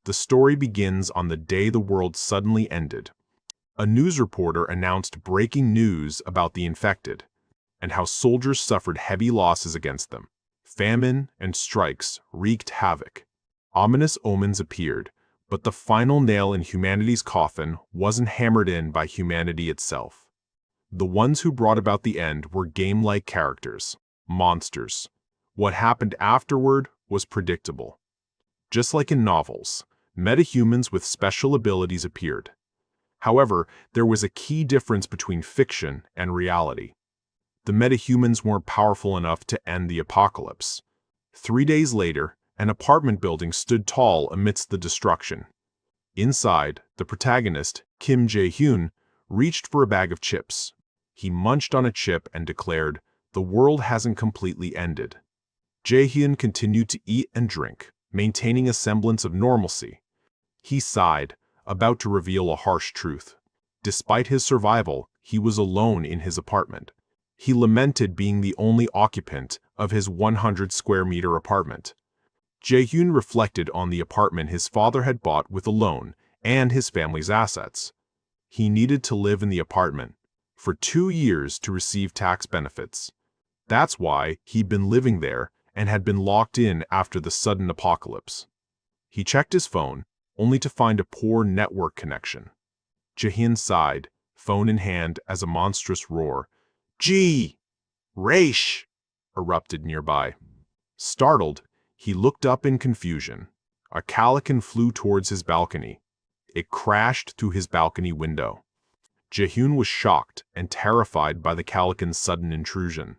The story begins on the day the world suddenly ended. A news reporter announced breaking news about the infected, and how soldiers suffered heavy losses against them. Famine and strikes wreaked havoc. Ominous omens appeared, but the final nail in humanity's coffin wasn't hammered in by humanity itself. The ones who brought about the end were game-like characters, monsters. What happened afterward was predictable. Just like in novels, metahumans with special abilities appeared. However, there was a key difference between fiction and reality. The metahumans weren't powerful enough to end the apocalypse. 3 days later, an apartment building stood tall amidst the destruction. Inside, the protagonist, Kim Jae-hyun, reached for a bag of chips. He munched on a chip and declared, "The world hasn't completely ended." Jae-hyun continued to eat and drink, maintaining a semblance of normalcy. He sighed, about to reveal a harsh truth. Despite his survival, he was alone in his apartment. He lamented being the only occupant of his 100-square-meter apartment. Jae-hyun reflected on the apartment his father had bought with a loan and his family's assets. He needed to live in the apartment for 2 years to receive tax benefits. That's why he'd been living there and had been locked in after the sudden apocalypse. He checked his phone, only to find a poor network connection. Jae-hyun sighed, phone in hand, as a monstrous roar, "Gee! Raish!" erupted nearby. Startled, he looked up in confusion. A calican flew towards his balcony. It crashed through his balcony window. Jae-hyun was shocked and terrified by the calican's sudden intrusion.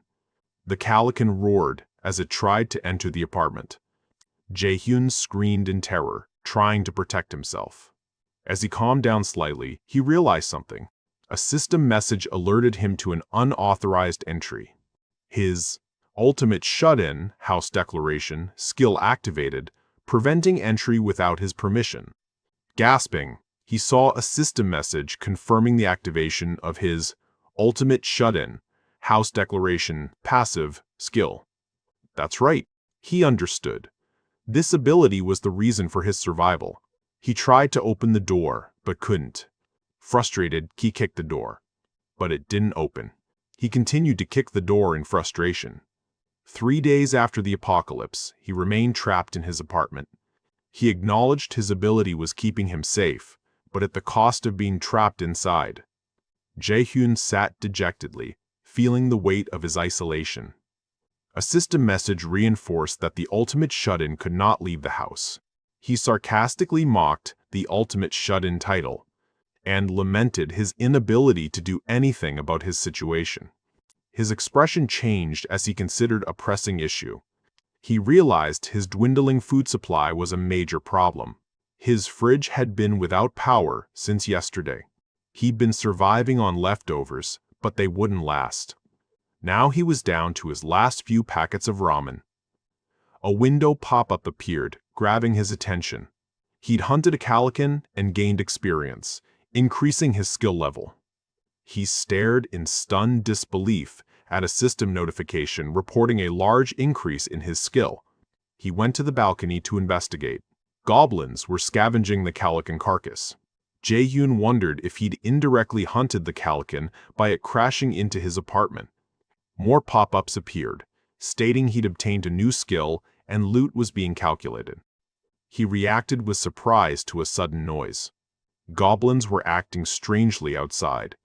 The calican roared as it tried to enter the apartment. Jae-hyun screamed in terror, trying to protect himself. As he calmed down slightly, he realized something. A system message alerted him to an unauthorized entry. His ultimate shut-in house declaration skill activated, preventing entry without his permission. Gasping, he saw a system message confirming the activation of his ultimate shut-in house declaration passive skill. That's right, he understood. This ability was the reason for his survival. He tried to open the door, but couldn't. Frustrated, he kicked the door, but it didn't open. He continued to kick the door in frustration. 3 days after the apocalypse, he remained trapped in his apartment. He acknowledged his ability was keeping him safe, but at the cost of being trapped inside. Jae-hyun sat dejectedly, feeling the weight of his isolation. A system message reinforced that the ultimate shut-in could not leave the house. He sarcastically mocked the ultimate shut-in title, and lamented his inability to do anything about his situation. His expression changed as he considered a pressing issue. He realized his dwindling food supply was a major problem. His fridge had been without power since yesterday. He'd been surviving on leftovers, but they wouldn't last. Now he was down to his last few packets of ramen. A window pop-up appeared, grabbing his attention. He'd hunted a calican and gained experience, increasing his skill level. He stared in stunned disbelief at a system notification reporting a large increase in his skill. He went to the balcony to investigate. Goblins were scavenging the calican carcass. Jae-hyun wondered if he'd indirectly hunted the calican by it crashing into his apartment. More pop-ups appeared, stating he'd obtained a new skill and loot was being calculated. He reacted with surprise to a sudden noise. Goblins were acting strangely outside.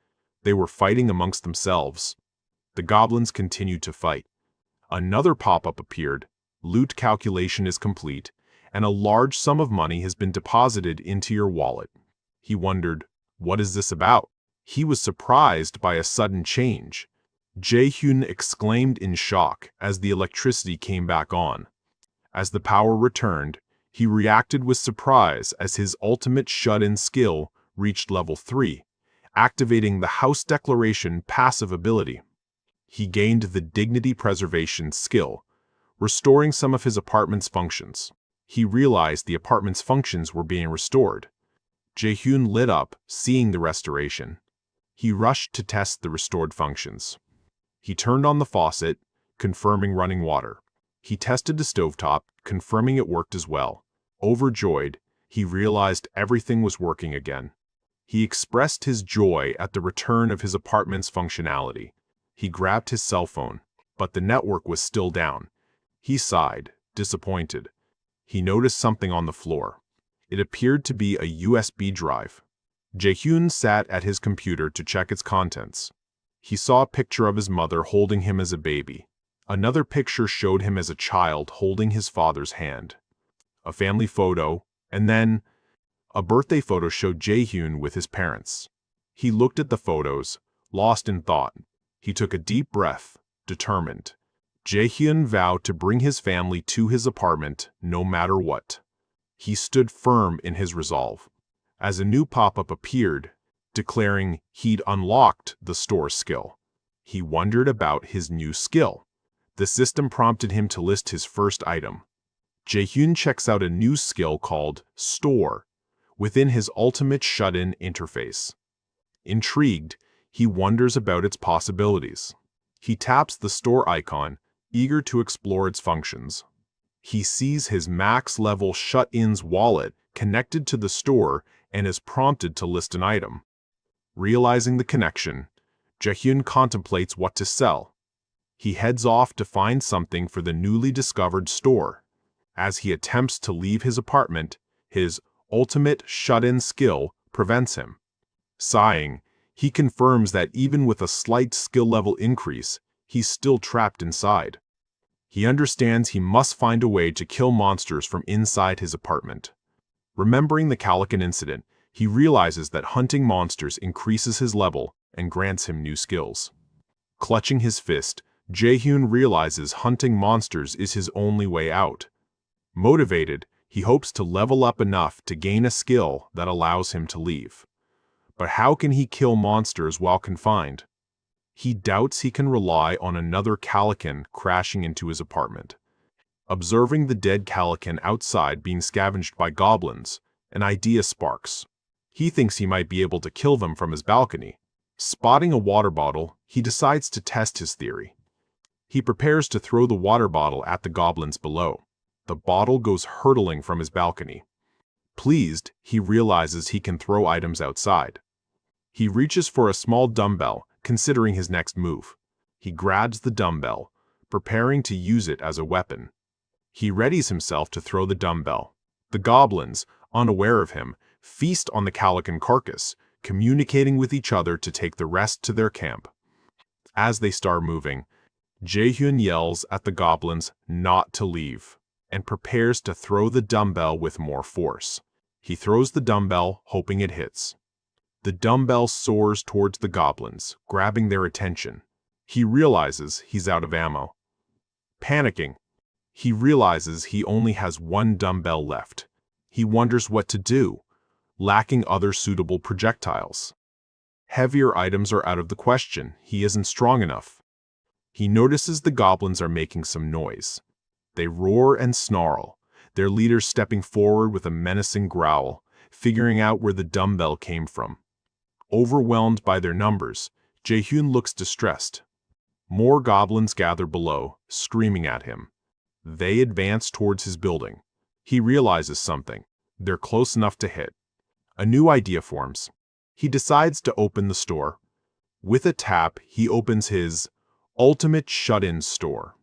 They were fighting amongst themselves. The goblins continued to fight. Another pop-up appeared. Loot calculation is complete, and a large sum of money has been deposited into your wallet. He wondered, what is this about? He was surprised by a sudden change. Jae-hyun exclaimed in shock as the electricity came back on. As the power returned, he reacted with surprise as his ultimate shut-in skill reached level 3, activating the House Declaration passive ability. He gained the Dignity Preservation skill, restoring some of his apartment's functions. He realized the apartment's functions were being restored. Jae-hyun lit up, seeing the restoration. He rushed to test the restored functions. He turned on the faucet, confirming running water. He tested the stovetop, confirming it worked as well. Overjoyed, He realized everything was working again. He expressed his joy at the return of his apartment's functionality. He grabbed his cell phone, but the network was still down. He sighed, disappointed. He noticed something on the floor. It appeared to be a USB drive. Jae-hyun sat at his computer to check its contents. He saw a picture of his mother holding him as a baby. Another picture showed him as a child holding his father's hand. A family photo, and then a birthday photo showed Jae-hyun with his parents. He looked at the photos, lost in thought. He took a deep breath, determined. Jae-hyun vowed to bring his family to his apartment no matter what. He stood firm in his resolve. As a new pop-up appeared, declaring he'd unlocked the store skill. He wondered about his new skill. The system prompted him to list his first item. Jae-hyun checks out a new skill called Store within his ultimate shut-in interface. Intrigued, he wonders about its possibilities. He taps the store icon, eager to explore its functions. He sees his max-level shut-in's wallet connected to the store and is prompted to list an item. Realizing the connection, Jae-hyun contemplates what to sell. He heads off to find something for the newly discovered store. As he attempts to leave his apartment, his ultimate shut-in skill prevents him. Sighing, he confirms that even with a slight skill level increase, he's still trapped inside. He understands he must find a way to kill monsters from inside his apartment. Remembering the Calican incident, he realizes that hunting monsters increases his level and grants him new skills. Clutching his fist, Jae-hyun realizes hunting monsters is his only way out. Motivated, he hopes to level up enough to gain a skill that allows him to leave. But how can he kill monsters while confined? He doubts he can rely on another Calican crashing into his apartment. Observing the dead Calican outside being scavenged by goblins, an idea sparks. He thinks he might be able to kill them from his balcony. Spotting a water bottle, he decides to test his theory. He prepares to throw the water bottle at the goblins below. The bottle goes hurtling from his balcony. Pleased, he realizes he can throw items outside. He reaches for a small dumbbell, considering his next move. He grabs the dumbbell, preparing to use it as a weapon. He readies himself to throw the dumbbell. The goblins, unaware of him, feast on the Calican carcass, communicating with each other to take the rest to their camp. As they start moving, Jae-hyun yells at the goblins not to leave, and prepares to throw the dumbbell with more force. He throws the dumbbell, hoping it hits. The dumbbell soars towards the goblins, grabbing their attention. He realizes he's out of ammo. Panicking, he realizes he only has one dumbbell left. He wonders what to do, lacking other suitable projectiles. Heavier items are out of the question. He isn't strong enough. He notices the goblins are making some noise. They roar and snarl, their leader stepping forward with a menacing growl, figuring out where the dumbbell came from. Overwhelmed by their numbers, Jae-hyun looks distressed. More goblins gather below, screaming at him. They advance towards his building. He realizes something. They're close enough to hit. A new idea forms. He decides to open the store. With a tap, he opens his ultimate shut-in store.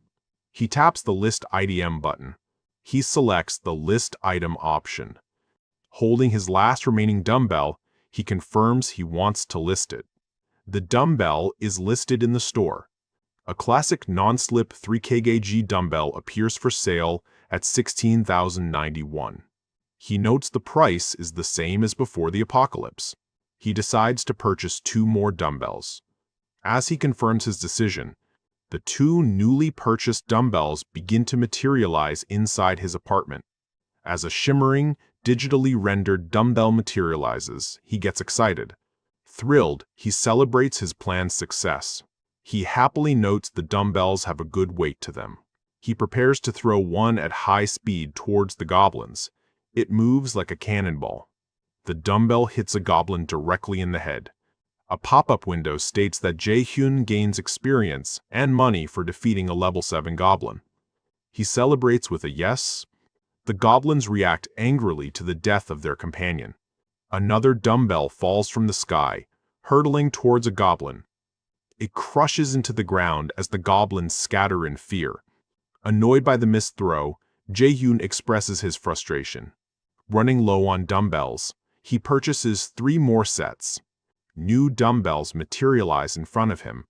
He taps the List IDM button. He selects the List Item option. Holding his last remaining dumbbell, he confirms he wants to list it. The dumbbell is listed in the store. A classic non-slip 3 kg dumbbell appears for sale at $16,091. He notes the price is the same as before the apocalypse. He decides to purchase 2 more dumbbells. As he confirms his decision, the 2 newly purchased dumbbells begin to materialize inside his apartment. As a shimmering, digitally rendered dumbbell materializes, he gets excited. Thrilled, he celebrates his plan's success. He happily notes the dumbbells have a good weight to them. He prepares to throw one at high speed towards the goblins. It moves like a cannonball. The dumbbell hits a goblin directly in the head. A pop-up window states that Jae-hyun gains experience and money for defeating a level 7 goblin. He celebrates with a yes, The goblins react angrily to the death of their companion. Another dumbbell falls from the sky, hurtling towards a goblin. It crushes into the ground as the goblins scatter in fear. Annoyed by the missed throw, Jae-hyun expresses his frustration. Running low on dumbbells, he purchases 3 more sets. New dumbbells materialize in front of him.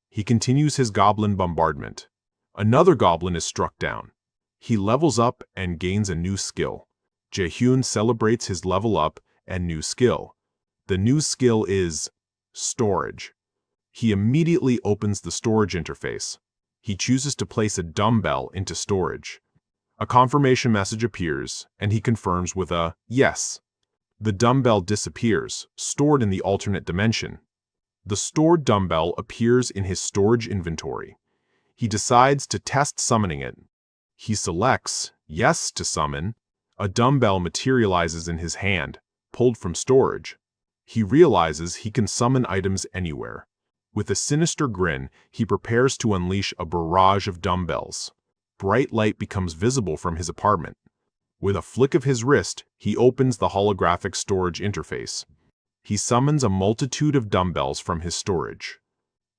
He continues his goblin bombardment. Another goblin is struck down. He levels up and gains a new skill. Jae-hyun celebrates his level up and new skill. The new skill is storage. He immediately opens the storage interface. He chooses to place a dumbbell into storage. A confirmation message appears, and he confirms with a yes. The dumbbell disappears, stored in the alternate dimension. The stored dumbbell appears in his storage inventory. He decides to test summoning it. He selects yes to summon. A dumbbell materializes in his hand, pulled from storage. He realizes he can summon items anywhere. With a sinister grin, he prepares to unleash a barrage of dumbbells. Bright light becomes visible from his apartment. With a flick of his wrist, he opens the holographic storage interface. He summons a multitude of dumbbells from his storage.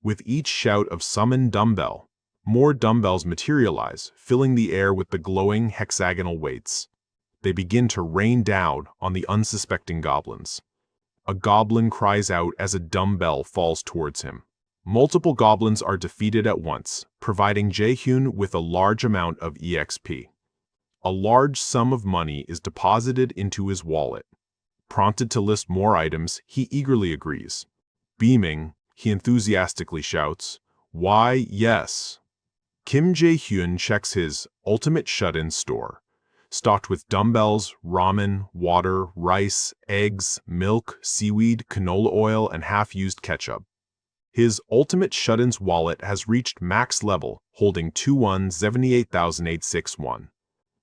With each shout of "summon dumbbell," more dumbbells materialize, filling the air with the glowing hexagonal weights. They begin to rain down on the unsuspecting goblins. A goblin cries out as a dumbbell falls towards him. Multiple goblins are defeated at once, providing Jae-hyun with a large amount of EXP. A large sum of money is deposited into his wallet. Prompted to list more items, he eagerly agrees. Beaming, he enthusiastically shouts, "Why, yes!" Kim Jae-hyun checks his ultimate shut-in store, stocked with dumbbells, ramen, water, rice, eggs, milk, seaweed, canola oil, and half-used ketchup. His ultimate shut-in's wallet has reached max level, holding 2,178,861.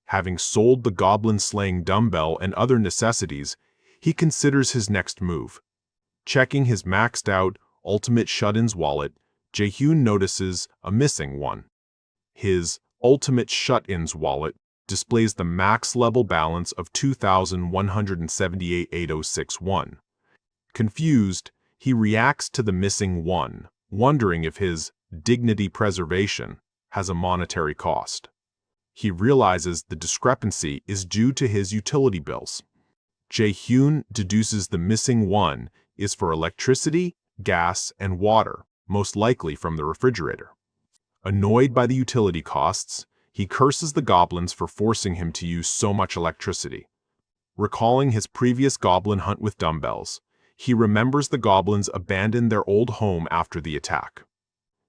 Having sold the goblin-slaying dumbbell and other necessities, he considers his next move. Checking his maxed-out ultimate shut-in's wallet, Jae-hyun notices a missing one. His ultimate shut-in's wallet displays the max level balance of 2,178,861. Confused, he reacts to the missing one, wondering if his dignity preservation has a monetary cost. He realizes the discrepancy is due to his utility bills. Jae-hyun deduces the missing one is for electricity, gas, and water, most likely from the refrigerator. Annoyed by the utility costs, he curses the goblins for forcing him to use so much electricity. Recalling his previous goblin hunt with dumbbells, he remembers the goblins abandoned their old home after the attack.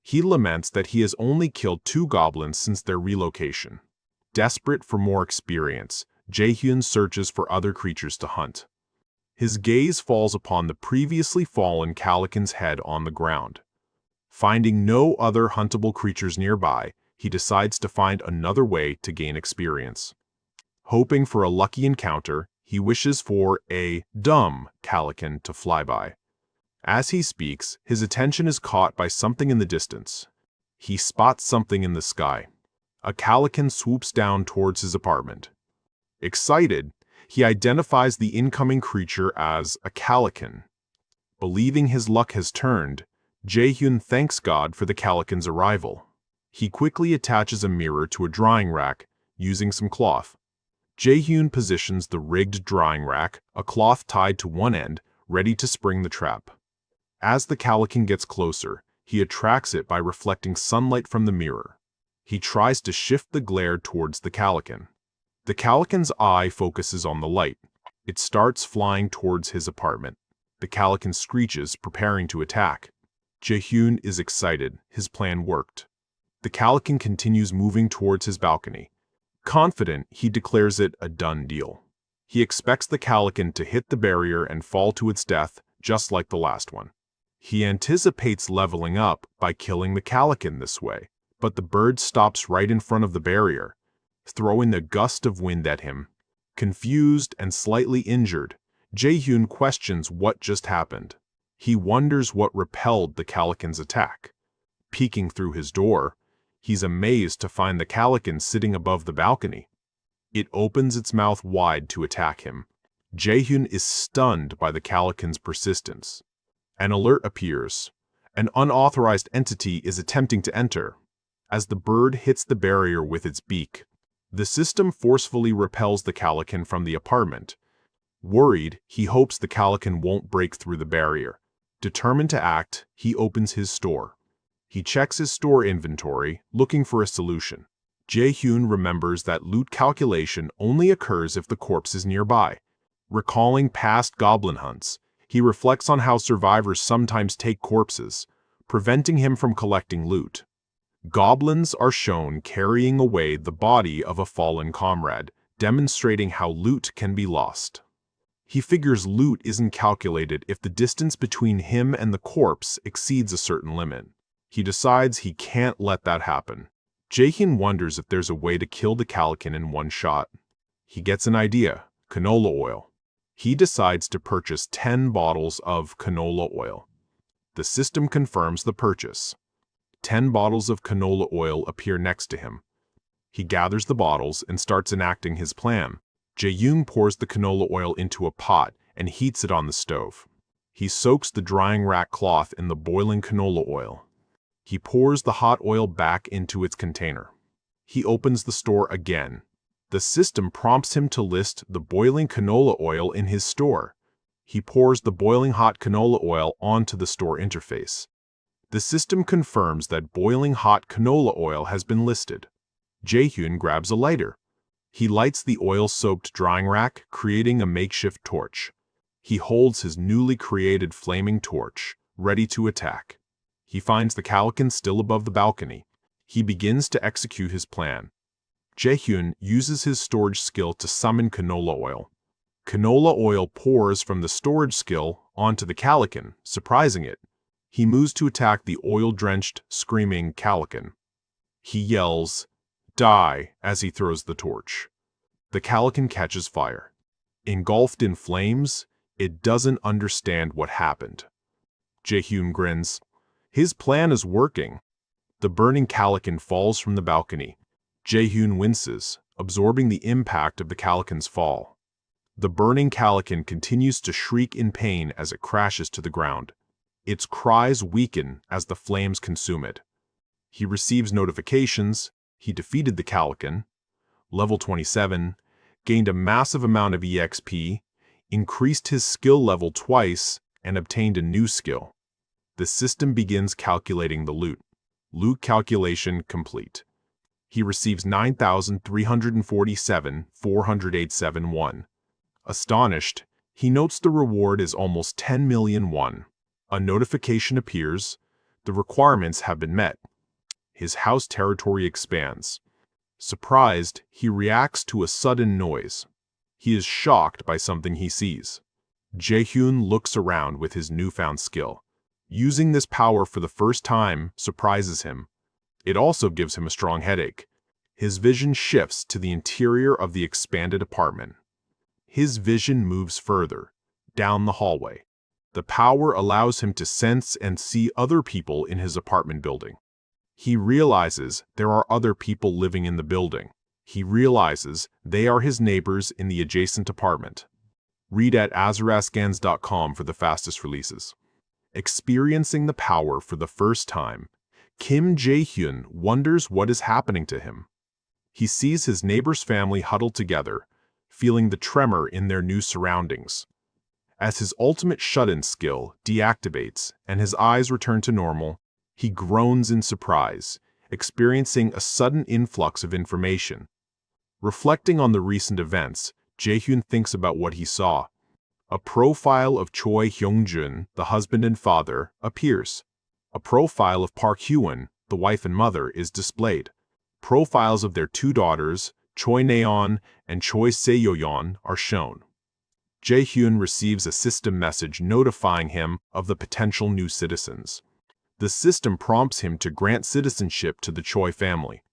He laments that he has only killed 2 goblins since their relocation. Desperate for more experience, Jae-hyun searches for other creatures to hunt. His gaze falls upon the previously fallen Calican's head on the ground. Finding no other huntable creatures nearby, he decides to find another way to gain experience. Hoping for a lucky encounter, he wishes for a dumb Calican to fly by. As he speaks, his attention is caught by something in the distance. He spots something in the sky. A Calican swoops down towards his apartment. Excited, he identifies the incoming creature as a Calican. Believing his luck has turned, Jae-hyun thanks God for the Calican's arrival. He quickly attaches a mirror to a drying rack using some cloth. Jae-hyun positions the rigged drying rack, a cloth tied to one end, ready to spring the trap. As the Calican gets closer, he attracts it by reflecting sunlight from the mirror. He tries to shift the glare towards the Calican. The Calican's eye focuses on the light. It starts flying towards his apartment. The Calican screeches, preparing to attack. Jae-hyun is excited. His plan worked. The Calican continues moving towards his balcony. Confident, he declares it a done deal. He expects the Calican to hit the barrier and fall to its death, just like the last one. He anticipates leveling up by killing the Calican this way, but the bird stops right in front of the barrier, throwing a gust of wind at him. Confused and slightly injured, Jae-hyun questions what just happened. He wonders what repelled the Calican's attack. Peeking through his door, he's amazed to find the Calican sitting above the balcony. It opens its mouth wide to attack him. Jae-hyun is stunned by the Calican's persistence. An alert appears. An unauthorized entity is attempting to enter. As the bird hits the barrier with its beak, the system forcefully repels the Calican from the apartment. Worried, he hopes the Calican won't break through the barrier. Determined to act, he opens his store. He checks his store inventory, looking for a solution. Jae-hyun remembers that loot calculation only occurs if the corpse is nearby. Recalling past goblin hunts, he reflects on how survivors sometimes take corpses, preventing him from collecting loot. Goblins are shown carrying away the body of a fallen comrade, demonstrating how loot can be lost. He figures loot isn't calculated if the distance between him and the corpse exceeds a certain limit. He decides he can't let that happen. Jae-hyun wonders if there's a way to kill the Calican in one shot. He gets an idea: canola oil. He decides to purchase 10 bottles of canola oil. The system confirms the purchase. 10 bottles of canola oil appear next to him. He gathers the bottles and starts enacting his plan. Jae-hyun pours the canola oil into a pot and heats it on the stove. He soaks the drying rack cloth in the boiling canola oil. He pours the hot oil back into its container. He opens the store again. The system prompts him to list the boiling canola oil in his store. He pours the boiling hot canola oil onto the store interface. The system confirms that boiling hot canola oil has been listed. Jae-hyun grabs a lighter. He lights the oil-soaked drying rack, creating a makeshift torch. He holds his newly created flaming torch, ready to attack. He finds the Calican still above the balcony. He begins to execute his plan. Jae-hyun uses his storage skill to summon canola oil. Canola oil pours from the storage skill onto the Calican, surprising it. He moves to attack the oil-drenched, screaming Calican. He yells, "Die," as he throws the torch. The Calican catches fire. Engulfed in flames, it doesn't understand what happened. Jae-hyun grins. His plan is working. The burning Calican falls from the balcony. Jae-hyun winces, absorbing the impact of the Calican's fall. The burning Calican continues to shriek in pain as it crashes to the ground. Its cries weaken as the flames consume it. He receives notifications. He defeated the Calican, level 27, gained a massive amount of EXP, increased his skill level twice, and obtained a new skill. The system begins calculating the loot. Loot calculation complete. He receives 9,347,487 Astonished, he notes the reward is almost 10 million won. A notification appears. The requirements have been met. His house territory expands. Surprised, he reacts to a sudden noise. He is shocked by something he sees. Jae-hyun looks around with his newfound skill. Using this power for the first time surprises him. It also gives him a strong headache. His vision shifts to the interior of the expanded apartment. His vision moves further, down the hallway. The power allows him to sense and see other people in his apartment building. He realizes there are other people living in the building. He realizes they are his neighbors in the adjacent apartment. Read at azarascans.com for the fastest releases. Experiencing the power for the first time, Kim Jae-hyun wonders what is happening to him. He sees his neighbor's family huddled together, feeling the tremor in their new surroundings. As his ultimate shut-in skill deactivates and his eyes return to normal, he groans in surprise, experiencing a sudden influx of information. Reflecting on the recent events, Jae-hyun thinks about what he saw. A profile of Choi Hyung-jun, the husband and father, appears. A profile of Park Hyun, the wife and mother, is displayed. Profiles of their two daughters, Choi Na-yeon and Choi Se-yeon, are shown. Jae-hyun receives a system message notifying him of the potential new citizens. The system prompts him to grant citizenship to the Choi family.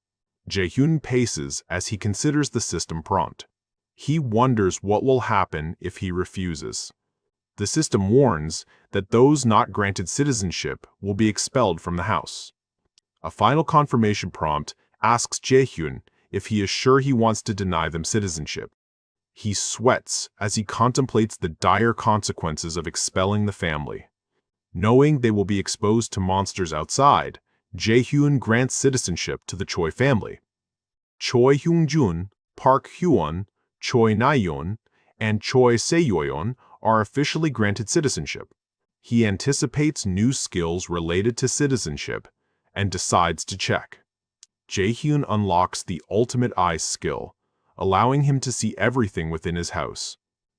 Jae-hyun paces as he considers the system prompt. He wonders what will happen if he refuses. The system warns that those not granted citizenship will be expelled from the house. A final confirmation prompt asks Jae-hyun if he is sure he wants to deny them citizenship. He sweats as he contemplates the dire consequences of expelling the family. Knowing they will be exposed to monsters outside, Jae-hyun grants citizenship to the Choi family. Choi Hyung-jun, Park Hyun, Choi Na-yeon, and Choi Se-yeon are officially granted citizenship. He anticipates new skills related to citizenship and decides to check. Jae-hyun unlocks the ultimate eyes skill, allowing him to see everything within his house.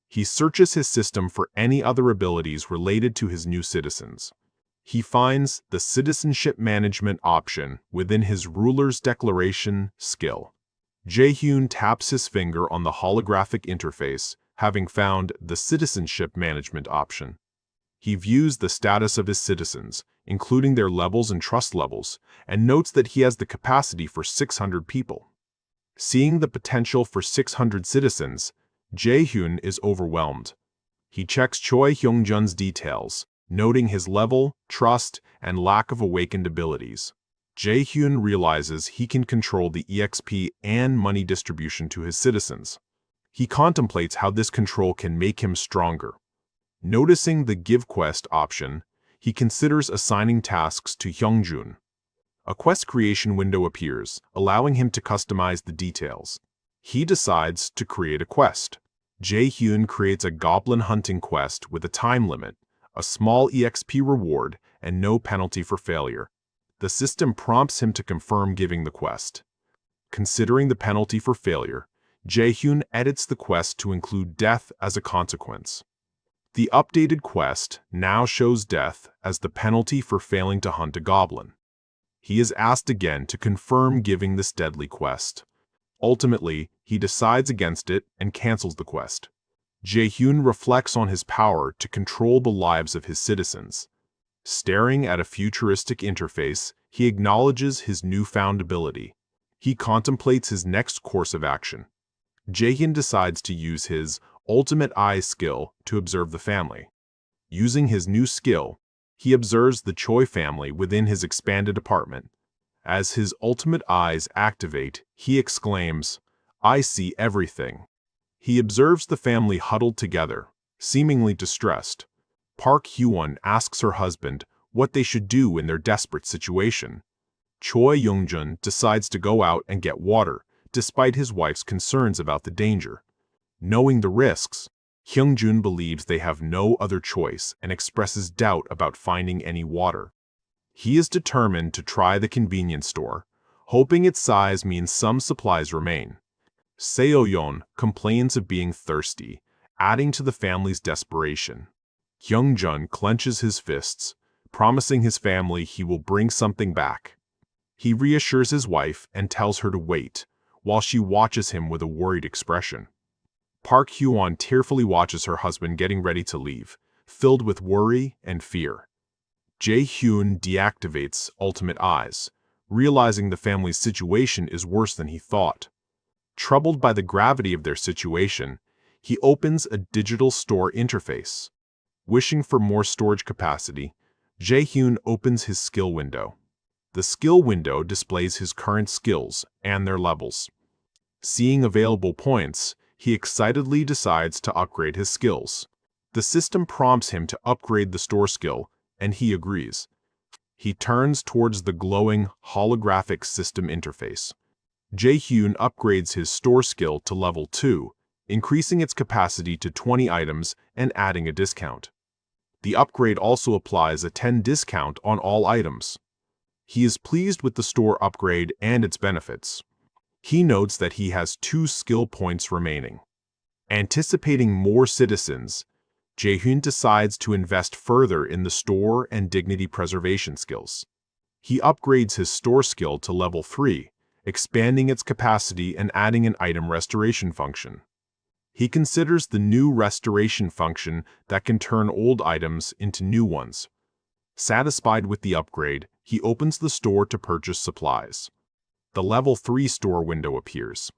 He searches his system for any other abilities related to his new citizens. He finds the citizenship management option within his ruler's declaration skill. Jae-hyun taps his finger on the holographic interface, having found the citizenship management option. He views the status of his citizens, including their levels and trust levels, and notes that he has the capacity for 600 people. Seeing the potential for 600 citizens, Jae-hyun is overwhelmed. He checks Choi Hyung-jun's details, noting his level, trust, and lack of awakened abilities. Jae-hyun realizes he can control the EXP and money distribution to his citizens. He contemplates how this control can make him stronger. Noticing the Give Quest option, he considers assigning tasks to Hyung-jun. A quest creation window appears, allowing him to customize the details. He decides to create a quest. Jae-hyun creates a goblin hunting quest with a time limit, a small EXP reward, and no penalty for failure. The system prompts him to confirm giving the quest. Considering the penalty for failure, Jae-hyun edits the quest to include death as a consequence. The updated quest now shows death as the penalty for failing to hunt a goblin. He is asked again to confirm giving this deadly quest. Ultimately, he decides against it and cancels the quest. Jae-hyun reflects on his power to control the lives of his citizens. Staring at a futuristic interface, he acknowledges his newfound ability. He contemplates his next course of action. Jae-hyun decides to use his ultimate eyes skill to observe the family. Using his new skill, he observes the Choi family within his expanded apartment. As his ultimate eyes activate, he exclaims, "I see everything." He observes the family huddled together, seemingly distressed. Park Hyun asks her husband what they should do in their desperate situation. Choi Young-jun decides to go out and get water, despite his wife's concerns about the danger. Knowing the risks, Hyung-jun believes they have no other choice and expresses doubt about finding any water. He is determined to try the convenience store, hoping its size means some supplies remain. Seo-yeon complains of being thirsty, adding to the family's desperation. Hyung-jun clenches his fists, promising his family he will bring something back. He reassures his wife and tells her to wait, while she watches him with a worried expression. Park Hyun tearfully watches her husband getting ready to leave, filled with worry and fear. Jae-hyun deactivates Ultimate Eyes, realizing the family's situation is worse than he thought. Troubled by the gravity of their situation, he opens a digital store interface. Wishing for more storage capacity, Jae-hyun opens his skill window. The skill window displays his current skills and their levels. Seeing available points, he excitedly decides to upgrade his skills. The system prompts him to upgrade the store skill, and he agrees. He turns towards the glowing holographic system interface. Jae-hyun upgrades his store skill to level 2, increasing its capacity to 20 items and adding a discount. The upgrade also applies a 10 discount on all items. He is pleased with the store upgrade and its benefits. He notes that he has 2 skill points remaining. Anticipating more citizens, Jae-hyun decides to invest further in the store and dignity preservation skills. He upgrades his store skill to level 3, expanding its capacity and adding an item restoration function. He considers the new restoration function that can turn old items into new ones. Satisfied with the upgrade, he opens the store to purchase supplies. The level 3 store window appears.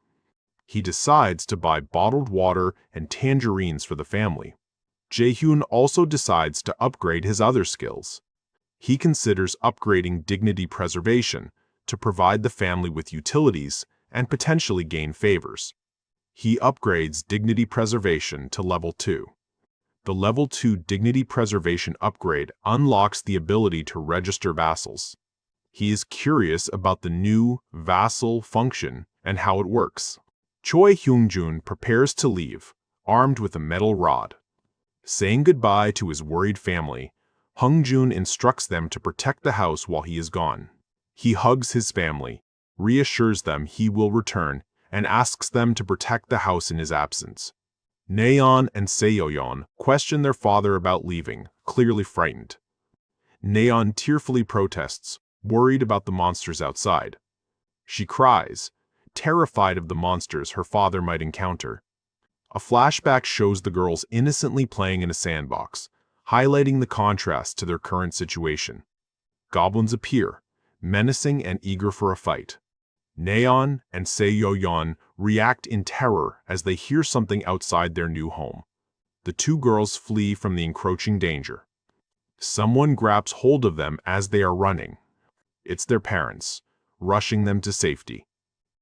He decides to buy bottled water and tangerines for the family. Jae-hyun also decides to upgrade his other skills. He considers upgrading dignity preservation to provide the family with utilities and potentially gain favors. He upgrades dignity preservation to level 2. The level 2 dignity preservation upgrade unlocks the ability to register vassals. He is curious about the new vassal function and how it works. Choi Hyung-jun prepares to leave, armed with a metal rod. Saying goodbye to his worried family, Hung-jun instructs them to protect the house while he is gone. He hugs his family, reassures them he will return, and asks them to protect the house in his absence. Nayeon and Seoyeon question their father about leaving, clearly frightened. Nayeon tearfully protests, worried about the monsters outside. She cries, terrified of the monsters her father might encounter. A flashback shows the girls innocently playing in a sandbox, highlighting the contrast to their current situation. Goblins appear, menacing and eager for a fight. Nayeon and Seoyeon react in terror as they hear something outside their new home. The two girls flee from the encroaching danger. Someone grabs hold of them as they are running. It's their parents, rushing them to safety.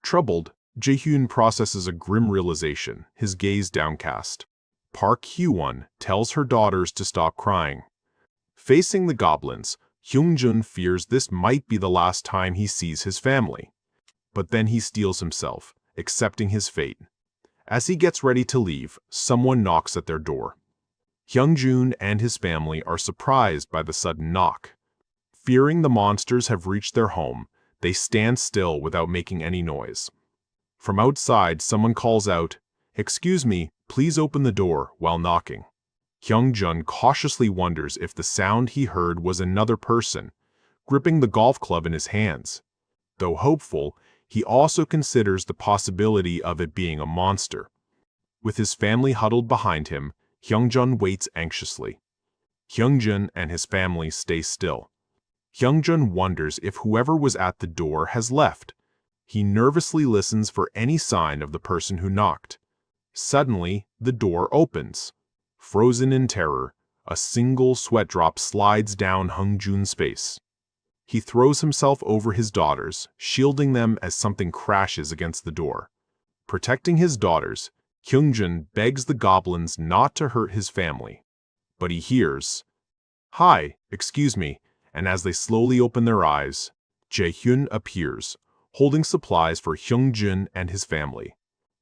Troubled, Jae-hyun processes a grim realization, his gaze downcast. Park Hee-won tells her daughters to stop crying. Facing the goblins, Hyung-jun fears this might be the last time he sees his family. But then he steels himself, accepting his fate. As he gets ready to leave, someone knocks at their door. Hyung-jun and his family are surprised by the sudden knock. Fearing the monsters have reached their home, they stand still without making any noise. From outside, someone calls out, "Excuse me, please open the door," while knocking. Hyung-jun cautiously wonders if the sound he heard was another person, gripping the golf club in his hands. Though hopeful, he also considers the possibility of it being a monster. With his family huddled behind him, Hyung-jun waits anxiously. Hyung-jun and his family stay still. Hyung-jun wonders if whoever was at the door has left. He nervously listens for any sign of the person who knocked. Suddenly, the door opens. Frozen in terror, a single sweat drop slides down Hyung-jun's face. He throws himself over his daughters, shielding them as something crashes against the door. Protecting his daughters, Hyung-jun begs the goblins not to hurt his family. But he hears, "Hi, excuse me," and as they slowly open their eyes, Jae-hyun appears, holding supplies for Hyung-jun and his family.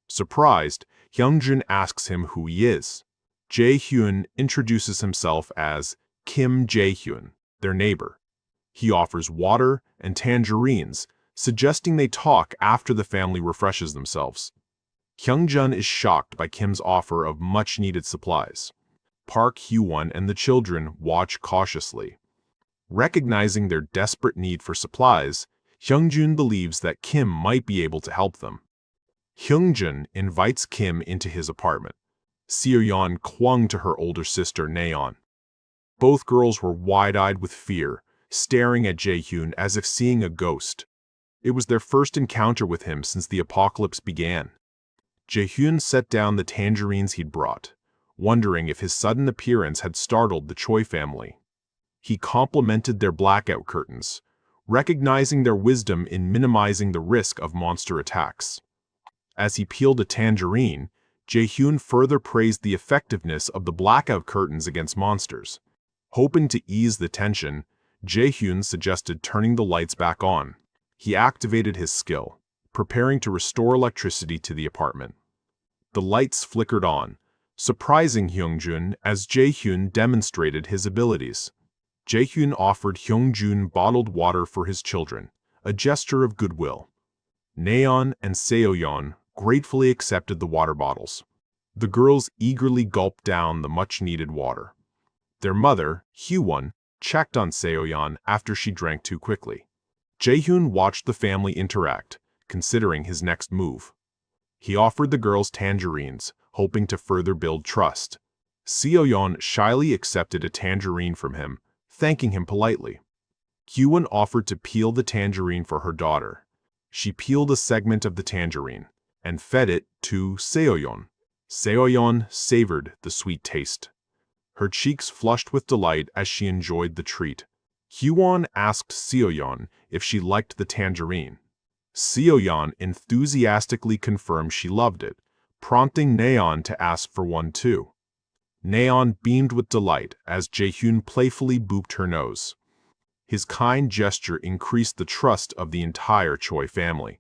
Surprised, Hyung-jun asks him who he is. Jae-hyun introduces himself as Kim Jae-hyun, their neighbor. He offers water and tangerines, suggesting they talk after the family refreshes themselves. Hyung-jun is shocked by Kim's offer of much-needed supplies. Park Hee-won and the children watch cautiously. Recognizing their desperate need for supplies, Hyung-jun believes that Kim might be able to help them. Hyung-jun invites Kim into his apartment. Seoyeon clung to her older sister Nayeon. Both girls were wide-eyed with fear, staring at Jae-hyun as if seeing a ghost. It was their first encounter with him since the apocalypse began. Jae-hyun set down the tangerines he'd brought, wondering if his sudden appearance had startled the Choi family. He complimented their blackout curtains, recognizing their wisdom in minimizing the risk of monster attacks. As he peeled a tangerine, Jae-hyun further praised the effectiveness of the blackout curtains against monsters. Hoping to ease the tension, Jae-hyun suggested turning the lights back on. He activated his skill, preparing to restore electricity to the apartment. The lights flickered on, surprising Hyung-jun as Jae-hyun demonstrated his abilities. Jae-hyun offered Hyung-jun bottled water for his children, a gesture of goodwill. Nayeon and Seoyeon gratefully accepted the water bottles. The girls eagerly gulped down the much-needed water. Their mother, Hee-won, checked on Seoyeon after she drank too quickly. Jae-hyun watched the family interact, considering his next move. He offered the girls tangerines, hoping to further build trust. Seoyeon shyly accepted a tangerine from him, thanking him politely. Hee-won offered to peel the tangerine for her daughter. She peeled a segment of the tangerine and fed it to Seoyeon. Seoyeon savored the sweet taste. Her cheeks flushed with delight as she enjoyed the treat. Hee-won asked Seoyeon if she liked the tangerine. Seo-yeon enthusiastically confirmed she loved it, prompting Naeon to ask for one too. Naeon beamed with delight as Jae-hyun playfully booped her nose. His kind gesture increased the trust of the entire Choi family.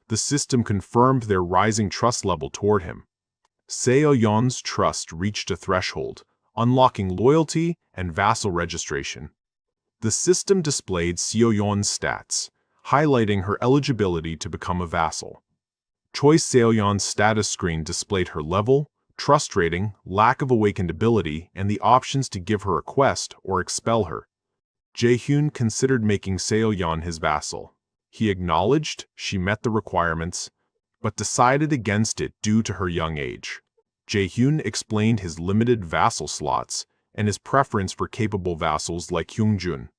The system confirmed their rising trust level toward him. Seo-yeon's trust reached a threshold, unlocking loyalty and vassal registration. The system displayed Seo-yeon's stats, highlighting her eligibility to become a vassal. Choi Seo-yeon's status screen displayed her level, trust rating, lack of awakened ability, and the options to give her a quest or expel her. Jae-hyun considered making Seo-yeon his vassal. He acknowledged she met the requirements, but decided against it due to her young age. Jae-hyun explained his limited vassal slots and his preference for capable vassals like Hyungjun.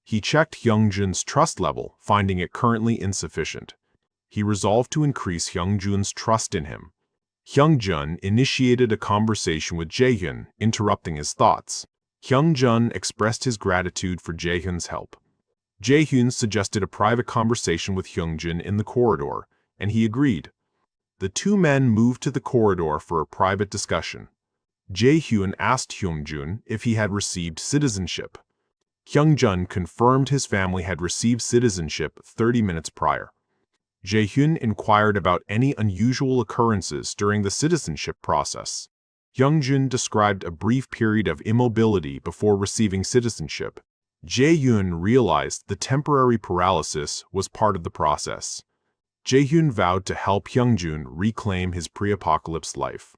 He checked Hyungjun's trust level, finding it currently insufficient. He resolved to increase Hyungjun's trust in him. Hyungjun initiated a conversation with Jae-hyun, interrupting his thoughts. Hyungjun expressed his gratitude for Jae-hyun's help. Jae-hyun suggested a private conversation with Hyungjun in the corridor, and he agreed. The two men moved to the corridor for a private discussion. Jae-hyun asked Hyungjun if he had received citizenship. Hyungjun confirmed his family had received citizenship 30 minutes prior. Jae-hyun inquired about any unusual occurrences during the citizenship process. Hyungjun described a brief period of immobility before receiving citizenship. Jae-hyun realized the temporary paralysis was part of the process. Jae-hyun vowed to help Hyungjun reclaim his pre-apocalypse life.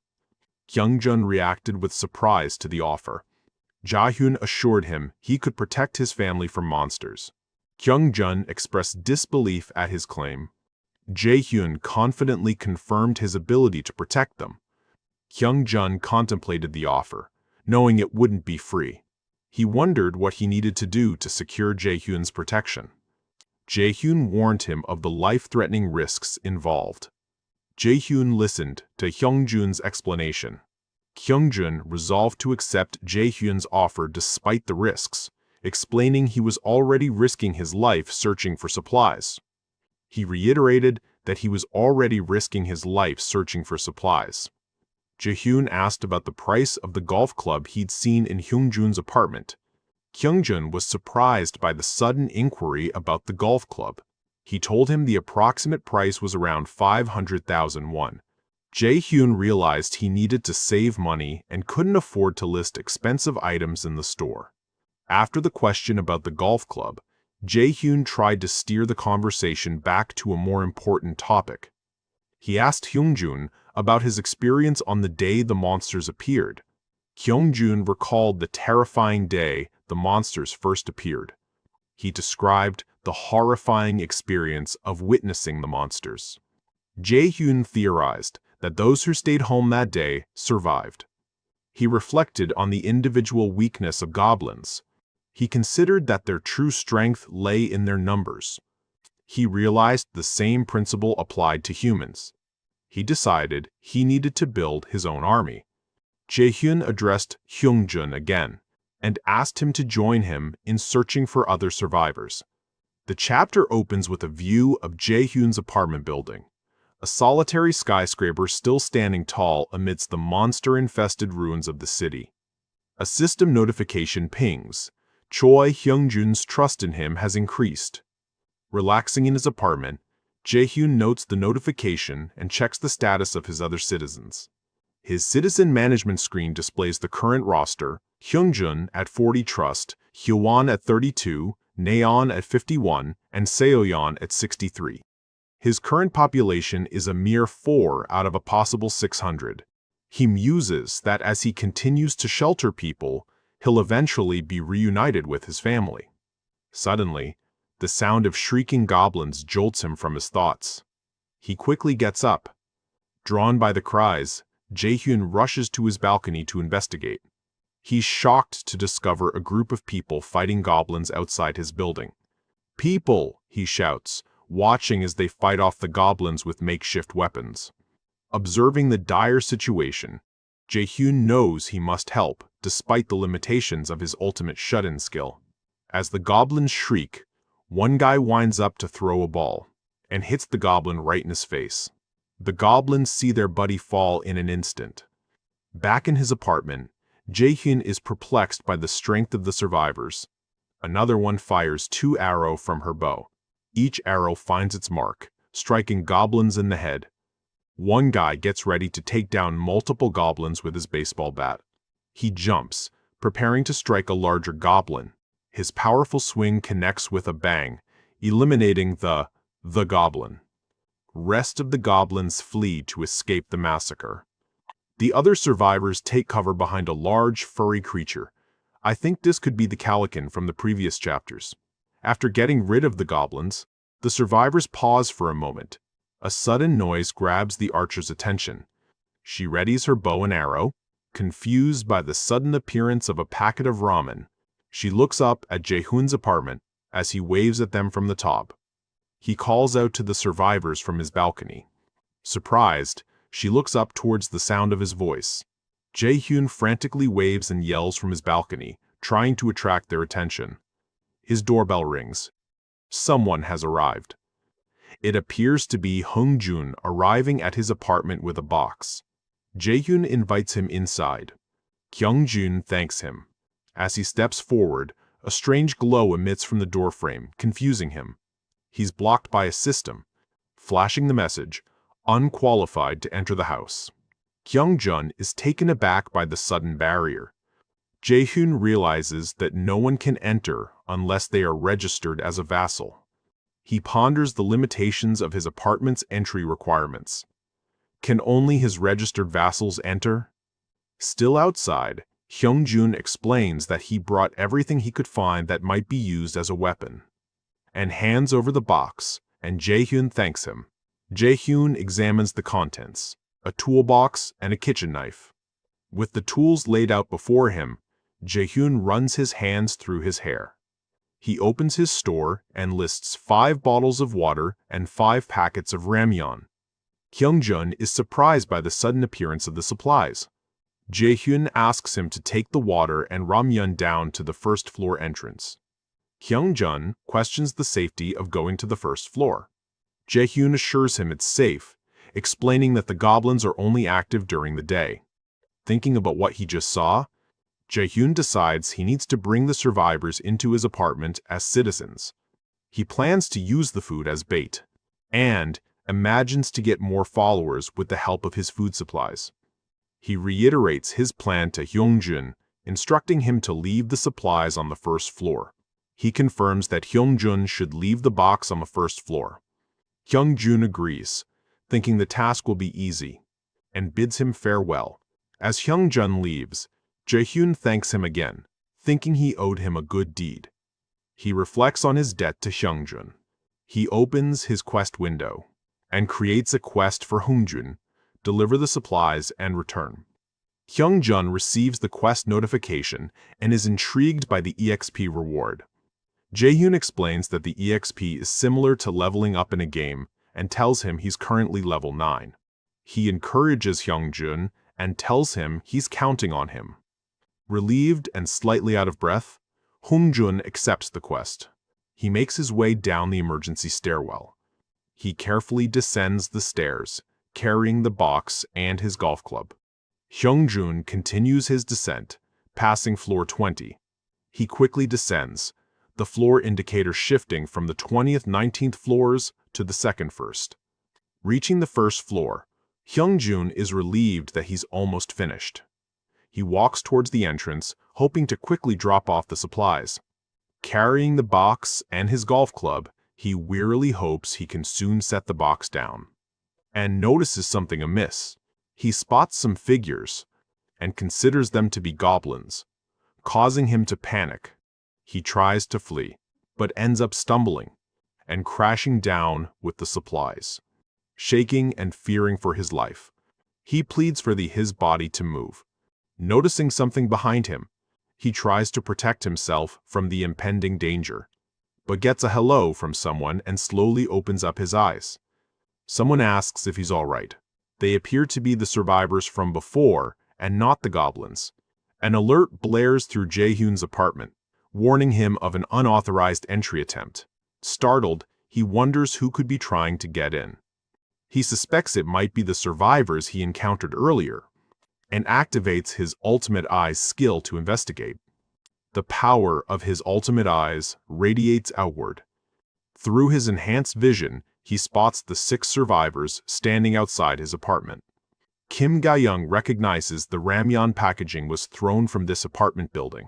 Hyungjun reacted with surprise to the offer. Jae-hyun assured him he could protect his family from monsters. Hyungjun expressed disbelief at his claim. Jae-hyun confidently confirmed his ability to protect them. Hyungjun contemplated the offer, knowing it wouldn't be free. He wondered what he needed to do to secure Jae-hyun's protection. Jae-hyun warned him of the life-threatening risks involved. Jae-hyun listened to Hyungjun's explanation. Hyungjun resolved to accept Jae-hyun's offer despite the risks, explaining he was already risking his life searching for supplies. He reiterated that he was already risking his life searching for supplies. Jae-hyun asked about the price of the golf club he'd seen in Hyungjun's apartment. Hyungjun was surprised by the sudden inquiry about the golf club. He told him the approximate price was around 500,000 won. Jae-hyun realized he needed to save money and couldn't afford to list expensive items in the store. After the question about the golf club, Jae-hyun tried to steer the conversation back to a more important topic. He asked Hyungjun about his experience on the day the monsters appeared. Hyungjun recalled the terrifying day the monsters first appeared. He described the horrifying experience of witnessing the monsters. Jae-hyun theorized that those who stayed home that day survived. He reflected on the individual weakness of goblins. He considered that their true strength lay in their numbers. He realized the same principle applied to humans. He decided he needed to build his own army. Jae-hyun addressed Hyungjun again and asked him to join him in searching for other survivors. The chapter opens with a view of Jae-hyun's apartment building, a solitary skyscraper still standing tall amidst the monster-infested ruins of the city. A system notification pings. Choi Hyungjun's trust in him has increased. Relaxing in his apartment, Jae-hyun notes the notification and checks the status of his other citizens. His citizen management screen displays the current roster: Hyungjun at 40 trust, Hyewon at 32, Naeon at 51, and Seo-yeon at 63. His current population is a mere 4 out of a possible 600. He muses that as he continues to shelter people, he'll eventually be reunited with his family. Suddenly, the sound of shrieking goblins jolts him from his thoughts. He quickly gets up. Drawn by the cries, Jae-hyun rushes to his balcony to investigate. He's shocked to discover a group of people fighting goblins outside his building. "People!" he shouts, watching as they fight off the goblins with makeshift weapons. Observing the dire situation, Jae-hyun knows he must help, despite the limitations of his ultimate shut-in skill. As the goblins shriek, one guy winds up to throw a ball. and hits the goblin right in his face. The goblins see their buddy fall in an instant. Back in his apartment, Jae-hyun is perplexed by the strength of the survivors. Another one fires 2 arrows from her bow. Each arrow finds its mark, striking goblins in the head. One guy gets ready to take down multiple goblins with his baseball bat. He jumps, preparing to strike a larger goblin. His powerful swing connects with a bang, eliminating the goblin. Rest of the goblins flee to escape the massacre. The other survivors take cover behind a large, furry creature. I think this could be the Calican from the previous chapters. After getting rid of the goblins, the survivors pause for a moment. A sudden noise grabs the archer's attention. She readies her bow and arrow. Confused by the sudden appearance of a packet of ramen, she looks up at Jae-hyun's apartment as he waves at them from the top. He calls out to the survivors from his balcony. Surprised, she looks up towards the sound of his voice. Jae-hyun frantically waves and yells from his balcony, trying to attract their attention. His doorbell rings. Someone has arrived. It appears to be Hong-jun arriving at his apartment with a box. Jae-hyun invites him inside. Kyung-jun thanks him. As he steps forward, a strange glow emits from the doorframe, confusing him. He's blocked by a system, flashing the message, "Unqualified to enter the house." Kyung-jun is taken aback by the sudden barrier. Jae-hyun realizes that no one can enter unless they are registered as a vassal. He ponders the limitations of his apartment's entry requirements. Can only his registered vassals enter? Still outside, Hyung-jun explains that he brought everything he could find that might be used as a weapon, and hands over the box, and Jae-hyun thanks him. Jae-hyun examines the contents, a toolbox and a kitchen knife. With the tools laid out before him, Jae-hyun runs his hands through his hair. He opens his store and lists 5 bottles of water and 5 packets of ramyeon. Kyung-jun is surprised by the sudden appearance of the supplies. Jae-hyun asks him to take the water and ramyeon down to the first floor entrance. Kyung-jun questions the safety of going to the first floor. Jae-hyun assures him it's safe, explaining that the goblins are only active during the day. Thinking about what he just saw, Jae-hyun decides he needs to bring the survivors into his apartment as citizens. He plans to use the food as bait, and imagines to get more followers with the help of his food supplies. He reiterates his plan to Hyung-jun, instructing him to leave the supplies on the first floor. He confirms that Hyung-jun should leave the box on the first floor. Hyung-jun agrees, thinking the task will be easy, and bids him farewell. As Hyung-jun leaves, Jae-hyun thanks him again, thinking he owed him a good deed. He reflects on his debt to Hyung-jun. He opens his quest window and creates a quest for Hyung-jun, deliver the supplies, and return. Hyung-jun receives the quest notification and is intrigued by the EXP reward. Jae-hyun explains that the EXP is similar to leveling up in a game and tells him he's currently level 9. He encourages Hyung-jun and tells him he's counting on him. Relieved and slightly out of breath, Hyung-jun accepts the quest. He makes his way down the emergency stairwell. He carefully descends the stairs, carrying the box and his golf club. Hyung-jun continues his descent, passing floor 20. He quickly descends, the floor indicator shifting from the 20th 19th floors to the second first. Reaching the first floor, Hyung-jun is relieved that he's almost finished. He walks towards the entrance, hoping to quickly drop off the supplies. Carrying the box and his golf club, he wearily hopes he can soon set the box down, and notices something amiss. He spots some figures and considers them to be goblins, causing him to panic. He tries to flee, but ends up stumbling and crashing down with the supplies. Shaking and fearing for his life, he pleads for his body to move. Noticing something behind him, he tries to protect himself from the impending danger, but gets a hello from someone and slowly opens up his eyes. Someone asks if he's all right. They appear to be the survivors from before and not the goblins. An alert blares through Jae-hyun's apartment, warning him of an unauthorized entry attempt. Startled, he wonders who could be trying to get in. He suspects it might be the survivors he encountered earlier, and activates his ultimate eyes skill to investigate. The power of his ultimate eyes radiates outward. Through his enhanced vision, he spots the 6 survivors standing outside his apartment. Kim Jae-hyun recognizes the ramyeon packaging was thrown from this apartment building.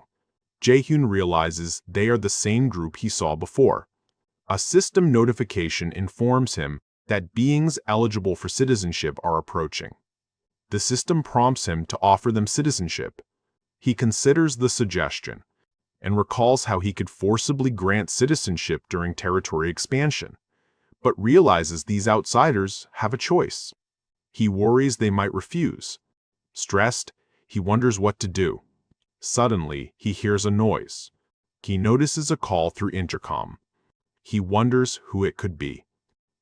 Jae-hyun realizes they are the same group he saw before. A system notification informs him that beings eligible for citizenship are approaching. The system prompts him to offer them citizenship. He considers the suggestion and recalls how he could forcibly grant citizenship during territory expansion, but realizes these outsiders have a choice. He worries they might refuse. Stressed, he wonders what to do. Suddenly, he hears a noise. He notices a call through intercom. He wonders who it could be,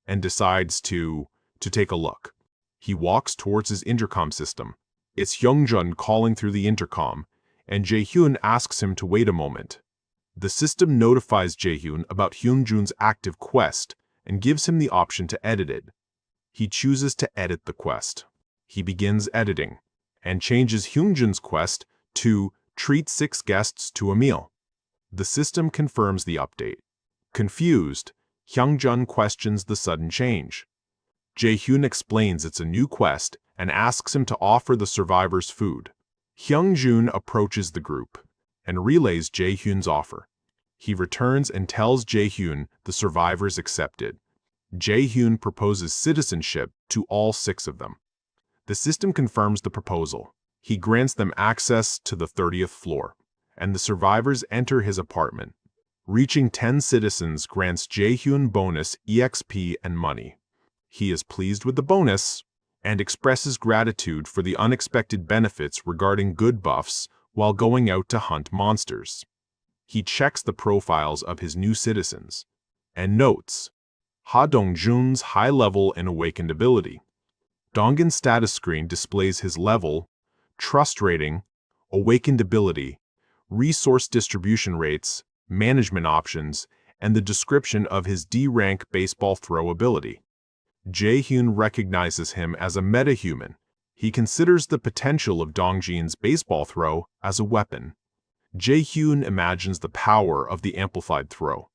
and decides to take a look. He walks towards his intercom system. It's Hyungjun calling through the intercom, and Jae-hyun asks him to wait a moment. The system notifies Jae-hyun about Hyunjun's active quest and gives him the option to edit it. He chooses to edit the quest. He begins editing, and changes Hyunjun's quest to treat 6 guests to a meal. The system confirms the update. Confused, Hyungjun questions the sudden change. Jae-hyun explains it's a new quest and asks him to offer the survivors food. Hyungjun approaches the group and relays Jae-hyun's offer. He returns and tells Jae-hyun the survivors accepted. Jae-hyun proposes citizenship to all 6 of them. The system confirms the proposal. He grants them access to the 30th floor, and the survivors enter his apartment. Reaching 10 citizens grants Jae-hyun bonus EXP and money. He is pleased with the bonus and expresses gratitude for the unexpected benefits regarding good buffs while going out to hunt monsters. He checks the profiles of his new citizens and notes Ha Dongjun's high level and awakened ability. Donggin's status screen displays his level, trust rating, awakened ability, resource distribution rates, management options, and the description of his D-rank baseball throw ability. Jae-hyun recognizes him as a metahuman. He considers the potential of Dongjin's baseball throw as a weapon. Jae-hyun imagines the power of the amplified throw.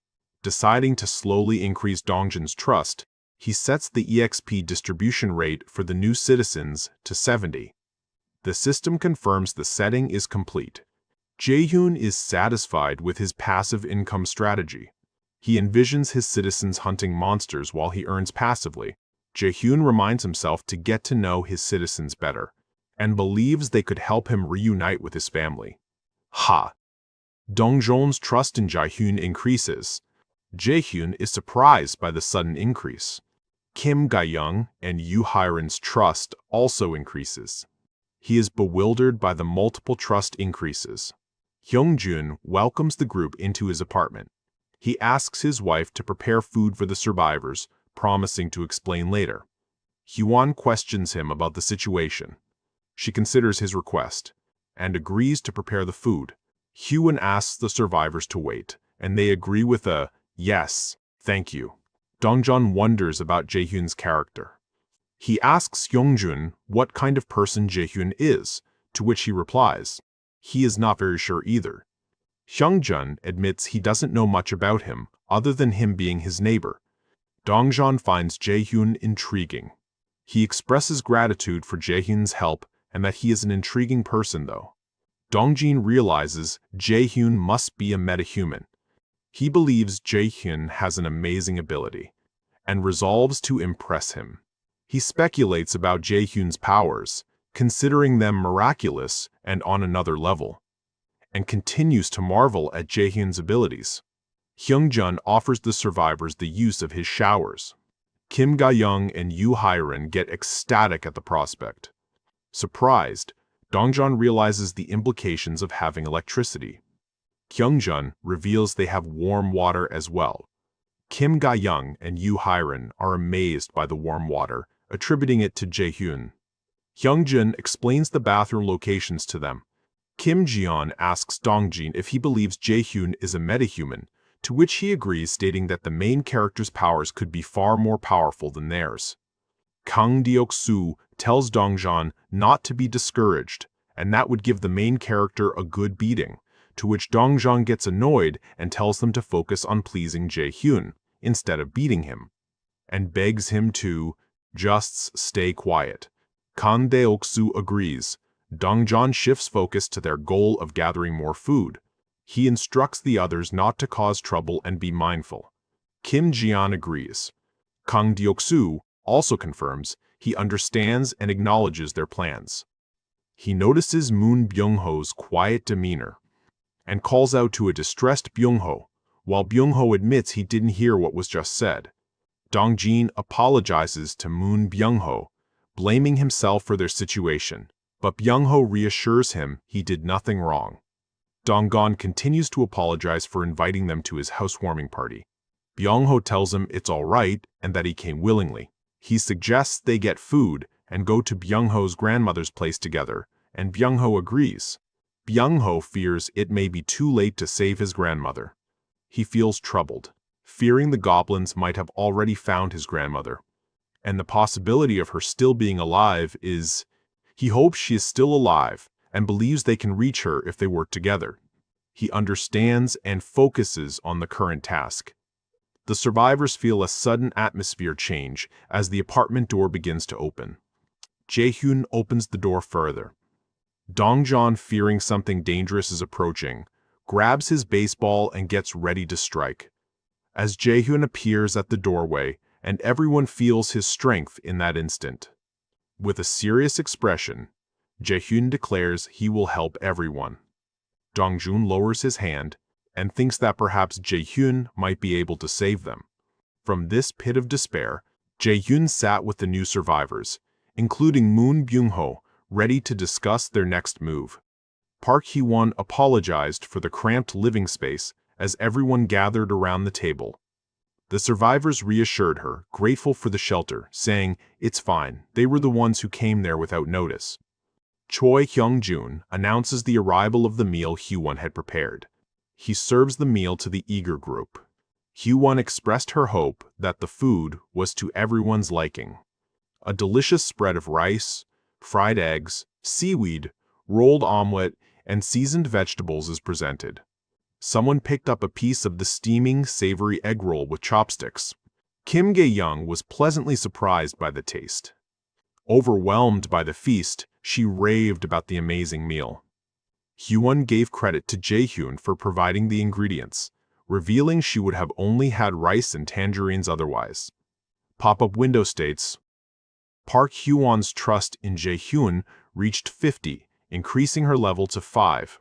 Deciding to slowly increase Dongjin's trust, he sets the EXP distribution rate for the new citizens to 70. The system confirms the setting is complete. Jae-hyun is satisfied with his passive income strategy. He envisions his citizens hunting monsters while he earns passively. Jae-hyun reminds himself to get to know his citizens better, and believes they could help him reunite with his family. Dongjin's trust in Jae-hyun increases. Jae-hyun is surprised by the sudden increase. Kim Jae-hyun and Yoo Hae-ran's trust also increases. He is bewildered by the multiple trust increases. Hyungjun welcomes the group into his apartment. He asks his wife to prepare food for the survivors, promising to explain later. Hyun questions him about the situation. She considers his request and agrees to prepare the food. Hyun asks the survivors to wait, and they agree with a "yes, thank you." Dongjin wonders about Jae-hyun's character. He asks Hyungjun what kind of person Jae-hyun is, to which he replies, he is not very sure either. Hyungjun admits he doesn't know much about him, other than him being his neighbor. Dongjin finds Jae-hyun intriguing. He expresses gratitude for Jae-hyun's help and that he is an intriguing person though. Dongjin realizes Jae-hyun must be a metahuman. He believes Jae-hyun has an amazing ability, and resolves to impress him. He speculates about Jae-hyun's powers, considering them miraculous and on another level, and continues to marvel at Jae-hyun's abilities. Hyungjun offers the survivors the use of his showers. Kim Jae-hyun and Yoo Hae-ran get ecstatic at the prospect. Surprised, Dongjin realizes the implications of having electricity. Hyungjun reveals they have warm water as well. Kim Jae-hyun and Yoo Hae-ran are amazed by the warm water, attributing it to Jae-hyun. Hyungjun explains the bathroom locations to them. Kim Jae-hyun asks Dongjin if he believes Jae-hyun is a metahuman, to which he agrees, stating that the main character's powers could be far more powerful than theirs. Kang Deok-soo tells Dongjeon not to be discouraged, and that would give the main character a good beating, to which Dongjeon gets annoyed and tells them to focus on pleasing Jae-hyun instead of beating him, and begs him to just stay quiet. Kang Deok-soo agrees. Dongjeon shifts focus to their goal of gathering more food. He instructs the others not to cause trouble and be mindful. Kim Jae-hyun agrees. Kang Deok-soo also confirms he understands and acknowledges their plans. He notices Moon Byung-ho's quiet demeanor and calls out to a distressed Byung-ho, while Byung-ho admits he didn't hear what was just said. Dongjin apologizes to Moon Byung-ho, blaming himself for their situation, but Byung-ho reassures him he did nothing wrong. Dongjeon continues to apologize for inviting them to his housewarming party. Byung-ho tells him it's all right and that he came willingly. He suggests they get food and go to Byung-ho's grandmother's place together, and Byung-ho agrees. Byung-ho fears it may be too late to save his grandmother. He feels troubled, fearing the goblins might have already found his grandmother, and the possibility of her still being alive is... He hopes she is still alive and believes they can reach her if they work together. He understands and focuses on the current task. The survivors feel a sudden atmosphere change as the apartment door begins to open. Jae-hyun opens the door further. Dongjeon, fearing something dangerous is approaching, grabs his baseball and gets ready to strike. As Jae-hyun appears at the doorway, and everyone feels his strength in that instant. With a serious expression, Jae-hyun declares he will help everyone. Dongjun lowers his hand and thinks that perhaps Jae-hyun might be able to save them. From this pit of despair, Jae-hyun sat with the new survivors, including Moon Byung-ho, ready to discuss their next move. Park Hee-won apologized for the cramped living space as everyone gathered around the table. The survivors reassured her, grateful for the shelter, saying, "It's fine, they were the ones who came there without notice." Choi Hyung-jun announces the arrival of the meal Hee-won had prepared. He serves the meal to the eager group. Hee-won expressed her hope that the food was to everyone's liking. A delicious spread of rice, fried eggs, seaweed, rolled omelet, and seasoned vegetables is presented. Someone picked up a piece of the steaming, savory egg roll with chopsticks. Kim Jae-hyun was pleasantly surprised by the taste. Overwhelmed by the feast, she raved about the amazing meal. Hee-won gave credit to Jae-hyun for providing the ingredients, revealing she would have only had rice and tangerines otherwise. Pop-up window states, Park Hee-won's trust in Jae-hyun reached 50, increasing her level to 5.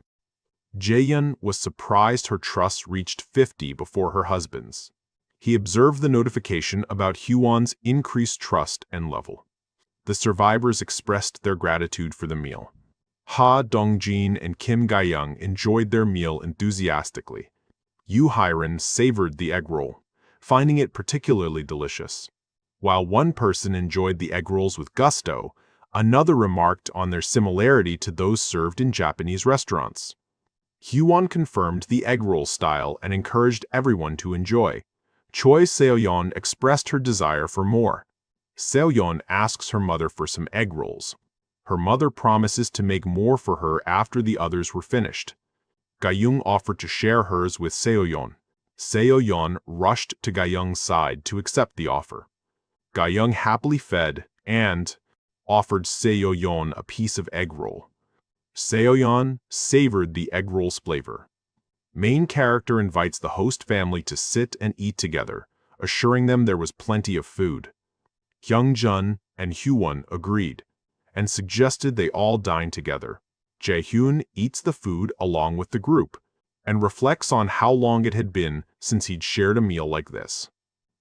Jae-hyun was surprised her trust reached 50 before her husband's. He observed the notification about Hee-won's increased trust and level. The survivors expressed their gratitude for the meal. Ha Dong-jin and Kim Jae-hyun enjoyed their meal enthusiastically. Yoo Hyran savored the egg roll, finding it particularly delicious. While one person enjoyed the egg rolls with gusto, another remarked on their similarity to those served in Japanese restaurants. Hee-won confirmed the egg roll style and encouraged everyone to enjoy. Choi Seo-yeon expressed her desire for more. Seo-yeon asks her mother for some egg rolls. Her mother promises to make more for her after the others were finished. Ga-young offered to share hers with Seo-yeon. Seo-yeon rushed to Ga-young's side to accept the offer. Ga-young happily fed and offered Seo-yeon a piece of egg roll. Seo-yeon savored the egg roll's flavor. Main character invites the host family to sit and eat together, assuring them there was plenty of food. Hyung-jun and Hee-won agreed, and suggested they all dine together. Jae-hyun eats the food along with the group, and reflects on how long it had been since he'd shared a meal like this,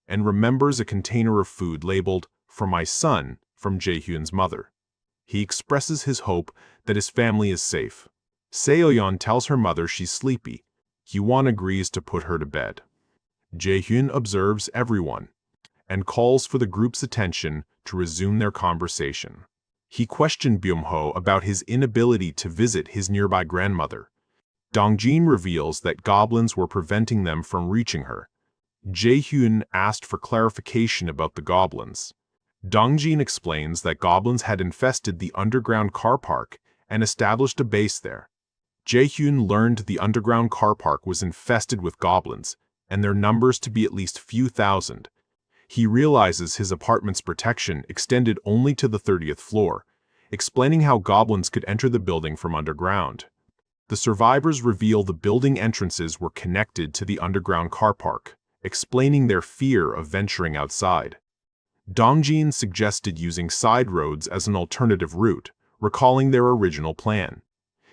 and remembers a container of food labeled, "For my son," from Jae-hyun's mother. He expresses his hope that his family is safe. Seo-yeon tells her mother she's sleepy. Hee-won agrees to put her to bed. Jae-hyun observes everyone, and calls for the group's attention to resume their conversation. He questioned Byung-ho about his inability to visit his nearby grandmother. Dongjin reveals that goblins were preventing them from reaching her. Jae-hyun asked for clarification about the goblins. Dongjin explains that goblins had infested the underground car park and established a base there. Jae-hyun learned the underground car park was infested with goblins, and their numbers to be at least few thousand. He realizes his apartment's protection extended only to the 30th floor, explaining how goblins could enter the building from underground. The survivors reveal the building entrances were connected to the underground car park, explaining their fear of venturing outside. Dongjin suggested using side roads as an alternative route, recalling their original plan.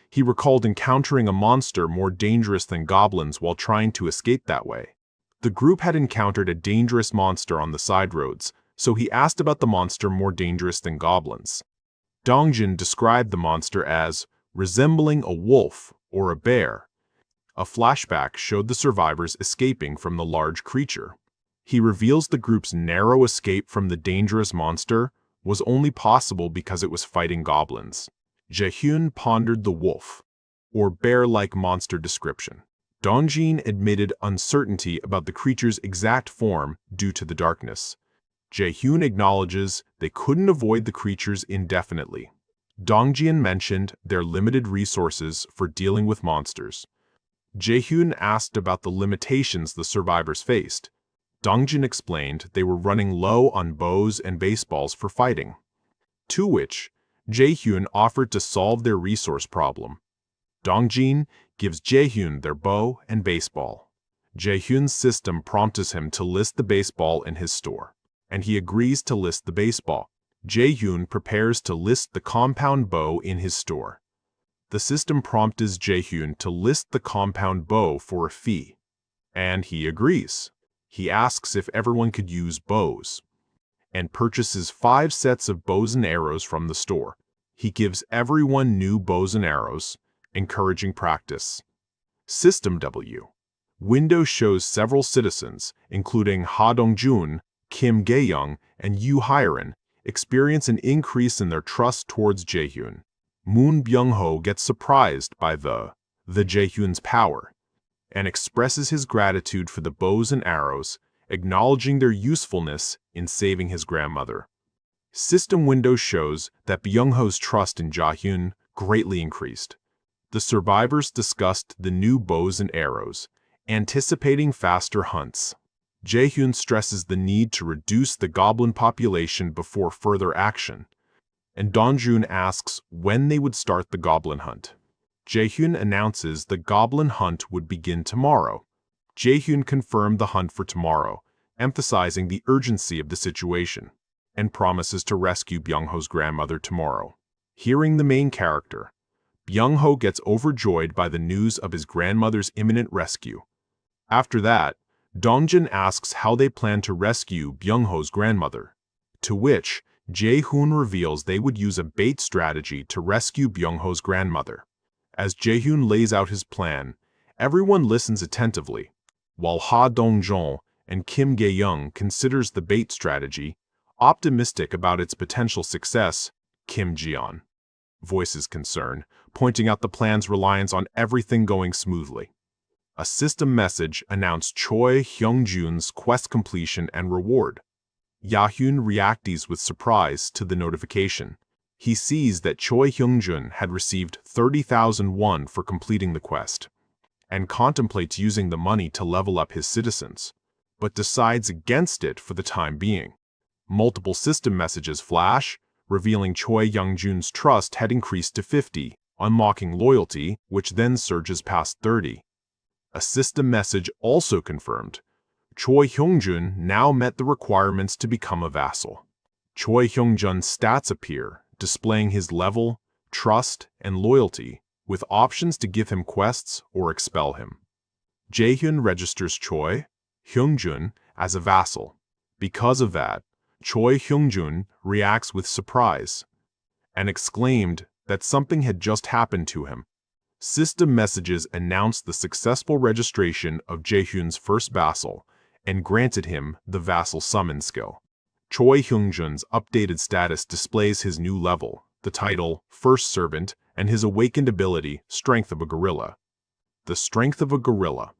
He recalled encountering a monster more dangerous than goblins while trying to escape that way. The group had encountered a dangerous monster on the side roads, so he asked about the monster more dangerous than goblins. Dongjin described the monster as resembling a wolf or a bear. A flashback showed the survivors escaping from the large creature. He reveals the group's narrow escape from the dangerous monster was only possible because it was fighting goblins. Jae-hyun pondered the wolf, or bear-like monster description. Dongjin admitted uncertainty about the creature's exact form due to the darkness. Jae-hyun acknowledges they couldn't avoid the creatures indefinitely. Dongjin mentioned their limited resources for dealing with monsters. Jae-hyun asked about the limitations the survivors faced. Dongjin explained they were running low on bows and baseballs for fighting, to which Jae-hyun offered to solve their resource problem. Dongjin gives Jae-hyun their bow and baseball. Jae-hyun's system prompts him to list the baseball in his store, and he agrees to list the baseball. Jae-hyun prepares to list the compound bow in his store. The system prompts Jae-hyun to list the compound bow for a fee, and he agrees. He asks if everyone could use bows, and purchases 5 sets of bows and arrows from the store. He gives everyone new bows and arrows, encouraging practice. System W. Window shows several citizens, including Ha Dong-jun, Kim Jae-hyun, and Yoo Hye-rin, experience an increase in their trust towards Jae-hyun. Moon Byung-ho gets surprised by the Jae-hyun's power, and expresses his gratitude for the bows and arrows, acknowledging their usefulness in saving his grandmother. System window shows that Byung-ho's trust in Jae-hyun greatly increased. The survivors discussed the new bows and arrows, anticipating faster hunts. Jae-hyun stresses the need to reduce the goblin population before further action, and Dongjin asks when they would start the goblin hunt. Jae-hyun announces the goblin hunt would begin tomorrow. Jae-hyun confirmed the hunt for tomorrow, emphasizing the urgency of the situation, and promises to rescue Byung-ho's grandmother tomorrow. Hearing the main character, Byung-ho gets overjoyed by the news of his grandmother's imminent rescue. After that, Dongjin asks how they plan to rescue Byung-ho's grandmother, to which Jae-hyun reveals they would use a bait strategy to rescue Byung-ho's grandmother. As Jae-hyun lays out his plan, everyone listens attentively, while Ha Dong-jun and Kim Jae-hyun considers the bait strategy. Optimistic about its potential success, Kim Jae-hyun voices concern, pointing out the plan's reliance on everything going smoothly. A system message announced Choi Hyung-jun's quest completion and reward. Ya-hyun reacts with surprise to the notification. He sees that Choi Hyung-jun had received 30,000 won for completing the quest, and contemplates using the money to level up his citizens, but decides against it for the time being. Multiple system messages flash, revealing Choi Hyung-jun's trust had increased to 50, unlocking loyalty, which then surges past 30. A system message also confirmed Choi Hyung-jun now met the requirements to become a vassal. Choi Hyung-jun's stats appear, displaying his level, trust, and loyalty, with options to give him quests or expel him. Jae-hyun registers Choi Hyung-jun as a vassal. Because of that, Choi Hyung-jun reacts with surprise and exclaimed that something had just happened to him. System messages announced the successful registration of Jae-hyun's first vassal and granted him the vassal summon skill. Choi Hyung-jun's updated status displays his new level, the title First Servant, and his awakened ability, Strength of a Gorilla. The strength of a gorilla.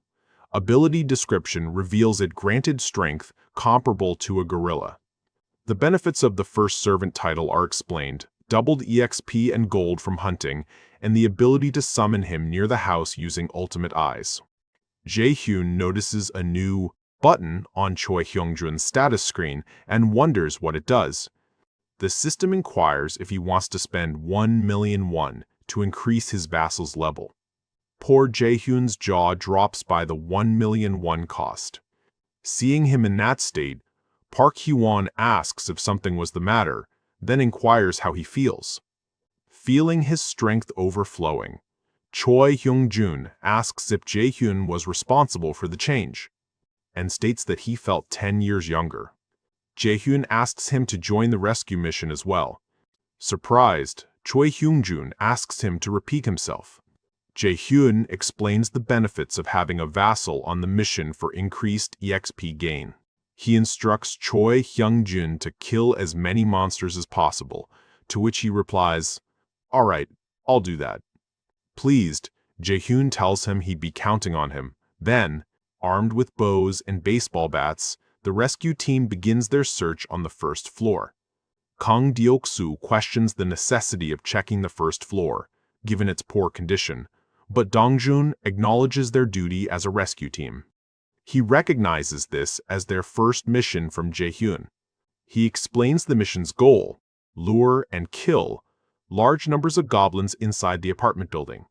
Ability description reveals it granted strength comparable to a gorilla. The benefits of the first servant title are explained: doubled EXP and gold from hunting, and the ability to summon him near the house using ultimate eyes. Jae-hyun notices a new button on Choi Hyung-jun's status screen and wonders what it does. The system inquires if he wants to spend 1 million won to increase his vassal's level. Poor Jae-hyun's jaw drops by the 1 million won cost. Seeing him in that state, Park Hee-won asks if something was the matter, then inquires how he feels. Feeling his strength overflowing, Choi Hyung-jun asks if Jae-hyun was responsible for the change, and states that he felt 10 years younger. Jae-hyun asks him to join the rescue mission as well. Surprised, Choi Hyung-jun asks him to repeat himself. Jae-hyun explains the benefits of having a vassal on the mission for increased EXP gain. He instructs Choi Hyung-jun to kill as many monsters as possible, to which he replies, "All right, I'll do that." Pleased, Jae-hyun tells him he'd be counting on him. Then, armed with bows and baseball bats, the rescue team begins their search on the first floor. Kang Deok-soo questions the necessity of checking the first floor, given its poor condition, but Dong-jun acknowledges their duty as a rescue team. He recognizes this as their first mission from Jae-hyun. He explains the mission's goal: lure and kill large numbers of goblins inside the apartment building,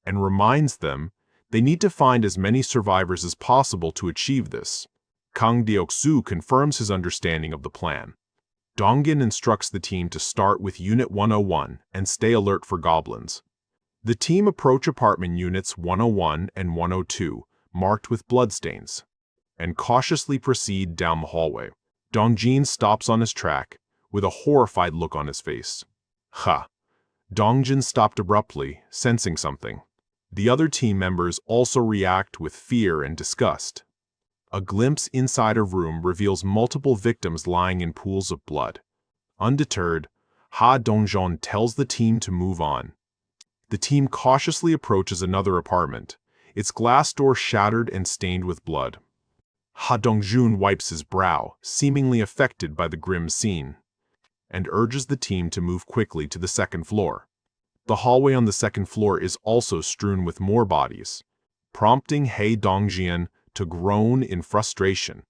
and reminds them they need to find as many survivors as possible to achieve this. Kang Deok-soo confirms his understanding of the plan. Dong-gin instructs the team to start with Unit 101 and stay alert for goblins. The team approach apartment units 101 and 102, marked with bloodstains, and cautiously proceed down the hallway. Dong-jin stops on his track, with a horrified look on his face. Ha! Dong-jin stopped abruptly, sensing something. The other team members also react with fear and disgust. A glimpse inside a room reveals multiple victims lying in pools of blood. Undeterred, Ha Dong-jun tells the team to move on. The team cautiously approaches another apartment, its glass door shattered and stained with blood. Ha Dong-jun wipes his brow, seemingly affected by the grim scene, and urges the team to move quickly to the second floor. The hallway on the second floor is also strewn with more bodies, prompting Hae Dong-jian to groan in frustration.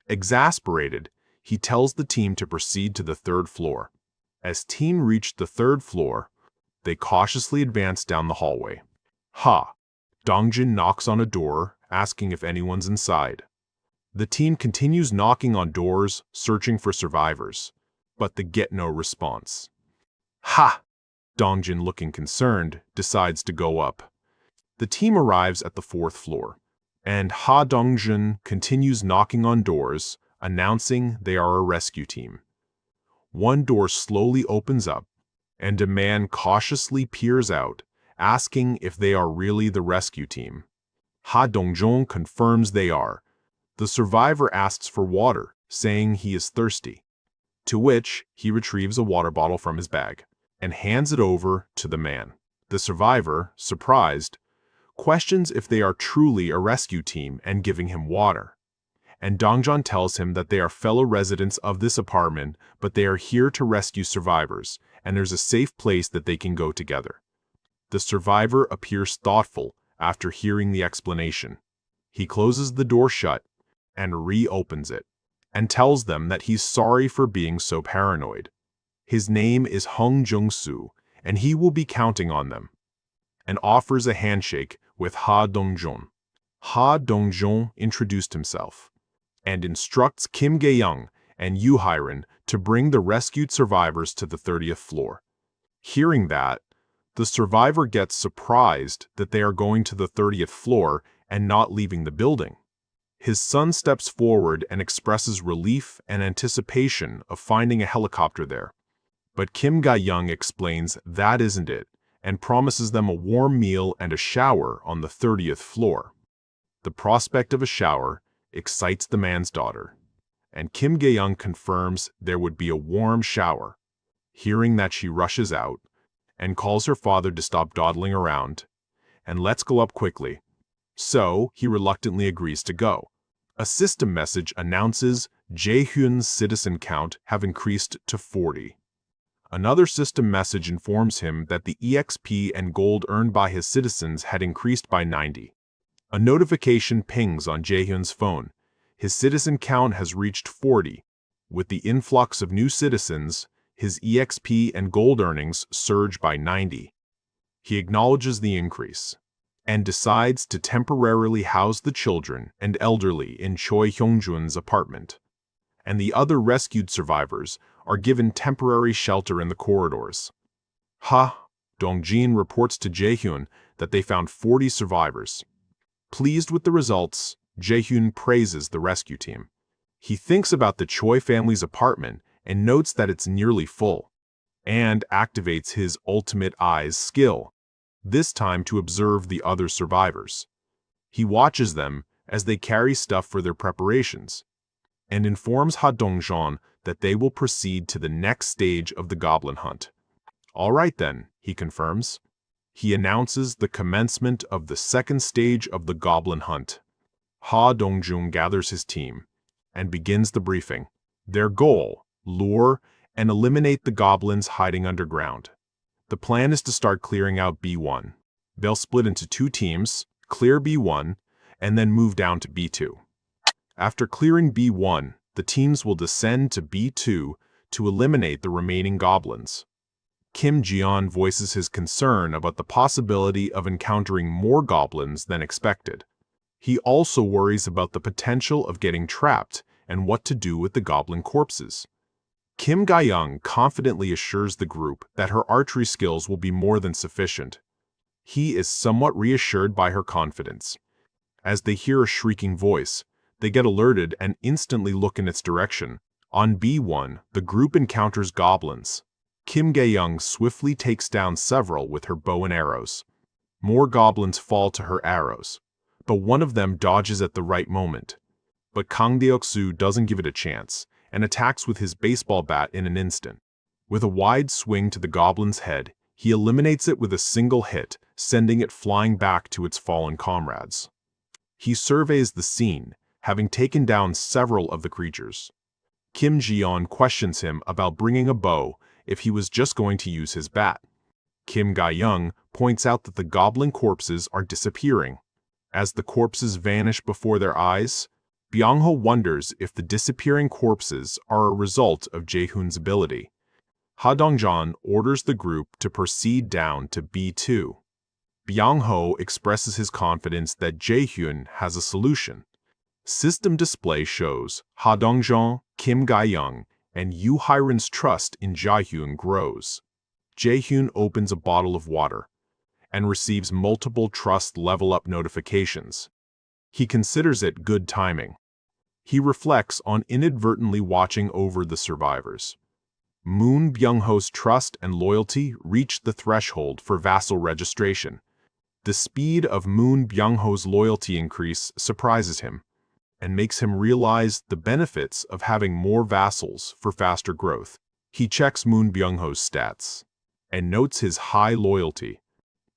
Exasperated, he tells the team to proceed to the third floor. As team reached the third floor, they cautiously advance down the hallway. Dong-jin knocks on a door, asking if anyone's inside. The team continues knocking on doors, searching for survivors, but they get no response. Dong-jin, looking concerned, decides to go up. The team arrives at the fourth floor, and Ha Dong-jin continues knocking on doors, announcing they are a rescue team. One door slowly opens up, and a man cautiously peers out, asking if they are really the rescue team. Ha Dong-jun confirms they are. The survivor asks for water, saying he is thirsty, to which he retrieves a water bottle from his bag and hands it over to the man. The survivor, surprised, questions if they are truly a rescue team and giving him water. And Dong-jun tells him that they are fellow residents of this apartment, but they are here to rescue survivors, and there's a safe place that they can go together. The survivor appears thoughtful after hearing the explanation. He closes the door shut and reopens it, and tells them that he's sorry for being so paranoid. His name is Hong Jung-soo, and he will be counting on them, and offers a handshake with Ha Dong-jun. Ha Dong-jun introduced himself, and instructs Kim Jae-hyun and Yoo Hyun to bring the rescued survivors to the 30th floor. Hearing that, the survivor gets surprised that they are going to the 30th floor and not leaving the building. His son steps forward and expresses relief and anticipation of finding a helicopter there. But Kim Jae-hyun explains that isn't it, and promises them a warm meal and a shower on the 30th floor. The prospect of a shower excites the man's daughter, and Kim Jae-hyun confirms there would be a warm shower. Hearing that, she rushes out and calls her father to stop dawdling around, and let's go up quickly. So, he reluctantly agrees to go. A system message announces Jae-hyun's citizen count have increased to 40. Another system message informs him that the EXP and gold earned by his citizens had increased by 90. A notification pings on Jae-hyun's phone. His citizen count has reached 40. With the influx of new citizens, his EXP and gold earnings surge by 90. He acknowledges the increase and decides to temporarily house the children and elderly in Choi Hyung-jun's apartment. And the other rescued survivors are given temporary shelter in the corridors. Dong-jin reports to Jae-hyun that they found 40 survivors. Pleased with the results, Jae-hyun praises the rescue team. He thinks about the Choi family's apartment and notes that it's nearly full, and activates his ultimate eyes skill, this time to observe the other survivors. He watches them as they carry stuff for their preparations, and informs Ha Dong-jeon that they will proceed to the next stage of the goblin hunt. All right then, he confirms. He announces the commencement of the second stage of the goblin hunt. Ha Dong-jun gathers his team and begins the briefing. Their goal: lure and eliminate the goblins hiding underground. The plan is to start clearing out B1. They'll split into 2 teams, clear B1, and then move down to B2. After clearing B1, the teams will descend to B2 to eliminate the remaining goblins. Kim Jae-hyun voices his concern about the possibility of encountering more goblins than expected. He also worries about the potential of getting trapped and what to do with the goblin corpses. Kim Jae-hyun confidently assures the group that her archery skills will be more than sufficient. He is somewhat reassured by her confidence. As they hear a shrieking voice, they get alerted and instantly look in its direction. On B1, the group encounters goblins. Kim Jae-hyun swiftly takes down several with her bow and arrows. More goblins fall to her arrows, but one of them dodges at the right moment. But Kang Deok-soo doesn't give it a chance, and attacks with his baseball bat in an instant. With a wide swing to the goblin's head, he eliminates it with a single hit, sending it flying back to its fallen comrades. He surveys the scene, having taken down several of the creatures. Kim Jae-hyun questions him about bringing a bow if he was just going to use his bat. Kim Jae-hyun points out that the goblin corpses are disappearing. As the corpses vanish before their eyes, Byung-ho wonders if the disappearing corpses are a result of Jae-hyun's ability. Ha Dong-jeon orders the group to proceed down to B2. Byung-ho expresses his confidence that Jae-hyun has a solution. System display shows Ha Dong-jeon, Kim Jae-hyun, and Yoo Hyun's trust in Jae-hyun grows. Jae-hyun opens a bottle of water and receives multiple trust level-up notifications. He considers it good timing. He reflects on inadvertently watching over the survivors. Moon Byung-ho's trust and loyalty reached the threshold for vassal registration. The speed of Moon Byung-ho's loyalty increase surprises him and makes him realize the benefits of having more vassals for faster growth. He checks Moon Byung-ho's stats and notes his high loyalty.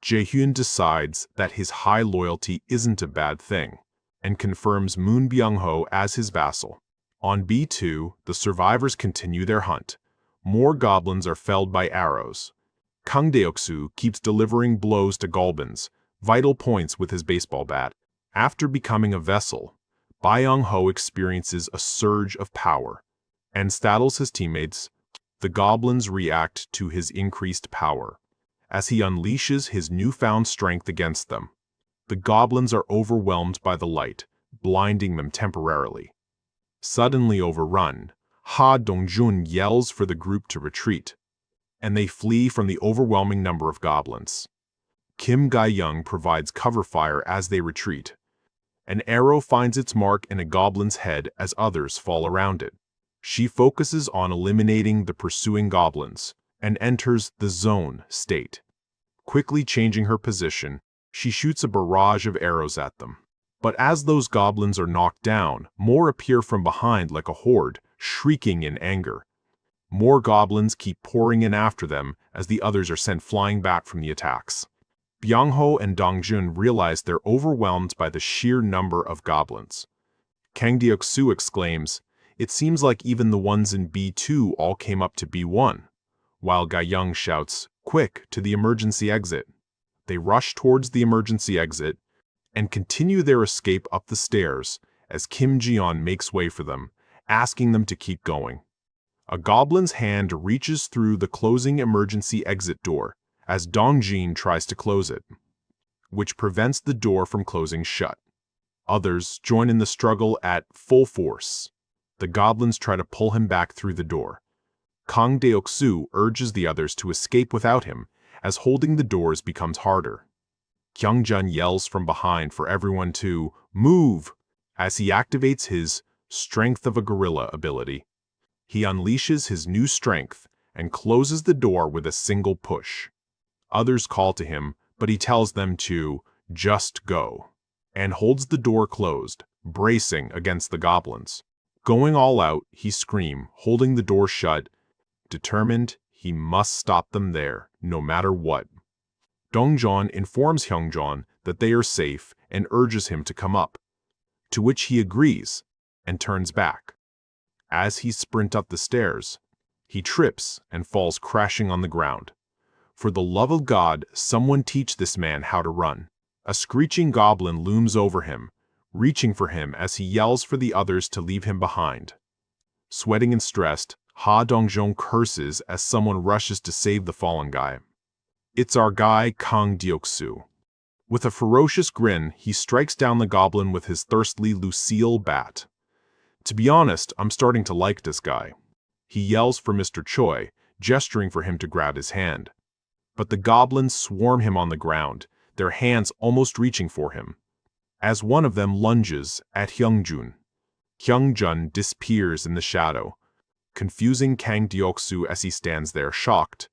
Jae-hyun decides that his high loyalty isn't a bad thing, and confirms Moon Byung-ho as his vassal. On B2, the survivors continue their hunt. More goblins are felled by arrows. Kang Deok-soo keeps delivering blows to goblins, vital points with his baseball bat. After becoming a vessel, Byung-ho experiences a surge of power and startles his teammates. The goblins react to his increased power as he unleashes his newfound strength against them. The goblins are overwhelmed by the light, blinding them temporarily. Suddenly overrun, Ha Dong-jun yells for the group to retreat, and they flee from the overwhelming number of goblins. Kim Jae-hyun provides cover fire as they retreat. An arrow finds its mark in a goblin's head as others fall around it. She focuses on eliminating the pursuing goblins and enters the zone state. Quickly changing her position, she shoots a barrage of arrows at them. But as those goblins are knocked down, more appear from behind like a horde, shrieking in anger. More goblins keep pouring in after them as the others are sent flying back from the attacks. Byung-ho and Dong-jun realize they're overwhelmed by the sheer number of goblins. Kang Deok-soo exclaims, "It seems like even the ones in B2 all came up to B1," while Ga-young shouts, "Quick, to the emergency exit." They rush towards the emergency exit and continue their escape up the stairs as Kim Jae-hyun makes way for them, asking them to keep going. A goblin's hand reaches through the closing emergency exit door as Dong-jin tries to close it, which prevents the door from closing shut. Others join in the struggle at full force. The goblins try to pull him back through the door. Kang Deok-soo urges the others to escape without him, as holding the doors becomes harder. Kyung-jun yells from behind for everyone to move as he activates his strength of a gorilla ability. He unleashes his new strength and closes the door with a single push. Others call to him, but he tells them to just go, and holds the door closed, bracing against the goblins. Going all out, he screams, holding the door shut, determined he must stop them there, no matter what. Dong-jun informs Hyung-jun that they are safe and urges him to come up, to which he agrees and turns back. As he sprints up the stairs, he trips and falls crashing on the ground. For the love of God, someone teach this man how to run. A screeching goblin looms over him, reaching for him as he yells for the others to leave him behind. Sweating and stressed, Ha Dong-jun curses as someone rushes to save the fallen guy. It's our guy Kang Deok-soo. With a ferocious grin, he strikes down the goblin with his thirstily Lucille bat. To be honest, I'm starting to like this guy. He yells for Mr. Choi, gesturing for him to grab his hand. But the goblins swarm him on the ground, their hands almost reaching for him. As one of them lunges at Hyung-jun, Hyung-jun disappears in the shadow, confusing Kang Deok-soo as he stands there shocked.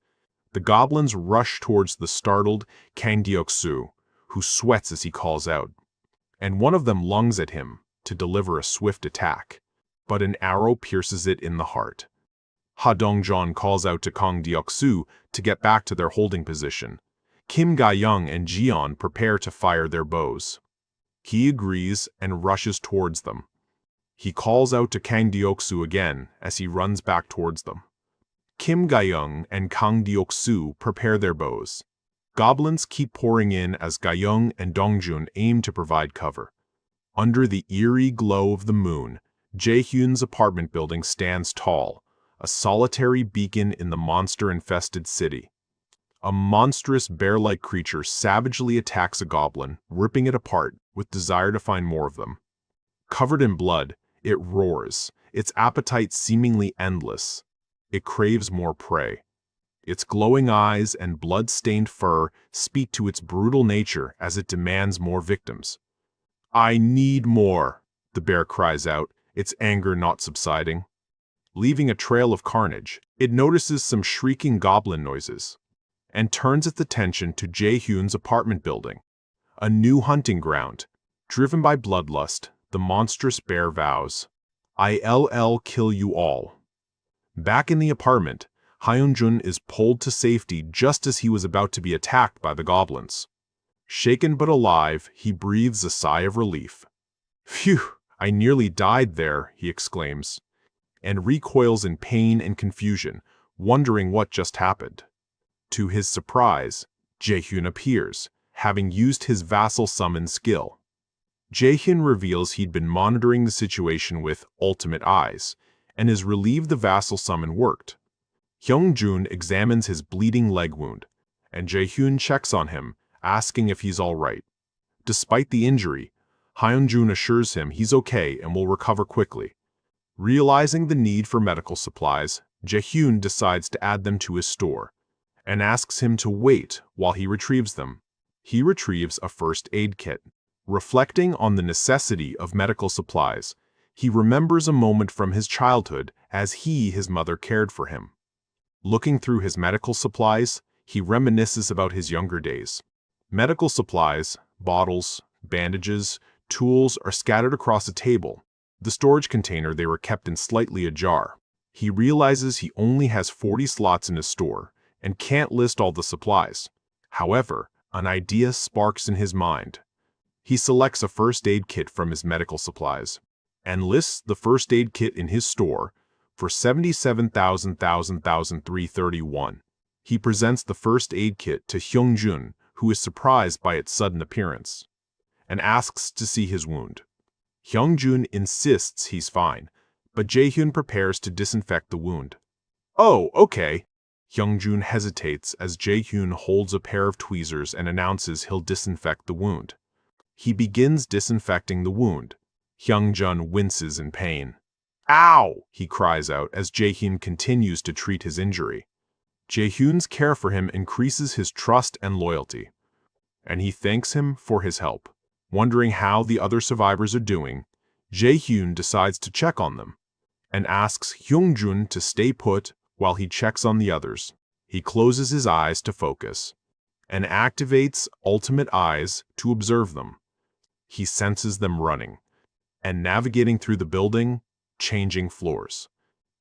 The goblins rush towards the startled Kang Deok-soo, who sweats as he calls out, and one of them lunges at him to deliver a swift attack, but an arrow pierces it in the heart. Ha Dong-jun calls out to Kang Deok-soo to get back to their holding position. Kim Ga-young and Ji-yeon prepare to fire their bows. He agrees and rushes towards them. He calls out to Kang Deok-soo again as he runs back towards them. Kim Ga-young and Kang Deok-soo prepare their bows. Goblins keep pouring in as Ga-young and Dong-jun aim to provide cover. Under the eerie glow of the moon, Jae-hyun's apartment building stands tall, a solitary beacon in the monster-infested city. A monstrous bear-like creature savagely attacks a goblin, ripping it apart with desire to find more of them. Covered in blood, it roars, its appetite seemingly endless. It craves more prey. Its glowing eyes and blood-stained fur speak to its brutal nature as it demands more victims. "I need more," the bear cries out, its anger not subsiding. Leaving a trail of carnage, it notices some shrieking goblin noises, and turns its attention to Jae-hyun's apartment building. A new hunting ground. Driven by bloodlust, the monstrous bear vows, "I'll kill you all." Back in the apartment, Hyun-jun is pulled to safety just as he was about to be attacked by the goblins. Shaken but alive, he breathes a sigh of relief. "Phew, I nearly died there," he exclaims, and recoils in pain and confusion, wondering what just happened. To his surprise, Jae-hyun appears, having used his vassal summon skill. Jae-hyun reveals he'd been monitoring the situation with ultimate eyes, and is relieved the vassal summon worked. Hyung-jun examines his bleeding leg wound, and Jae-hyun checks on him, asking if he's all right. Despite the injury, Hyun-jun assures him he's okay and will recover quickly. Realizing the need for medical supplies, Jae-hyun decides to add them to his store, and asks him to wait while he retrieves them. He retrieves a first aid kit. Reflecting on the necessity of medical supplies, he remembers a moment from his childhood as his mother cared for him. Looking through his medical supplies, he reminisces about his younger days. Medical supplies, bottles, bandages, tools are scattered across a table. The storage container they were kept in slightly ajar. He realizes he only has 40 slots in his store and can't list all the supplies. However, An idea sparks in his mind. He selects a first aid kit from his medical supplies and lists the first aid kit in his store for 77,331. He presents the first aid kit to Hyungjun, who is surprised by its sudden appearance, and asks to see his wound. Hyungjun insists he's fine, but Jae-hyun prepares to disinfect the wound. "Oh, okay." Hyungjun hesitates as Jae-hyun holds a pair of tweezers and announces he'll disinfect the wound. He begins disinfecting the wound. Hyungjun winces in pain. "Ow!" he cries out as Jae-hyun continues to treat his injury. Jae-hyun's care for him increases his trust and loyalty, and he thanks him for his help. Wondering how the other survivors are doing, Jae-hyun decides to check on them and asks Hyungjun to stay put while he checks on the others. He closes his eyes to focus and activates ultimate eyes to observe them. He senses them running and navigating through the building, changing floors.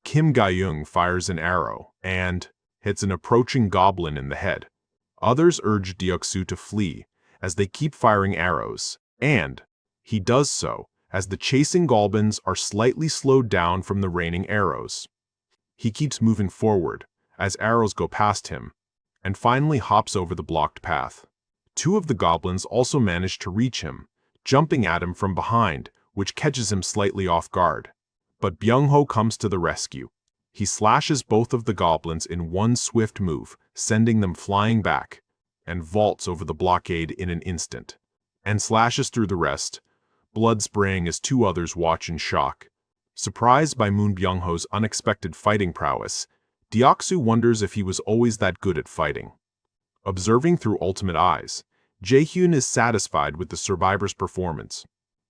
Kim Jae-hyun fires an arrow and hits an approaching goblin in the head. Others urge Deoksu to flee as they keep firing arrows, and he does so as the chasing goblins are slightly slowed down from the raining arrows. He keeps moving forward as arrows go past him, and finally hops over the blocked path. Two of the goblins also manage to reach him, jumping at him from behind, which catches him slightly off guard. But Byung-ho comes to the rescue. He slashes both of the goblins in one swift move, sending them flying back, and vaults over the blockade in an instant, and slashes through the rest, blood spraying as two others watch in shock. Surprised by Moon Byung-ho's unexpected fighting prowess, Deoksu wonders if he was always that good at fighting. Observing through ultimate eyes, Jae-hyun is satisfied with the survivor's performance,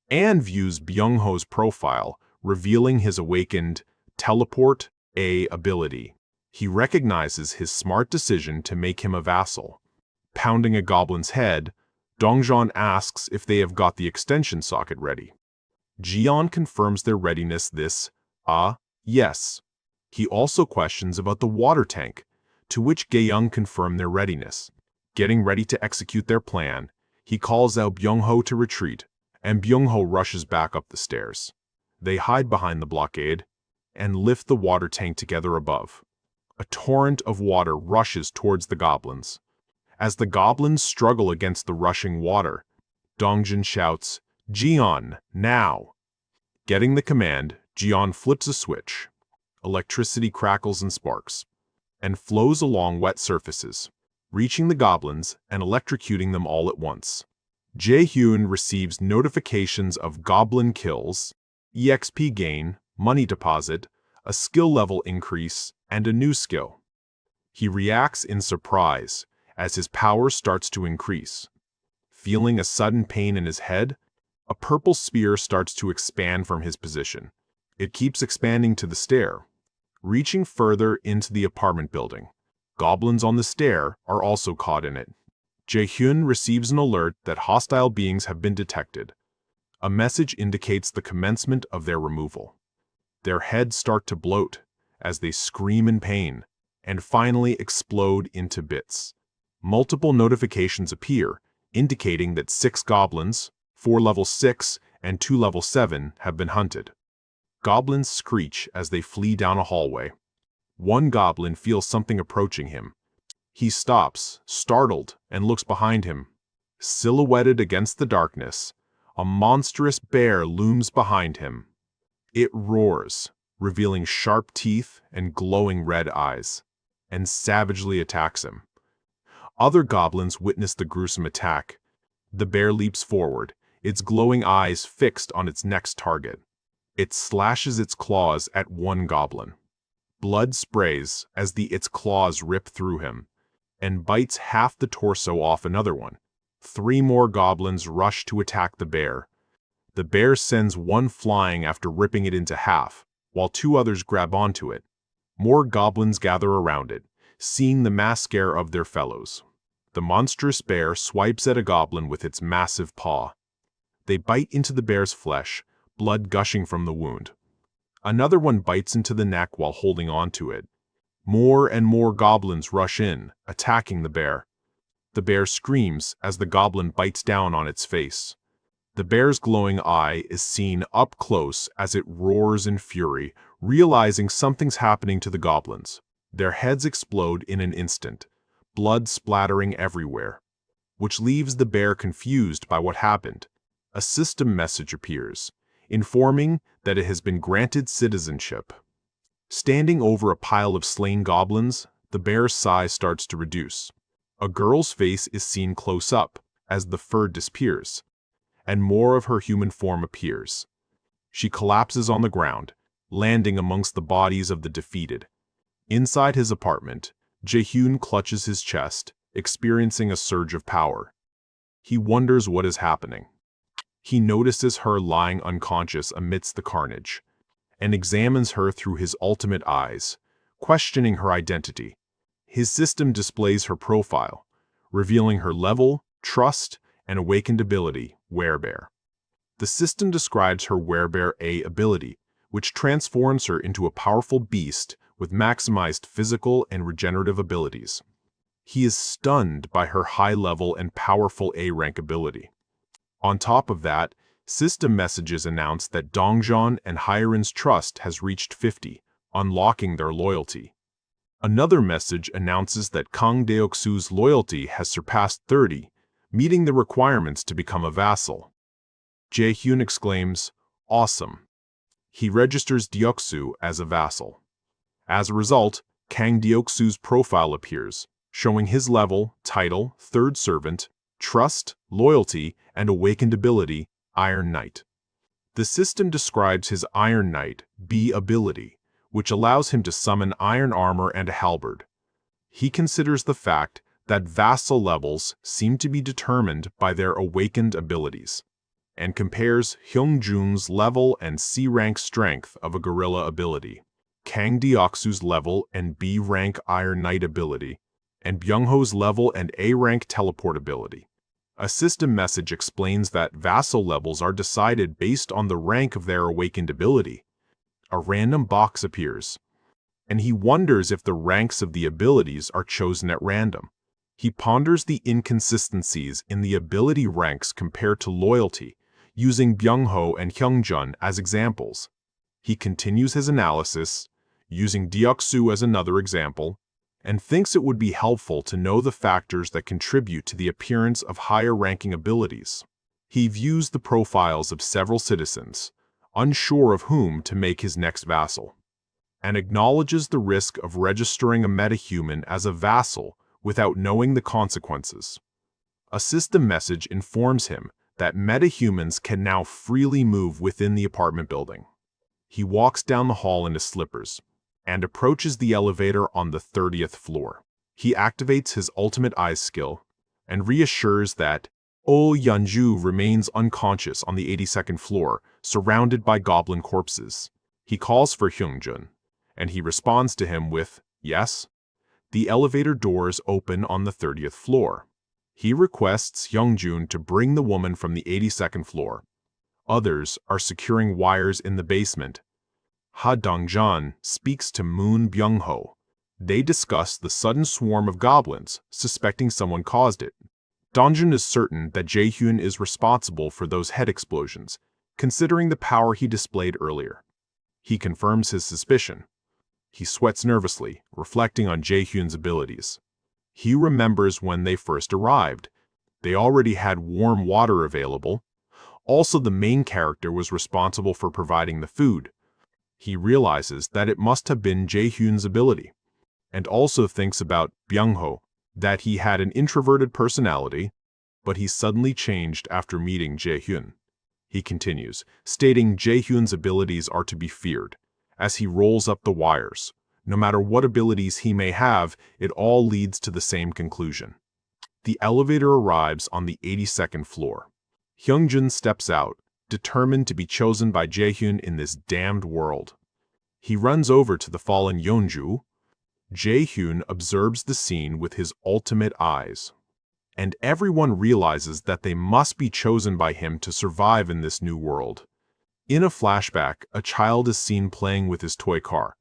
and views Byung-ho's profile, revealing his awakened teleport A ability. He recognizes his smart decision to make him a vassal. Pounding a goblin's head, Dongjeon asks if they have got the extension socket ready. Jiyeon confirms their readiness yes. He also questions about the water tank, to which Gaeyoung confirm their readiness. Getting ready to execute their plan, he calls out Byung-ho to retreat, and Byung-ho rushes back up the stairs. They hide behind the blockade and lift the water tank together above. A torrent of water rushes towards the goblins. As the goblins struggle against the rushing water, Dongjin shouts, "Jiyeon, now!" Getting the command, Jiyeon flips a switch. Electricity crackles and sparks, and flows along wet surfaces, reaching the goblins and electrocuting them all at once. Jae-hyun receives notifications of goblin kills, EXP gain, money deposit, a skill level increase, and a new skill. He reacts in surprise as his power starts to increase. Feeling a sudden pain in his head, a purple sphere starts to expand from his position. It keeps expanding to the stair, reaching further into the apartment building. Goblins on the stair are also caught in it. Jae-hyun receives an alert that hostile beings have been detected. A message indicates the commencement of their removal. Their heads start to bloat as they scream in pain and finally explode into bits. Multiple notifications appear, indicating that 6 goblins, 4 level 6 and 2 level 7, have been hunted. Goblins screech as they flee down a hallway. One goblin feels something approaching him. He stops, startled, and looks behind him. Silhouetted against the darkness, a monstrous bear looms behind him. It roars, revealing sharp teeth and glowing red eyes, and savagely attacks him. Other goblins witness the gruesome attack. The bear leaps forward, its glowing eyes fixed on its next target. It slashes its claws at one goblin. Blood sprays as its claws rip through him, and bites half the torso off another one. 3 more goblins rush to attack the bear. The bear sends one flying after ripping it into half, while 2 others grab onto it. More goblins gather around it, seeing the mass scare of their fellows. The monstrous bear swipes at a goblin with its massive paw. They bite into the bear's flesh, blood gushing from the wound. Another one bites into the neck while holding onto it. More and more goblins rush in, attacking the bear. The bear screams as the goblin bites down on its face. The bear's glowing eye is seen up close as it roars in fury, realizing something's happening to the goblins. Their heads explode in an instant, blood splattering everywhere, which leaves the bear confused by what happened. A system message appears, informing that it has been granted citizenship. Standing over a pile of slain goblins, the bear's size starts to reduce. A girl's face is seen close up as the fur disappears, and more of her human form appears. She collapses on the ground, landing amongst the bodies of the defeated. Inside his apartment, Jae-hyun clutches his chest, experiencing a surge of power. He wonders what is happening. He notices her lying unconscious amidst the carnage, and examines her through his ultimate eyes, questioning her identity. His system displays her profile, revealing her level, trust, and awakened ability, Werebear. The system describes her Werebear A ability, which transforms her into a powerful beast with maximized physical and regenerative abilities. He is stunned by her high-level and powerful A-rank ability. On top of that, system messages announce that Dongjeon and Hyeon's trust has reached 50, unlocking their loyalty. Another message announces that Kang Deoksu's loyalty has surpassed 30, meeting the requirements to become a vassal. Jae-hyun exclaims, "Awesome." He registers Deoksu as a vassal. As a result, Kang Deoksu's profile appears, showing his level, title, third servant, trust, loyalty, and awakened ability, Iron Knight. The system describes his Iron Knight B ability, which allows him to summon iron armor and a halberd. He considers the fact that vassal levels seem to be determined by their awakened abilities, and compares Hyungjun's level and C-rank strength of a gorilla ability, Kang Deoksu's level and B-rank Iron Knight ability, and Byungho's level and A-rank teleport ability. A system message explains that vassal levels are decided based on the rank of their awakened ability. A random box appears, and he wonders if the ranks of the abilities are chosen at random. He ponders the inconsistencies in the ability ranks compared to loyalty, using Byungho and Hyungjun as examples. He continues his analysis, using Deoksu as another example, and thinks it would be helpful to know the factors that contribute to the appearance of higher-ranking abilities. He views the profiles of several citizens, unsure of whom to make his next vassal, and acknowledges the risk of registering a metahuman as a vassal without knowing the consequences. A system message informs him that metahumans can now freely move within the apartment building. He walks down the hall in his slippers, and approaches the elevator on the 30th floor. He activates his ultimate eyes skill, and reassures that Oh Yeonju remains unconscious on the 82nd floor, surrounded by goblin corpses. He calls for Hyungjun, and he responds to him with, "Yes." The elevator doors open on the 30th floor. He requests Hyungjun to bring the woman from the 82nd floor. Others are securing wires in the basement. Ha Dongjeon speaks to Moon Byungho. They discuss the sudden swarm of goblins, suspecting someone caused it. Dongjeon is certain that Jae-hyun is responsible for those head explosions, considering the power he displayed earlier. He confirms his suspicion. He sweats nervously, reflecting on Jae-hyun's abilities. He remembers when they first arrived. They already had warm water available. Also, the main character was responsible for providing the food. He realizes that it must have been Jae-hyun's ability, and also thinks about Byungho, that he had an introverted personality, but he suddenly changed after meeting Jae-hyun. He continues, stating Jae-hyun's abilities are to be feared, as he rolls up the wires. No matter what abilities he may have, it all leads to the same conclusion. The elevator arrives on the 82nd floor. Hyungjun steps out, determined to be chosen by Jae-hyun in this damned world. He runs over to the fallen Yeonju. Jae-hyun observes the scene with his ultimate eyes, and everyone realizes that they must be chosen by him to survive in this new world. In a flashback, a child is seen playing with his toy car.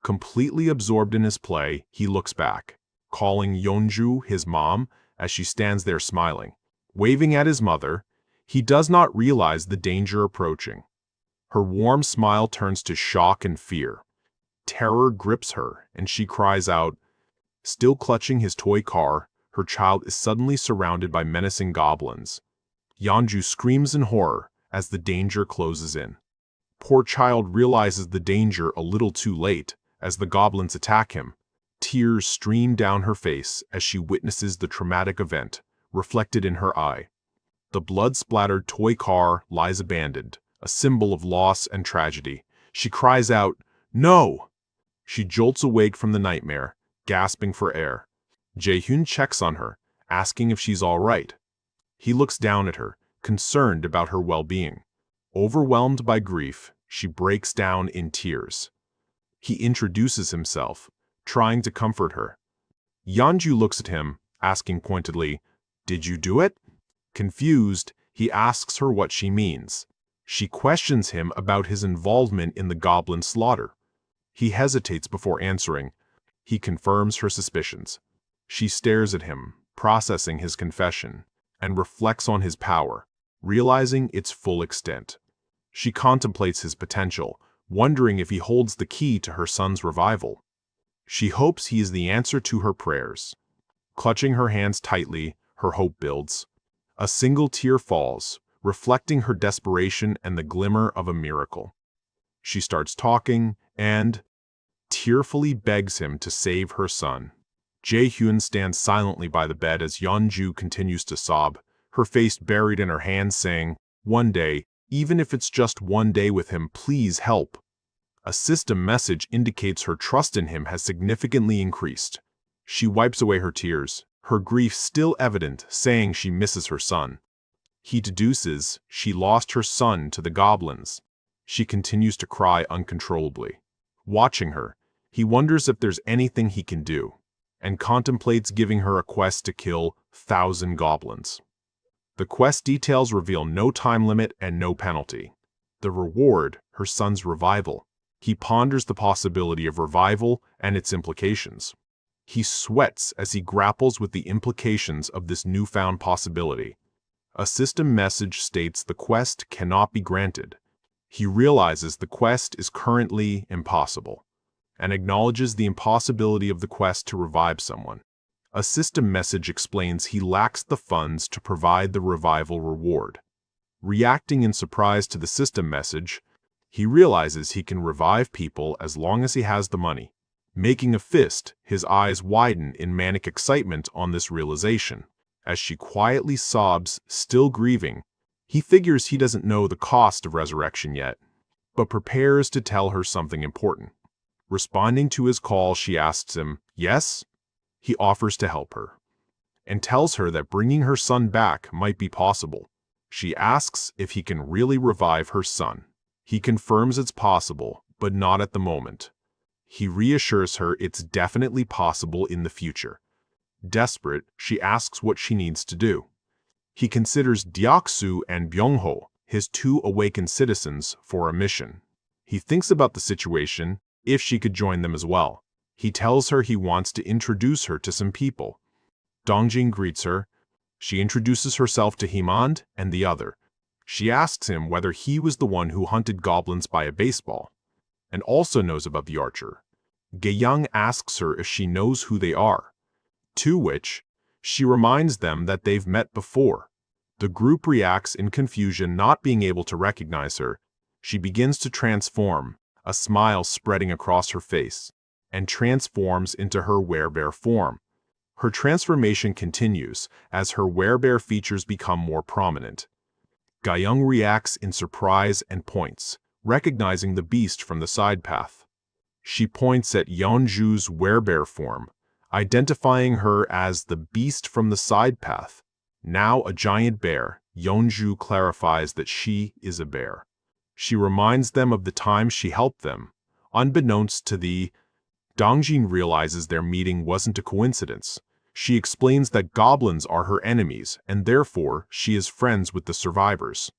Completely absorbed in his play, he looks back, calling Yeonju his mom, as she stands there smiling. Waving at his mother, he does not realize the danger approaching. Her warm smile turns to shock and fear. Terror grips her, and she cries out. Still clutching his toy car, her child is suddenly surrounded by menacing goblins. Yeonju screams in horror as the danger closes in. Poor child realizes the danger a little too late as the goblins attack him. Tears stream down her face as she witnesses the traumatic event, reflected in her eye. The blood-splattered toy car lies abandoned, a symbol of loss and tragedy. She cries out, "No!" She jolts awake from the nightmare, gasping for air. Jae-hyun checks on her, asking if she's all right. He looks down at her, concerned about her well-being. Overwhelmed by grief, she breaks down in tears. He introduces himself, trying to comfort her. Yeonju looks at him, asking pointedly, "Did you do it?" Confused, he asks her what she means. She questions him about his involvement in the goblin slaughter. He hesitates before answering. He confirms her suspicions. She stares at him, processing his confession, and reflects on his power, realizing its full extent. She contemplates his potential, wondering if he holds the key to her son's revival. She hopes he is the answer to her prayers. Clutching her hands tightly, her hope builds. A single tear falls, reflecting her desperation and the glimmer of a miracle. She starts talking and tearfully begs him to save her son. Jae-hyun stands silently by the bed as Yeonju continues to sob, her face buried in her hands, saying, "One day, even if it's just one day with him, please help." A system message indicates her trust in him has significantly increased. She wipes away her tears, her grief still evident, saying she misses her son. He deduces she lost her son to the goblins. She continues to cry uncontrollably. Watching her, he wonders if there's anything he can do, and contemplates giving her a quest to kill 1,000 goblins. The quest details reveal no time limit and no penalty. The reward, her son's revival. He ponders the possibility of revival and its implications. He sweats as he grapples with the implications of this newfound possibility. A system message states the quest cannot be granted. He realizes the quest is currently impossible, and acknowledges the impossibility of the quest to revive someone. A system message explains he lacks the funds to provide the revival reward. Reacting in surprise to the system message, he realizes he can revive people as long as he has the money. Making a fist, his eyes widen in manic excitement on this realization. As she quietly sobs, still grieving, he figures he doesn't know the cost of resurrection yet, but prepares to tell her something important. Responding to his call, she asks him, "Yes?" He offers to help her, and tells her that bringing her son back might be possible. She asks if he can really revive her son. He confirms it's possible, but not at the moment. He reassures her it's definitely possible in the future. Desperate, she asks what she needs to do. He considers Deoksu and Byung-ho, his 2 awakened citizens, for a mission. He thinks about the situation, if she could join them as well. He tells her he wants to introduce her to some people. Dongjin greets her. She introduces herself to Himand and the other. She asks him whether he was the one who hunted goblins by a baseball, and also knows about the archer. Gae-young asks her if she knows who they are, to which she reminds them that they've met before. The group reacts in confusion, not being able to recognize her. She begins to transform, a smile spreading across her face, and transforms into her werebear form. Her transformation continues as her werebear features become more prominent. Gae-young reacts in surprise and points, recognizing the beast from the side path. She points at Yeonju's werebear form, identifying her as the beast from the side path. Now a giant bear, Yeonju clarifies that she is a bear. She reminds them of the time she helped them. Unbeknownst to the Dongjin realizes their meeting wasn't a coincidence. She explains that goblins are her enemies, and therefore she is friends with the survivors.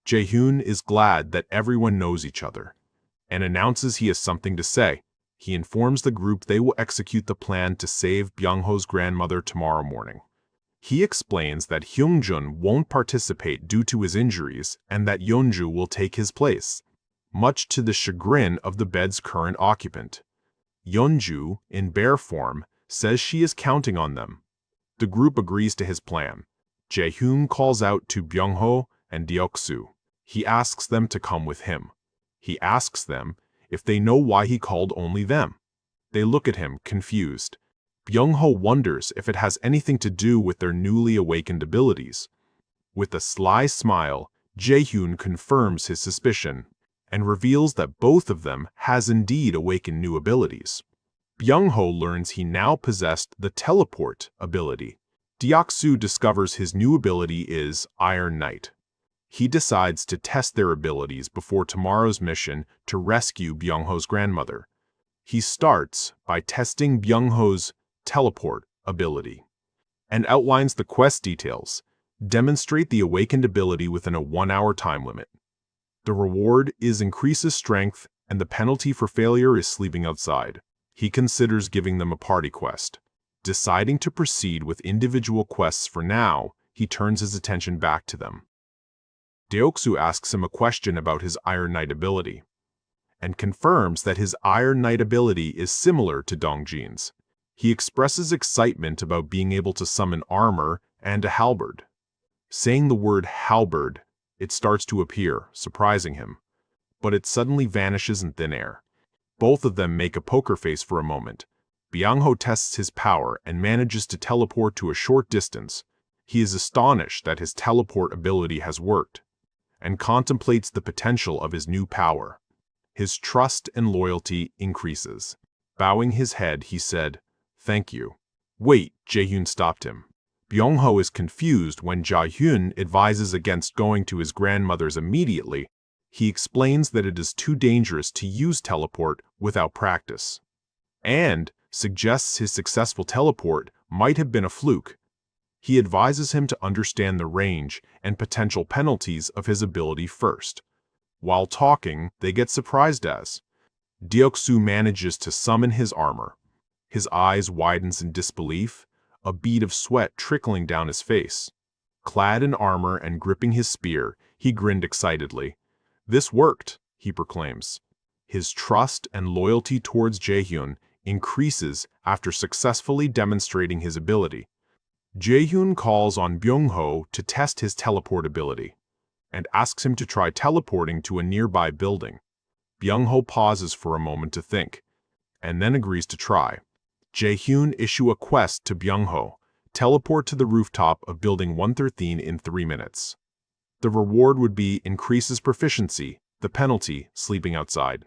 Jae-hyun is glad that everyone knows each other, and announces he has something to say. He informs the group they will execute the plan to save Byung-ho's grandmother tomorrow morning. He explains that Hyungjun won't participate due to his injuries and that Yeonju will take his place, much to the chagrin of the bed's current occupant. Yeonju, in bear form, says she is counting on them. The group agrees to his plan. Jae-hyun calls out to Byung-ho and Deok-soo. He asks them to come with him. He asks them if they know why he called only them. They look at him, confused. Byung-ho wonders if it has anything to do with their newly awakened abilities. With a sly smile, Jae-hyun confirms his suspicion and reveals that both of them has indeed awakened new abilities. Byung-ho learns he now possessed the teleport ability. Deok-soo discovers his new ability is Iron Knight. He decides to test their abilities before tomorrow's mission to rescue Byung-ho's grandmother. He starts by testing Byung-ho's teleport ability and outlines the quest details. Demonstrate the awakened ability within a 1-hour time limit. The reward is increases strength and the penalty for failure is sleeping outside. He considers giving them a party quest. Deciding to proceed with individual quests for now, he turns his attention back to them. Deok-soo asks him a question about his Iron Knight ability and confirms that his Iron Knight ability is similar to Dongjin's. He expresses excitement about being able to summon armor and a halberd. Saying the word halberd, it starts to appear, surprising him, but it suddenly vanishes in thin air. Both of them make a poker face for a moment. Byung-ho tests his power and manages to teleport to a short distance. He is astonished that his teleport ability has worked and contemplates the potential of his new power. His trust and loyalty increases. Bowing his head, he said, "Thank you." "Wait," Jae-hyun stopped him. Byung-ho is confused when Jae-hyun advises against going to his grandmother's immediately. He explains that it is too dangerous to use teleport without practice, and suggests his successful teleport might have been a fluke. He advises him to understand the range and potential penalties of his ability first. While talking, they get surprised as Deok-soo manages to summon his armor. His eyes widens in disbelief, a bead of sweat trickling down his face. Clad in armor and gripping his spear, he grinned excitedly. "This worked," he proclaims. His trust and loyalty towards Jae-hyun increases after successfully demonstrating his ability. Jae-hyun calls on Byung-ho to test his teleport ability and asks him to try teleporting to a nearby building. Byung-ho pauses for a moment to think, and then agrees to try. Jae-hyun issue a quest to Byung-ho, teleport to the rooftop of Building 113 in 3 minutes. The reward would be increases proficiency, the penalty, sleeping outside.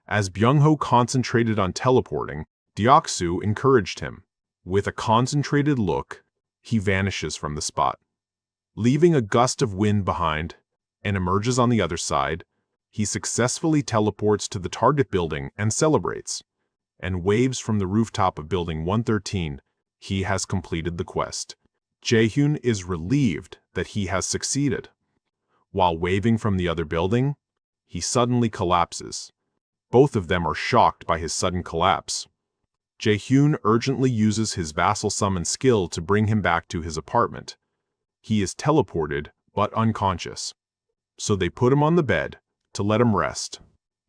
As Byung-ho concentrated on teleporting, Deok-soo encouraged him. With a concentrated look, he vanishes from the spot, leaving a gust of wind behind, and emerges on the other side. He successfully teleports to the target building and celebrates, and waves from the rooftop of Building 113. He has completed the quest. Jae-hyun is relieved that he has succeeded. While waving from the other building, he suddenly collapses. Both of them are shocked by his sudden collapse. Jae-hyun urgently uses his vassal summon skill to bring him back to his apartment. He is teleported, but unconscious. So they put him on the bed to let him rest.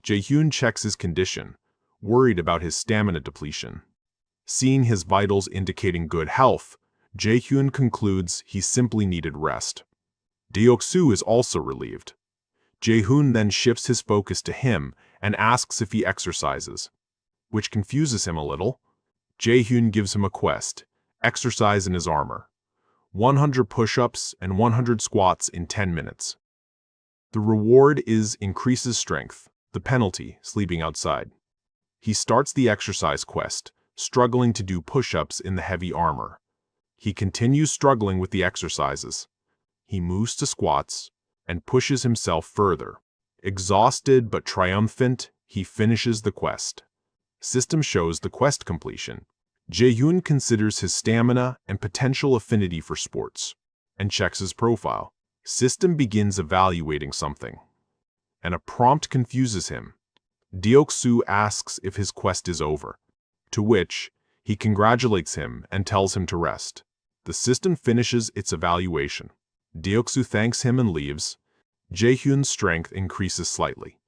Jae-hyun checks his condition, worried about his stamina depletion. Seeing his vitals indicating good health, Jae-hyun concludes he simply needed rest. Deok-soo is also relieved. Jae-hyun then shifts his focus to him and asks if he exercises, which confuses him a little. Jae-hyun gives him a quest, exercise in his armor, 100 push-ups and 100 squats in 10 minutes. The reward is increases strength, the penalty, sleeping outside. He starts the exercise quest, struggling to do push-ups in the heavy armor. He continues struggling with the exercises. He moves to squats and pushes himself further. Exhausted but triumphant, he finishes the quest. System shows the quest completion. Jae-hyun considers his stamina and potential affinity for sports, and checks his profile. System begins evaluating something, and a prompt confuses him. Deok-soo asks if his quest is over, to which he congratulates him and tells him to rest. The system finishes its evaluation. Deoksu thanks him and leaves. Jae-hyun's strength increases slightly.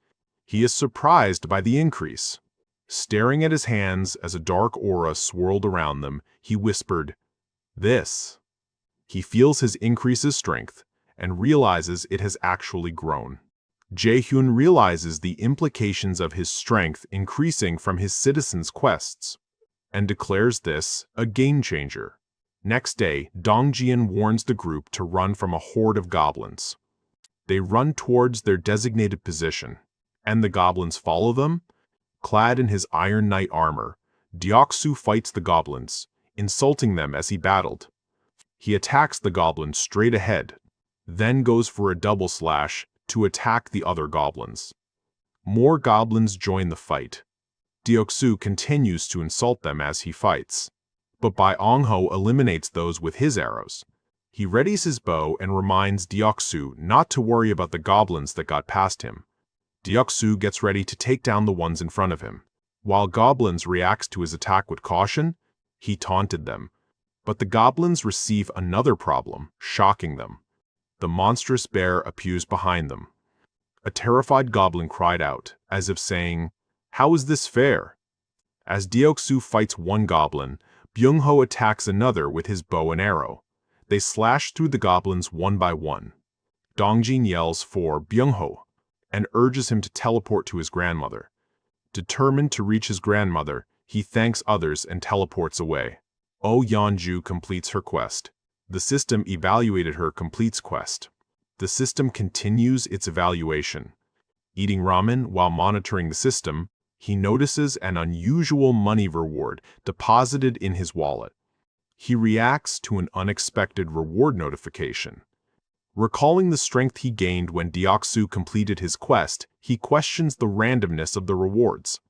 He is surprised by the increase. Staring at his hands as a dark aura swirled around them, he whispered, "This." He feels his increases strength and realizes it has actually grown. Jae-hyun realizes the implications of his strength increasing from his citizens' quests and declares this a game changer. Next day, Dongjin warns the group to run from a horde of goblins. They run towards their designated position, and the goblins follow them. Clad in his Iron Knight armor, Deoksu fights the goblins, insulting them as he battled. He attacks the goblin straight ahead, then goes for a double slash to attack the other goblins. More goblins join the fight. Deoksu continues to insult them as he fights, but Byung-ho eliminates those with his arrows. He readies his bow and reminds Deoksu not to worry about the goblins that got past him. Deoksu gets ready to take down the ones in front of him. While Goblins reacts to his attack with caution, he taunted them. But the goblins receive another problem, shocking them. The monstrous bear appears behind them. A terrified goblin cried out, as if saying, "How is this fair?" As Deoksu fights one goblin, Byung-ho attacks another with his bow and arrow. They slash through the goblins one by one. Dongjin yells for Byung-ho and urges him to teleport to his grandmother. Determined to reach his grandmother, he thanks others and teleports away. Oh Yeonju completes her quest. The system evaluated her completes quest. The system continues its evaluation. Eating ramen while monitoring the system, he notices an unusual money reward deposited in his wallet. He reacts to an unexpected reward notification. Recalling the strength he gained when Deoksu completed his quest, he questions the randomness of the rewards.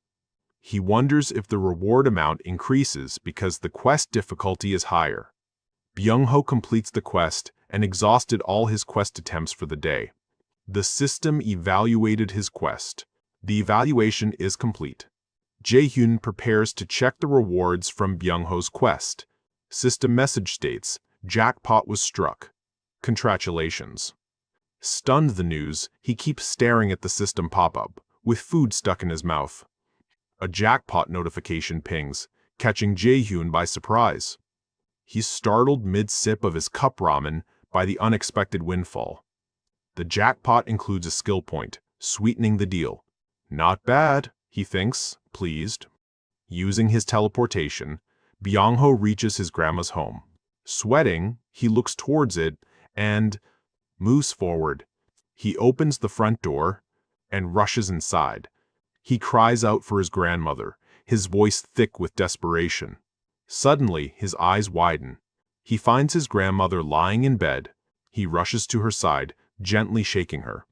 He wonders if the reward amount increases because the quest difficulty is higher. Byung-ho completes the quest and exhausted all his quest attempts for the day. The system evaluated his quest. The evaluation is complete. Jae-hyun prepares to check the rewards from Byung-ho's quest. System message states, "Jackpot was struck. Congratulations." Stunned the news, he keeps staring at the system pop-up, with food stuck in his mouth. A jackpot notification pings, catching Jae-hyun by surprise. He's startled mid-sip of his cup ramen by the unexpected windfall. The jackpot includes a skill point, sweetening the deal. Not bad, he thinks, pleased. Using his teleportation, Byung-ho reaches his grandma's home. Sweating, he looks towards it and moves forward. He opens the front door and rushes inside. He cries out for his grandmother, his voice thick with desperation. Suddenly, his eyes widen. He finds his grandmother lying in bed. He rushes to her side, gently shaking her.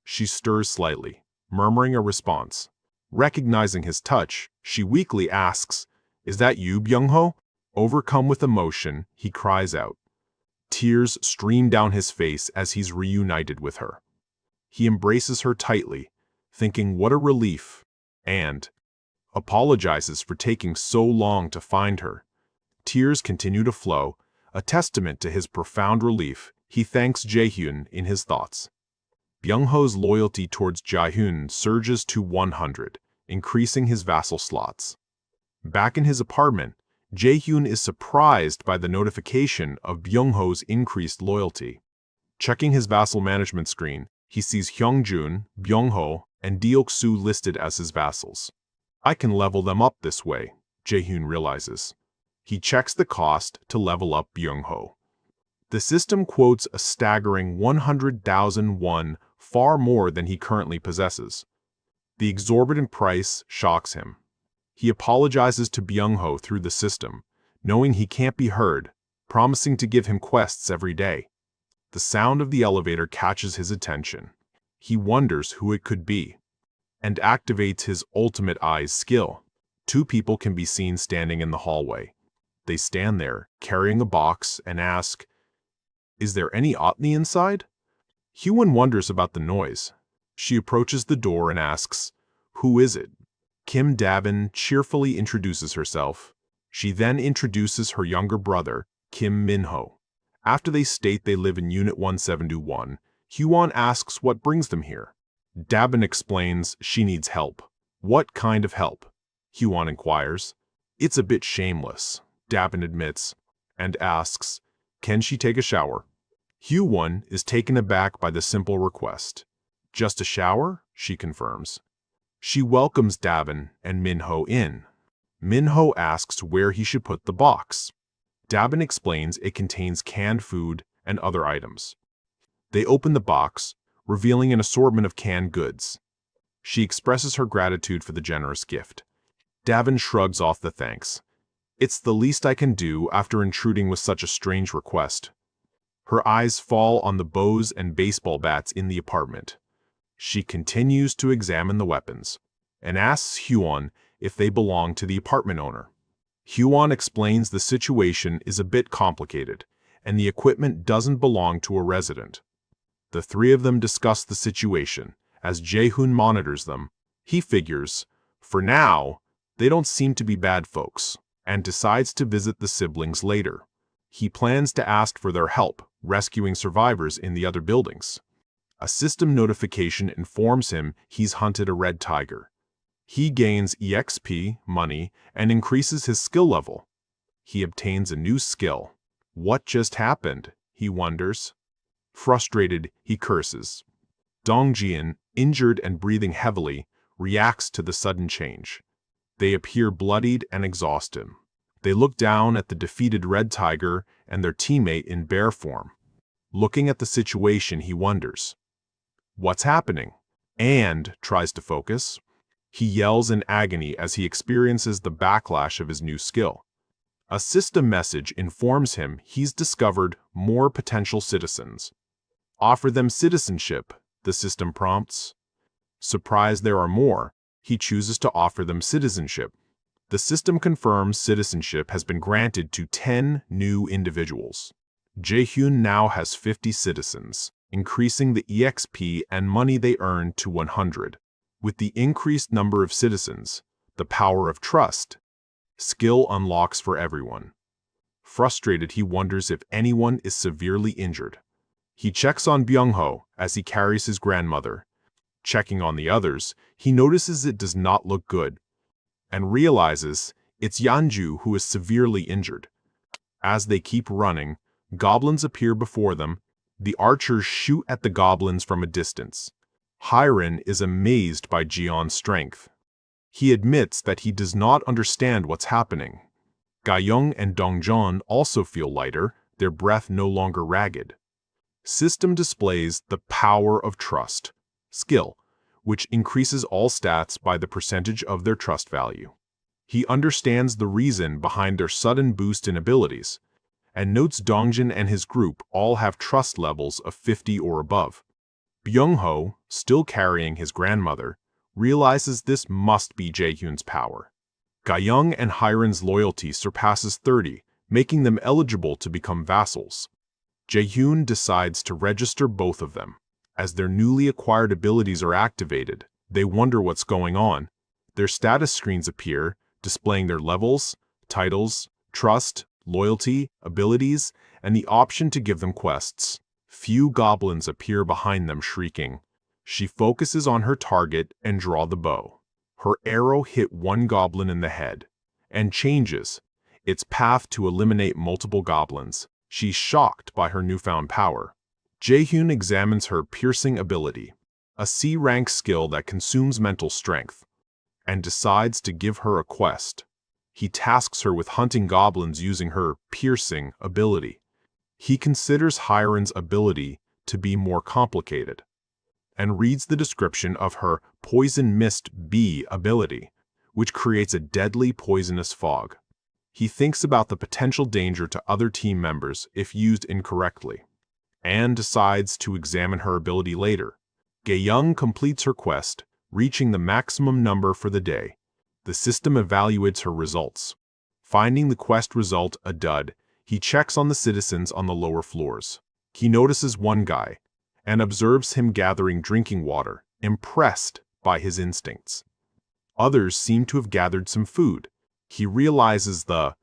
She stirs slightly, murmuring a response. Recognizing his touch, she weakly asks, "Is that you, Byung-ho?" Overcome with emotion, he cries out. Tears stream down his face as he's reunited with her. He embraces her tightly, thinking what a relief, and apologizes for taking so long to find her. Tears continue to flow, a testament to his profound relief. He thanks Jae-hyun in his thoughts. Byung-ho's loyalty towards Jae-hyun surges to 100, increasing his vassal slots. Back in his apartment, Jae-hyun is surprised by the notification of Byung-ho's increased loyalty. Checking his vassal management screen, he sees Hyungjun, Byung-ho, and Deoksu listed as his vassals. I can level them up this way, Jae-hyun realizes. He checks the cost to level up Byung-ho. The system quotes a staggering 100,000 won, far more than he currently possesses. The exorbitant price shocks him. He apologizes to Byung-ho through the system, knowing he can't be heard, promising to give him quests every day. The sound of the elevator catches his attention. He wonders who it could be, and activates his ultimate eyes skill. Two people can be seen standing in the hallway. They stand there, carrying a box, and ask, "Is there any Otni inside?" Hyun wonders about the noise. She approaches the door and asks, "Who is it?" Kim Jae-hyun cheerfully introduces herself. She then introduces her younger brother, Kim Min-ho. After they state they live in Unit 1721, Hyun asks what brings them here. Dabin explains she needs help. What kind of help? Hyun inquires. It's a bit shameless, Dabin admits, and asks, can she take a shower? Hyun is taken aback by the simple request. Just a shower? She confirms. She welcomes Dabin and Min-ho in. Min-ho asks where he should put the box. Dabin explains it contains canned food and other items. They open the box, revealing an assortment of canned goods. She expresses her gratitude for the generous gift. Dabin shrugs off the thanks. It's the least I can do after intruding with such a strange request. Her eyes fall on the bows and baseball bats in the apartment. She continues to examine the weapons and asks Hyun if they belong to the apartment owner. Hyun explains the situation is a bit complicated and the equipment doesn't belong to a resident. The three of them discuss the situation as Jae-hyun monitors them. He figures, for now, they don't seem to be bad folks, and decides to visit the siblings later. He plans to ask for their help rescuing survivors in the other buildings. A system notification informs him he's hunted a red tiger. He gains EXP, money, and increases his skill level. He obtains a new skill. What just happened? He wonders. Frustrated, he curses. Dongjin, injured and breathing heavily, reacts to the sudden change. They appear bloodied and exhausted. They look down at the defeated red tiger and their teammate in bear form. Looking at the situation, he wonders, what's happening? And tries to focus. He yells in agony as he experiences the backlash of his new skill. A system message informs him he's discovered more potential citizens. Offer them citizenship, the system prompts. Surprised there are more, he chooses to offer them citizenship. The system confirms citizenship has been granted to 10 new individuals. Jae-hyun now has 50 citizens, increasing the EXP and money they earn to 100. With the increased number of citizens, the power of trust, skill unlocks for everyone. Frustrated, he wonders if anyone is severely injured. He checks on Byung-ho as he carries his grandmother. Checking on the others, he notices it does not look good, and realizes it's Yeonju who is severely injured. As they keep running, goblins appear before them. The archers shoot at the goblins from a distance. Hyun is amazed by Jeon's strength. He admits that he does not understand what's happening. Ga-young and Dongjeon also feel lighter, their breath no longer ragged. System displays the power of trust, skill, which increases all stats by the percentage of their trust value. He understands the reason behind their sudden boost in abilities, and notes Dongjin and his group all have trust levels of 50 or above. Byung-ho, still carrying his grandmother, realizes this must be Jae-hyun's power. Ga-young and Hyun's loyalty surpasses 30, making them eligible to become vassals. Jae-hyun decides to register both of them. As their newly acquired abilities are activated, they wonder what's going on. Their status screens appear, displaying their levels, titles, trust, loyalty, abilities, and the option to give them quests. Few goblins appear behind them shrieking. She focuses on her target and draws the bow. Her arrow hit one goblin in the head, and changes its path to eliminate multiple goblins. She's shocked by her newfound power. Jae-hyun examines her piercing ability, a C-rank skill that consumes mental strength, and decides to give her a quest. He tasks her with hunting goblins using her piercing ability. He considers Hyun's ability to be more complicated, and reads the description of her Poison Mist B ability, which creates a deadly poisonous fog. He thinks about the potential danger to other team members if used incorrectly, and decides to examine her ability later. Ga-young completes her quest, reaching the maximum number for the day. The system evaluates her results. Finding the quest result a dud, he checks on the citizens on the lower floors. He notices one guy, and observes him gathering drinking water, impressed by his instincts. Others seem to have gathered some food. He realizes the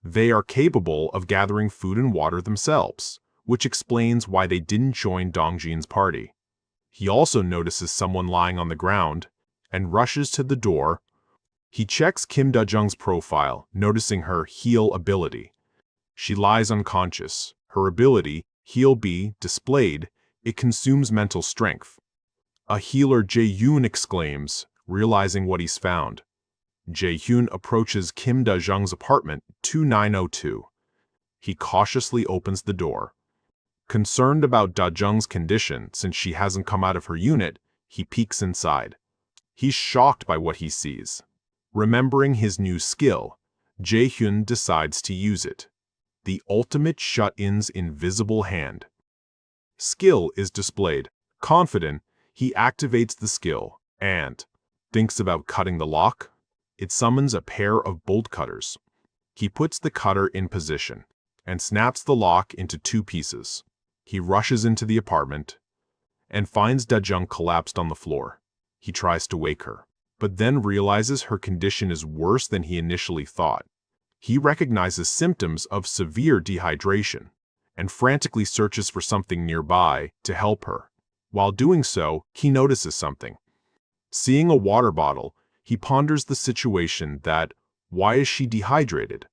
They are capable of gathering food and water themselves, which explains why they didn't join Dongjin's party. He also notices someone lying on the ground and rushes to the door. He checks Kim Jae-hyun's profile, noticing her heal ability. She lies unconscious. Her ability, Heal B, displayed. It consumes mental strength. A healer Jae-hyun exclaims, realizing what he's found. Jae-hyun approaches Kim Jae-hyun's apartment 2902. He cautiously opens the door. Concerned about Jae-hyun's condition since she hasn't come out of her unit, he peeks inside. He's shocked by what he sees. Remembering his new skill, Jae-hyun decides to use it. The ultimate shut-in's invisible hand. Skill is displayed. Confident, he activates the skill and thinks about cutting the lock. It summons a pair of bolt cutters. He puts the cutter in position and snaps the lock into 2 pieces. He rushes into the apartment and finds Jae-hyun collapsed on the floor. He tries to wake her, but then realizes her condition is worse than he initially thought. He recognizes symptoms of severe dehydration and frantically searches for something nearby to help her. While doing so, he notices something. Seeing a water bottle, he ponders the situation that, why is she dehydrated?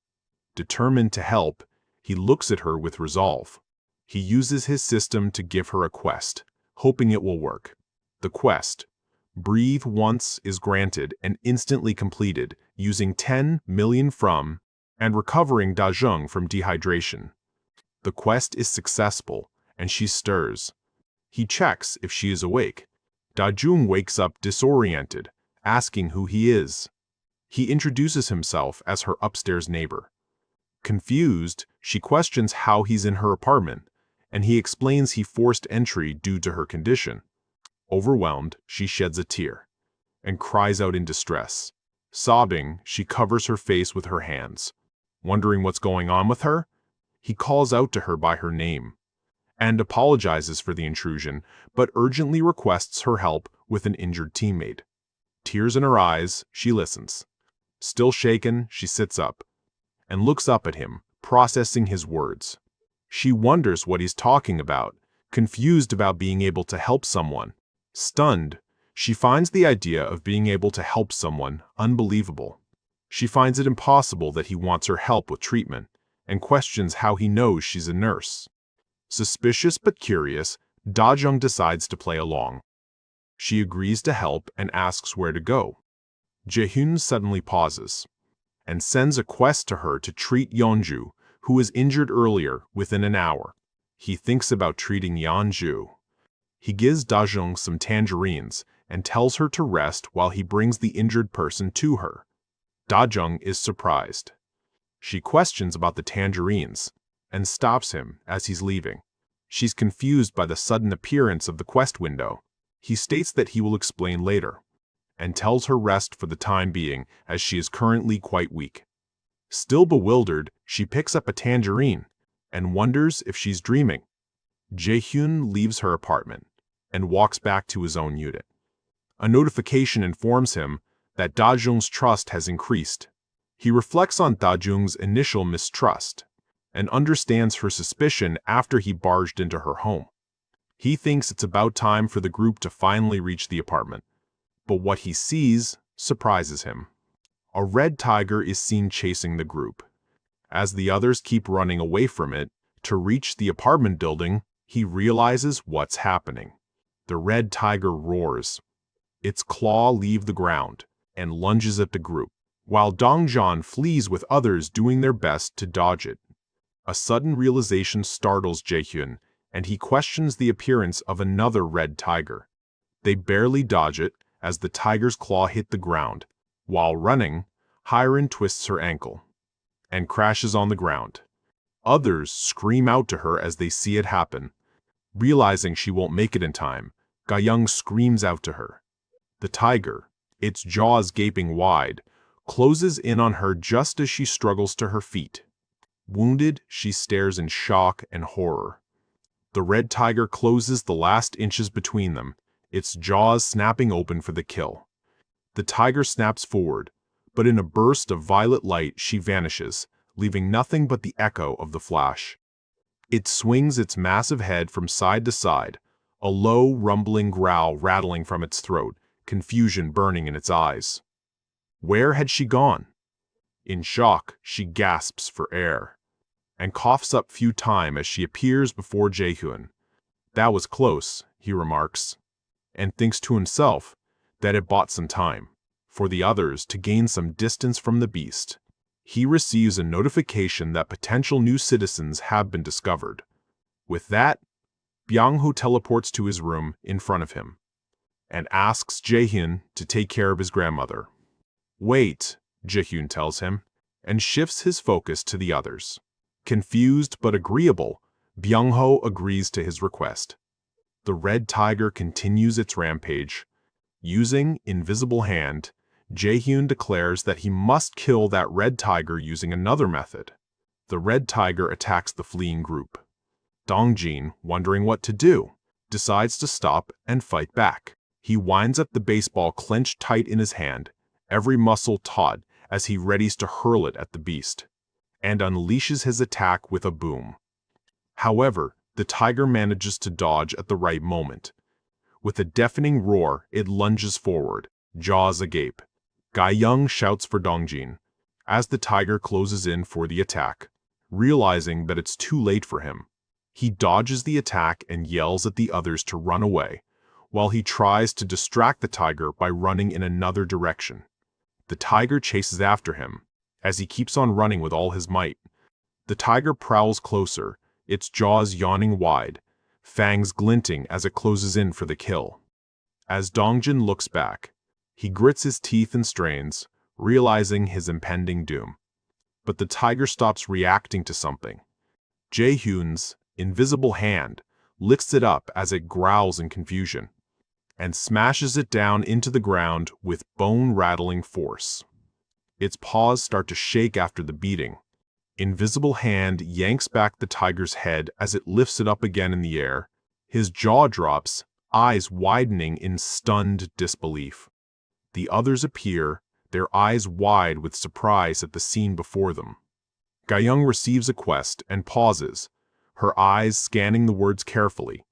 Determined to help, he looks at her with resolve. He uses his system to give her a quest, hoping it will work. The quest, Breathe Once, is granted and instantly completed using 10 million from and recovering Jae-hyun from dehydration. The quest is successful, and she stirs. He checks if she is awake. Jae-hyun wakes up disoriented, asking who he is. He introduces himself as her upstairs neighbor. Confused, she questions how he's in her apartment, and he explains he forced entry due to her condition. Overwhelmed, she sheds a tear and cries out in distress. Sobbing, she covers her face with her hands. Wondering what's going on with her, he calls out to her by her name and apologizes for the intrusion, but urgently requests her help with an injured teammate. Tears in her eyes, she listens. Still shaken, she sits up and looks up at him, processing his words. She wonders what he's talking about, confused about being able to help someone. Stunned, she finds the idea of being able to help someone unbelievable. She finds it impossible that he wants her help with treatment, and questions how he knows she's a nurse. Suspicious but curious, Jae-hyun decides to play along. She agrees to help and asks where to go. Jae-hyun suddenly pauses and sends a quest to her to treat Yeonju, who was injured earlier, within an hour. He thinks about treating Yeonju. He gives Jae-hyun some tangerines and tells her to rest while he brings the injured person to her. Jae-hyun is surprised. She questions about the tangerines and stops him as he's leaving. She's confused by the sudden appearance of the quest window. He states that he will explain later and tells her rest for the time being as she is currently quite weak. Still bewildered, she picks up a tangerine and wonders if she's dreaming. Jae-hyun leaves her apartment and walks back to his own unit. A notification informs him that Jae-hyun's trust has increased. He reflects on Jae-hyun's initial mistrust and understands her suspicion after he barged into her home. He thinks it's about time for the group to finally reach the apartment, but what he sees surprises him. A red tiger is seen chasing the group. As the others keep running away from it to reach the apartment building, he realizes what's happening. The red tiger roars. Its claw leaves the ground and lunges at the group, while Dongjin flees with others doing their best to dodge it. A sudden realization startles Jae-hyun, and he questions the appearance of another red tiger. They barely dodge it as the tiger's claw hit the ground. While running, Hyren twists her ankle and crashes on the ground. Others scream out to her as they see it happen. Realizing she won't make it in time, Ga-young screams out to her. The tiger, its jaws gaping wide, closes in on her just as she struggles to her feet. Wounded, she stares in shock and horror. The red tiger closes the last inches between them, its jaws snapping open for the kill. The tiger snaps forward, but in a burst of violet light she vanishes, leaving nothing but the echo of the flash. It swings its massive head from side to side, a low, rumbling growl rattling from its throat, confusion burning in its eyes. Where had she gone? In shock, she gasps for air, and coughs up few time as she appears before Jae-hyun. That was close, he remarks, and thinks to himself that it bought some time for the others to gain some distance from the beast. He receives a notification that potential new citizens have been discovered. With that, Byung-ho teleports to his room in front of him and asks Jae-hyun to take care of his grandmother. Wait, Jae-hyun tells him, and shifts his focus to the others. Confused but agreeable, Byung-ho agrees to his request. The red tiger continues its rampage. Using Invisible Hand, Jae-hyun declares that he must kill that red tiger using another method. The red tiger attacks the fleeing group. Dongjin, wondering what to do, decides to stop and fight back. He winds up the baseball clenched tight in his hand, every muscle taut as he readies to hurl it at the beast, and unleashes his attack with a boom. However, the tiger manages to dodge at the right moment. With a deafening roar, it lunges forward, jaws agape. Ga-young shouts for Dongjin as the tiger closes in for the attack. Realizing that it's too late for him, he dodges the attack and yells at the others to run away, while he tries to distract the tiger by running in another direction. The tiger chases after him, as he keeps on running with all his might. The tiger prowls closer, its jaws yawning wide, fangs glinting as it closes in for the kill. As Dongjin looks back, he grits his teeth and strains, realizing his impending doom. But the tiger stops reacting to something. Jae-hyun's invisible hand lifts it up as it growls in confusion, and smashes it down into the ground with bone-rattling force. Its paws start to shake after the beating. Invisible Hand yanks back the tiger's head as it lifts it up again in the air. His jaw drops, eyes widening in stunned disbelief. The others appear, their eyes wide with surprise at the scene before them. Ga-young receives a quest and pauses, her eyes scanning the words carefully.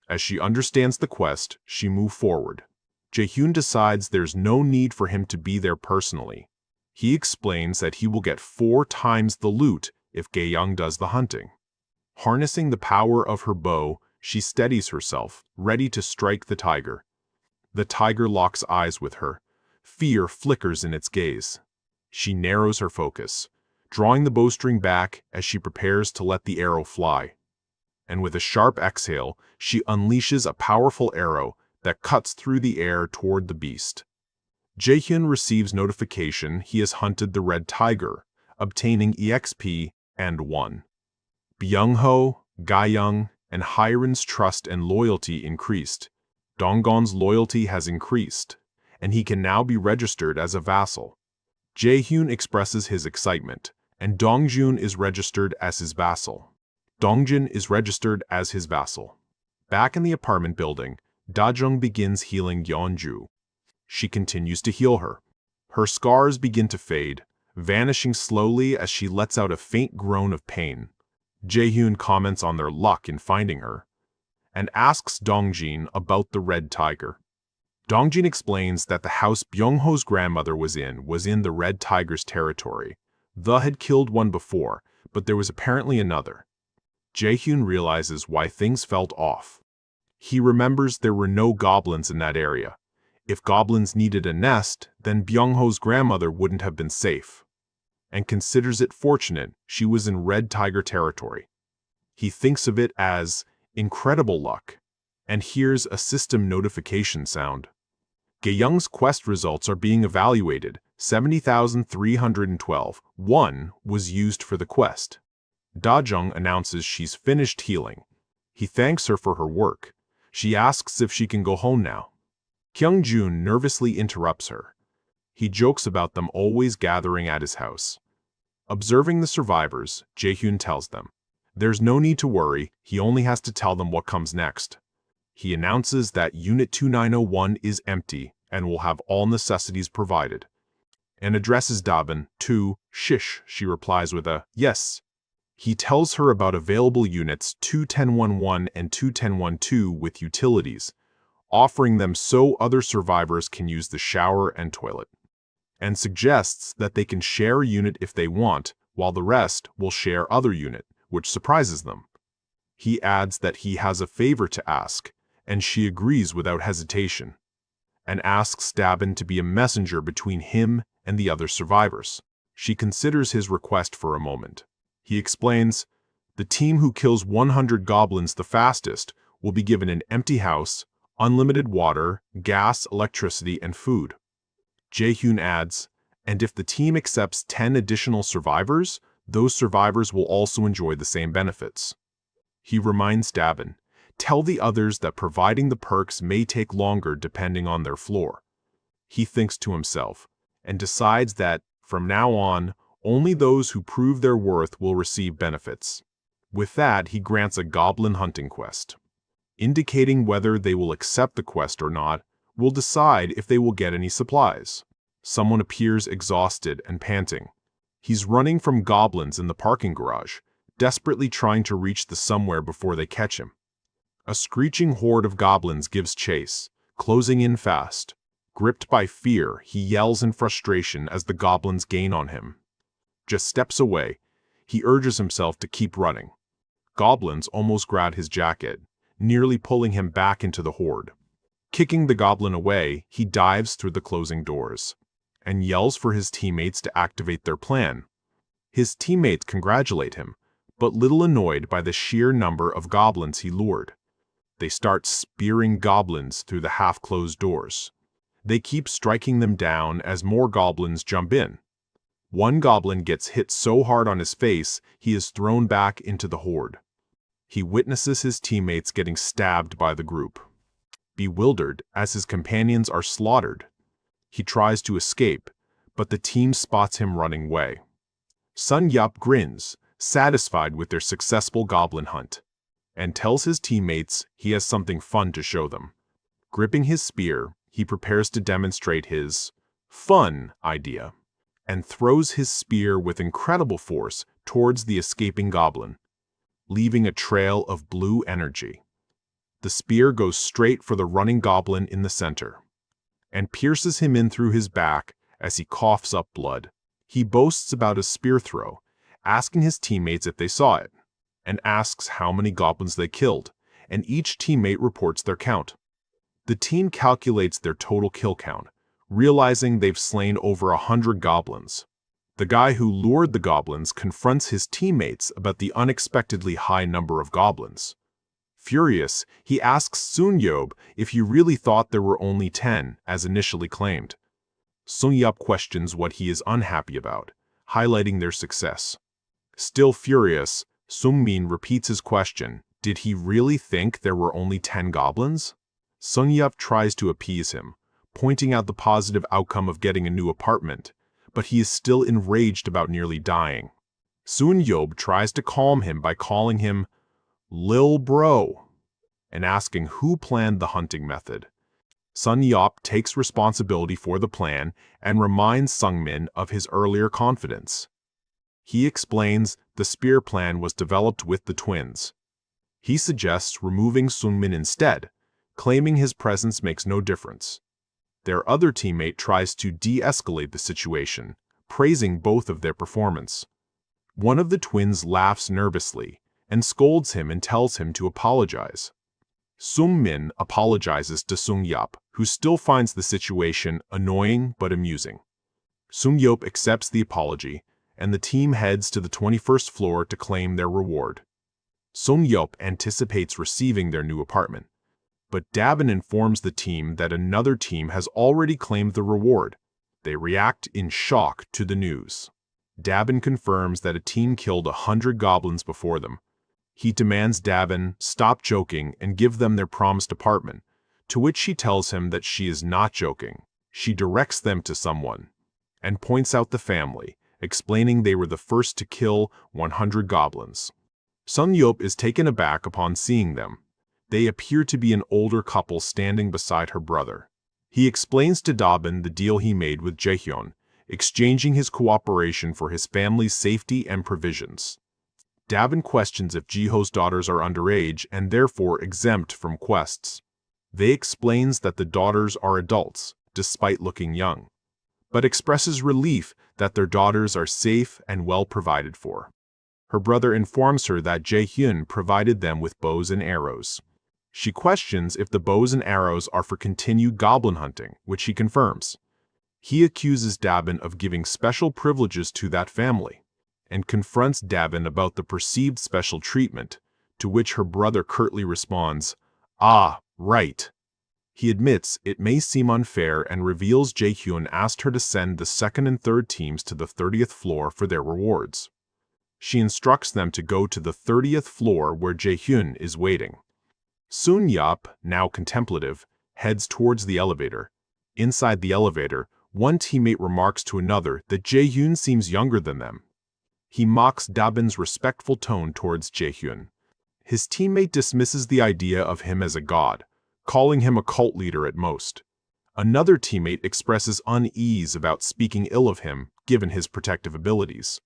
As she understands the quest, she moves forward. Jae-hyun decides there's no need for him to be there personally. He explains that he will get 4 times the loot if Ga-young does the hunting. Harnessing the power of her bow, she steadies herself, ready to strike the tiger. The tiger locks eyes with her. Fear flickers in its gaze. She narrows her focus, drawing the bowstring back as she prepares to let the arrow fly. And with a sharp exhale, she unleashes a powerful arrow that cuts through the air toward the beast. Jae-hyun receives notification he has hunted the red tiger, obtaining EXP and won. Byung-ho, Ga-young, and Hiren's trust and loyalty increased. Donggon's loyalty has increased, and he can now be registered as a vassal. Jae-hyun expresses his excitement, and Dongjin is registered as his vassal. Dongjin is registered as his vassal. Back in the apartment building, Da-jung begins healing Yeonju. She continues to heal her. Her scars begin to fade, vanishing slowly as she lets out a faint groan of pain. Jae-hyun comments on their luck in finding her, and asks Dongjin about the red tiger. Dongjin explains that the house Byung-ho's grandmother was in the red tiger's territory. The had killed one before, but there was apparently another. Jae-hyun realizes why things felt off. He remembers there were no goblins in that area. If goblins needed a nest, then Byung-ho's grandmother wouldn't have been safe, and considers it fortunate she was in red tiger territory. He thinks of it as incredible luck, and hears a system notification sound. Ga-young's quest results are being evaluated. 70,312. 1 was used for the quest. Da-jung announces she's finished healing. He thanks her for her work. She asks if she can go home now. Kyung-jun nervously interrupts her. He jokes about them always gathering at his house. Observing the survivors, Jae-hyun tells them, there's no need to worry, he only has to tell them what comes next. He announces that Unit 2901 is empty and will have all necessities provided. and addresses Dabin to Shish. She replies with a yes. He tells her about available units 21011 and 21012 with utilities, offering them so other survivors can use the shower and toilet, and suggests that they can share a unit if they want, while the rest will share other unit, which surprises them. He adds that he has a favor to ask, and she agrees without hesitation, and asks Dabin to be a messenger between him and the other survivors. She considers his request for a moment. He explains, the team who kills 100 goblins the fastest will be given an empty house, unlimited water, gas, electricity, and food. Jae-hyun adds, and if the team accepts 10 additional survivors, those survivors will also enjoy the same benefits. He reminds Dabin, tell the others that providing the perks may take longer depending on their floor. He thinks to himself, and decides that, from now on, only those who prove their worth will receive benefits. With that, he grants a goblin hunting quest. Indicating whether they will accept the quest or not, will decide if they will get any supplies. Someone appears exhausted and panting. He's running from goblins in the parking garage, desperately trying to reach the somewhere before they catch him. A screeching horde of goblins gives chase, closing in fast. Gripped by fear, he yells in frustration as the goblins gain on him. Just steps away, he urges himself to keep running. Goblins almost grab his jacket, nearly pulling him back into the horde. Kicking the goblin away, he dives through the closing doors, and yells for his teammates to activate their plan. His teammates congratulate him, but little annoyed by the sheer number of goblins he lured. They start spearing goblins through the half-closed doors. They keep striking them down as more goblins jump in. One goblin gets hit so hard on his face, he is thrown back into the horde. He witnesses his teammates getting stabbed by the group. Bewildered as his companions are slaughtered, he tries to escape, but the team spots him running away. Sun Yup grins, satisfied with their successful goblin hunt, and tells his teammates he has something fun to show them. Gripping his spear, he prepares to demonstrate his fun idea, and throws his spear with incredible force towards the escaping goblin, leaving a trail of blue energy. The spear goes straight for the running goblin in the center, and pierces him in through his back as he coughs up blood. He boasts about his spear throw, asking his teammates if they saw it, and asks how many goblins they killed, and each teammate reports their count. The team calculates their total kill count, realizing they've slain over 100 goblins. The guy who lured the goblins confronts his teammates about the unexpectedly high number of goblins. Furious, he asks Sun-yeob if he really thought there were only 10, as initially claimed. Sun-yeob questions what he is unhappy about, highlighting their success. Still furious, Sung-min repeats his question, did he really think there were only 10 goblins? Sun-yeob tries to appease him, pointing out the positive outcome of getting a new apartment, but he is still enraged about nearly dying. Sun-yeob tries to calm him by calling him Lil Bro, and asking who planned the hunting method. Sun-yeob takes responsibility for the plan and reminds Sung-min of his earlier confidence. He explains the spear plan was developed with the twins. He suggests removing Sung-min instead, claiming his presence makes no difference. Their other teammate tries to de-escalate the situation, praising both of their performance. One of the twins laughs nervously and scolds him and tells him to apologize. Sung-min apologizes to Sun-yeob, who still finds the situation annoying but amusing. Sun-yeob accepts the apology, and the team heads to the 21st floor to claim their reward. Sun-yeob anticipates receiving their new apartment, but Dabin informs the team that another team has already claimed the reward. They react in shock to the news. Dabin confirms that a team killed 100 goblins before them. He demands Dabin stop joking and give them their promised apartment, to which she tells him that she is not joking. She directs them to someone, and points out the family, explaining they were the first to kill 100 goblins. Sun-yeob is taken aback upon seeing them. They appear to be an older couple standing beside her brother. He explains to Dabin the deal he made with Jae-hyun, exchanging his cooperation for his family's safety and provisions. Dabin questions if Jiho's daughters are underage and therefore exempt from quests. They explains that the daughters are adults, despite looking young, but expresses relief that their daughters are safe and well provided for. Her brother informs her that Jae-hyun provided them with bows and arrows. She questions if the bows and arrows are for continued goblin hunting, which he confirms. He accuses Dabin of giving special privileges to that family, and confronts Dabin about the perceived special treatment, to which her brother curtly responds, "Ah, right." He admits it may seem unfair and reveals Jae-hyun asked her to send the second and third teams to the 30th floor for their rewards. She instructs them to go to the 30th floor where Jae-hyun is waiting. Soon-yap, now contemplative, heads towards the elevator. Inside the elevator, one teammate remarks to another that Jae-hyun seems younger than them. He mocks Dabin's respectful tone towards Jae-hyun. His teammate dismisses the idea of him as a god, calling him a cult leader at most. Another teammate expresses unease about speaking ill of him, given his protective abilities,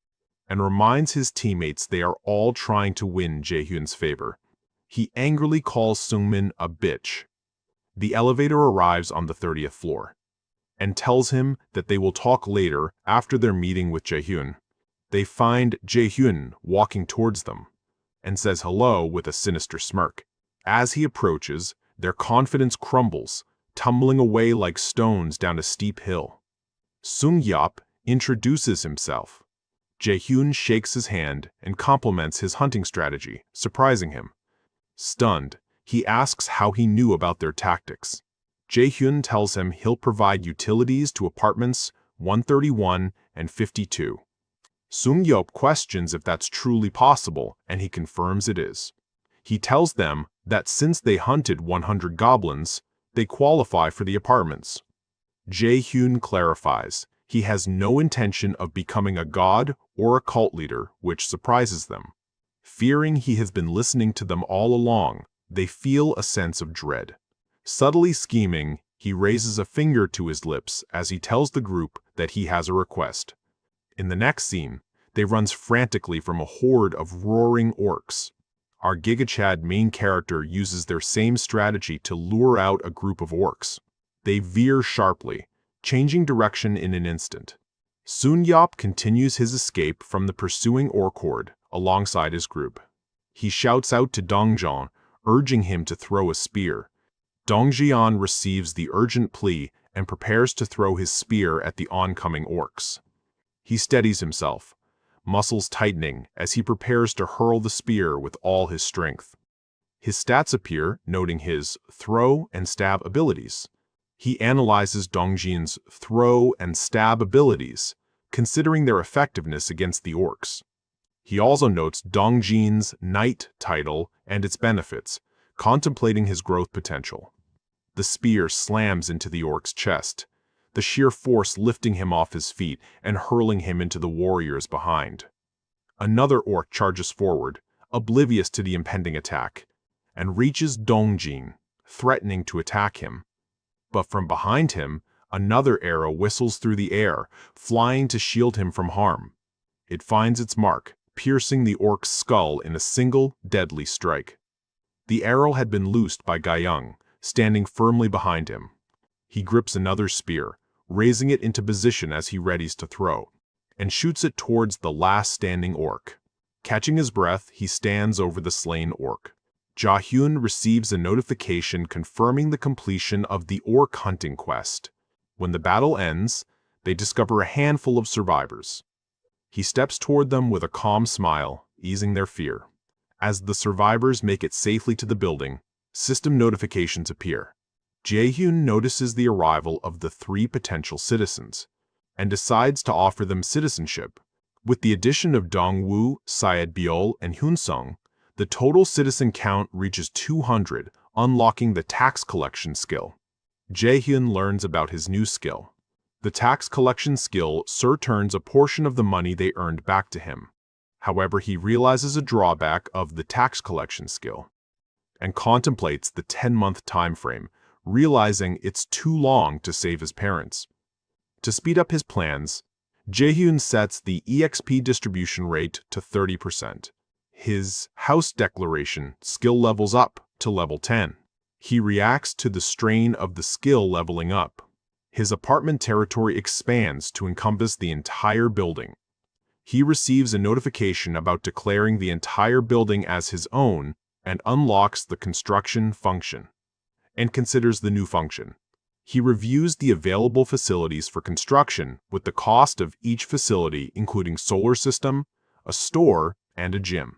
and reminds his teammates they are all trying to win Jae-hyun's favor. He angrily calls Seungmin a bitch. The elevator arrives on the 30th floor, and tells him that they will talk later after their meeting with Jae-hyun. They find Jae-hyun walking towards them, and says hello with a sinister smirk. As he approaches, their confidence crumbles, tumbling away like stones down a steep hill. Sung-yap introduces himself. Jae-hyun shakes his hand and compliments his hunting strategy, surprising him. Stunned, he asks how he knew about their tactics. Jae-hyun tells him he'll provide utilities to apartments 131 and 52. Sung-yap questions if that's truly possible, and he confirms it is. He tells them that since they hunted 100 goblins, they qualify for the apartments. Jae-hyun clarifies he has no intention of becoming a god or a cult leader, which surprises them. Fearing he has been listening to them all along, they feel a sense of dread. Subtly scheming, he raises a finger to his lips as he tells the group that he has a request. In the next scene, they runs frantically from a horde of roaring orcs. Our GigaChad main character uses their same strategy to lure out a group of orcs. They veer sharply, changing direction in an instant. Soon-yap continues his escape from the pursuing orc horde alongside his group. He shouts out to Dongjian, urging him to throw a spear. Dongjian receives the urgent plea and prepares to throw his spear at the oncoming orcs. He steadies himself, muscles tightening as he prepares to hurl the spear with all his strength. His stats appear, noting his throw and stab abilities. He analyzes Dongjian's throw and stab abilities, considering their effectiveness against the orcs. He also notes Dongjian's Knight title and its benefits, contemplating his growth potential. The spear slams into the orc's chest, the sheer force lifting him off his feet and hurling him into the warriors behind. Another orc charges forward, oblivious to the impending attack, and reaches Dongjin, threatening to attack him. But from behind him, another arrow whistles through the air, flying to shield him from harm. It finds its mark, piercing the orc's skull in a single, deadly strike. The arrow had been loosed by Gayoung, standing firmly behind him. He grips another spear, raising it into position as he readies to throw, and shoots it towards the last standing orc. Catching his breath, he stands over the slain orc. Jae-hyun receives a notification confirming the completion of the orc hunting quest. When the battle ends, they discover a handful of survivors. He steps toward them with a calm smile, easing their fear. As the survivors make it safely to the building, system notifications appear. Jae-hyun notices the arrival of the 3 potential citizens, and decides to offer them citizenship. With the addition of Dongwoo, Syed-biol, and Hyunsung, the total citizen count reaches 200, unlocking the tax collection skill. Jae-hyun learns about his new skill. The tax collection skill returns a portion of the money they earned back to him. However, he realizes a drawback of the tax collection skill, and contemplates the 10-month time frame, realizing it's too long to save his parents. To speed up his plans, Jae-hyun sets the EXP distribution rate to 30%. His house declaration skill levels up to level 10. He reacts to the strain of the skill leveling up. His apartment territory expands to encompass the entire building. He receives a notification about declaring the entire building as his own and unlocks the construction function, and considers the new function. He reviews the available facilities for construction with the cost of each facility, including solar system, a store, and a gym.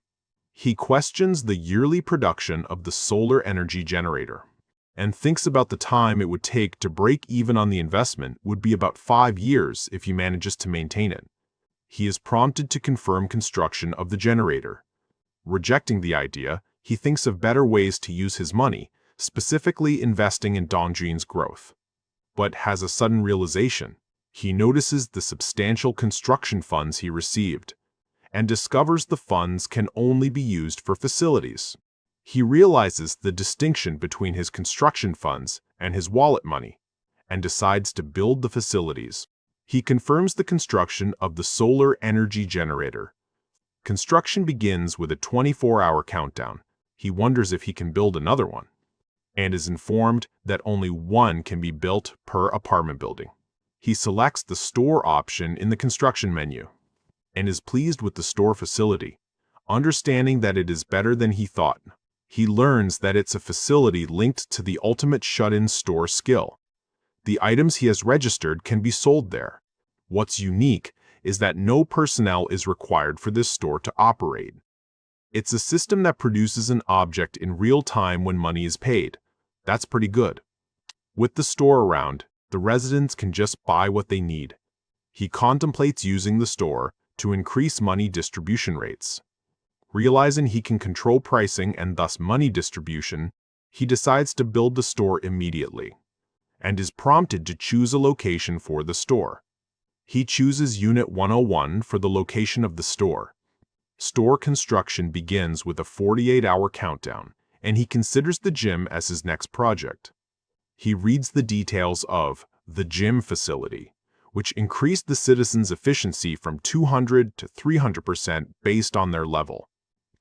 He questions the yearly production of the solar energy generator and thinks about the time it would take to break even on the investment would be about 5 years if he manages to maintain it. He is prompted to confirm construction of the generator. Rejecting the idea, he thinks of better ways to use his money, specifically investing in Dongjin's growth. But has a sudden realization. He notices the substantial construction funds he received, and discovers the funds can only be used for facilities. He realizes the distinction between his construction funds and his wallet money, and decides to build the facilities. He confirms the construction of the solar energy generator. Construction begins with a 24-hour countdown. He wonders if he can build another one, and is informed that only one can be built per apartment building. He selects the store option in the construction menu, and is pleased with the store facility, understanding that it is better than he thought. He learns that it's a facility linked to the ultimate shut-in store skill. The items he has registered can be sold there. What's unique is that no personnel is required for this store to operate. It's a system that produces an object in real time when money is paid. That's pretty good. With the store around, the residents can just buy what they need. He contemplates using the store to increase money distribution rates. Realizing he can control pricing and thus money distribution, he decides to build the store immediately, and is prompted to choose a location for the store. He chooses Unit 101 for the location of the store. Store construction begins with a 48-hour countdown, and he considers the gym as his next project. He reads the details of the gym facility, which increased the citizens' efficiency from 200 to 300% based on their level.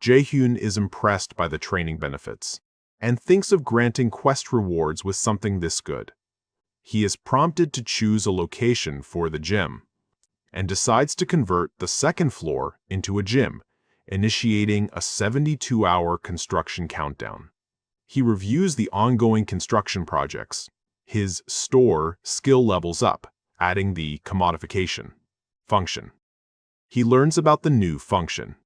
Jae-hyun is impressed by the training benefits, and thinks of granting quest rewards with something this good. He is prompted to choose a location for the gym, and decides to convert the second floor into a gym, initiating a 72-hour construction countdown. He reviews the ongoing construction projects. His store skill levels up, adding the commodification function. He learns about the new function.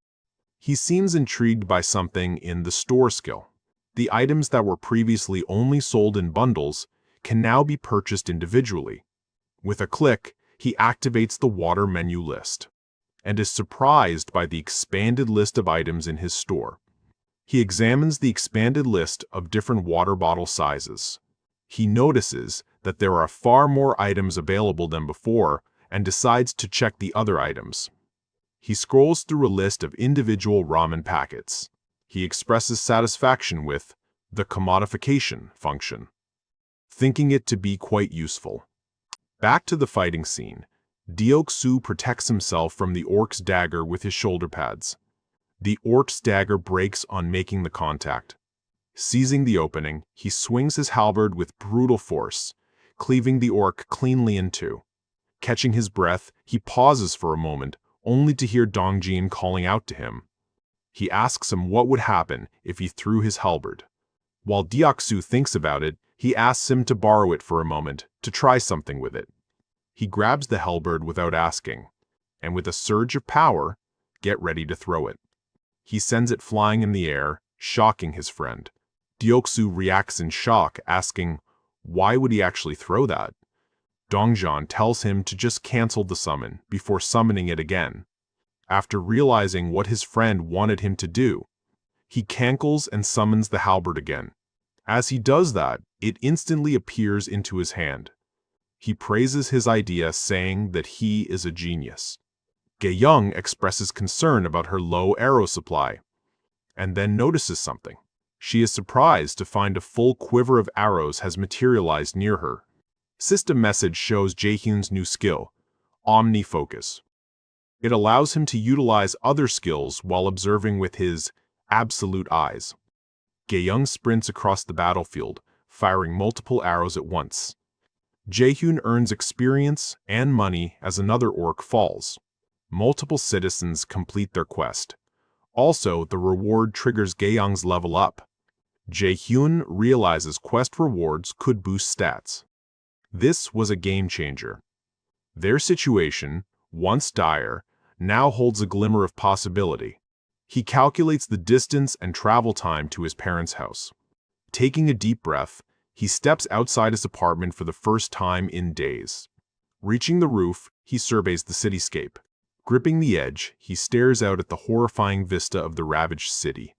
He seems intrigued by something in the store skill. The items that were previously only sold in bundles can now be purchased individually. With a click, he activates the water menu list, and is surprised by the expanded list of items in his store. He examines the expanded list of different water bottle sizes. He notices that there are far more items available than before, and decides to check the other items. He scrolls through a list of individual ramen packets. He expresses satisfaction with the commodification function, thinking it to be quite useful. Back to the fighting scene. Deok-soo protects himself from the orc's dagger with his shoulder pads. The orc's dagger breaks on making the contact. Seizing the opening, he swings his halberd with brutal force, cleaving the orc cleanly in two. Catching his breath, he pauses for a moment, only to hear Dongjin calling out to him. He asks him what would happen if he threw his halberd. While Deok-soo thinks about it, he asks him to borrow it for a moment, to try something with it. He grabs the halberd without asking, and with a surge of power, get ready to throw it. He sends it flying in the air, shocking his friend. Deok-soo reacts in shock, asking, why would he actually throw that? Dongjin tells him to just cancel the summon before summoning it again. After realizing what his friend wanted him to do, he cankles and summons the halberd again. As he does that, it instantly appears into his hand. He praises his idea, saying that he is a genius. Gae-young expresses concern about her low arrow supply, and then notices something. She is surprised to find a full quiver of arrows has materialized near her. System message shows Jae-hyun's new skill, omnifocus. It allows him to utilize other skills while observing with his absolute eyes. Jae-hyun sprints across the battlefield, firing multiple arrows at once. Jae-hyun earns experience and money as another orc falls. Multiple citizens complete their quest. Also, the reward triggers Jae-hyun's level up. Jae-hyun realizes quest rewards could boost stats. This was a game changer. Their situation, once dire, now holds a glimmer of possibility. He calculates the distance and travel time to his parents' house. Taking a deep breath, he steps outside his apartment for the first time in days. Reaching the roof, he surveys the cityscape. Gripping the edge, he stares out at the horrifying vista of the ravaged city.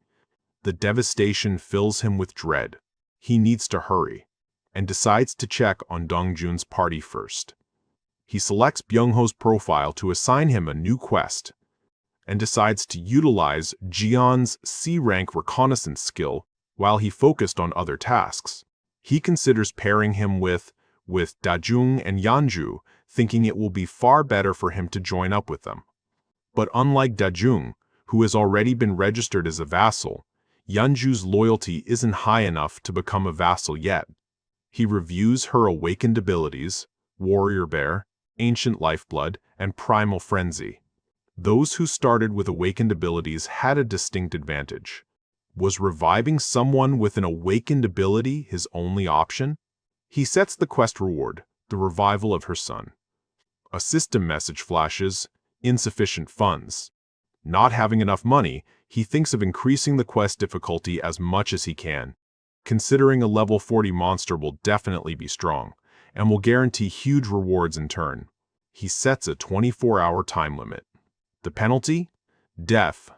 The devastation fills him with dread. He needs to hurry, and decides to check on Dongjun's party first. He selects Byung-ho's profile to assign him a new quest, and decides to utilize Jian's C-rank reconnaissance skill while he focused on other tasks. He considers pairing him with Dajung and Yanju, thinking it will be far better for him to join up with them. But unlike Dajung, who has already been registered as a vassal, Yanju's loyalty isn't high enough to become a vassal yet. He reviews her awakened abilities, Warrior Bear, Ancient Lifeblood, and Primal Frenzy. Those who started with awakened abilities had a distinct advantage. Was reviving someone with an awakened ability his only option? He sets the quest reward, the revival of her son. A system message flashes, insufficient funds. Not having enough money, he thinks of increasing the quest difficulty as much as he can. Considering a level 40 monster will definitely be strong, and will guarantee huge rewards in turn. He sets a 24-hour time limit. The penalty? Death.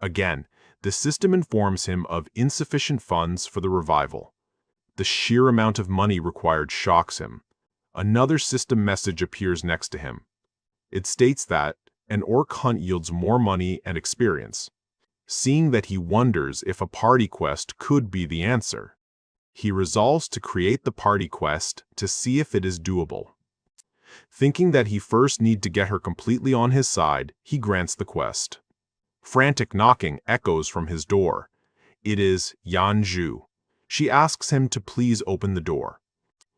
Again, the system informs him of insufficient funds for the revival. The sheer amount of money required shocks him. Another system message appears next to him. It states that an orc hunt yields more money and experience. Seeing that, he wonders if a party quest could be the answer. He resolves to create the party quest to see if it is doable. Thinking that he first need to get her completely on his side, he grants the quest. Frantic knocking echoes from his door. It is Yanju. She asks him to please open the door.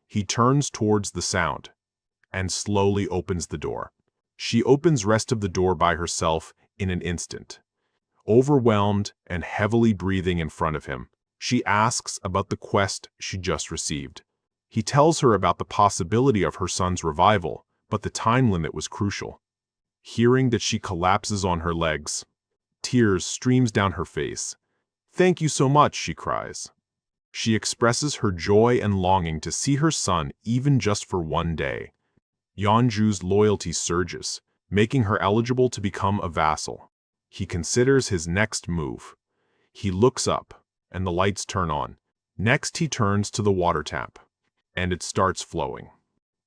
He turns towards the sound and slowly opens the door. She opens rest of the door by herself in an instant. Overwhelmed and heavily breathing in front of him, she asks about the quest she just received. He tells her about the possibility of her son's revival, but the time limit was crucial. Hearing that she collapses on her legs, tears streams down her face. "Thank you so much," she cries. She expresses her joy and longing to see her son even just for one day. Yeonju's loyalty surges, making her eligible to become a vassal. He considers his next move. He looks up, and the lights turn on. Next, he turns to the water tap, and it starts flowing.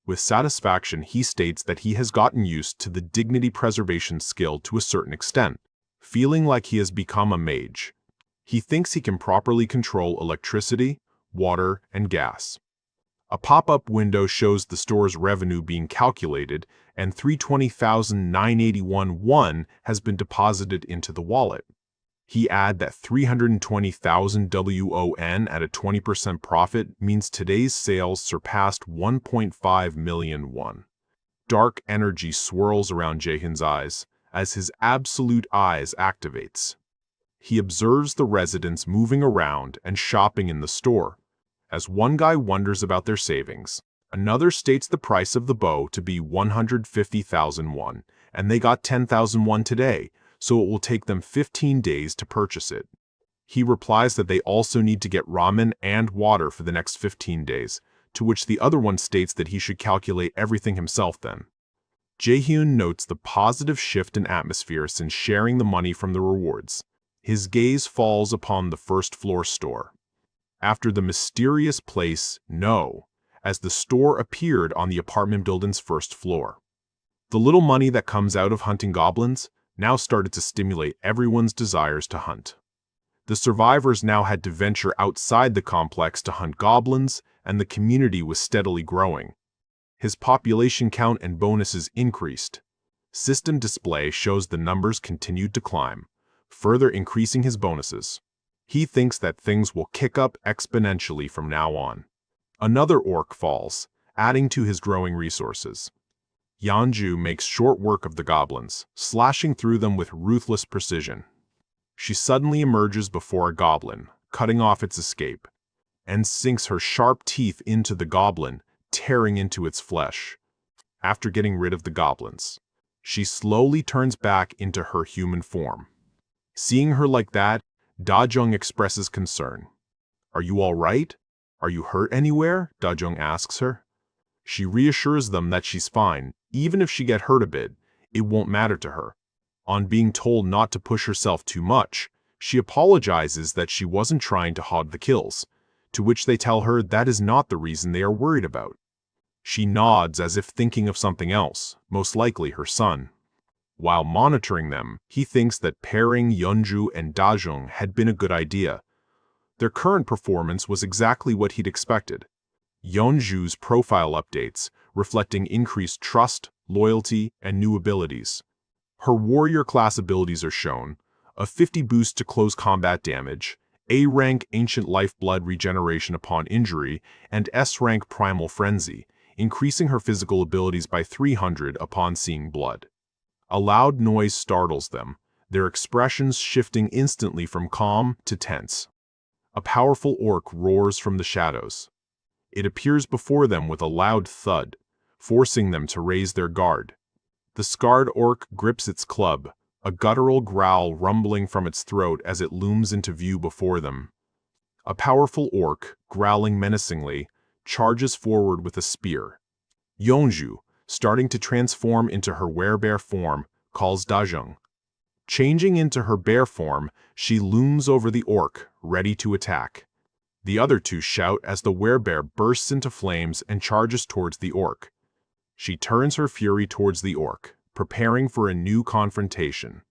With satisfaction, he states that he has gotten used to the dignity preservation skill to a certain extent, feeling like he has become a mage. He thinks he can properly control electricity, water, and gas. A pop-up window shows the store's revenue being calculated, and 320,981 won has been deposited into the wallet. He adds that 320,000 WON at a 20% profit means today's sales surpassed 1.5 million won. Dark energy swirls around Jae-hyun's eyes as his absolute eyes activates. He observes the residents moving around and shopping in the store. As one guy wonders about their savings, another states the price of the bow to be 150,000 won, and they got 10,000 won today, so it will take them 15 days to purchase it. He replies that they also need to get ramen and water for the next 15 days, to which the other one states that he should calculate everything himself then. Jae-hyun notes the positive shift in atmosphere since sharing the money from the rewards. His gaze falls upon the first-floor store. After the mysterious place, no, as the store appeared on the apartment building's first floor. The little money that comes out of hunting goblins now started to stimulate everyone's desires to hunt. The survivors now had to venture outside the complex to hunt goblins, and the community was steadily growing. His population count and bonuses increased. System display shows the numbers continued to climb, further increasing his bonuses. He thinks that things will kick up exponentially from now on. Another orc falls, adding to his growing resources. Yeonju makes short work of the goblins, slashing through them with ruthless precision. She suddenly emerges before a goblin, cutting off its escape, and sinks her sharp teeth into the goblin, tearing into its flesh. After getting rid of the goblins, she slowly turns back into her human form. Seeing her like that, Da-jung expresses concern. "Are you all right? Are you hurt anywhere?" Da-jung asks her. She reassures them that she's fine. Even if she get hurt a bit, it won't matter to her. On being told not to push herself too much, she apologizes that she wasn't trying to hog the kills, to which they tell her that is not the reason they are worried about. She nods as if thinking of something else, most likely her son. While monitoring them, he thinks that pairing Yeonju and Da-jung had been a good idea. Their current performance was exactly what he'd expected. Yeonju's profile updates, reflecting increased trust, loyalty, and new abilities. Her warrior class abilities are shown: a 50 boost to close combat damage, A-rank ancient lifeblood regeneration upon injury, and S-rank primal frenzy, increasing her physical abilities by 300 upon seeing blood. A loud noise startles them, their expressions shifting instantly from calm to tense. A powerful orc roars from the shadows. It appears before them with a loud thud, forcing them to raise their guard. The scarred orc grips its club, a guttural growl rumbling from its throat as it looms into view before them. A powerful orc, growling menacingly, charges forward with a spear. Yeonju, starting to transform into her werebear form, calls Da-jung. Changing into her bear form, she looms over the orc, ready to attack. The other two shout as the werebear bursts into flames and charges towards the orc. She turns her fury towards the orc, preparing for a new confrontation.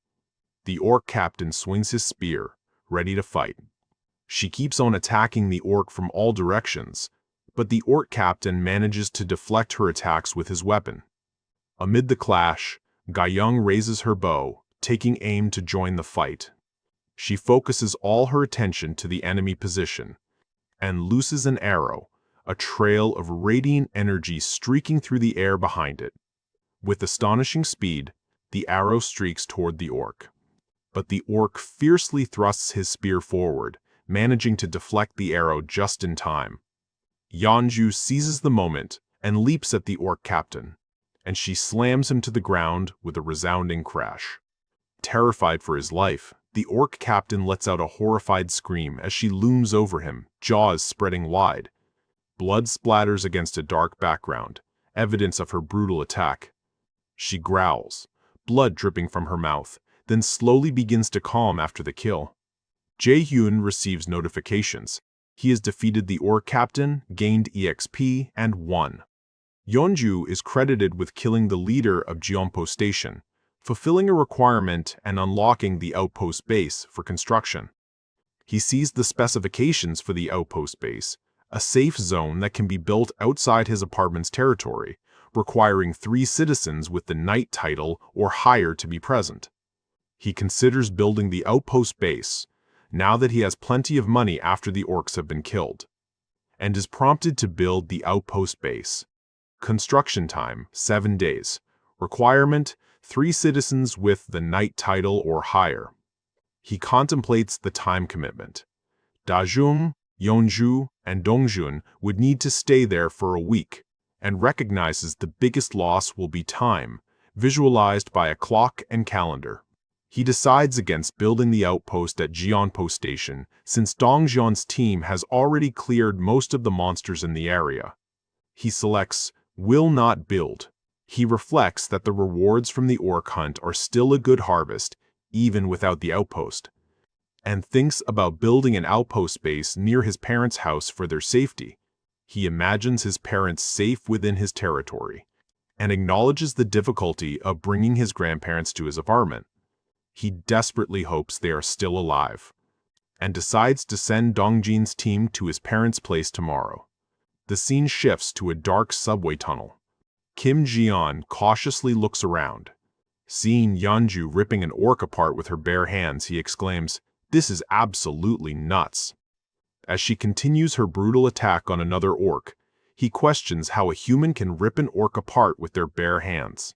The orc captain swings his spear, ready to fight. She keeps on attacking the orc from all directions, but the orc captain manages to deflect her attacks with his weapon. Amid the clash, Ga-young raises her bow, taking aim to join the fight. She focuses all her attention to the enemy position, and looses an arrow, a trail of radiant energy streaking through the air behind it. With astonishing speed, the arrow streaks toward the orc. But the orc fiercely thrusts his spear forward, managing to deflect the arrow just in time. Yeonju seizes the moment and leaps at the orc captain, and she slams him to the ground with a resounding crash. Terrified for his life, the orc captain lets out a horrified scream as she looms over him, jaws spreading wide. Blood splatters against a dark background, evidence of her brutal attack. She growls, blood dripping from her mouth, then slowly begins to calm after the kill. Jae-hyun receives notifications. He has defeated the orc captain, gained EXP, and won. Yeonju is credited with killing the leader of Jeonpo Station, fulfilling a requirement and unlocking the outpost base for construction. He sees the specifications for the outpost base, a safe zone that can be built outside his apartment's territory, requiring 3 citizens with the knight title or higher to be present. He considers building the outpost base, now that he has plenty of money after the orcs have been killed, and is prompted to build the outpost base. Construction time, 7 days. Requirement, 3 citizens with the knight title or higher. He contemplates the time commitment. Da-jung, Yeonju, and Dongjun would need to stay there for a week, and recognizes the biggest loss will be time, visualized by a clock and calendar. He decides against building the outpost at Jeonpo Station since Dongjun's team has already cleared most of the monsters in the area. He selects will not build. He reflects that the rewards from the orc hunt are still a good harvest, even without the outpost, and thinks about building an outpost base near his parents' house for their safety. He imagines his parents safe within his territory, and acknowledges the difficulty of bringing his grandparents to his apartment. He desperately hopes they are still alive, and decides to send Dongjin's team to his parents' place tomorrow. The scene shifts to a dark subway tunnel. Kim Jae-hyun cautiously looks around. Seeing Yeonju ripping an orc apart with her bare hands, he exclaims, "This is absolutely nuts." As she continues her brutal attack on another orc, he questions how a human can rip an orc apart with their bare hands.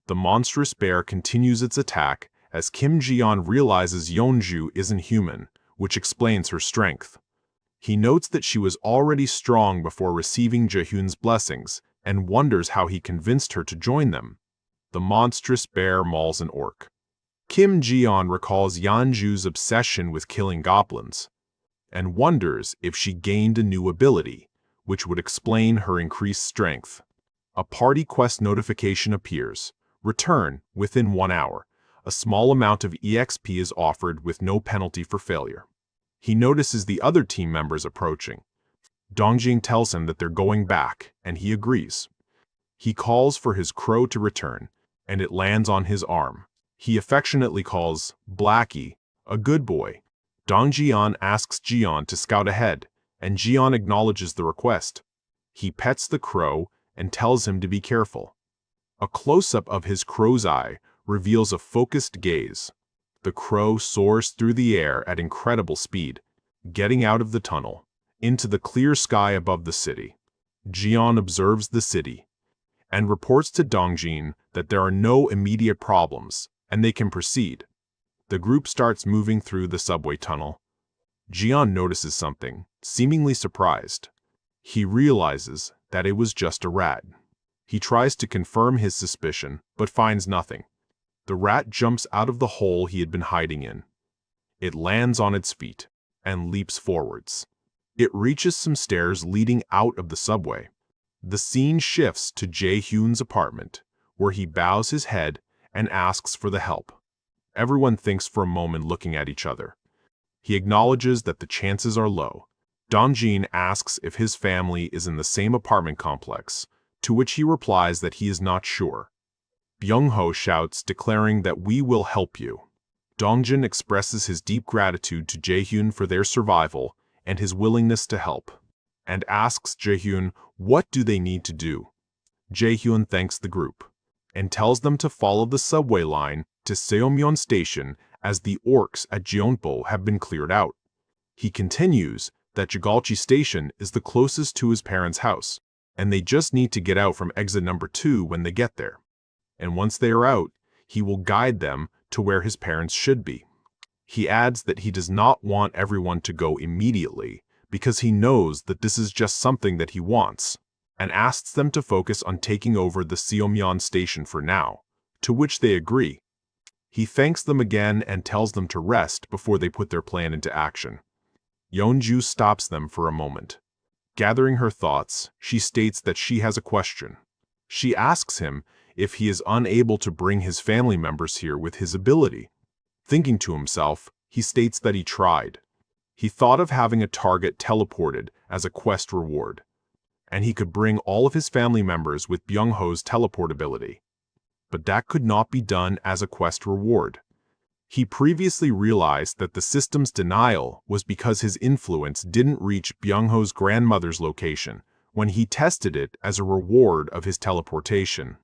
The monstrous bear continues its attack as Kim Jae-hyun realizes Yeonju isn't human, which explains her strength. He notes that she was already strong before receiving Jae-hyun's blessings and wonders how he convinced her to join them. The monstrous bear mauls an orc. Kim Jae-hyun recalls Yeonju's obsession with killing goblins and wonders if she gained a new ability, which would explain her increased strength. A party quest notification appears. Return within 1 hour. A small amount of EXP is offered with no penalty for failure. He notices the other team members approaching. Dongjin tells him that they're going back, and he agrees. He calls for his crow to return, and it lands on his arm. He affectionately calls Blackie a good boy. Dongjin asks Jiyeon to scout ahead, and Jiyeon acknowledges the request. He pets the crow and tells him to be careful. A close-up of his crow's eye reveals a focused gaze. The crow soars through the air at incredible speed, getting out of the tunnel, into the clear sky above the city. Jiyeon observes the city, and reports to Dongjin that there are no immediate problems, and they can proceed. The group starts moving through the subway tunnel. Jiyeon notices something, seemingly surprised. He realizes that it was just a rat. He tries to confirm his suspicion, but finds nothing. The rat jumps out of the hole he had been hiding in. It lands on its feet and leaps forwards. It reaches some stairs leading out of the subway. The scene shifts to Jae-hyun's apartment, where he bows his head and asks for the help. Everyone thinks for a moment, looking at each other. He acknowledges that the chances are low. Dongjin asks if his family is in the same apartment complex, to which he replies that he is not sure. Byung-ho shouts, declaring that we will help you. Dongjin expresses his deep gratitude to Jae-hyun for their survival and his willingness to help, and asks Jae-hyun what do they need to do. Jae-hyun thanks the group, and tells them to follow the subway line to Seomyeon Station as the orcs at Jeonpo have been cleared out. He continues that Jigalchi Station is the closest to his parents' house, and they just need to get out from exit number 2 when they get there. And once they are out, he will guide them to where his parents should be. He adds that he does not want everyone to go immediately because he knows that this is just something that he wants, and asks them to focus on taking over the Seomyeon Station for now, to which they agree. He thanks them again and tells them to rest before they put their plan into action. Yeonju stops them for a moment. Gathering her thoughts, she states that she has a question. She asks him if he is unable to bring his family members here with his ability. Thinking to himself, he states that he tried. He thought of having a target teleported as a quest reward, and he could bring all of his family members with Byung-ho's teleport ability. But that could not be done as a quest reward. He previously realized that the system's denial was because his influence didn't reach Byung-ho's grandmother's location when he tested it as a reward of his teleportation.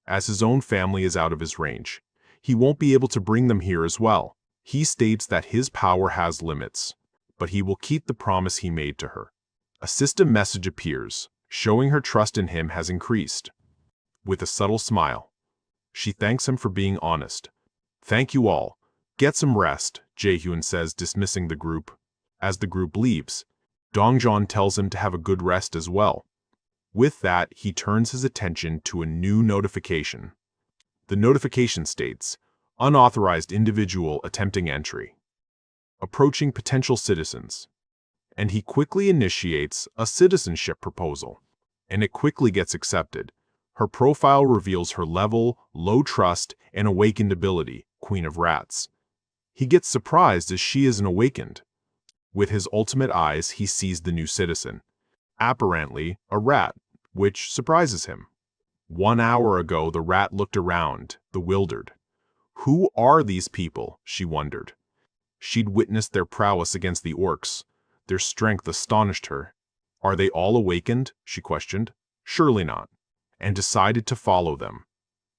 As his own family is out of his range, he won't be able to bring them here as well. He states that his power has limits, but he will keep the promise he made to her. A system message appears, showing her trust in him has increased. With a subtle smile, she thanks him for being honest. "Thank you all. Get some rest," Jae-hyun says, dismissing the group. As the group leaves, Dongjin tells him to have a good rest as well. With that, he turns his attention to a new notification. The notification states, "Unauthorized individual attempting entry. Approaching potential citizens." And he quickly initiates a citizenship proposal, and it quickly gets accepted. Her profile reveals her level, low trust, and awakened ability, Queen of Rats. He gets surprised as she is an awakened. With his ultimate eyes, he sees the new citizen, apparently a rat, which surprises him. 1 hour ago, the rat looked around, bewildered. Who are these people, she wondered. She'd witnessed their prowess against the orcs. Their strength astonished her. Are they all awakened, she questioned. Surely not. and decided to follow them.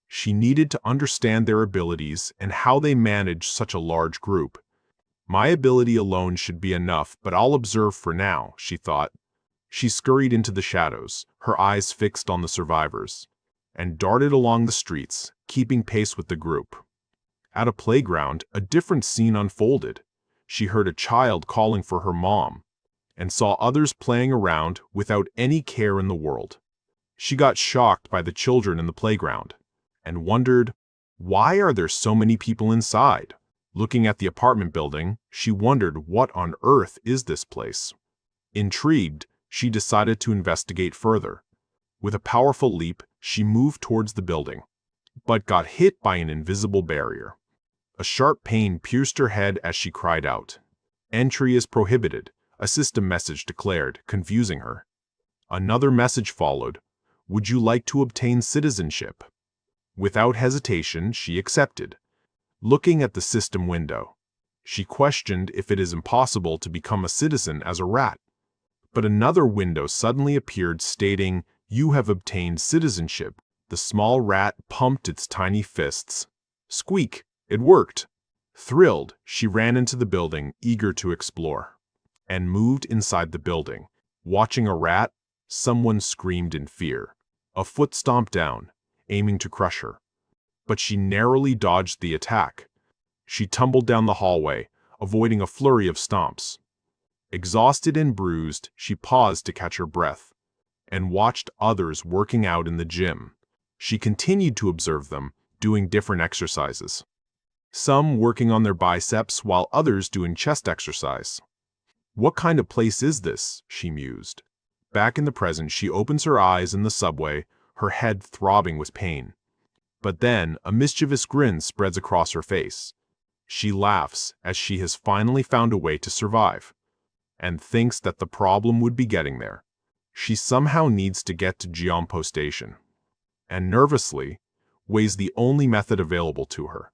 She needed to understand their abilities and how they manage such a large group. My ability alone should be enough, but I'll observe for now, she thought. She scurried into the shadows, her eyes fixed on the survivors, and darted along the streets, keeping pace with the group. At a playground, a different scene unfolded. She heard a child calling for her mom, and saw others playing around without any care in the world. She got shocked by the children in the playground, and wondered, why are there so many people inside? Looking at the apartment building, she wondered, what on earth is this place? Intrigued, she decided to investigate further. With a powerful leap, she moved towards the building, but got hit by an invisible barrier. A sharp pain pierced her head as she cried out. "Entry is prohibited," a system message declared, confusing her. Another message followed. "Would you like to obtain citizenship?" Without hesitation, she accepted. Looking at the system window, she questioned if it is impossible to become a citizen as a rat. But another window suddenly appeared stating, "You have obtained citizenship." The small rat pumped its tiny fists. Squeak! It worked! Thrilled, she ran into the building, eager to explore, and moved inside the building. Watching a rat, someone screamed in fear. A foot stomped down, aiming to crush her. But she narrowly dodged the attack. She tumbled down the hallway, avoiding a flurry of stomps. Exhausted and bruised, she paused to catch her breath, and watched others working out in the gym. She continued to observe them, doing different exercises. Some working on their biceps while others doing chest exercise. What kind of place is this? She mused. Back in the present, she opens her eyes in the subway, her head throbbing with pain. But then a mischievous grin spreads across her face. She laughs as she has finally found a way to survive, and thinks that the problem would be getting there. She somehow needs to get to Jeonpo Station, and nervously weighs the only method available to her.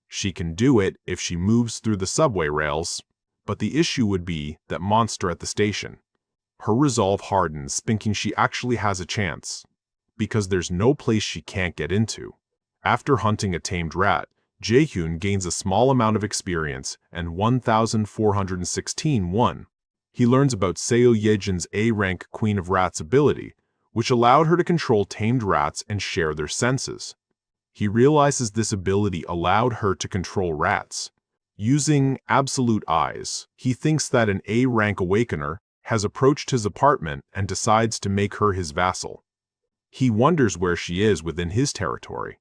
She can do it if she moves through the subway rails, but the issue would be that monster at the station. Her resolve hardens, thinking she actually has a chance, because there's no place she can't get into. After hunting a tamed rat, Jae-hyun gains a small amount of experience and 1,416 won. He learns about Seo Yejin's A-rank Queen of Rats ability, which allowed her to control tamed rats and share their senses. He realizes this ability allowed her to control rats. Using absolute eyes, he thinks that an A-rank awakener has approached his apartment and decides to make her his vassal. He wonders where she is within his territory.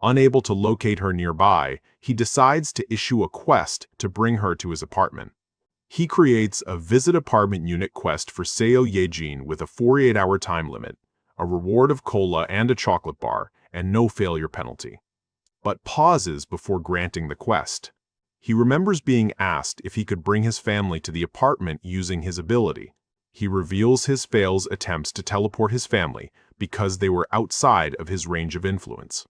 Unable to locate her nearby, he decides to issue a quest to bring her to his apartment. He creates a Visit Apartment Unit quest for Seo Yejin with a 48-hour time limit, a reward of cola and a chocolate bar, and no failure penalty. But pauses before granting the quest. He remembers being asked if he could bring his family to the apartment using his ability. He reveals his failed attempts to teleport his family because they were outside of his range of influence.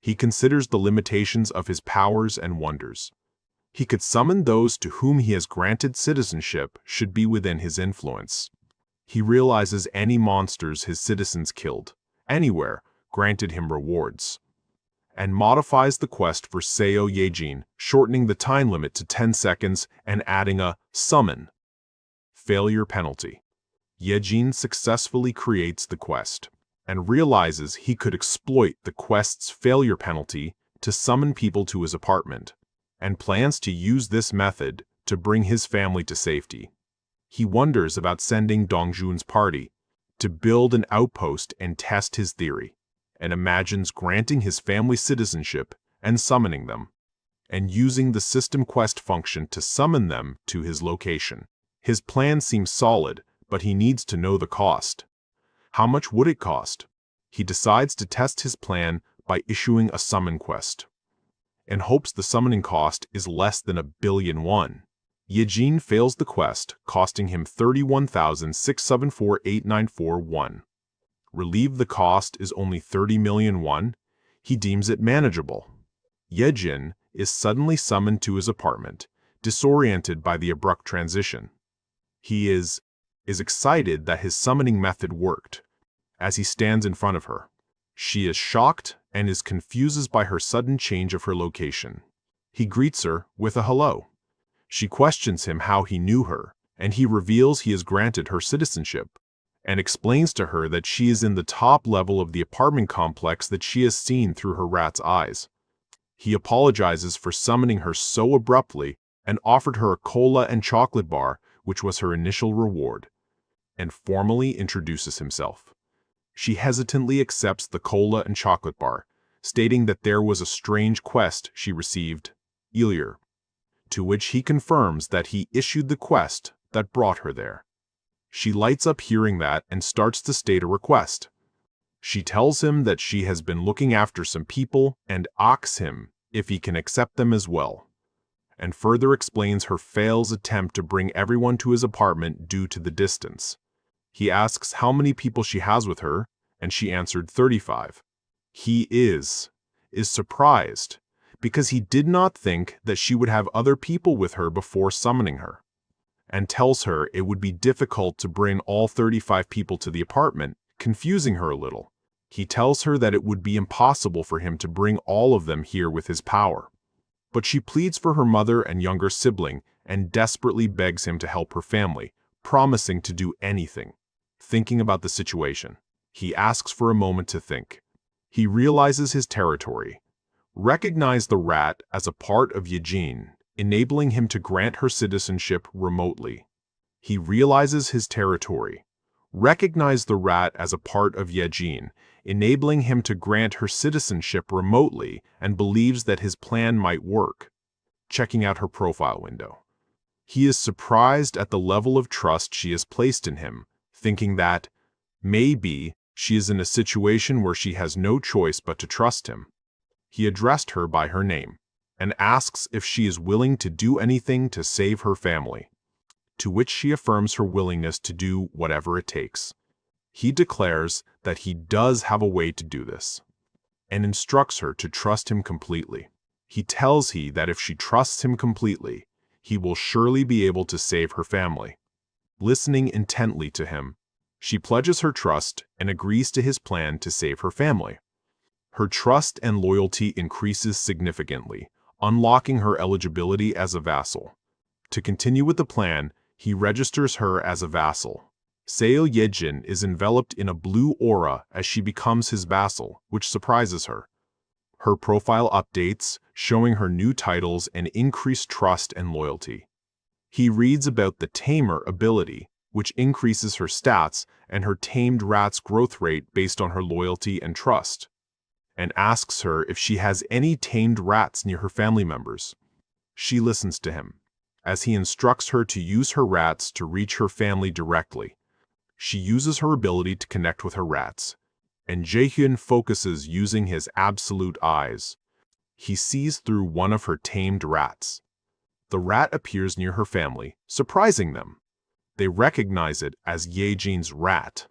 He considers the limitations of his powers and wonders. He could summon those to whom he has granted citizenship should be within his influence. He realizes any monsters his citizens killed, anywhere, granted him rewards, and modifies the quest for Seo Yejin, shortening the time limit to 10 seconds and adding a summon failure penalty. Yejin successfully creates the quest and realizes he could exploit the quest's failure penalty to summon people to his apartment, and plans to use this method to bring his family to safety. He wonders about sending Dongjun's party to build an outpost and test his theory, and imagines granting his family citizenship and summoning them, and using the system quest function to summon them to his location. His plan seems solid, but he needs to know the cost. How much would it cost? He decides to test his plan by issuing a summon quest, and hopes the summoning cost is less than 1 billion won. Yejin fails the quest, costing him 31,674,894 won. Relieve the cost is only 30 million won. He deems it manageable. Yejin is suddenly summoned to his apartment, disoriented by the abrupt transition. He is excited that his summoning method worked. As he stands in front of her, She is shocked and is confused by her sudden change of her location. He greets her with a hello. She questions him how he knew her, and he reveals he has granted her citizenship, and explains to her that she is in the top level of the apartment complex that she has seen through her rat's eyes. He apologizes for summoning her so abruptly and offered her a cola and chocolate bar, which was her initial reward, and formally introduces himself. She hesitantly accepts the cola and chocolate bar, stating that there was a strange quest she received earlier, to which he confirms that he issued the quest that brought her there. She lights up hearing that and starts to state a request. She tells him that she has been looking after some people and asks him if he can accept them as well, and further explains her failed attempt to bring everyone to his apartment due to the distance. He asks how many people she has with her, and she answered 35. He is surprised because he did not think that she would have other people with her before summoning her, and tells her it would be difficult to bring all 35 people to the apartment, confusing her a little. He tells her that it would be impossible for him to bring all of them here with his power. But she pleads for her mother and younger sibling and desperately begs him to help her family, promising to do anything. Thinking about the situation, he asks for a moment to think. He realizes his territory, recognized the rat as a part of Yejin, enabling him to grant her citizenship remotely. He realizes his territory, recognized the rat as a part of Yejin, enabling him to grant her citizenship remotely, and believes that his plan might work. Checking out her profile window. He is surprised at the level of trust she has placed in him, thinking that maybe she is in a situation where she has no choice but to trust him. He addressed her by her name and asks if she is willing to do anything to save her family, to which she affirms her willingness to do whatever it takes. He declares that he does have a way to do this, and instructs her to trust him completely. He tells her that if she trusts him completely, he will surely be able to save her family. Listening intently to him, she pledges her trust and agrees to his plan to save her family. Her trust and loyalty increases significantly, unlocking her eligibility as a vassal. To continue with the plan, he registers her as a vassal. Seo Yejin is enveloped in a blue aura as she becomes his vassal, which surprises her. Her profile updates, showing her new titles and increased trust and loyalty. He reads about the Tamer ability, which increases her stats and her tamed rat's growth rate based on her loyalty and trust, and asks her if she has any tamed rats near her family members. She listens to him, as he instructs her to use her rats to reach her family directly. She uses her ability to connect with her rats, and Jae-hyun focuses using his absolute eyes. He sees through one of her tamed rats. The rat appears near her family, surprising them. They recognize it as Yejin's rat.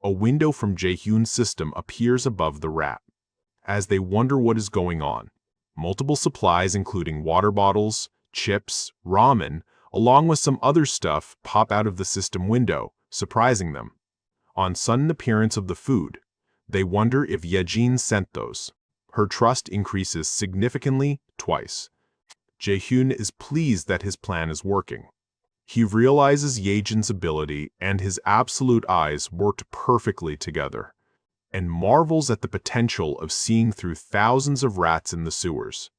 A window from Jae-hyun's system appears above the rat. As they wonder what is going on, multiple supplies including water bottles, chips, ramen, along with some other stuff pop out of the system window, surprising them. On sudden appearance of the food, they wonder if Yejin sent those. Her trust increases significantly twice. Jae-hyun is pleased that his plan is working. He realizes Yejin's ability and his absolute eyes worked perfectly together, and marvels at the potential of seeing through thousands of rats in the sewers.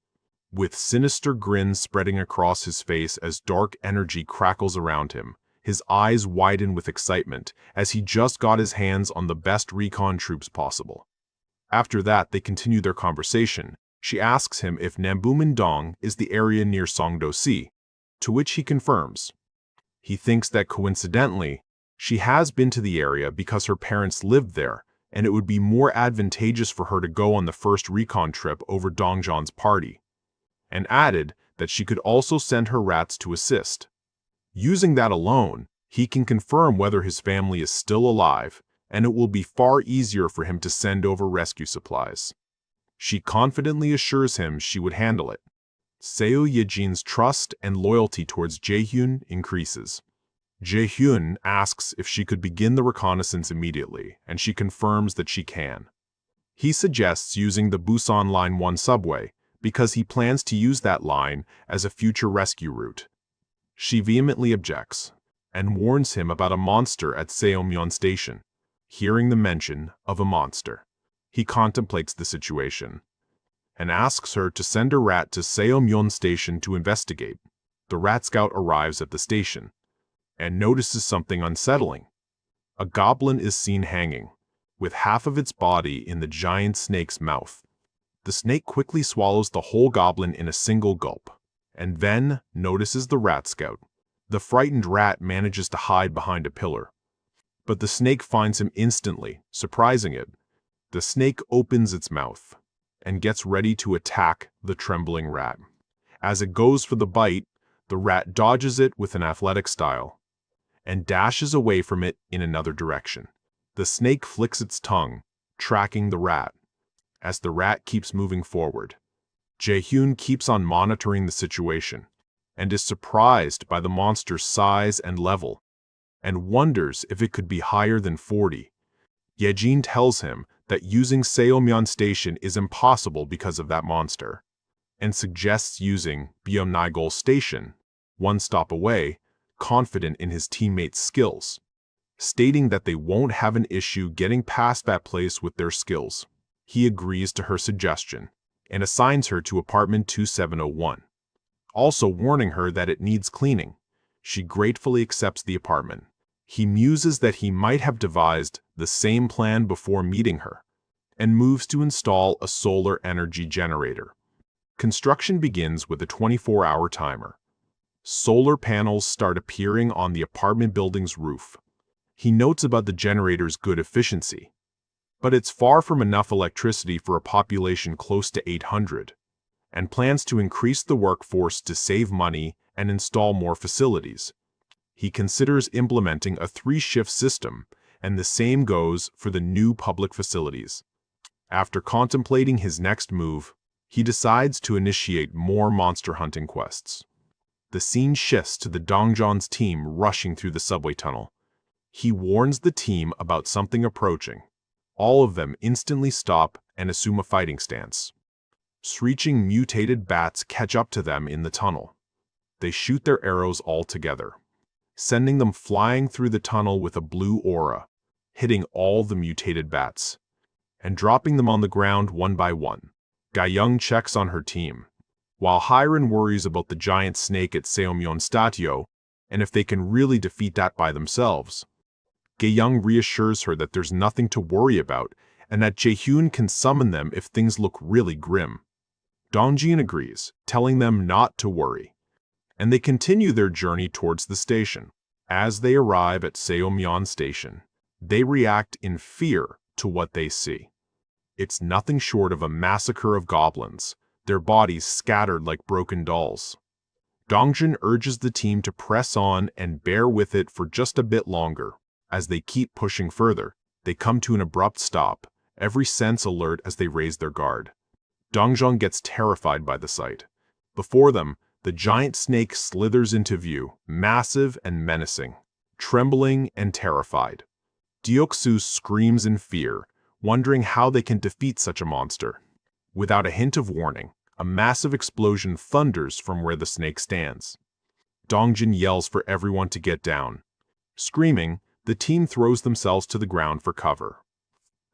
With sinister grins spreading across his face as dark energy crackles around him, his eyes widen with excitement as he just got his hands on the best recon troops possible. After that, they continue their conversation. She asks him if Nambu-Mindong is the area near Songdo-si, to which he confirms. He thinks that coincidentally, she has been to the area because her parents lived there, and it would be more advantageous for her to go on the first recon trip over Dongjeon's party, and added that she could also send her rats to assist. Using that alone, he can confirm whether his family is still alive, and it will be far easier for him to send over rescue supplies. She confidently assures him she would handle it. Seo Yejin's trust and loyalty towards Jae-hyun increases. Jae-hyun asks if she could begin the reconnaissance immediately, and she confirms that she can. He suggests using the Busan Line 1 subway because he plans to use that line as a future rescue route. She vehemently objects and warns him about a monster at Seomyeon Station. Hearing the mention of a monster, he contemplates the situation and asks her to send a rat to Seomyeon Station to investigate. The rat scout arrives at the station and notices something unsettling. A goblin is seen hanging, with half of its body in the giant snake's mouth. The snake quickly swallows the whole goblin in a single gulp, and then notices the rat scout. The frightened rat manages to hide behind a pillar, but the snake finds him instantly, surprising it. The snake opens its mouth and gets ready to attack the trembling rat. As it goes for the bite, the rat dodges it with an athletic style and dashes away from it in another direction. The snake flicks its tongue, tracking the rat. As the rat keeps moving forward, Jae-hyun keeps on monitoring the situation and is surprised by the monster's size and level, and wonders if it could be higher than 40. Yejin tells him that using Seomyeon Station is impossible because of that monster, and suggests using Byeomnaegol Station, one stop away, confident in his teammates' skills, stating that they won't have an issue getting past that place with their skills. He agrees to her suggestion and assigns her to apartment 2701, also warning her that it needs cleaning. She gratefully accepts the apartment. He muses that he might have devised the same plan before meeting her, and moves to install a solar energy generator. Construction begins with a 24-hour timer. Solar panels start appearing on the apartment building's roof. He notes about the generator's good efficiency, but it's far from enough electricity for a population close to 800, and plans to increase the workforce to save money and install more facilities. He considers implementing a 3-shift system, and the same goes for the new public facilities. After contemplating his next move, he decides to initiate more monster hunting quests. The scene shifts to the Dongjeon's team rushing through the subway tunnel. He warns the team about something approaching. All of them instantly stop and assume a fighting stance. Screeching mutated bats catch up to them in the tunnel. They shoot their arrows all together, sending them flying through the tunnel with a blue aura, hitting all the mutated bats, and dropping them on the ground one by one. Ga-young checks on her team, while Hyren worries about the giant snake at Seomyeon Statio and if they can really defeat that by themselves. Ga-young reassures her that there's nothing to worry about and that Jae-hyun can summon them if things look really grim. Dongjin agrees, telling them not to worry, and they continue their journey towards the station. As they arrive at Seomyeon Station, they react in fear to what they see. It's nothing short of a massacre of goblins, their bodies scattered like broken dolls. Dongjin urges the team to press on and bear with it for just a bit longer. As they keep pushing further, they come to an abrupt stop, every sense alert as they raise their guard. Dongjin gets terrified by the sight. Before them, the giant snake slithers into view, massive and menacing, trembling and terrified. Deoksu screams in fear, wondering how they can defeat such a monster. Without a hint of warning, a massive explosion thunders from where the snake stands. Dongjin yells for everyone to get down. Screaming, the team throws themselves to the ground for cover.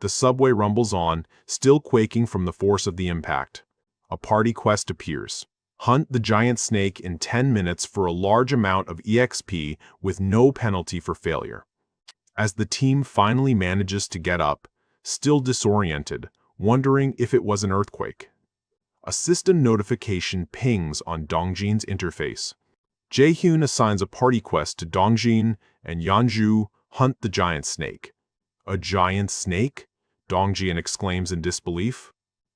The subway rumbles on, still quaking from the force of the impact. A party quest appears. Hunt the giant snake in 10 minutes for a large amount of EXP with no penalty for failure. As the team finally manages to get up, still disoriented, wondering if it was an earthquake, a system notification pings on Dongjin's interface. Jae-hyun assigns a party quest to Dongjin and Yeonju hunt the giant snake. A giant snake? Dongjin exclaims in disbelief.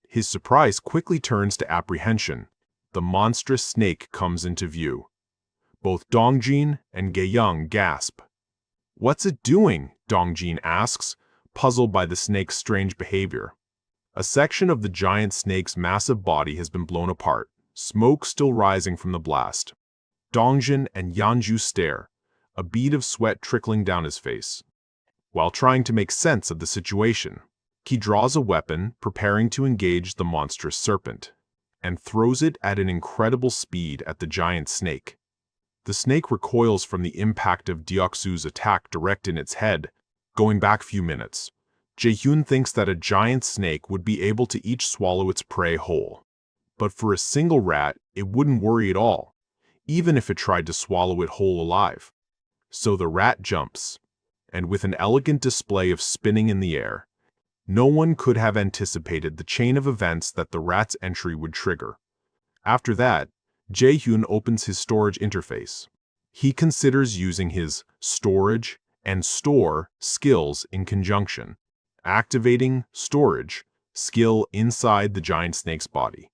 His surprise quickly turns to apprehension. The monstrous snake comes into view. Both Dongjin and Ga-young gasp. "What's it doing?" Dongjin asks, puzzled by the snake's strange behavior. A section of the giant snake's massive body has been blown apart, smoke still rising from the blast. Dongjin and Yeonju stare, a bead of sweat trickling down his face. While trying to make sense of the situation, He draws a weapon, preparing to engage the monstrous serpent, and throws it at an incredible speed at the giant snake. The snake recoils from the impact of Deoksu's attack direct in its head. Going back a few minutes, Jae-hyun thinks that a giant snake would be able to each swallow its prey whole. But for a single rat, it wouldn't worry at all, even if it tried to swallow it whole alive. So the rat jumps, and with an elegant display of spinning in the air, no one could have anticipated the chain of events that the rat's entry would trigger. After that, Jae-hyun opens his storage interface. He considers using his storage and store skills in conjunction, activating storage skill inside the giant snake's body.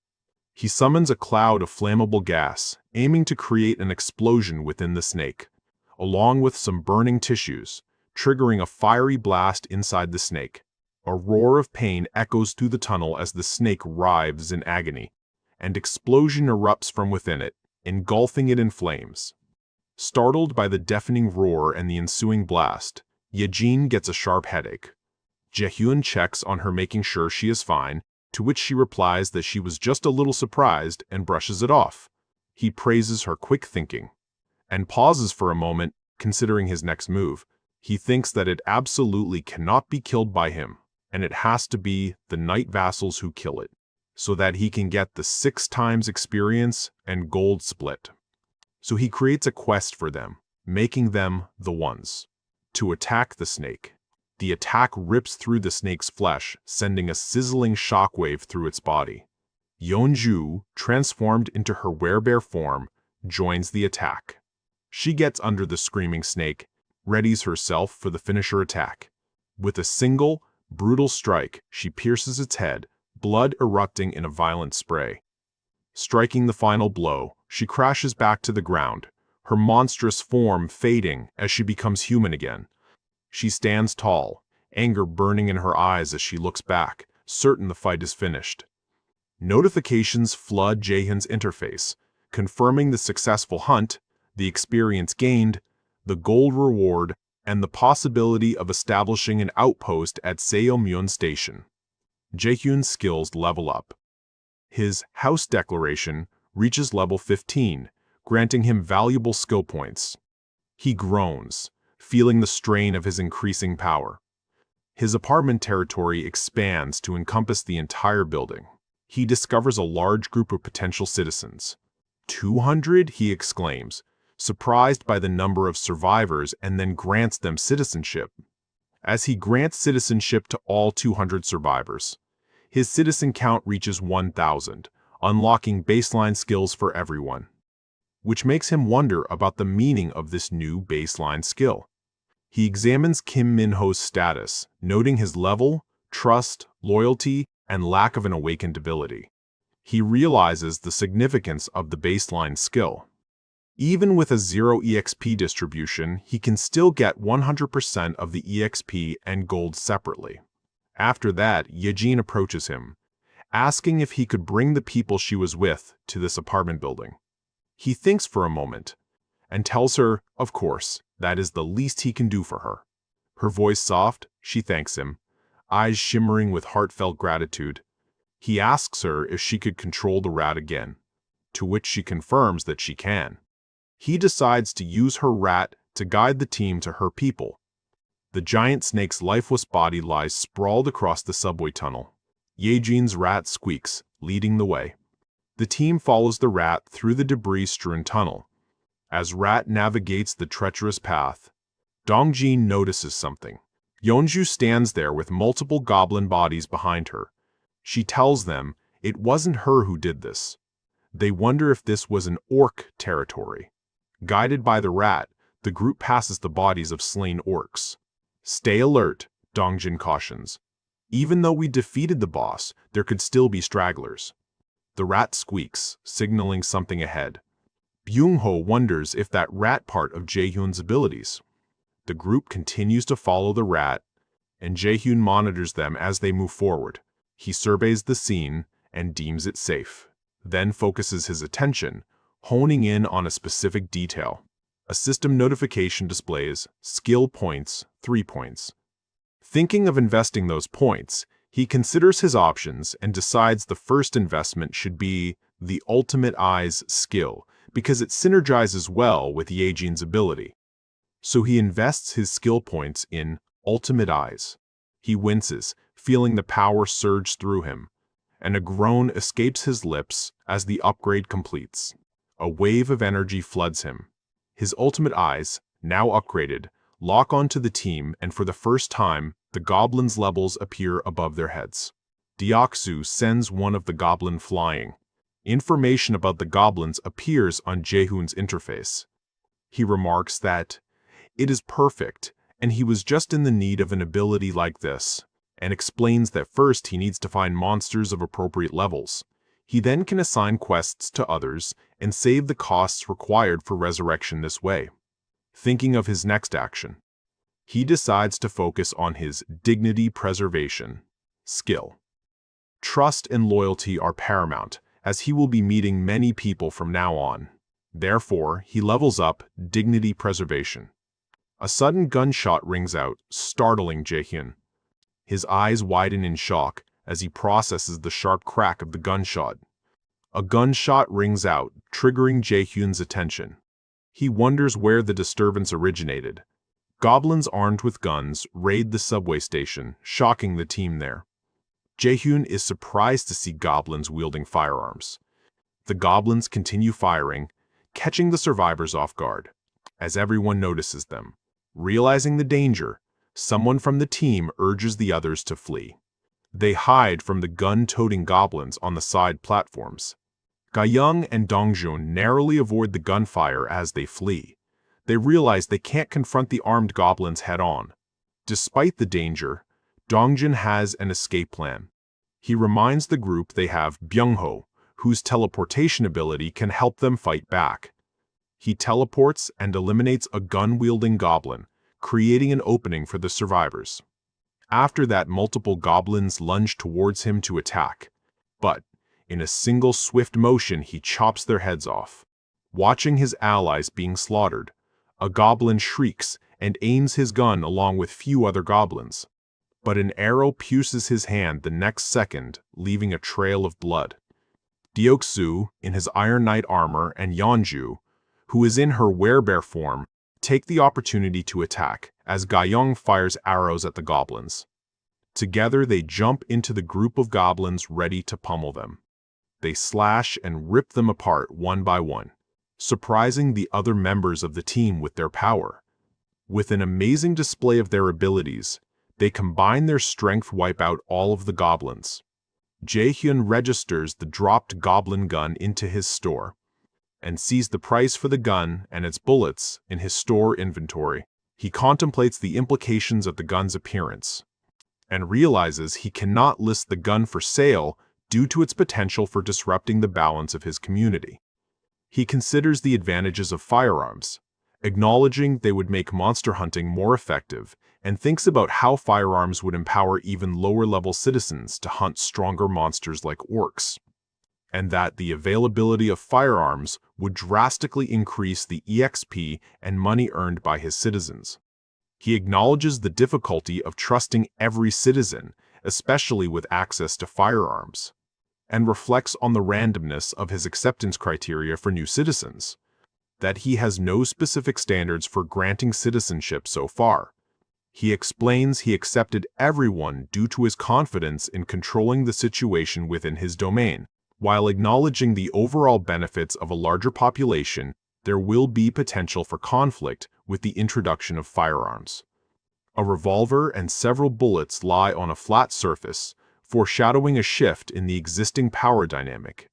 He summons a cloud of flammable gas, aiming to create an explosion within the snake, along with some burning tissues, triggering a fiery blast inside the snake. A roar of pain echoes through the tunnel as the snake writhes in agony, and explosion erupts from within it, engulfing it in flames. Startled by the deafening roar and the ensuing blast, Yejin gets a sharp headache. Jae-hyun checks on her, making sure she is fine, to which she replies that she was just a little surprised and brushes it off. He praises her quick thinking, and pauses for a moment, considering his next move. He thinks that it absolutely cannot be killed by him, and it has to be the knight vassals who kill it, so that he can get the 6 times experience and gold split. So he creates a quest for them, making them the ones to attack the snake. The attack rips through the snake's flesh, sending a sizzling shockwave through its body. Yeonju, transformed into her werebear form, joins the attack. She gets under the screaming snake, readies herself for the finisher attack. With a single, brutal strike, she pierces its head, blood erupting in a violent spray. Striking the final blow, she crashes back to the ground, her monstrous form fading as she becomes human again. She stands tall, anger burning in her eyes as she looks back, certain the fight is finished. Notifications flood Jae-hyun's interface, confirming the successful hunt, the experience gained, the gold reward, and the possibility of establishing an outpost at Seomyeon Station. Jae-hyun's skills level up. His house declaration reaches level 15, granting him valuable skill points. He groans, feeling the strain of his increasing power. His apartment territory expands to encompass the entire building. He discovers a large group of potential citizens. 200, he exclaims, surprised by the number of survivors, and then grants them citizenship. As he grants citizenship to all 200 survivors, his citizen count reaches 1,000, unlocking baseline skills for everyone, which makes him wonder about the meaning of this new baseline skill. He examines Kim Min-ho's status, noting his level, trust, loyalty, and lack of an awakened ability. He realizes the significance of the baseline skill. Even with a 0 EXP distribution, he can still get 100% of the EXP and gold separately. After that, Yejin approaches him, asking if he could bring the people she was with to this apartment building. He thinks for a moment, and tells her, of course, that is the least he can do for her. Her voice soft, she thanks him, eyes shimmering with heartfelt gratitude. He asks her if she could control the rat again, to which she confirms that she can. He decides to use her rat to guide the team to her people. The giant snake's lifeless body lies sprawled across the subway tunnel. Yejin's rat squeaks, leading the way. The team follows the rat through the debris-strewn tunnel. As Rat navigates the treacherous path, Dongjin notices something. Yeonju stands there with multiple goblin bodies behind her. She tells them it wasn't her who did this. They wonder if this was an orc territory. Guided by the rat, the group passes the bodies of slain orcs. Stay alert, Dongjin cautions. Even though we defeated the boss, there could still be stragglers. The rat squeaks, signaling something ahead. Byung-ho wonders if that rat part of Jae-hyun's abilities. The group continues to follow the rat, and Jae-hyun monitors them as they move forward. He surveys the scene and deems it safe, then focuses his attention, honing in on a specific detail. A system notification displays skill points, 3 points. Thinking of investing those points, He considers his options and decides the first investment should be the Ultimate Eyes skill because it synergizes well with Yejin's ability. So he invests his skill points in Ultimate Eyes. He winces, feeling the power surge through him, and a groan escapes his lips as the upgrade completes. A wave of energy floods him. His Ultimate Eyes, now upgraded, lock onto the team, and for the first time, the goblins' levels appear above their heads. Deoksu sends one of the goblin flying. Information about the goblins appears on Jae-hyun's interface. He remarks that it is perfect, and he was just in the need of an ability like this, and explains that first he needs to find monsters of appropriate levels. He then can assign quests to others and save the costs required for resurrection this way. Thinking of his next action, he decides to focus on his dignity preservation skill. Trust and loyalty are paramount, as he will be meeting many people from now on. Therefore, he levels up dignity preservation. A sudden gunshot rings out, startling Jae-hyun. His eyes widen in shock as he processes the sharp crack of the gunshot. A gunshot rings out, triggering Jae-hyun's attention. He wonders where the disturbance originated. Goblins armed with guns raid the subway station, shocking the team there. Jae-hyun is surprised to see goblins wielding firearms. The goblins continue firing, catching the survivors off guard. As everyone notices them, realizing the danger, someone from the team urges the others to flee. They hide from the gun-toting goblins on the side platforms. Ga-young and Dongjun narrowly avoid the gunfire as they flee. They realize they can't confront the armed goblins head-on. Despite the danger, Dongjun has an escape plan. He reminds the group they have Byung-ho, whose teleportation ability can help them fight back. He teleports and eliminates a gun-wielding goblin, creating an opening for the survivors. After that, multiple goblins lunge towards him to attack, but in a single swift motion he chops their heads off. Watching his allies being slaughtered, a goblin shrieks and aims his gun along with few other goblins. But an arrow pierces his hand the next second, leaving a trail of blood. Deoksu, in his Iron Knight armor, and Yeonju, who is in her werebear form, take the opportunity to attack, as Ga-young fires arrows at the goblins. Together they jump into the group of goblins ready to pummel them. They slash and rip them apart one by one, surprising the other members of the team with their power. With an amazing display of their abilities, they combine their strength wipe out all of the goblins. Jae-hyun registers the dropped goblin gun into his store, and sees the price for the gun and its bullets in his store inventory. He contemplates the implications of the gun's appearance, and realizes he cannot list the gun for sale due to its potential for disrupting the balance of his community. He considers the advantages of firearms, acknowledging they would make monster hunting more effective, and thinks about how firearms would empower even lower-level citizens to hunt stronger monsters like orcs, and that the availability of firearms would drastically increase the EXP and money earned by his citizens. He acknowledges the difficulty of trusting every citizen, especially with access to firearms, and reflects on the randomness of his acceptance criteria for new citizens, that he has no specific standards for granting citizenship so far. He explains he accepted everyone due to his confidence in controlling the situation within his domain. While acknowledging the overall benefits of a larger population, there will be potential for conflict with the introduction of firearms. A revolver and several bullets lie on a flat surface, foreshadowing a shift in the existing power dynamic.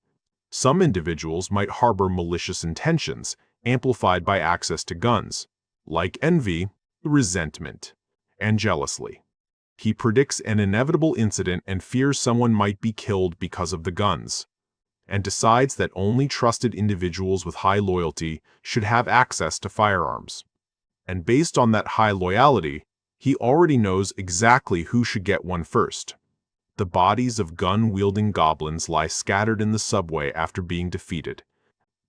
Some individuals might harbor malicious intentions, amplified by access to guns, like envy, resentment, and jealousy. He predicts an inevitable incident and fears someone might be killed because of the guns, and decides that only trusted individuals with high loyalty should have access to firearms. And based on that high loyalty, he already knows exactly who should get one first. The bodies of gun-wielding goblins lie scattered in the subway after being defeated.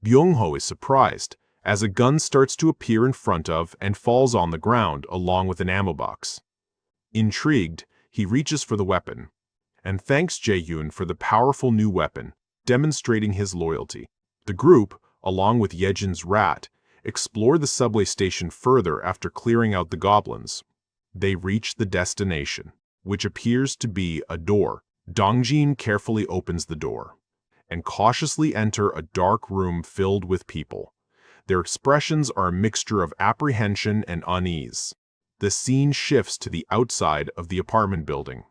Byung-ho is surprised, as a gun starts to appear in front of and falls on the ground along with an ammo box. Intrigued, he reaches for the weapon, and thanks Jae-hyun for the powerful new weapon, demonstrating his loyalty. The group, along with Yejin's rat, explore the subway station further after clearing out the goblins. They reach the destination, which appears to be a door. Dongjin carefully opens the door and cautiously enter a dark room filled with people. Their expressions are a mixture of apprehension and unease. The scene shifts to the outside of the apartment building.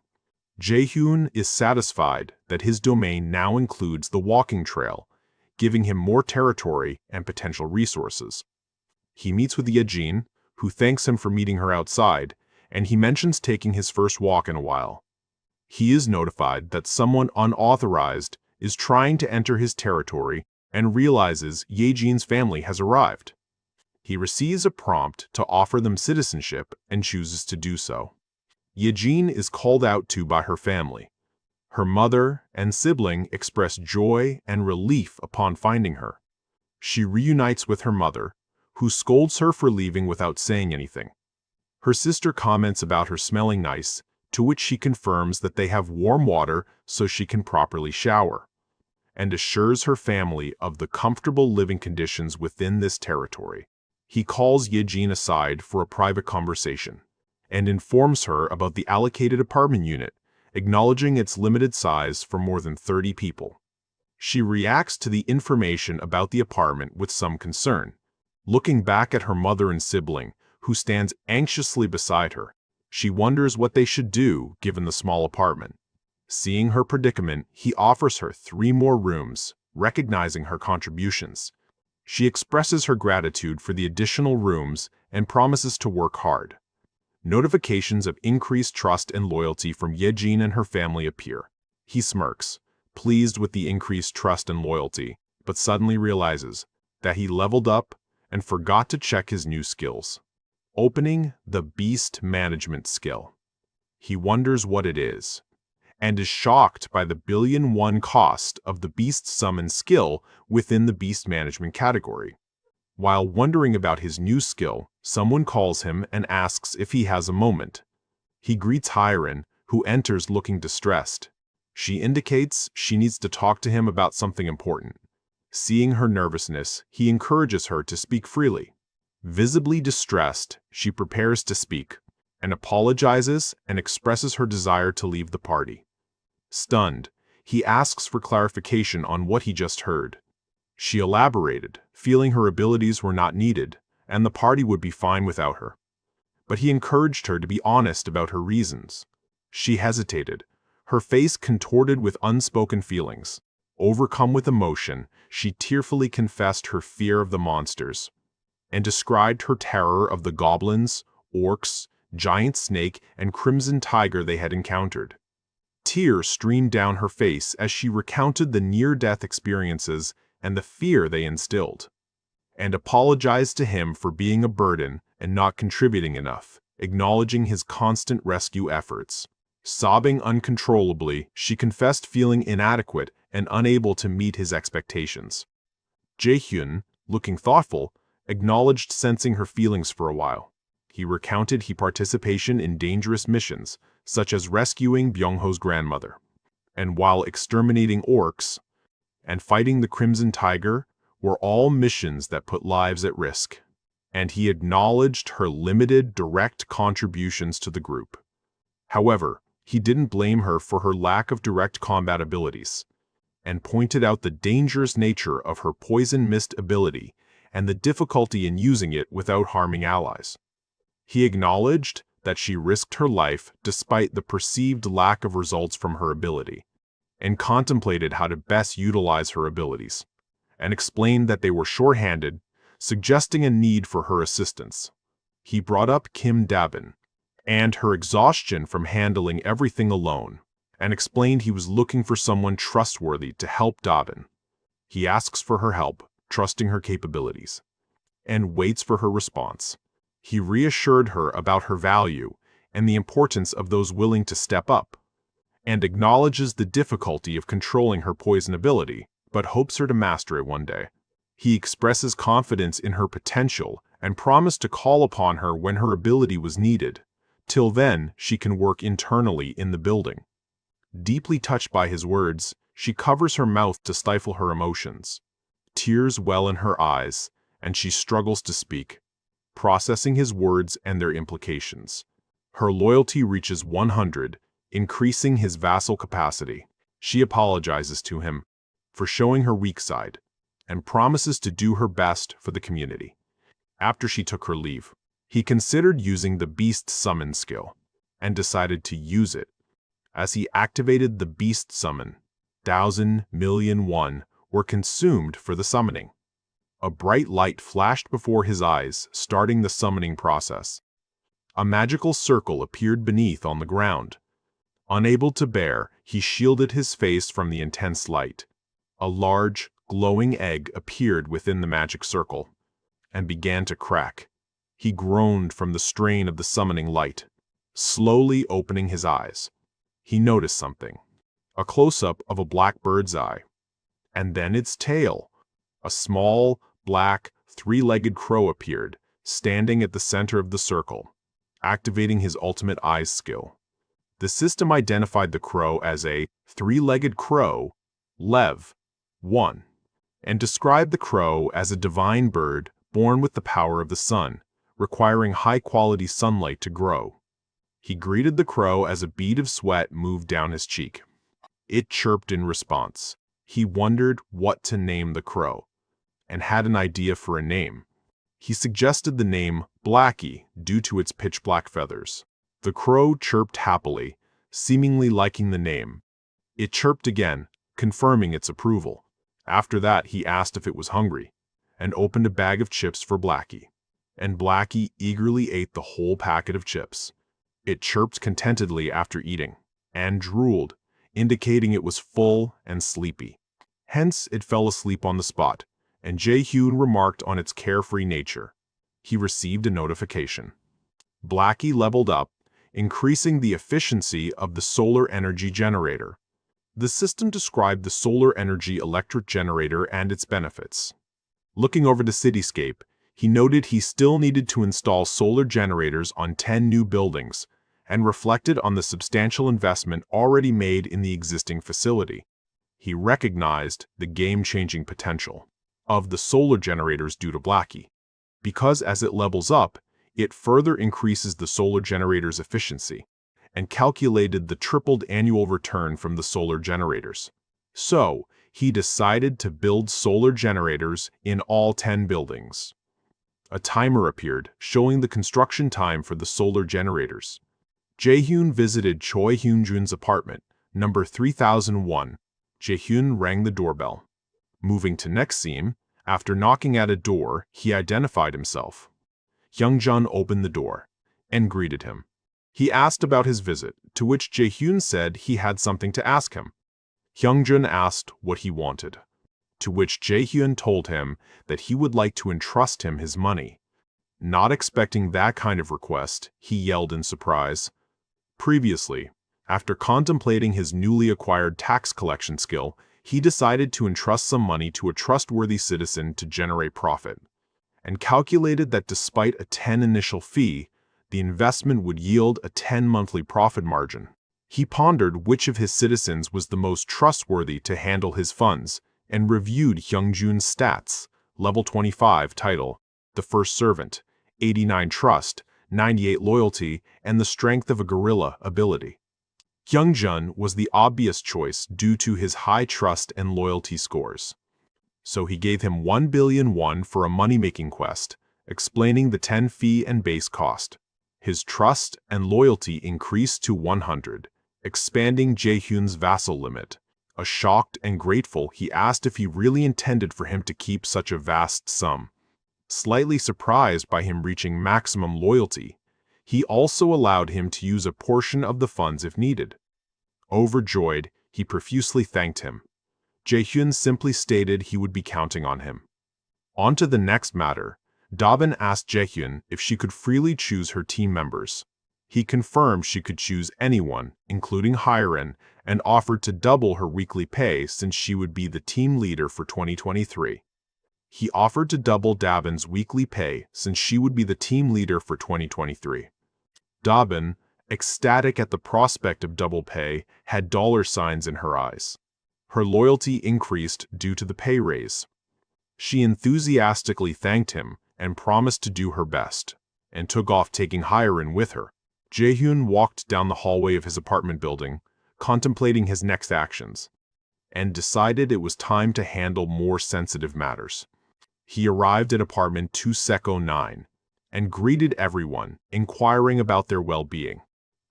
Jae-hyun is satisfied that his domain now includes the walking trail, giving him more territory and potential resources. He meets with Yejin, who thanks him for meeting her outside, and he mentions taking his first walk in a while. He is notified that someone unauthorized is trying to enter his territory and realizes Yejin's family has arrived. He receives a prompt to offer them citizenship and chooses to do so. Yejin is called out to by her family. Her mother and sibling express joy and relief upon finding her. She reunites with her mother, who scolds her for leaving without saying anything. Her sister comments about her smelling nice, to which she confirms that they have warm water so she can properly shower, and assures her family of the comfortable living conditions within this territory. He calls Yejin aside for a private conversation, and informs her about the allocated apartment unit, acknowledging its limited size for more than 30 people. She reacts to the information about the apartment with some concern, looking back at her mother and sibling, who stands anxiously beside her. She wonders what they should do given the small apartment. Seeing her predicament, he offers her 3 more rooms, recognizing her contributions. She expresses her gratitude for the additional rooms and promises to work hard. Notifications of increased trust and loyalty from Yejin and her family appear. He smirks, pleased with the increased trust and loyalty, but suddenly realizes that he leveled up and forgot to check his new skills. Opening the Beast Management skill. He wonders what it is, and is shocked by the $1,000,000,000 cost of the Beast Summon skill within the Beast Management category. While wondering about his new skill, someone calls him and asks if he has a moment. He greets Hyren, who enters looking distressed. She indicates she needs to talk to him about something important. Seeing her nervousness, he encourages her to speak freely. Visibly distressed, she prepares to speak, and apologizes and expresses her desire to leave the party. Stunned, he asks for clarification on what he just heard. She elaborated, feeling her abilities were not needed, and the party would be fine without her. But he encouraged her to be honest about her reasons. She hesitated, her face contorted with unspoken feelings. Overcome with emotion, she tearfully confessed her fear of the monsters, and described her terror of the goblins, orcs, giant snake, and crimson tiger they had encountered. Tears streamed down her face as she recounted the near-death experiences and the fear they instilled, and apologized to him for being a burden and not contributing enough, acknowledging his constant rescue efforts. Sobbing uncontrollably, she confessed feeling inadequate and unable to meet his expectations. Jae-hyun, looking thoughtful, acknowledged sensing her feelings for a while. He recounted his participation in dangerous missions, such as rescuing Byung-ho's grandmother, and while exterminating orcs and fighting the Crimson Tiger were all missions that put lives at risk. And he acknowledged her limited direct contributions to the group. However, he didn't blame her for her lack of direct combat abilities, and pointed out the dangerous nature of her poison mist ability and the difficulty in using it without harming allies. He acknowledged that she risked her life despite the perceived lack of results from her ability, and contemplated how to best utilize her abilities, and explained that they were short-handed, suggesting a need for her assistance. He brought up Kim Jae-hyun and her exhaustion from handling everything alone, and explained he was looking for someone trustworthy to help Jae-hyun. He asks for her help, trusting her capabilities, and waits for her response. He reassured her about her value and the importance of those willing to step up, and acknowledges the difficulty of controlling her poison ability, but hopes her to master it one day. He expresses confidence in her potential and promised to call upon her when her ability was needed. Till then, she can work internally in the building. Deeply touched by his words, she covers her mouth to stifle her emotions. Tears well in her eyes, and she struggles to speak, processing his words and their implications. Her loyalty reaches 100, increasing his vassal capacity. She apologizes to him for showing her weak side and promises to do her best for the community. After she took her leave, he considered using the Beast Summon skill and decided to use it. As he activated the Beast Summon, 1,000,000,001 were consumed for the summoning. A bright light flashed before his eyes, starting the summoning process. A magical circle appeared beneath on the ground. Unable to bear, he shielded his face from the intense light. A large, glowing egg appeared within the magic circle and began to crack. He groaned from the strain of the summoning light, slowly opening his eyes. He noticed something. A close-up of a black bird's eye, and then its tail. A small, black, three-legged crow appeared, standing at the center of the circle, activating his ultimate eyes skill. The system identified the crow as a three-legged crow, Lev 1, and described the crow as a divine bird born with the power of the sun, requiring high-quality sunlight to grow. He greeted the crow as a bead of sweat moved down his cheek. It chirped in response. He wondered what to name the crow, and had an idea for a name. He suggested the name Blackie due to its pitch-black feathers. The crow chirped happily, seemingly liking the name. It chirped again, confirming its approval. After that, he asked if it was hungry, and opened a bag of chips for Blackie. And Blackie eagerly ate the whole packet of chips. It chirped contentedly after eating, and drooled, indicating it was full and sleepy. Hence, it fell asleep on the spot, and Jae-hyun remarked on its carefree nature. He received a notification. Blackie leveled up, increasing the efficiency of the solar energy generator. The system described the solar energy electric generator and its benefits. Looking over the cityscape, he noted he still needed to install solar generators on 10 new buildings, and reflected on the substantial investment already made in the existing facility. He recognized the game-changing potential of the solar generators due to Blackie, because as it levels up, it further increases the solar generator's efficiency, and calculated the tripled annual return from the solar generators. So, he decided to build solar generators in all 10 buildings. A timer appeared, showing the construction time for the solar generators. Jae-hyun visited Choi Hyun-jun's apartment, number 3001. Jae-hyun rang the doorbell. Moving to next scene, after knocking at a door, he identified himself. Hyung-jun opened the door and greeted him. He asked about his visit, to which Jae-hyun said he had something to ask him. Hyung-jun asked what he wanted, to which Jae-hyun told him that he would like to entrust him his money. Not expecting that kind of request, he yelled in surprise. Previously, after contemplating his newly acquired tax collection skill, he decided to entrust some money to a trustworthy citizen to generate profit, and calculated that despite a 10 initial fee, the investment would yield a 10 monthly profit margin. He pondered which of his citizens was the most trustworthy to handle his funds, and reviewed Hyung-jun's stats, level 25 title, the first servant, 89 trust, 98 loyalty, and the strength of a gorilla ability. Hyung-jun was the obvious choice due to his high trust and loyalty scores. So he gave him 1 billion won for a money-making quest, explaining the 10 fee and base cost. His trust and loyalty increased to 100, expanding Jae-hyun's vassal limit. Shocked and grateful, he asked if he really intended for him to keep such a vast sum. Slightly surprised by him reaching maximum loyalty, he also allowed him to use a portion of the funds if needed. Overjoyed, he profusely thanked him. Jae-hyun simply stated he would be counting on him. On to the next matter. Dabin asked Jae-hyun if she could freely choose her team members. He confirmed she could choose anyone, including Hyren, and offered to double her weekly pay since she would be the team leader for 2023. He offered to double Dabin's weekly pay since she would be the team leader for 2023. Dabin, ecstatic at the prospect of double pay, had dollar signs in her eyes. Her loyalty increased due to the pay raise. She enthusiastically thanked him and promised to do her best, and took off taking Hyun with her. Jae-hyun walked down the hallway of his apartment building, contemplating his next actions, and decided it was time to handle more sensitive matters. He arrived at apartment 209 and greeted everyone, inquiring about their well-being.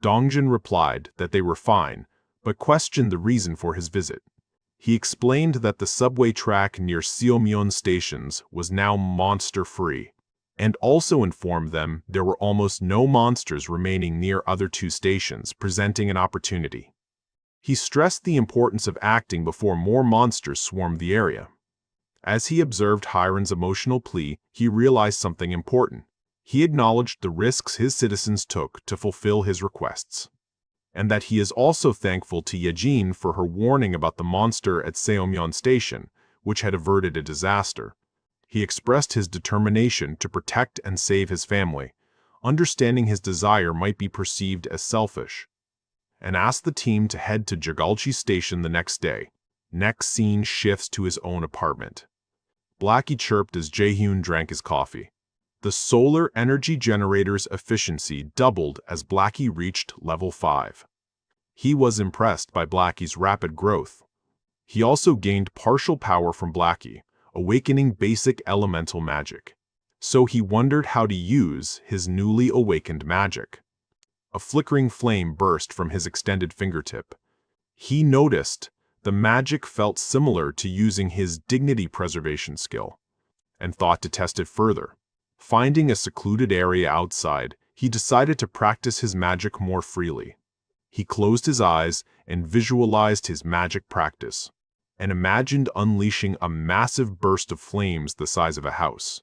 Dongjin replied that they were fine, but questioned the reason for his visit. He explained that the subway track near Seomyeon stations was now monster-free, and also informed them there were almost no monsters remaining near other two stations, presenting an opportunity. He stressed the importance of acting before more monsters swarmed the area. As he observed Hyun's emotional plea, he realized something important. He acknowledged the risks his citizens took to fulfill his requests, and that he is also thankful to Yejin for her warning about the monster at Seomyeon Station, which had averted a disaster. He expressed his determination to protect and save his family, understanding his desire might be perceived as selfish, and asked the team to head to Jagalchi Station the next day. Next scene shifts to his own apartment. Blackie chirped as Jae-hyun drank his coffee. The solar energy generator's efficiency doubled as Blackie reached level 5. He was impressed by Blackie's rapid growth. He also gained partial power from Blackie, awakening basic elemental magic. So he wondered how to use his newly awakened magic. A flickering flame burst from his extended fingertip. He noticed the magic felt similar to using his dignity preservation skill, and thought to test it further. Finding a secluded area outside, he decided to practice his magic more freely. He closed his eyes and visualized his magic practice, and imagined unleashing a massive burst of flames the size of a house.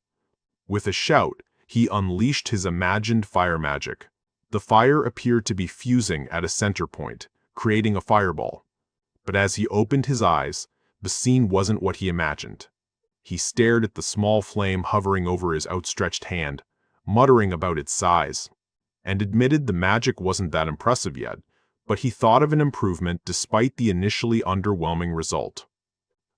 With a shout, he unleashed his imagined fire magic. The fire appeared to be fusing at a center point, creating a fireball. But as he opened his eyes, the scene wasn't what he imagined. He stared at the small flame hovering over his outstretched hand, muttering about its size, and admitted the magic wasn't that impressive yet, but he thought of an improvement despite the initially underwhelming result.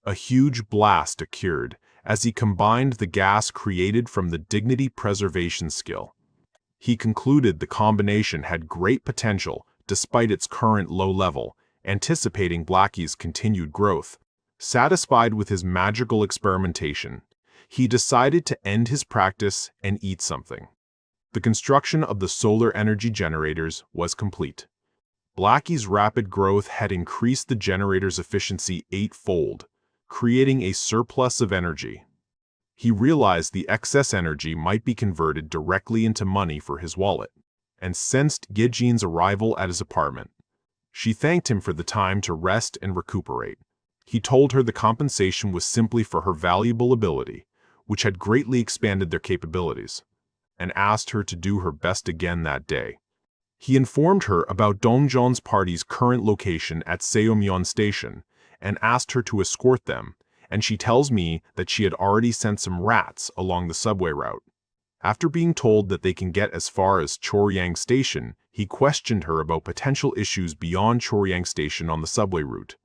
A huge blast occurred as he combined the gas created from the dignity preservation skill. He concluded the combination had great potential despite its current low level, anticipating Blackie's continued growth. Satisfied with his magical experimentation, he decided to end his practice and eat something. The construction of the solar energy generators was complete. Blackie's rapid growth had increased the generator's efficiency 8-fold, creating a surplus of energy. He realized the excess energy might be converted directly into money for his wallet, and sensed Yejin's arrival at his apartment. She thanked him for the time to rest and recuperate. He told her the compensation was simply for her valuable ability, which had greatly expanded their capabilities, and asked her to do her best again that day. He informed her about Dongjin's party's current location at Seomyeon Station and asked her to escort them, and she tells me that she had already sent some rats along the subway route. After being told that they can get as far as Choryang Station, he questioned her about potential issues beyond Choryang Station on the subway route.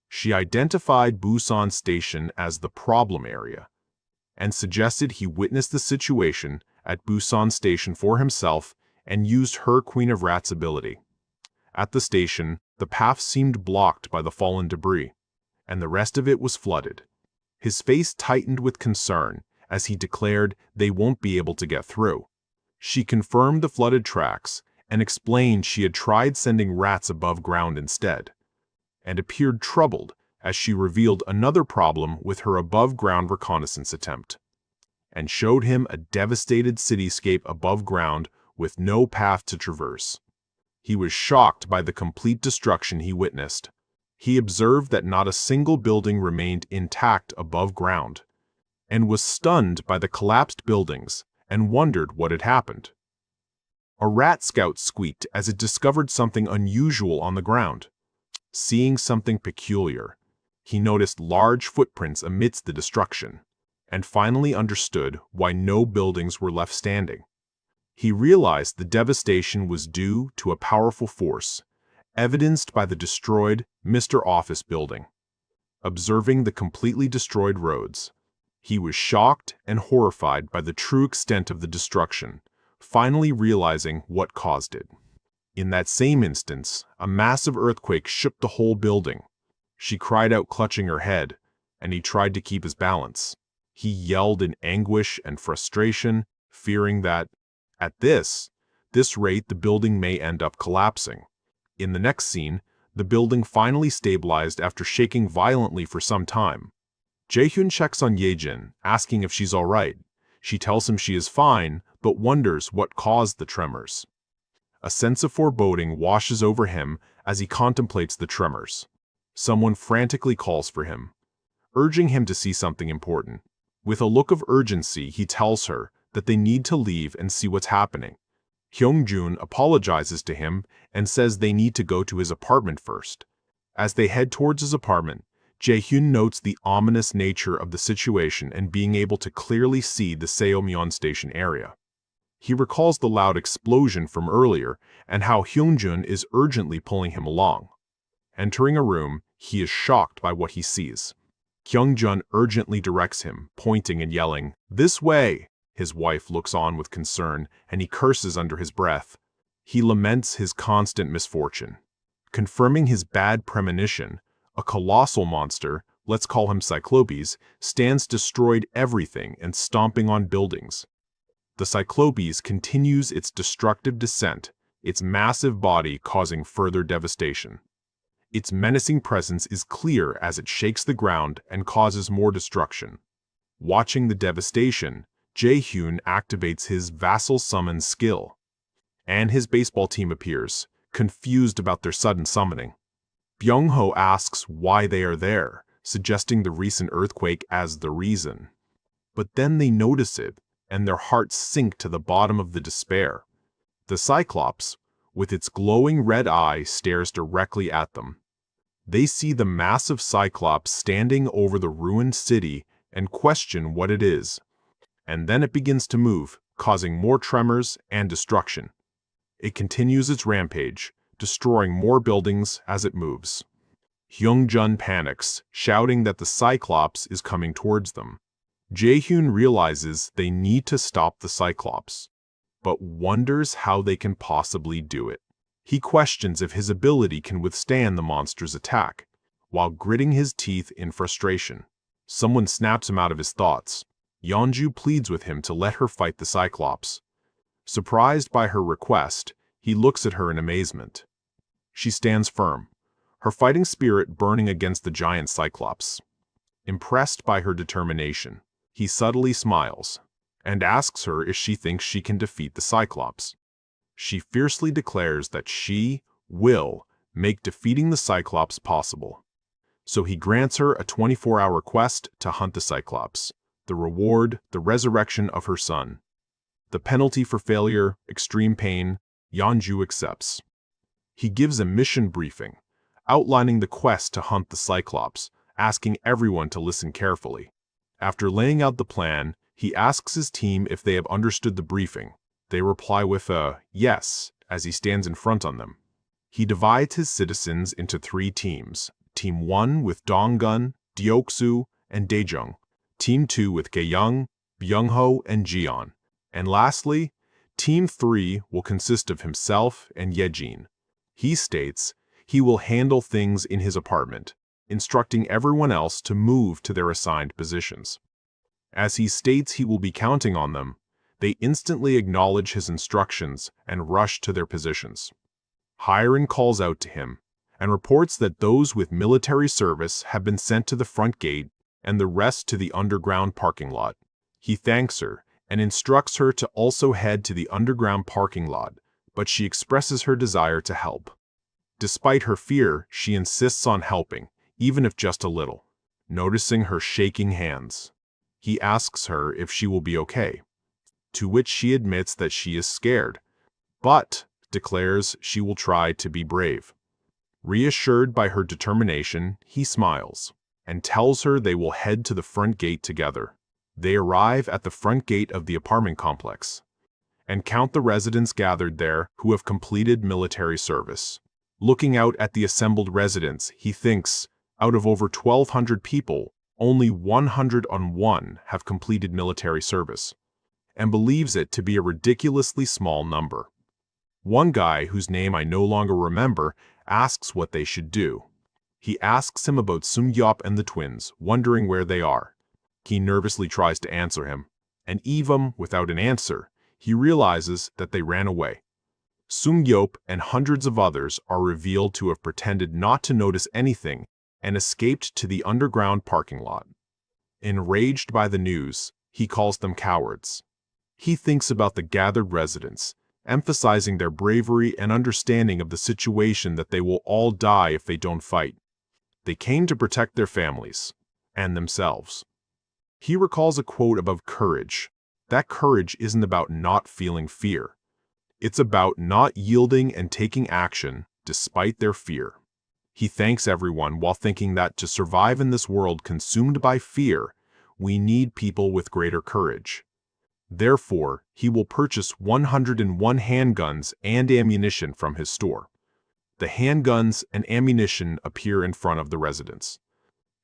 She identified Busan Station as the problem area, and suggested he witness the situation at Busan Station for himself and used her Queen of Rats ability. At the station, the path seemed blocked by the fallen debris, and the rest of it was flooded. His face tightened with concern as he declared they won't be able to get through. She confirmed the flooded tracks and explained she had tried sending rats above ground instead, and appeared troubled as she revealed another problem with her above-ground reconnaissance attempt, and showed him a devastated cityscape above ground with no path to traverse. He was shocked by the complete destruction he witnessed. He observed that not a single building remained intact above ground, and was stunned by the collapsed buildings and wondered what had happened. A rat scout squeaked as it discovered something unusual on the ground. Seeing something peculiar, he noticed large footprints amidst the destruction, and finally understood why no buildings were left standing. He realized the devastation was due to a powerful force, evidenced by the destroyed Mr. Office building. Observing the completely destroyed roads, he was shocked and horrified by the true extent of the destruction, finally realizing what caused it. In that same instance, a massive earthquake shook the whole building. She cried out, clutching her head, and he tried to keep his balance. He yelled in anguish and frustration, fearing that, at this rate, the building may end up collapsing. In the next scene, the building finally stabilized after shaking violently for some time. Jae-hyun checks on Ye-jin, asking if she's all right. She tells him she is fine, but wonders what caused the tremors. A sense of foreboding washes over him as he contemplates the tremors. Someone frantically calls for him, urging him to see something important. With a look of urgency, he tells her that they need to leave and see what's happening. Hyung-jun apologizes to him and says they need to go to his apartment first. As they head towards his apartment, Jae-hyun notes the ominous nature of the situation and being able to clearly see the Seomyeon station area. He recalls the loud explosion from earlier and how Hyung-jun is urgently pulling him along. Entering a room, he is shocked by what he sees. Hyung-jun urgently directs him, pointing and yelling, "This way!" His wife looks on with concern, and he curses under his breath. He laments his constant misfortune. Confirming his bad premonition, a colossal monster, let's call him Cyclopes, stands destroyed everything and stomping on buildings. The Cyclopes continues its destructive descent, its massive body causing further devastation. Its menacing presence is clear as it shakes the ground and causes more destruction. Watching the devastation, Jae-hyun activates his vassal summon skill, and his baseball team appears, confused about their sudden summoning. Byung-ho asks why they are there, suggesting the recent earthquake as the reason. But then they notice it, and their hearts sink to the bottom of the despair. The Cyclops, with its glowing red eye, stares directly at them. They see the massive Cyclops standing over the ruined city and question what it is. And then it begins to move, causing more tremors and destruction. It continues its rampage, destroying more buildings as it moves. Hyung-jun panics, shouting that the Cyclops is coming towards them. Jae-hyun realizes they need to stop the Cyclops, but wonders how they can possibly do it. He questions if his ability can withstand the monster's attack, while gritting his teeth in frustration. Someone snaps him out of his thoughts. Yeonju pleads with him to let her fight the Cyclops. Surprised by her request, he looks at her in amazement. She stands firm, her fighting spirit burning against the giant Cyclops. Impressed by her determination, he subtly smiles and asks her if she thinks she can defeat the Cyclops. She fiercely declares that she will make defeating the Cyclops possible. So he grants her a 24-hour quest to hunt the Cyclops. The reward, the resurrection of her son. The penalty for failure, extreme pain, Yeonju accepts. He gives a mission briefing, outlining the quest to hunt the Cyclops, asking everyone to listen carefully. After laying out the plan, he asks his team if they have understood the briefing. They reply with a yes as he stands in front of them. He divides his citizens into 3 teams. Team 1 with Donggun, Deoksu, and Daejung. Team 2 with Gaeyoung, Byung-ho, and Jiyeon. And lastly, Team 3 will consist of himself and Ye-jin. He states he will handle things in his apartment, instructing everyone else to move to their assigned positions. As he states he will be counting on them, they instantly acknowledge his instructions and rush to their positions. Hiren calls out to him and reports that those with military service have been sent to the front gate and the rest to the underground parking lot. He thanks her and instructs her to also head to the underground parking lot, but she expresses her desire to help. Despite her fear, she insists on helping, even if just a little. Noticing her shaking hands, he asks her if she will be okay, to which she admits that she is scared, but declares she will try to be brave. Reassured by her determination, he smiles and tells her they will head to the front gate together. They arrive at the front gate of the apartment complex. and count the residents gathered there who have completed military service. Looking out at the assembled residents, he thinks, out of over 1,200 people, only 101 have completed military service, and believes it to be a ridiculously small number. One guy, whose name I no longer remember, asks what they should do. He asks him about Sung-yeop and the twins, wondering where they are. He nervously tries to answer him, and even without an answer, he realizes that they ran away. Sung-yeop and hundreds of others are revealed to have pretended not to notice anything and escaped to the underground parking lot. Enraged by the news, he calls them cowards. He thinks about the gathered residents, emphasizing their bravery and understanding of the situation that they will all die if they don't fight. They came to protect their families and themselves. He recalls a quote about courage. That courage isn't about not feeling fear. It's about not yielding and taking action despite their fear. He thanks everyone while thinking that to survive in this world consumed by fear, we need people with greater courage. Therefore, he will purchase 101 handguns and ammunition from his store. The handguns and ammunition appear in front of the residents.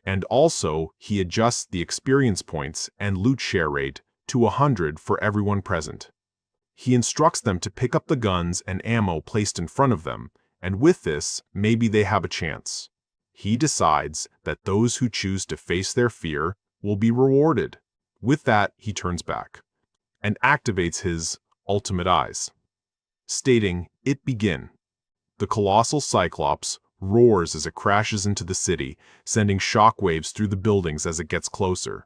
And also, he adjusts the experience points and loot share rate to 100 for everyone present. He instructs them to pick up the guns and ammo placed in front of them, and with this, maybe they have a chance. He decides that those who choose to face their fear will be rewarded. With that, he turns back and activates his ultimate eyes, stating, "It begin." The colossal Cyclops roars as it crashes into the city, sending shockwaves through the buildings as it gets closer.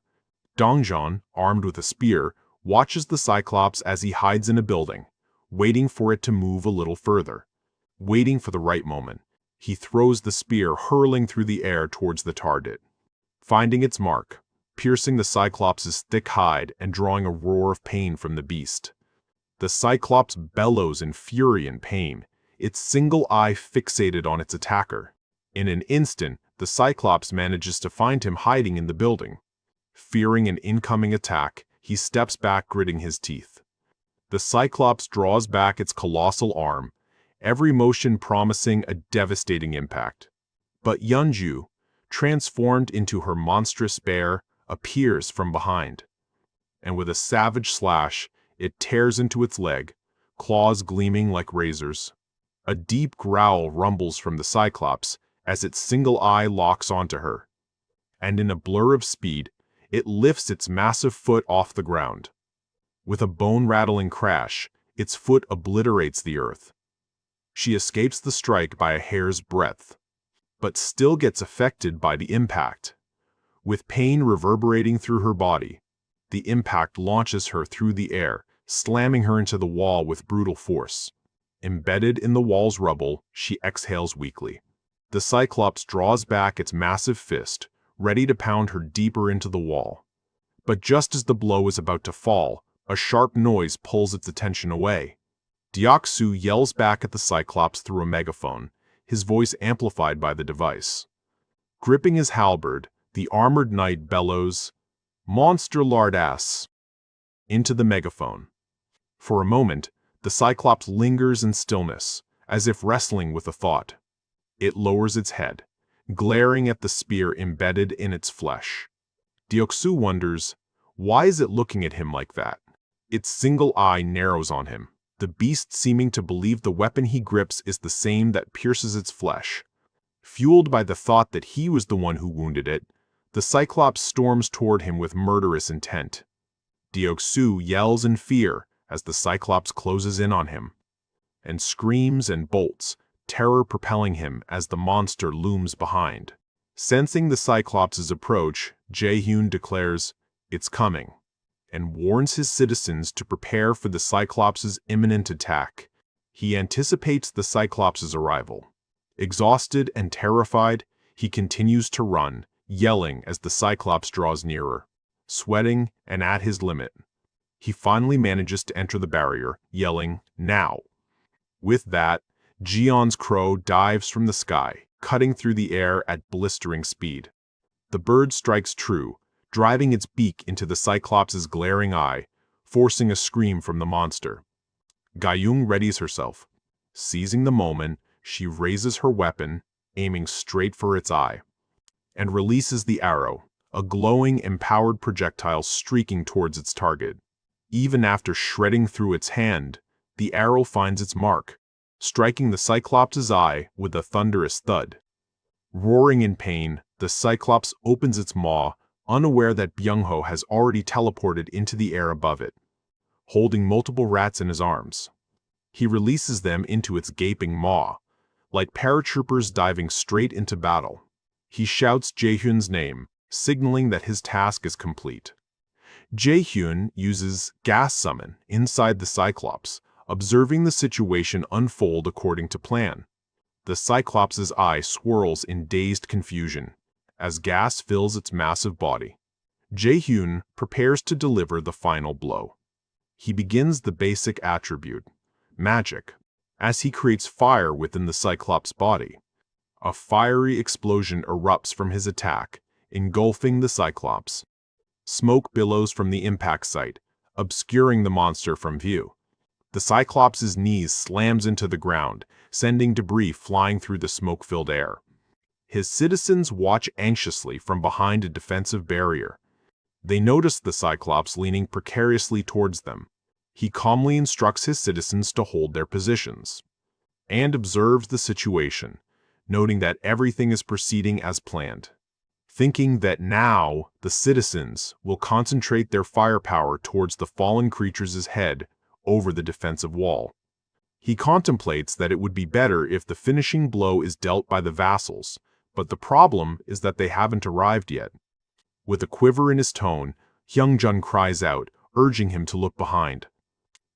Dongjeon, armed with a spear, watches the Cyclops as he hides in a building, waiting for it to move a little further. Waiting for the right moment, he throws the spear hurling through the air towards the target, finding its mark, piercing the Cyclops' thick hide and drawing a roar of pain from the beast. The Cyclops bellows in fury and pain, its single eye fixated on its attacker. In an instant, the Cyclops manages to find him hiding in the building. Fearing an incoming attack, he steps back, gritting his teeth. The Cyclops draws back its colossal arm, every motion promising a devastating impact. But Yeonju, transformed into her monstrous bear, appears from behind. And with a savage slash, it tears into its leg, claws gleaming like razors. A deep growl rumbles from the Cyclops as its single eye locks onto her. And in a blur of speed, it lifts its massive foot off the ground. With a bone-rattling crash, its foot obliterates the earth. She escapes the strike by a hair's breadth, but still gets affected by the impact. With pain reverberating through her body, the impact launches her through the air, slamming her into the wall with brutal force. Embedded in the wall's rubble, she exhales weakly. The Cyclops draws back its massive fist, ready to pound her deeper into the wall. But just as the blow is about to fall, a sharp noise pulls its attention away. Deok-soo yells back at the Cyclops through a megaphone, his voice amplified by the device. Gripping his halberd, the armored knight bellows, "Monster lard ass," into the megaphone. For a moment, the Cyclops lingers in stillness, as if wrestling with a thought. It lowers its head, glaring at the spear embedded in its flesh. Deok-soo wonders, why is it looking at him like that? Its single eye narrows on him, the beast seeming to believe the weapon he grips is the same that pierces its flesh. Fueled by the thought that he was the one who wounded it, the Cyclops storms toward him with murderous intent. Deok-soo yells in fear as the Cyclops closes in on him, and screams and bolts, terror propelling him as the monster looms behind. Sensing the Cyclops' approach, Jae-hyun declares, "It's coming," and warns his citizens to prepare for the Cyclops' imminent attack. He anticipates the Cyclops' arrival. Exhausted and terrified, he continues to run, yelling as the Cyclops draws nearer, sweating and at his limit. He finally manages to enter the barrier, yelling, "Now!" With that, Jeon's crow dives from the sky, cutting through the air at blistering speed. The bird strikes true, driving its beak into the Cyclops' glaring eye, forcing a scream from the monster. Jae-hyun readies herself. Seizing the moment, she raises her weapon, aiming straight for its eye, and releases the arrow, a glowing, empowered projectile streaking towards its target. Even after shredding through its hand, the arrow finds its mark, striking the Cyclops' eye with a thunderous thud. Roaring in pain, the Cyclops opens its maw, unaware that Byung-ho has already teleported into the air above it, holding multiple rats in his arms. He releases them into its gaping maw, like paratroopers diving straight into battle. He shouts Jae-hyun's name, signaling that his task is complete. Jae-hyun uses gas summon inside the Cyclops, observing the situation unfold according to plan. The Cyclops' eye swirls in dazed confusion as gas fills its massive body. Jae-hyun prepares to deliver the final blow. He begins the basic attribute, magic, as he creates fire within the Cyclops' body. A fiery explosion erupts from his attack, engulfing the Cyclops. Smoke billows from the impact site, obscuring the monster from view. The Cyclops' knees slams into the ground, sending debris flying through the smoke-filled air. His citizens watch anxiously from behind a defensive barrier. They notice the Cyclops leaning precariously towards them. He calmly instructs his citizens to hold their positions, and observes the situation, noting that everything is proceeding as planned. Thinking that now the citizens will concentrate their firepower towards the fallen creature's head over the defensive wall. He contemplates that it would be better if the finishing blow is dealt by the vassals, but the problem is that they haven't arrived yet. With a quiver in his tone, Hyung-jun cries out, urging him to look behind.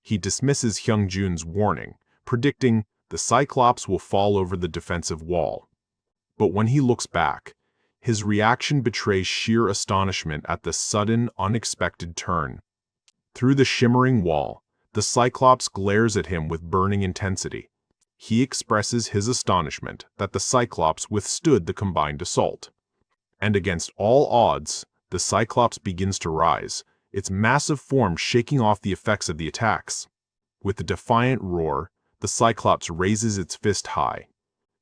He dismisses Hyung-jun's warning, predicting the Cyclops will fall over the defensive wall. But when he looks back, his reaction betrays sheer astonishment at the sudden, unexpected turn. Through the shimmering wall, the Cyclops glares at him with burning intensity. He expresses his astonishment that the Cyclops withstood the combined assault. And against all odds, the Cyclops begins to rise, its massive form shaking off the effects of the attacks. With a defiant roar, the Cyclops raises its fist high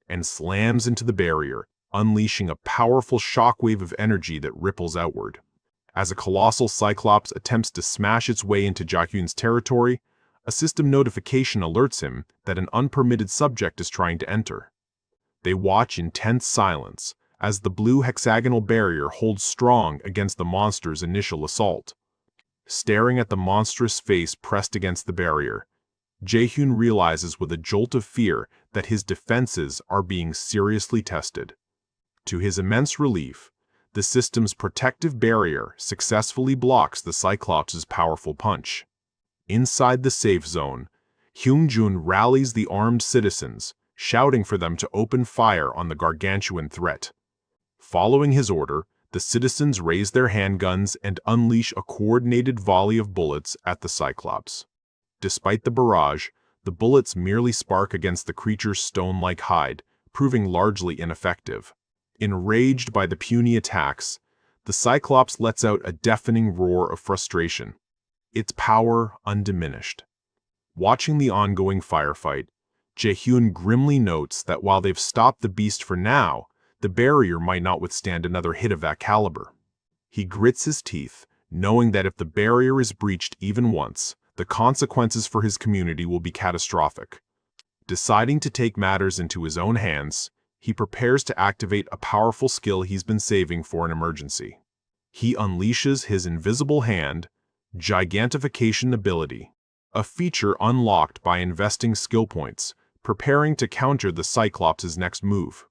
and slams into the barrier, unleashing a powerful shockwave of energy that ripples outward. As a colossal Cyclops attempts to smash its way into Jae-hyun's territory, a system notification alerts him that an unpermitted subject is trying to enter. They watch in tense silence as the blue hexagonal barrier holds strong against the monster's initial assault. Staring at the monstrous face pressed against the barrier, Jae-hyun realizes with a jolt of fear that his defenses are being seriously tested. To his immense relief, the system's protective barrier successfully blocks the Cyclops' powerful punch. Inside the safe zone, Hyung-jun rallies the armed citizens, shouting for them to open fire on the gargantuan threat. Following his order, the citizens raise their handguns and unleash a coordinated volley of bullets at the Cyclops. Despite the barrage, the bullets merely spark against the creature's stone-like hide, proving largely ineffective. Enraged by the puny attacks, the Cyclops lets out a deafening roar of frustration, its power undiminished. Watching the ongoing firefight, Jae-hyun grimly notes that while they've stopped the beast for now, the barrier might not withstand another hit of that caliber. He grits his teeth, knowing that if the barrier is breached even once, the consequences for his community will be catastrophic. Deciding to take matters into his own hands, he prepares to activate a powerful skill he's been saving for an emergency. He unleashes his invisible hand, gigantification ability, a feature unlocked by investing skill points, preparing to counter the Cyclops' next move.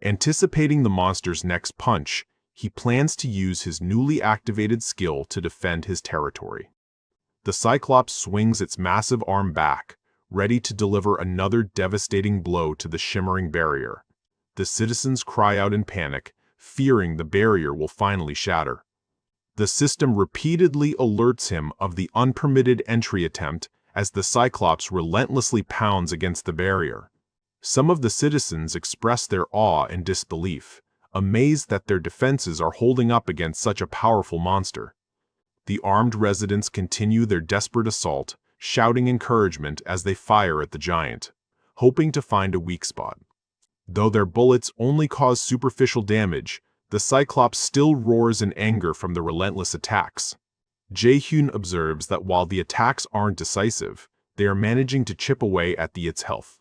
Anticipating the monster's next punch, he plans to use his newly activated skill to defend his territory. The Cyclops swings its massive arm back, ready to deliver another devastating blow to the shimmering barrier. The citizens cry out in panic, fearing the barrier will finally shatter. The system repeatedly alerts him of the unpermitted entry attempt as the Cyclops relentlessly pounds against the barrier. Some of the citizens express their awe and disbelief, amazed that their defenses are holding up against such a powerful monster. The armed residents continue their desperate assault, shouting encouragement as they fire at the giant, hoping to find a weak spot. Though their bullets only cause superficial damage, the Cyclops still roars in anger from the relentless attacks. Jae-hyun observes that while the attacks aren't decisive, they are managing to chip away at its health.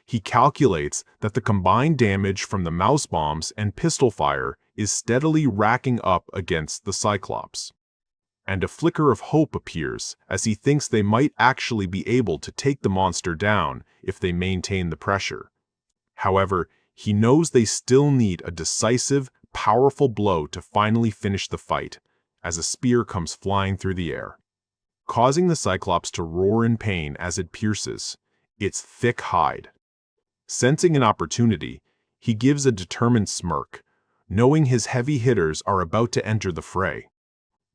He calculates that the combined damage from the mouse bombs and pistol fire is steadily racking up against the Cyclops. And a flicker of hope appears as he thinks they might actually be able to take the monster down if they maintain the pressure. However, he knows they still need a decisive, powerful blow to finally finish the fight, as a spear comes flying through the air, causing the Cyclops to roar in pain as it pierces its thick hide. Sensing an opportunity, he gives a determined smirk, knowing his heavy hitters are about to enter the fray.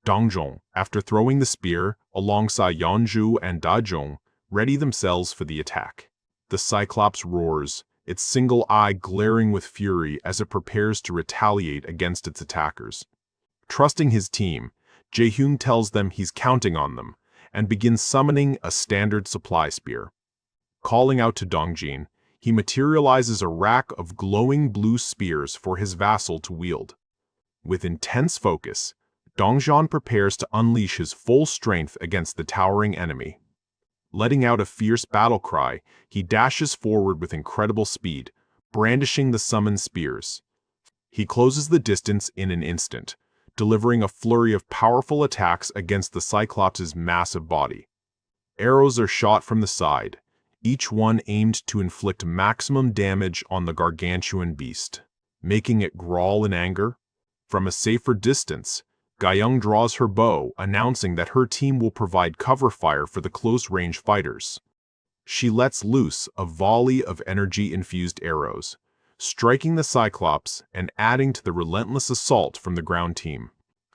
Dongjong, after throwing the spear alongside Yeonju and Dajong, ready themselves for the attack. The Cyclops roars, its single eye glaring with fury as it prepares to retaliate against its attackers. Trusting his team, Jae-hyun tells them he's counting on them and begins summoning a standard supply spear. Calling out to Dongjin, he materializes a rack of glowing blue spears for his vassal to wield. With intense focus, Dongjin prepares to unleash his full strength against the towering enemy. Letting out a fierce battle cry, he dashes forward with incredible speed, brandishing the summoned spears. He closes the distance in an instant, delivering a flurry of powerful attacks against the Cyclops' massive body. Arrows are shot from the side, each one aimed to inflict maximum damage on the gargantuan beast, making it growl in anger. From a safer distance, Gayoung draws her bow, announcing that her team will provide cover fire for the close-range fighters. She lets loose a volley of energy-infused arrows, striking the Cyclops and adding to the relentless assault from the ground team.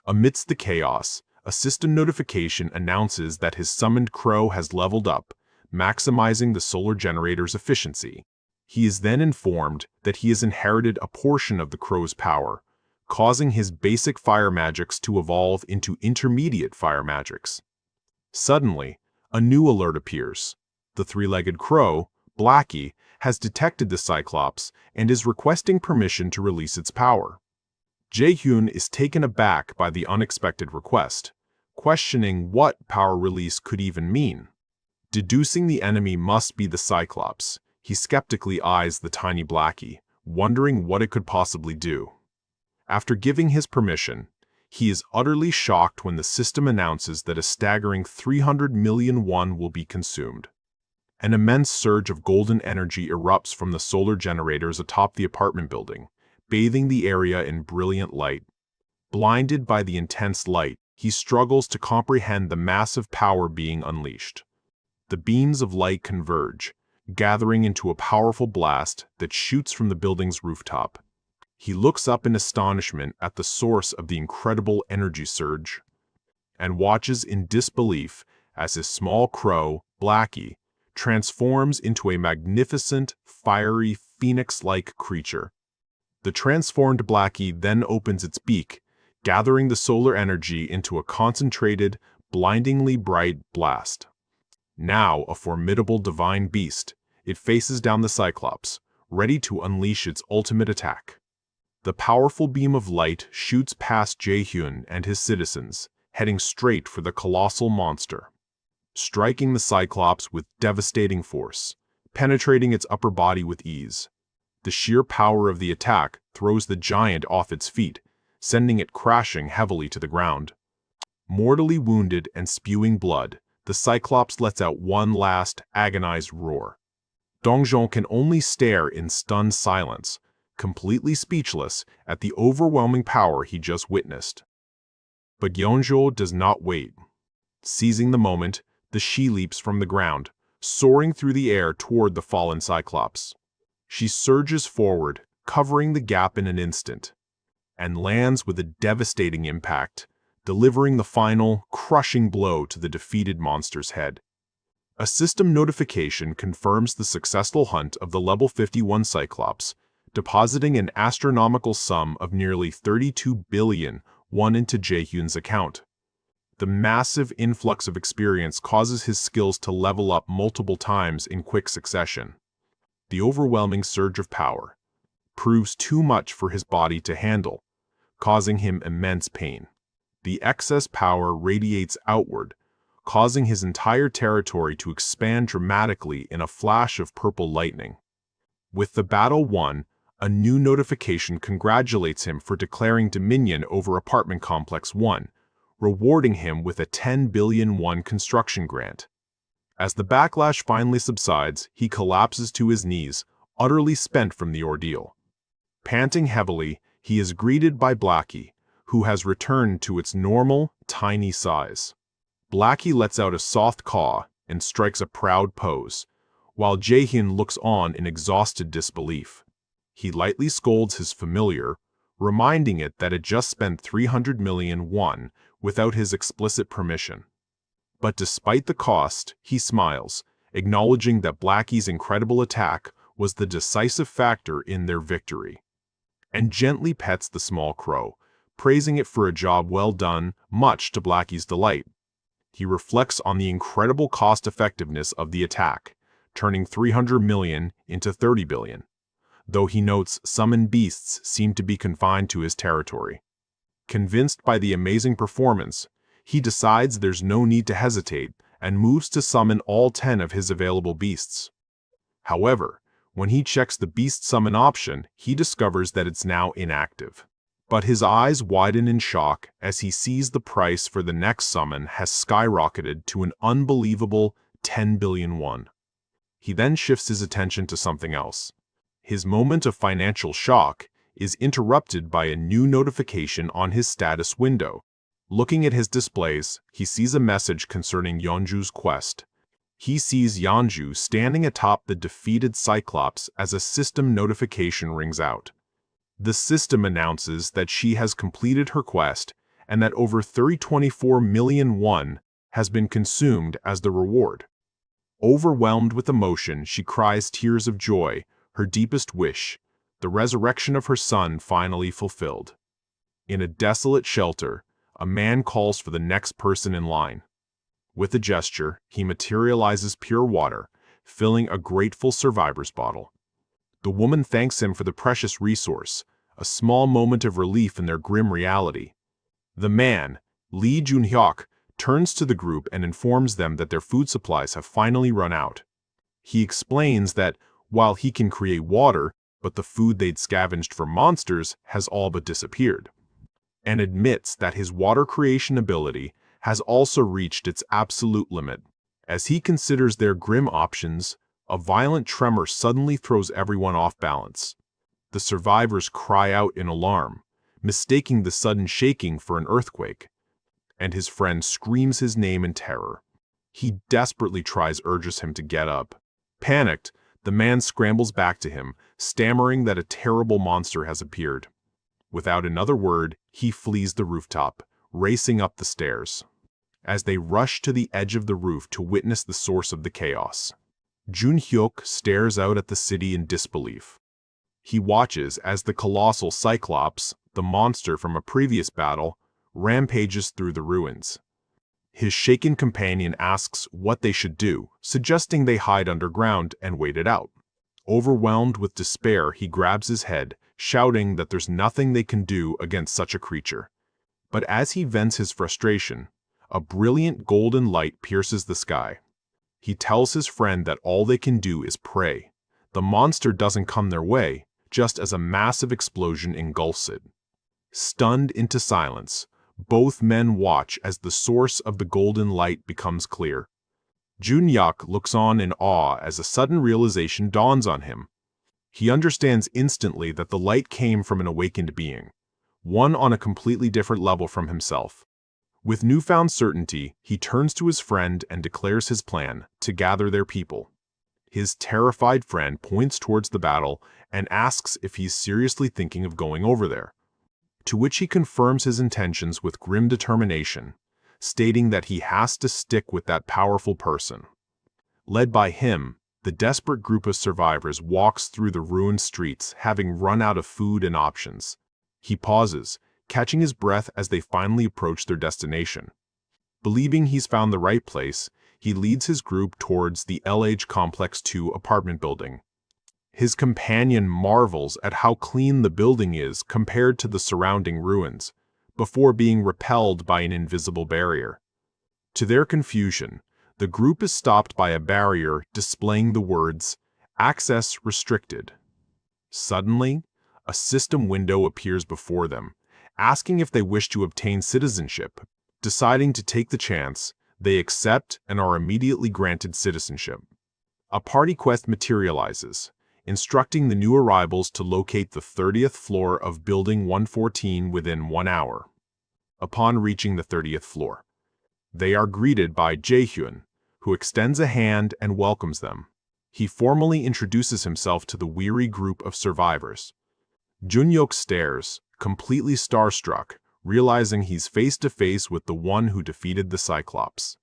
Amidst the chaos, a system notification announces that his summoned crow has leveled up, maximizing the solar generator's efficiency. He is then informed that he has inherited a portion of the crow's power, causing his basic fire magics to evolve into intermediate fire magics. Suddenly, a new alert appears. The three-legged crow, Blackie, has detected the Cyclops and is requesting permission to release its power. Jae-hyun is taken aback by the unexpected request, questioning what power release could even mean. Deducing the enemy must be the Cyclops, he skeptically eyes the tiny Blackie, wondering what it could possibly do. After giving his permission, he is utterly shocked when the system announces that a staggering 300 million won will be consumed. An immense surge of golden energy erupts from the solar generators atop the apartment building, bathing the area in brilliant light. Blinded by the intense light, he struggles to comprehend the massive power being unleashed. The beams of light converge, gathering into a powerful blast that shoots from the building's rooftop. He looks up in astonishment at the source of the incredible energy surge, and watches in disbelief as his small crow, Blackie, transforms into a magnificent, fiery, phoenix-like creature. The transformed Blackie then opens its beak, gathering the solar energy into a concentrated, blindingly bright blast. Now a formidable divine beast, it faces down the Cyclops, ready to unleash its ultimate attack. The powerful beam of light shoots past Jae-hyun and his citizens, heading straight for the colossal monster. Striking the Cyclops with devastating force, penetrating its upper body with ease. The sheer power of the attack throws the giant off its feet, sending it crashing heavily to the ground. Mortally wounded and spewing blood, the Cyclops lets out one last, agonized roar. Dongjin can only stare in stunned silence, completely speechless at the overwhelming power he just witnessed. But Yeonju does not wait. Seizing the moment, the she leaps from the ground, soaring through the air toward the fallen Cyclops. She surges forward, covering the gap in an instant, and lands with a devastating impact, delivering the final, crushing blow to the defeated monster's head. A system notification confirms the successful hunt of the level 51 Cyclops, depositing an astronomical sum of nearly 32 billion won into Jae-hyun's account. The massive influx of experience causes his skills to level up multiple times in quick succession. The overwhelming surge of power proves too much for his body to handle, causing him immense pain. The excess power radiates outward, causing his entire territory to expand dramatically in a flash of purple lightning. With the battle won, a new notification congratulates him for declaring dominion over Apartment Complex 1, rewarding him with a 10 billion won construction grant. As the backlash finally subsides, he collapses to his knees, utterly spent from the ordeal. Panting heavily, he is greeted by Blackie, who has returned to its normal, tiny size. Blackie lets out a soft caw and strikes a proud pose, while Jae-hyun looks on in exhausted disbelief. He lightly scolds his familiar, reminding it that it just spent 300 million won without his explicit permission. But despite the cost, he smiles, acknowledging that Blackie's incredible attack was the decisive factor in their victory, and gently pets the small crow, praising it for a job well done, much to Blackie's delight. He reflects on the incredible cost-effectiveness of the attack, turning 300 million into 30 billion, though he notes summoned beasts seem to be confined to his territory. Convinced by the amazing performance, he decides there's no need to hesitate and moves to summon all 10 of his available beasts. However, when he checks the beast summon option, he discovers that it's now inactive. But his eyes widen in shock as he sees the price for the next summon has skyrocketed to an unbelievable 10 billion won. He then shifts his attention to something else. His moment of financial shock is interrupted by a new notification on his status window. Looking at his displays, he sees a message concerning Yeonju's quest. He sees Yeonju standing atop the defeated Cyclops as a system notification rings out. The system announces that she has completed her quest and that over 324 million won has been consumed as the reward. Overwhelmed with emotion, she cries tears of joy, her deepest wish, the resurrection of her son finally fulfilled. In a desolate shelter, a man calls for the next person in line. With a gesture, he materializes pure water, filling a grateful survivor's bottle. The woman thanks him for the precious resource, a small moment of relief in their grim reality. The man, Lee Jun-hyuk, turns to the group and informs them that their food supplies have finally run out. He explains that while he can create water, but the food they'd scavenged from monsters has all but disappeared, and admits that his water creation ability has also reached its absolute limit. As he considers their grim options, a violent tremor suddenly throws everyone off balance. The survivors cry out in alarm, mistaking the sudden shaking for an earthquake, and his friend screams his name in terror. He desperately urges him to get up. Panicked, the man scrambles back to him, stammering that a terrible monster has appeared. Without another word, he flees the rooftop, racing up the stairs. As they rush to the edge of the roof to witness the source of the chaos, Jun-hyuk stares out at the city in disbelief. He watches as the colossal Cyclops, the monster from a previous battle, rampages through the ruins. His shaken companion asks what they should do, suggesting they hide underground and wait it out. Overwhelmed with despair, he grabs his head, shouting that there's nothing they can do against such a creature. But as he vents his frustration, a brilliant golden light pierces the sky. He tells his friend that all they can do is pray. The monster doesn't come their way, just as a massive explosion engulfs it. Stunned into silence, both men watch as the source of the golden light becomes clear. Jun-hyuk looks on in awe as a sudden realization dawns on him. He understands instantly that the light came from an awakened being, one on a completely different level from himself. With newfound certainty, he turns to his friend and declares his plan to gather their people. His terrified friend points towards the battle and asks if he's seriously thinking of going over there, to which he confirms his intentions with grim determination, stating that he has to stick with that powerful person. Led by him, the desperate group of survivors walks through the ruined streets, having run out of food and options. He pauses, catching his breath as they finally approach their destination. Believing he's found the right place, he leads his group towards the LH Complex 2 apartment building. His companion marvels at how clean the building is compared to the surrounding ruins, before being repelled by an invisible barrier. To their confusion, the group is stopped by a barrier displaying the words, "Access restricted." Suddenly, a system window appears before them, asking if they wish to obtain citizenship. Deciding to take the chance, they accept and are immediately granted citizenship. A party quest materializes, instructing the new arrivals to locate the 30th floor of Building 114 within 1 hour. Upon reaching the 30th floor, they are greeted by Jae-hyun, who extends a hand and welcomes them. He formally introduces himself to the weary group of survivors. Jun-hyuk stares, completely starstruck, realizing he's face-to-face with the one who defeated the Cyclops.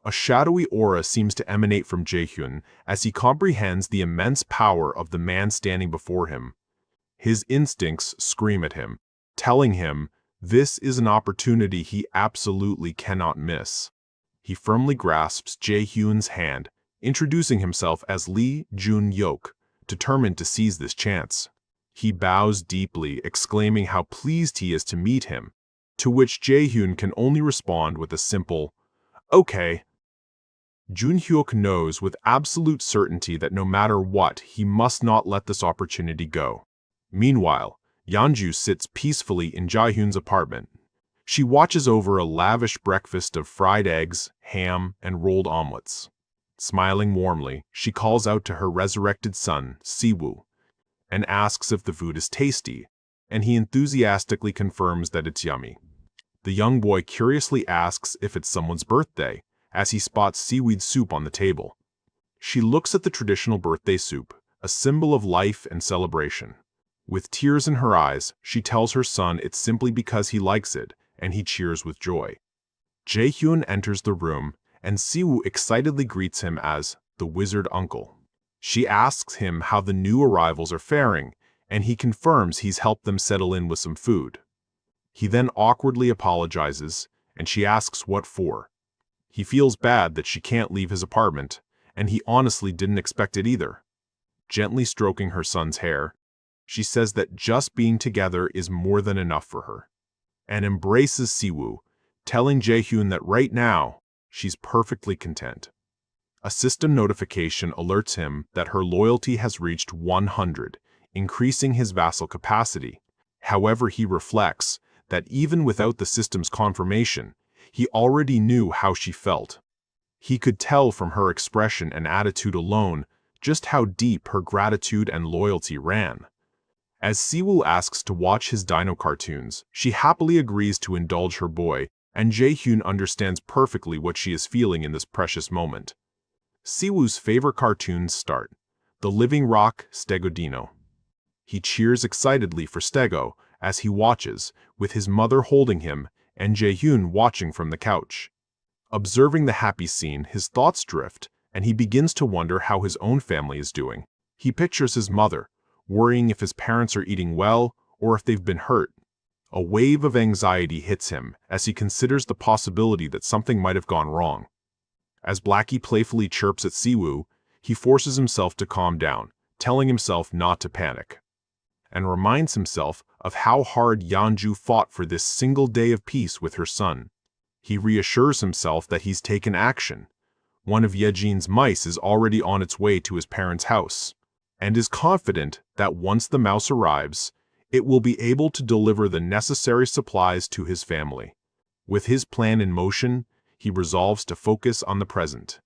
A shadowy aura seems to emanate from Jae-hyun as he comprehends the immense power of the man standing before him. His instincts scream at him, telling him this is an opportunity he absolutely cannot miss. He firmly grasps Jae-hyun's hand, introducing himself as Lee Jun-hyuk, determined to seize this chance. He bows deeply, exclaiming how pleased he is to meet him, to which Jae-hyun can only respond with a simple, "Okay." Jun-hyuk knows with absolute certainty that no matter what, he must not let this opportunity go. Meanwhile, Yeonju sits peacefully in Jae-hyun's apartment. She watches over a lavish breakfast of fried eggs, ham, and rolled omelets. Smiling warmly, she calls out to her resurrected son, Siwoo, and asks if the food is tasty, and he enthusiastically confirms that it's yummy. The young boy curiously asks if it's someone's birthday, as he spots seaweed soup on the table. She looks at the traditional birthday soup, a symbol of life and celebration. With tears in her eyes, she tells her son it's simply because he likes it, and he cheers with joy. Jae-hyun enters the room, and Siwoo excitedly greets him as the wizard uncle. She asks him how the new arrivals are faring, and he confirms he's helped them settle in with some food. He then awkwardly apologizes, and she asks what for. He feels bad that she can't leave his apartment, and he honestly didn't expect it either. Gently stroking her son's hair, she says that just being together is more than enough for her, and embraces Siwoo, telling Jae-hyun that right now, she's perfectly content. A system notification alerts him that her loyalty has reached 100, increasing his vassal capacity. However, he reflects that even without the system's confirmation, he already knew how she felt. He could tell from her expression and attitude alone just how deep her gratitude and loyalty ran. As Siwoo asks to watch his dino cartoons, she happily agrees to indulge her boy, and Jae-hyun understands perfectly what she is feeling in this precious moment. Siwoo's favorite cartoons start, The Living Rock Stegodino. He cheers excitedly for Stego as he watches, with his mother holding him and Jae-hyun watching from the couch. Observing the happy scene, his thoughts drift, and he begins to wonder how his own family is doing. He pictures his mother, worrying if his parents are eating well or if they've been hurt. A wave of anxiety hits him as he considers the possibility that something might have gone wrong. As Blackie playfully chirps at Siwoo, he forces himself to calm down, telling himself not to panic, and reminds himself of how hard Yeonju fought for this single day of peace with her son. He reassures himself that he's taken action. One of Yejin's mice is already on its way to his parents' house, and is confident that once the mouse arrives, it will be able to deliver the necessary supplies to his family. With his plan in motion, he resolves to focus on the present,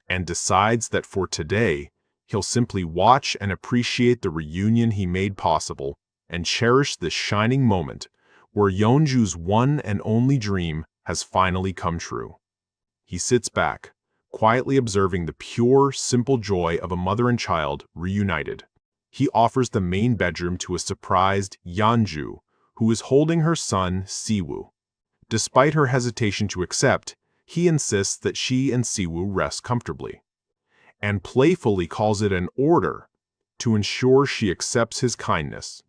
and decides that for today, he'll simply watch and appreciate the reunion he made possible, and cherish this shining moment where Yeonju's one and only dream has finally come true. He sits back, quietly observing the pure, simple joy of a mother and child reunited. He offers the main bedroom to a surprised Yeonju, who is holding her son, Siwoo. Despite her hesitation to accept, he insists that she and Siwoo rest comfortably, and playfully calls it an order to ensure she accepts his kindness.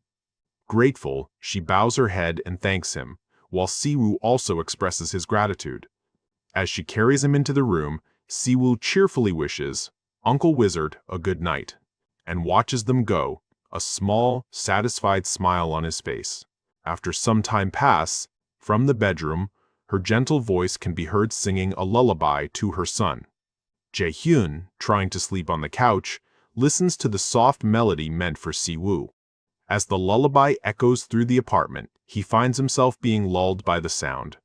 Grateful, she bows her head and thanks him, while Siwoo also expresses his gratitude. As she carries him into the room, Siwoo cheerfully wishes Uncle Wizard a good night and watches them go, a small, satisfied smile on his face. After some time pass, from the bedroom, her gentle voice can be heard singing a lullaby to her son. Jae-hyun, trying to sleep on the couch, listens to the soft melody meant for Siwoo. As the lullaby echoes through the apartment, he finds himself being lulled by the sound.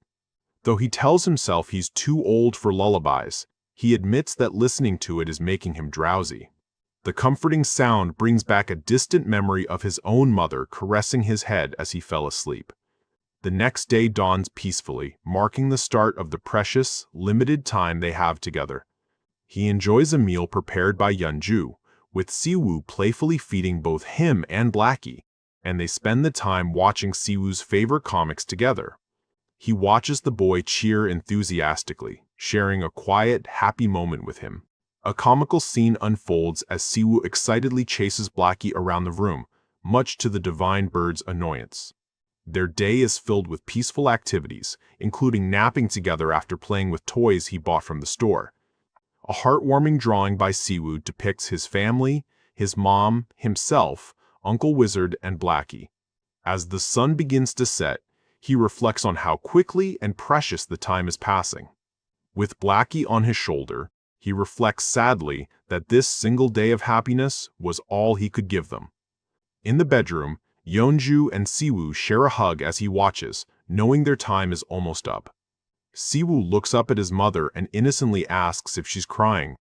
Though he tells himself he's too old for lullabies, he admits that listening to it is making him drowsy. The comforting sound brings back a distant memory of his own mother caressing his head as he fell asleep. The next day dawns peacefully, marking the start of the precious, limited time they have together. He enjoys a meal prepared by Yeonju, with Siwoo playfully feeding both him and Blackie, and they spend the time watching Siwoo's favorite comics together. He watches the boy cheer enthusiastically, sharing a quiet, happy moment with him. A comical scene unfolds as Siwoo excitedly chases Blackie around the room, much to the divine bird's annoyance. Their day is filled with peaceful activities, including napping together after playing with toys he bought from the store. A heartwarming drawing by Siwoo depicts his family, his mom, himself, Uncle Wizard, and Blackie. As the sun begins to set, he reflects on how quickly and precious the time is passing. With Blackie on his shoulder, he reflects sadly that this single day of happiness was all he could give them. In the bedroom, Yeonju and Siwoo share a hug as he watches, knowing their time is almost up. Siwoo looks up at his mother and innocently asks if she's crying.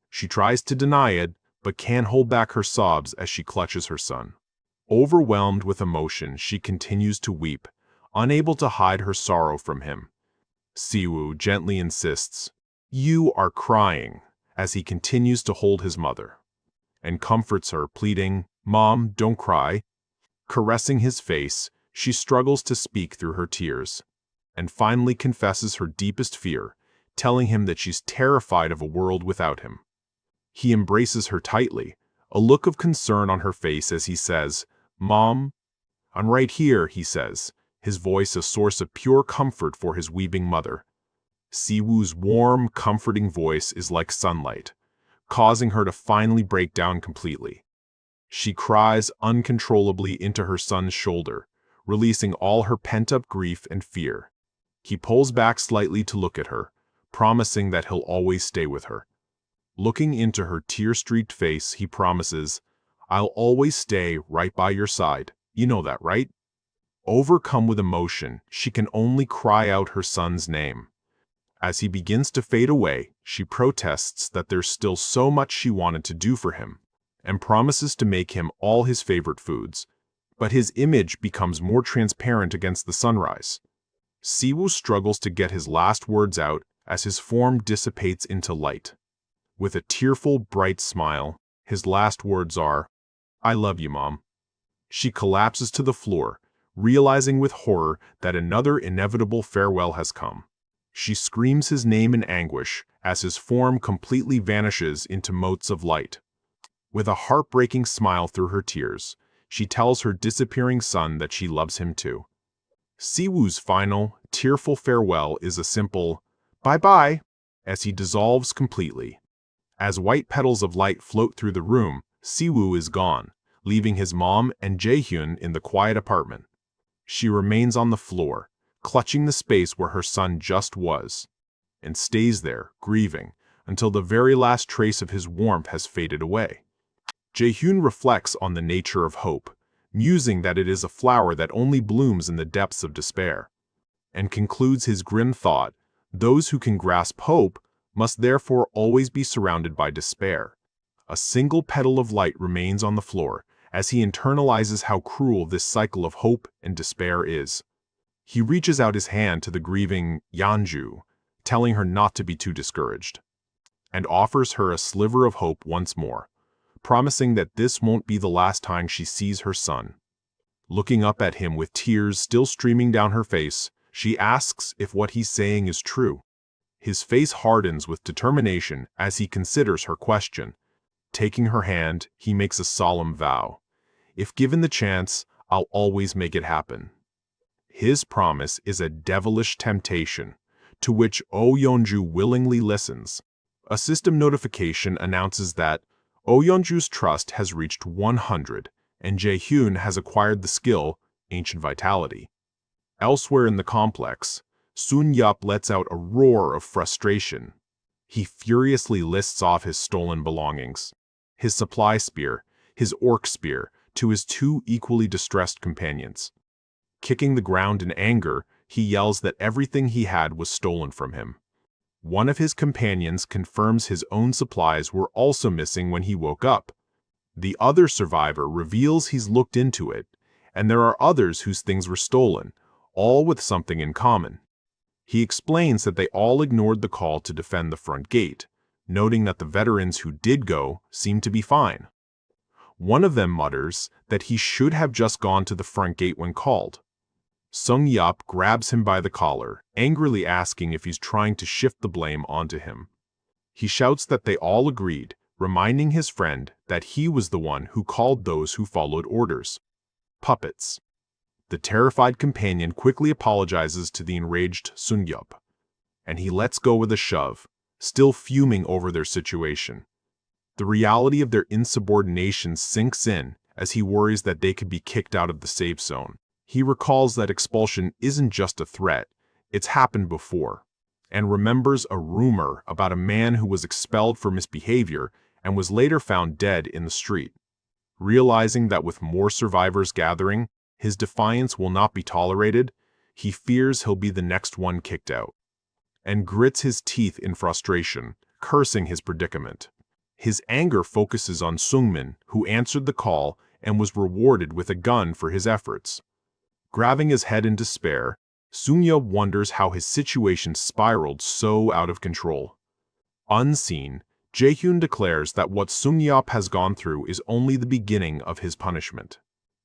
She tries to deny it, but can't hold back her sobs as she clutches her son. Overwhelmed with emotion, she continues to weep, unable to hide her sorrow from him. Siwoo gently insists, "You are crying," as he continues to hold his mother, and comforts her, pleading, "Mom, don't cry." Caressing his face, she struggles to speak through her tears, and finally confesses her deepest fear, telling him that she's terrified of a world without him. He embraces her tightly, a look of concern on her face as he says, "Mom, I'm right here," he says, his voice a source of pure comfort for his weeping mother. Siwoo's warm, comforting voice is like sunlight, causing her to finally break down completely. She cries uncontrollably into her son's shoulder, releasing all her pent-up grief and fear. He pulls back slightly to look at her, promising that he'll always stay with her. Looking into her tear-streaked face, he promises, "I'll always stay right by your side. You know that, right?" Overcome with emotion, she can only cry out her son's name. As he begins to fade away, she protests that there's still so much she wanted to do for him, and promises to make him all his favorite foods. But his image becomes more transparent against the sunrise. Siwoo struggles to get his last words out as his form dissipates into light. With a tearful, bright smile, his last words are, "I love you, Mom." She collapses to the floor, realizing with horror that another inevitable farewell has come. She screams his name in anguish as his form completely vanishes into motes of light. With a heartbreaking smile through her tears, she tells her disappearing son that she loves him too. Siwoo's final, tearful farewell is a simple, "Bye-bye," as he dissolves completely. As white petals of light float through the room, Siwoo is gone, leaving his mom and Jae-hyun in the quiet apartment. She remains on the floor, clutching the space where her son just was, and stays there, grieving, until the very last trace of his warmth has faded away. Jae-hyun reflects on the nature of hope, musing that it is a flower that only blooms in the depths of despair, and concludes his grim thought, those who can grasp hope must therefore always be surrounded by despair. A single petal of light remains on the floor as he internalizes how cruel this cycle of hope and despair is. He reaches out his hand to the grieving Yeonju, telling her not to be too discouraged, and offers her a sliver of hope once more, promising that this won't be the last time she sees her son. Looking up at him with tears still streaming down her face, she asks if what he's saying is true. His face hardens with determination as he considers her question. Taking her hand, he makes a solemn vow. "If given the chance, I'll always make it happen." His promise is a devilish temptation, to which Oh Yeonju willingly listens. A system notification announces that Oh Yeonju's trust has reached 100, and Jae-hyun has acquired the skill, Ancient Vitality. Elsewhere in the complex, Sun-yup lets out a roar of frustration. He furiously lists off his stolen belongings, his supply spear, his orc spear, to his two equally distressed companions. Kicking the ground in anger, he yells that everything he had was stolen from him. One of his companions confirms his own supplies were also missing when he woke up. The other survivor reveals he's looked into it, and there are others whose things were stolen, all with something in common. He explains that they all ignored the call to defend the front gate, noting that the veterans who did go seemed to be fine. One of them mutters that he should have just gone to the front gate when called. Sung-yup grabs him by the collar, angrily asking if he's trying to shift the blame onto him. He shouts that they all agreed, reminding his friend that he was the one who called those who followed orders. Puppets. The terrified companion quickly apologizes to the enraged Sun-yup, and he lets go with a shove, still fuming over their situation. The reality of their insubordination sinks in as he worries that they could be kicked out of the safe zone. He recalls that expulsion isn't just a threat, it's happened before, and remembers a rumor about a man who was expelled for misbehavior and was later found dead in the street. Realizing that with more survivors gathering, his defiance will not be tolerated, he fears he'll be the next one kicked out, and grits his teeth in frustration, cursing his predicament. His anger focuses on Sungmin, who answered the call and was rewarded with a gun for his efforts. Grabbing his head in despair, Sun-yup wonders how his situation spiraled so out of control. Unseen, Jae-hyun declares that what Sun-yup has gone through is only the beginning of his punishment.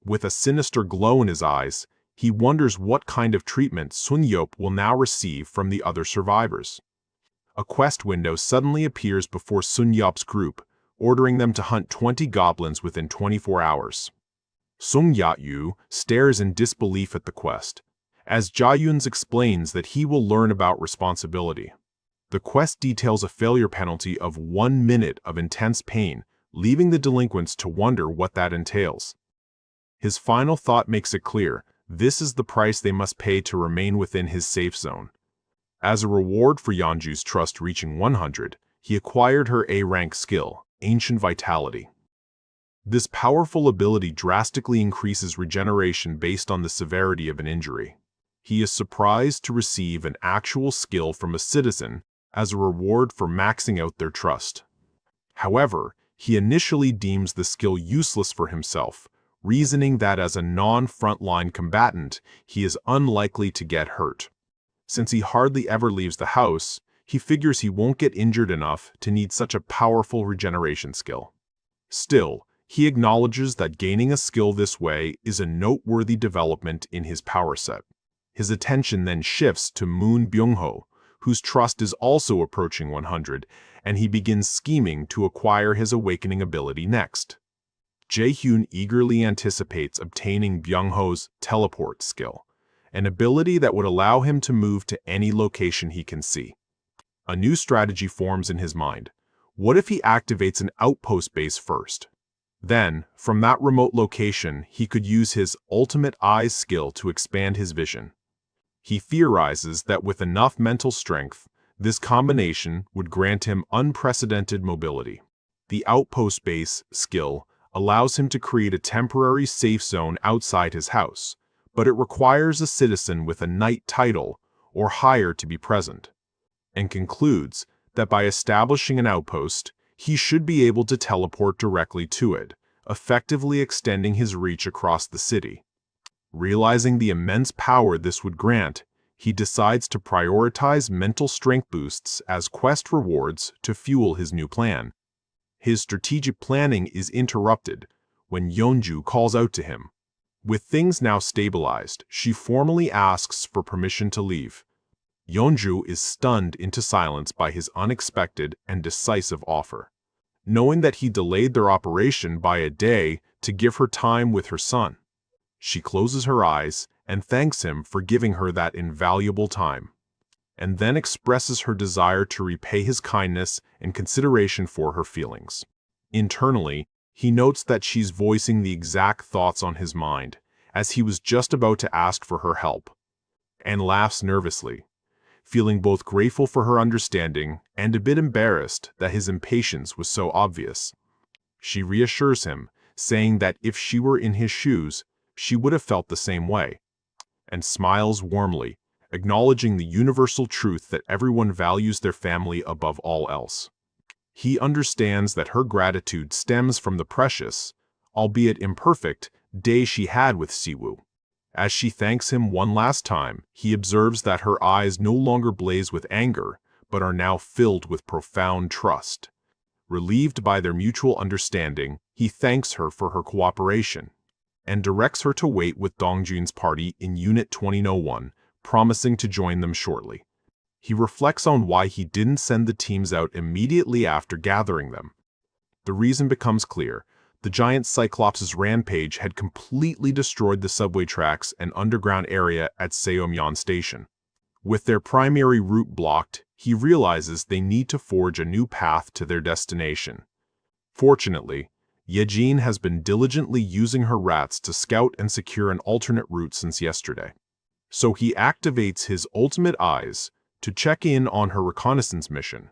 With a sinister glow in his eyes, he wonders what kind of treatment Sun-yup will now receive from the other survivors. A quest window suddenly appears before Sun-yup's group, ordering them to hunt 20 goblins within 24 hours. Sung-ya-yu stares in disbelief at the quest, as Jae-hyun explains that he will learn about responsibility. The quest details a failure penalty of 1 minute of intense pain, leaving the delinquents to wonder what that entails. His final thought makes it clear, this is the price they must pay to remain within his safe zone. As a reward for Yeonju's trust reaching 100, he acquired her A-rank skill, Ancient Vitality. This powerful ability drastically increases regeneration based on the severity of an injury. He is surprised to receive an actual skill from a citizen as a reward for maxing out their trust. However, he initially deems the skill useless for himself, reasoning that as a non-frontline combatant, he is unlikely to get hurt. Since he hardly ever leaves the house, he figures he won't get injured enough to need such a powerful regeneration skill. Still, he acknowledges that gaining a skill this way is a noteworthy development in his power set. His attention then shifts to Moon Byung-ho, whose trust is also approaching 100, and he begins scheming to acquire his awakening ability next. Jae-hyun eagerly anticipates obtaining Byung-ho's teleport skill, an ability that would allow him to move to any location he can see. A new strategy forms in his mind. What if he activates an outpost base first? Then, from that remote location, he could use his Ultimate Eyes skill to expand his vision. He theorizes that with enough mental strength, this combination would grant him unprecedented mobility. The Outpost Base skill allows him to create a temporary safe zone outside his house, but it requires a citizen with a knight title or higher to be present, and concludes that by establishing an outpost, he should be able to teleport directly to it, effectively extending his reach across the city. Realizing the immense power this would grant, he decides to prioritize mental strength boosts as quest rewards to fuel his new plan. His strategic planning is interrupted when Yeonju calls out to him. With things now stabilized, she formally asks for permission to leave. Yeonju is stunned into silence by his unexpected and decisive offer. Knowing that he delayed their operation by a day to give her time with her son, she closes her eyes and thanks him for giving her that invaluable time. and then expresses her desire to repay his kindness and consideration for her feelings. Internally, he notes that she's voicing the exact thoughts on his mind, as he was just about to ask for her help, and laughs nervously, feeling both grateful for her understanding and a bit embarrassed that his impatience was so obvious. She reassures him, saying that if she were in his shoes, she would have felt the same way, and smiles warmly, acknowledging the universal truth that everyone values their family above all else. He understands that her gratitude stems from the precious, albeit imperfect, day she had with Siwoo. As she thanks him one last time, he observes that her eyes no longer blaze with anger, but are now filled with profound trust. Relieved by their mutual understanding, he thanks her for her cooperation, and directs her to wait with Dongjun's party in Unit 2001, promising to join them shortly. He reflects on why he didn't send the teams out immediately after gathering them. The reason becomes clear. The giant Cyclops' rampage had completely destroyed the subway tracks and underground area at Seomyeon Station. With their primary route blocked, he realizes they need to forge a new path to their destination. Fortunately, Yejin has been diligently using her rats to scout and secure an alternate route since yesterday. So he activates his ultimate eyes to check in on her reconnaissance mission.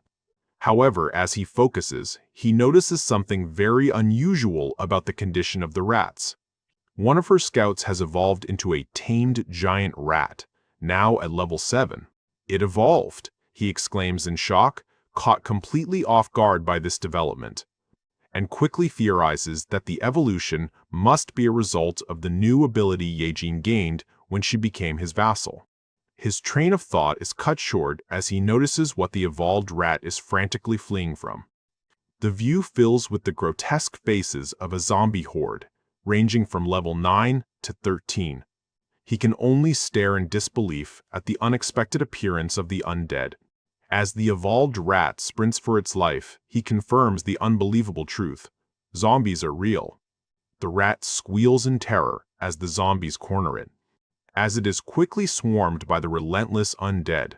However, as he focuses, he notices something very unusual about the condition of the rats. One of her scouts has evolved into a tamed giant rat, now at level 7. It evolved, he exclaims in shock, caught completely off guard by this development, and quickly theorizes that the evolution must be a result of the new ability Yejin gained when she became his vassal. His train of thought is cut short as he notices what the evolved rat is frantically fleeing from. The view fills with the grotesque faces of a zombie horde, ranging from level 9 to 13. He can only stare in disbelief at the unexpected appearance of the undead. As the evolved rat sprints for its life, he confirms the unbelievable truth. Zombies are real. The rat squeals in terror as the zombies corner it, as it is quickly swarmed by the relentless undead.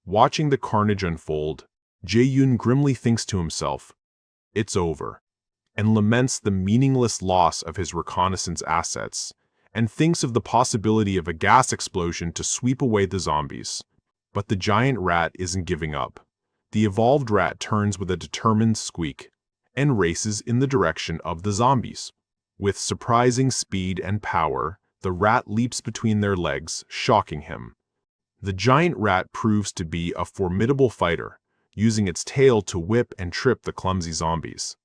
Watching the carnage unfold, Jae-hyun grimly thinks to himself, "It's over," and laments the meaningless loss of his reconnaissance assets, and thinks of the possibility of a gas explosion to sweep away the zombies. But the giant rat isn't giving up. The evolved rat turns with a determined squeak and races in the direction of the zombies. With surprising speed and power, the rat leaps between their legs, shocking him. The giant rat proves to be a formidable fighter, using its tail to whip and trip the clumsy zombies.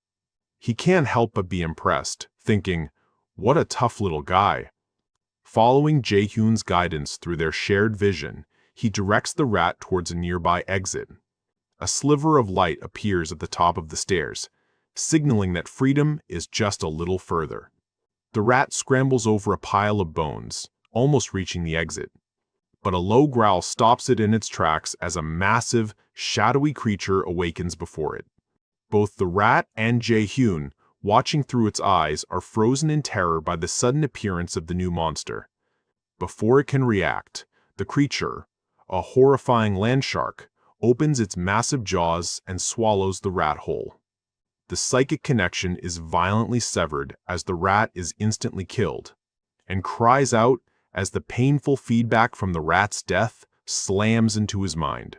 He can't help but be impressed, thinking, "What a tough little guy." Following Jae-hyun's guidance through their shared vision, he directs the rat towards a nearby exit. A sliver of light appears at the top of the stairs, signaling that freedom is just a little further. The rat scrambles over a pile of bones, almost reaching the exit. But a low growl stops it in its tracks as a massive, shadowy creature awakens before it. Both the rat and Jae-hyun, watching through its eyes, are frozen in terror by the sudden appearance of the new monster. Before it can react, the creature, a horrifying land shark, opens its massive jaws and swallows the rat whole. The psychic connection is violently severed as the rat is instantly killed, and cries out as the painful feedback from the rat's death slams into his mind.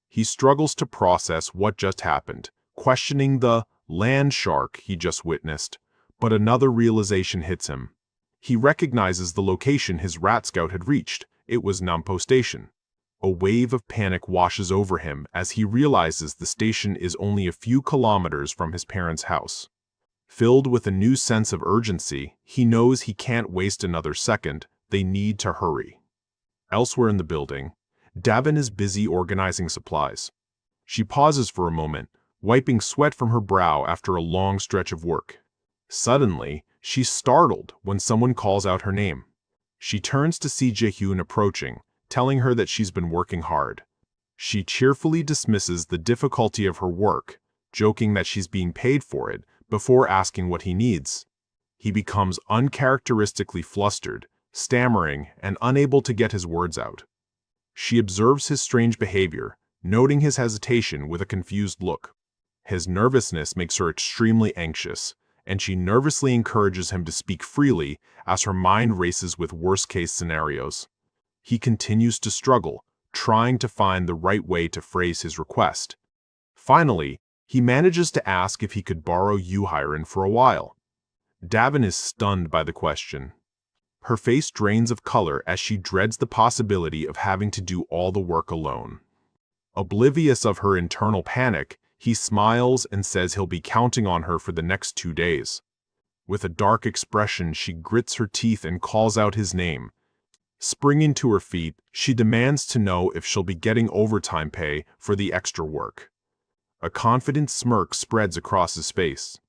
He struggles to process what just happened, questioning the land shark he just witnessed, but another realization hits him. He recognizes the location his rat scout had reached. It was Nampo Station. A wave of panic washes over him as he realizes the station is only a few kilometers from his parents' house. Filled with a new sense of urgency, he knows he can't waste another second. They need to hurry. Elsewhere in the building, Davin is busy organizing supplies. She pauses for a moment, wiping sweat from her brow after a long stretch of work. Suddenly, she's startled when someone calls out her name. She turns to see Jae-hyun approaching, telling her that she's been working hard. She cheerfully dismisses the difficulty of her work, joking that she's being paid for it, before asking what he needs. He becomes uncharacteristically flustered, stammering and unable to get his words out. She observes his strange behavior, noting his hesitation with a confused look. His nervousness makes her extremely anxious, and she nervously encourages him to speak freely as her mind races with worst-case scenarios. He continues to struggle, trying to find the right way to phrase his request. Finally, he manages to ask if he could borrow Yoo-hyun for a while. Davin is stunned by the question. Her face drains of color as she dreads the possibility of having to do all the work alone. Oblivious of her internal panic, he smiles and says he'll be counting on her for the next 2 days. With a dark expression, she grits her teeth and calls out his name. Springing to her feet, she demands to know if she'll be getting overtime pay for the extra work. A confident smirk spreads across his face.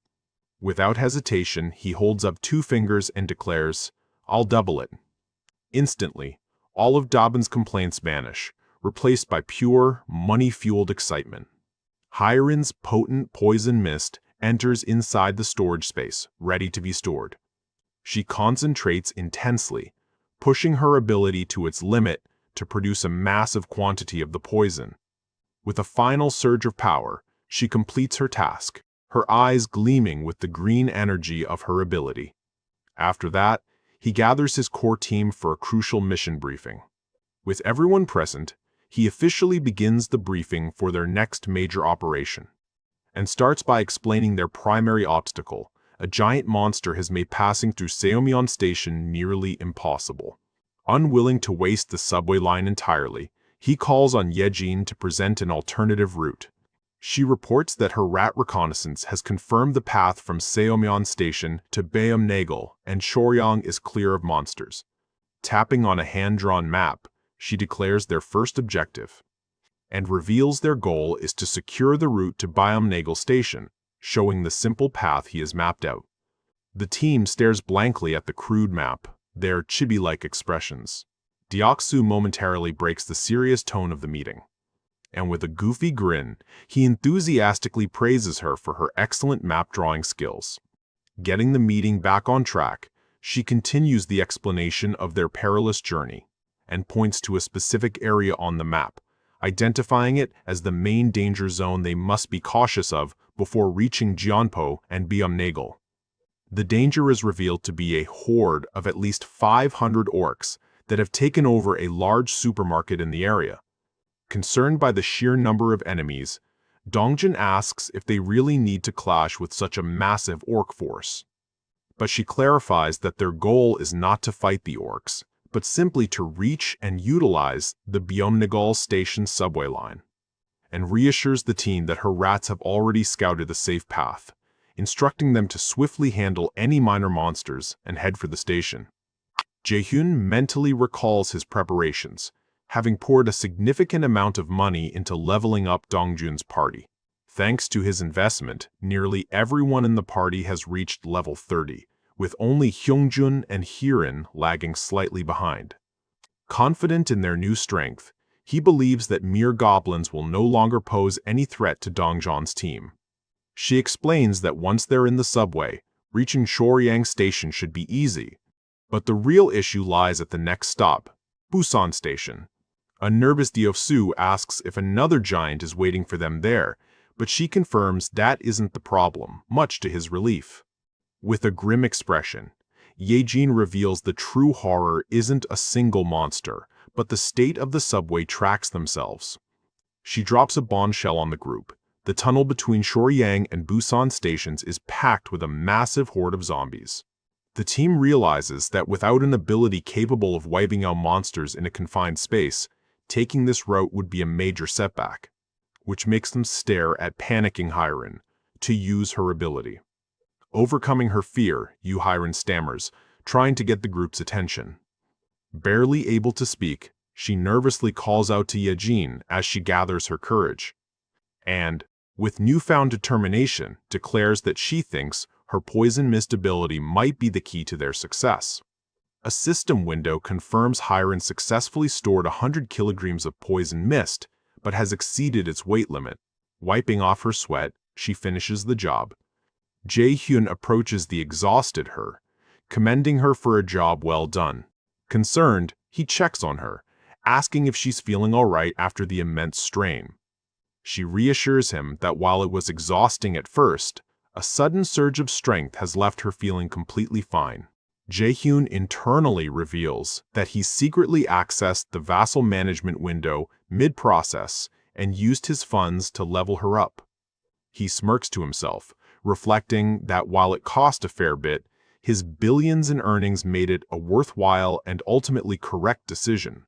Without hesitation, he holds up 2 fingers and declares, "I'll double it." Instantly, all of Dobbin's complaints vanish, replaced by pure, money-fueled excitement. Hyun's potent poison mist enters inside the storage space, ready to be stored. She concentrates intensely, pushing her ability to its limit to produce a massive quantity of the poison. With a final surge of power, she completes her task, her eyes gleaming with the green energy of her ability. After that, he gathers his core team for a crucial mission briefing. With everyone present, he officially begins the briefing for their next major operation, and starts by explaining their primary obstacle: a giant monster has made passing through Seomyeon Station nearly impossible. Unwilling to waste the subway line entirely, he calls on Yejin to present an alternative route. She reports that her rat reconnaissance has confirmed the path from Seomyeon Station to Baeum-nagal, and Shoryang is clear of monsters. Tapping on a hand-drawn map, she declares their first objective, and reveals their goal is to secure the route to Baeum-nagal Station, showing the simple path he has mapped out. The team stares blankly at the crude map, their chibi-like expressions. Deoksu momentarily breaks the serious tone of the meeting, and with a goofy grin, he enthusiastically praises her for her excellent map-drawing skills. Getting the meeting back on track, she continues the explanation of their perilous journey, and points to a specific area on the map, identifying it as the main danger zone they must be cautious of before reaching Jeonpo and Baeum-nagal. The danger is revealed to be a horde of at least 500 orcs that have taken over a large supermarket in the area. Concerned by the sheer number of enemies, Dongjin asks if they really need to clash with such a massive orc force. But she clarifies that their goal is not to fight the orcs, but simply to reach and utilize the Baeum-nagal Station subway line, and reassures the team that her rats have already scouted the safe path, instructing them to swiftly handle any minor monsters and head for the station. Jae-hyun mentally recalls his preparations, having poured a significant amount of money into leveling up Dongjun's party. Thanks to his investment, nearly everyone in the party has reached level 30, with only Hyungjun and Hirin lagging slightly behind. Confident in their new strength, he believes that mere goblins will no longer pose any threat to Dongjon's team. She explains that once they're in the subway, reaching Shoryang Station should be easy, but the real issue lies at the next stop, Busan Station. A nervous Deoksu asks if another giant is waiting for them there, but she confirms that isn't the problem, much to his relief. With a grim expression, Yejin reveals the true horror isn't a single monster, but the state of the subway tracks themselves. She drops a bombshell on the group. The tunnel between Shoryang and Busan stations is packed with a massive horde of zombies. The team realizes that without an ability capable of wiping out monsters in a confined space, taking this route would be a major setback, which makes them stare at panicking Hyun to use her ability. Overcoming her fear, Yoo-hyun stammers, trying to get the group's attention. Barely able to speak, she nervously calls out to Yejin as she gathers her courage, and, with newfound determination, declares that she thinks her poison mist ability might be the key to their success. A system window confirms Hyun successfully stored 100 kilograms of poison mist, but has exceeded its weight limit. Wiping off her sweat, she finishes the job. Jae-hyun approaches the exhausted her, commending her for a job well done. Concerned, he checks on her, asking if she's feeling all right after the immense strain. She reassures him that while it was exhausting at first, a sudden surge of strength has left her feeling completely fine. Jae-hyun internally reveals that he secretly accessed the vassal management window mid-process and used his funds to level her up. He smirks to himself, reflecting that while it cost a fair bit, his billions in earnings made it a worthwhile and ultimately correct decision.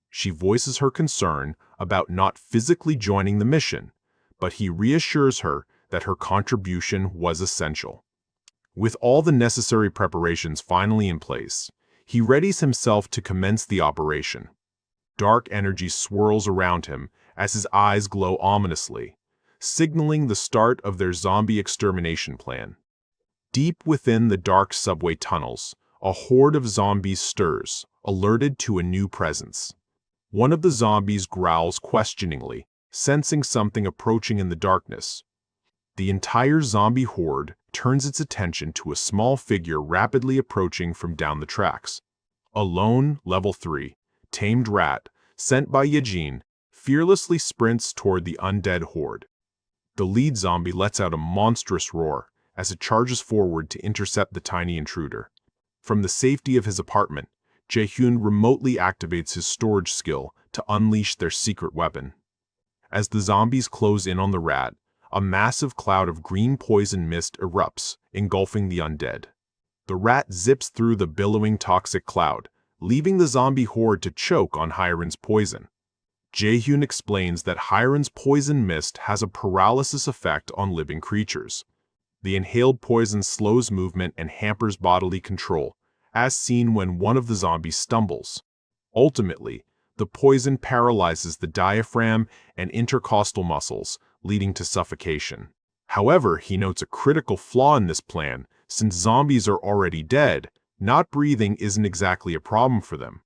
She voices her concern about not physically joining the mission, but he reassures her that her contribution was essential. With all the necessary preparations finally in place, he readies himself to commence the operation. Dark energy swirls around him as his eyes glow ominously, signaling the start of their zombie extermination plan. Deep within the dark subway tunnels, a horde of zombies stirs, alerted to a new presence. One of the zombies growls questioningly, sensing something approaching in the darkness. The entire zombie horde turns its attention to a small figure rapidly approaching from down the tracks. A lone, level 3, tamed rat, sent by Yejin, fearlessly sprints toward the undead horde. The lead zombie lets out a monstrous roar as it charges forward to intercept the tiny intruder. From the safety of his apartment, Jae-hyun remotely activates his storage skill to unleash their secret weapon. As the zombies close in on the rat, a massive cloud of green poison mist erupts, engulfing the undead. The rat zips through the billowing toxic cloud, leaving the zombie horde to choke on Hyren's poison. Jae-hyun explains that Hyren's poison mist has a paralysis effect on living creatures. The inhaled poison slows movement and hampers bodily control, as seen when one of the zombies stumbles. Ultimately, the poison paralyzes the diaphragm and intercostal muscles, leading to suffocation. However, he notes a critical flaw in this plan. Since zombies are already dead, not breathing isn't exactly a problem for them.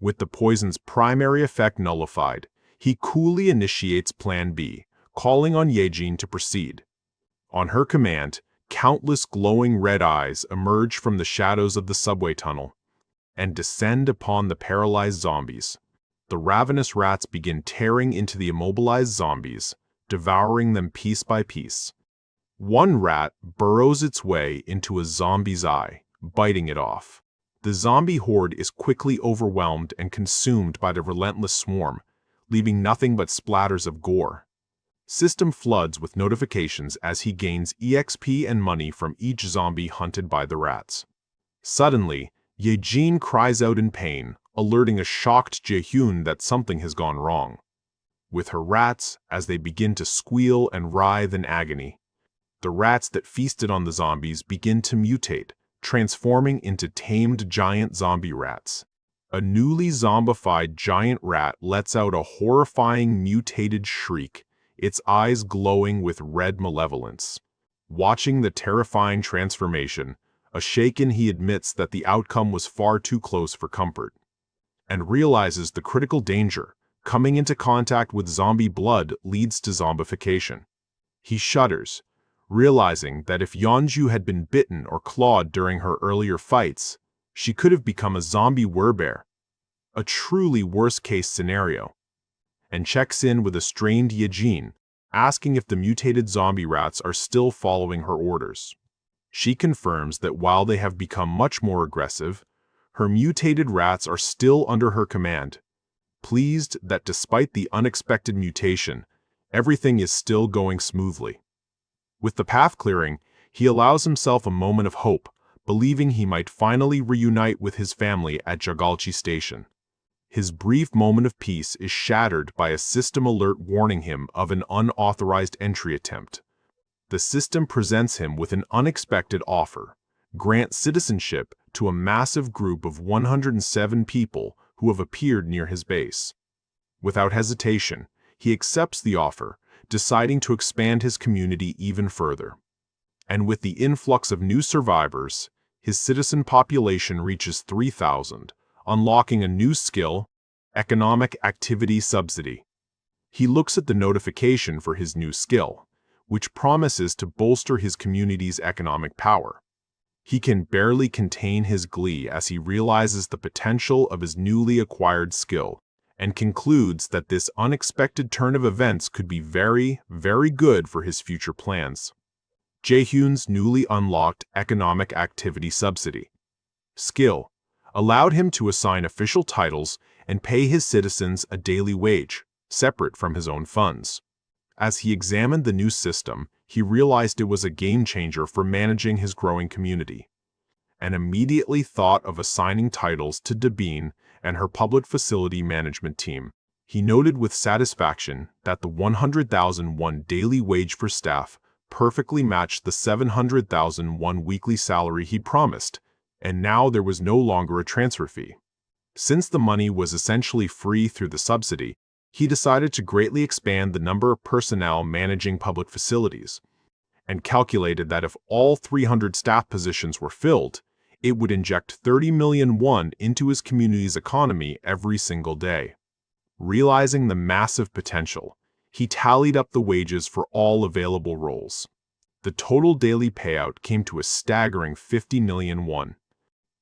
With the poison's primary effect nullified, he coolly initiates Plan B, calling on Yejin to proceed. On her command, countless glowing red eyes emerge from the shadows of the subway tunnel and descend upon the paralyzed zombies. The ravenous rats begin tearing into the immobilized zombies, devouring them piece by piece. One rat burrows its way into a zombie's eye, biting it off. The zombie horde is quickly overwhelmed and consumed by the relentless swarm, leaving nothing but splatters of gore. System floods with notifications as he gains EXP and money from each zombie hunted by the rats. Suddenly, Yejin cries out in pain, alerting a shocked Jae-hyun that something has gone wrong. With her rats, as they begin to squeal and writhe in agony, the rats that feasted on the zombies begin to mutate, transforming into tamed giant zombie rats. A newly zombified giant rat lets out a horrifying mutated shriek, its eyes glowing with red malevolence. Watching the terrifying transformation, shaken he admits that the outcome was far too close for comfort, and realizes the critical danger. Coming into contact with zombie blood leads to zombification. He shudders, realizing that if Yeonju had been bitten or clawed during her earlier fights, she could have become a zombie werebear, a truly worst-case scenario, and checks in with a strained Yejin, asking if the mutated zombie rats are still following her orders. She confirms that while they have become much more aggressive, her mutated rats are still under her command, pleased that despite the unexpected mutation, everything is still going smoothly. With the path clearing, he allows himself a moment of hope, believing he might finally reunite with his family at Jagalchi Station. His brief moment of peace is shattered by a system alert warning him of an unauthorized entry attempt. The system presents him with an unexpected offer: grant citizenship to a massive group of 107 people who have appeared near his base. Without hesitation, he accepts the offer, deciding to expand his community even further. And with the influx of new survivors, his citizen population reaches 3,000, unlocking a new skill: Economic Activity Subsidy. He looks at the notification for his new skill, which promises to bolster his community's economic power. He can barely contain his glee as he realizes the potential of his newly acquired skill, and concludes that this unexpected turn of events could be very, very good for his future plans. Jae-hyun's newly unlocked economic activity subsidy skill allowed him to assign official titles and pay his citizens a daily wage, separate from his own funds. As he examined the new system, he realized it was a game-changer for managing his growing community, and immediately thought of assigning titles to Dabin and her public facility management team. He noted with satisfaction that the 100,000 won daily wage for staff perfectly matched the 700,000 won weekly salary he promised, and now there was no longer a transfer fee. Since the money was essentially free through the subsidy, he decided to greatly expand the number of personnel managing public facilities, and calculated that if all 300 staff positions were filled, it would inject 30 million won into his community's economy every single day. Realizing the massive potential, he tallied up the wages for all available roles. The total daily payout came to a staggering 50 million won.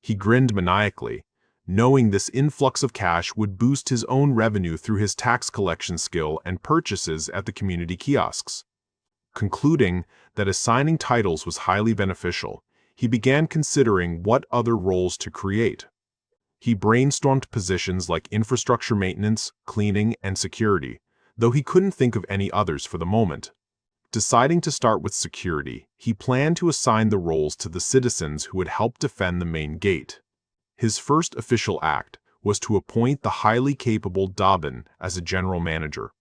He grinned maniacally, knowing this influx of cash would boost his own revenue through his tax collection skill and purchases at the community kiosks. Concluding that assigning titles was highly beneficial, he began considering what other roles to create. He brainstormed positions like infrastructure maintenance, cleaning, and security, though he couldn't think of any others for the moment. Deciding to start with security, he planned to assign the roles to the citizens who would help defend the main gate. His first official act was to appoint the highly capable Dabin as a general manager.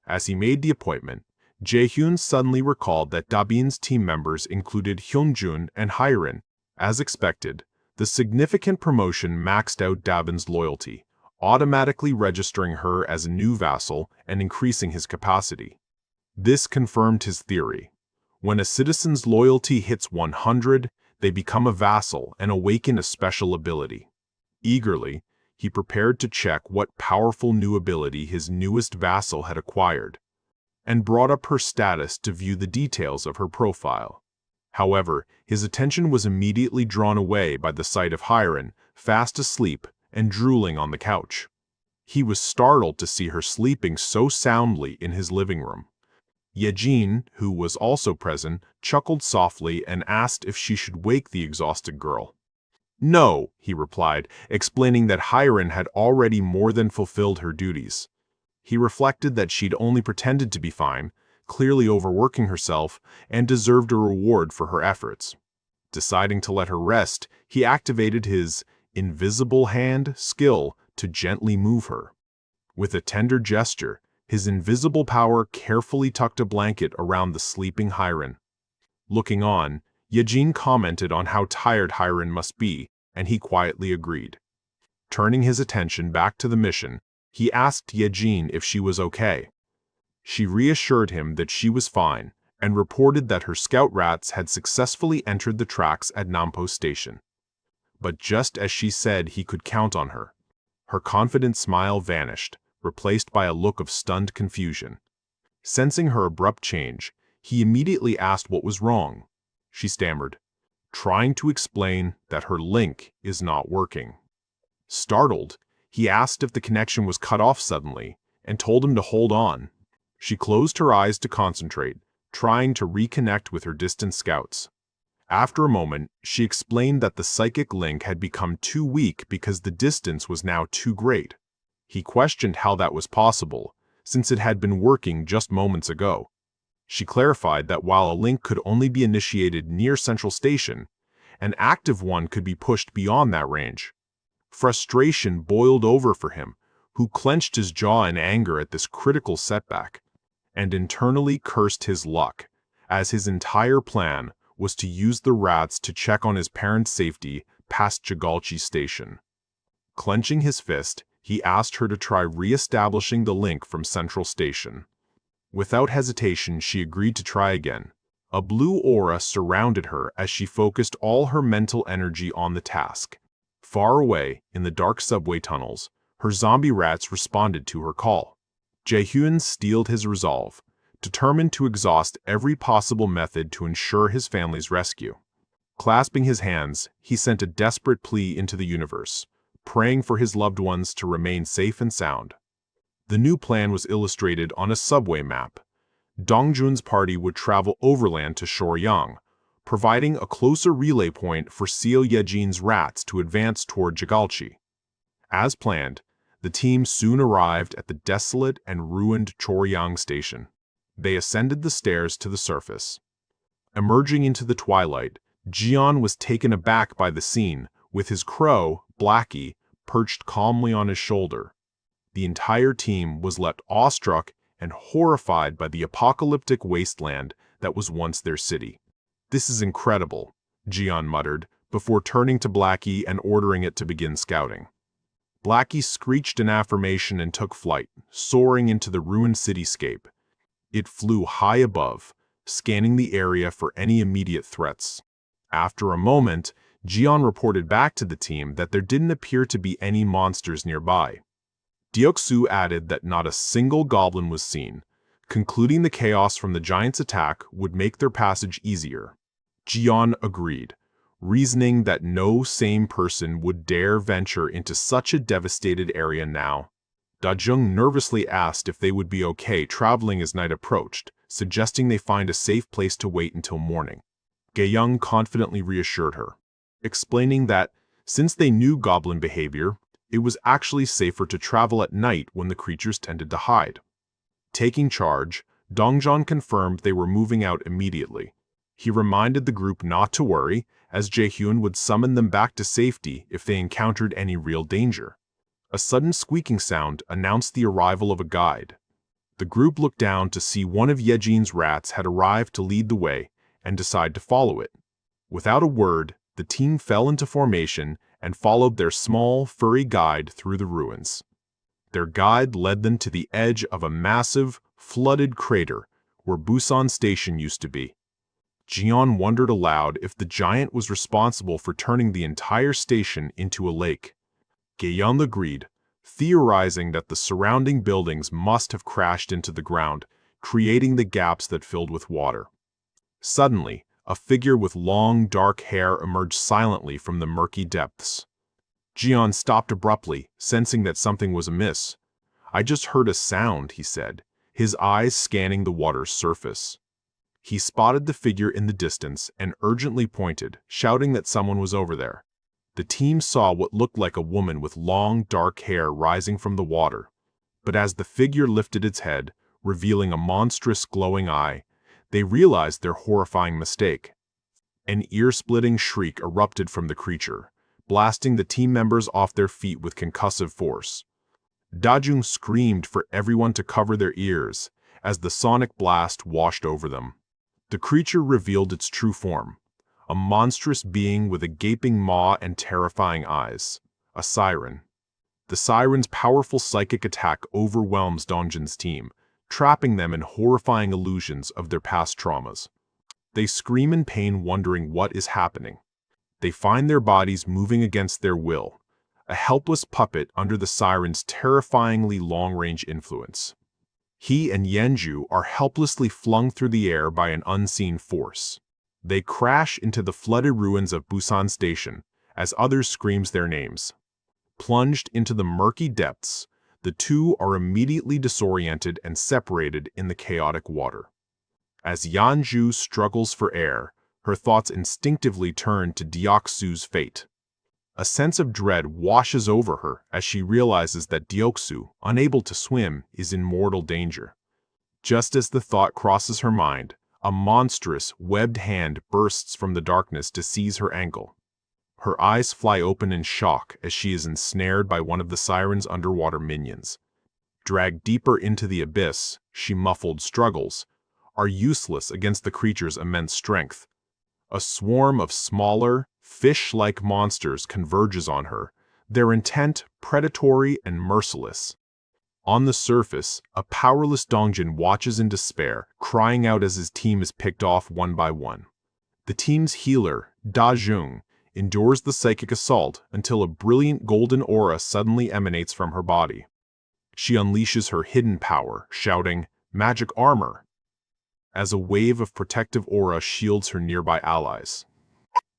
As he made the appointment, Jae-hyun suddenly recalled that Dabin's team members included Hyunjun and Hyerin. As expected, the significant promotion maxed out Dabin's loyalty, automatically registering her as a new vassal and increasing his capacity. This confirmed his theory. When a citizen's loyalty hits 100, they become a vassal and awaken a special ability. Eagerly, he prepared to check what powerful new ability his newest vassal had acquired, and brought up her status to view the details of her profile. However, his attention was immediately drawn away by the sight of Hyerin, fast asleep and drooling on the couch. He was startled to see her sleeping so soundly in his living room. Yejin, who was also present, chuckled softly and asked if she should wake the exhausted girl. "No," he replied, explaining that Hyerin had already more than fulfilled her duties. He reflected that she'd only pretended to be fine, clearly overworking herself, and deserved a reward for her efforts. Deciding to let her rest, he activated his invisible hand skill to gently move her. With a tender gesture, his invisible power carefully tucked a blanket around the sleeping Hyerin. Looking on, Yejin commented on how tired Hyerin must be, and he quietly agreed. Turning his attention back to the mission, he asked Yejin if she was okay. She reassured him that she was fine, and reported that her scout rats had successfully entered the tracks at Nampo Station. But just as she said he could count on her, her confident smile vanished, replaced by a look of stunned confusion. Sensing her abrupt change, he immediately asked what was wrong. She stammered, trying to explain that her link is not working. Startled, he asked if the connection was cut off suddenly, and told him to hold on. She closed her eyes to concentrate, trying to reconnect with her distant scouts. After a moment, she explained that the psychic link had become too weak because the distance was now too great. He questioned how that was possible, since it had been working just moments ago. She clarified that while a link could only be initiated near Central Station, an active one could be pushed beyond that range. Frustration boiled over for him, who clenched his jaw in anger at this critical setback, and internally cursed his luck, as his entire plan was to use the rats to check on his parents' safety past Jigalchi Station. Clenching his fist, he asked her to try re-establishing the link from Central Station. Without hesitation, she agreed to try again. A blue aura surrounded her as she focused all her mental energy on the task. Far away, in the dark subway tunnels, her zombie rats responded to her call. Jae-hyun steeled his resolve, determined to exhaust every possible method to ensure his family's rescue. Clasping his hands, he sent a desperate plea into the universe, praying for his loved ones to remain safe and sound. The new plan was illustrated on a subway map. Dongjun's party would travel overland to Shoryang, providing a closer relay point for Seo Yejin's rats to advance toward Jigalchi. As planned, the team soon arrived at the desolate and ruined Choryang station. They ascended the stairs to the surface. Emerging into the twilight, Jian was taken aback by the scene, with his crow, Blackie, perched calmly on his shoulder. The entire team was left awestruck and horrified by the apocalyptic wasteland that was once their city. "This is incredible," Jian muttered, before turning to Blackie and ordering it to begin scouting. Blackie screeched an affirmation and took flight, soaring into the ruined cityscape. It flew high above, scanning the area for any immediate threats. After a moment, Jian reported back to the team that there didn't appear to be any monsters nearby. Deoksu added that not a single goblin was seen, concluding the chaos from the giant's attack would make their passage easier. Jian agreed, reasoning that no sane person would dare venture into such a devastated area now. Dajung nervously asked if they would be okay traveling as night approached, suggesting they find a safe place to wait until morning. Gaeyoung confidently reassured her, explaining that, since they knew goblin behavior, it was actually safer to travel at night when the creatures tended to hide. Taking charge, Dongjan confirmed they were moving out immediately. He reminded the group not to worry, as Jae-hyun would summon them back to safety if they encountered any real danger. A sudden squeaking sound announced the arrival of a guide. The group looked down to see one of Yejin's rats had arrived to lead the way and decided to follow it. Without a word, the team fell into formation and followed their small, furry guide through the ruins. Their guide led them to the edge of a massive, flooded crater where Busan Station used to be. Jian wondered aloud if the giant was responsible for turning the entire station into a lake. Gaeyoung agreed, theorizing that the surrounding buildings must have crashed into the ground, creating the gaps that filled with water. Suddenly, a figure with long, dark hair emerged silently from the murky depths. Jian stopped abruptly, sensing that something was amiss. "I just heard a sound," he said, his eyes scanning the water's surface. He spotted the figure in the distance and urgently pointed, shouting that someone was over there. The team saw what looked like a woman with long, dark hair rising from the water. But as the figure lifted its head, revealing a monstrous glowing eye, they realized their horrifying mistake. An ear-splitting shriek erupted from the creature, blasting the team members off their feet with concussive force. Dajung screamed for everyone to cover their ears as the sonic blast washed over them. The creature revealed its true form, a monstrous being with a gaping maw and terrifying eyes, a siren. The siren's powerful psychic attack overwhelms Dongjin's team, trapping them in horrifying illusions of their past traumas. They scream in pain, wondering what is happening. They find their bodies moving against their will, a helpless puppet under the siren's terrifyingly long-range influence. He and Yenju are helplessly flung through the air by an unseen force. They crash into the flooded ruins of Busan Station as others screams their names. Plunged into the murky depths, the two are immediately disoriented and separated in the chaotic water. As Yanju struggles for air, her thoughts instinctively turn to Deoksu's fate. A sense of dread washes over her as she realizes that Deoksu, unable to swim, is in mortal danger. Just as the thought crosses her mind, a monstrous, webbed hand bursts from the darkness to seize her ankle. Her eyes fly open in shock as she is ensnared by one of the siren's underwater minions. Dragged deeper into the abyss, she muffled struggles, are useless against the creature's immense strength. A swarm of smaller, fish-like monsters converges on her, their intent predatory and merciless. On the surface, a powerless Dongjin watches in despair, crying out as his team is picked off one by one. The team's healer, Dajung, endures the psychic assault until a brilliant golden aura suddenly emanates from her body. She unleashes her hidden power, shouting, "Magic armor!" as a wave of protective aura shields her nearby allies.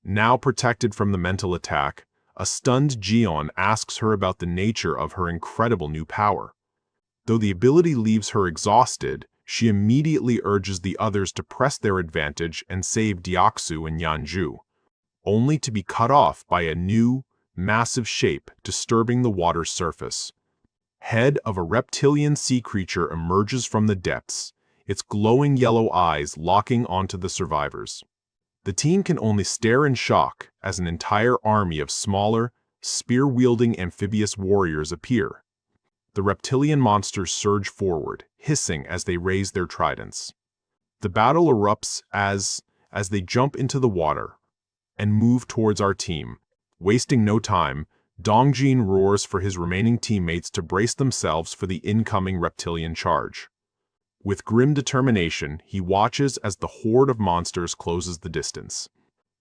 Now protected from the mental attack, a stunned Jion asks her about the nature of her incredible new power. Though the ability leaves her exhausted, she immediately urges the others to press their advantage and save Deoksu and Yeonju, only to be cut off by a new, massive shape disturbing the water's surface. Head of a reptilian sea creature emerges from the depths, its glowing yellow eyes locking onto the survivors. The team can only stare in shock as an entire army of smaller, spear-wielding amphibious warriors appear. The reptilian monsters surge forward, hissing as they raise their tridents. The battle erupts as they jump into the water and move towards our team. Wasting no time, Dongjin roars for his remaining teammates to brace themselves for the incoming reptilian charge. With grim determination, he watches as the horde of monsters closes the distance.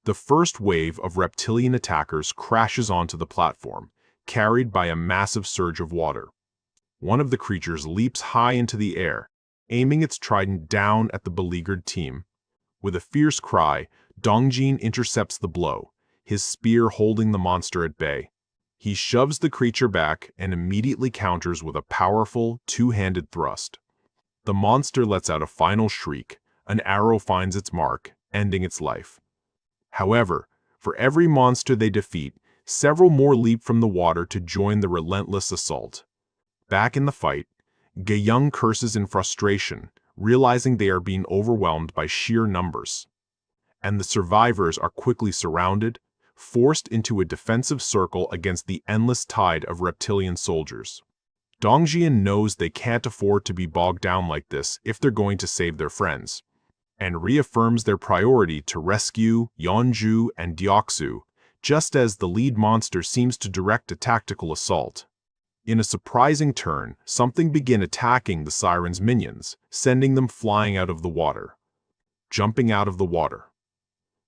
The first wave of reptilian attackers crashes onto the platform, carried by a massive surge of water. One of the creatures leaps high into the air, aiming its trident down at the beleaguered team. With a fierce cry, Dongjin intercepts the blow, his spear holding the monster at bay. He shoves the creature back and immediately counters with a powerful, two-handed thrust. The monster lets out a final shriek. An arrow finds its mark, ending its life. However, for every monster they defeat, several more leap from the water to join the relentless assault. Back in the fight, Jae-hyun curses in frustration, realizing they are being overwhelmed by sheer numbers. And the survivors are quickly surrounded, forced into a defensive circle against the endless tide of reptilian soldiers. Dongjin knows they can't afford to be bogged down like this if they're going to save their friends, and reaffirms their priority to rescue Yeonju and Deoksu, just as the lead monster seems to direct a tactical assault. In a surprising turn, something begins attacking the siren's minions, sending them flying out of the water. Jumping out of the water,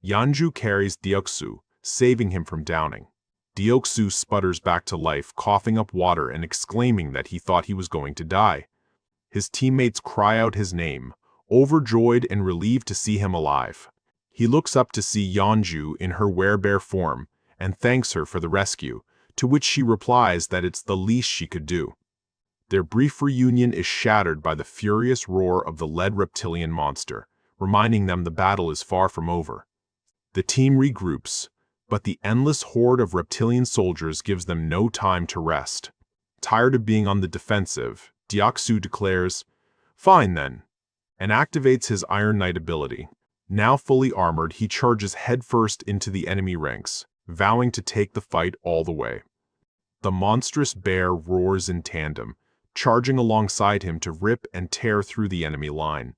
Yeonju carries Deoksu, saving him from drowning. Deoksu sputters back to life, coughing up water and exclaiming that he thought he was going to die. His teammates cry out his name, overjoyed and relieved to see him alive. He looks up to see Yeonju in her werebear form and thanks her for the rescue, to which she replies that it's the least she could do. Their brief reunion is shattered by the furious roar of the lead reptilian monster, reminding them the battle is far from over. The team regroups, but the endless horde of reptilian soldiers gives them no time to rest. Tired of being on the defensive, Deoksu declares, "Fine then," and activates his Iron Knight ability. Now fully armored, he charges headfirst into the enemy ranks, vowing to take the fight all the way. The monstrous bear roars in tandem, charging alongside him to rip and tear through the enemy line.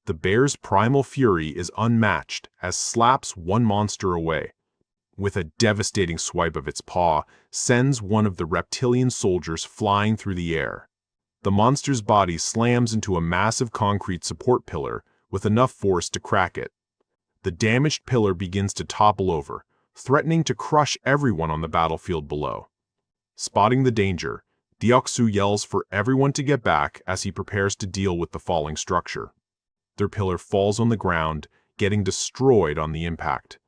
The bear's primal fury is unmatched as slaps one monster away. With a devastating swipe of its paw, sends one of the reptilian soldiers flying through the air. The monster's body slams into a massive concrete support pillar with enough force to crack it. The damaged pillar begins to topple over, threatening to crush everyone on the battlefield below. Spotting the danger, Deoksu yells for everyone to get back as he prepares to deal with the falling structure. Their pillar falls on the ground, getting destroyed on the impact.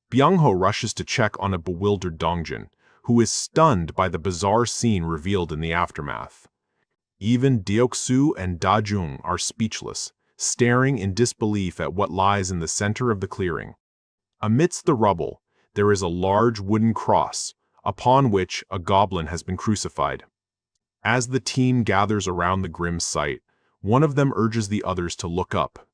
Byung-ho rushes to check on a bewildered Dongjin, who is stunned by the bizarre scene revealed in the aftermath. Even Deoksu and Da-jung are speechless, staring in disbelief at what lies in the center of the clearing. Amidst the rubble, there is a large wooden cross, upon which a goblin has been crucified. As the team gathers around the grim sight, one of them urges the others to look up.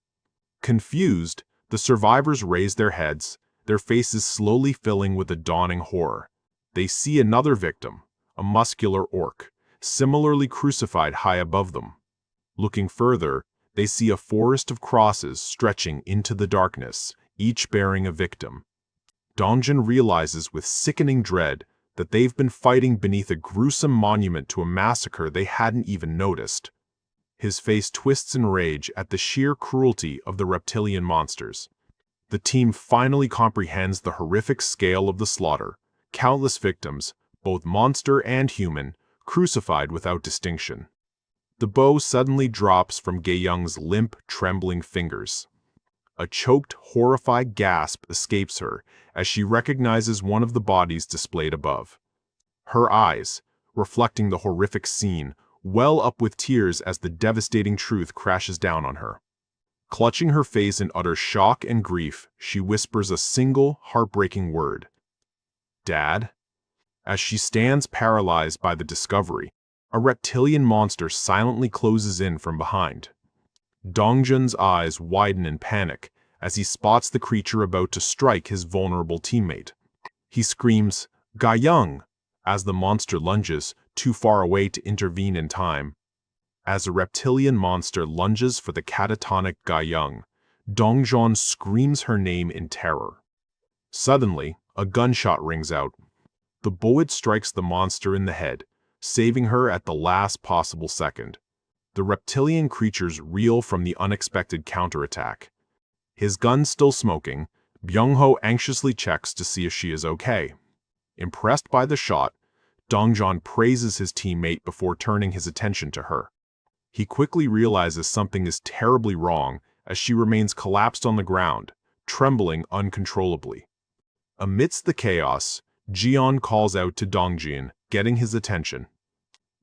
Confused, the survivors raise their heads, their faces slowly filling with a dawning horror. They see another victim, a muscular orc, similarly crucified high above them. Looking further, they see a forest of crosses stretching into the darkness, each bearing a victim. Dongjin realizes with sickening dread that they've been fighting beneath a gruesome monument to a massacre they hadn't even noticed. His face twists in rage at the sheer cruelty of the reptilian monsters. The team finally comprehends the horrific scale of the slaughter. Countless victims, both monster and human, crucified without distinction. The bow suddenly drops from Jae-hyun's limp, trembling fingers. A choked, horrified gasp escapes her as she recognizes one of the bodies displayed above. Her eyes, reflecting the horrific scene, well up with tears as the devastating truth crashes down on her. Clutching her face in utter shock and grief, she whispers a single, heartbreaking word. "Dad?" As she stands paralyzed by the discovery, a reptilian monster silently closes in from behind. Dongjun's eyes widen in panic as he spots the creature about to strike his vulnerable teammate. He screams, "Ga-young!" as the monster lunges, too far away to intervene in time. As a reptilian monster lunges for the catatonic Ga-young, Dongjun screams her name in terror. Suddenly, a gunshot rings out. The bullet strikes the monster in the head, saving her at the last possible second. The reptilian creatures reel from the unexpected counterattack. His gun still smoking, Byung-ho anxiously checks to see if she is okay. Impressed by the shot, Dongjun praises his teammate before turning his attention to her. He quickly realizes something is terribly wrong as she remains collapsed on the ground, trembling uncontrollably. Amidst the chaos, Jiyeon calls out to Dongjin, getting his attention.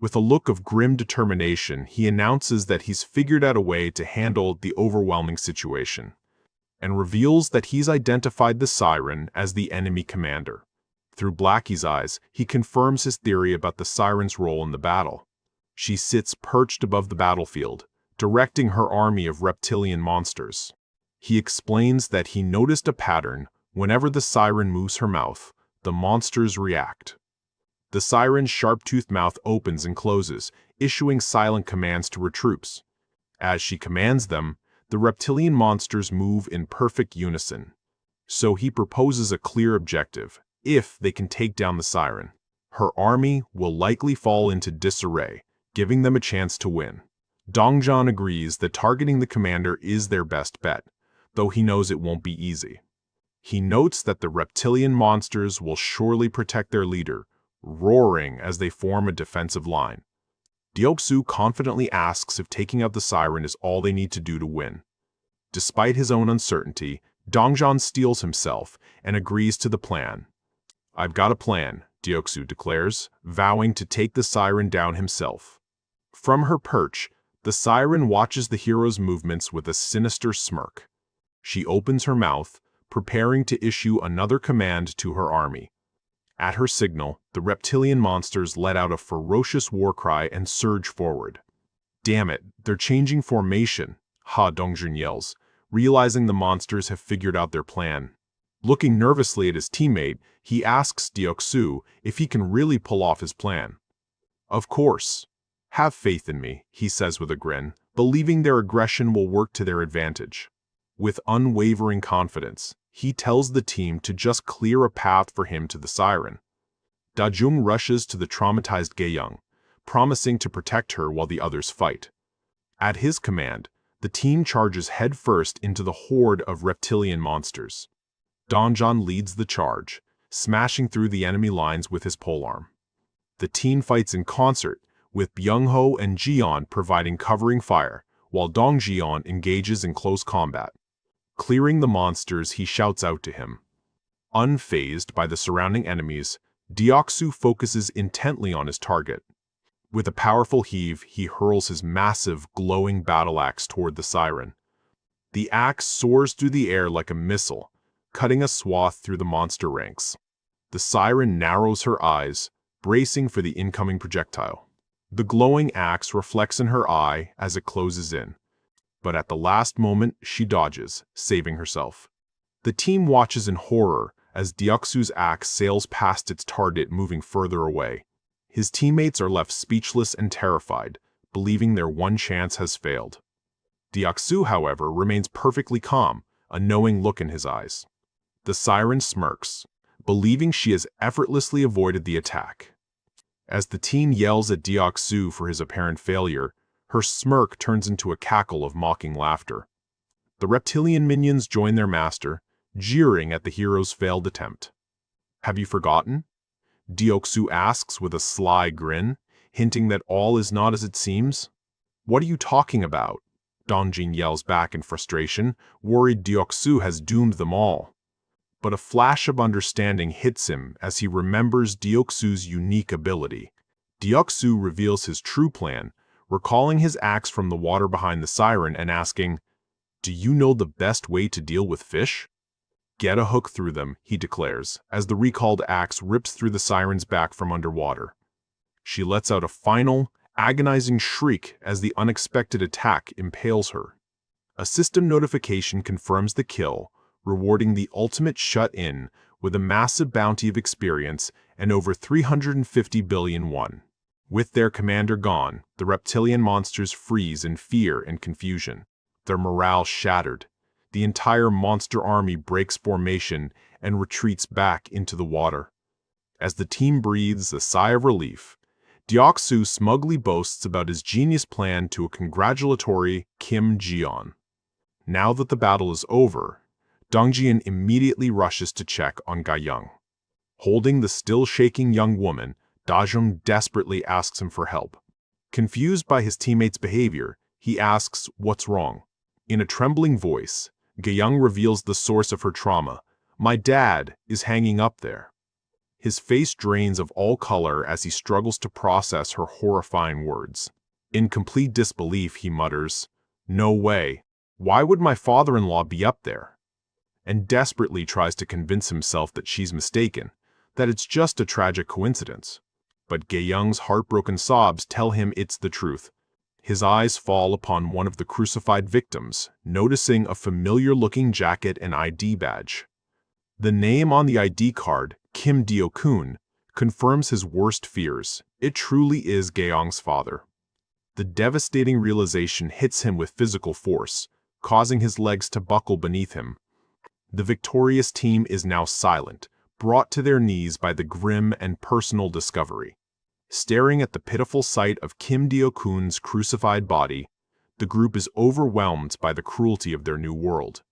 With a look of grim determination, he announces that he's figured out a way to handle the overwhelming situation, and reveals that he's identified the siren as the enemy commander. Through Blackie's eyes, he confirms his theory about the siren's role in the battle. She sits perched above the battlefield, directing her army of reptilian monsters. He explains that he noticed a pattern: whenever the siren moves her mouth, the monsters react. The siren's sharp-toothed mouth opens and closes, issuing silent commands to her troops. As she commands them, the reptilian monsters move in perfect unison. So he proposes a clear objective: if they can take down the siren, her army will likely fall into disarray, giving them a chance to win. Dongjun agrees that targeting the commander is their best bet, though he knows it won't be easy. He notes that the reptilian monsters will surely protect their leader, roaring as they form a defensive line. Deoksu confidently asks if taking out the siren is all they need to do to win. Despite his own uncertainty, Dongjun steels himself and agrees to the plan. "I've got a plan," Deoksu declares, vowing to take the siren down himself. From her perch, the siren watches the hero's movements with a sinister smirk. She opens her mouth, preparing to issue another command to her army. At her signal, the reptilian monsters let out a ferocious war cry and surge forward. "Damn it, they're changing formation," Ha Dongjun yells, realizing the monsters have figured out their plan. Looking nervously at his teammate, he asks Deoksu if he can really pull off his plan. "Of course. Have faith in me," he says with a grin, believing their aggression will work to their advantage. With unwavering confidence, he tells the team to just clear a path for him to the siren. Dajung rushes to the traumatized Gaeyoung, promising to protect her while the others fight. At his command, the team charges headfirst into the horde of reptilian monsters. Dongjun leads the charge, smashing through the enemy lines with his polearm. The team fights in concert, with Byung-ho and Jiyeon providing covering fire, while Dongjiyeon engages in close combat. Clearing the monsters, he shouts out to him. Unfazed by the surrounding enemies, Deoksu focuses intently on his target. With a powerful heave, he hurls his massive, glowing battle axe toward the siren. The axe soars through the air like a missile, cutting a swath through the monster ranks. The siren narrows her eyes, bracing for the incoming projectile. The glowing axe reflects in her eye as it closes in, but at the last moment she dodges, saving herself. The team watches in horror as Deoksu's axe sails past its target, moving further away. His teammates are left speechless and terrified, believing their one chance has failed. Deoksu, however, remains perfectly calm, a knowing look in his eyes. The siren smirks, believing she has effortlessly avoided the attack. As the team yells at Deoksu for his apparent failure, her smirk turns into a cackle of mocking laughter. The reptilian minions join their master, jeering at the hero's failed attempt. "Have you forgotten?" Deoksu asks with a sly grin, hinting that all is not as it seems. "What are you talking about?" Dongjin yells back in frustration, worried Deoksu has doomed them all. But a flash of understanding hits him as he remembers Deoksu's unique ability, Deok-soo reveals his true plan, recalling his axe from the water behind the siren and asking, "Do you know the best way to deal with fish?" "Get a hook through them," he declares, as the recalled axe rips through the siren's back from underwater. She lets out a final, agonizing shriek as the unexpected attack impales her. A system notification confirms the kill, rewarding the ultimate shut-in with a massive bounty of experience and over 350 billion won. With their commander gone, the reptilian monsters freeze in fear and confusion. Their morale shattered. The entire monster army breaks formation and retreats back into the water. As the team breathes a sigh of relief, Deok-soo smugly boasts about his genius plan to a congratulatory Kim Jae-hyun. Now that the battle is over, Dong-jin immediately rushes to check on Ga-young. Holding the still-shaking young woman, Da-jung desperately asks him for help. Confused by his teammate's behavior, he asks what's wrong. In a trembling voice, Ga-young reveals the source of her trauma. "My dad is hanging up there." His face drains of all color as he struggles to process her horrifying words. In complete disbelief, he mutters, "No way. Why would my father-in-law be up there?" And desperately tries to convince himself that she's mistaken, that it's just a tragic coincidence. But Ga-young's heartbroken sobs tell him it's the truth. His eyes fall upon one of the crucified victims, noticing a familiar-looking jacket and ID badge. The name on the ID card, Kim Jae-hyun, confirms his worst fears. It truly is Ga-young's father. The devastating realization hits him with physical force, causing his legs to buckle beneath him. The victorious team is now silent, brought to their knees by the grim and personal discovery. Staring at the pitiful sight of Kim Jae-hyun's crucified body, the group is overwhelmed by the cruelty of their new world.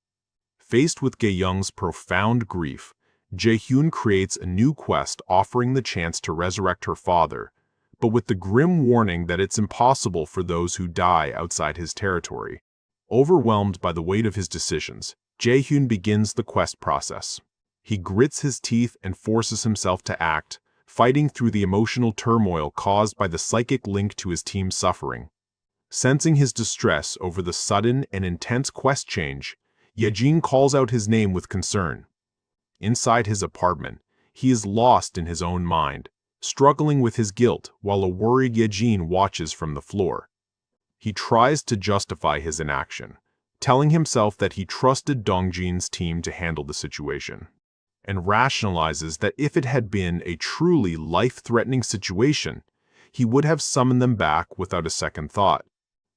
Faced with Ga-young's profound grief, Jae-hyun creates a new quest offering the chance to resurrect her father, but with the grim warning that it's impossible for those who die outside his territory. Overwhelmed by the weight of his decisions, Jae-hyun begins the quest process. He grits his teeth and forces himself to act, fighting through the emotional turmoil caused by the psychic link to his team's suffering. Sensing his distress over the sudden and intense quest change, Yejin calls out his name with concern. Inside his apartment, he is lost in his own mind, struggling with his guilt while a worried Yejin watches from the floor. He tries to justify his inaction, telling himself that he trusted Dong-jin's team to handle the situation, and rationalizes that if it had been a truly life-threatening situation, he would have summoned them back without a second thought.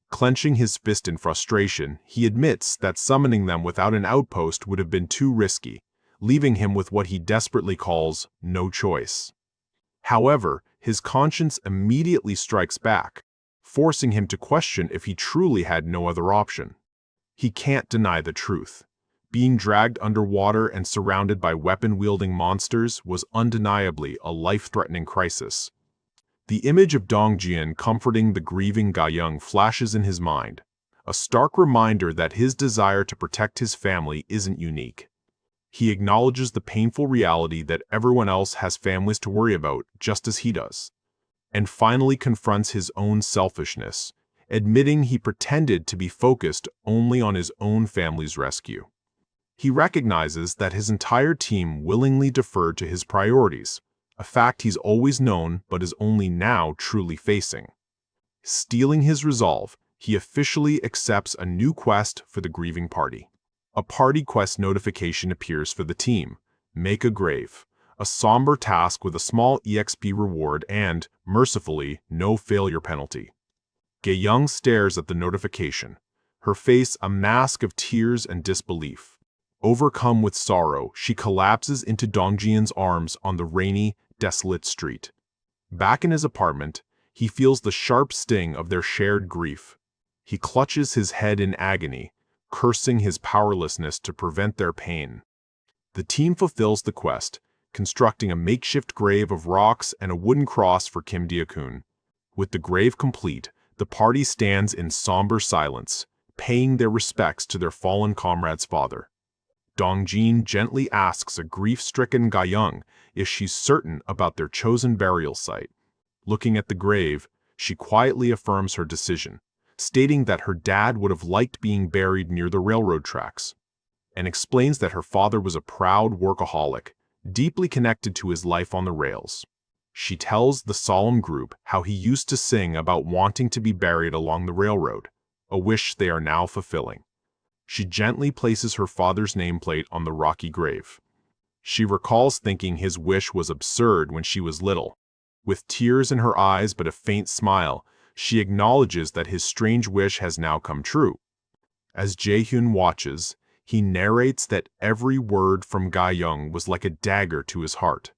Clenching his fist in frustration, he admits that summoning them without an outpost would have been too risky, leaving him with what he desperately calls no choice. However, his conscience immediately strikes back, forcing him to question if he truly had no other option. He can't deny the truth. Being dragged underwater and surrounded by weapon-wielding monsters was undeniably a life-threatening crisis. The image of Dong-jin comforting the grieving Ga-young flashes in his mind, a stark reminder that his desire to protect his family isn't unique. He acknowledges the painful reality that everyone else has families to worry about just as he does, and finally confronts his own selfishness, admitting he pretended to be focused only on his own family's rescue. He recognizes that his entire team willingly deferred to his priorities, a fact he's always known but is only now truly facing. Steeling his resolve, he officially accepts a new quest for the grieving party. A party quest notification appears for the team, Make a Grave, a somber task with a small EXP reward and, mercifully, no failure penalty. Ga-young stares at the notification, her face a mask of tears and disbelief. Overcome with sorrow, she collapses into Dong-jin's arms on the rainy, desolate street. Back in his apartment, he feels the sharp sting of their shared grief. He clutches his head in agony, cursing his powerlessness to prevent their pain. The team fulfills the quest, constructing a makeshift grave of rocks and a wooden cross for Kim Jae-hyun. With the grave complete, the party stands in somber silence, paying their respects to their fallen comrade's father. Dong-jin gently asks a grief-stricken Ga-young if she's certain about their chosen burial site. Looking at the grave, she quietly affirms her decision, stating that her dad would have liked being buried near the railroad tracks, and explains that her father was a proud workaholic, deeply connected to his life on the rails. She tells the solemn group how he used to sing about wanting to be buried along the railroad, a wish they are now fulfilling. She gently places her father's nameplate on the rocky grave. She recalls thinking his wish was absurd when she was little. With tears in her eyes but a faint smile, she acknowledges that his strange wish has now come true. As Jae-hyun watches, he narrates that every word from Ga-young was like a dagger to his heart.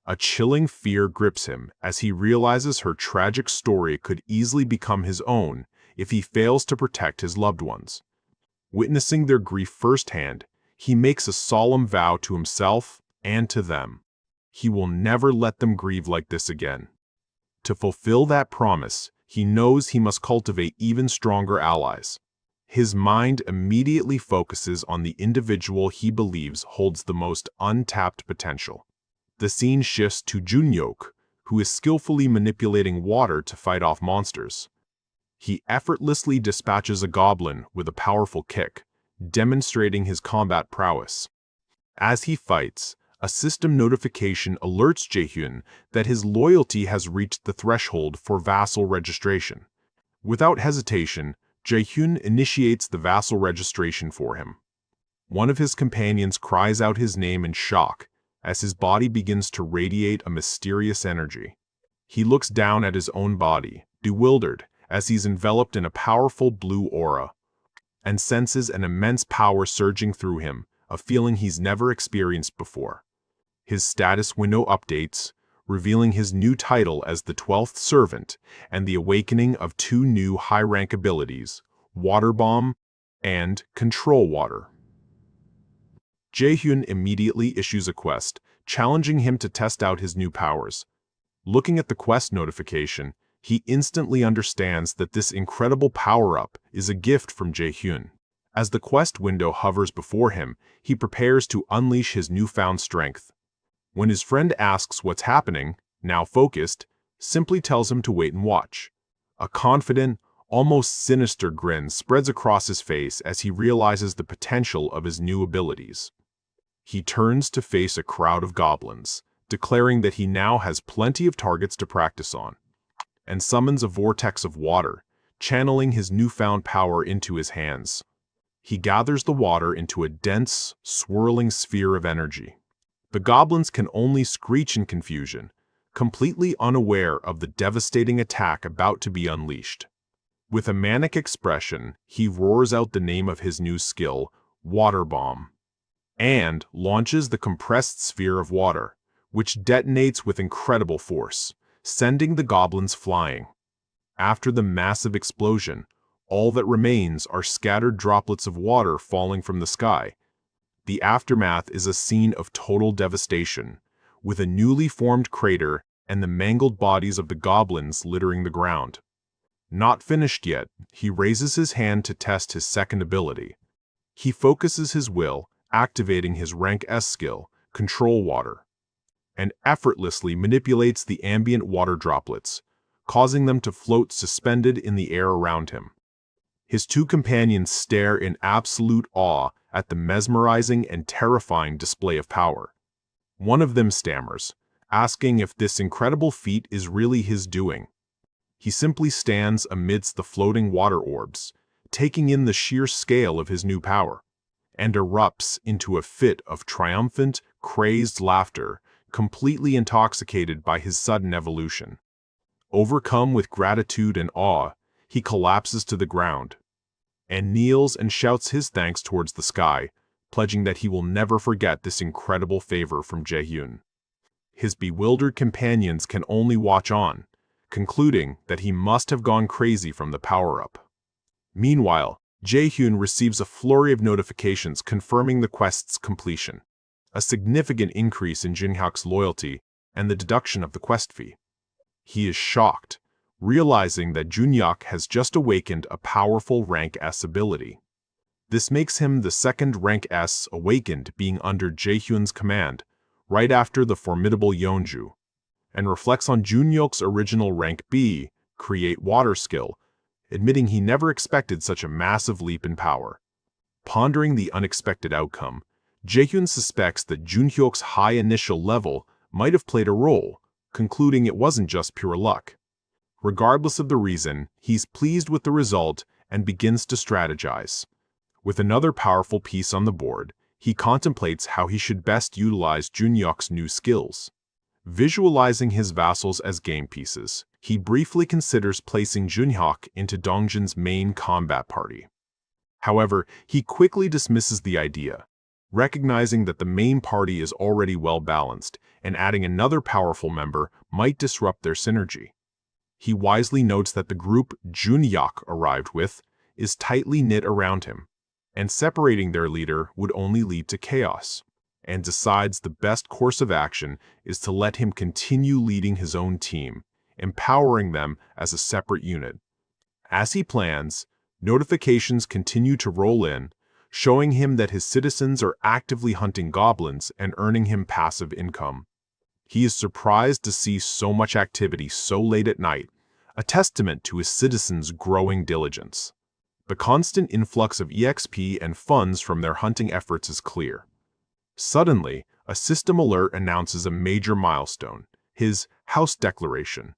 A chilling fear grips him as he realizes her tragic story could easily become his own if he fails to protect his loved ones. Witnessing their grief firsthand, he makes a solemn vow to himself and to them. He will never let them grieve like this again. To fulfill that promise, he knows he must cultivate even stronger allies. His mind immediately focuses on the individual he believes holds the most untapped potential. The scene shifts to Junhyuk, who is skillfully manipulating water to fight off monsters. He effortlessly dispatches a goblin with a powerful kick, demonstrating his combat prowess. As he fights, a system notification alerts Jae-hyun that his loyalty has reached the threshold for vassal registration. Without hesitation, Jae-hyun initiates the vassal registration for him. One of his companions cries out his name in shock as his body begins to radiate a mysterious energy. He looks down at his own body, bewildered, as he's enveloped in a powerful blue aura, and senses an immense power surging through him, a feeling he's never experienced before. His status window updates, revealing his new title as the 12th Servant and the awakening of two new high-rank abilities, Water Bomb and Control Water. Jae-hyun immediately issues a quest, challenging him to test out his new powers. Looking at the quest notification, he instantly understands that this incredible power-up is a gift from Jae-hyun. As the quest window hovers before him, he prepares to unleash his newfound strength. When his friend asks what's happening, now focused, simply tells him to wait and watch. A confident, almost sinister grin spreads across his face as he realizes the potential of his new abilities. He turns to face a crowd of goblins, declaring that he now has plenty of targets to practice on, and summons a vortex of water, channeling his newfound power into his hands. He gathers the water into a dense, swirling sphere of energy. The goblins can only screech in confusion, completely unaware of the devastating attack about to be unleashed. With a manic expression, he roars out the name of his new skill, Water Bomb, and launches the compressed sphere of water, which detonates with incredible force, sending the goblins flying. After the massive explosion, all that remains are scattered droplets of water falling from the sky. The aftermath is a scene of total devastation, with a newly formed crater and the mangled bodies of the goblins littering the ground. Not finished yet, he raises his hand to test his second ability. He focuses his will, activating his rank S skill, Control Water, and effortlessly manipulates the ambient water droplets, causing them to float suspended in the air around him. His two companions stare in absolute awe at the mesmerizing and terrifying display of power. One of them stammers, asking if this incredible feat is really his doing. He simply stands amidst the floating water orbs, taking in the sheer scale of his new power, and erupts into a fit of triumphant, crazed laughter, completely intoxicated by his sudden evolution. Overcome with gratitude and awe, he collapses to the ground, and kneels and shouts his thanks towards the sky, pledging that he will never forget this incredible favor from Jae-hyun. His bewildered companions can only watch on, concluding that he must have gone crazy from the power-up. Meanwhile, Jae-hyun receives a flurry of notifications confirming the quest's completion, a significant increase in Junhyuk's loyalty, and the deduction of the quest fee. He is shocked, realizing that Junhyuk has just awakened a powerful rank S ability. This makes him the second rank S awakened being under Jae-hyun's command, right after the formidable Yeonju. and reflects on Junhyuk's original rank B, create water skill, admitting he never expected such a massive leap in power. Pondering the unexpected outcome, Jae-hyun suspects that Junhyuk's high initial level might have played a role, concluding it wasn't just pure luck. Regardless of the reason, he's pleased with the result and begins to strategize. With another powerful piece on the board, he contemplates how he should best utilize Junhyuk's new skills. Visualizing his vassals as game pieces, he briefly considers placing Junhyuk into Dongjin's main combat party. However, he quickly dismisses the idea, recognizing that the main party is already well-balanced, and adding another powerful member might disrupt their synergy. He wisely notes that the group Junhyuk arrived with is tightly knit around him, and separating their leader would only lead to chaos, and decides the best course of action is to let him continue leading his own team, empowering them as a separate unit. As he plans, notifications continue to roll in, showing him that his citizens are actively hunting goblins and earning him passive income. He is surprised to see so much activity so late at night, a testament to his citizens' growing diligence. The constant influx of EXP and funds from their hunting efforts is clear. Suddenly, a system alert announces a major milestone, his house declaration.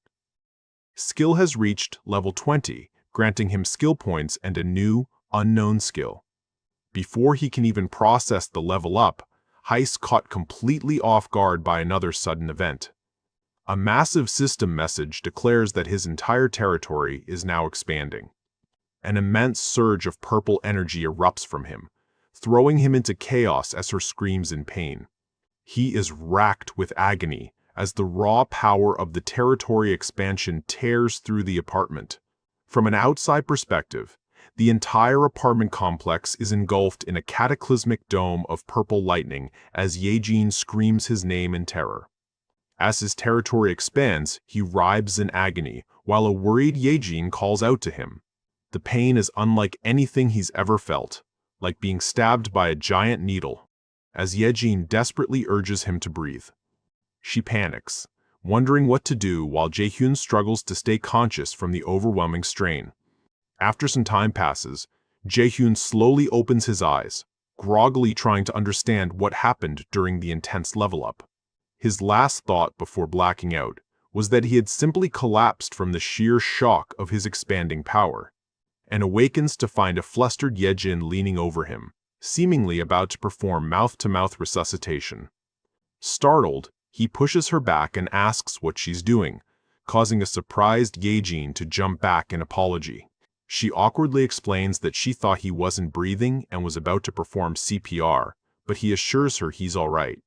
Skill has reached level 20, granting him skill points and a new, unknown skill. Before he can even process the level up, Heist caught completely off guard by another sudden event. A massive system message declares that his entire territory is now expanding. An immense surge of purple energy erupts from him, throwing him into chaos as her screams in pain. He is racked with agony as the raw power of the territory expansion tears through the apartment. From an outside perspective, the entire apartment complex is engulfed in a cataclysmic dome of purple lightning as Ye-jin screams his name in terror. As his territory expands, he writhes in agony, while a worried Ye-jin calls out to him. The pain is unlike anything he's ever felt, like being stabbed by a giant needle, as Ye-jin desperately urges him to breathe. She panics, wondering what to do while Jae-hyun struggles to stay conscious from the overwhelming strain. After some time passes, Jae-hyun slowly opens his eyes, groggily trying to understand what happened during the intense level-up. His last thought before blacking out was that he had simply collapsed from the sheer shock of his expanding power, and awakens to find a flustered Ye-jin leaning over him, seemingly about to perform mouth-to-mouth resuscitation. Startled, he pushes her back and asks what she's doing, causing a surprised Ye-jin to jump back in apology. She awkwardly explains that she thought he wasn't breathing and was about to perform CPR, but he assures her he's all right.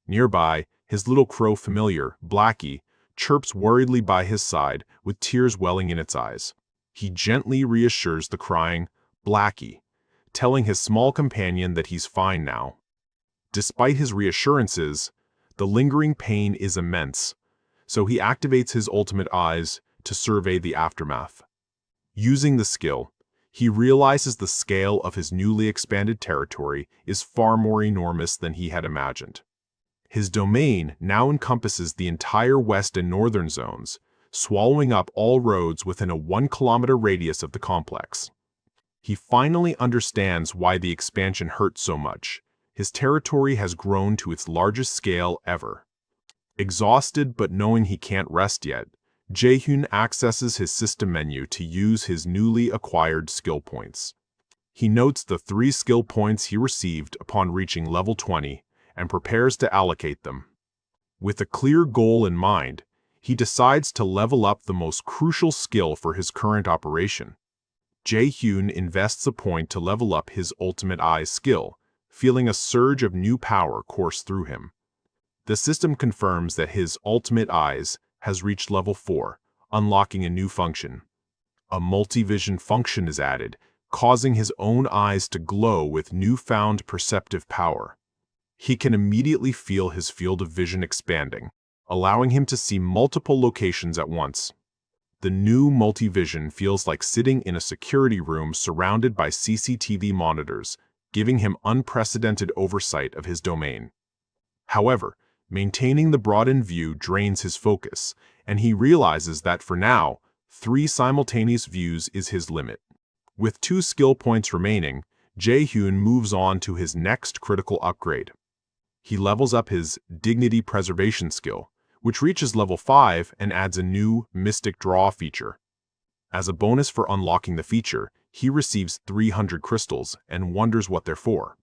Nearby, his little crow familiar, Blackie, chirps worriedly by his side with tears welling in its eyes. He gently reassures the crying Blackie, telling his small companion that he's fine now. Despite his reassurances, the lingering pain is immense, so he activates his ultimate eyes to survey the aftermath. Using the skill, he realizes the scale of his newly expanded territory is far more enormous than he had imagined. His domain now encompasses the entire west and northern zones, swallowing up all roads within a 1-kilometer radius of the complex. He finally understands why the expansion hurt so much. His territory has grown to its largest scale ever. Exhausted but knowing he can't rest yet, Jae-hyun accesses his system menu to use his newly acquired skill points. He notes the 3 skill points he received upon reaching level 20 and prepares to allocate them. With a clear goal in mind, he decides to level up the most crucial skill for his current operation. Jae-hyun invests a point to level up his ultimate eye skill, feeling a surge of new power course through him. The system confirms that his ultimate eyes has reached level 4, unlocking a new function. A multi-vision function is added, causing his own eyes to glow with newfound perceptive power. He can immediately feel his field of vision expanding, allowing him to see multiple locations at once. The new multi-vision feels like sitting in a security room surrounded by CCTV monitors, giving him unprecedented oversight of his domain. However, Maintaining the broadened view drains his focus, and he realizes that for now, 3 simultaneous views is his limit. With 2 skill points remaining, Jae-hyun moves on to his next critical upgrade. He levels up his Dignity Preservation skill, which reaches level 5 and adds a new Mystic Draw feature. As a bonus for unlocking the feature, he receives 300 crystals and wonders what they're for.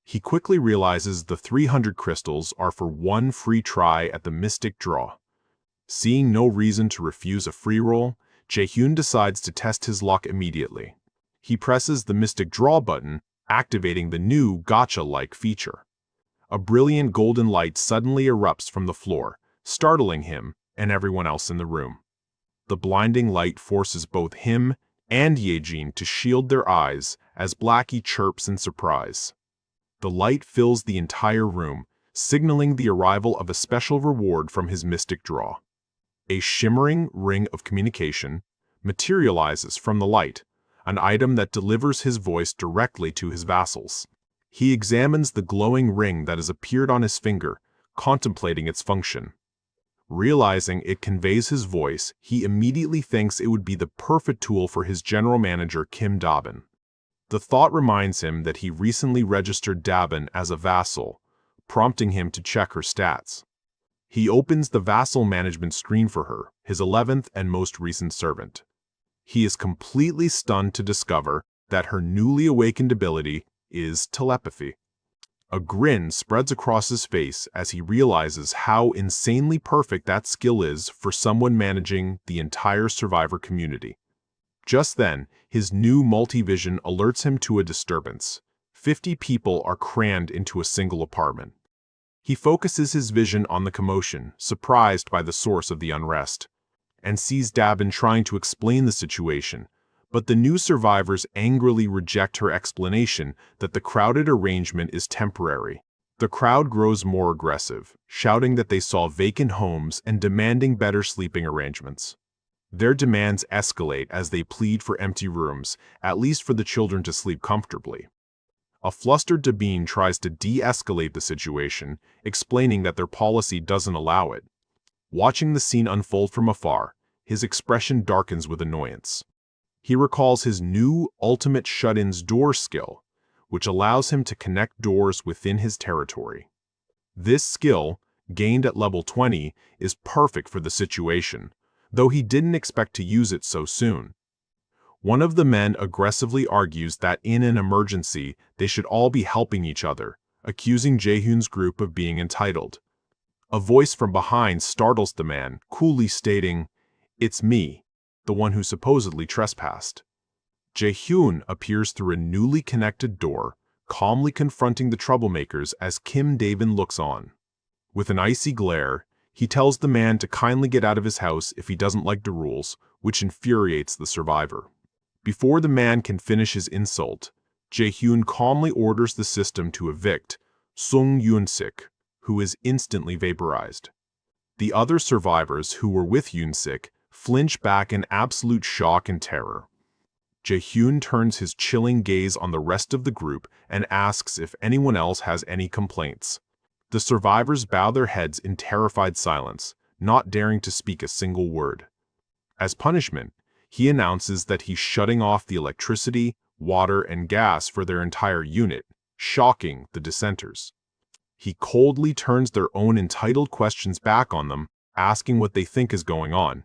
He quickly realizes the 300 crystals are for 1 free try at the Mystic Draw. Seeing no reason to refuse a free roll, Jae-hyun decides to test his luck immediately. He presses the Mystic Draw button, activating the new gacha-like feature. A brilliant golden light suddenly erupts from the floor, startling him and everyone else in the room. The blinding light forces both him and Ye-jin to shield their eyes as Blackie chirps in surprise. The light fills the entire room, signaling the arrival of a special reward from his Mystic Draw. A shimmering ring of communication materializes from the light, an item that delivers his voice directly to his vassals. He examines the glowing ring that has appeared on his finger, contemplating its function. Realizing it conveys his voice, he immediately thinks it would be the perfect tool for his general manager Kim Jae-hyun. The thought reminds him that he recently registered Jae-hyun as a vassal, prompting him to check her stats. He opens the vassal management screen for her, his 11th and most recent servant. He is completely stunned to discover that her newly awakened ability is telepathy. A grin spreads across his face as he realizes how insanely perfect that skill is for someone managing the entire survivor community. Just then, his new multi-vision alerts him to a disturbance. 50 people are crammed into a single apartment. He focuses his vision on the commotion, surprised by the source of the unrest, and sees Jae-hyun trying to explain the situation, but the new survivors angrily reject her explanation that the crowded arrangement is temporary. The crowd grows more aggressive, shouting that they saw vacant homes and demanding better sleeping arrangements. Their demands escalate as they plead for empty rooms, at least for the children to sleep comfortably. A flustered Dabin tries to de-escalate the situation, explaining that their policy doesn't allow it. Watching the scene unfold from afar, his expression darkens with annoyance. He recalls his new Ultimate Shut-ins Door skill, which allows him to connect doors within his territory. This skill, gained at level 20, is perfect for the situation, though he didn't expect to use it so soon. One of the men aggressively argues that in an emergency, they should all be helping each other, accusing Jae-hyun's group of being entitled. A voice from behind startles the man, coolly stating, "It's me, the one who supposedly trespassed." Jae-hyun appears through a newly connected door, calmly confronting the troublemakers as Kim Jae-hyun looks on. With an icy glare, he tells the man to kindly get out of his house if he doesn't like the rules, which infuriates the survivor. Before the man can finish his insult, Jae-hyun calmly orders the system to evict Sung Yoon-sik, who is instantly vaporized. The other survivors who were with Yoon-sik flinch back in absolute shock and terror. Jae-hyun turns his chilling gaze on the rest of the group and asks if anyone else has any complaints. The survivors bow their heads in terrified silence, not daring to speak a single word. As punishment, he announces that he's shutting off the electricity, water, and gas for their entire unit, shocking the dissenters. He coldly turns their own entitled questions back on them, asking what they think is going on,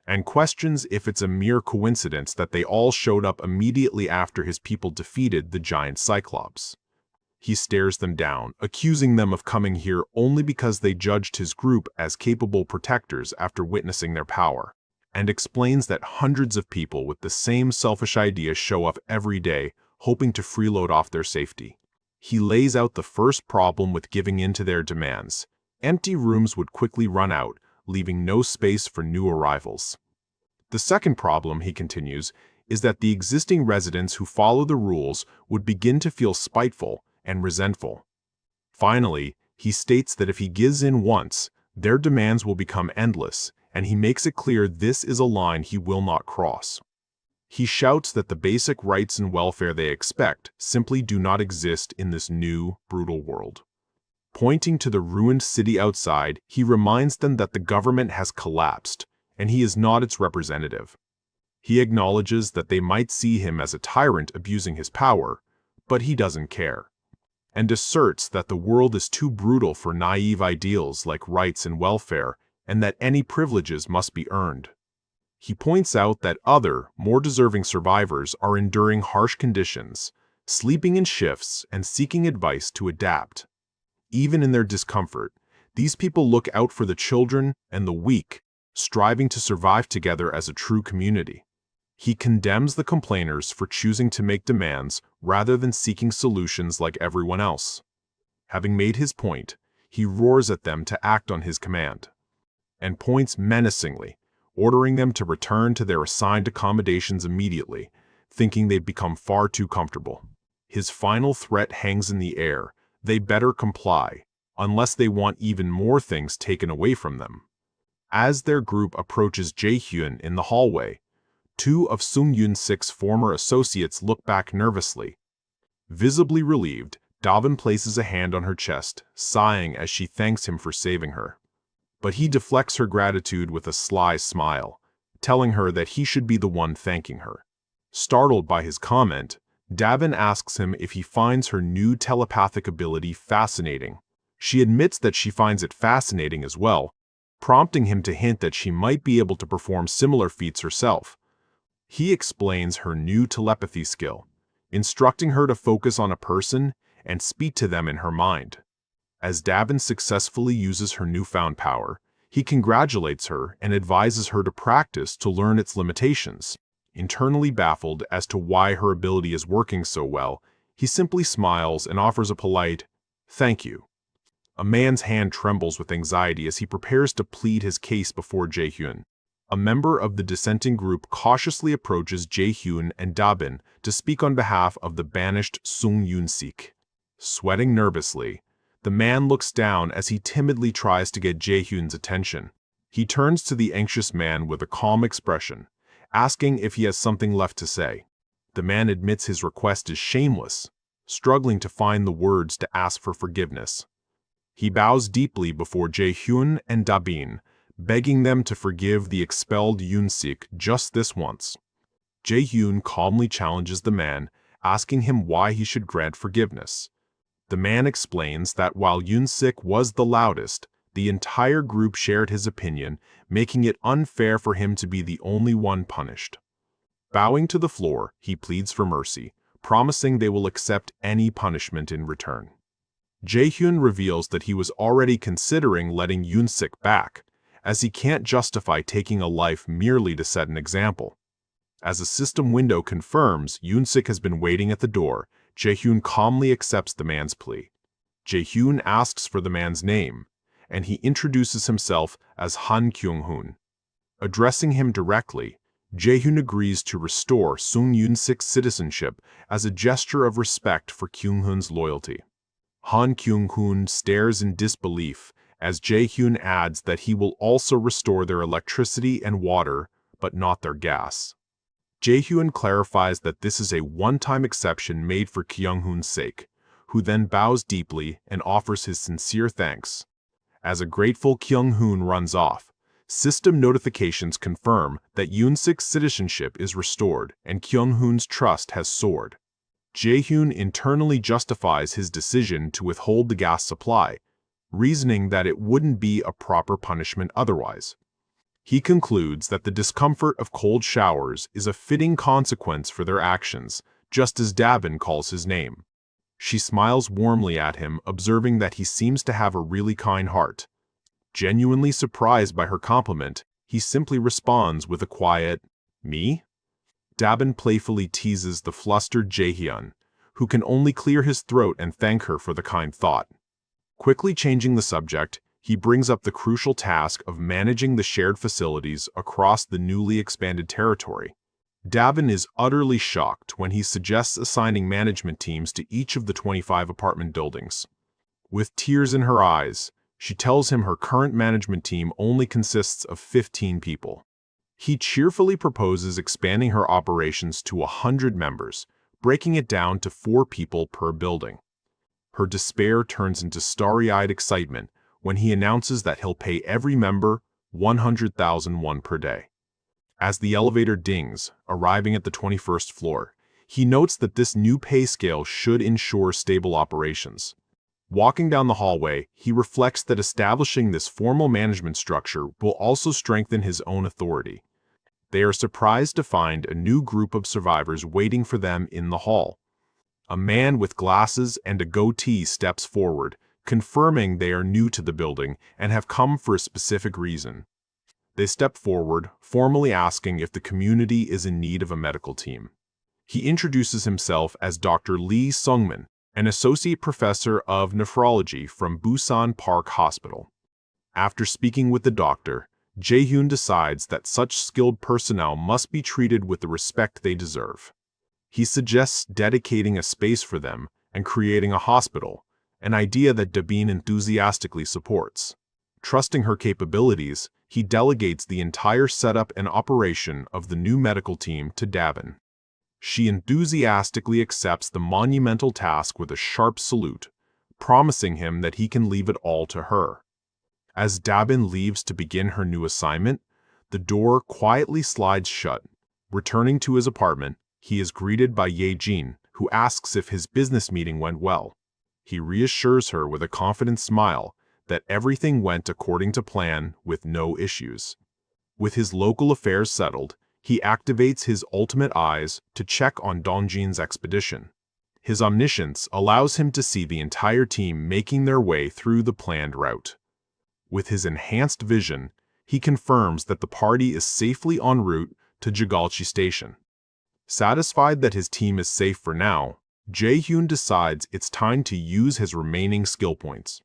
and questions if it's a mere coincidence that they all showed up immediately after his people defeated the giant Cyclops. He stares them down, accusing them of coming here only because they judged his group as capable protectors after witnessing their power, and explains that hundreds of people with the same selfish ideas show up every day, hoping to freeload off their safety. He lays out the first problem with giving in to their demands. Empty rooms would quickly run out, leaving no space for new arrivals. The second problem, he continues, is that the existing residents who follow the rules would begin to feel spiteful and resentful. Finally, he states that if he gives in once, their demands will become endless, and he makes it clear this is a line he will not cross. He shouts that the basic rights and welfare they expect simply do not exist in this new, brutal world. Pointing to the ruined city outside, he reminds them that the government has collapsed, and he is not its representative. He acknowledges that they might see him as a tyrant abusing his power, but he doesn't care, and asserts that the world is too brutal for naive ideals like rights and welfare, and that any privileges must be earned. He points out that other, more deserving survivors are enduring harsh conditions, sleeping in shifts and seeking advice to adapt. Even in their discomfort, these people look out for the children and the weak, striving to survive together as a true community. He condemns the complainers for choosing to make demands rather than seeking solutions like everyone else. Having made his point, he roars at them to act on his command, and points menacingly, ordering them to return to their assigned accommodations immediately, thinking they've become far too comfortable. His final threat hangs in the air: they better comply, unless they want even more things taken away from them. As their group approaches Jae-hyun in the hallway, two of Sung Yoon-sik's former associates look back nervously. Visibly relieved, Davin places a hand on her chest, sighing as she thanks him for saving her. But he deflects her gratitude with a sly smile, telling her that he should be the one thanking her. Startled by his comment, Davin asks him if he finds her new telepathic ability fascinating. She admits that she finds it fascinating as well, prompting him to hint that she might be able to perform similar feats herself. He explains her new telepathy skill, instructing her to focus on a person and speak to them in her mind. As Davin successfully uses her newfound power, he congratulates her and advises her to practice to learn its limitations. Internally baffled as to why her ability is working so well, he simply smiles and offers a polite, "Thank you." A man's hand trembles with anxiety as he prepares to plead his case before Jae-hyun. A member of the dissenting group cautiously approaches Jae-hyun and Dabin to speak on behalf of the banished Sung Yoon-sik. Sweating nervously, the man looks down as he timidly tries to get Jae-hyun's attention. He turns to the anxious man with a calm expression, asking if he has something left to say. The man admits his request is shameless, struggling to find the words to ask for forgiveness. He bows deeply before Jae-hyun and Dabin, begging them to forgive the expelled Yoon-sik just this once. Jae-hyun calmly challenges the man, asking him why he should grant forgiveness. The man explains that while Yoon-sik was the loudest, the entire group shared his opinion, making it unfair for him to be the only one punished. Bowing to the floor, he pleads for mercy, promising they will accept any punishment in return. Jae-hyun reveals that he was already considering letting Yoon-sik back, as he can't justify taking a life merely to set an example. As a system window confirms Yoon-sik has been waiting at the door, Jae-hyun calmly accepts the man's plea. Jae-hyun asks for the man's name, and he introduces himself as Han Kyung-hoon. Addressing him directly, Jae-hyun agrees to restore Sung Yoon-sik's citizenship as a gesture of respect for Kyung-hoon's loyalty. Han Kyung-hoon stares in disbelief as Jae-hyun adds that he will also restore their electricity and water, but not their gas. Jae-hyun clarifies that this is a one-time exception made for Kyung-hoon's sake, who then bows deeply and offers his sincere thanks. As a grateful Kyung-hoon runs off, system notifications confirm that Yoon-sik's citizenship is restored and Kyung-hoon's trust has soared. Jae-hyun internally justifies his decision to withhold the gas supply, reasoning that it wouldn't be a proper punishment otherwise. He concludes that the discomfort of cold showers is a fitting consequence for their actions, just as Dabin calls his name. She smiles warmly at him, observing that he seems to have a really kind heart. Genuinely surprised by her compliment, he simply responds with a quiet, "Me?" Dabin playfully teases the flustered Jae-hyun, who can only clear his throat and thank her for the kind thought. Quickly changing the subject, he brings up the crucial task of managing the shared facilities across the newly expanded territory. Dabin is utterly shocked when he suggests assigning management teams to each of the 25 apartment buildings. With tears in her eyes, she tells him her current management team only consists of 15 people. He cheerfully proposes expanding her operations to 100 members, breaking it down to 4 people per building. Her despair turns into starry-eyed excitement when he announces that he'll pay every member 100,000 won per day. As the elevator dings, arriving at the 21st floor, he notes that this new pay scale should ensure stable operations. Walking down the hallway, he reflects that establishing this formal management structure will also strengthen his own authority. They are surprised to find a new group of survivors waiting for them in the hall. A man with glasses and a goatee steps forward, confirming they are new to the building and have come for a specific reason. They step forward, formally asking if the community is in need of a medical team. He introduces himself as Dr. Lee Sungmin, an associate professor of nephrology from Busan Park Hospital. After speaking with the doctor, Jae-hyun decides that such skilled personnel must be treated with the respect they deserve. He suggests dedicating a space for them and creating a hospital, an idea that Dabin enthusiastically supports. Trusting her capabilities, he delegates the entire setup and operation of the new medical team to Dabin. She enthusiastically accepts the monumental task with a sharp salute, promising him that he can leave it all to her. As Dabin leaves to begin her new assignment, the door quietly slides shut. Returning to his apartment, he is greeted by Ye-jin, who asks if his business meeting went well. He reassures her with a confident smile that everything went according to plan with no issues. With his local affairs settled, he activates his ultimate eyes to check on Dongjin's expedition. His omniscience allows him to see the entire team making their way through the planned route. With his enhanced vision, he confirms that the party is safely en route to Jagalchi Station. Satisfied that his team is safe for now, Jae-hyun decides it's time to use his remaining skill points.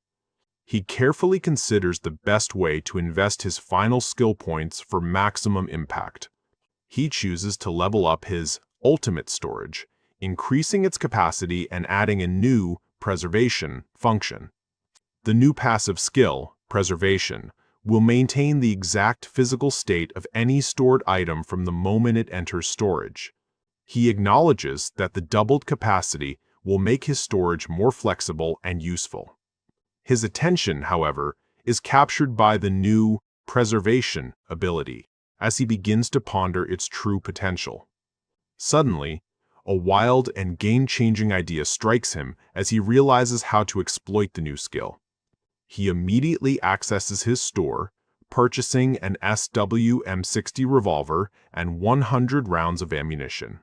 He carefully considers the best way to invest his final skill points for maximum impact. He chooses to level up his ultimate storage, increasing its capacity and adding a new preservation function. The new passive skill, preservation, will maintain the exact physical state of any stored item from the moment it enters storage. He acknowledges that the doubled capacity will make his storage more flexible and useful. His attention, however, is captured by the new preservation ability as he begins to ponder its true potential. Suddenly, a wild and game-changing idea strikes him as he realizes how to exploit the new skill. He immediately accesses his store, purchasing an SW-M60 revolver and 100 rounds of ammunition,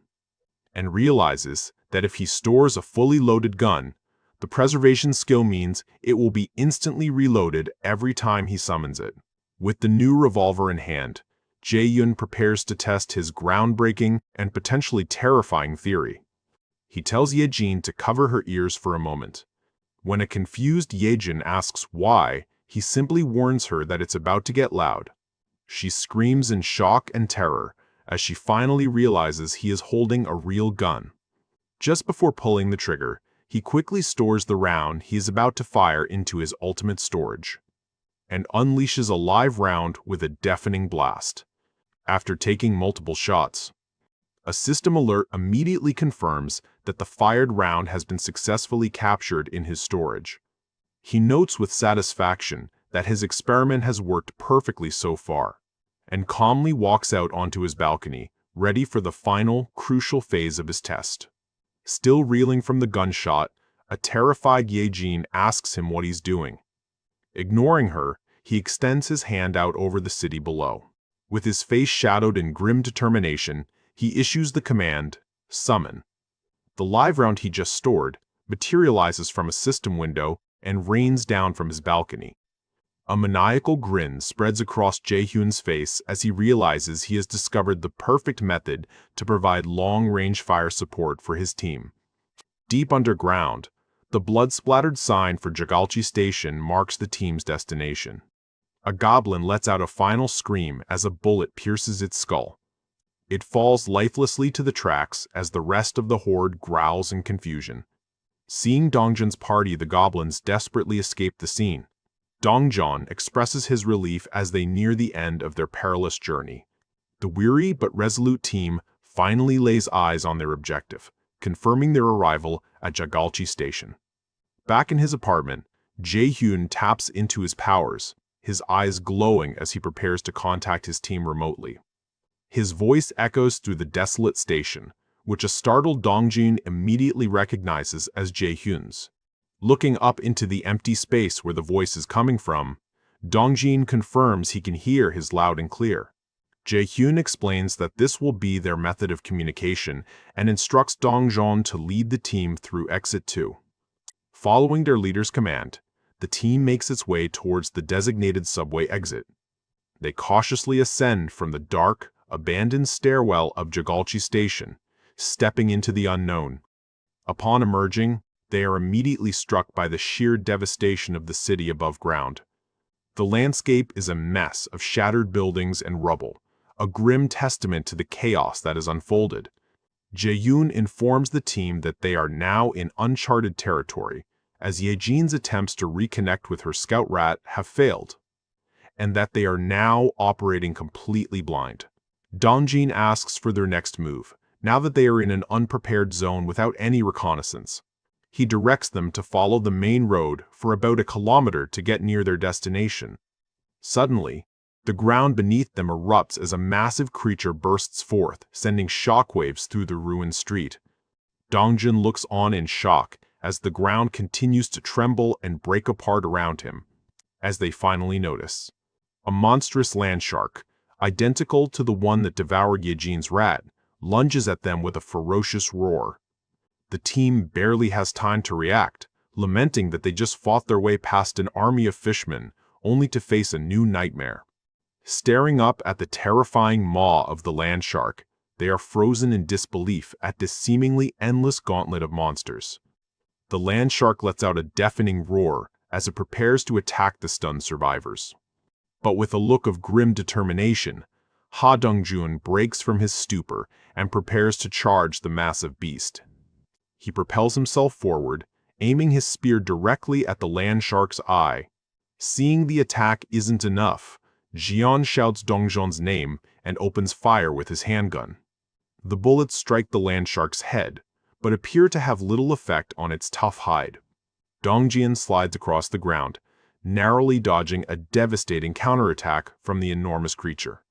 and realizes that if he stores a fully loaded gun, the preservation skill means it will be instantly reloaded every time he summons it. With the new revolver in hand, Jae-hyun prepares to test his groundbreaking and potentially terrifying theory. He tells Ye-jin to cover her ears for a moment. When a confused Ye-jin asks why, he simply warns her that it's about to get loud. She screams in shock and terror as she finally realizes he is holding a real gun. Just before pulling the trigger, he quickly stores the round he is about to fire into his ultimate storage, and unleashes a live round with a deafening blast. After taking multiple shots, a system alert immediately confirms that the fired round has been successfully captured in his storage. He notes with satisfaction that his experiment has worked perfectly so far, and calmly walks out onto his balcony, ready for the final, crucial phase of his test. Still reeling from the gunshot, a terrified Ye-jin asks him what he's doing. Ignoring her, he extends his hand out over the city below. With his face shadowed in grim determination, he issues the command, "Summon." The live round he just stored materializes from a system window and rains down from his balcony. A maniacal grin spreads across Jae-hyun's face as he realizes he has discovered the perfect method to provide long-range fire support for his team. Deep underground, the blood-splattered sign for Jagalchi Station marks the team's destination. A goblin lets out a final scream as a bullet pierces its skull. It falls lifelessly to the tracks as the rest of the horde growls in confusion. Seeing Dongjin's party, the goblins desperately escape the scene. Dongjeon expresses his relief as they near the end of their perilous journey. The weary but resolute team finally lays eyes on their objective, confirming their arrival at Jagalchi Station. Back in his apartment, Jae-hyun taps into his powers, his eyes glowing as he prepares to contact his team remotely. His voice echoes through the desolate station, which a startled Dongjin immediately recognizes as Jae-hyun's. Looking up into the empty space where the voice is coming from, Dongjin confirms he can hear his loud and clear. Jae-hyun explains that this will be their method of communication and instructs Dongjin to lead the team through Exit 2. Following their leader's command, the team makes its way towards the designated subway exit. They cautiously ascend from the dark, abandoned stairwell of Jagalchi Station, stepping into the unknown. Upon emerging, they are immediately struck by the sheer devastation of the city above ground. The landscape is a mess of shattered buildings and rubble, a grim testament to the chaos that has unfolded. Jae-hyun informs the team that they are now in uncharted territory, as Yejin's attempts to reconnect with her scout rat have failed, and that they are now operating completely blind. Dongjin asks for their next move, now that they are in an unprepared zone without any reconnaissance. He directs them to follow the main road for about a kilometer to get near their destination. Suddenly, the ground beneath them erupts as a massive creature bursts forth, sending shockwaves through the ruined street. Dongjin looks on in shock as the ground continues to tremble and break apart around him, as they finally notice a monstrous land shark, identical to the one that devoured Yejin's rat, lunges at them with a ferocious roar. The team barely has time to react, lamenting that they just fought their way past an army of fishmen, only to face a new nightmare. Staring up at the terrifying maw of the land shark, they are frozen in disbelief at this seemingly endless gauntlet of monsters. The land shark lets out a deafening roar as it prepares to attack the stunned survivors. But with a look of grim determination, Ha Dongjun breaks from his stupor and prepares to charge the massive beast. He propels himself forward, aiming his spear directly at the land shark's eye. Seeing the attack isn't enough, Jian shouts Dongjin's name and opens fire with his handgun. The bullets strike the land shark's head, but appear to have little effect on its tough hide. Dongjin slides across the ground, narrowly dodging a devastating counterattack from the enormous creature,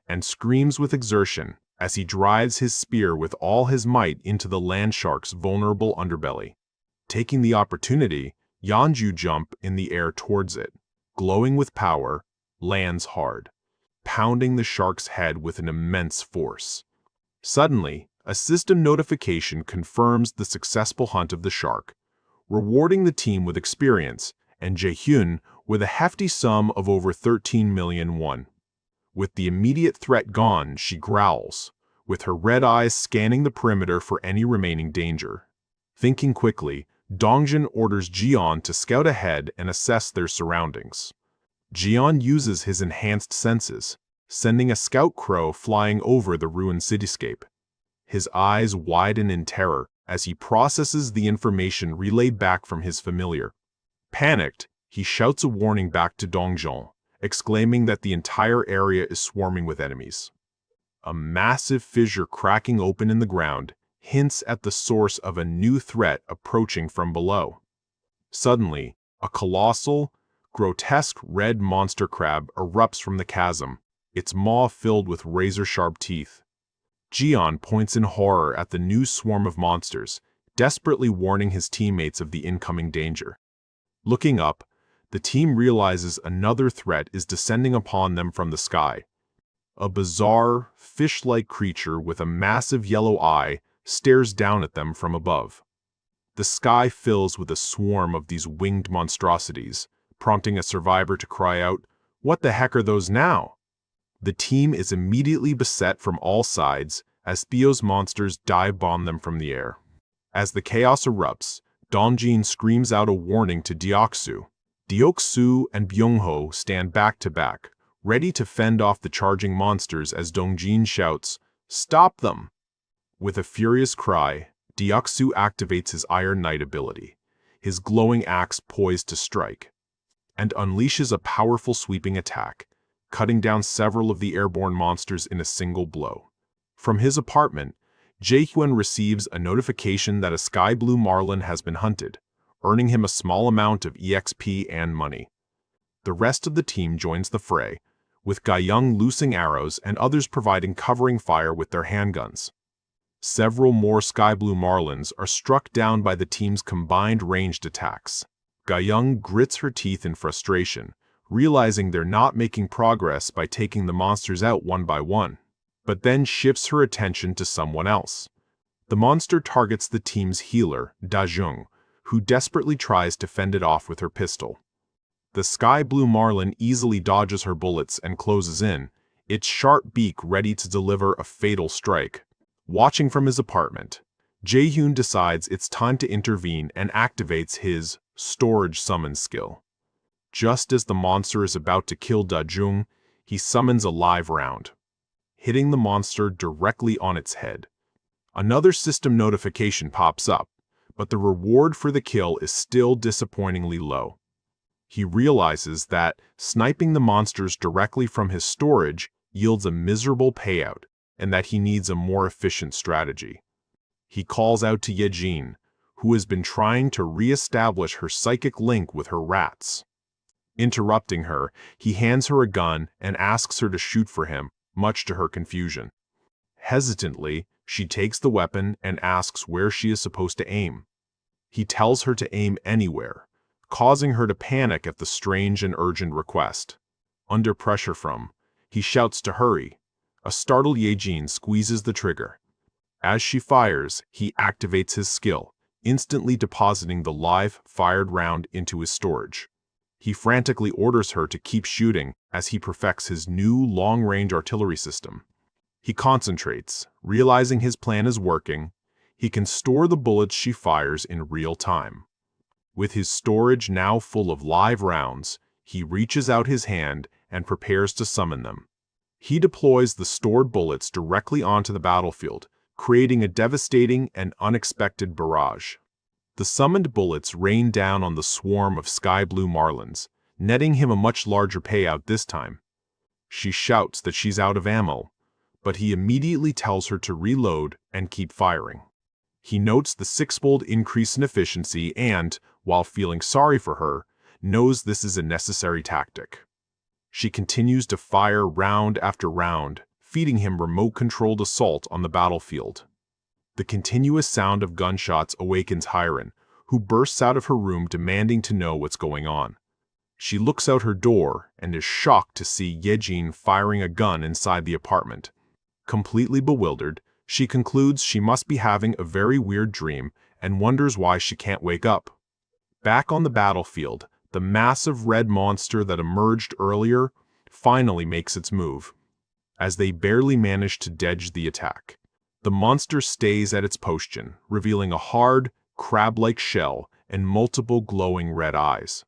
and screams with exertion as he drives his spear with all his might into the land shark's vulnerable underbelly. Taking the opportunity, Yeonju jumps in the air towards it, glowing with power, lands hard, pounding the shark's head with an immense force. Suddenly, a system notification confirms the successful hunt of the shark, rewarding the team with experience and Jae-hyun with a hefty sum of over 13 million won. With the immediate threat gone, she growls, with her red eyes scanning the perimeter for any remaining danger. Thinking quickly, Dongjin orders Jian to scout ahead and assess their surroundings. Jian uses his enhanced senses, sending a scout crow flying over the ruined cityscape. His eyes widen in terror as he processes the information relayed back from his familiar. Panicked, he shouts a warning back to Dongjin, exclaiming that the entire area is swarming with enemies. A massive fissure cracking open in the ground hints at the source of a new threat approaching from below. Suddenly, a colossal, grotesque red monster crab erupts from the chasm, its maw filled with razor-sharp teeth. Jian points in horror at the new swarm of monsters, desperately warning his teammates of the incoming danger. Looking up, the team realizes another threat is descending upon them from the sky. A bizarre, fish-like creature with a massive yellow eye stares down at them from above. The sky fills with a swarm of these winged monstrosities, prompting a survivor to cry out, "What the heck are those now?" The team is immediately beset from all sides as Theo's monsters dive bomb them from the air. As the chaos erupts, Dongjin screams out a warning to Deoksu. Deoksu and Byungho stand back to back, ready to fend off the charging monsters as Dongjin shouts, "Stop them!" With a furious cry, Deoksu activates his Iron Knight ability, his glowing axe poised to strike, and unleashes a powerful sweeping attack, cutting down several of the airborne monsters in a single blow. From his apartment, Jae-hyun receives a notification that a sky blue marlin has been hunted, earning him a small amount of EXP and money. The rest of the team joins the fray, with Jae-hyun loosing arrows and others providing covering fire with their handguns. Several more Sky Blue Marlins are struck down by the team's combined ranged attacks. Jae-hyun grits her teeth in frustration, realizing they're not making progress by taking the monsters out one by one, but then shifts her attention to someone else. The monster targets the team's healer, Da-jung, who desperately tries to fend it off with her pistol. The Sky Blue Marlin easily dodges her bullets and closes in, its sharp beak ready to deliver a fatal strike. Watching from his apartment, Jae-hyun decides it's time to intervene and activates his storage summon skill. Just as the monster is about to kill Da-jung, he summons a live round, hitting the monster directly on its head. Another system notification pops up, but the reward for the kill is still disappointingly low. He realizes that sniping the monsters directly from his storage yields a miserable payout, and that he needs a more efficient strategy. He calls out to Yejin, who has been trying to re-establish her psychic link with her rats. Interrupting her, he hands her a gun and asks her to shoot for him, much to her confusion. Hesitantly, she takes the weapon and asks where she is supposed to aim. He tells her to aim anywhere, causing her to panic at the strange and urgent request. Under pressure he shouts to hurry. A startled Yejin squeezes the trigger. As she fires, he activates his skill, instantly depositing the live, fired round into his storage. He frantically orders her to keep shooting as he perfects his new long-range artillery system. He concentrates, realizing his plan is working. He can store the bullets she fires in real time. With his storage now full of live rounds, he reaches out his hand and prepares to summon them. He deploys the stored bullets directly onto the battlefield, creating a devastating and unexpected barrage. The summoned bullets rain down on the swarm of Sky Blue Marlins, netting him a much larger payout this time. She shouts that she's out of ammo, but he immediately tells her to reload and keep firing. He notes the six-fold increase in efficiency and, while feeling sorry for her, knows this is a necessary tactic. She continues to fire round after round, feeding him remote-controlled assault on the battlefield. The continuous sound of gunshots awakens Hyren, who bursts out of her room demanding to know what's going on. She looks out her door and is shocked to see Yejin firing a gun inside the apartment. Completely bewildered, she concludes she must be having a very weird dream and wonders why she can't wake up. Back on the battlefield, the massive red monster that emerged earlier finally makes its move. As they barely manage to dodge the attack, the monster stays at its position, revealing a hard, crab-like shell and multiple glowing red eyes.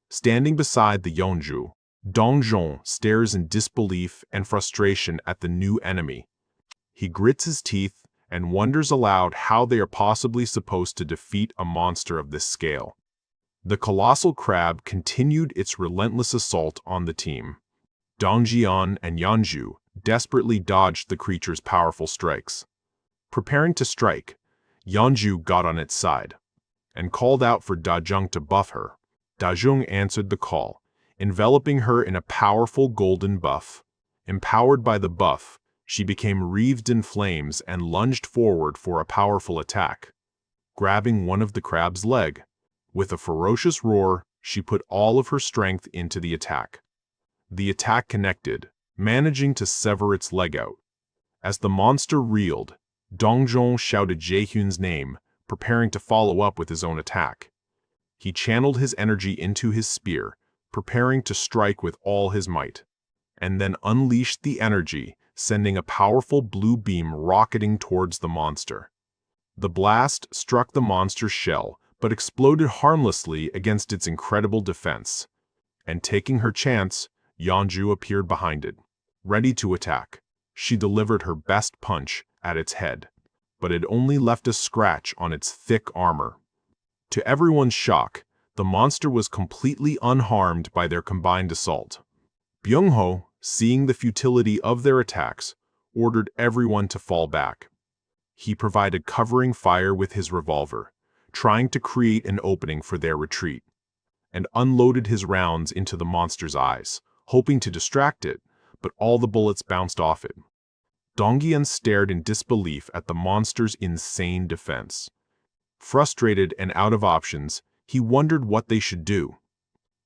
Standing beside the Yeonju, Dong-jong stares in disbelief and frustration at the new enemy. He grits his teeth and wonders aloud how they are possibly supposed to defeat a monster of this scale. The colossal crab continued its relentless assault on the team. Dong-jian and Yeonju desperately dodged the creature's powerful strikes. Preparing to strike, Yeonju got on its side and called out for Da-jung to buff her. Da-jung answered the call, enveloping her in a powerful golden buff. Empowered by the buff, she became wreathed in flames and lunged forward for a powerful attack. Grabbing one of the crab's leg, with a ferocious roar, she put all of her strength into the attack. The attack connected, managing to sever its leg out. As the monster reeled, Dong-jong shouted Jae-hyun's name, preparing to follow up with his own attack. He channeled his energy into his spear, preparing to strike with all his might, and then unleashed the energy, sending a powerful blue beam rocketing towards the monster. The blast struck the monster's shell, but exploded harmlessly against its incredible defense. And taking her chance, Yeonju appeared behind it, ready to attack. She delivered her best punch at its head, but it only left a scratch on its thick armor. To everyone's shock, the monster was completely unharmed by their combined assault. Byung-ho, seeing the futility of their attacks, ordered everyone to fall back. He provided covering fire with his revolver, trying to create an opening for their retreat, and unloaded his rounds into the monster's eyes, hoping to distract it, but all the bullets bounced off it. Donghyun stared in disbelief at the monster's insane defense. Frustrated and out of options, he wondered what they should do.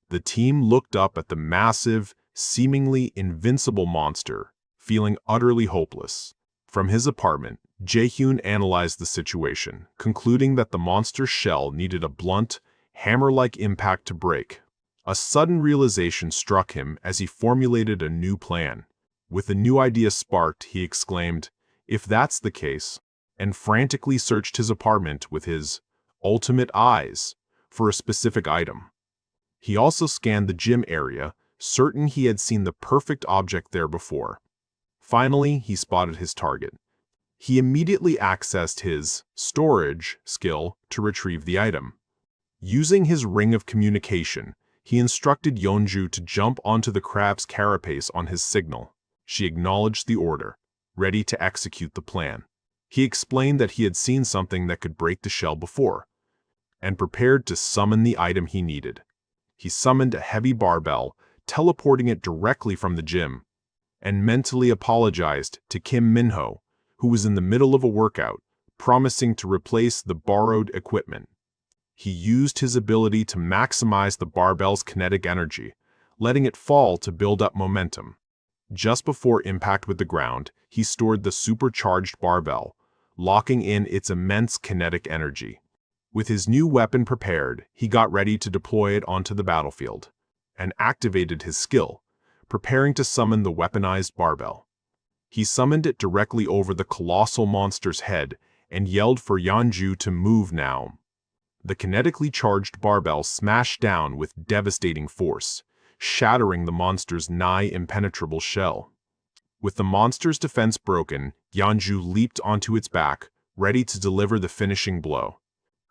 The team looked up at the massive, seemingly invincible monster, feeling utterly hopeless. From his apartment, Jae-hyun analyzed the situation, concluding that the monster's shell needed a blunt, hammer-like impact to break. A sudden realization struck him as he formulated a new plan. With a new idea sparked, he exclaimed, "If that's the case," and frantically searched his apartment with his ultimate eyes for a specific item. He also scanned the gym area, certain he had seen the perfect object there before. Finally, he spotted his target. He immediately accessed his storage skill to retrieve the item. Using his ring of communication, he instructed Yeonju to jump onto the crab's carapace on his signal. She acknowledged the order, ready to execute the plan. He explained that he had seen something that could break the shell before, and prepared to summon the item he needed. He summoned a heavy barbell, teleporting it directly from the gym, and mentally apologized to Kim Jae-hyun, who was in the middle of a workout, promising to replace the borrowed equipment. He used his ability to maximize the barbell's kinetic energy, letting it fall to build up momentum. Just before impact with the ground, he stored the supercharged barbell, locking in its immense kinetic energy. With his new weapon prepared, he got ready to deploy it onto the battlefield, and activated his skill, preparing to summon the weaponized barbell. He summoned it directly over the colossal monster's head and yelled for Yeonju to move now. The kinetically charged barbell smashed down with devastating force, shattering the monster's nigh impenetrable shell. With the monster's defense broken, Yeonju leaped onto its back, ready to deliver the finishing blow.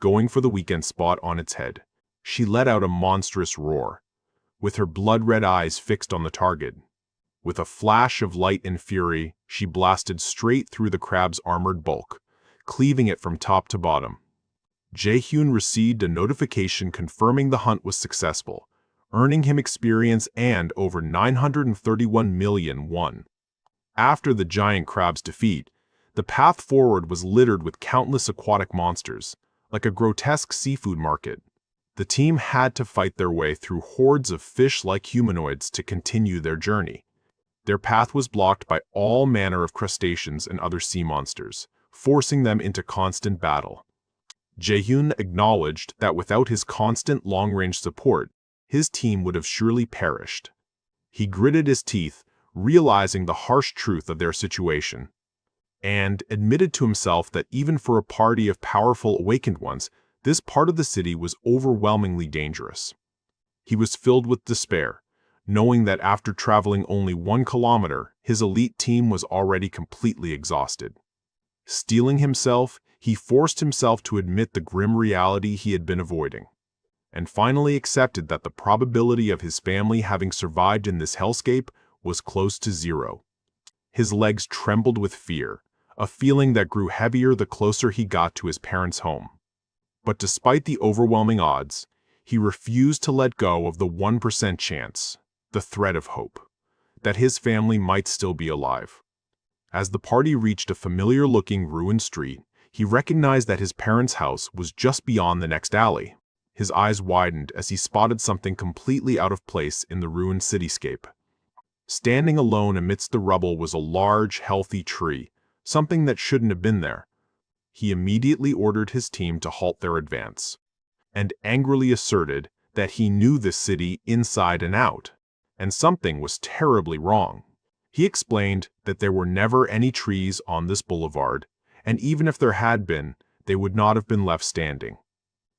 Going for the weakest spot on its head, she let out a monstrous roar, with her blood-red eyes fixed on the target. With a flash of light and fury, she blasted straight through the crab's armored bulk, cleaving it from top to bottom. Jae-hyun received a notification confirming the hunt was successful, earning him experience and over 931 million won. After the giant crab's defeat, the path forward was littered with countless aquatic monsters, like a grotesque seafood market. The team had to fight their way through hordes of fish-like humanoids to continue their journey. Their path was blocked by all manner of crustaceans and other sea monsters, forcing them into constant battle. Jae-hyun acknowledged that without his constant long-range support, his team would have surely perished. He gritted his teeth, realizing the harsh truth of their situation, and admitted to himself that even for a party of powerful awakened ones, this part of the city was overwhelmingly dangerous. He was filled with despair, knowing that after traveling only 1 kilometer, his elite team was already completely exhausted. Steeling himself, he forced himself to admit the grim reality he had been avoiding, and finally accepted that the probability of his family having survived in this hellscape was close to 0. His legs trembled with fear, a feeling that grew heavier the closer he got to his parents' home. But despite the overwhelming odds, he refused to let go of the 1% chance, the thread of hope, that his family might still be alive. As the party reached a familiar-looking ruined street, he recognized that his parents' house was just beyond the next alley. His eyes widened as he spotted something completely out of place in the ruined cityscape. Standing alone amidst the rubble was a large, healthy tree, something that shouldn't have been there. He immediately ordered his team to halt their advance, and angrily asserted that he knew this city inside and out, and something was terribly wrong. He explained that there were never any trees on this boulevard, and even if there had been, they would not have been left standing.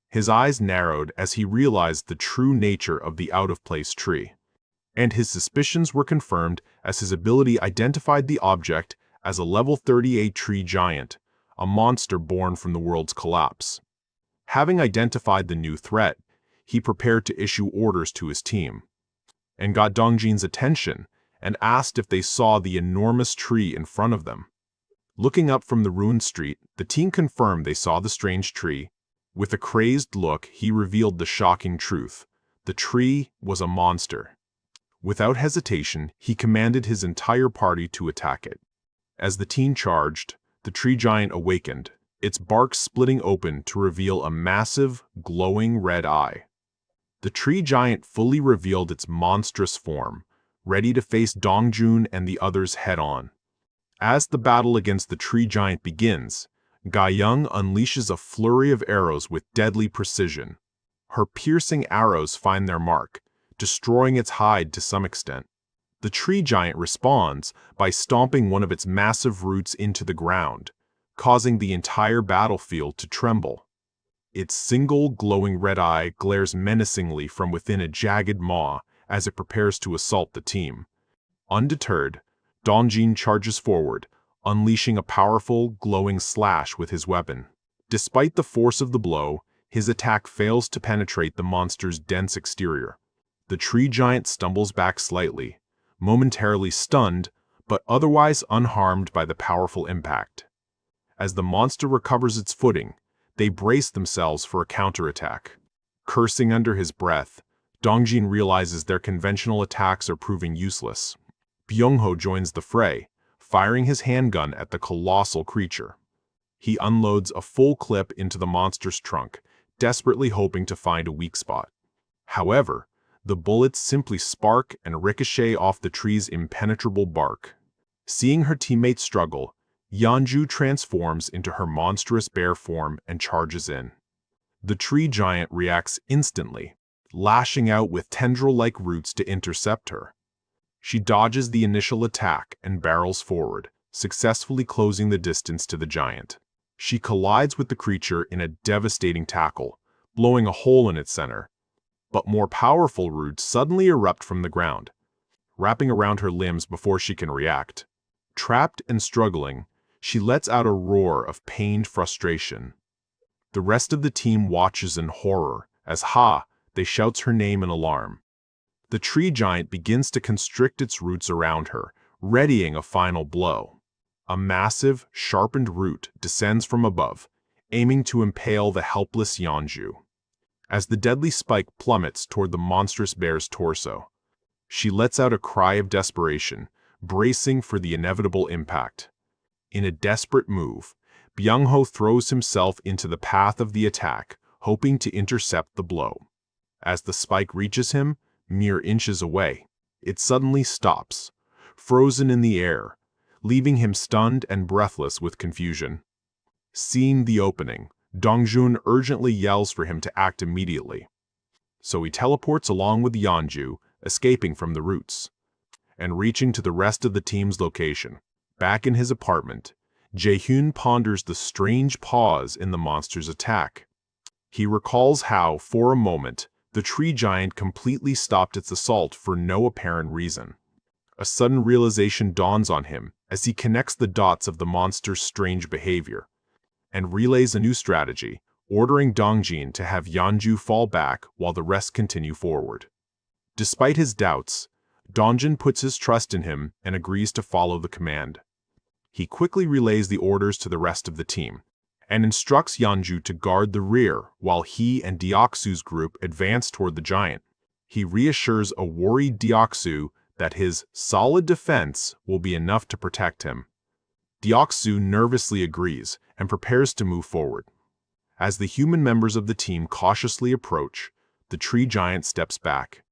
His eyes narrowed as he realized the true nature of the out-of-place tree, and his suspicions were confirmed as his ability identified the object as a level 38 tree giant, a monster born from the world's collapse. Having identified the new threat, he prepared to issue orders to his team, and got Dongjin's attention and asked if they saw the enormous tree in front of them. Looking up from the ruined street, the team confirmed they saw the strange tree, With a crazed look, he revealed the shocking truth. The tree was a monster. Without hesitation, he commanded his entire party to attack it. As the team charged, the tree giant awakened, its bark splitting open to reveal a massive, glowing red eye. The tree giant fully revealed its monstrous form, ready to face Dongjun and the others head-on. As the battle against the tree giant begins, Ga-young unleashes a flurry of arrows with deadly precision. Her piercing arrows find their mark, destroying its hide to some extent. The tree giant responds by stomping one of its massive roots into the ground, causing the entire battlefield to tremble. Its single glowing red eye glares menacingly from within a jagged maw as it prepares to assault the team. Undeterred, Dongjin charges forward, unleashing a powerful, glowing slash with his weapon. Despite the force of the blow, his attack fails to penetrate the monster's dense exterior. The tree giant stumbles back slightly, momentarily stunned, but otherwise unharmed by the powerful impact. As the monster recovers its footing, they brace themselves for a counterattack. Cursing under his breath, Dongjin realizes their conventional attacks are proving useless. Byung-ho joins the fray, firing his handgun at the colossal creature. He unloads a full clip into the monster's trunk, desperately hoping to find a weak spot. However, the bullets simply spark and ricochet off the tree's impenetrable bark. Seeing her teammates struggle, Yeonju transforms into her monstrous bear form and charges in. The tree giant reacts instantly, lashing out with tendril-like roots to intercept her. She dodges the initial attack and barrels forward, successfully closing the distance to the giant. She collides with the creature in a devastating tackle, blowing a hole in its center. But more powerful roots suddenly erupt from the ground, wrapping around her limbs before she can react. Trapped and struggling, she lets out a roar of pained frustration. The rest of the team watches in horror as they shouts her name in alarm. The tree giant begins to constrict its roots around her, readying a final blow. A massive, sharpened root descends from above, aiming to impale the helpless Yeonju. As the deadly spike plummets toward the monstrous bear's torso, she lets out a cry of desperation, bracing for the inevitable impact. In a desperate move, Byung-ho throws himself into the path of the attack, hoping to intercept the blow. As the spike reaches him, mere inches away, it suddenly stops, frozen in the air, leaving him stunned and breathless with confusion. Seeing the opening, Dongjun urgently yells for him to act immediately. So he teleports along with Yeonju, escaping from the roots. And reaching to the rest of the team's location, back in his apartment, Jae-hyun ponders the strange pause in the monster's attack. He recalls how, for a moment, the tree giant completely stopped its assault for no apparent reason. A sudden realization dawns on him as he connects the dots of the monster's strange behavior, and relays a new strategy, ordering Dongjin to have Yeonju fall back while the rest continue forward. Despite his doubts, Dongjin puts his trust in him and agrees to follow the command. He quickly relays the orders to the rest of the team, and instructs Yeonju to guard the rear while he and Deoksu's group advance toward the giant. He reassures a worried Deoksu that his solid defense will be enough to protect him. Deoksu nervously agrees and prepares to move forward. As the human members of the team cautiously approach, the tree giant steps back.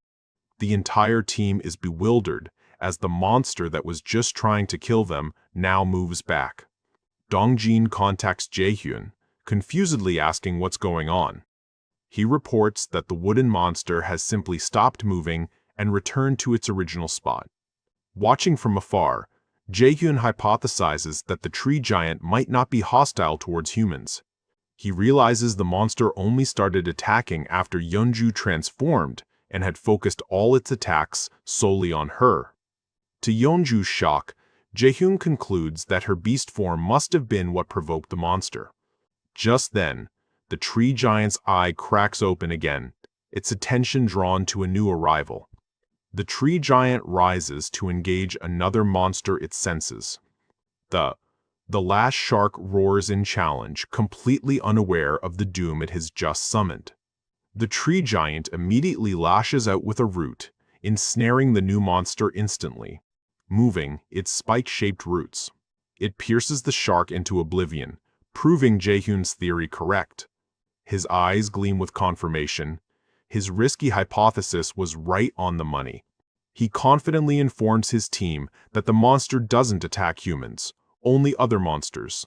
The entire team is bewildered as the monster that was just trying to kill them now moves back. Dongjin contacts Jae-hyun, confusedly asking what's going on. He reports that the wooden monster has simply stopped moving and returned to its original spot. Watching from afar, Jae-hyun hypothesizes that the tree giant might not be hostile towards humans. He realizes the monster only started attacking after Yeonju transformed and had focused all its attacks solely on her. To Yeonju's shock, Jae-hyun concludes that her beast form must have been what provoked the monster. Just then, the tree giant's eye cracks open again, its attention drawn to a new arrival. The tree giant rises to engage another monster it senses. The The last shark roars in challenge, completely unaware of the doom it has just summoned. The tree giant immediately lashes out with a root, ensnaring the new monster instantly, moving its spike-shaped roots. It pierces the shark into oblivion, proving Jae-hyun's theory correct. His eyes gleam with confirmation. His risky hypothesis was right on the money. He confidently informs his team that the monster doesn't attack humans, only other monsters.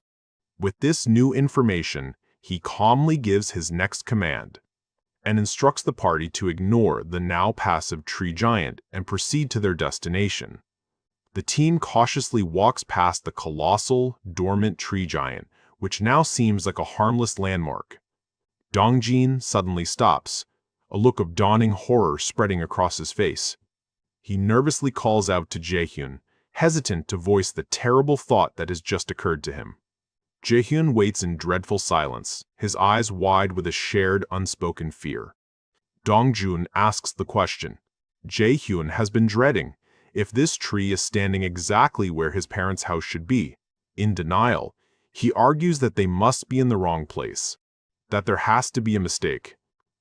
With this new information, he calmly gives his next command and instructs the party to ignore the now passive tree giant and proceed to their destination. The team cautiously walks past the colossal, dormant tree giant, which now seems like a harmless landmark. Dongjin suddenly stops, a look of dawning horror spreading across his face. He nervously calls out to Jae-hyun, hesitant to voice the terrible thought that has just occurred to him. Jae-hyun waits in dreadful silence, his eyes wide with a shared, unspoken fear. Dongjun asks the question Jae-hyun has been dreading, if this tree is standing exactly where his parents' house should be. In denial, he argues that they must be in the wrong place, that there has to be a mistake,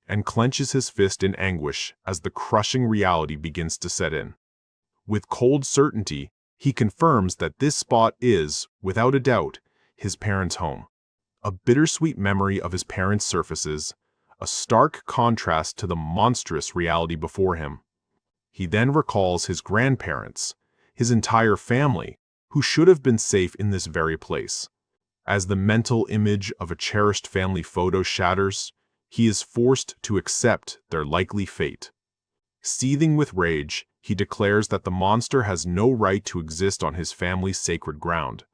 and clenches his fist in anguish as the crushing reality begins to set in. With cold certainty, he confirms that this spot is, without a doubt, his parents' home. A bittersweet memory of his parents surfaces, a stark contrast to the monstrous reality before him. He then recalls his grandparents, his entire family, who should have been safe in this very place. As the mental image of a cherished family photo shatters, he is forced to accept their likely fate. Seething with rage, he declares that the monster has no right to exist on his family's sacred ground,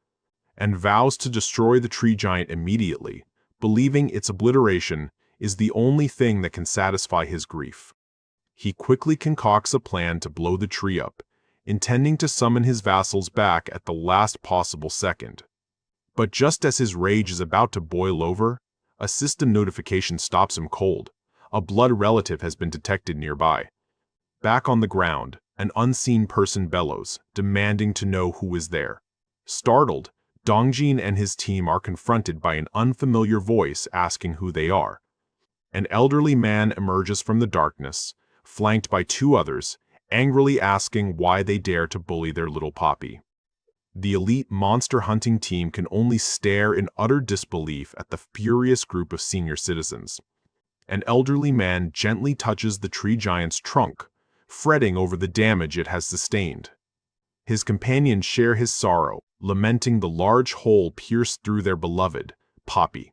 and vows to destroy the tree giant immediately, believing its obliteration is the only thing that can satisfy his grief. He quickly concocts a plan to blow the tree up, intending to summon his vassals back at the last possible second. But just as his rage is about to boil over, a system notification stops him cold. A blood relative has been detected nearby. Back on the ground, an unseen person bellows, demanding to know who is there. Startled, Dongjin and his team are confronted by an unfamiliar voice asking who they are. An elderly man emerges from the darkness, flanked by two others, angrily asking why they dare to bully their little poppy. The elite monster hunting team can only stare in utter disbelief at the furious group of senior citizens. An elderly man gently touches the tree giant's trunk, fretting over the damage it has sustained. His companions share his sorrow, lamenting the large hole pierced through their beloved poppy.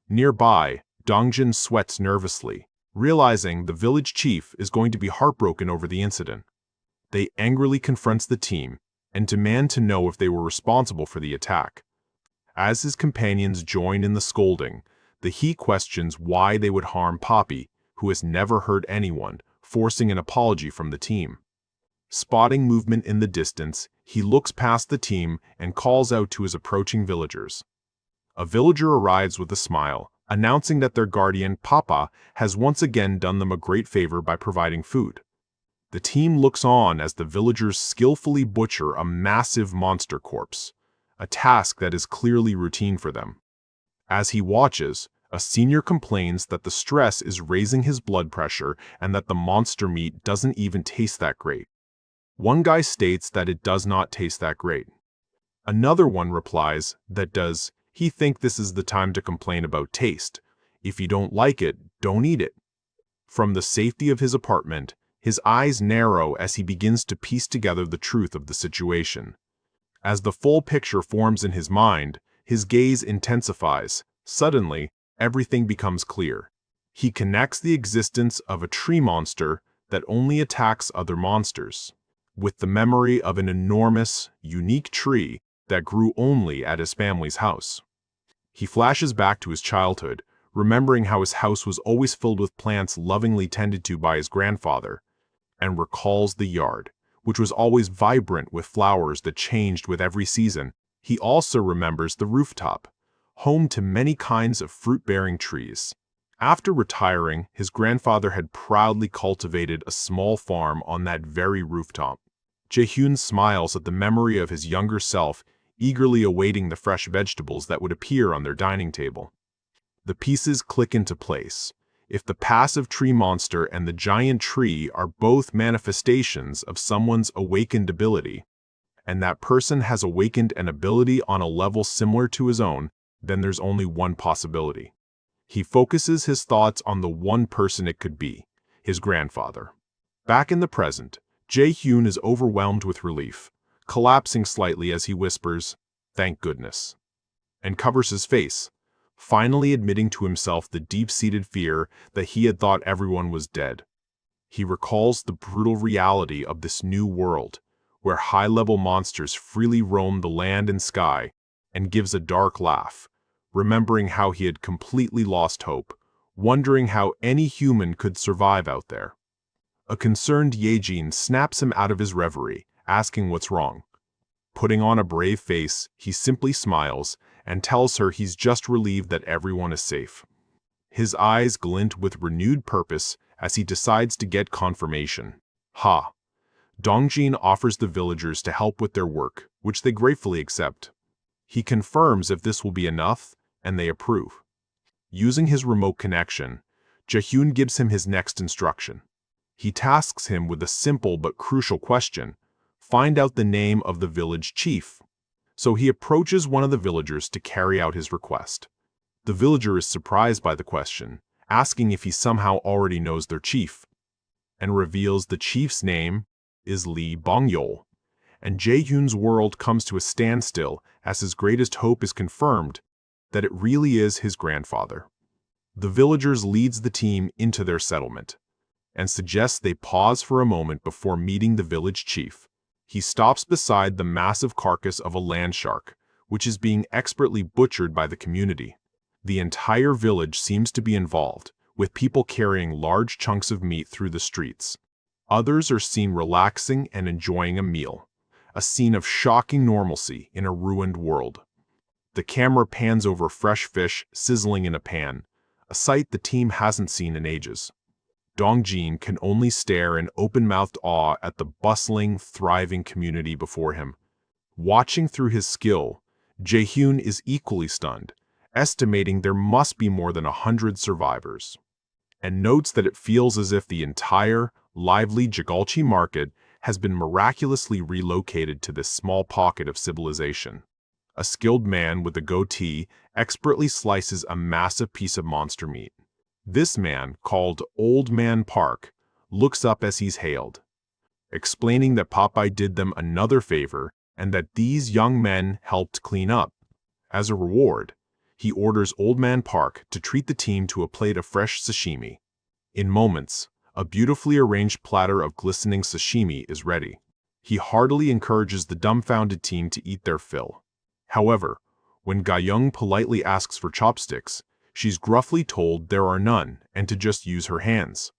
Nearby, Dongjin sweats nervously, realizing the village chief is going to be heartbroken over the incident. They angrily confronts the team and demand to know if they were responsible for the attack. As his companions join in the scolding, he questions why they would harm Poppy, who has never hurt anyone, forcing an apology from the team. Spotting movement in the distance, he looks past the team and calls out to his approaching villagers. A villager arrives with a smile, announcing that their guardian, Papa, has once again done them a great favor by providing food. The team looks on as the villagers skillfully butcher a massive monster corpse, a task that is clearly routine for them. As he watches, a senior complains that the stress is raising his blood pressure and that the monster meat doesn't even taste that great. One guy states that it does not taste that great. Another one replies that does he think this is the time to complain about taste. If you don't like it, don't eat it. From the safety of his apartment, his eyes narrow as he begins to piece together the truth of the situation. As the full picture forms in his mind, his gaze intensifies. Suddenly, everything becomes clear. He connects the existence of a tree monster that only attacks other monsters with the memory of an enormous, unique tree that grew only at his family's house. He flashes back to his childhood, remembering how his house was always filled with plants lovingly tended to by his grandfather, and recalls the yard, which was always vibrant with flowers that changed with every season. He also remembers the rooftop, home to many kinds of fruit-bearing trees. After retiring, his grandfather had proudly cultivated a small farm on that very rooftop. Jae-hyun smiles at the memory of his younger self, eagerly awaiting the fresh vegetables that would appear on their dining table. The pieces click into place. If the passive tree monster and the giant tree are both manifestations of someone's awakened ability, and that person has awakened an ability on a level similar to his own, then there's only one possibility. He focuses his thoughts on the one person it could be, his grandfather. Back in the present, Jae-hyun is overwhelmed with relief, collapsing slightly as he whispers, "Thank goodness," and covers his face, finally admitting to himself the deep-seated fear that he had thought everyone was dead. He recalls the brutal reality of this new world, where high-level monsters freely roam the land and sky, and gives a dark laugh, remembering how he had completely lost hope, wondering how any human could survive out there. A concerned Yejin snaps him out of his reverie, asking what's wrong. Putting on a brave face, he simply smiles and tells her he's just relieved that everyone is safe. His eyes glint with renewed purpose as he decides to get confirmation. Dongjin offers the villagers to help with their work, which they gratefully accept. He confirms if this will be enough, and they approve. Using his remote connection, Jae-hyun gives him his next instruction. He tasks him with a simple but crucial question: find out the name of the village chief. So he approaches one of the villagers to carry out his request. The villager is surprised by the question, asking if he somehow already knows their chief, and reveals the chief's name is Lee Bong-yeol, and Jae-hyun's world comes to a standstill as his greatest hope is confirmed that it really is his grandfather. The villagers leads the team into their settlement, and suggests they pause for a moment before meeting the village chief. He stops beside the massive carcass of a land shark, which is being expertly butchered by the community. The entire village seems to be involved, with people carrying large chunks of meat through the streets. Others are seen relaxing and enjoying a meal, a scene of shocking normalcy in a ruined world. The camera pans over fresh fish sizzling in a pan, a sight the team hasn't seen in ages. Dongjin can only stare in open-mouthed awe at the bustling, thriving community before him. Watching through his skill, Jae-hyun is equally stunned, estimating there must be more than 100 survivors, and notes that it feels as if the entire, lively Jagalchi market has been miraculously relocated to this small pocket of civilization. A skilled man with a goatee expertly slices a massive piece of monster meat. This man, called Old Man Park, looks up as he's hailed, explaining that Popeye did them another favor and that these young men helped clean up. As a reward, he orders Old Man Park to treat the team to a plate of fresh sashimi. In moments, a beautifully arranged platter of glistening sashimi is ready. He heartily encourages the dumbfounded team to eat their fill. However, when Ga-young politely asks for chopsticks, she's gruffly told there are none and to just use her hands.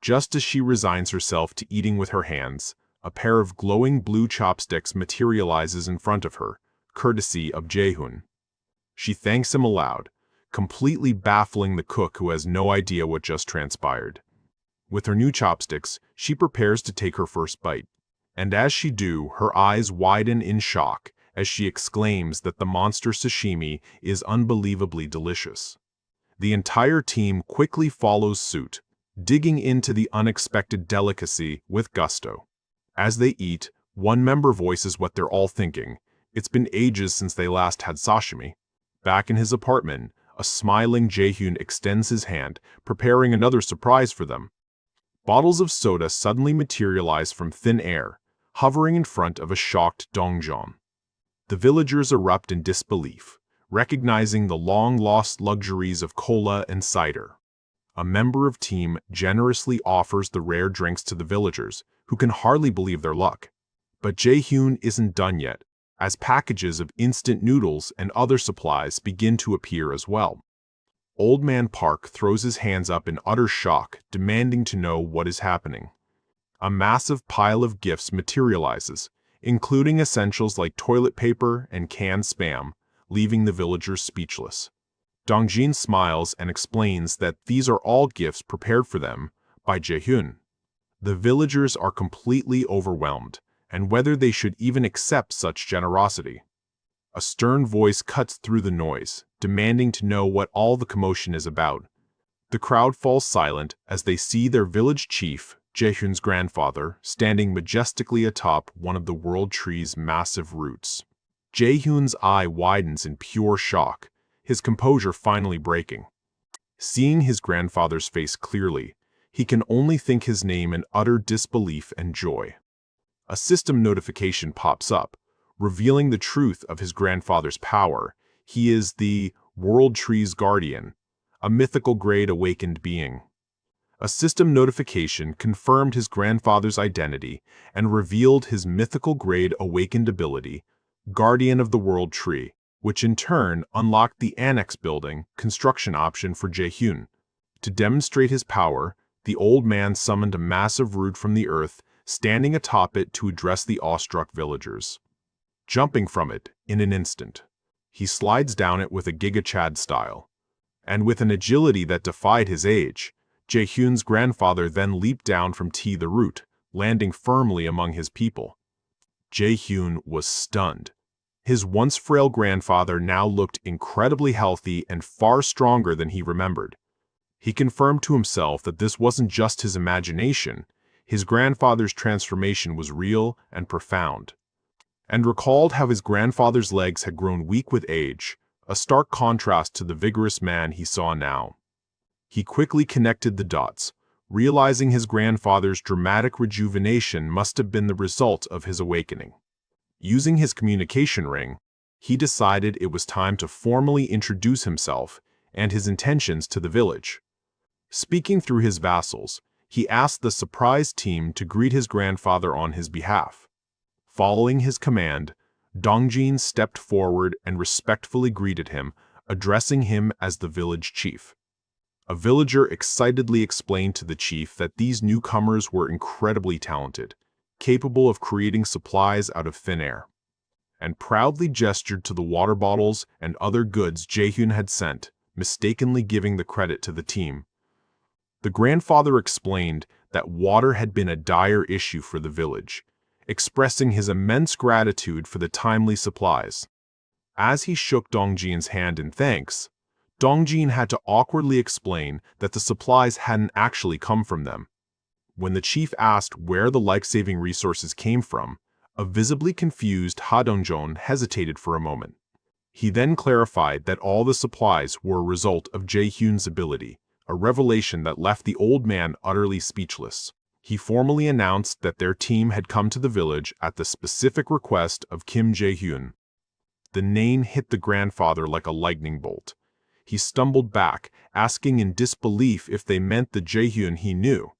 Just as she resigns herself to eating with her hands, a pair of glowing blue chopsticks materializes in front of her, courtesy of Jae-hyun. She thanks him aloud, completely baffling the cook who has no idea what just transpired. With her new chopsticks, she prepares to take her first bite, and as she do, her eyes widen in shock as she exclaims that the monster sashimi is unbelievably delicious. The entire team quickly follows suit, digging into the unexpected delicacy with gusto. As they eat, one member voices what they're all thinking: it's been ages since they last had sashimi. Back in his apartment, a smiling Jae-hyun extends his hand, preparing another surprise for them. Bottles of soda suddenly materialize from thin air, hovering in front of a shocked Dongjin. The villagers erupt in disbelief, recognizing the long-lost luxuries of cola and cider. A member of team generously offers the rare drinks to the villagers, who can hardly believe their luck. But Jae-hyun isn't done yet, as packages of instant noodles and other supplies begin to appear as well. Old Man Park throws his hands up in utter shock, demanding to know what is happening. A massive pile of gifts materializes, including essentials like toilet paper and canned Spam, leaving the villagers speechless. Dongjin smiles and explains that these are all gifts prepared for them by Jae-hyun. The villagers are completely overwhelmed, and whether they should even accept such generosity. A stern voice cuts through the noise, demanding to know what all the commotion is about. The crowd falls silent as they see their village chief, Jae-hyun's grandfather, standing majestically atop one of the world tree's massive roots. Jae-hyun's eye widens in pure shock, his composure finally breaking. Seeing his grandfather's face clearly, he can only think his name in utter disbelief and joy. A system notification pops up, revealing the truth of his grandfather's power. He is the World Tree's guardian, a mythical grade awakened being. A system notification confirmed his grandfather's identity and revealed his mythical grade awakened ability, Guardian of the World Tree, which in turn unlocked the annex building construction option for Jae-hyun. To demonstrate his power, the old man summoned a massive root from the earth, standing atop it to address the awestruck villagers. Jumping from it in an instant, he slides down it with a Giga Chad style. And with an agility that defied his age, Jae-hyun's grandfather then leaped down from the root, landing firmly among his people. Jae-hyun was stunned. His once frail grandfather now looked incredibly healthy and far stronger than he remembered. He confirmed to himself that this wasn't just his imagination. His grandfather's transformation was real and profound. And recalled how his grandfather's legs had grown weak with age, a stark contrast to the vigorous man he saw now. He quickly connected the dots, realizing his grandfather's dramatic rejuvenation must have been the result of his awakening. Using his communication ring, he decided it was time to formally introduce himself and his intentions to the village. Speaking through his vassals, he asked the surprise team to greet his grandfather on his behalf. Following his command, Dongjin stepped forward and respectfully greeted him, addressing him as the village chief. A villager excitedly explained to the chief that these newcomers were incredibly talented, capable of creating supplies out of thin air, and proudly gestured to the water bottles and other goods Jae-hyun had sent, mistakenly giving the credit to the team. The grandfather explained that water had been a dire issue for the village, expressing his immense gratitude for the timely supplies. As he shook Dongjin's hand in thanks, Dongjin had to awkwardly explain that the supplies hadn't actually come from them. When the chief asked where the life-saving resources came from, a visibly confused Ha Dongjeon hesitated for a moment. He then clarified that all the supplies were a result of Jae-hyun's ability, a revelation that left the old man utterly speechless. He formally announced that their team had come to the village at the specific request of Kim Jae-hyun. The name hit the grandfather like a lightning bolt. He stumbled back, asking in disbelief if they meant the Jae-hyun he knew.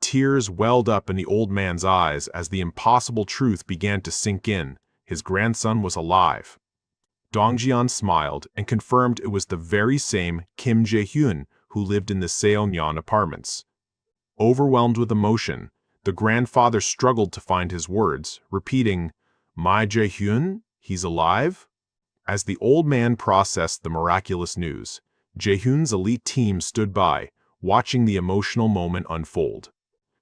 Tears welled up in the old man's eyes as the impossible truth began to sink in. His grandson was alive. Dongjin smiled and confirmed it was the very same Kim Jae-hyun who lived in the Seonyeon apartments. Overwhelmed with emotion, the grandfather struggled to find his words, repeating, "My Jae-hyun? He's alive?" As the old man processed the miraculous news, Jae-hyun's elite team stood by, watching the emotional moment unfold.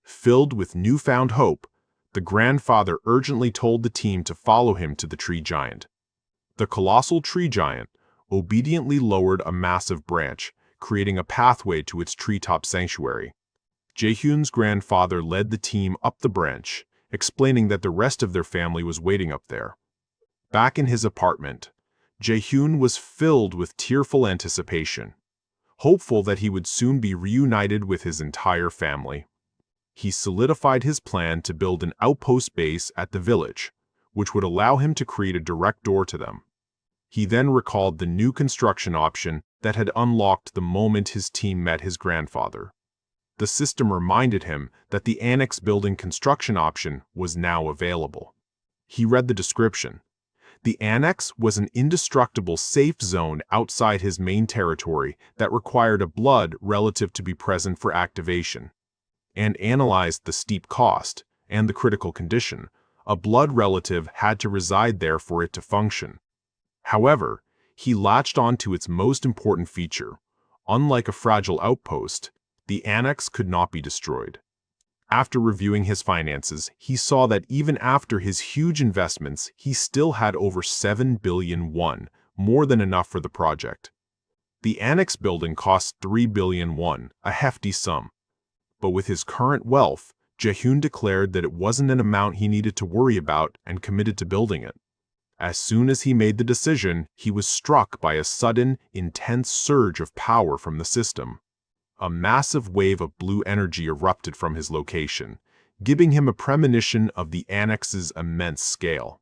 Filled with newfound hope, the grandfather urgently told the team to follow him to the tree giant. The colossal tree giant obediently lowered a massive branch, creating a pathway to its treetop sanctuary. Jae-hyun's grandfather led the team up the branch, explaining that the rest of their family was waiting up there. Back in his apartment, Jae-hyun was filled with tearful anticipation, hopeful that he would soon be reunited with his entire family. He solidified his plan to build an outpost base at the village, which would allow him to create a direct door to them. He then recalled the new construction option that had unlocked the moment his team met his grandfather. The system reminded him that the annex building construction option was now available. He read the description. The annex was an indestructible safe zone outside his main territory that required a blood relative to be present for activation, and analyzed the steep cost and the critical condition. A blood relative had to reside there for it to function. However, he latched onto its most important feature. Unlike a fragile outpost, the annex could not be destroyed. After reviewing his finances, he saw that even after his huge investments, he still had over 7 billion won, more than enough for the project. The annex building cost 3 billion won, a hefty sum. But with his current wealth, Jae-hyun declared that it wasn't an amount he needed to worry about and committed to building it. As soon as he made the decision, he was struck by a sudden, intense surge of power from the system. A massive wave of blue energy erupted from his location, giving him a premonition of the annex's immense scale.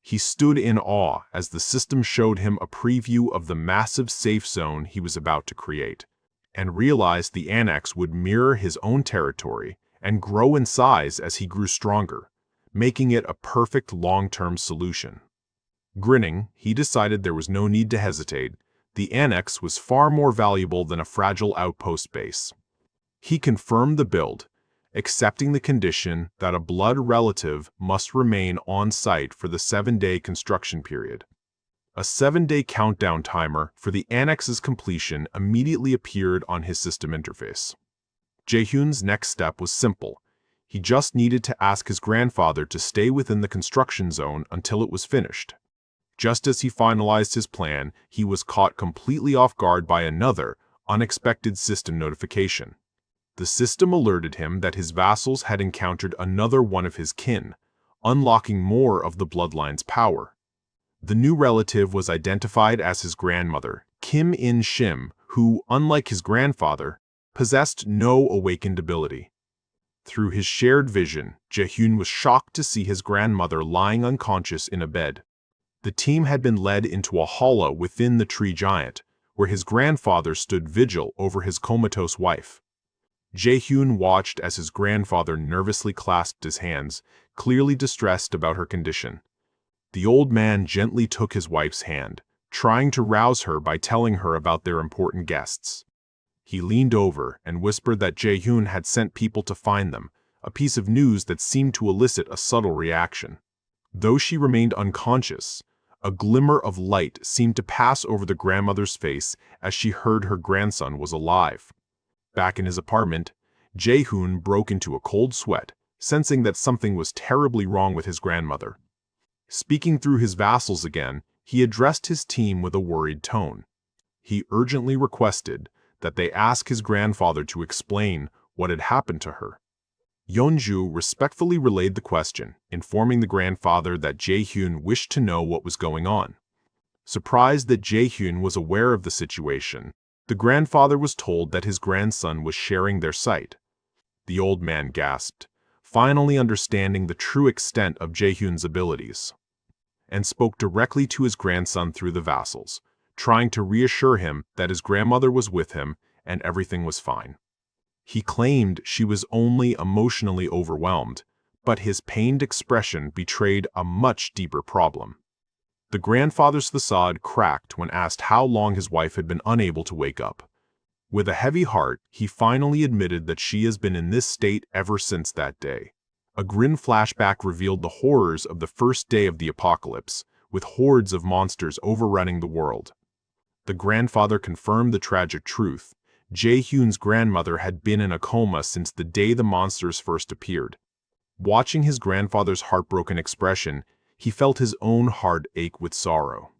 He stood in awe as the system showed him a preview of the massive safe zone he was about to create, and realized the annex would mirror his own territory and grow in size as he grew stronger, making it a perfect long-term solution. Grinning, he decided there was no need to hesitate. The annex was far more valuable than a fragile outpost base. He confirmed the build, accepting the condition that a blood relative must remain on site for the 7-day construction period. A 7-day countdown timer for the annex's completion immediately appeared on his system interface. Jae-hyun's next step was simple. He just needed to ask his grandfather to stay within the construction zone until it was finished. Just as he finalized his plan, he was caught completely off guard by another, unexpected system notification. The system alerted him that his vassals had encountered another one of his kin, unlocking more of the bloodline's power. The new relative was identified as his grandmother, Kim In-shim, who, unlike his grandfather, possessed no awakened ability. Through his shared vision, Jae-hyun was shocked to see his grandmother lying unconscious in a bed. The team had been led into a hollow within the tree giant, where his grandfather stood vigil over his comatose wife. Jae-hyun watched as his grandfather nervously clasped his hands, clearly distressed about her condition. The old man gently took his wife's hand, trying to rouse her by telling her about their important guests. He leaned over and whispered that Jae-hyun had sent people to find them, a piece of news that seemed to elicit a subtle reaction. Though she remained unconscious, a glimmer of light seemed to pass over the grandmother's face as she heard her grandson was alive. Back in his apartment, Jae-hyun broke into a cold sweat, sensing that something was terribly wrong with his grandmother. Speaking through his vassals again, he addressed his team with a worried tone. He urgently requested that they ask his grandfather to explain what had happened to her. Yeonju respectfully relayed the question, informing the grandfather that Jae-hyun wished to know what was going on. Surprised that Jae-hyun was aware of the situation, the grandfather was told that his grandson was sharing their sight. The old man gasped, finally understanding the true extent of Jae-hyun's abilities, and spoke directly to his grandson through the vassals, trying to reassure him that his grandmother was with him and everything was fine. He claimed she was only emotionally overwhelmed, but his pained expression betrayed a much deeper problem. The grandfather's facade cracked when asked how long his wife had been unable to wake up. With a heavy heart, he finally admitted that she has been in this state ever since that day. A grim flashback revealed the horrors of the first day of the apocalypse, with hordes of monsters overrunning the world. The grandfather confirmed the tragic truth. Jae-hyun's grandmother had been in a coma since the day the monsters first appeared. Watching his grandfather's heartbroken expression, he felt his own heart ache with sorrow.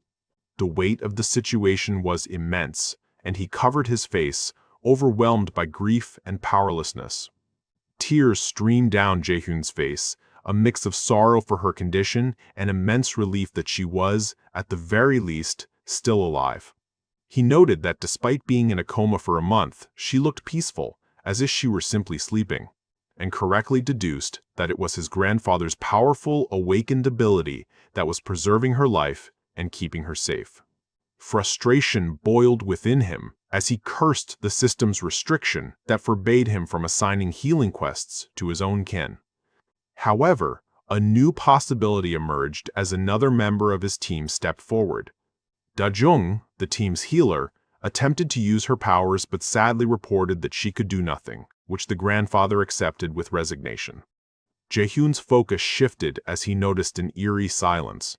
The weight of the situation was immense, and he covered his face, overwhelmed by grief and powerlessness. Tears streamed down Jae-hyun's face, a mix of sorrow for her condition and immense relief that she was, at the very least, still alive. He noted that despite being in a coma for a month, she looked peaceful, as if she were simply sleeping, and correctly deduced that it was his grandfather's powerful, awakened ability that was preserving her life and keeping her safe. Frustration boiled within him as he cursed the system's restriction that forbade him from assigning healing quests to his own kin. However, a new possibility emerged as another member of his team stepped forward. Da-jung, the team's healer, attempted to use her powers but sadly reported that she could do nothing, which the grandfather accepted with resignation. Jae-hyun's focus shifted as he noticed an eerie silence.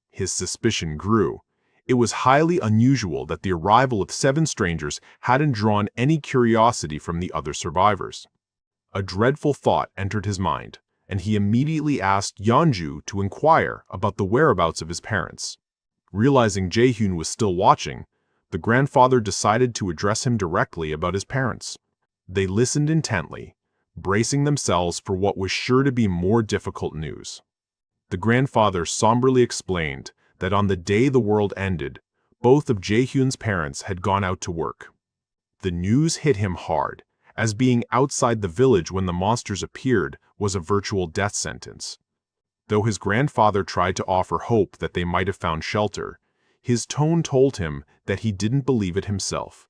His suspicion grew. It was highly unusual that the arrival of 7 strangers hadn't drawn any curiosity from the other survivors. A dreadful thought entered his mind, and he immediately asked Yeonju to inquire about the whereabouts of his parents. Realizing Jae-hyun was still watching, the grandfather decided to address him directly about his parents. They listened intently, bracing themselves for what was sure to be more difficult news. The grandfather somberly explained that on the day the world ended, both of Jae-hyun's parents had gone out to work. The news hit him hard, as being outside the village when the monsters appeared was a virtual death sentence. Though his grandfather tried to offer hope that they might have found shelter, his tone told him that he didn't believe it himself.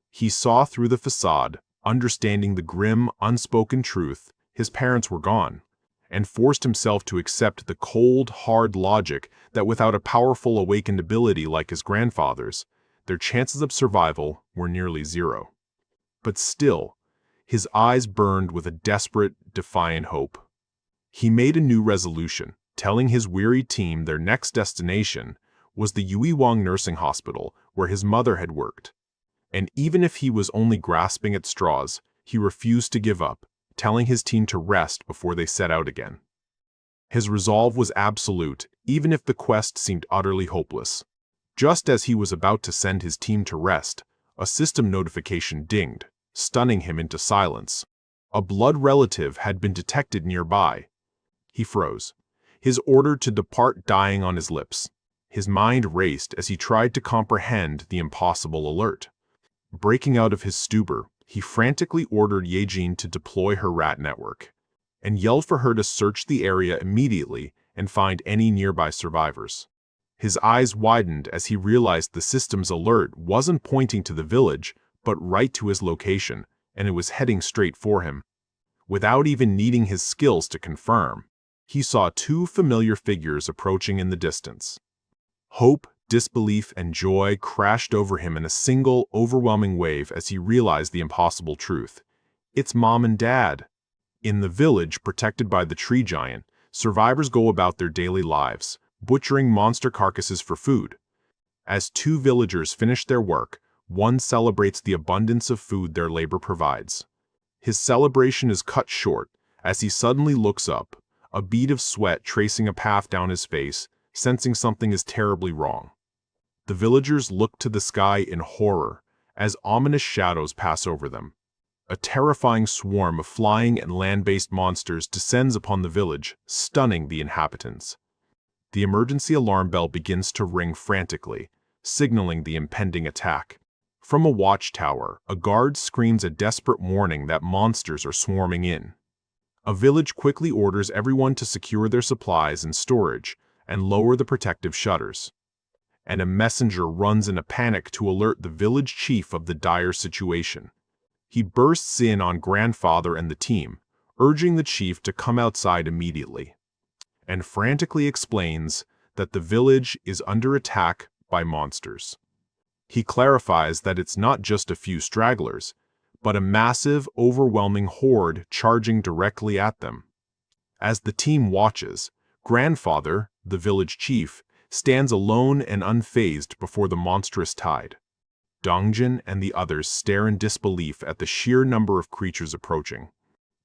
He saw through the facade, understanding the grim, unspoken truth: his parents were gone, and forced himself to accept the cold, hard logic that without a powerful awakened ability like his grandfather's, their chances of survival were nearly zero. But still, his eyes burned with a desperate, defiant hope. He made a new resolution, telling his wearied team their next destination was the Yuiwang Nursing Hospital where his mother had worked. And even if he was only grasping at straws, he refused to give up, telling his team to rest before they set out again. His resolve was absolute, even if the quest seemed utterly hopeless. Just as he was about to send his team to rest, a system notification dinged, stunning him into silence. A blood relative had been detected nearby. He froze, his order to depart dying on his lips. His mind raced as he tried to comprehend the impossible alert. Breaking out of his stupor, he frantically ordered Yejin to deploy her rat network, and yelled for her to search the area immediately and find any nearby survivors. His eyes widened as he realized the system's alert wasn't pointing to the village, but right to his location, and it was heading straight for him. Without even needing his skills to confirm, he saw two familiar figures approaching in the distance. Hope, disbelief, and joy crashed over him in a single, overwhelming wave as he realized the impossible truth. It's Mom and Dad. In the village protected by the tree giant, survivors go about their daily lives, butchering monster carcasses for food. As two villagers finish their work, one celebrates the abundance of food their labor provides. His celebration is cut short as he suddenly looks up, a bead of sweat tracing a path down his face, sensing something is terribly wrong. The villagers look to the sky in horror as ominous shadows pass over them. A terrifying swarm of flying and land-based monsters descends upon the village, stunning the inhabitants. The emergency alarm bell begins to ring frantically, signaling the impending attack. From a watchtower, a guard screams a desperate warning that monsters are swarming in. A village quickly orders everyone to secure their supplies and storage and lower the protective shutters. And a messenger runs in a panic to alert the village chief of the dire situation. He bursts in on grandfather and the team, urging the chief to come outside immediately, and frantically explains that the village is under attack by monsters. He clarifies that it's not just a few stragglers, but a massive, overwhelming horde charging directly at them. As the team watches, grandfather, the village chief, stands alone and unfazed before the monstrous tide. Dongjin and the others stare in disbelief at the sheer number of creatures approaching.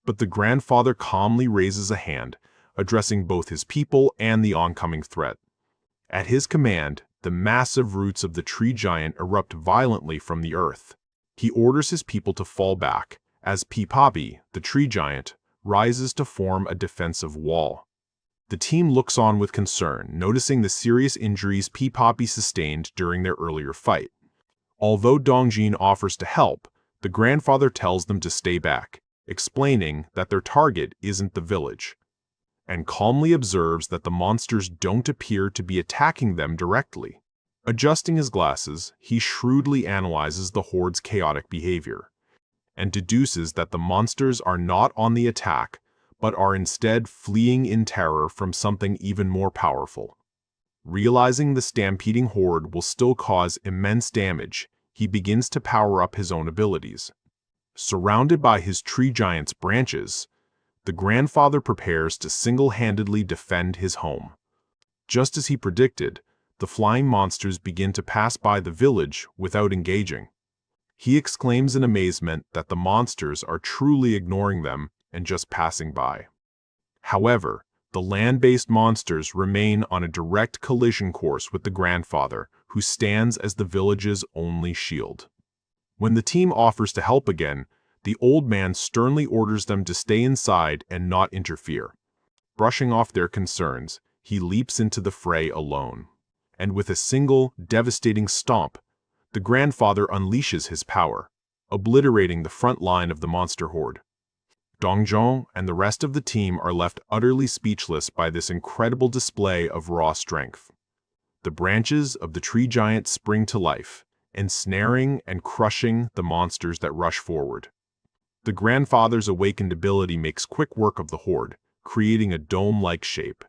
But the grandfather calmly raises a hand, addressing both his people and the oncoming threat. At his command, the massive roots of the tree giant erupt violently from the earth. He orders his people to fall back, as Pipapi, the tree giant, rises to form a defensive wall. The team looks on with concern, noticing the serious injuries Pipapi sustained during their earlier fight. Although Dongjin offers to help, the grandfather tells them to stay back, explaining that their target isn't the village, and calmly observes that the monsters don't appear to be attacking them directly. Adjusting his glasses, he shrewdly analyzes the horde's chaotic behavior, and deduces that the monsters are not on the attack, but are instead fleeing in terror from something even more powerful. Realizing the stampeding horde will still cause immense damage, he begins to power up his own abilities. Surrounded by his tree giant's branches, the grandfather prepares to single-handedly defend his home. Just as he predicted, the flying monsters begin to pass by the village without engaging. He exclaims in amazement that the monsters are truly ignoring them and just passing by. However, the land-based monsters remain on a direct collision course with the grandfather, who stands as the village's only shield. When the team offers to help again, the old man sternly orders them to stay inside and not interfere. Brushing off their concerns, he leaps into the fray alone. And with a single, devastating stomp, the grandfather unleashes his power, obliterating the front line of the monster horde. Dongjong and the rest of the team are left utterly speechless by this incredible display of raw strength. The branches of the tree giant spring to life, ensnaring and crushing the monsters that rush forward. The grandfather's awakened ability makes quick work of the horde, creating a dome-like shape,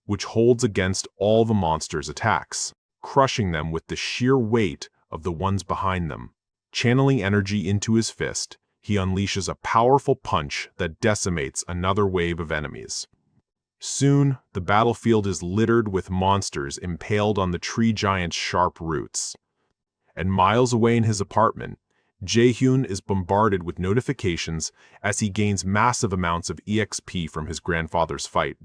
which holds against all the monsters' attacks, crushing them with the sheer weight of the ones behind them. Channeling energy into his fist, he unleashes a powerful punch that decimates another wave of enemies. Soon, the battlefield is littered with monsters impaled on the tree giant's sharp roots. And miles away in his apartment, Jae-hyun is bombarded with notifications as he gains massive amounts of EXP from his grandfather's fight.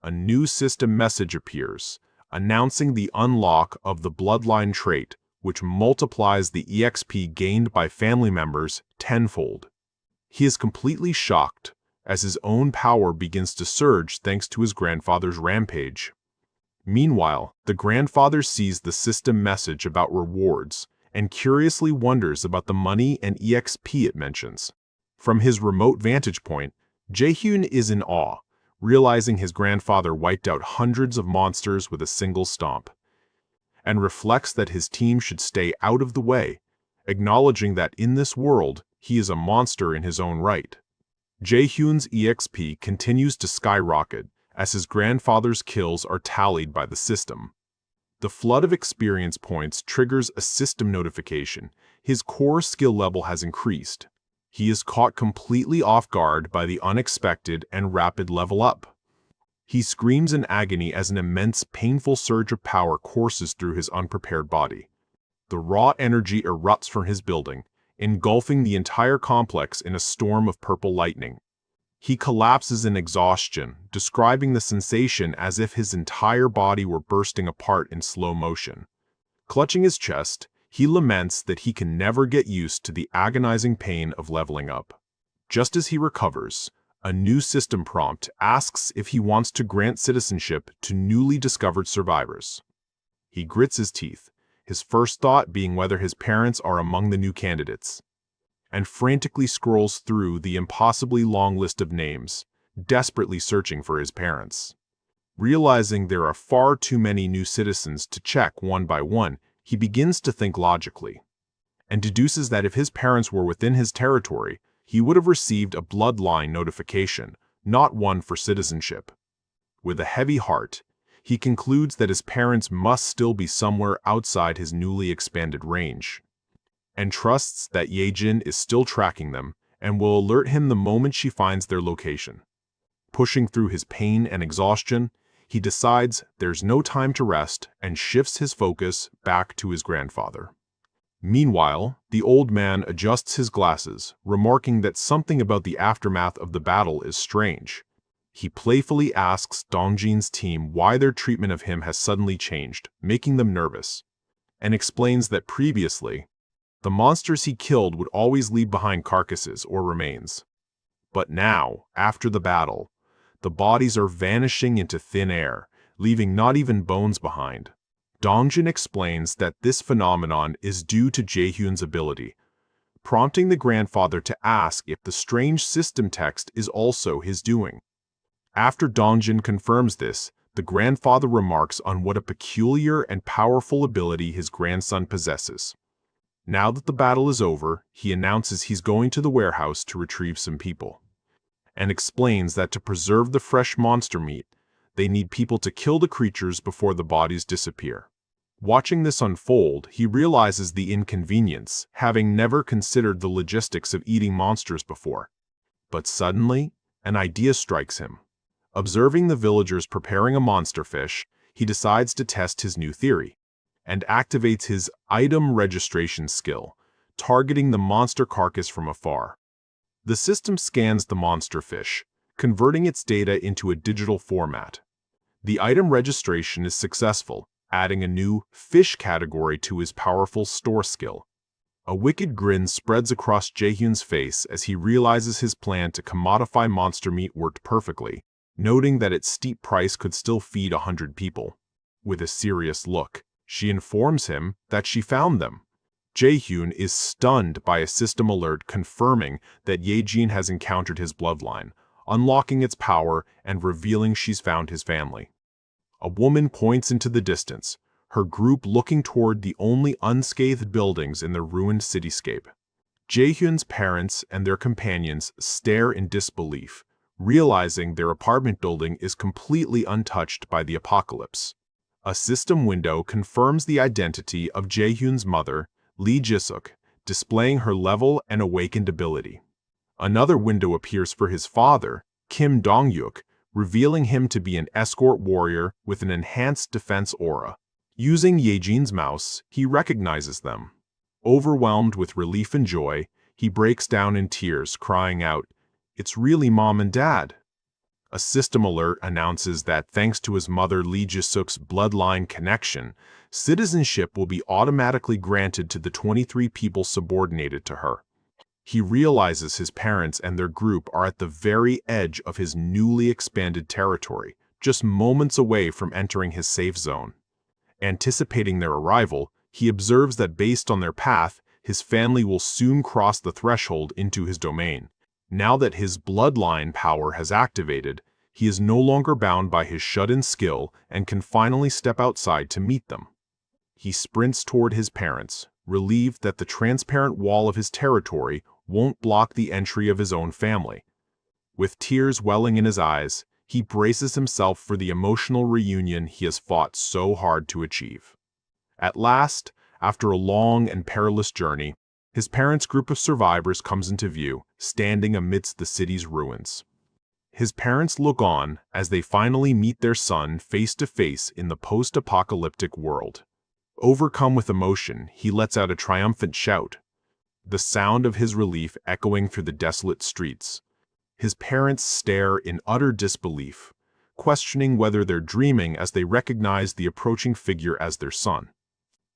A new system message appears, announcing the unlock of the bloodline trait, which multiplies the EXP gained by family members tenfold. He is completely shocked as his own power begins to surge thanks to his grandfather's rampage. Meanwhile, the grandfather sees the system message about rewards and curiously wonders about the money and EXP it mentions. From his remote vantage point, Jae-hyun is in awe, realizing his grandfather wiped out hundreds of monsters with a single stomp, and reflects that his team should stay out of the way, acknowledging that in this world, he is a monster in his own right. Jae-hyun's EXP continues to skyrocket as his grandfather's kills are tallied by the system. The flood of experience points triggers a system notification. His core skill level has increased. He is caught completely off guard by the unexpected and rapid level up. He screams in agony as an immense, painful surge of power courses through his unprepared body. The raw energy erupts from his building, engulfing the entire complex in a storm of purple lightning. He collapses in exhaustion, describing the sensation as if his entire body were bursting apart in slow motion. Clutching his chest, he laments that he can never get used to the agonizing pain of leveling up. Just as he recovers, a new system prompt asks if he wants to grant citizenship to newly discovered survivors. He grits his teeth, his first thought being whether his parents are among the new candidates, and frantically scrolls through the impossibly long list of names, desperately searching for his parents. Realizing there are far too many new citizens to check one by one, he begins to think logically, and deduces that if his parents were within his territory, he would have received a bloodline notification, not one for citizenship. With a heavy heart, he concludes that his parents must still be somewhere outside his newly expanded range, and trusts that Ye-jin is still tracking them and will alert him the moment she finds their location. Pushing through his pain and exhaustion, he decides there's no time to rest and shifts his focus back to his grandfather. Meanwhile, the old man adjusts his glasses, remarking that something about the aftermath of the battle is strange. He playfully asks Dongjin's team why their treatment of him has suddenly changed, making them nervous, and explains that previously, the monsters he killed would always leave behind carcasses or remains. But now, after the battle, the bodies are vanishing into thin air, leaving not even bones behind. Dongjin explains that this phenomenon is due to Jae-hyun's ability, prompting the grandfather to ask if the strange system text is also his doing. After Dongjin confirms this, the grandfather remarks on what a peculiar and powerful ability his grandson possesses. Now that the battle is over, he announces he's going to the warehouse to retrieve some people, and explains that to preserve the fresh monster meat, they need people to kill the creatures before the bodies disappear. Watching this unfold, he realizes the inconvenience, having never considered the logistics of eating monsters before. But suddenly, an idea strikes him. Observing the villagers preparing a monster fish, he decides to test his new theory, and activates his item registration skill, targeting the monster carcass from afar. The system scans the monster fish, converting its data into a digital format. The item registration is successful, adding a new fish category to his powerful store skill. A wicked grin spreads across Jae-hyun's face as he realizes his plan to commodify monster meat worked perfectly, noting that its steep price could still feed 100 people. With a serious look, she informs him that she found them. Jae-hyun is stunned by a system alert confirming that Ye-jin has encountered his bloodline, unlocking its power and revealing she's found his family. A woman points into the distance, her group looking toward the only unscathed buildings in the ruined cityscape. Jae-hyun's parents and their companions stare in disbelief, realizing their apartment building is completely untouched by the apocalypse. A system window confirms the identity of Jae-hyun's mother, Lee Ji-suk, displaying her level and awakened ability. Another window appears for his father, Kim Dong-yuk, revealing him to be an escort warrior with an enhanced defense aura. Using Ye-jin's mouse, he recognizes them. Overwhelmed with relief and joy, he breaks down in tears, crying out, "It's really Mom and Dad." A system alert announces that thanks to his mother Lee Ji-suk's bloodline connection, citizenship will be automatically granted to the 23 people subordinated to her. He realizes his parents and their group are at the very edge of his newly expanded territory, just moments away from entering his safe zone. Anticipating their arrival, he observes that based on their path, his family will soon cross the threshold into his domain. Now that his bloodline power has activated, he is no longer bound by his shut-in skill and can finally step outside to meet them. He sprints toward his parents, relieved that the transparent wall of his territory won't block the entry of his own family. With tears welling in his eyes, he braces himself for the emotional reunion he has fought so hard to achieve. At last, after a long and perilous journey, his parents' group of survivors comes into view, standing amidst the city's ruins. His parents look on as they finally meet their son face to face in the post-apocalyptic world. Overcome with emotion, he lets out a triumphant shout, the sound of his relief echoing through the desolate streets. His parents stare in utter disbelief, questioning whether they're dreaming as they recognize the approaching figure as their son.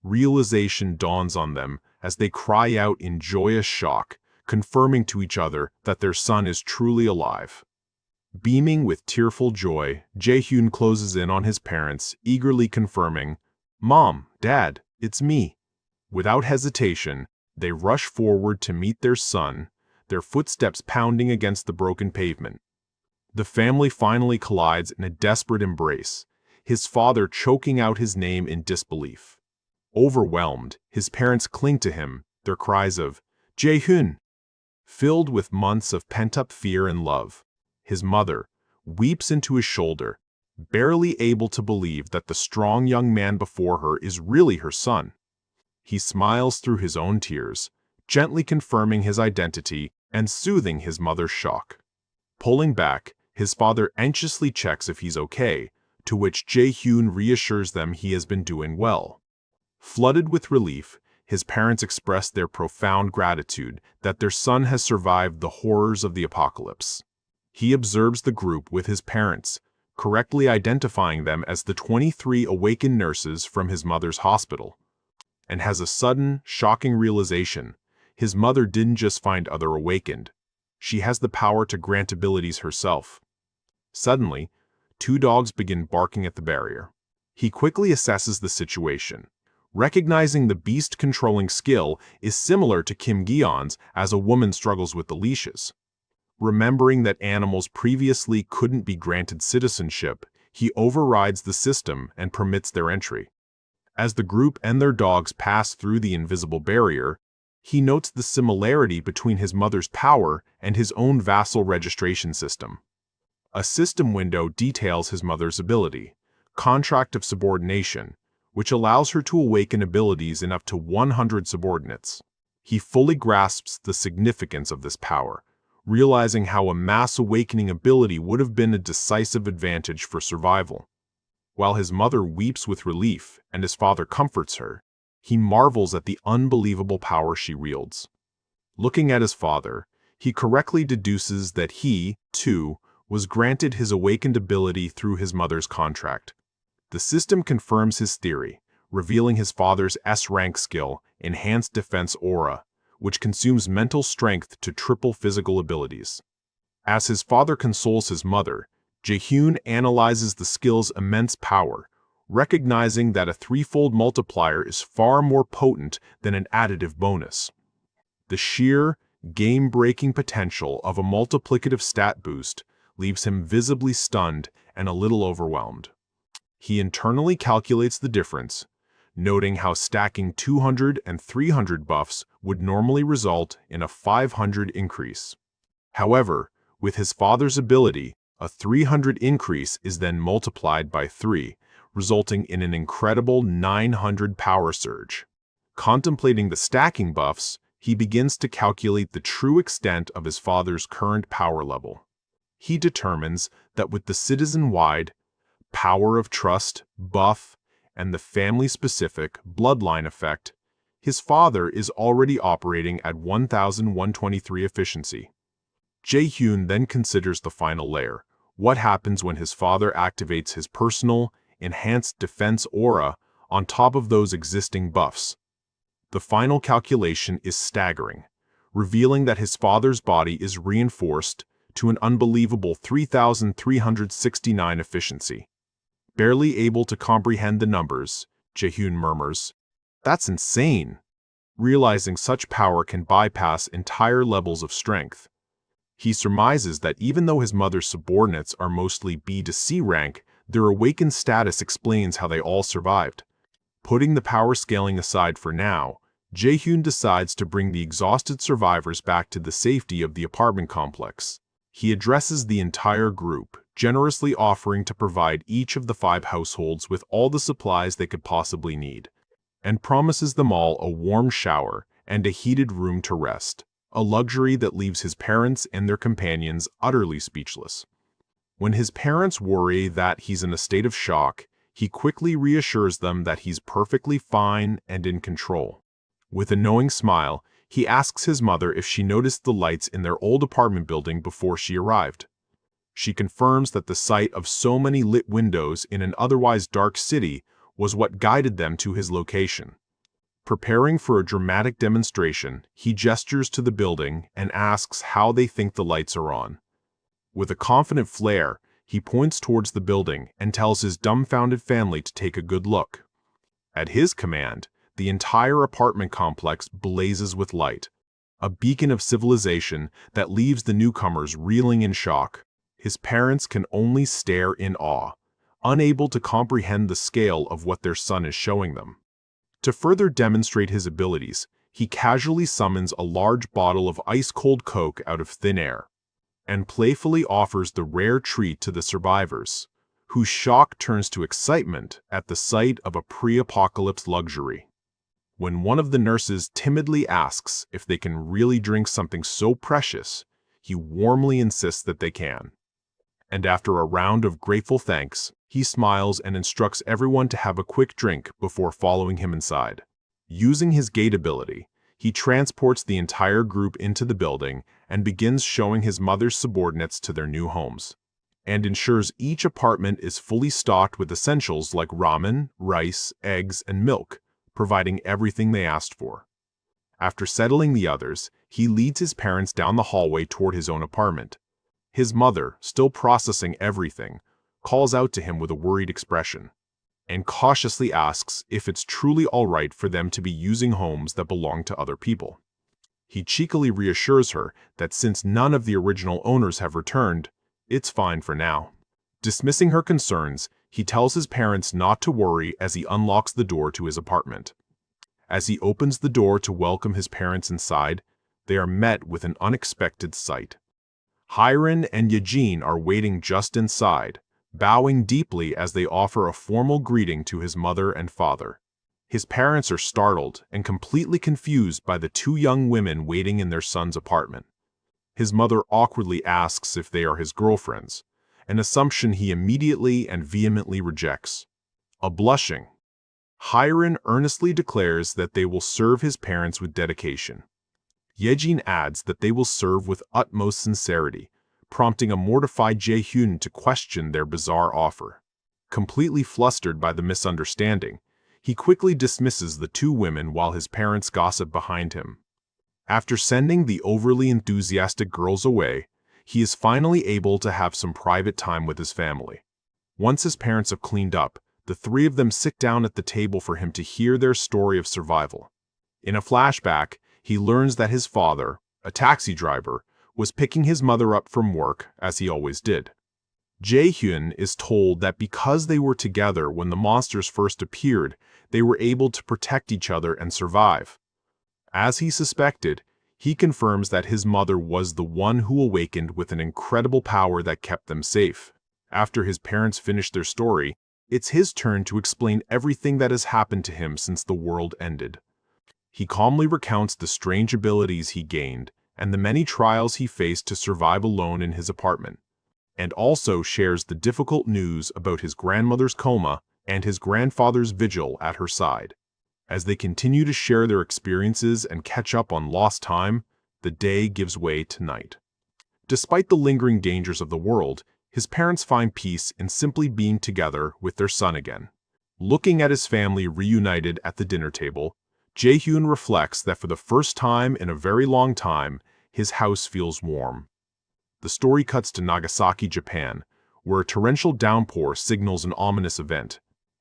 Realization dawns on them as they cry out in joyous shock, confirming to each other that their son is truly alive. Beaming with tearful joy, Jae-hyun closes in on his parents, eagerly confirming, "Mom, Dad, it's me." Without hesitation, they rush forward to meet their son, their footsteps pounding against the broken pavement. The family finally collides in a desperate embrace, his father choking out his name in disbelief. Overwhelmed, his parents cling to him, their cries of, "Jae-hyun!" filled with months of pent-up fear and love. His mother weeps into his shoulder, barely able to believe that the strong young man before her is really her son. He smiles through his own tears, gently confirming his identity and soothing his mother's shock. Pulling back, his father anxiously checks if he's okay, to which Jae-hyun reassures them he has been doing well. Flooded with relief, his parents express their profound gratitude that their son has survived the horrors of the apocalypse. He observes the group with his parents, correctly identifying them as the 23 awakened nurses from his mother's hospital, and has a sudden, shocking realization. His mother didn't just find other awakened. She has the power to grant abilities herself. Suddenly, 2 dogs begin barking at the barrier. He quickly assesses the situation, recognizing the beast-controlling skill is similar to Kim Jae-hyun's as a woman struggles with the leashes. Remembering that animals previously couldn't be granted citizenship, he overrides the system and permits their entry. As the group and their dogs pass through the invisible barrier, he notes the similarity between his mother's power and his own vassal registration system. A system window details his mother's ability, Contract of Subordination, which allows her to awaken abilities in up to 100 subordinates. He fully grasps the significance of this power, realizing how a mass awakening ability would have been a decisive advantage for survival. While his mother weeps with relief and his father comforts her, he marvels at the unbelievable power she wields. Looking at his father, He correctly deduces that he, too, was granted his awakened ability through his mother's contract. The system confirms his theory, revealing his father's S-rank skill, Enhanced Defense Aura, which consumes mental strength to triple physical abilities. As his father consoles his mother, Jae-hyun analyzes the skill's immense power, recognizing that a threefold multiplier is far more potent than an additive bonus. The sheer, game-breaking potential of a multiplicative stat boost leaves him visibly stunned and a little overwhelmed. He internally calculates the difference, noting how stacking 200 and 300 buffs would normally result in a 500 increase. However, with his father's ability, a 300 increase is then multiplied by 3, resulting in an incredible 900 power surge. Contemplating the stacking buffs, he begins to calculate the true extent of his father's current power level. He determines that with the citizen-wide Power of Trust buff and the family-specific bloodline effect, his father is already operating at 1,123 efficiency. Jae-hyun then considers the final layer. What happens when his father activates his personal, Enhanced Defense Aura on top of those existing buffs? The final calculation is staggering, revealing that his father's body is reinforced to an unbelievable 3,369 efficiency. Barely able to comprehend the numbers, Jae-hyun murmurs, "That's insane," realizing such power can bypass entire levels of strength. He surmises that even though his mother's subordinates are mostly B to C rank, their awakened status explains how they all survived. Putting the power scaling aside for now, Jae-hyun decides to bring the exhausted survivors back to the safety of the apartment complex. He addresses the entire group, generously offering to provide each of the 5 households with all the supplies they could possibly need, and promises them all a warm shower and a heated room to rest, a luxury that leaves his parents and their companions utterly speechless. When his parents worry that he's in a state of shock, he quickly reassures them that he's perfectly fine and in control. With a knowing smile, he asks his mother if she noticed the lights in their old apartment building before she arrived. She confirms that the sight of so many lit windows in an otherwise dark city was what guided them to his location. Preparing for a dramatic demonstration, he gestures to the building and asks how they think the lights are on. With a confident flair, he points towards the building and tells his dumbfounded family to take a good look. At his command, the entire apartment complex blazes with light, a beacon of civilization that leaves the newcomers reeling in shock. His parents can only stare in awe, unable to comprehend the scale of what their son is showing them. To further demonstrate his abilities, he casually summons a large bottle of ice-cold Coke out of thin air, and playfully offers the rare treat to the survivors, whose shock turns to excitement at the sight of a pre-apocalypse luxury. When one of the nurses timidly asks if they can really drink something so precious, he warmly insists that they can. And after a round of grateful thanks, he smiles and instructs everyone to have a quick drink before following him inside. Using his gate ability, he transports the entire group into the building and begins showing his mother's subordinates to their new homes, and ensures each apartment is fully stocked with essentials like ramen, rice, eggs, and milk, providing everything they asked for. After settling the others, he leads his parents down the hallway toward his own apartment. His mother, still processing everything, calls out to him with a worried expression, and cautiously asks if it's truly all right for them to be using homes that belong to other people. He cheekily reassures her that since none of the original owners have returned, it's fine for now. Dismissing her concerns, he tells his parents not to worry as he unlocks the door to his apartment. As he opens the door to welcome his parents inside, they are met with an unexpected sight. Hyren and Yejin are waiting just inside, bowing deeply as they offer a formal greeting to his mother and father. His parents are startled and completely confused by the 2 young women waiting in their son's apartment. His mother awkwardly asks if they are his girlfriends, an assumption he immediately and vehemently rejects. Blushing, Hyren earnestly declares that they will serve his parents with dedication. Yejin adds that they will serve with utmost sincerity, prompting a mortified Jae-hyun to question their bizarre offer. Completely flustered by the misunderstanding, he quickly dismisses the two women while his parents gossip behind him. After sending the overly enthusiastic girls away, he is finally able to have some private time with his family. Once his parents have cleaned up, the three of them sit down at the table for him to hear their story of survival. In a flashback, he learns that his father, a taxi driver, was picking his mother up from work, as he always did. Jae-hyun is told that because they were together when the monsters first appeared, they were able to protect each other and survive. As he suspected, he confirms that his mother was the one who awakened with an incredible power that kept them safe. After his parents finish their story, it's his turn to explain everything that has happened to him since the world ended. He calmly recounts the strange abilities he gained and the many trials he faced to survive alone in his apartment, and also shares the difficult news about his grandmother's coma and his grandfather's vigil at her side. As they continue to share their experiences and catch up on lost time, the day gives way to night. Despite the lingering dangers of the world, his parents find peace in simply being together with their son again. Looking at his family reunited at the dinner table, Jae-hyun reflects that for the first time in a very long time, his house feels warm. The story cuts to Nagasaki, Japan, where a torrential downpour signals an ominous event.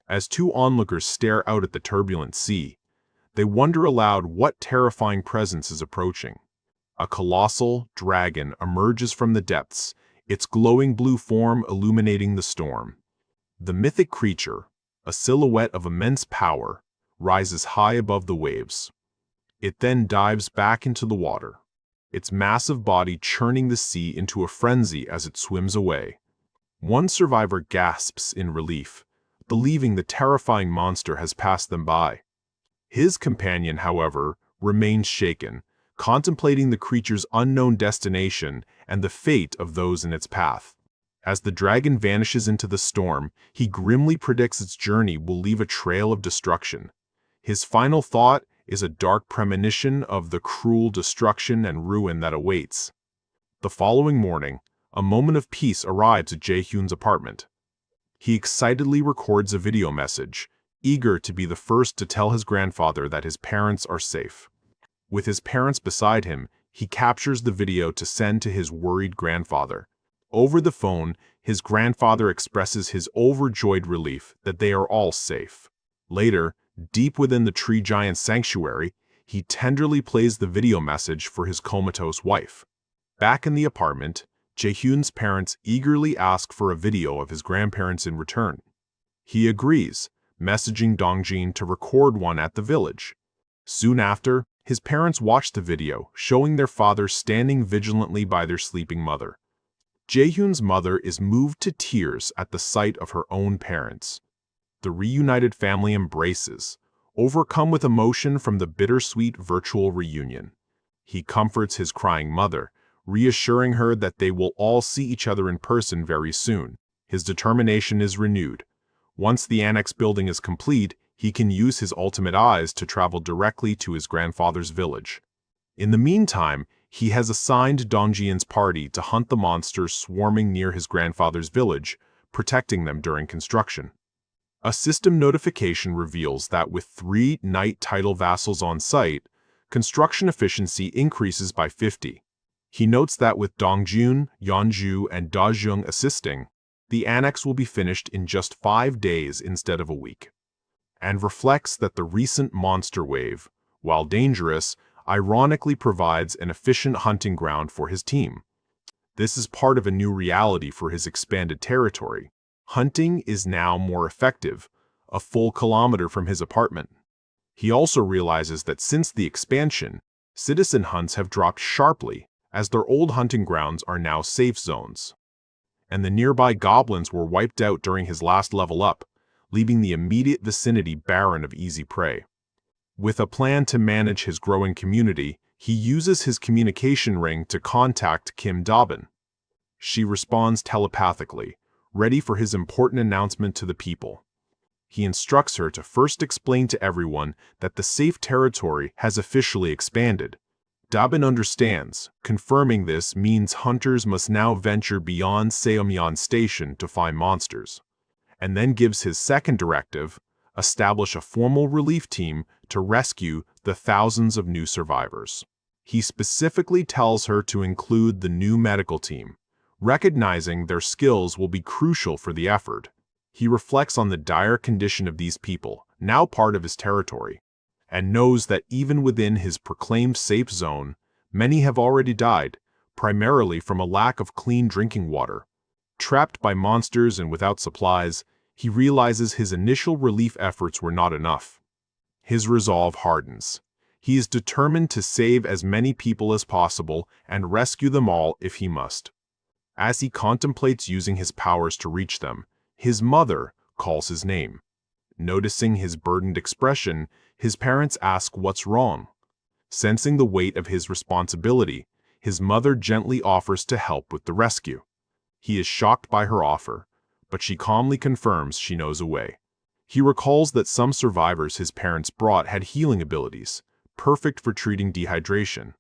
As two onlookers stare out at the turbulent sea, they wonder aloud what terrifying presence is approaching. A colossal dragon emerges from the depths, its glowing blue form illuminating the storm. The mythic creature, a silhouette of immense power, rises high above the waves. It then dives back into the water, its massive body churning the sea into a frenzy as it swims away. One survivor gasps in relief, believing the terrifying monster has passed them by. His companion, however, remains shaken, contemplating the creature's unknown destination and the fate of those in its path. As the dragon vanishes into the storm, he grimly predicts its journey will leave a trail of destruction. His final thought is a dark premonition of the cruel destruction and ruin that awaits. The following morning, a moment of peace arrives at Jae-hyun's apartment. He excitedly records a video message, eager to be the first to tell his grandfather that his parents are safe. With his parents beside him, he captures the video to send to his worried grandfather. Over the phone, his grandfather expresses his overjoyed relief that they are all safe. Later, deep within the tree giant's sanctuary, he tenderly plays the video message for his comatose wife. Back in the apartment, Jae-hyun's parents eagerly ask for a video of his grandparents in return. He agrees, messaging Dongjin to record one at the village. Soon after, his parents watch the video, showing their father standing vigilantly by their sleeping mother. Jae-hyun's mother is moved to tears at the sight of her own parents. The reunited family embraces, overcome with emotion from the bittersweet virtual reunion. He comforts his crying mother, reassuring her that they will all see each other in person very soon. His determination is renewed. Once the annex building is complete, he can use his ultimate eyes to travel directly to his grandfather's village. In the meantime, he has assigned Dongjin's party to hunt the monsters swarming near his grandfather's village, protecting them during construction. A system notification reveals that with 3 knight title vassals on site, construction efficiency increases by 50. He notes that with Dongjun, Yeonju, and Dajung assisting, the annex will be finished in just 5 days instead of a week, and reflects that the recent monster wave, while dangerous, ironically provides an efficient hunting ground for his team. This is part of a new reality for his expanded territory. Hunting is now more effective, a full kilometer from his apartment. He also realizes that since the expansion, citizen hunts have dropped sharply, as their old hunting grounds are now safe zones. And the nearby goblins were wiped out during his last level up, leaving the immediate vicinity barren of easy prey. With a plan to manage his growing community, he uses his communication ring to contact Kim Jae-hyun. She responds telepathically, ready for his important announcement to the people. He instructs her to first explain to everyone that the safe territory has officially expanded. Dabin understands. Confirming this means hunters must now venture beyond Seomyeon Station to find monsters, and then gives his second directive: establish a formal relief team to rescue the thousands of new survivors. He specifically tells her to include the new medical team, recognizing their skills will be crucial for the effort. He reflects on the dire condition of these people, now part of his territory, and knows that even within his proclaimed safe zone, many have already died, primarily from a lack of clean drinking water. Trapped by monsters and without supplies, he realizes his initial relief efforts were not enough. His resolve hardens. He is determined to save as many people as possible and rescue them all if he must. As he contemplates using his powers to reach them, his mother calls his name. Noticing his burdened expression, his parents ask what's wrong. Sensing the weight of his responsibility, his mother gently offers to help with the rescue. He is shocked by her offer, but she calmly confirms she knows a way. He recalls that some survivors his parents brought had healing abilities, perfect for treating dehydration.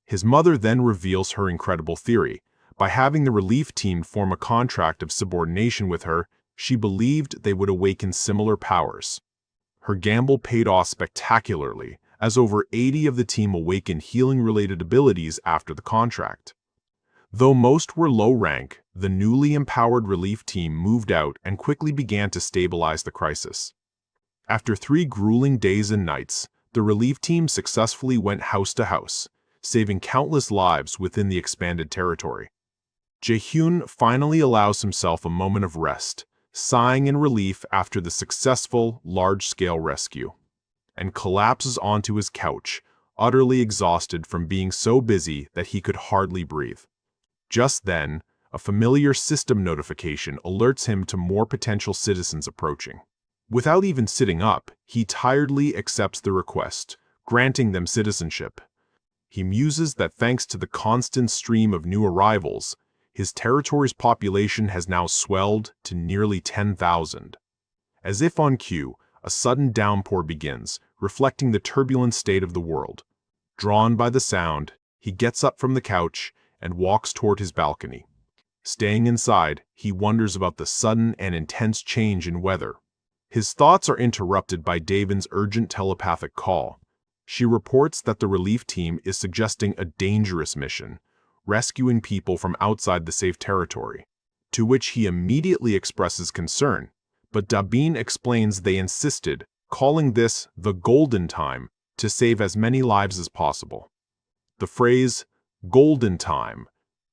His mother then reveals her incredible theory. By having the relief team form a contract of subordination with her, she believed they would awaken similar powers. Her gamble paid off spectacularly, as over 80 of the team awakened healing-related abilities after the contract. Though most were low rank, the newly empowered relief team moved out and quickly began to stabilize the crisis. After 3 grueling days and nights, the relief team successfully went house to house, saving countless lives within the expanded territory. Jae-hyun finally allows himself a moment of rest, sighing in relief after the successful, large-scale rescue, and collapses onto his couch, utterly exhausted from being so busy that he could hardly breathe. Just then, a familiar system notification alerts him to more potential citizens approaching. Without even sitting up, he tiredly accepts the request, granting them citizenship. He muses that thanks to the constant stream of new arrivals, his territory's population has now swelled to nearly 10,000. As if on cue, a sudden downpour begins, reflecting the turbulent state of the world. Drawn by the sound, he gets up from the couch and walks toward his balcony. Staying inside, he wonders about the sudden and intense change in weather. His thoughts are interrupted by Davin's urgent telepathic call. She reports that the relief team is suggesting a dangerous mission, rescuing people from outside the safe territory, to which he immediately expresses concern, but Dabin explains they insisted, calling this the golden time, to save as many lives as possible. The phrase, golden time,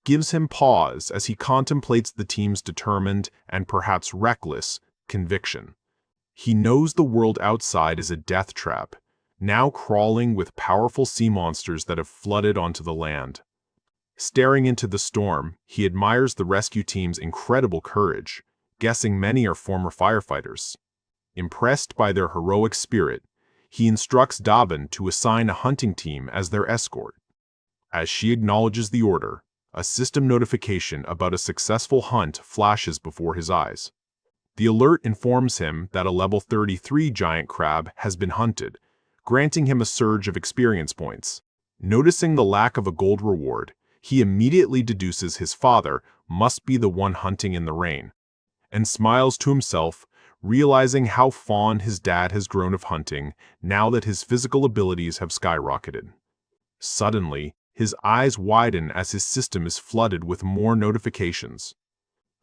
gives him pause as he contemplates the team's determined and perhaps reckless conviction. He knows the world outside is a death trap, now crawling with powerful sea monsters that have flooded onto the land. Staring into the storm, he admires the rescue team's incredible courage, guessing many are former firefighters. Impressed by their heroic spirit, he instructs Dabin to assign a hunting team as their escort. As she acknowledges the order, a system notification about a successful hunt flashes before his eyes. The alert informs him that a level 33 giant crab has been hunted, granting him a surge of experience points. Noticing the lack of a gold reward, he immediately deduces his father must be the one hunting in the rain, and smiles to himself, realizing how fond his dad has grown of hunting now that his physical abilities have skyrocketed. Suddenly, his eyes widen as his system is flooded with more notifications.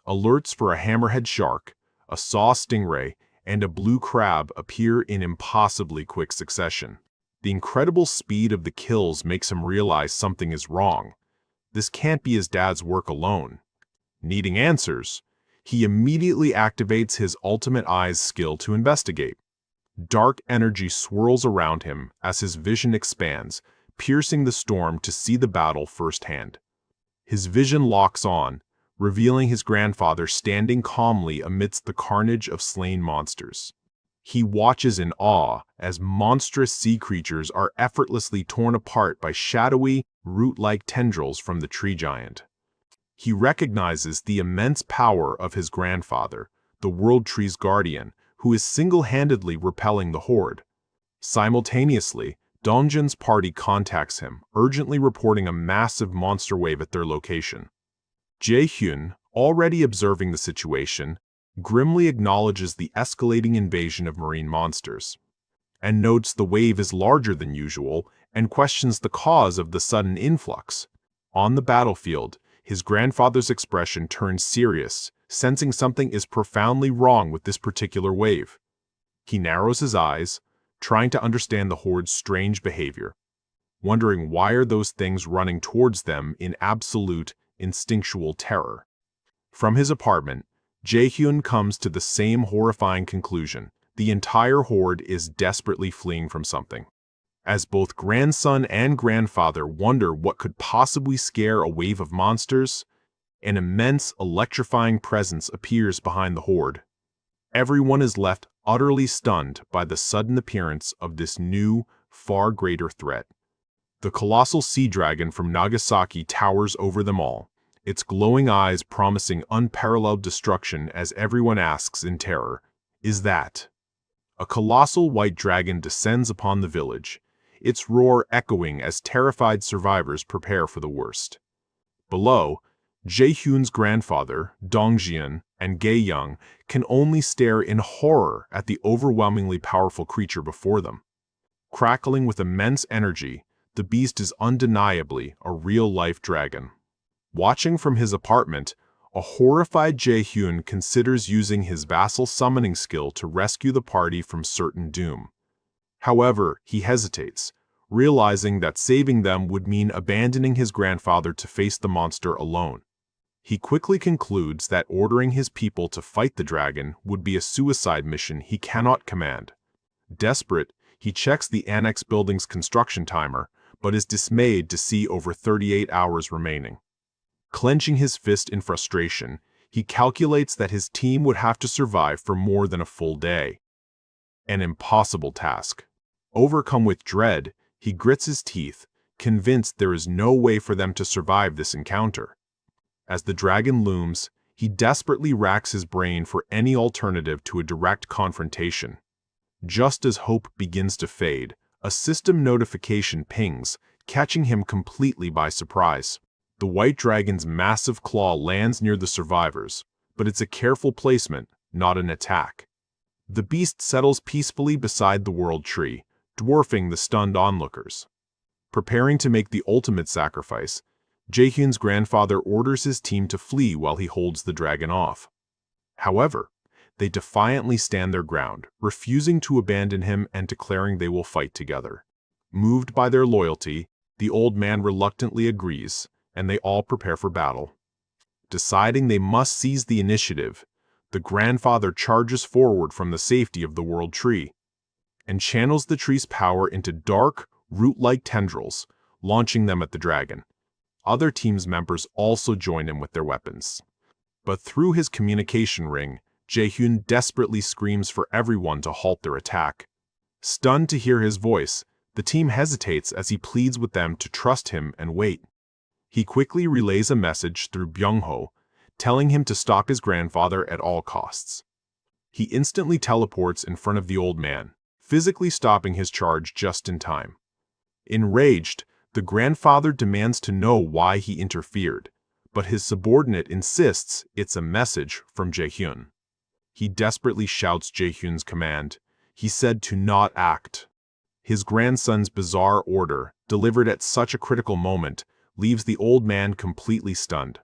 Alerts for a hammerhead shark, a saw stingray, and a blue crab appear in impossibly quick succession. The incredible speed of the kills makes him realize something is wrong. This can't be his dad's work alone. Needing answers, he immediately activates his ultimate eyes skill to investigate. Dark energy swirls around him as his vision expands, piercing the storm to see the battle firsthand. His vision locks on, revealing his grandfather standing calmly amidst the carnage of slain monsters. He watches in awe as monstrous sea creatures are effortlessly torn apart by shadowy, root-like tendrils from the tree giant. He recognizes the immense power of his grandfather, the World Tree's guardian, who is single-handedly repelling the horde. Simultaneously, Dongjin's party contacts him, urgently reporting a massive monster wave at their location. Jae-hyun, already observing the situation, grimly acknowledges the escalating invasion of marine monsters, and notes the wave is larger than usual and questions the cause of the sudden influx. On the battlefield, his grandfather's expression turns serious, sensing something is profoundly wrong with this particular wave. He narrows his eyes, trying to understand the horde's strange behavior, wondering why are those things running towards them in absolute, instinctual terror. From his apartment, Jae-hyun comes to the same horrifying conclusion. The entire horde is desperately fleeing from something. As both grandson and grandfather wonder what could possibly scare a wave of monsters, an immense, electrifying presence appears behind the horde. Everyone is left utterly stunned by the sudden appearance of this new, far greater threat. The colossal sea dragon from Nagasaki towers over them all, its glowing eyes promising unparalleled destruction as everyone asks in terror, "Is that?" A colossal white dragon descends upon the village, its roar echoing as terrified survivors prepare for the worst. Below, Jae-hyun's grandfather, Dongjin, and Gae-young can only stare in horror at the overwhelmingly powerful creature before them. Crackling with immense energy, the beast is undeniably a real-life dragon. Watching from his apartment, a horrified Jae-hyun considers using his vassal summoning skill to rescue the party from certain doom. However, he hesitates, realizing that saving them would mean abandoning his grandfather to face the monster alone. He quickly concludes that ordering his people to fight the dragon would be a suicide mission he cannot command. Desperate, he checks the annex building's construction timer, but is dismayed to see over 38 hours remaining. Clenching his fist in frustration, he calculates that his team would have to survive for more than a full day. An impossible task. Overcome with dread, he grits his teeth, convinced there is no way for them to survive this encounter. As the dragon looms, he desperately racks his brain for any alternative to a direct confrontation. Just as hope begins to fade, a system notification pings, catching him completely by surprise. The white dragon's massive claw lands near the survivors, but it's a careful placement, not an attack. The beast settles peacefully beside the world tree, dwarfing the stunned onlookers. Preparing to make the ultimate sacrifice, Jae-hyun's grandfather orders his team to flee while he holds the dragon off. However, they defiantly stand their ground, refusing to abandon him and declaring they will fight together. Moved by their loyalty, the old man reluctantly agrees, and they all prepare for battle. Deciding they must seize the initiative, the grandfather charges forward from the safety of the world tree, and channels the tree's power into dark, root-like tendrils, launching them at the dragon. Other team's members also join him with their weapons. But through his communication ring, Jae-hyun desperately screams for everyone to halt their attack. Stunned to hear his voice, the team hesitates as he pleads with them to trust him and wait. He quickly relays a message through Byung-ho, telling him to stop his grandfather at all costs. He instantly teleports in front of the old man, physically stopping his charge just in time. Enraged, the grandfather demands to know why he interfered, but his subordinate insists it's a message from Jae-hyun. He desperately shouts Jae-hyun's command. He said to not act. His grandson's bizarre order, delivered at such a critical moment, leaves the old man completely stunned.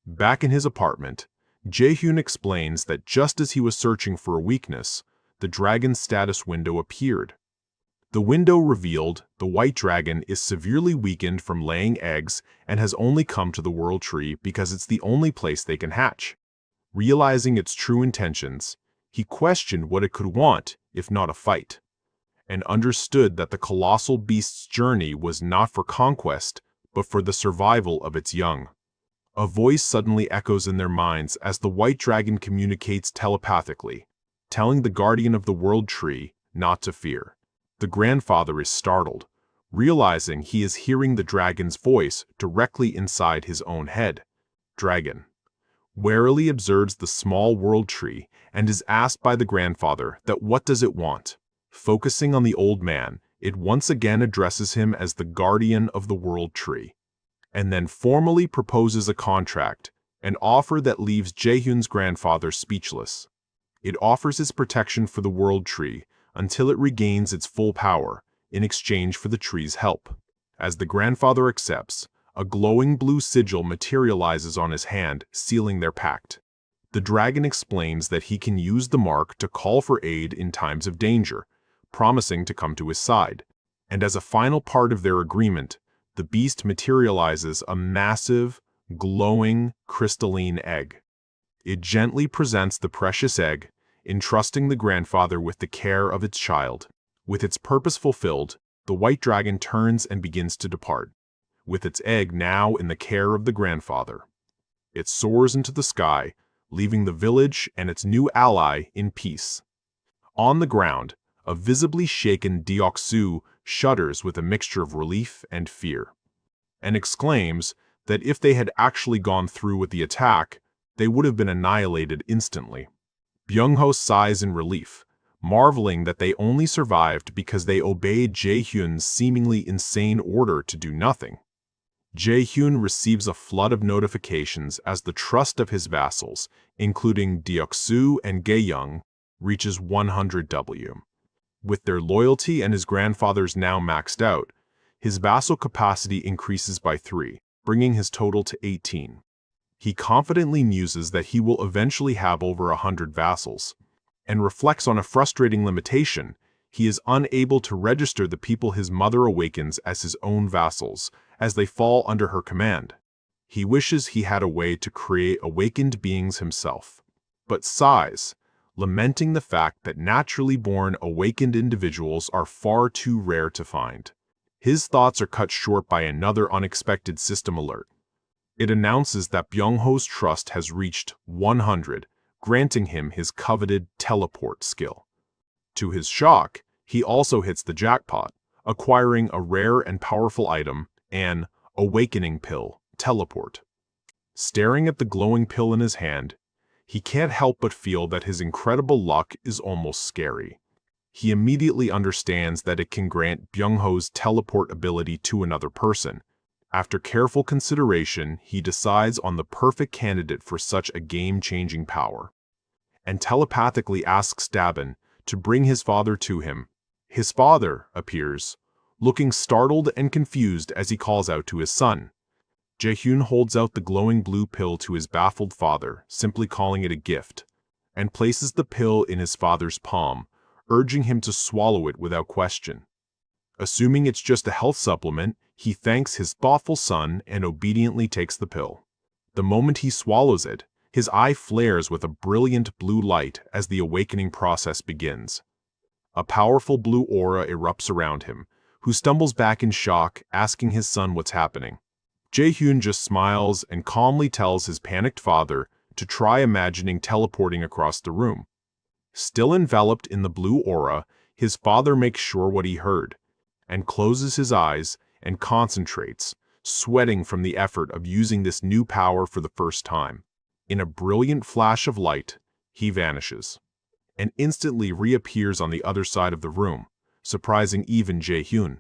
Back in his apartment, Jae-hyun explains that just as he was searching for a weakness, the dragon's status window appeared. The window revealed the white dragon is severely weakened from laying eggs and has only come to the world tree because it's the only place they can hatch. Realizing its true intentions, he questioned what it could want if not a fight, and understood that the colossal beast's journey was not for conquest, but for the survival of its young. A voice suddenly echoes in their minds as the white dragon communicates telepathically, telling the guardian of the world tree not to fear. The grandfather is startled, realizing he is hearing the dragon's voice directly inside his own head. Dragon warily observes the small world tree and is asked by the grandfather that what does it want. Focusing on the old man, It once again addresses him as the guardian of the world tree, and then formally proposes a contract, an offer that leaves Jae-hyun's grandfather speechless. It offers his protection for the world tree until it regains its full power, in exchange for the tree's help. As the grandfather accepts, a glowing blue sigil materializes on his hand, sealing their pact. The dragon explains that he can use the mark to call for aid in times of danger, promising to come to his side. And as a final part of their agreement, the beast materializes a massive, glowing, crystalline egg. It gently presents the precious egg, entrusting the grandfather with the care of its child. With its purpose fulfilled, the white dragon turns and begins to depart, with its egg now in the care of the grandfather. It soars into the sky, leaving the village and its new ally in peace. On the ground, a visibly shaken Deok-su shudders with a mixture of relief and fear, and exclaims that if they had actually gone through with the attack, they would have been annihilated instantly. Byung-ho sighs in relief, marveling that they only survived because they obeyed Jae-hyun's seemingly insane order to do nothing. Jae-hyun receives a flood of notifications as the trust of his vassals, including Deok-su and Gae-young, reaches 100W. With their loyalty and his grandfather's now maxed out, his vassal capacity increases by 3, bringing his total to 18. He confidently muses that he will eventually have over 100 vassals, and reflects on a frustrating limitation: he is unable to register the people his mother awakens as his own vassals, as they fall under her command. He wishes he had a way to create awakened beings himself, but sighs, lamenting the fact that naturally born awakened individuals are far too rare to find. His thoughts are cut short by another unexpected system alert. It announces that Byung-ho's trust has reached 100, granting him his coveted teleport skill. To his shock, he also hits the jackpot, acquiring a rare and powerful item, an awakening pill, teleport. Staring at the glowing pill in his hand, he can't help but feel that his incredible luck is almost scary. He immediately understands that it can grant Byung-ho's teleport ability to another person. After careful consideration, he decides on the perfect candidate for such a game-changing power, and telepathically asks Dabin to bring his father to him. His father appears, looking startled and confused as he calls out to his son. Jae-hyun holds out the glowing blue pill to his baffled father, simply calling it a gift, and places the pill in his father's palm, urging him to swallow it without question. Assuming it's just a health supplement, he thanks his thoughtful son and obediently takes the pill. The moment he swallows it, his eye flares with a brilliant blue light as the awakening process begins. A powerful blue aura erupts around him, who stumbles back in shock, asking his son what's happening. Jae-hyun just smiles and calmly tells his panicked father to try imagining teleporting across the room. Still enveloped in the blue aura, his father makes sure what he heard, and closes his eyes and concentrates, sweating from the effort of using this new power for the first time. In a brilliant flash of light, he vanishes, and instantly reappears on the other side of the room, surprising even Jae-hyun.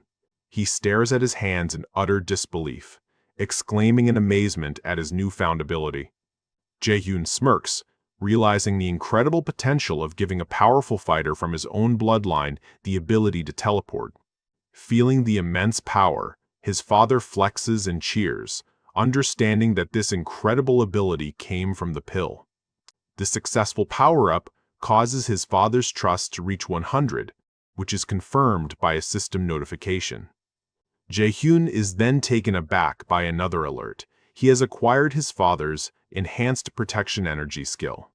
He stares at his hands in utter disbelief, exclaiming in amazement at his newfound ability. Jae-hyun smirks, realizing the incredible potential of giving a powerful fighter from his own bloodline the ability to teleport. Feeling the immense power, his father flexes and cheers, understanding that this incredible ability came from the pill. The successful power-up causes his father's trust to reach 100, which is confirmed by a system notification. Jae-hyun is then taken aback by another alert. He has acquired his father's enhanced protection energy skill.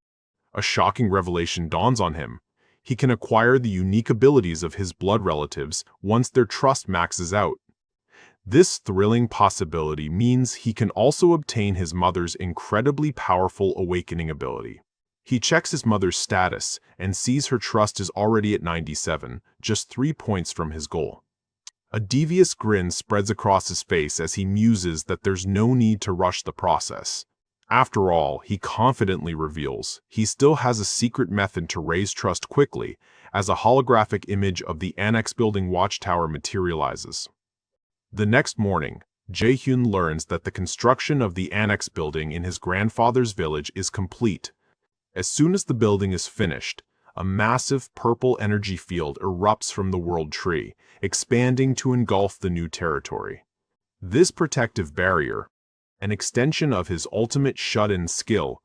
A shocking revelation dawns on him. He can acquire the unique abilities of his blood relatives once their trust maxes out. This thrilling possibility means he can also obtain his mother's incredibly powerful awakening ability. He checks his mother's status and sees her trust is already at 97, just 3 points from his goal. A devious grin spreads across his face as he muses that there's no need to rush the process. After all, he confidently reveals, he still has a secret method to raise trust quickly, as a holographic image of the annex building watchtower materializes. The next morning, Jae-hyun learns that the construction of the annex building in his grandfather's village is complete. As soon as the building is finished, a massive purple energy field erupts from the world tree, expanding to engulf the new territory. This protective barrier, an extension of his ultimate shut-in skill,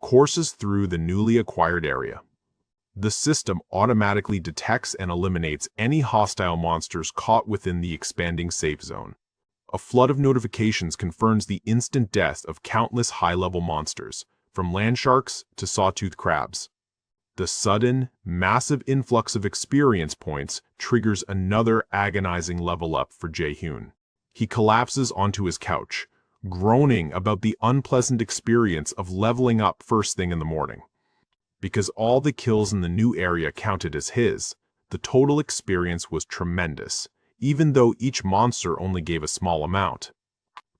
courses through the newly acquired area. The system automatically detects and eliminates any hostile monsters caught within the expanding safe zone. A flood of notifications confirms the instant death of countless high-level monsters, from landsharks to sawtooth crabs. The sudden, massive influx of experience points triggers another agonizing level up for Jae-hyun. He collapses onto his couch, groaning about the unpleasant experience of leveling up first thing in the morning. Because all the kills in the new area counted as his, the total experience was tremendous, even though each monster only gave a small amount.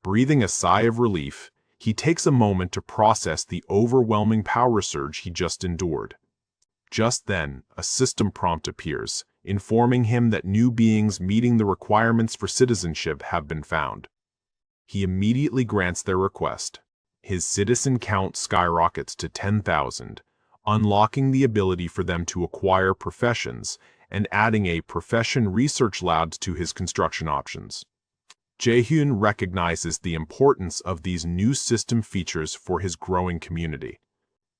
Breathing a sigh of relief, he takes a moment to process the overwhelming power surge he just endured. Just then, a system prompt appears, informing him that new beings meeting the requirements for citizenship have been found. He immediately grants their request. His citizen count skyrockets to 10,000, unlocking the ability for them to acquire professions and adding a profession research lab to his construction options. Jae-hyun recognizes the importance of these new system features for his growing community.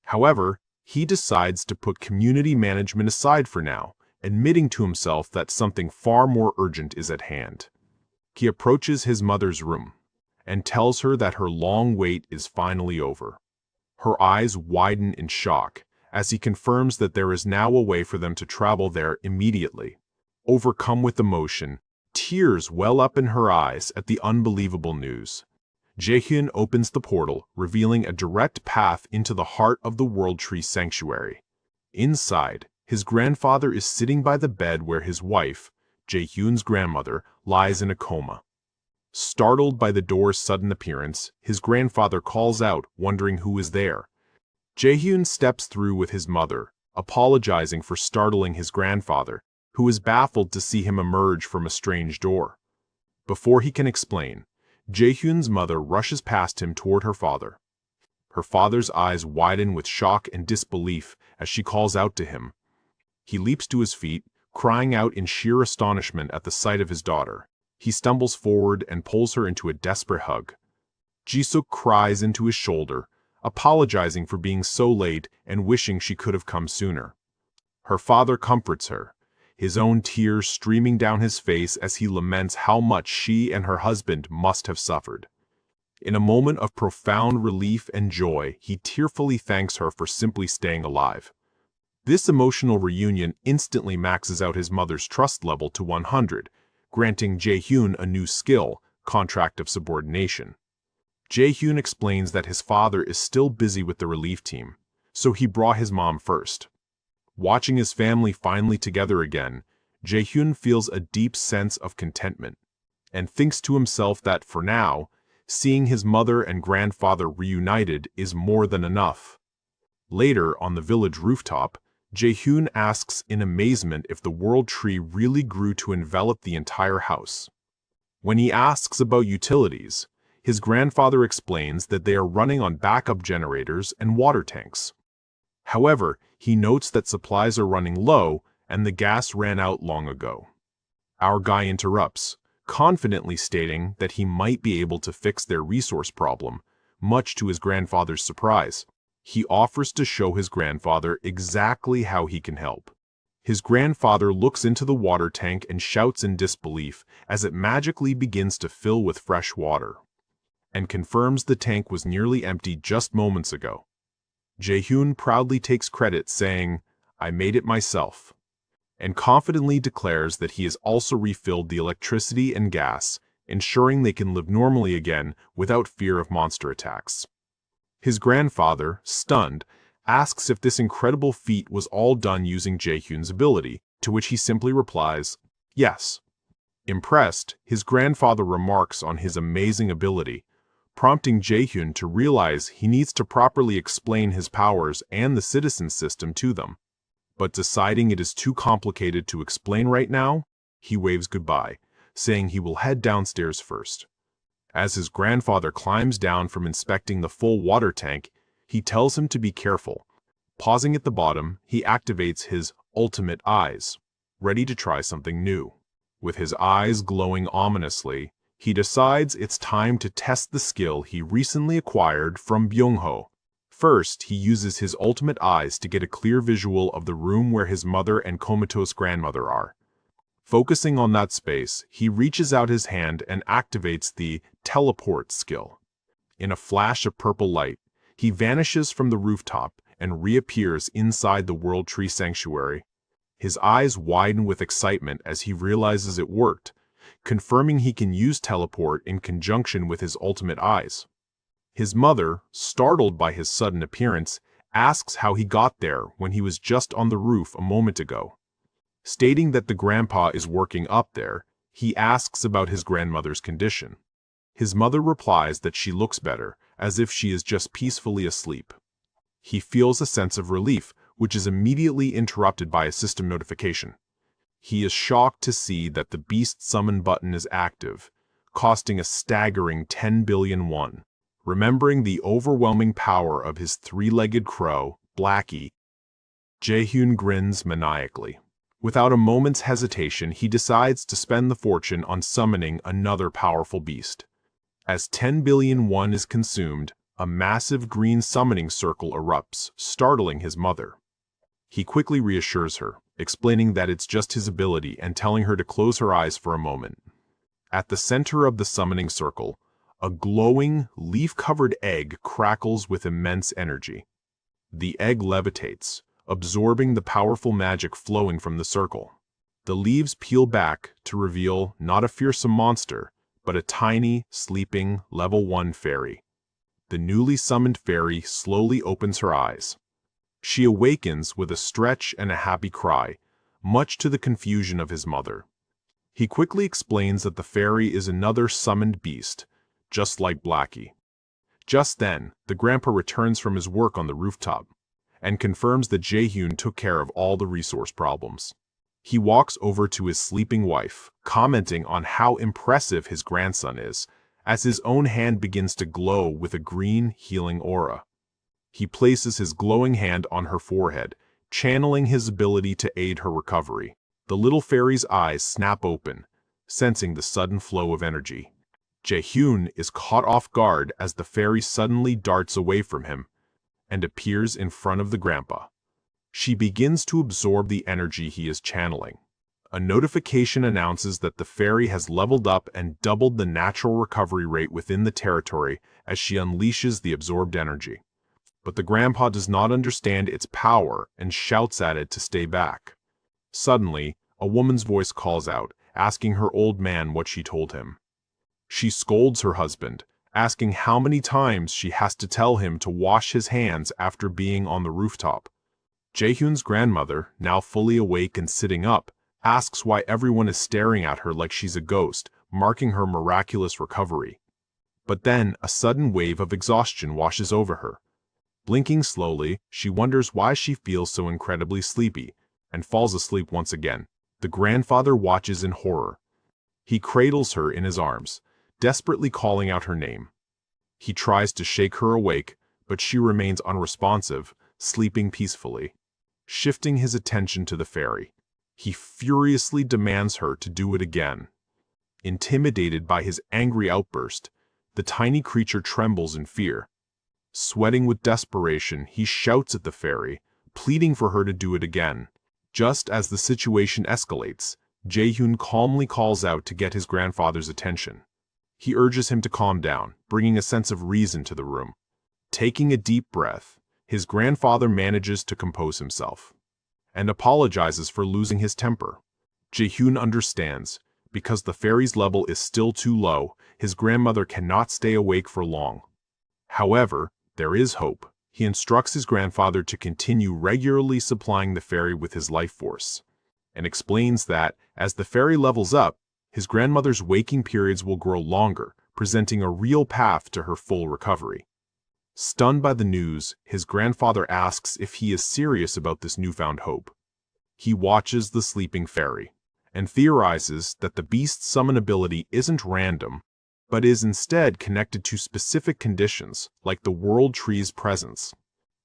However, he decides to put community management aside for now, admitting to himself that something far more urgent is at hand. He approaches his mother's room and tells her that her long wait is finally over. Her eyes widen in shock as he confirms that there is now a way for them to travel there immediately. Overcome with emotion, tears well up in her eyes at the unbelievable news. Jae-hyun opens the portal, revealing a direct path into the heart of the World Tree Sanctuary. Inside, his grandfather is sitting by the bed where his wife, Jae-hyun's grandmother, lies in a coma. Startled by the door's sudden appearance, his grandfather calls out, wondering who is there. Jae-hyun steps through with his mother, apologizing for startling his grandfather, who is baffled to see him emerge from a strange door. Before he can explain, Jae-hyun's mother rushes past him toward her father. Her father's eyes widen with shock and disbelief as she calls out to him. He leaps to his feet, crying out in sheer astonishment at the sight of his daughter. He stumbles forward and pulls her into a desperate hug. Jisuk cries into his shoulder, apologizing for being so late and wishing she could have come sooner. Her father comforts her, his own tears streaming down his face as he laments how much she and her husband must have suffered. In a moment of profound relief and joy, he tearfully thanks her for simply staying alive. This emotional reunion instantly maxes out his mother's trust level to 100, granting Jae-hyun a new skill, contract of subordination. Jae-hyun explains that his father is still busy with the relief team, so he brought his mom first. Watching his family finally together again, Jae-hyun feels a deep sense of contentment, and thinks to himself that for now, seeing his mother and grandfather reunited is more than enough. Later, on the village rooftop, Jae-hyun asks in amazement if the world tree really grew to envelop the entire house. When he asks about utilities, his grandfather explains that they are running on backup generators and water tanks. However, he notes that supplies are running low and the gas ran out long ago. Our guy interrupts, confidently stating that he might be able to fix their resource problem, much to his grandfather's surprise. He offers to show his grandfather exactly how he can help. His grandfather looks into the water tank and shouts in disbelief as it magically begins to fill with fresh water, and confirms the tank was nearly empty just moments ago. Jae-hyun proudly takes credit, saying, "I made it myself," and confidently declares that he has also refilled the electricity and gas, ensuring they can live normally again without fear of monster attacks. His grandfather, stunned, asks if this incredible feat was all done using Jae-hyun's ability, to which he simply replies, "Yes." Impressed, his grandfather remarks on his amazing ability, prompting Jae-hyun to realize he needs to properly explain his powers and the citizen system to them. But deciding it is too complicated to explain right now, he waves goodbye, saying he will head downstairs first. As his grandfather climbs down from inspecting the full water tank, he tells him to be careful. Pausing at the bottom, he activates his ultimate eyes, ready to try something new. With his eyes glowing ominously, he decides it's time to test the skill he recently acquired from Byung-ho. First, he uses his ultimate eyes to get a clear visual of the room where his mother and comatose grandmother are. Focusing on that space, he reaches out his hand and activates the teleport skill. In a flash of purple light, he vanishes from the rooftop and reappears inside the World Tree Sanctuary. His eyes widen with excitement as he realizes it worked, confirming he can use teleport in conjunction with his ultimate eyes. His mother, startled by his sudden appearance, asks how he got there when he was just on the roof a moment ago. Stating that the grandpa is working up there, he asks about his grandmother's condition. His mother replies that she looks better, as if she is just peacefully asleep. He feels a sense of relief, which is immediately interrupted by a system notification. He is shocked to see that the Beast Summon button is active, costing a staggering 10 billion won. Remembering the overwhelming power of his three-legged crow, Blackie, Jae-hyun grins maniacally. Without a moment's hesitation, he decides to spend the fortune on summoning another powerful beast. As 10 billion won is consumed, a massive green summoning circle erupts, startling his mother. He quickly reassures her, explaining that it's just his ability and telling her to close her eyes for a moment. At the center of the summoning circle, a glowing, leaf-covered egg crackles with immense energy. The egg levitates, absorbing the powerful magic flowing from the circle. The leaves peel back to reveal not a fearsome monster, but a tiny, sleeping, level 1 fairy. The newly summoned fairy slowly opens her eyes. She awakens with a stretch and a happy cry, much to the confusion of his mother. He quickly explains that the fairy is another summoned beast, just like Blackie. Just then, the grandpa returns from his work on the rooftop and confirms that Jae-hyun took care of all the resource problems. He walks over to his sleeping wife, commenting on how impressive his grandson is, as his own hand begins to glow with a green, healing aura. He places his glowing hand on her forehead, channeling his ability to aid her recovery. The little fairy's eyes snap open, sensing the sudden flow of energy. Jae-hyun is caught off guard as the fairy suddenly darts away from him and appears in front of the grandpa. She begins to absorb the energy he is channeling. A notification announces that the fairy has leveled up and doubled the natural recovery rate within the territory as she unleashes the absorbed energy. But the grandpa does not understand its power and shouts at it to stay back. Suddenly, a woman's voice calls out, asking her old man what she told him. She scolds her husband, asking how many times she has to tell him to wash his hands after being on the rooftop. Jae-hyun's grandmother, now fully awake and sitting up, asks why everyone is staring at her like she's a ghost, marking her miraculous recovery. But then, a sudden wave of exhaustion washes over her. Blinking slowly, she wonders why she feels so incredibly sleepy, and falls asleep once again. The grandfather watches in horror. He cradles her in his arms, desperately calling out her name. He tries to shake her awake, but she remains unresponsive, sleeping peacefully. Shifting his attention to the fairy, he furiously demands her to do it again. Intimidated by his angry outburst, the tiny creature trembles in fear. Sweating with desperation, he shouts at the fairy, pleading for her to do it again. Just as the situation escalates, Jae-hyun calmly calls out to get his grandfather's attention. He urges him to calm down, bringing a sense of reason to the room. Taking a deep breath, his grandfather manages to compose himself and apologizes for losing his temper. Jae-hyun understands, because the fairy's level is still too low, his grandmother cannot stay awake for long. However, there is hope. He instructs his grandfather to continue regularly supplying the fairy with his life force, and explains that, as the fairy levels up, his grandmother's waking periods will grow longer, presenting a real path to her full recovery. Stunned by the news, his grandfather asks if he is serious about this newfound hope. He watches the sleeping fairy and theorizes that the beast's summon ability isn't random, but is instead connected to specific conditions like the world tree's presence.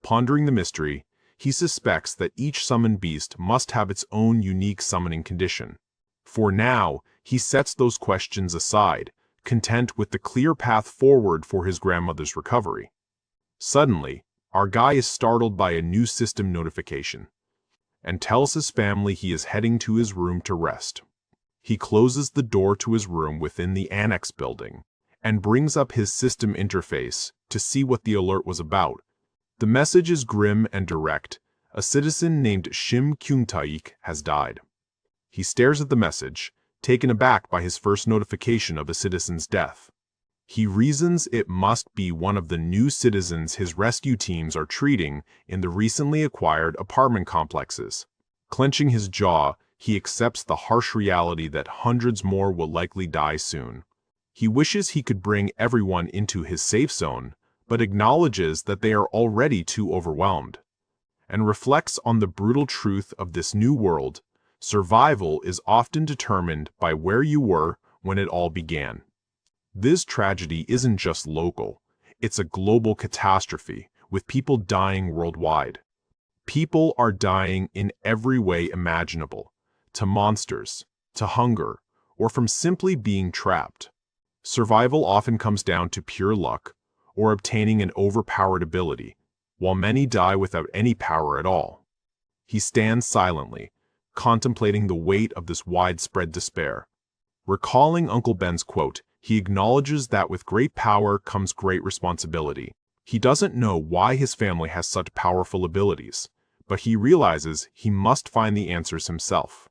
Pondering the mystery, he suspects that each summoned beast must have its own unique summoning condition. For now, he sets those questions aside, content with the clear path forward for his grandmother's recovery. Suddenly, our guy is startled by a new system notification and tells his family he is heading to his room to rest. He closes the door to his room within the annex building and brings up his system interface to see what the alert was about. The message is grim and direct. A citizen named Shim Kyung-taik has died. He stares at the message, taken aback by his first notification of a citizen's death. He reasons it must be one of the new citizens his rescue teams are treating in the recently acquired apartment complexes. Clenching his jaw, he accepts the harsh reality that hundreds more will likely die soon. He wishes he could bring everyone into his safe zone, but acknowledges that they are already too overwhelmed, and reflects on the brutal truth of this new world. Survival is often determined by where you were when it all began. This tragedy isn't just local, it's a global catastrophe, with people dying worldwide. People are dying in every way imaginable, to monsters, to hunger, or from simply being trapped. Survival often comes down to pure luck, or obtaining an overpowered ability, while many die without any power at all. He stands silently, contemplating the weight of this widespread despair. Recalling Uncle Ben's quote, he acknowledges that with great power comes great responsibility. He doesn't know why his family has such powerful abilities, but he realizes he must find the answers himself.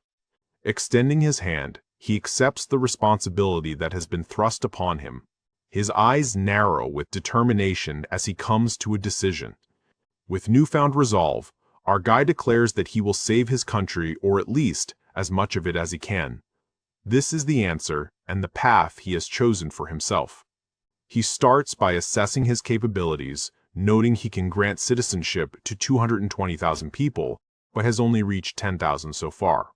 Extending his hand, he accepts the responsibility that has been thrust upon him. His eyes narrow with determination as he comes to a decision. With newfound resolve, our guy declares that he will save his country, or at least as much of it as he can. This is the answer and the path he has chosen for himself. He starts by assessing his capabilities, noting he can grant citizenship to 220,000 people, but has only reached 10,000 so far.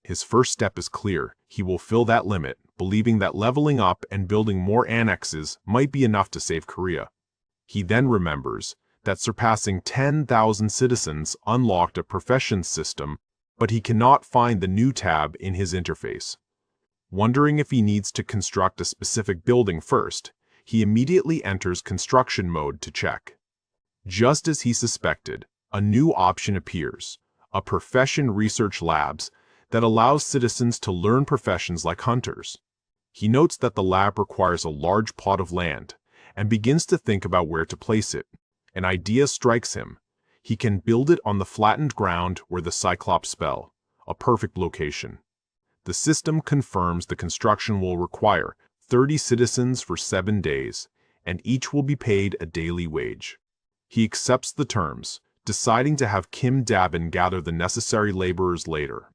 His first step is clear. He will fill that limit, believing that leveling up and building more annexes might be enough to save Korea. He then remembers that surpassing 10,000 citizens unlocked a professions system, but he cannot find the new tab in his interface. Wondering if he needs to construct a specific building first, he immediately enters construction mode to check. Just as he suspected, a new option appears, a profession research labs that allows citizens to learn professions like hunters. He notes that the lab requires a large plot of land and begins to think about where to place it. An idea strikes him. He can build it on the flattened ground where the Cyclops fell, a perfect location. The system confirms the construction will require 30 citizens for 7 days, and each will be paid a daily wage. He accepts the terms, deciding to have Kim Jae-hyun gather the necessary laborers later,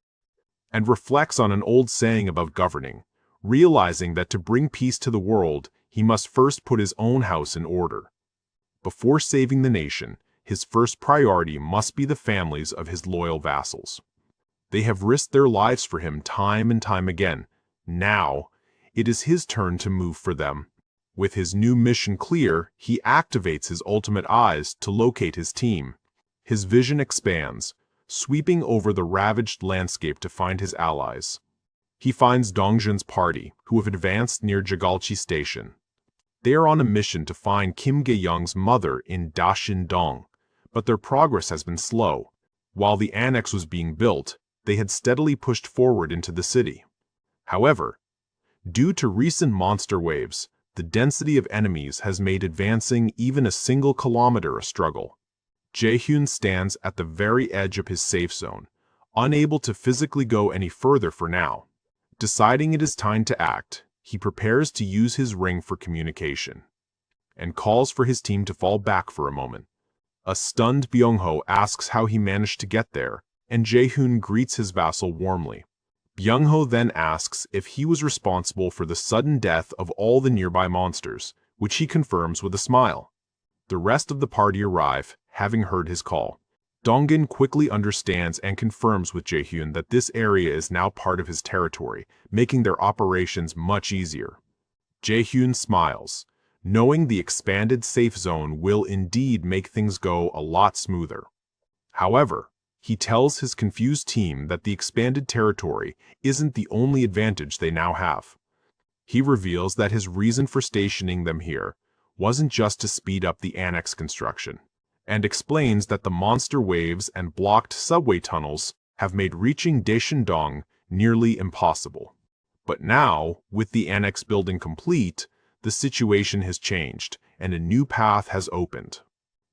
and reflects on an old saying about governing, realizing that to bring peace to the world, he must first put his own house in order. Before saving the nation, his first priority must be the families of his loyal vassals. They have risked their lives for him time and time again. Now, it is his turn to move for them. With his new mission clear, he activates his ultimate eyes to locate his team. His vision expands, sweeping over the ravaged landscape to find his allies. He finds Dongjun's party, who have advanced near Jagalchi Station. They are on a mission to find Kim Jae-hyun's mother in Dashin-dong, but their progress has been slow. While the annex was being built, they had steadily pushed forward into the city. However, due to recent monster waves, the density of enemies has made advancing even a single kilometer a struggle. Jae-hyun stands at the very edge of his safe zone, unable to physically go any further for now. Deciding it is time to act, he prepares to use his ring for communication, and calls for his team to fall back for a moment. A stunned Byung-ho asks how he managed to get there, and Jae-hyun greets his vassal warmly. Byung-ho then asks if he was responsible for the sudden death of all the nearby monsters, which he confirms with a smile. The rest of the party arrive, having heard his call. Dongin quickly understands and confirms with Jae-hyun that this area is now part of his territory, making their operations much easier. Jae-hyun smiles, knowing the expanded safe zone will indeed make things go a lot smoother. However, he tells his confused team that the expanded territory isn't the only advantage they now have. He reveals that his reason for stationing them here wasn't just to speed up the annex construction, and explains that the monster waves and blocked subway tunnels have made reaching Daeshindong nearly impossible. But now, with the annex building complete, the situation has changed, and a new path has opened.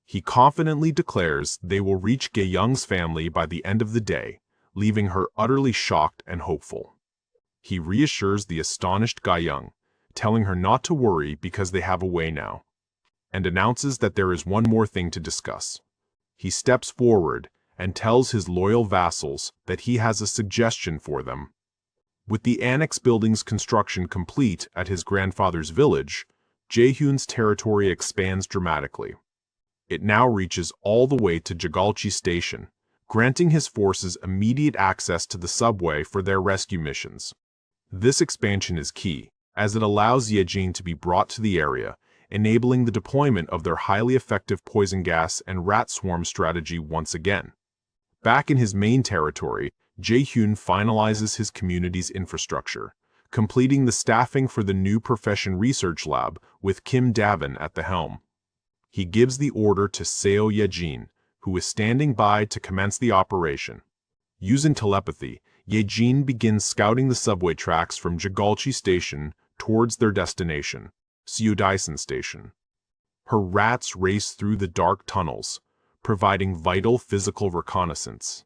He confidently declares they will reach Gae-young's family by the end of the day, leaving her utterly shocked and hopeful. He reassures the astonished Gae-young, telling her not to worry because they have a way now, and announces that there is one more thing to discuss. He steps forward and tells his loyal vassals that he has a suggestion for them. With the annex building's construction complete at his grandfather's village, Jae-hyun's territory expands dramatically. It now reaches all the way to Jagalchi Station, granting his forces immediate access to the subway for their rescue missions. This expansion is key, as it allows Yejin to be brought to the area, enabling the deployment of their highly effective poison gas and rat swarm strategy once again. Back in his main territory, Jae-hyun finalizes his community's infrastructure, completing the staffing for the new profession research lab with Kim Jae-hyun at the helm. He gives the order to Seo Yejin, who is standing by to commence the operation. Using telepathy, Yejin begins scouting the subway tracks from Jagalchi Station towards their destination, Seodaisen Station. Her rats race through the dark tunnels, providing vital physical reconnaissance.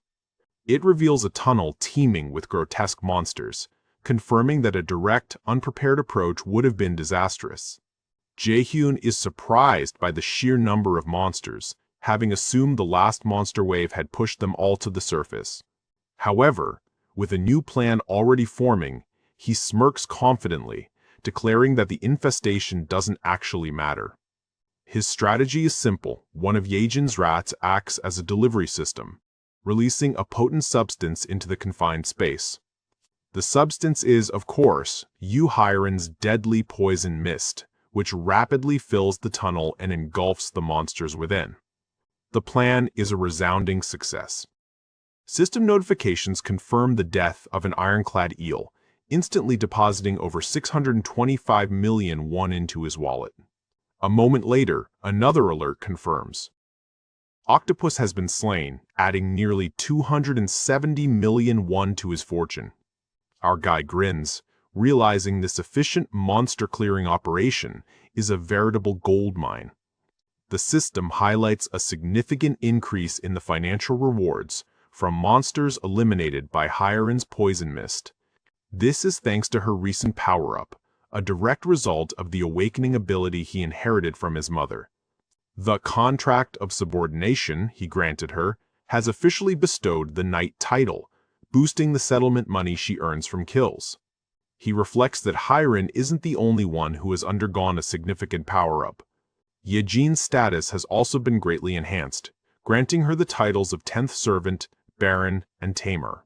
It reveals a tunnel teeming with grotesque monsters, confirming that a direct, unprepared approach would have been disastrous. Jae-hyun is surprised by the sheer number of monsters, having assumed the last monster wave had pushed them all to the surface. However, with a new plan already forming, he smirks confidently, declaring that the infestation doesn't actually matter. His strategy is simple. One of Yejin's rats acts as a delivery system, releasing a potent substance into the confined space. The substance is, of course, Yu Hairan's deadly poison mist, which rapidly fills the tunnel and engulfs the monsters within. The plan is a resounding success. System notifications confirm the death of an ironclad eel, instantly depositing over 625 million won into his wallet. A moment later, another alert confirms Octopus has been slain, adding nearly 270 million won to his fortune. Our guy grins, realizing this efficient monster-clearing operation is a veritable gold mine. The system highlights a significant increase in the financial rewards from monsters eliminated by Hairan's poison mist. This is thanks to her recent power-up, a direct result of the awakening ability he inherited from his mother. The contract of subordination he granted her has officially bestowed the Knight title, boosting the settlement money she earns from kills. He reflects that Hairan isn't the only one who has undergone a significant power-up. Yejin's status has also been greatly enhanced, granting her the titles of 10th Servant, Baron, and Tamer.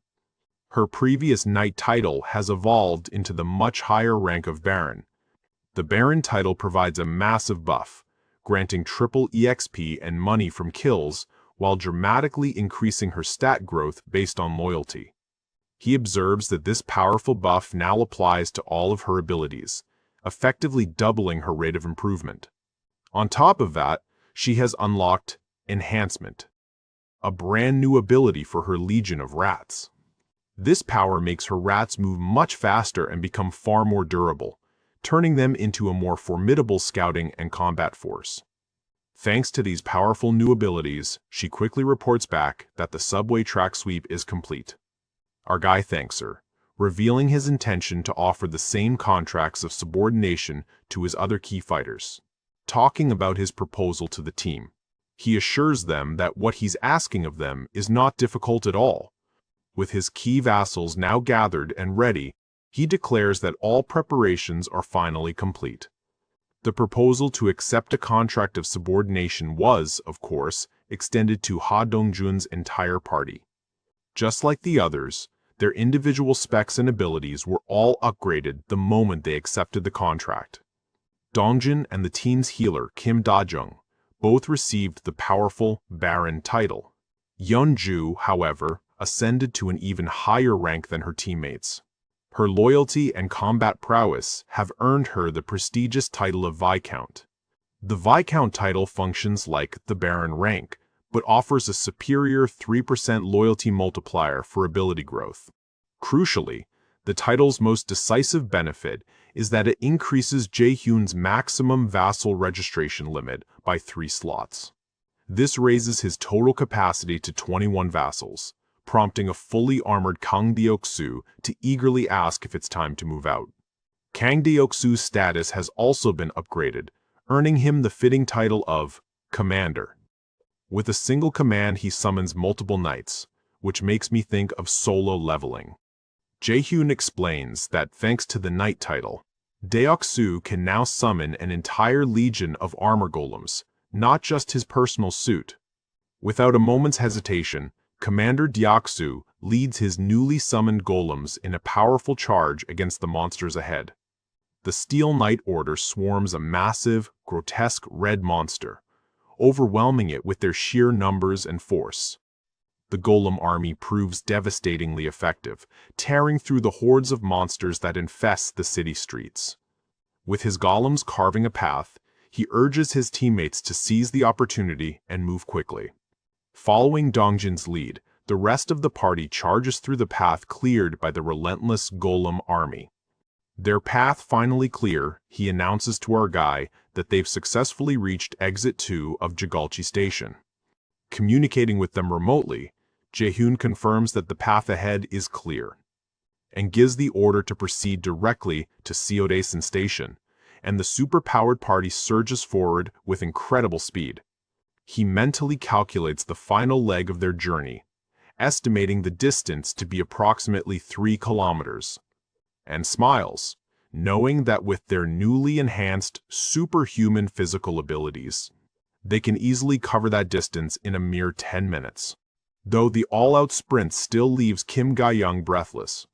Her previous Knight title has evolved into the much higher rank of Baron. The Baron title provides a massive buff, granting triple EXP and money from kills while dramatically increasing her stat growth based on loyalty. He observes that this powerful buff now applies to all of her abilities, effectively doubling her rate of improvement. On top of that, she has unlocked Enhancement, a brand new ability for her legion of rats. This power makes her rats move much faster and become far more durable, turning them into a more formidable scouting and combat force. Thanks to these powerful new abilities, she quickly reports back that the subway track sweep is complete. Our guy thanks her, revealing his intention to offer the same contracts of subordination to his other key fighters. Talking about his proposal to the team, he assures them that what he's asking of them is not difficult at all. With his key vassals now gathered and ready, he declares that all preparations are finally complete. The proposal to accept a contract of subordination was, of course, extended to Ha Dongjun's entire party. Just like the others, their individual specs and abilities were all upgraded the moment they accepted the contract. Dongjun and the team's healer, Kim Jae-hyun, both received the powerful Baron title. Yeonju, however, ascended to an even higher rank than her teammates. Her loyalty and combat prowess have earned her the prestigious title of Viscount. The Viscount title functions like the Baron rank, but offers a superior 3% loyalty multiplier for ability growth. Crucially, the title's most decisive benefit is that it increases Jae-hyun's maximum vassal registration limit by 3 slots. This raises his total capacity to 21 vassals, prompting a fully armored Kang Deok-soo to eagerly ask if it's time to move out. Kang Deok-soo's status has also been upgraded, earning him the fitting title of Commander. With a single command he summons multiple knights, which makes me think of solo leveling. Jae-hyun explains that thanks to the knight title, Deok-soo can now summon an entire legion of armor golems, not just his personal suit. Without a moment's hesitation, Commander Deok-soo leads his newly summoned golems in a powerful charge against the monsters ahead. The Steel Knight Order swarms a massive, grotesque red monster, overwhelming it with their sheer numbers and force. The golem army proves devastatingly effective, tearing through the hordes of monsters that infest the city streets. With his golems carving a path, he urges his teammates to seize the opportunity and move quickly. Following Dongjun's lead, the rest of the party charges through the path cleared by the relentless golem army. Their path finally clear, he announces to our guy that they've successfully reached Exit 2 of Jigalchi Station. Communicating with them remotely, Jae-hyun confirms that the path ahead is clear, and gives the order to proceed directly to Seodaesan Station, and the super-powered party surges forward with incredible speed. He mentally calculates the final leg of their journey, estimating the distance to be approximately 3 kilometers, and smiles, knowing that with their newly enhanced superhuman physical abilities, they can easily cover that distance in a mere 10 minutes. Though the all-out sprint still leaves Kim Jae-hyun breathless.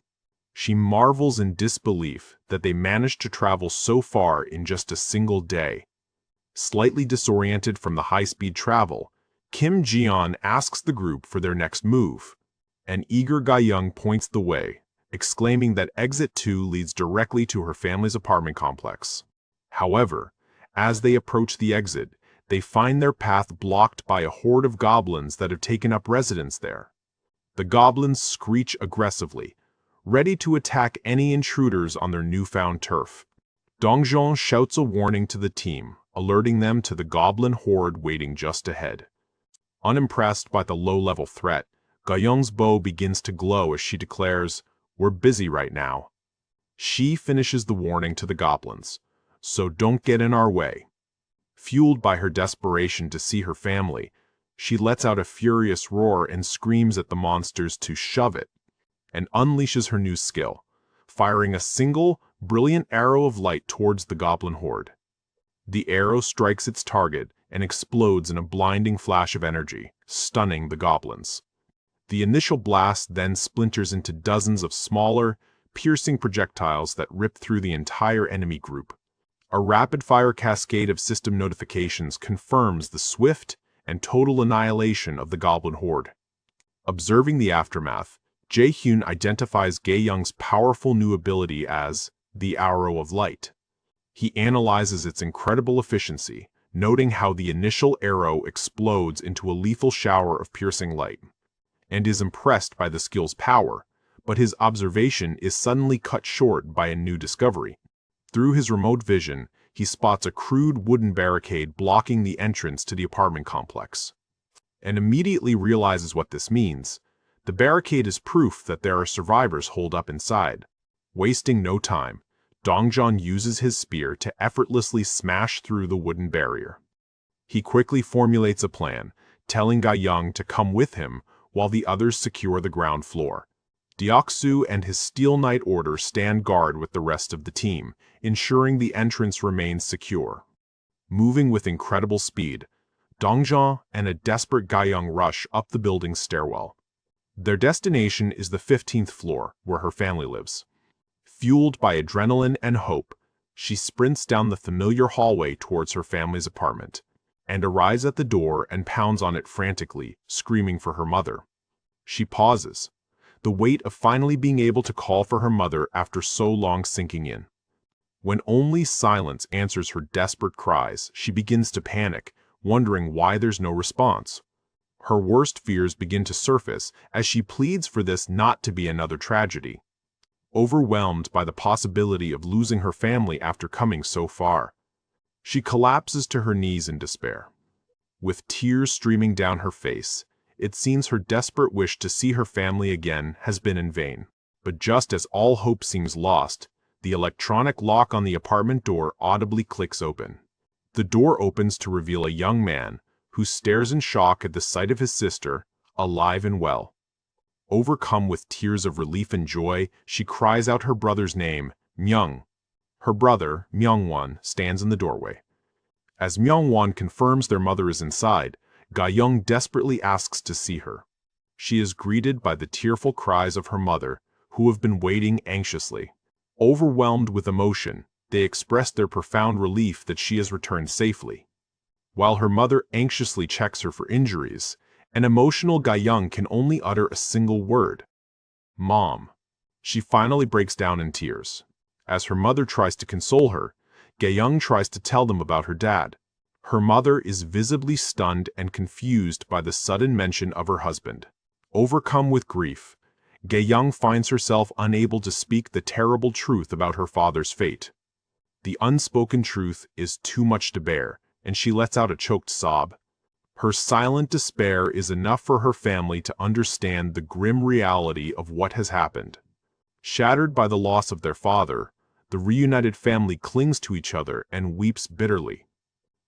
She marvels in disbelief that they managed to travel so far in just a single day. Slightly disoriented from the high-speed travel, Kim Jae-hyun asks the group for their next move. An eager Jae-hyun points the way, exclaiming that Exit 2 leads directly to her family's apartment complex. However, as they approach the exit, they find their path blocked by a horde of goblins that have taken up residence there. The goblins screech aggressively, ready to attack any intruders on their newfound turf. Dongjun shouts a warning to the team, alerting them to the goblin horde waiting just ahead. Unimpressed by the low-level threat, Jae-hyun's bow begins to glow as she declares, "We're busy right now." She finishes the warning to the goblins, "So don't get in our way." Fueled by her desperation to see her family, she lets out a furious roar and screams at the monsters to shove it, and unleashes her new skill, firing a single, brilliant arrow of light towards the goblin horde. The arrow strikes its target and explodes in a blinding flash of energy, stunning the goblins. The initial blast then splinters into dozens of smaller, piercing projectiles that rip through the entire enemy group. A rapid-fire cascade of system notifications confirms the swift and total annihilation of the goblin horde. Observing the aftermath, Jae-hyun identifies Jae-hyun's powerful new ability as the Arrow of Light. He analyzes its incredible efficiency, noting how the initial arrow explodes into a lethal shower of piercing light, and is impressed by the skill's power, but his observation is suddenly cut short by a new discovery. Through his remote vision, he spots a crude wooden barricade blocking the entrance to the apartment complex, and immediately realizes what this means. The barricade is proof that there are survivors holed up inside. Wasting no time, Dongjun uses his spear to effortlessly smash through the wooden barrier. He quickly formulates a plan, telling Jae-hyun to come with him while the others secure the ground floor. Deoksu and his Steel Knight Order stand guard with the rest of the team, ensuring the entrance remains secure. Moving with incredible speed, Dongjeon and a desperate Gayoung rush up the building's stairwell. Their destination is the 15th floor, where her family lives. Fueled by adrenaline and hope, she sprints down the familiar hallway towards her family's apartment, and arrives at the door and pounds on it frantically, screaming for her mother. She pauses, the weight of finally being able to call for her mother after so long sinking in. When only silence answers her desperate cries, she begins to panic, wondering why there's no response. Her worst fears begin to surface as she pleads for this not to be another tragedy. Overwhelmed by the possibility of losing her family after coming so far, she collapses to her knees in despair. With tears streaming down her face, it seems her desperate wish to see her family again has been in vain. But just as all hope seems lost, the electronic lock on the apartment door audibly clicks open. The door opens to reveal a young man who stares in shock at the sight of his sister, alive and well. Overcome with tears of relief and joy, she cries out her brother's name, Myung. Her brother, Myungwon, stands in the doorway. As Myungwon confirms their mother is inside, Gayoung desperately asks to see her. She is greeted by the tearful cries of her mother, who have been waiting anxiously. Overwhelmed with emotion, they express their profound relief that she has returned safely. While her mother anxiously checks her for injuries, an emotional Gayoung can only utter a single word: Mom. She finally breaks down in tears. As her mother tries to console her, Gayoung tries to tell them about her dad. Her mother is visibly stunned and confused by the sudden mention of her husband. Overcome with grief, Gayoung finds herself unable to speak the terrible truth about her father's fate. The unspoken truth is too much to bear, and she lets out a choked sob. Her silent despair is enough for her family to understand the grim reality of what has happened. Shattered by the loss of their father, the reunited family clings to each other and weeps bitterly.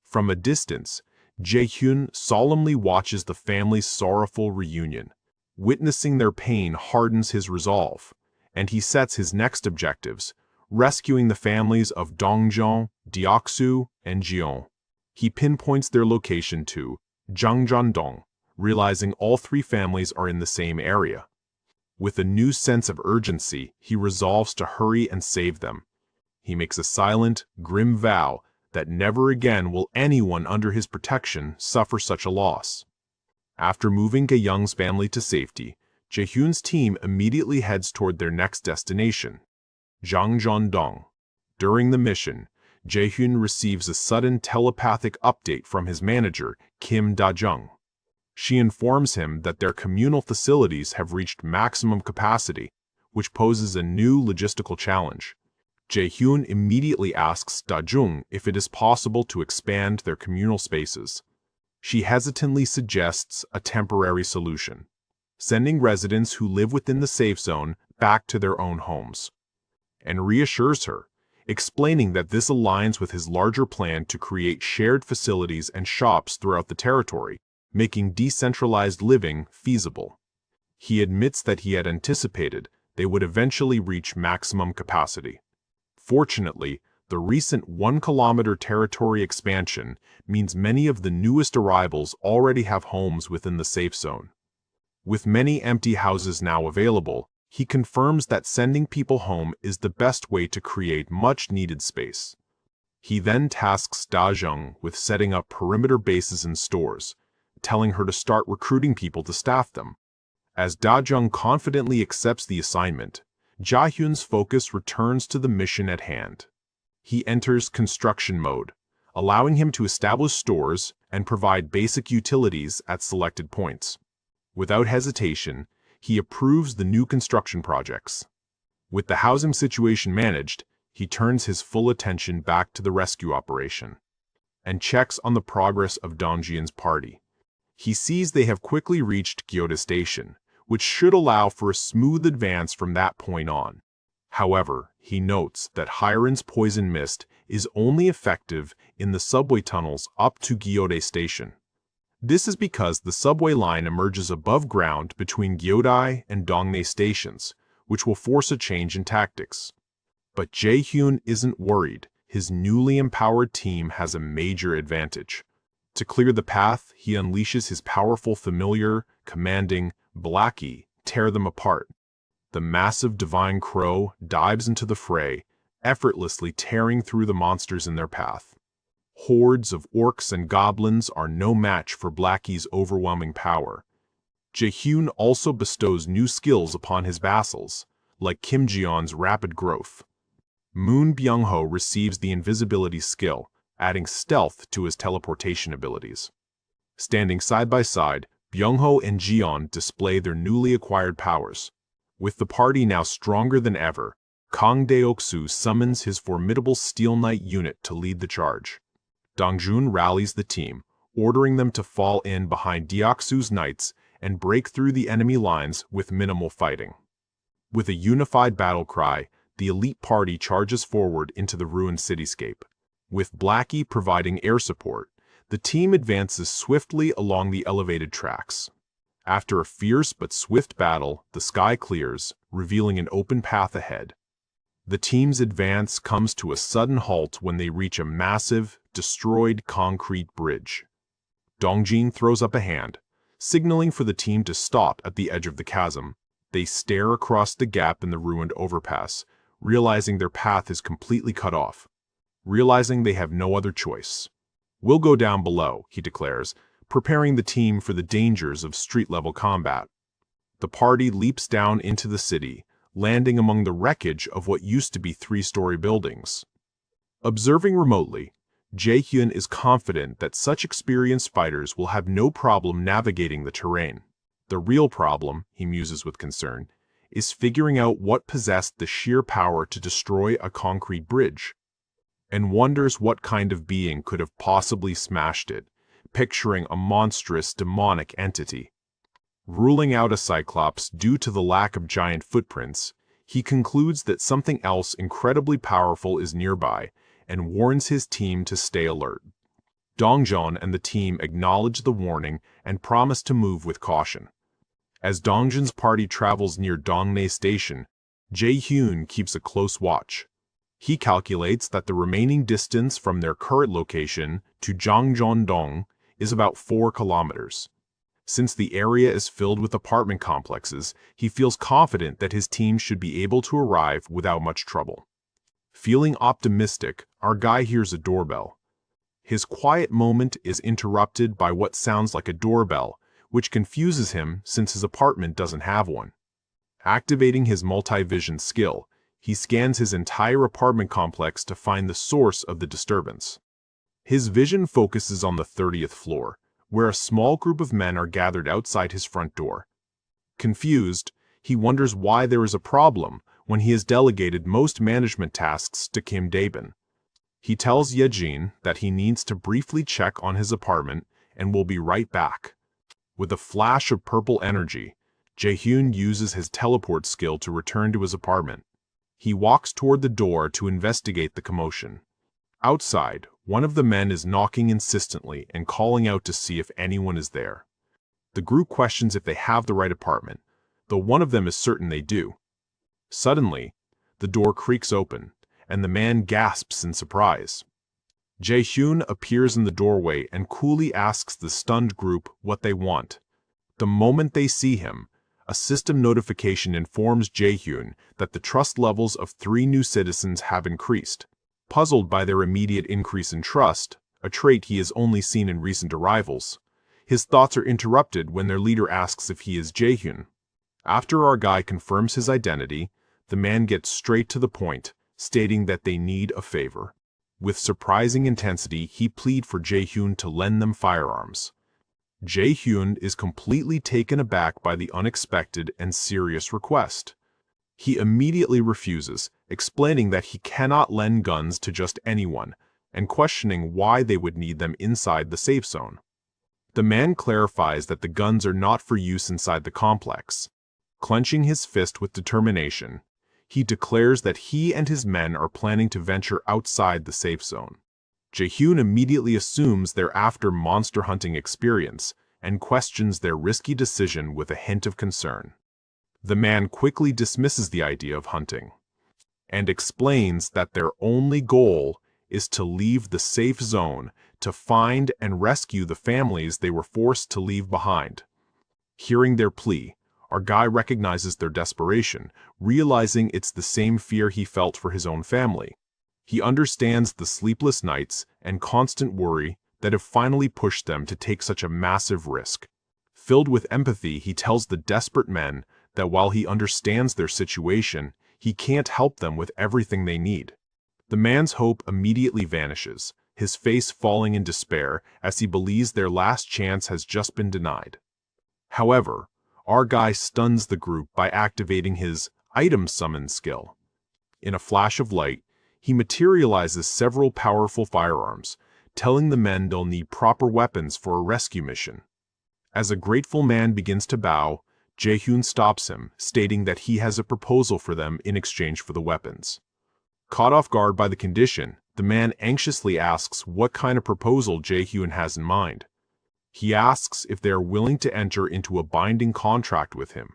From a distance, Jae-hyun solemnly watches the family's sorrowful reunion. Witnessing their pain hardens his resolve, and he sets his next objectives, rescuing the families of Dongjeon, Deoksu, and Jeon. He pinpoints their location to Jangjeon-dong, realizing all three families are in the same area. With a new sense of urgency, he resolves to hurry and save them. He makes a silent, grim vow that never again will anyone under his protection suffer such a loss. After moving Gayoung's family to safety, Jae-hyun's team immediately heads toward their next destination, Jangjeon-dong. During the mission, Jae-hyun receives a sudden telepathic update from his manager, Kim Jae-hyun. She informs him that their communal facilities have reached maximum capacity, which poses a new logistical challenge. Jae-hyun immediately asks Jae-hyun if it is possible to expand their communal spaces. She hesitantly suggests a temporary solution, sending residents who live within the safe zone back to their own homes, and reassures her, explaining that this aligns with his larger plan to create shared facilities and shops throughout the territory, making decentralized living feasible. He admits that he had anticipated they would eventually reach maximum capacity. Fortunately, the recent 1-kilometer territory expansion means many of the newest arrivals already have homes within the safe zone. With many empty houses now available, he confirms that sending people home is the best way to create much-needed space. He then tasks Jae-hyun with setting up perimeter bases in stores, telling her to start recruiting people to staff them. As Jae-hyun confidently accepts the assignment, Jae-hyun's focus returns to the mission at hand. He enters construction mode, allowing him to establish stores and provide basic utilities at selected points. Without hesitation, he approves the new construction projects. With the housing situation managed, he turns his full attention back to the rescue operation and checks on the progress of Dongjeon's party. He sees they have quickly reached Gyoda Station, which should allow for a smooth advance from that point on. However, he notes that Hiren's poison mist is only effective in the subway tunnels up to Gyoda Station. This is because the subway line emerges above ground between Gyodai and Dongnae stations, which will force a change in tactics. But Jae-hyun isn't worried. His newly empowered team has a major advantage. To clear the path, he unleashes his powerful familiar, commanding Blackie, tear them apart. The massive divine crow dives into the fray, effortlessly tearing through the monsters in their path. Hordes of orcs and goblins are no match for Blackie's overwhelming power. Jae-hyun also bestows new skills upon his vassals, like Kim Jae-hyun's rapid growth. Moon Byung-ho receives the invisibility skill, adding stealth to his teleportation abilities. Standing side by side, Byung-ho and Ji-yeon display their newly acquired powers. With the party now stronger than ever, Kang Deok-soo summons his formidable Steel Knight unit to lead the charge. Dong-jun rallies the team, ordering them to fall in behind Deok-soo's knights and break through the enemy lines with minimal fighting. With a unified battle cry, the elite party charges forward into the ruined cityscape. With Blackie providing air support, the team advances swiftly along the elevated tracks. After a fierce but swift battle, the sky clears, revealing an open path ahead. The team's advance comes to a sudden halt when they reach a massive, destroyed concrete bridge. Dongjin throws up a hand, signaling for the team to stop at the edge of the chasm. They stare across the gap in the ruined overpass, realizing their path is completely cut off. Realizing they have no other choice. "We'll go down below," he declares, preparing the team for the dangers of street-level combat. The party leaps down into the city, landing among the wreckage of what used to be three-story buildings. Observing remotely, Jae-hyun is confident that such experienced fighters will have no problem navigating the terrain. The real problem, he muses with concern, is figuring out what possessed the sheer power to destroy a concrete bridge, and wonders what kind of being could have possibly smashed it, picturing a monstrous demonic entity. Ruling out a cyclops due to the lack of giant footprints, he concludes that something else incredibly powerful is nearby and warns his team to stay alert. Dongjun and the team acknowledge the warning and promise to move with caution. As Dongjun's party travels near Dongnae Station, Jae-hyun keeps a close watch. He calculates that the remaining distance from their current location to Jangjeon-dong is about 4 kilometers. Since the area is filled with apartment complexes, he feels confident that his team should be able to arrive without much trouble. Feeling optimistic, our guy hears a doorbell. His quiet moment is interrupted by what sounds like a doorbell, which confuses him since his apartment doesn't have one. Activating his multi-vision skill, he scans his entire apartment complex to find the source of the disturbance. His vision focuses on the 30th floor, where a small group of men are gathered outside his front door. Confused, he wonders why there is a problem when he has delegated most management tasks to Kim Dae-bin. He tells Yejin that he needs to briefly check on his apartment and will be right back. With a flash of purple energy, Jae-hyun uses his teleport skill to return to his apartment. He walks toward the door to investigate the commotion. Outside, one of the men is knocking insistently and calling out to see if anyone is there. The group questions if they have the right apartment, though one of them is certain they do. Suddenly, the door creaks open, and the man gasps in surprise. Jae-hyun appears in the doorway and coolly asks the stunned group what they want. The moment they see him, a system notification informs Jae-hyun that the trust levels of 3 new citizens have increased. Puzzled by their immediate increase in trust, a trait he has only seen in recent arrivals, his thoughts are interrupted when their leader asks if he is Jae-hyun. After our guy confirms his identity, the man gets straight to the point, stating that they need a favor. With surprising intensity, he pleads for Jae-hyun to lend them firearms. Jae-hyun is completely taken aback by the unexpected and serious request. He immediately refuses, explaining that he cannot lend guns to just anyone, and questioning why they would need them inside the safe zone. The man clarifies that the guns are not for use inside the complex. Clenching his fist with determination, he declares that he and his men are planning to venture outside the safe zone. Jae-hyun immediately assumes they're after monster hunting experience and questions their risky decision with a hint of concern. The man quickly dismisses the idea of hunting and explains that their only goal is to leave the safe zone to find and rescue the families they were forced to leave behind. Hearing their plea, our guy recognizes their desperation, realizing it's the same fear he felt for his own family. He understands the sleepless nights and constant worry that have finally pushed them to take such a massive risk. Filled with empathy, he tells the desperate men that while he understands their situation, he can't help them with everything they need. The man's hope immediately vanishes, his face falling in despair as he believes their last chance has just been denied. However, our guy stuns the group by activating his item summon skill. In a flash of light, he materializes several powerful firearms, telling the men they'll need proper weapons for a rescue mission. As a grateful man begins to bow, Jae-hyun stops him, stating that he has a proposal for them in exchange for the weapons. Caught off guard by the condition, the man anxiously asks what kind of proposal Jae-hyun has in mind. He asks if they are willing to enter into a binding contract with him.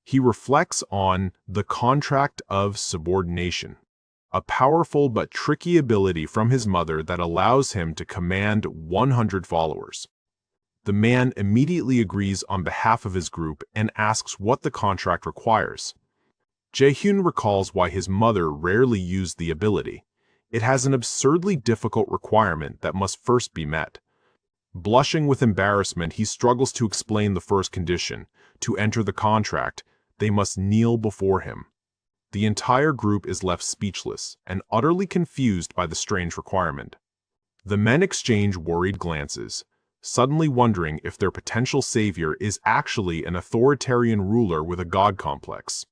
He reflects on the contract of subordination, a powerful but tricky ability from his mother that allows him to command 100 followers. The man immediately agrees on behalf of his group and asks what the contract requires. Jae-hyun recalls why his mother rarely used the ability. It has an absurdly difficult requirement that must first be met. Blushing with embarrassment, he struggles to explain the first condition. To enter the contract, they must kneel before him. The entire group is left speechless and utterly confused by the strange requirement. The men exchange worried glances, suddenly wondering if their potential savior is actually an authoritarian ruler with a god complex.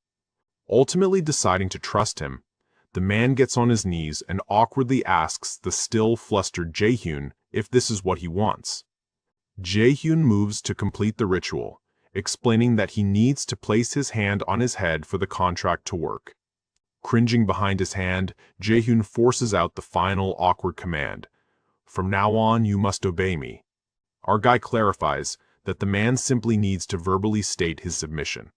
Ultimately deciding to trust him, the man gets on his knees and awkwardly asks the still flustered Jae-hyun if this is what he wants. Jae-hyun moves to complete the ritual, explaining that he needs to place his hand on his head for the contract to work. Cringing behind his hand, Jae-hyun forces out the final awkward command. "From now on, you must obey me." Our guy clarifies that the man simply needs to verbally state his submission.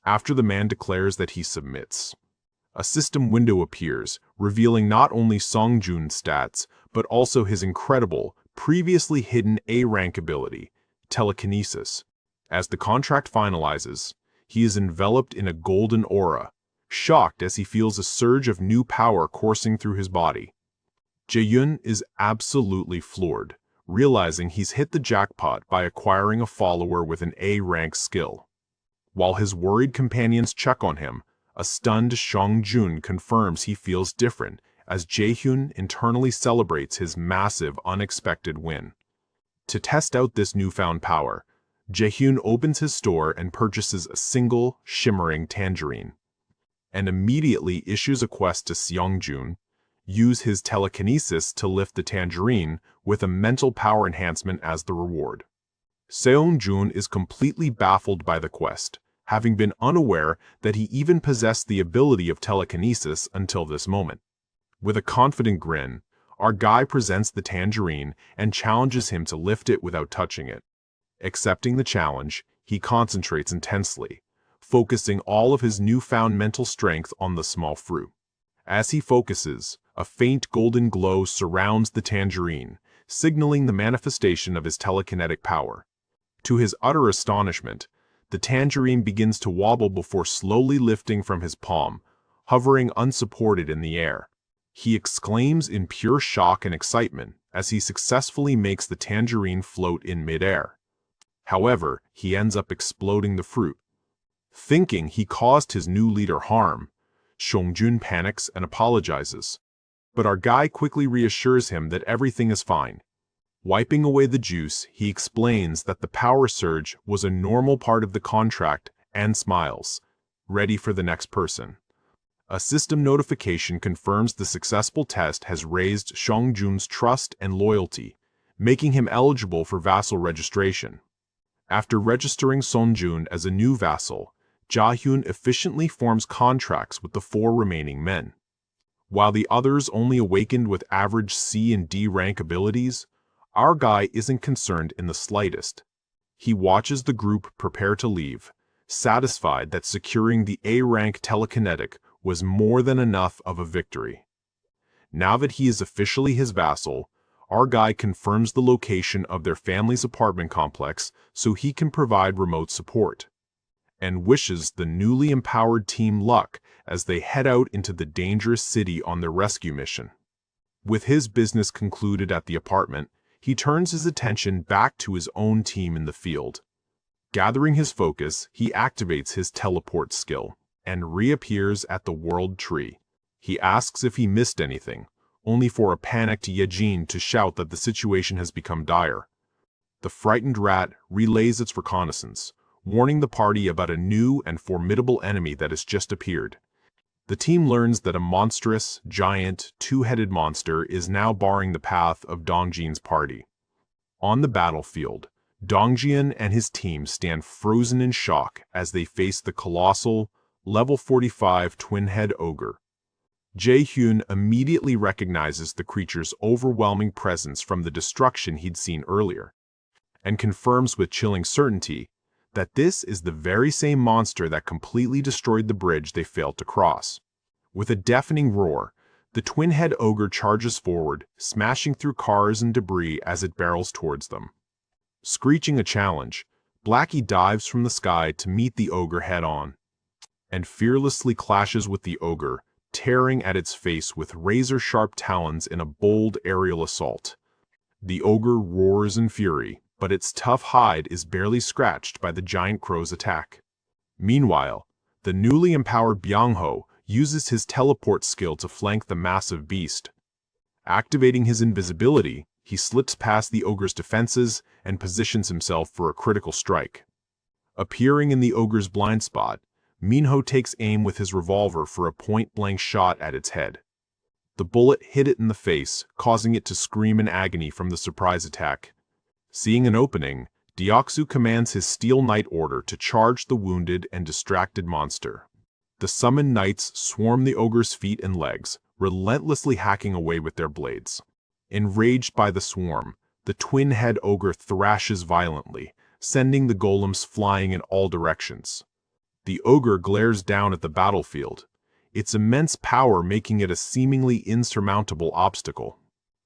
After the man declares that he submits, a system window appears, revealing not only Songjun's stats, but also his incredible, previously hidden A-rank ability, telekinesis. As the contract finalizes, he is enveloped in a golden aura, shocked as he feels a surge of new power coursing through his body. Jae-hyun is absolutely floored, realizing he's hit the jackpot by acquiring a follower with an A-rank skill. While his worried companions check on him, a stunned Songjun confirms he feels different as Jae-hyun internally celebrates his massive, unexpected win. To test out this newfound power, Jae-hyun opens his store and purchases a single, shimmering tangerine, and immediately issues a quest to Seongjun, use his telekinesis to lift the tangerine with a mental power enhancement as the reward. Seongjun is completely baffled by the quest, having been unaware that he even possessed the ability of telekinesis until this moment. With a confident grin, our guy presents the tangerine and challenges him to lift it without touching it. Accepting the challenge, he concentrates intensely, focusing all of his newfound mental strength on the small fruit. As he focuses, a faint golden glow surrounds the tangerine, signaling the manifestation of his telekinetic power. To his utter astonishment, the tangerine begins to wobble before slowly lifting from his palm, hovering unsupported in the air. He exclaims in pure shock and excitement as he successfully makes the tangerine float in midair. However, he ends up exploding the fruit. Thinking he caused his new leader harm, Songjun panics and apologizes. But our guy quickly reassures him that everything is fine. Wiping away the juice, he explains that the power surge was a normal part of the contract and smiles, ready for the next person. A system notification confirms the successful test has raised Songjun's trust and loyalty, making him eligible for vassal registration. After registering Songjun as a new vassal, Jae-hyun efficiently forms contracts with the 4 remaining men. While the others only awakened with average C and D rank abilities, our guy isn't concerned in the slightest. He watches the group prepare to leave, satisfied that securing the A-rank telekinetic was more than enough of a victory. Now that he is officially his vassal, our guy confirms the location of their family's apartment complex so he can provide remote support, and wishes the newly empowered team luck as they head out into the dangerous city on their rescue mission. With his business concluded at the apartment, he turns his attention back to his own team in the field. Gathering his focus, he activates his teleport skill and reappears at the world tree. He asks if he missed anything, only for a panicked Yejin to shout that the situation has become dire. The frightened rat relays its reconnaissance, warning the party about a new and formidable enemy that has just appeared. The team learns that a monstrous, giant, two-headed monster is now barring the path of Dongjin's party. On the battlefield, Dongjin and his team stand frozen in shock as they face the colossal, level 45 twin-head ogre. Jae-hyun immediately recognizes the creature's overwhelming presence from the destruction he'd seen earlier, and confirms with chilling certainty that this is the very same monster that completely destroyed the bridge they failed to cross. With a deafening roar, the twin-head ogre charges forward, smashing through cars and debris as it barrels towards them. Screeching a challenge, Blackie dives from the sky to meet the ogre head-on, and fearlessly clashes with the ogre, tearing at its face with razor-sharp talons in a bold aerial assault. The ogre roars in fury, but its tough hide is barely scratched by the giant crow's attack. Meanwhile, the newly empowered Byung-ho uses his teleport skill to flank the massive beast. Activating his invisibility, he slips past the ogre's defenses and positions himself for a critical strike. Appearing in the ogre's blind spot, Minho takes aim with his revolver for a point-blank shot at its head. The bullet hit it in the face, causing it to scream in agony from the surprise attack. Seeing an opening, Deoksu commands his Steel Knight order to charge the wounded and distracted monster. The summoned knights swarm the ogre's feet and legs, relentlessly hacking away with their blades. Enraged by the swarm, the twin-head ogre thrashes violently, sending the golems flying in all directions. The ogre glares down at the battlefield, its immense power making it a seemingly insurmountable obstacle.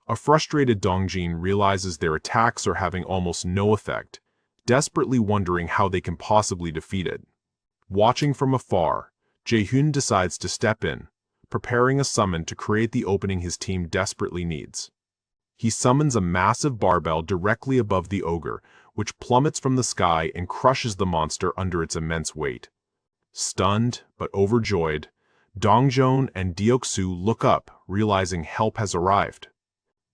A frustrated Dongjin realizes their attacks are having almost no effect, desperately wondering how they can possibly defeat it. Watching from afar, Jae-hyun decides to step in, preparing a summon to create the opening his team desperately needs. He summons a massive barbell directly above the ogre, which plummets from the sky and crushes the monster under its immense weight. Stunned but overjoyed, Dongjeon and Deoksu look up, realizing help has arrived.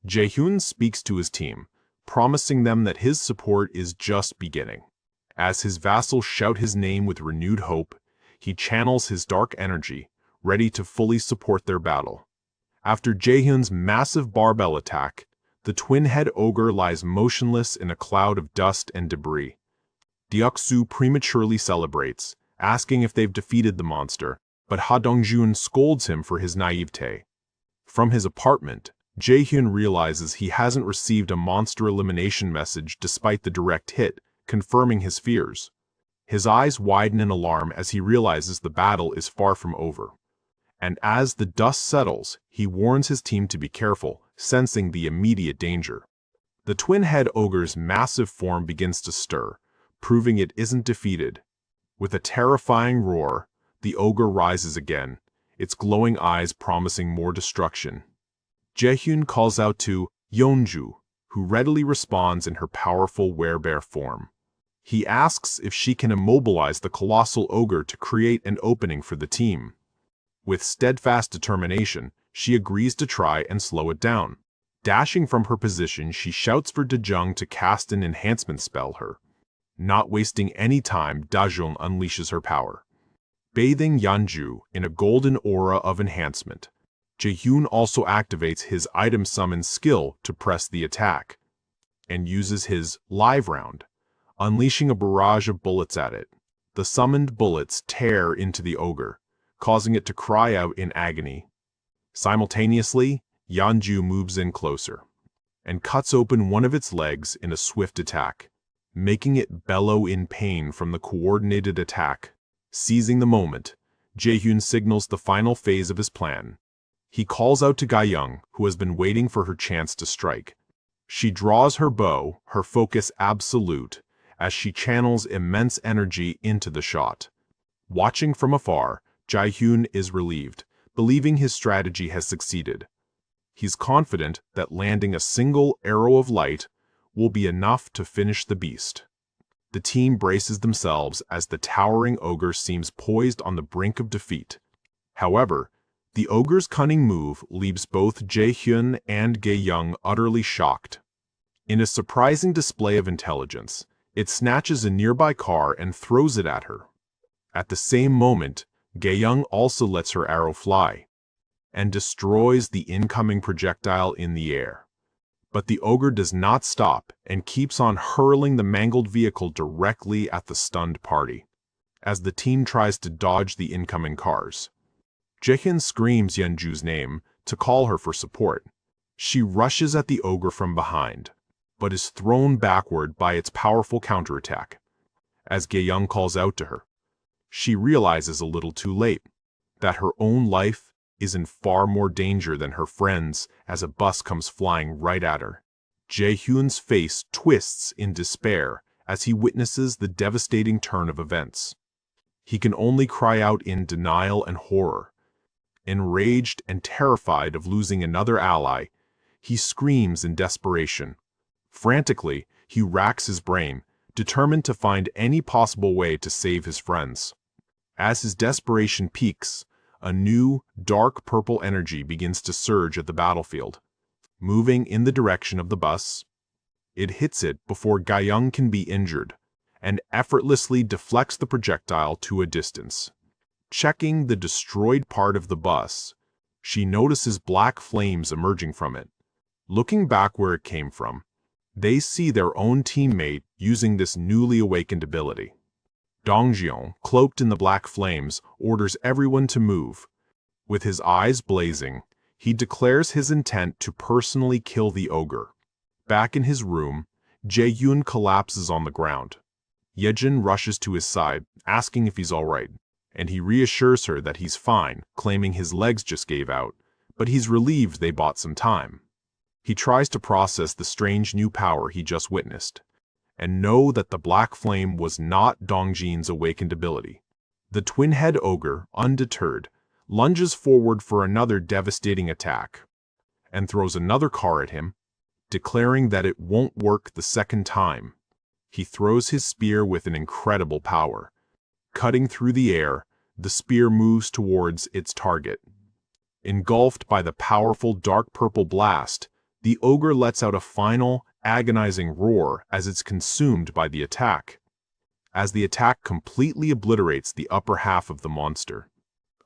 Jae-hyun speaks to his team, promising them that his support is just beginning. As his vassals shout his name with renewed hope, he channels his dark energy, ready to fully support their battle. After Jae-hyun's massive barbell attack, the twin-head ogre lies motionless in a cloud of dust and debris. Deoksu prematurely celebrates, asking if they've defeated the monster, but Ha Dongjun scolds him for his naivete. From his apartment, Jae-hyun realizes he hasn't received a monster elimination message despite the direct hit, confirming his fears. His eyes widen in alarm as he realizes the battle is far from over. And as the dust settles, he warns his team to be careful, sensing the immediate danger. The twin-head ogre's massive form begins to stir, proving it isn't defeated. With a terrifying roar, the ogre rises again, its glowing eyes promising more destruction. Jae-hyun calls out to Yeonju, who readily responds in her powerful werebear form. He asks if she can immobilize the colossal ogre to create an opening for the team. With steadfast determination, she agrees to try and slow it down. Dashing from her position, she shouts for Dajung to cast an enhancement spell her. Not wasting any time, Dajung unleashes her power. Bathing Yeonju in a golden aura of enhancement, Jae-hyun also activates his item summon skill to press the attack, and uses his live round, unleashing a barrage of bullets at it. The summoned bullets tear into the ogre, causing it to cry out in agony. Simultaneously, Yeonju moves in closer, and cuts open one of its legs in a swift attack. making it bellow in pain from the coordinated attack. Seizing the moment, Jae-hyun signals the final phase of his plan. He calls out to Ga-young, who has been waiting for her chance to strike. She draws her bow, her focus absolute, as she channels immense energy into the shot. Watching from afar, Jae-hyun is relieved, believing his strategy has succeeded. He's confident that landing a single arrow of light will be enough to finish the beast. The team braces themselves as the towering ogre seems poised on the brink of defeat. However, the ogre's cunning move leaves both Jae-hyun and Ga-young utterly shocked. In a surprising display of intelligence, it snatches a nearby car and throws it at her. At the same moment, Ga-young also lets her arrow fly and destroys the incoming projectile in the air. But the ogre does not stop and keeps on hurling the mangled vehicle directly at the stunned party. As the team tries to dodge the incoming cars, Jae-hyun screams Yeonju's name to call her for support. She rushes at the ogre from behind, but is thrown backward by its powerful counterattack. As Ga-young calls out to her, she realizes a little too late that her own life is in far more danger than her friends as a bus comes flying right at her. Jae-hyun's face twists in despair as he witnesses the devastating turn of events. He can only cry out in denial and horror. Enraged and terrified of losing another ally, he screams in desperation. Frantically, he racks his brain, determined to find any possible way to save his friends. As his desperation peaks, a new, dark purple energy begins to surge at the battlefield. Moving in the direction of the bus, it hits it before Ga-young can be injured, and effortlessly deflects the projectile to a distance. Checking the destroyed part of the bus, she notices black flames emerging from it. Looking back where it came from, they see their own teammate using this newly awakened ability. Dong-jeon, cloaked in the black flames, orders everyone to move. With his eyes blazing, he declares his intent to personally kill the ogre. Back in his room, Jae-hyun collapses on the ground. Yejin rushes to his side, asking if he's all right, and he reassures her that he's fine, claiming his legs just gave out, but he's relieved they bought some time. He tries to process the strange new power he just witnessed, and know that the black flame was not Dong-jeon's awakened ability. The twin-head ogre, undeterred, lunges forward for another devastating attack, and throws another car at him, declaring that it won't work the second time. He throws his spear with an incredible power. Cutting through the air, the spear moves towards its target. Engulfed by the powerful dark purple blast, the ogre lets out a final, agonizing roar as it's consumed by the attack. As the attack completely obliterates the upper half of the monster,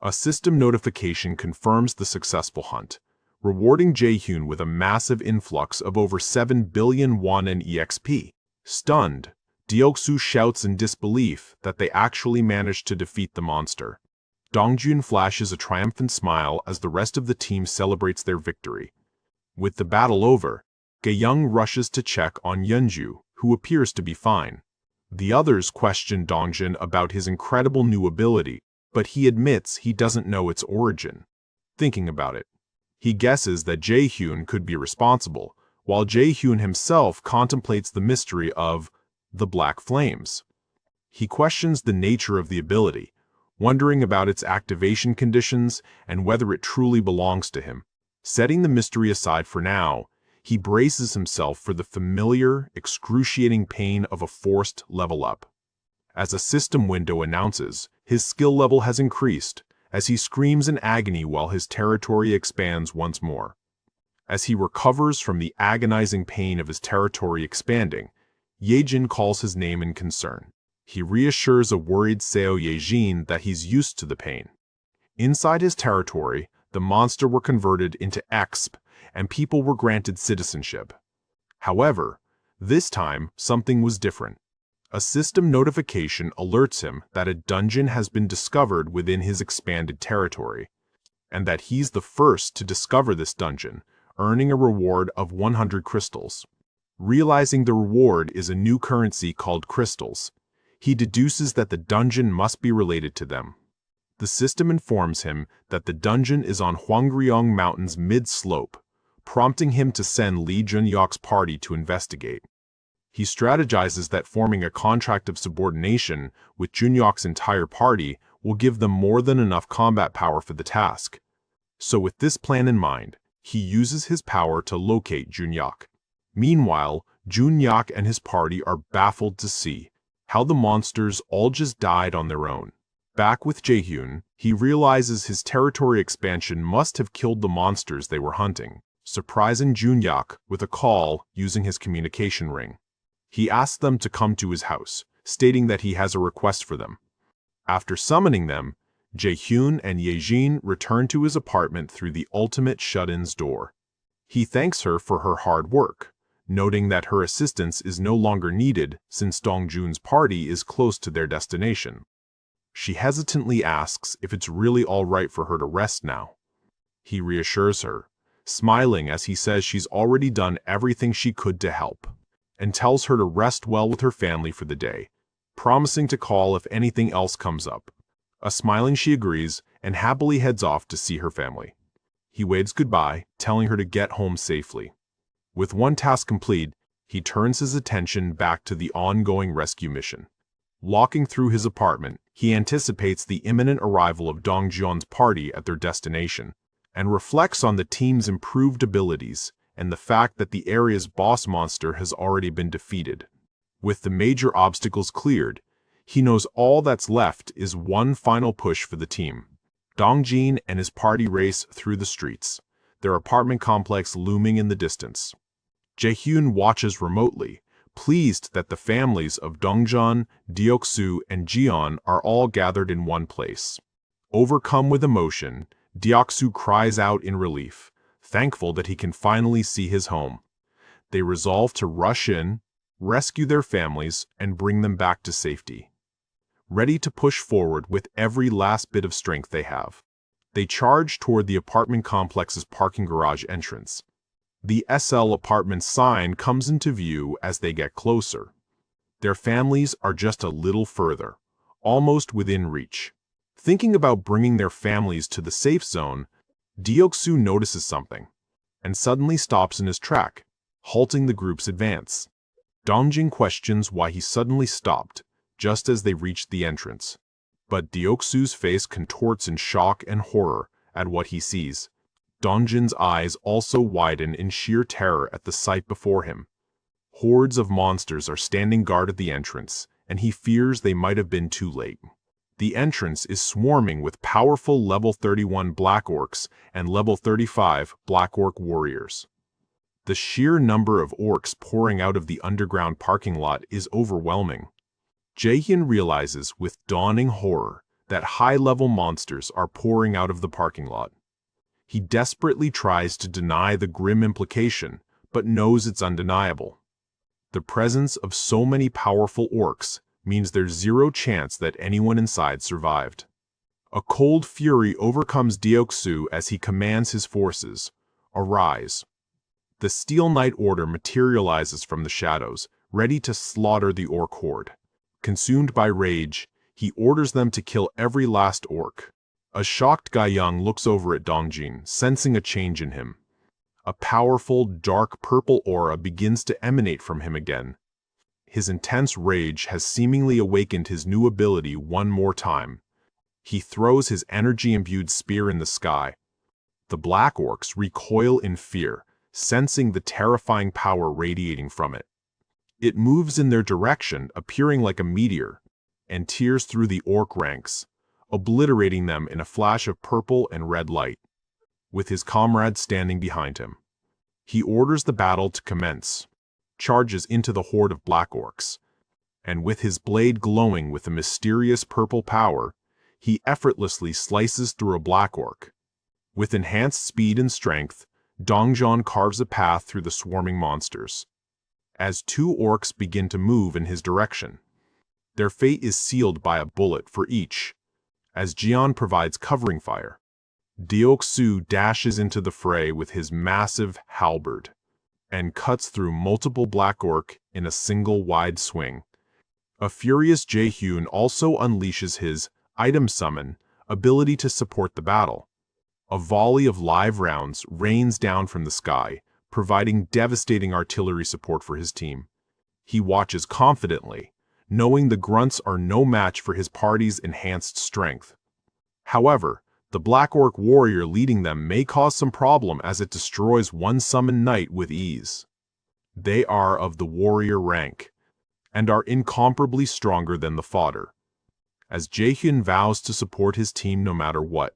a system notification confirms the successful hunt, rewarding Jae-hyun with a massive influx of over 7 billion won in EXP. Stunned, Deoksu shouts in disbelief that they actually managed to defeat the monster. Dong-jeon flashes a triumphant smile as the rest of the team celebrates their victory. With the battle over, Ga-young rushes to check on Yeonju, who appears to be fine. The others question Dong-jeon about his incredible new ability, but he admits he doesn't know its origin. Thinking about it, he guesses that Jae-hyun could be responsible, while Jae-hyun himself contemplates the mystery of the black flames. He questions the nature of the ability, wondering about its activation conditions and whether it truly belongs to him. Setting the mystery aside for now, he braces himself for the familiar, excruciating pain of a forced level up. As a system window announces, his skill level has increased, as he screams in agony while his territory expands once more. As he recovers from the agonizing pain of his territory expanding, Yejin calls his name in concern. He reassures a worried Seo Yejin that he's used to the pain. Inside his territory, the monster were converted into exp, and people were granted citizenship. However, this time something was different. A system notification alerts him that a dungeon has been discovered within his expanded territory, and that he's the first to discover this dungeon, earning a reward of 100 crystals. Realizing the reward is a new currency called crystals, he deduces that the dungeon must be related to them. The system informs him that the dungeon is on Hwangryong Mountain's mid-slope, prompting him to send Lee Jun-yok's party to investigate. He strategizes that forming a contract of subordination with Jun-yok's entire party will give them more than enough combat power for the task. So with this plan in mind, he uses his power to locate Jun-yok. Meanwhile, Jun-yok and his party are baffled to see how the monsters all just died on their own. Back with Jae-hyun, he realizes his territory expansion must have killed the monsters they were hunting, surprising Jun-yok with a call using his communication ring. He asks them to come to his house, stating that he has a request for them. After summoning them, Jae-hyun and Ye-jin return to his apartment through the ultimate shut-in's door. He thanks her for her hard work, noting that her assistance is no longer needed since Dong-jun's party is close to their destination. She hesitantly asks if it's really all right for her to rest now. He reassures her, smiling as he says she's already done everything she could to help, and tells her to rest well with her family for the day, promising to call if anything else comes up. Smiling, she agrees and happily heads off to see her family. He waves goodbye, telling her to get home safely. With one task complete, he turns his attention back to the ongoing rescue mission. Walking through his apartment, he anticipates the imminent arrival of Dong-jun's party at their destination, and reflects on the team's improved abilities and the fact that the area's boss monster has already been defeated. With the major obstacles cleared, he knows all that's left is one final push for the team. Dong-jin and his party race through the streets, their apartment complex looming in the distance. Jae-hyun watches remotely, pleased that the families of Dong-jun, Deok-soo, and Jiyeon are all gathered in one place. Overcome with emotion, Deok-soo cries out in relief, thankful that he can finally see his home. They resolve to rush in, rescue their families, and bring them back to safety. Ready to push forward with every last bit of strength they have, they charge toward the apartment complex's parking garage entrance. The SL apartment sign comes into view as they get closer. Their families are just a little further, almost within reach. Thinking about bringing their families to the safe zone, Deok-soo notices something, and suddenly stops in his track, halting the group's advance. Dong-jin questions why he suddenly stopped, just as they reached the entrance. But Deok-soo's face contorts in shock and horror at what he sees. Dong-jin's eyes also widen in sheer terror at the sight before him. Hordes of monsters are standing guard at the entrance, and he fears they might have been too late. The entrance is swarming with powerful level 31 Black Orcs and level 35 Black Orc warriors. The sheer number of orcs pouring out of the underground parking lot is overwhelming. Jae-hyun realizes with dawning horror that high-level monsters are pouring out of the parking lot. He desperately tries to deny the grim implication, but knows it's undeniable. The presence of so many powerful orcs means there's zero chance that anyone inside survived. A cold fury overcomes Deok-soo as he commands his forces, "Arise." The Steel Knight Order materializes from the shadows, ready to slaughter the orc horde. Consumed by rage, he orders them to kill every last orc. A shocked Ga-young looks over at Dong-jin, sensing a change in him. A powerful, dark purple aura begins to emanate from him again. His intense rage has seemingly awakened his new ability one more time. He throws his energy-imbued spear in the sky. The Black Orcs recoil in fear, sensing the terrifying power radiating from it. It moves in their direction, appearing like a meteor, and tears through the orc ranks, obliterating them in a flash of purple and red light. With his comrades standing behind him, he orders the battle to commence, charges into the horde of Black Orcs, and with his blade glowing with a mysterious purple power, he effortlessly slices through a Black Orc. With enhanced speed and strength, Dong-jun carves a path through the swarming monsters. As two orcs begin to move in his direction, their fate is sealed by a bullet for each, as Jiyeon provides covering fire. Deok-soo dashes into the fray with his massive halberd. and cuts through multiple Black Orc in a single wide swing. A furious Jae-hyun also unleashes his item summon ability to support the battle. A volley of live rounds rains down from the sky, providing devastating artillery support for his team. He watches confidently, knowing the grunts are no match for his party's enhanced strength. However, the Black Orc warrior leading them may cause some problem as it destroys one summoned knight with ease. They are of the warrior rank, and are incomparably stronger than the fodder. As Jae-hyun vows to support his team no matter what,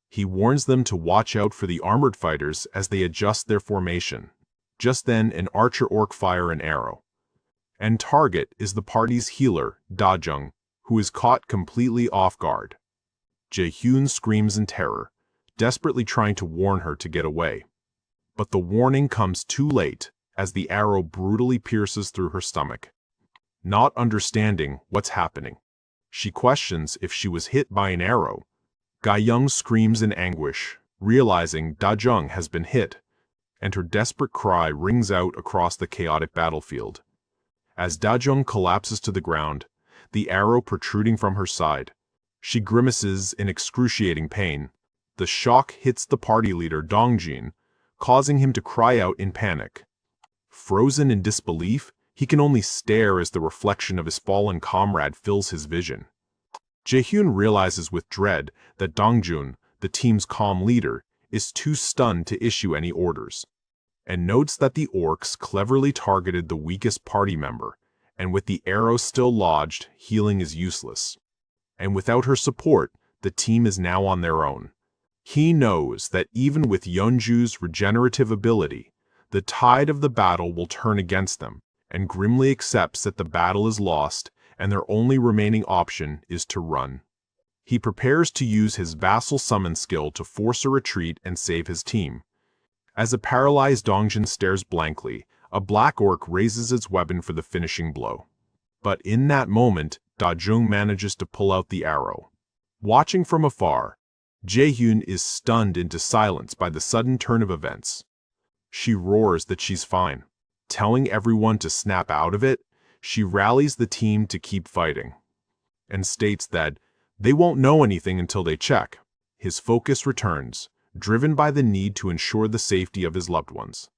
he warns them to watch out for the armored fighters as they adjust their formation. Just then, an archer orc fires an arrow. And target is the party's healer, Da-jung, who is caught completely off guard. Jae-hyun screams in terror, desperately trying to warn her to get away. But the warning comes too late as the arrow brutally pierces through her stomach. Not understanding what's happening, she questions if she was hit by an arrow. Ga-young screams in anguish, realizing Da-jung has been hit, and her desperate cry rings out across the chaotic battlefield. As Da-jung collapses to the ground, the arrow protruding from her side, she grimaces in excruciating pain. The shock hits the party leader Dongjin, causing him to cry out in panic. Frozen in disbelief, he can only stare as the reflection of his fallen comrade fills his vision. Jae-hyun realizes with dread that Dongjun, the team's calm leader, is too stunned to issue any orders, and notes that the orcs cleverly targeted the weakest party member, and with the arrow still lodged, healing is useless. And without her support, the team is now on their own. He knows that even with Yeonju's regenerative ability, the tide of the battle will turn against them, and grimly accepts that the battle is lost and their only remaining option is to run. He prepares to use his vassal summon skill to force a retreat and save his team. As a paralyzed Dongjin stares blankly, a Black Orc raises its weapon for the finishing blow. But in that moment, Da-jung manages to pull out the arrow. Watching from afar, Jae-hyun is stunned into silence by the sudden turn of events. She roars that she's fine. Telling everyone to snap out of it, she rallies the team to keep fighting, and states that they won't know anything until they check. His focus returns, driven by the need to ensure the safety of his loved ones.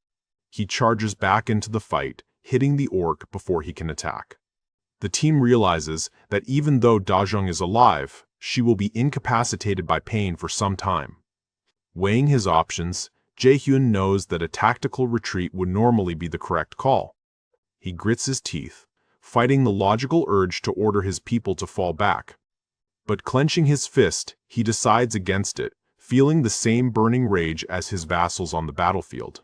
He charges back into the fight, hitting the orc before he can attack. The team realizes that even though Da-jung is alive, she will be incapacitated by pain for some time. Weighing his options, Jae-hyun knows that a tactical retreat would normally be the correct call. He grits his teeth, fighting the logical urge to order his people to fall back. But clenching his fist, he decides against it, feeling the same burning rage as his vassals on the battlefield.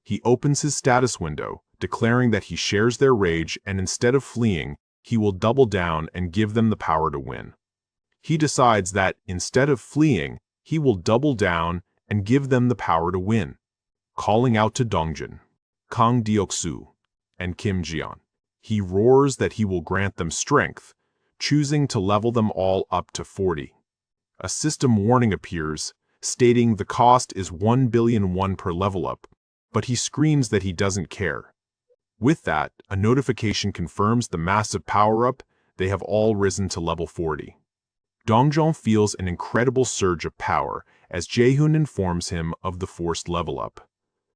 He opens his status window, declaring that he shares their rage and instead of fleeing, he will double down and give them the power to win. He decides that instead of fleeing, he will double down and give them the power to win, calling out to Dongjin, Kang Deok-soo, and Kim Jae-hyun. He roars that he will grant them strength, choosing to level them all up to 40. A system warning appears, stating the cost is 1 billion won per level up, but he screams that he doesn't care. With that, a notification confirms the massive power-up. They have all risen to level 40. Dongjin feels an incredible surge of power as Jae-hyun informs him of the forced level up,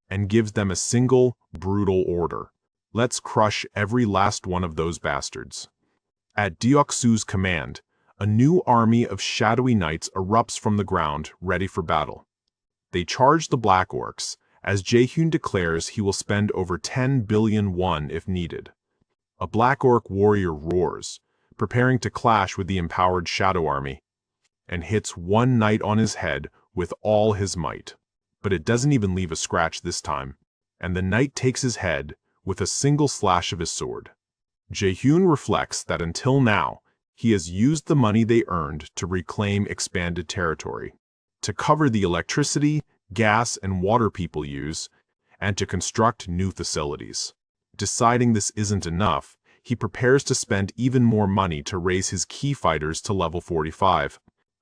and gives them a single, brutal order. Let's crush every last one of those bastards. At Deok-soo's command, a new army of shadowy knights erupts from the ground, ready for battle. They charge the Black Orcs, as Jae-hyun declares he will spend over 10 billion won if needed. A Black Orc warrior roars, preparing to clash with the empowered Shadow Army, and hits one knight on his head with all his might. But it doesn't even leave a scratch this time, and the knight takes his head with a single slash of his sword. Jae-hyun reflects that until now, he has used the money they earned to reclaim expanded territory, to cover the electricity, gas, and water people use, and to construct new facilities. Deciding this isn't enough, he prepares to spend even more money to raise his key fighters to level 45.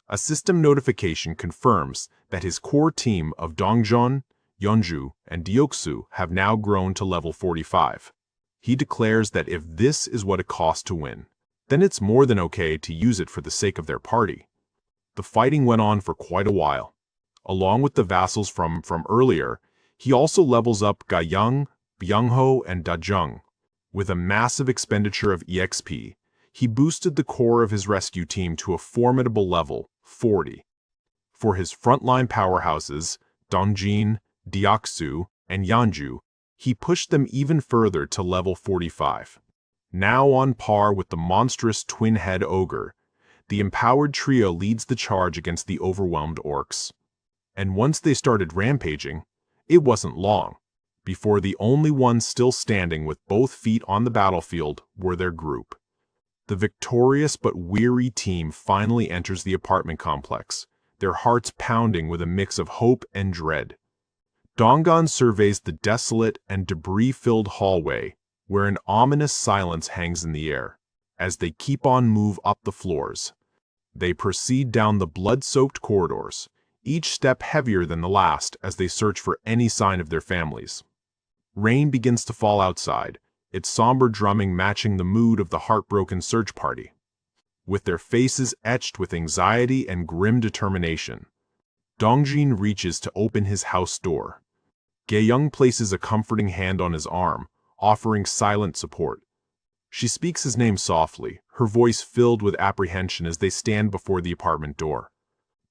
A system notification confirms that his core team of Dongjin, Yeonju, and Deoksu have now grown to level 45. He declares that if this is what it costs to win, then it's more than okay to use it for the sake of their party. The fighting went on for quite a while. Along with the vassals from earlier, he also levels up Ga-young, Byung-ho, and Da-jung. With a massive expenditure of EXP, he boosted the core of his rescue team to a formidable level, 40. For his frontline powerhouses, Dongjin, Deoksu, and Yeonju, he pushed them even further to level 45. Now on par with the monstrous twin-head ogre, the empowered trio leads the charge against the overwhelmed orcs. And once they started rampaging, it wasn't long before the only ones still standing with both feet on the battlefield were their group. The victorious but weary team finally enters the apartment complex, their hearts pounding with a mix of hope and dread. Donggan surveys the desolate and debris-filled hallway, where an ominous silence hangs in the air. As they keep on move up the floors, they proceed down the blood-soaked corridors, each step heavier than the last as they search for any sign of their families. Rain begins to fall outside, its somber drumming matching the mood of the heartbroken search party. With their faces etched with anxiety and grim determination, Dongjin reaches to open his house door. Ga-young places a comforting hand on his arm, offering silent support. She speaks his name softly, her voice filled with apprehension as they stand before the apartment door.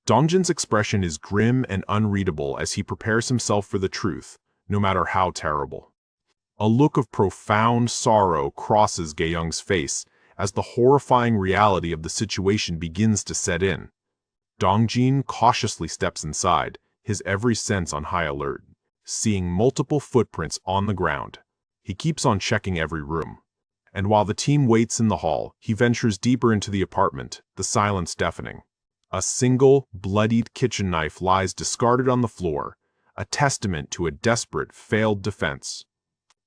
Dongjin's expression is grim and unreadable as he prepares himself for the truth, no matter how terrible. A look of profound sorrow crosses Ga-young's face as the horrifying reality of the situation begins to set in. Dongjin cautiously steps inside, his every sense on high alert, seeing multiple footprints on the ground. He keeps on checking every room. And while the team waits in the hall, he ventures deeper into the apartment, the silence deafening. A single, bloodied kitchen knife lies discarded on the floor, a testament to a desperate, failed defense.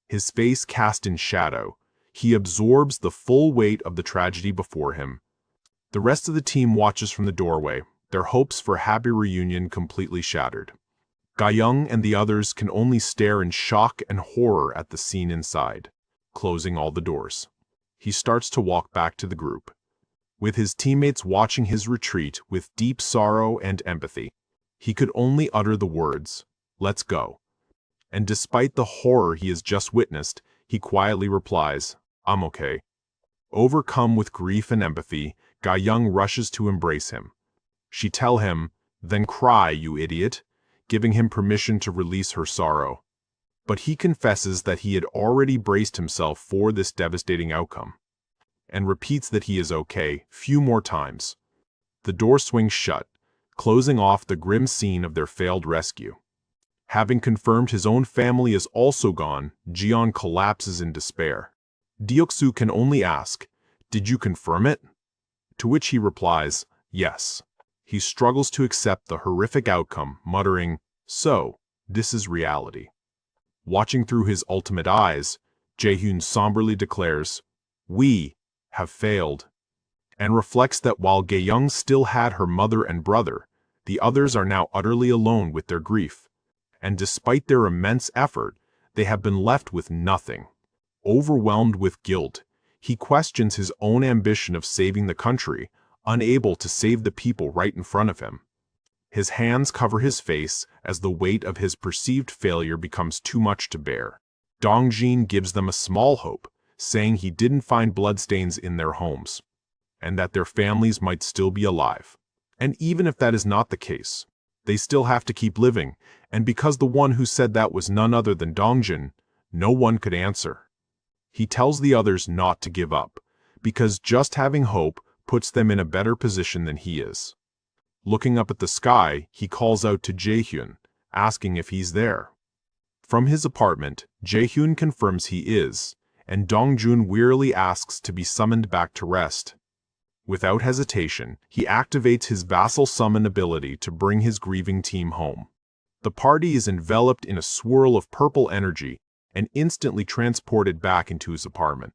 His face cast in shadow, he absorbs the full weight of the tragedy before him. The rest of the team watches from the doorway, their hopes for a happy reunion completely shattered. Ga-young and the others can only stare in shock and horror at the scene inside, closing all the doors. He starts to walk back to the group, with his teammates watching his retreat with deep sorrow and empathy. He could only utter the words, "Let's go." And despite the horror he has just witnessed, he quietly replies, "I'm okay." Overcome with grief and empathy, Ga-young rushes to embrace him. She tells him, "Then cry, you idiot," giving him permission to release her sorrow. But he confesses that he had already braced himself for this devastating outcome, and repeats that he is okay few more times. The door swings shut, closing off the grim scene of their failed rescue. Having confirmed his own family is also gone, Jiyeon collapses in despair. Deoksu can only ask, "Did you confirm it?" To which he replies, "Yes." He struggles to accept the horrific outcome, muttering, "So, this is reality." Watching through his ultimate eyes, Jae-hyun somberly declares, "We have failed," and reflects that while Ga-young still had her mother and brother, the others are now utterly alone with their grief. And despite their immense effort, they have been left with nothing. Overwhelmed with guilt, he questions his own ambition of saving the country, unable to save the people right in front of him. His hands cover his face as the weight of his perceived failure becomes too much to bear. Dongjin gives them a small hope, saying he didn't find bloodstains in their homes, and that their families might still be alive. And even if that is not the case, they still have to keep living, and because the one who said that was none other than Dongjin, no one could answer. He tells the others not to give up, because just having hope puts them in a better position than he is. Looking up at the sky, he calls out to Jae-hyun, asking if he's there. From his apartment, Jae-hyun confirms he is, and Dongjun wearily asks to be summoned back to rest. Without hesitation, he activates his vassal summon ability to bring his grieving team home. The party is enveloped in a swirl of purple energy and instantly transported back into his apartment.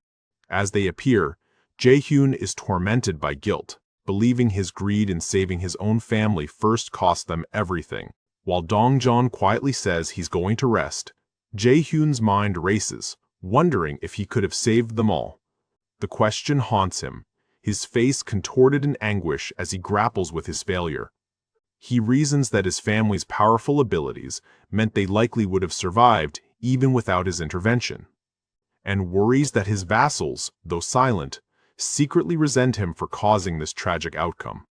As they appear, Jae-hyun is tormented by guilt, believing his greed in saving his own family first cost them everything. While Dong-jon quietly says he's going to rest, Jae-hyun's mind races, wondering if he could have saved them all. The question haunts him, his face contorted in anguish as he grapples with his failure. He reasons that his family's powerful abilities meant they likely would have survived even without his intervention, and worries that his vassals, though silent, secretly resent him for causing this tragic outcome.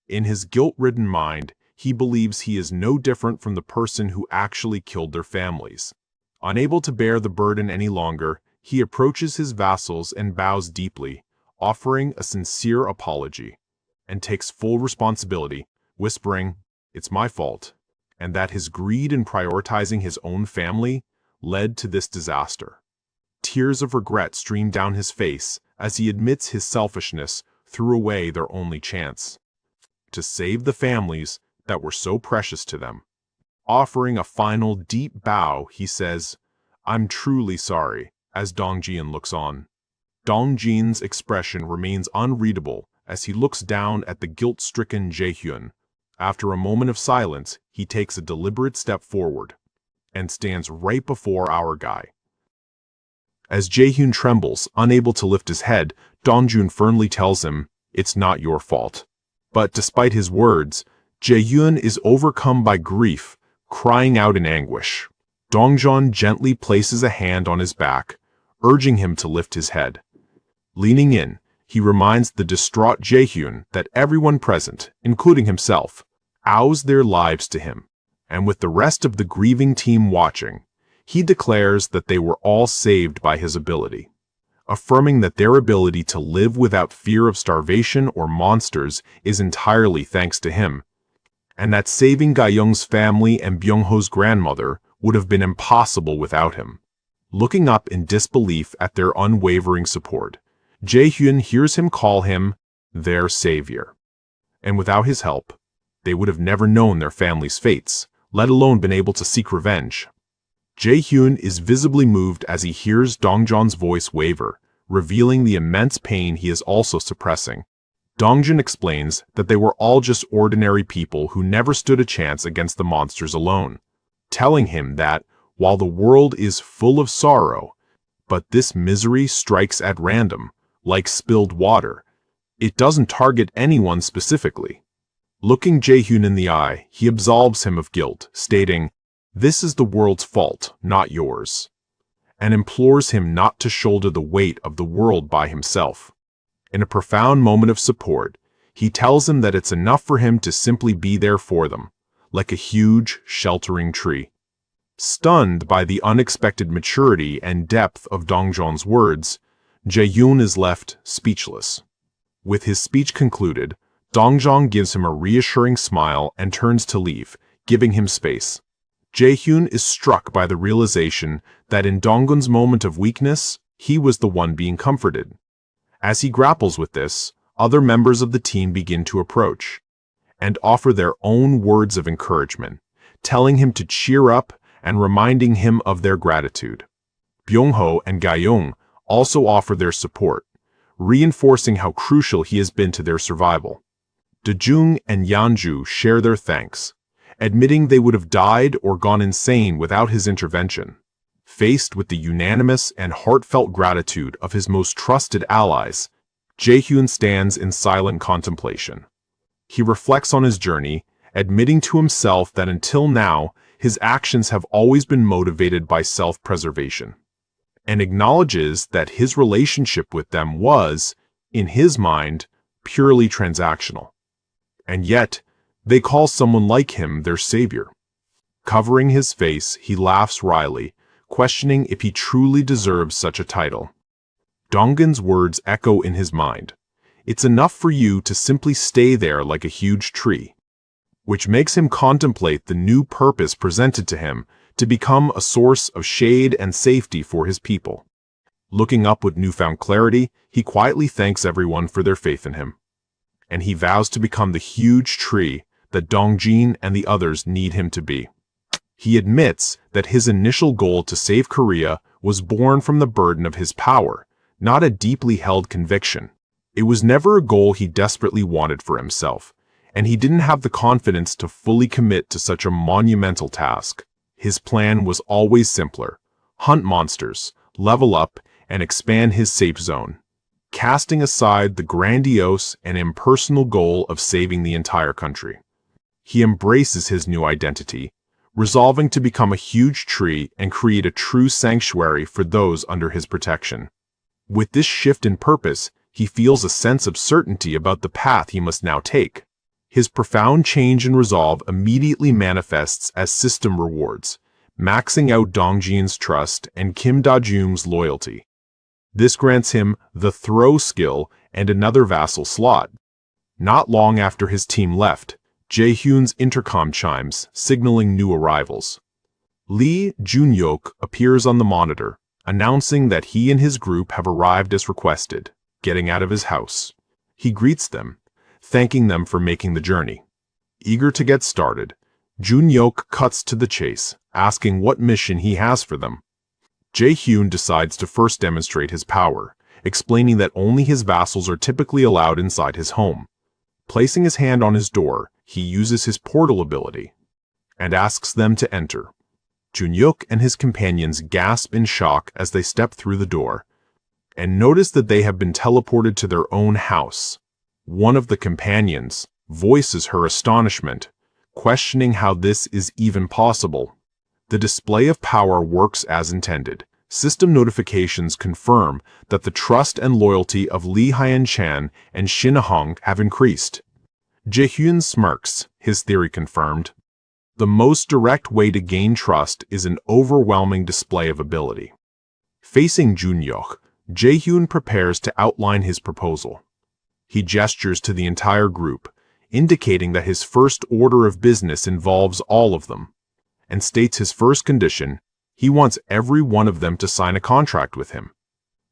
In his guilt-ridden mind, he believes he is no different from the person who actually killed their families. Unable to bear the burden any longer, he approaches his vassals and bows deeply, offering a sincere apology, and takes full responsibility, whispering, "It's my fault," and that his greed in prioritizing his own family led to this disaster. Tears of regret stream down his face as he admits his selfishness threw away their only chance to save the families that were so precious to them. Offering a final deep bow, he says, "I'm truly sorry," as Dong-jin looks on. Dong-jin's expression remains unreadable as he looks down at the guilt-stricken Jae-hyun. After a moment of silence, he takes a deliberate step forward and stands right before our guy. As Jae-hyun trembles, unable to lift his head, Dong-jun firmly tells him, "It's not your fault." But despite his words, Jae-hyun is overcome by grief, crying out in anguish. Dong-jon gently places a hand on his back, urging him to lift his head. Leaning in, he reminds the distraught Jae-hyun that everyone present, including himself, owes their lives to him, and with the rest of the grieving team watching, he declares that they were all saved by his ability, affirming that their ability to live without fear of starvation or monsters is entirely thanks to him, and that saving Ga-young's family and Byung-ho's grandmother would have been impossible without him. Looking up in disbelief at their unwavering support, Jae-hyun hears him call him their savior. And without his help, they would have never known their family's fates, let alone been able to seek revenge. Jae-hyun is visibly moved as he hears Dong-jon's voice waver, revealing the immense pain he is also suppressing. Dong-jun explains that they were all just ordinary people who never stood a chance against the monsters alone, telling him that, while the world is full of sorrow, but this misery strikes at random, like spilled water. It doesn't target anyone specifically. Looking Jae-hyun in the eye, he absolves him of guilt, stating, "This is the world's fault, not yours," and implores him not to shoulder the weight of the world by himself. In a profound moment of support, he tells him that it's enough for him to simply be there for them, like a huge, sheltering tree. Stunned by the unexpected maturity and depth of Dong-jon's words, Jae-hyun is left speechless. With his speech concluded, Dong-jon gives him a reassuring smile and turns to leave, giving him space. Jae-hyun is struck by the realization that in Dong-gun's moment of weakness, he was the one being comforted. As he grapples with this, other members of the team begin to approach and offer their own words of encouragement, telling him to cheer up and reminding him of their gratitude. Byung-ho and Ga-young also offer their support, reinforcing how crucial he has been to their survival. Da-jung and Yeonju share their thanks, admitting they would have died or gone insane without his intervention. Faced with the unanimous and heartfelt gratitude of his most trusted allies, Jae-hyun stands in silent contemplation. He reflects on his journey, admitting to himself that until now, his actions have always been motivated by self-preservation, and acknowledges that his relationship with them was, in his mind, purely transactional. And yet, they call someone like him their savior. Covering his face, he laughs wryly, questioning if he truly deserves such a title. Dong-gun's words echo in his mind. "It's enough for you to simply stay there like a huge tree," which makes him contemplate the new purpose presented to him to become a source of shade and safety for his people. Looking up with newfound clarity, he quietly thanks everyone for their faith in him, and he vows to become the huge tree that Dong-jin and the others need him to be. He admits that his initial goal to save Korea was born from the burden of his power, not a deeply held conviction. It was never a goal he desperately wanted for himself, and he didn't have the confidence to fully commit to such a monumental task. His plan was always simpler: hunt monsters, level up, and expand his safe zone, casting aside the grandiose and impersonal goal of saving the entire country. He embraces his new identity, resolving to become a huge tree and create a true sanctuary for those under his protection. With this shift in purpose, he feels a sense of certainty about the path he must now take. His profound change in resolve immediately manifests as system rewards, maxing out Dongjin's trust and Kim Da-jung's loyalty. This grants him the throw skill and another vassal slot. Not long after his team left, Jae-hyun's intercom chimes, signaling new arrivals. Lee Jun-hyuk appears on the monitor, announcing that he and his group have arrived as requested, getting out of his house. He greets them, thanking them for making the journey. Eager to get started, Jun-hyuk cuts to the chase, asking what mission he has for them. Jae-hyun decides to first demonstrate his power, explaining that only his vassals are typically allowed inside his home. Placing his hand on his door, he uses his portal ability and asks them to enter. Jun-hyuk and his companions gasp in shock as they step through the door and notice that they have been teleported to their own house. One of the companions voices her astonishment, questioning how this is even possible. The display of power works as intended. System notifications confirm that the trust and loyalty of Lee Hyan-chan and Shin Ah-hong have increased. Jae-hyun smirks, his theory confirmed. The most direct way to gain trust is an overwhelming display of ability. Facing Jun-hyuk, Jae-hyun prepares to outline his proposal. He gestures to the entire group, indicating that his first order of business involves all of them, and states his first condition: he wants every one of them to sign a contract with him.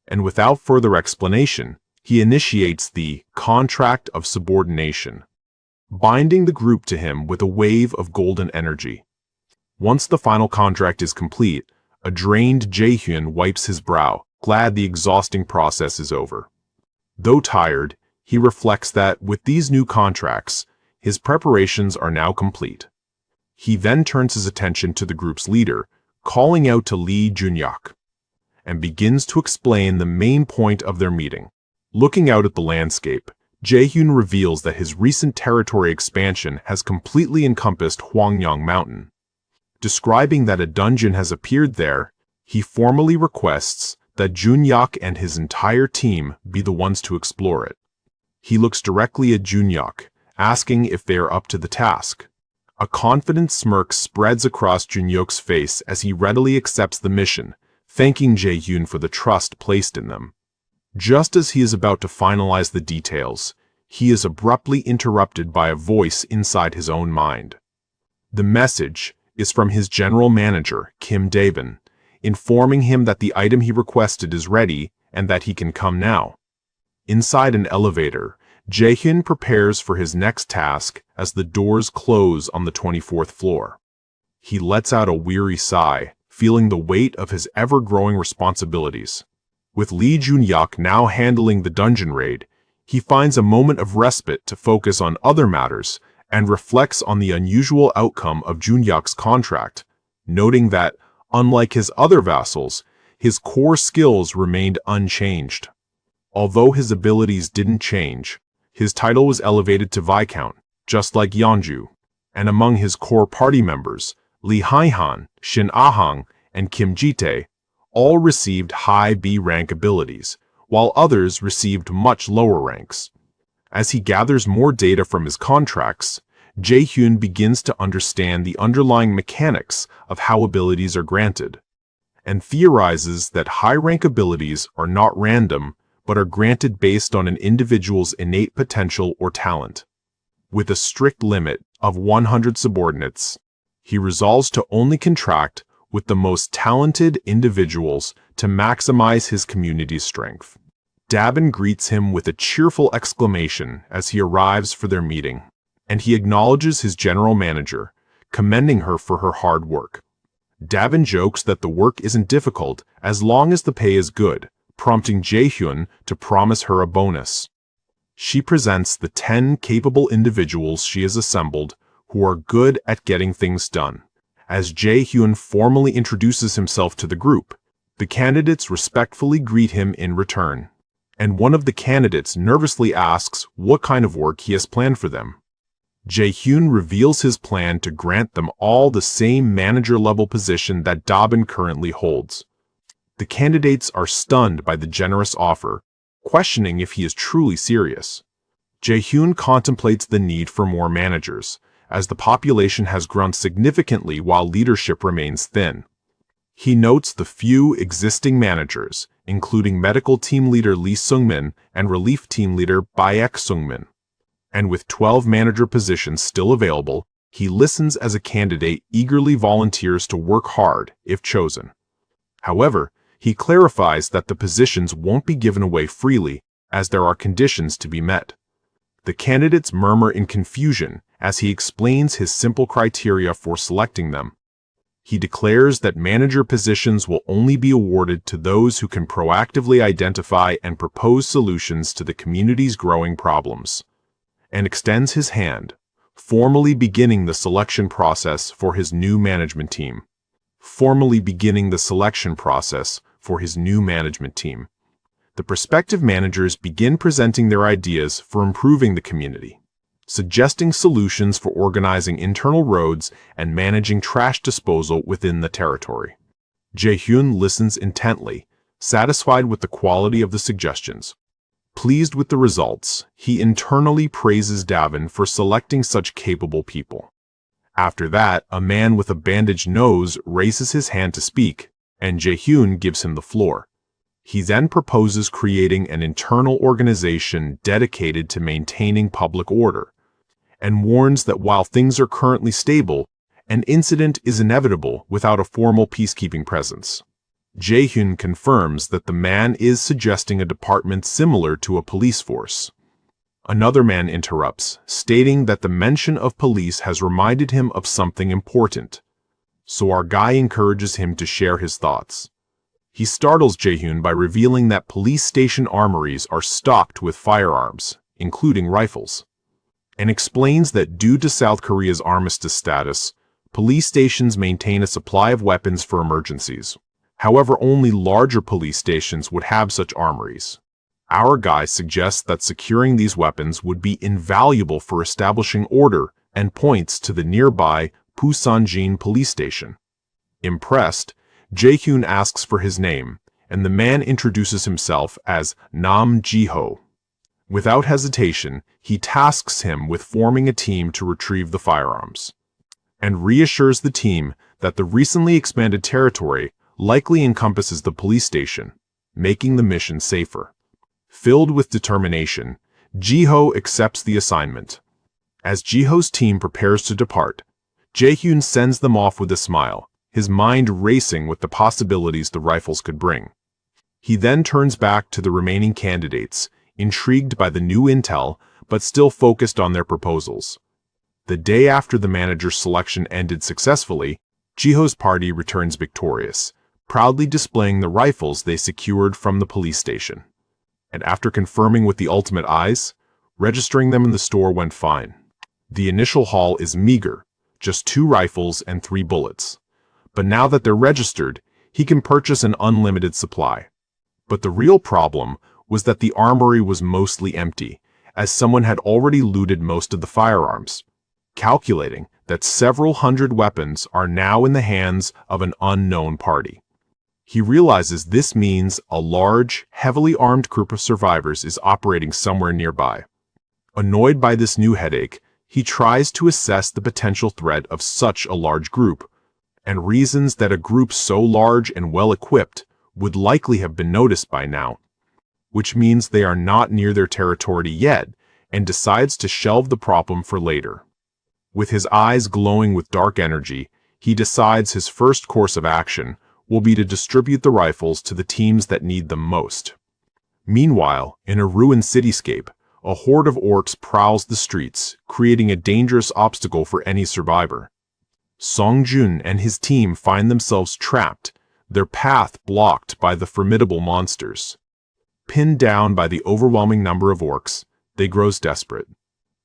And without further explanation, he initiates the contract of subordination, binding the group to him with a wave of golden energy. Once the final contract is complete, a drained Jae-hyun wipes his brow, glad the exhausting process is over. Though tired, he reflects that with these new contracts, his preparations are now complete. He then turns his attention to the group's leader, calling out to Lee Jun-hyuk, and begins to explain the main point of their meeting. Looking out at the landscape, Jae-hyun reveals that his recent territory expansion has completely encompassed Hwangyang Mountain. Describing that a dungeon has appeared there, he formally requests that Jun-hyuk and his entire team be the ones to explore it. He looks directly at Jun-hyuk, asking if they are up to the task. A confident smirk spreads across Jun-hyuk's face as he readily accepts the mission, thanking Jae-hyun for the trust placed in them. Just as he is about to finalize the details, he is abruptly interrupted by a voice inside his own mind. The message is from his general manager, Kim Jae-hyun, informing him that the item he requested is ready and that he can come now. Inside an elevator, Jae-hyun prepares for his next task as the doors close on the 24th floor. He lets out a weary sigh, feeling the weight of his ever-growing responsibilities. With Lee Jun-hyuk now handling the dungeon raid, he finds a moment of respite to focus on other matters and reflects on the unusual outcome of Jun-hyuk's contract, noting that, unlike his other vassals, his core skills remained unchanged. Although his abilities didn't change, his title was elevated to Viscount, just like Yeonju, and among his core party members, Lee Hye-han, Shin Ah-hong, and Kim Jae-hyun all received high B-rank abilities, while others received much lower ranks. As he gathers more data from his contracts, Jae-hyun begins to understand the underlying mechanics of how abilities are granted, and theorizes that high-rank abilities are not random, but are granted based on an individual's innate potential or talent. With a strict limit of 100 subordinates, he resolves to only contract with the most talented individuals to maximize his community's strength. Dabin greets him with a cheerful exclamation as he arrives for their meeting, and he acknowledges his general manager, commending her for her hard work. Dabin jokes that the work isn't difficult as long as the pay is good, prompting Jae-hyun to promise her a bonus. She presents the 10 capable individuals she has assembled who are good at getting things done. As Jae-hyun formally introduces himself to the group, the candidates respectfully greet him in return. And one of the candidates nervously asks what kind of work he has planned for them. Jae-hyun reveals his plan to grant them all the same manager-level position that Dabin currently holds. The candidates are stunned by the generous offer, questioning if he is truly serious. Jae-hyun contemplates the need for more managers, as the population has grown significantly while leadership remains thin. He notes the few existing managers, including medical team leader Lee Sung-min and relief team leader Baek Sung-min. And with 12 manager positions still available, he listens as a candidate eagerly volunteers to work hard if chosen. However, he clarifies that the positions won't be given away freely, as there are conditions to be met. The candidates murmur in confusion as he explains his simple criteria for selecting them. He declares that manager positions will only be awarded to those who can proactively identify and propose solutions to the community's growing problems, and extends his hand, formally beginning the selection process for his new management team. The prospective managers begin presenting their ideas for improving the community, suggesting solutions for organizing internal roads and managing trash disposal within the territory. Jae-hyun listens intently, satisfied with the quality of the suggestions. Pleased with the results, he internally praises Davin for selecting such capable people. After that, a man with a bandaged nose raises his hand to speak, and Jae-hyun gives him the floor. He then proposes creating an internal organization dedicated to maintaining public order, and warns that while things are currently stable, an incident is inevitable without a formal peacekeeping presence. Jae-hyun confirms that the man is suggesting a department similar to a police force. Another man interrupts, stating that the mention of police has reminded him of something important. So our guy encourages him to share his thoughts. He startles Jae-hyun by revealing that police station armories are stocked with firearms, including rifles, and explains that due to South Korea's armistice status, police stations maintain a supply of weapons for emergencies. However, only larger police stations would have such armories. Our guy suggests that securing these weapons would be invaluable for establishing order and points to the nearby Pusanjin police station. Impressed, Jae-hyun asks for his name, and the man introduces himself as Nam Ji-ho. Without hesitation, he tasks him with forming a team to retrieve the firearms, and reassures the team that the recently expanded territory likely encompasses the police station, making the mission safer. Filled with determination, Ji-ho accepts the assignment. As Ji-ho's team prepares to depart, Jae-hyun sends them off with a smile, his mind racing with the possibilities the rifles could bring. He then turns back to the remaining candidates, intrigued by the new intel, but still focused on their proposals. The day after the manager's selection ended successfully, Ji-ho's party returns victorious, proudly displaying the rifles they secured from the police station. And after confirming with the ultimate eyes, registering them in the store went fine. The initial haul is meager, just 2 rifles and 3 bullets. But now that they're registered, he can purchase an unlimited supply. But the real problem was that the armory was mostly empty, as someone had already looted most of the firearms, calculating that several hundred weapons are now in the hands of an unknown party. He realizes this means a large, heavily armed group of survivors is operating somewhere nearby. Annoyed by this new headache, he tries to assess the potential threat of such a large group, and reasons that a group so large and well-equipped would likely have been noticed by now, which means they are not near their territory yet, and decides to shelve the problem for later. With his eyes glowing with dark energy, he decides his first course of action will be to distribute the rifles to the teams that need them most. Meanwhile, in a ruined cityscape, a horde of orcs prowls the streets, creating a dangerous obstacle for any survivor. Song-jun and his team find themselves trapped, their path blocked by the formidable monsters. Pinned down by the overwhelming number of orcs, They grows desperate,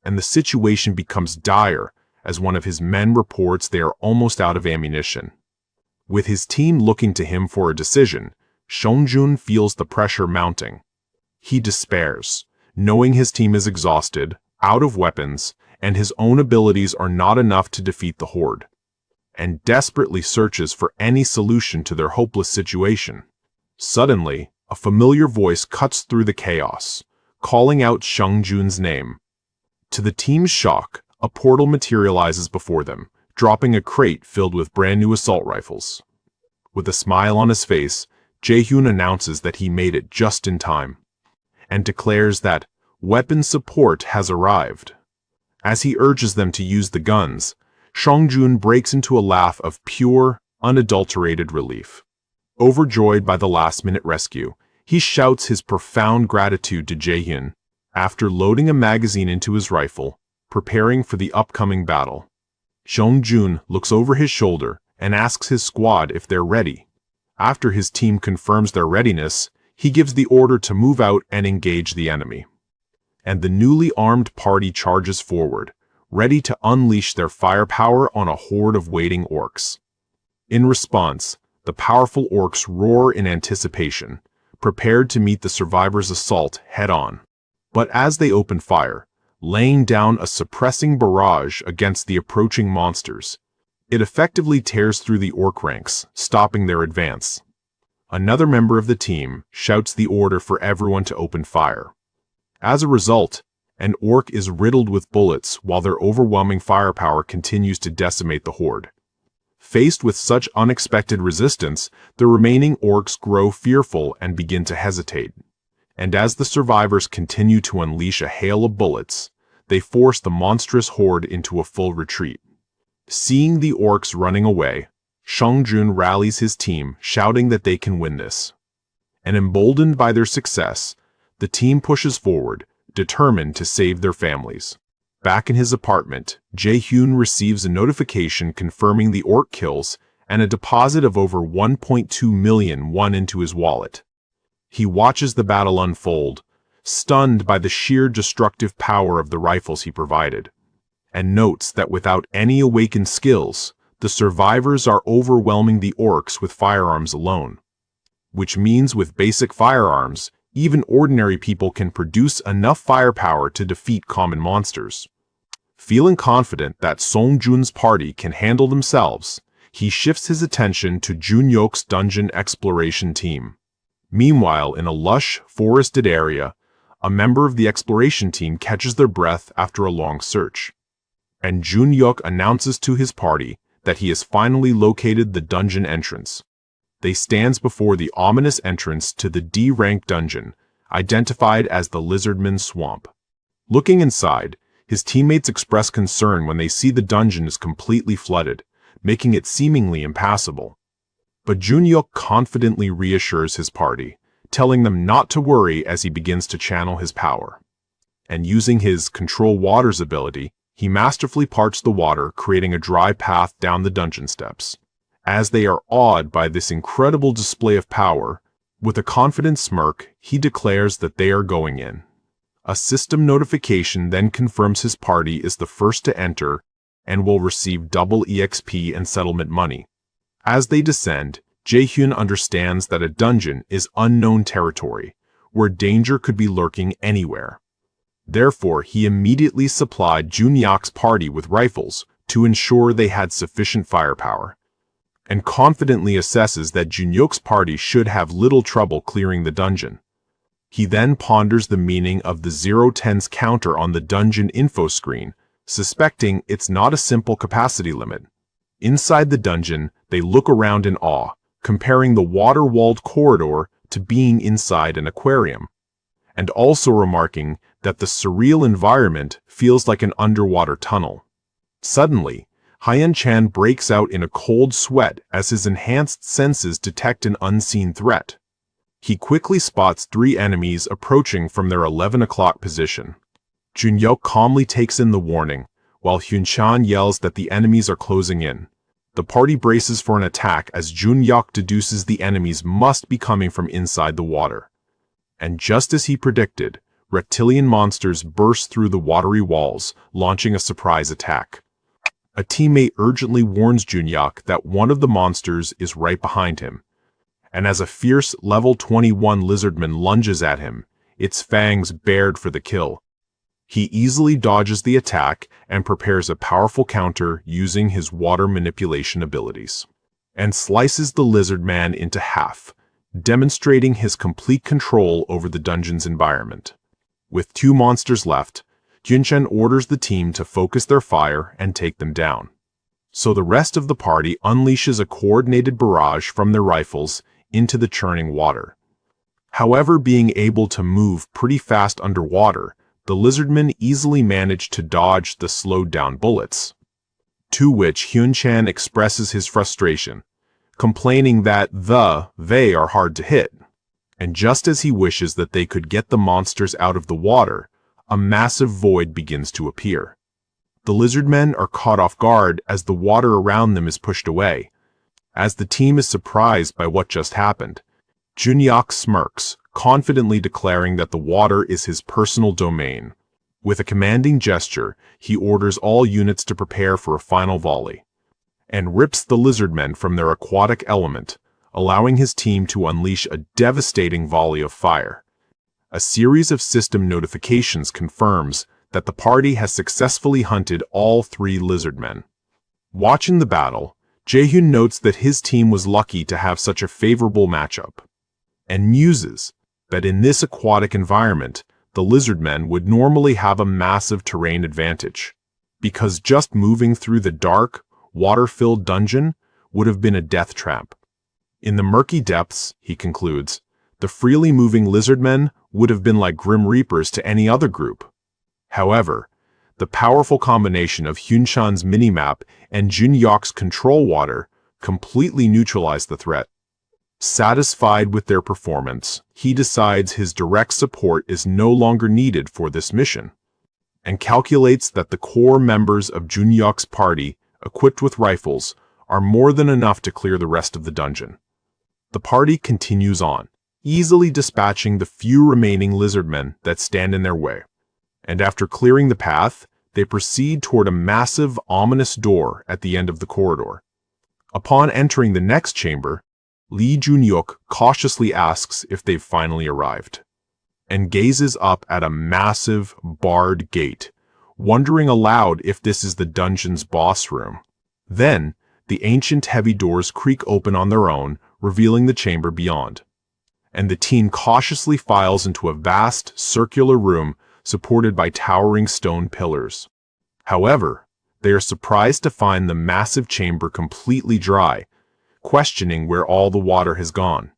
and the situation becomes dire as one of his men reports they are almost out of ammunition. With his team looking to him for a decision, Seongjun feels the pressure mounting. He despairs, knowing his team is exhausted, out of weapons, and his own abilities are not enough to defeat the horde, and desperately searches for any solution to their hopeless situation. Suddenly, a familiar voice cuts through the chaos, calling out Seongjun's name. To the team's shock, a portal materializes before them, dropping a crate filled with brand new assault rifles. With a smile on his face, Jae-hyun announces that he made it just in time, and declares that weapon support has arrived. As he urges them to use the guns, Seongjun breaks into a laugh of pure, unadulterated relief. Overjoyed by the last-minute rescue, he shouts his profound gratitude to Jae-hyun. After loading a magazine into his rifle, preparing for the upcoming battle, Seongjun looks over his shoulder and asks his squad if they're ready. After his team confirms their readiness, he gives the order to move out and engage the enemy. And the newly armed party charges forward, ready to unleash their firepower on a horde of waiting orcs. In response, the powerful orcs roar in anticipation, prepared to meet the survivors' assault head-on. But as they open fire, laying down a suppressing barrage against the approaching monsters, it effectively tears through the orc ranks, stopping their advance. Another member of the team shouts the order for everyone to open fire. As a result, an orc is riddled with bullets while their overwhelming firepower continues to decimate the horde. Faced with such unexpected resistance, the remaining orcs grow fearful and begin to hesitate. And as the survivors continue to unleash a hail of bullets, they force the monstrous horde into a full retreat. Seeing the orcs running away, Seongjun rallies his team, shouting that they can win this. And emboldened by their success, the team pushes forward, determined to save their families. Back in his apartment, Jae-hyun receives a notification confirming the orc kills and a deposit of over 1.2 million won into his wallet. He watches the battle unfold, stunned by the sheer destructive power of the rifles he provided, and notes that without any awakened skills, the survivors are overwhelming the orcs with firearms alone. Which means with basic firearms, even ordinary people can produce enough firepower to defeat common monsters. Feeling confident that Seongjun's party can handle themselves, he shifts his attention to Junhyok's dungeon exploration team. Meanwhile, in a lush, forested area, a member of the exploration team catches their breath after a long search. And Junhyok announces to his party that he has finally located the dungeon entrance. They stands before the ominous entrance to the D-rank dungeon, identified as the Lizardman Swamp. Looking inside, his teammates express concern when they see the dungeon is completely flooded, making it seemingly impassable. But Junhyok confidently reassures his party, telling them not to worry as he begins to channel his power. And using his Control Waters ability, he masterfully parts the water, creating a dry path down the dungeon steps. As they are awed by this incredible display of power, with a confident smirk, he declares that they are going in. A system notification then confirms his party is the first to enter and will receive double EXP and settlement money. As they descend, Jae-hyun understands that a dungeon is unknown territory, where danger could be lurking anywhere. Therefore, he immediately supplied Junhyok's party with rifles to ensure they had sufficient firepower, and confidently assesses that Junhyok's party should have little trouble clearing the dungeon. He then ponders the meaning of the 010's counter on the dungeon info screen, suspecting it's not a simple capacity limit. Inside the dungeon, they look around in awe, comparing the water-walled corridor to being inside an aquarium, and also remarking that the surreal environment feels like an underwater tunnel. Suddenly, Hyeon-chan breaks out in a cold sweat as his enhanced senses detect an unseen threat. He quickly spots 3 enemies approaching from their 11 o'clock position. Junhyok calmly takes in the warning, while Hyun-chan yells that the enemies are closing in. The party braces for an attack as Junhyok deduces the enemies must be coming from inside the water. And just as he predicted, reptilian monsters burst through the watery walls, launching a surprise attack. A teammate urgently warns Junhyuk that one of the monsters is right behind him, and as a fierce level 21 lizardman lunges at him, its fangs bared for the kill. He easily dodges the attack and prepares a powerful counter using his water manipulation abilities, and slices the lizardman into half, demonstrating his complete control over the dungeon's environment. With 2 monsters left, Junchen orders the team to focus their fire and take them down. So the rest of the party unleashes a coordinated barrage from their rifles into the churning water. However, being able to move pretty fast underwater, the lizardmen easily manage to dodge the slowed-down bullets. To which Hyun-chan expresses his frustration, complaining that they are hard to hit. And just as he wishes that they could get the monsters out of the water, a massive void begins to appear. The lizardmen are caught off guard as the water around them is pushed away. As the team is surprised by what just happened, Junhyuk smirks, confidently declaring that the water is his personal domain. With a commanding gesture, he orders all units to prepare for a final volley, and rips the lizardmen from their aquatic element, allowing his team to unleash a devastating volley of fire. A series of system notifications confirms that the party has successfully hunted all 3 lizardmen. Watching the battle, Jae-hyun notes that his team was lucky to have such a favorable matchup, and muses that in this aquatic environment, the lizardmen would normally have a massive terrain advantage, because just moving through the dark, water-filled dungeon would have been a death trap. In the murky depths, he concludes, the freely moving lizardmen would have been like Grim Reapers to any other group. However, the powerful combination of Hyun-chan's minimap and Junhyuk's control water completely neutralized the threat. Satisfied with their performance, he decides his direct support is no longer needed for this mission, and calculates that the core members of Junhyuk's party, equipped with rifles, are more than enough to clear the rest of the dungeon. The party continues on, easily dispatching the few remaining lizardmen that stand in their way, and after clearing the path, they proceed toward a massive, ominous door at the end of the corridor. Upon entering the next chamber, Lee Junhyuk cautiously asks if they've finally arrived, and gazes up at a massive, barred gate, wondering aloud if this is the dungeon's boss room. Then, the ancient heavy doors creak open on their own, revealing the chamber beyond, and the teen cautiously files into a vast, circular room supported by towering stone pillars. However, they are surprised to find the massive chamber completely dry, questioning where all the water has gone.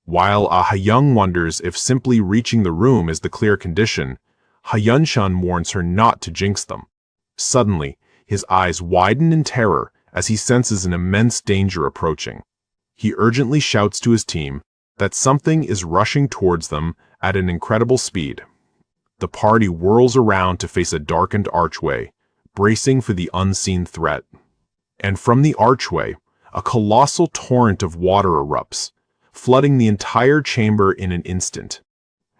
While Ha-young wonders if simply reaching the room is the clear condition, Ha-yeon-chan warns her not to jinx them. Suddenly, his eyes widen in terror as he senses an immense danger approaching. He urgently shouts to his team that something is rushing towards them at an incredible speed. The party whirls around to face a darkened archway, bracing for the unseen threat. And from the archway, a colossal torrent of water erupts, flooding the entire chamber in an instant.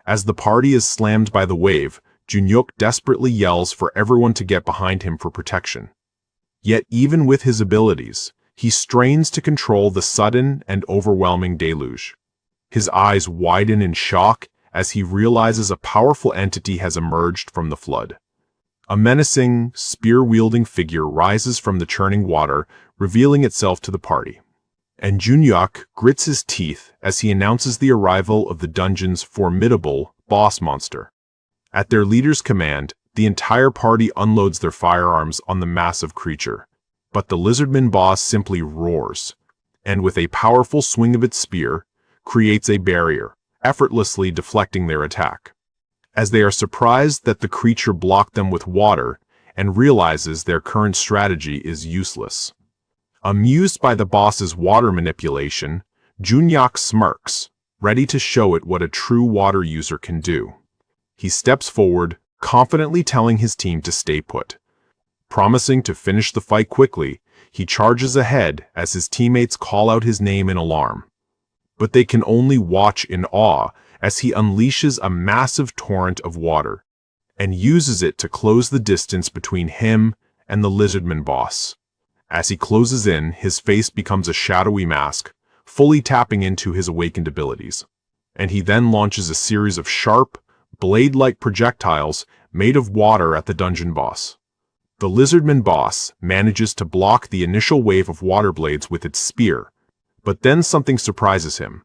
As the party is slammed by the wave, Junhyuk desperately yells for everyone to get behind him for protection. Yet even with his abilities, he strains to control the sudden and overwhelming deluge. His eyes widen in shock as he realizes a powerful entity has emerged from the flood. A menacing, spear-wielding figure rises from the churning water, revealing itself to the party. And Junhyuk grits his teeth as he announces the arrival of the dungeon's formidable boss monster. At their leader's command, the entire party unloads their firearms on the massive creature. But the lizardman boss simply roars, and with a powerful swing of its spear, creates a barrier, effortlessly deflecting their attack. As they are surprised that the creature blocked them with water and realizes their current strategy is useless. Amused by the boss's water manipulation, Junhyuk smirks, ready to show it what a true water user can do. He steps forward, confidently telling his team to stay put. Promising to finish the fight quickly, he charges ahead as his teammates call out his name in alarm. But they can only watch in awe as he unleashes a massive torrent of water and uses it to close the distance between him and the lizardman boss. As he closes in, his face becomes a shadowy mask, fully tapping into his awakened abilities. And he then launches a series of sharp, blade-like projectiles made of water at the dungeon boss. The lizardman boss manages to block the initial wave of water blades with its spear, but then something surprises him.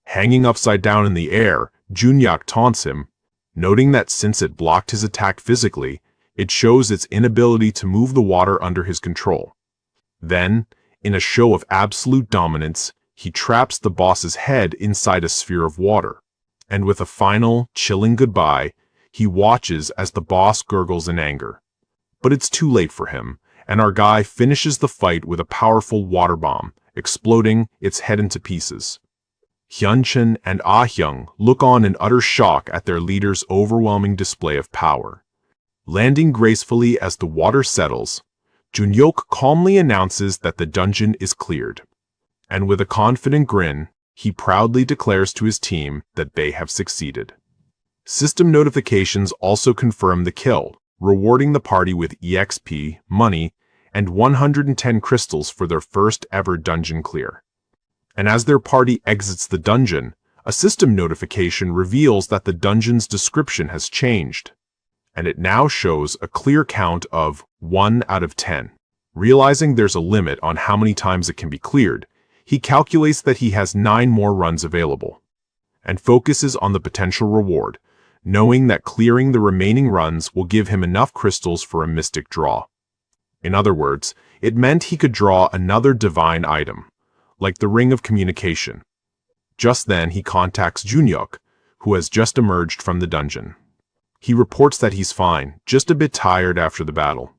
Hanging upside down in the air, Junyak taunts him, noting that since it blocked his attack physically, it shows its inability to move the water under his control. Then, in a show of absolute dominance, he traps the boss's head inside a sphere of water, and with a final, chilling goodbye, he watches as the boss gurgles in anger. But it's too late for him, and our guy finishes the fight with a powerful water bomb, exploding its head into pieces. Hyuncheon and Ah-hyung look on in utter shock at their leader's overwhelming display of power. Landing gracefully as the water settles, Junhyok calmly announces that the dungeon is cleared. And with a confident grin, he proudly declares to his team that they have succeeded. System notifications also confirm the kill, rewarding the party with EXP, money, and 110 crystals for their first ever dungeon clear. And as their party exits the dungeon, a system notification reveals that the dungeon's description has changed, and it now shows a clear count of 1 out of 10. Realizing there's a limit on how many times it can be cleared, he calculates that he has 9 more runs available, and focuses on the potential reward, knowing that clearing the remaining runs will give him enough crystals for a mystic draw. In other words, it meant he could draw another divine item, like the Ring of Communication. Just then he contacts Junhyuk, who has just emerged from the dungeon. He reports that he's fine, just a bit tired after the battle.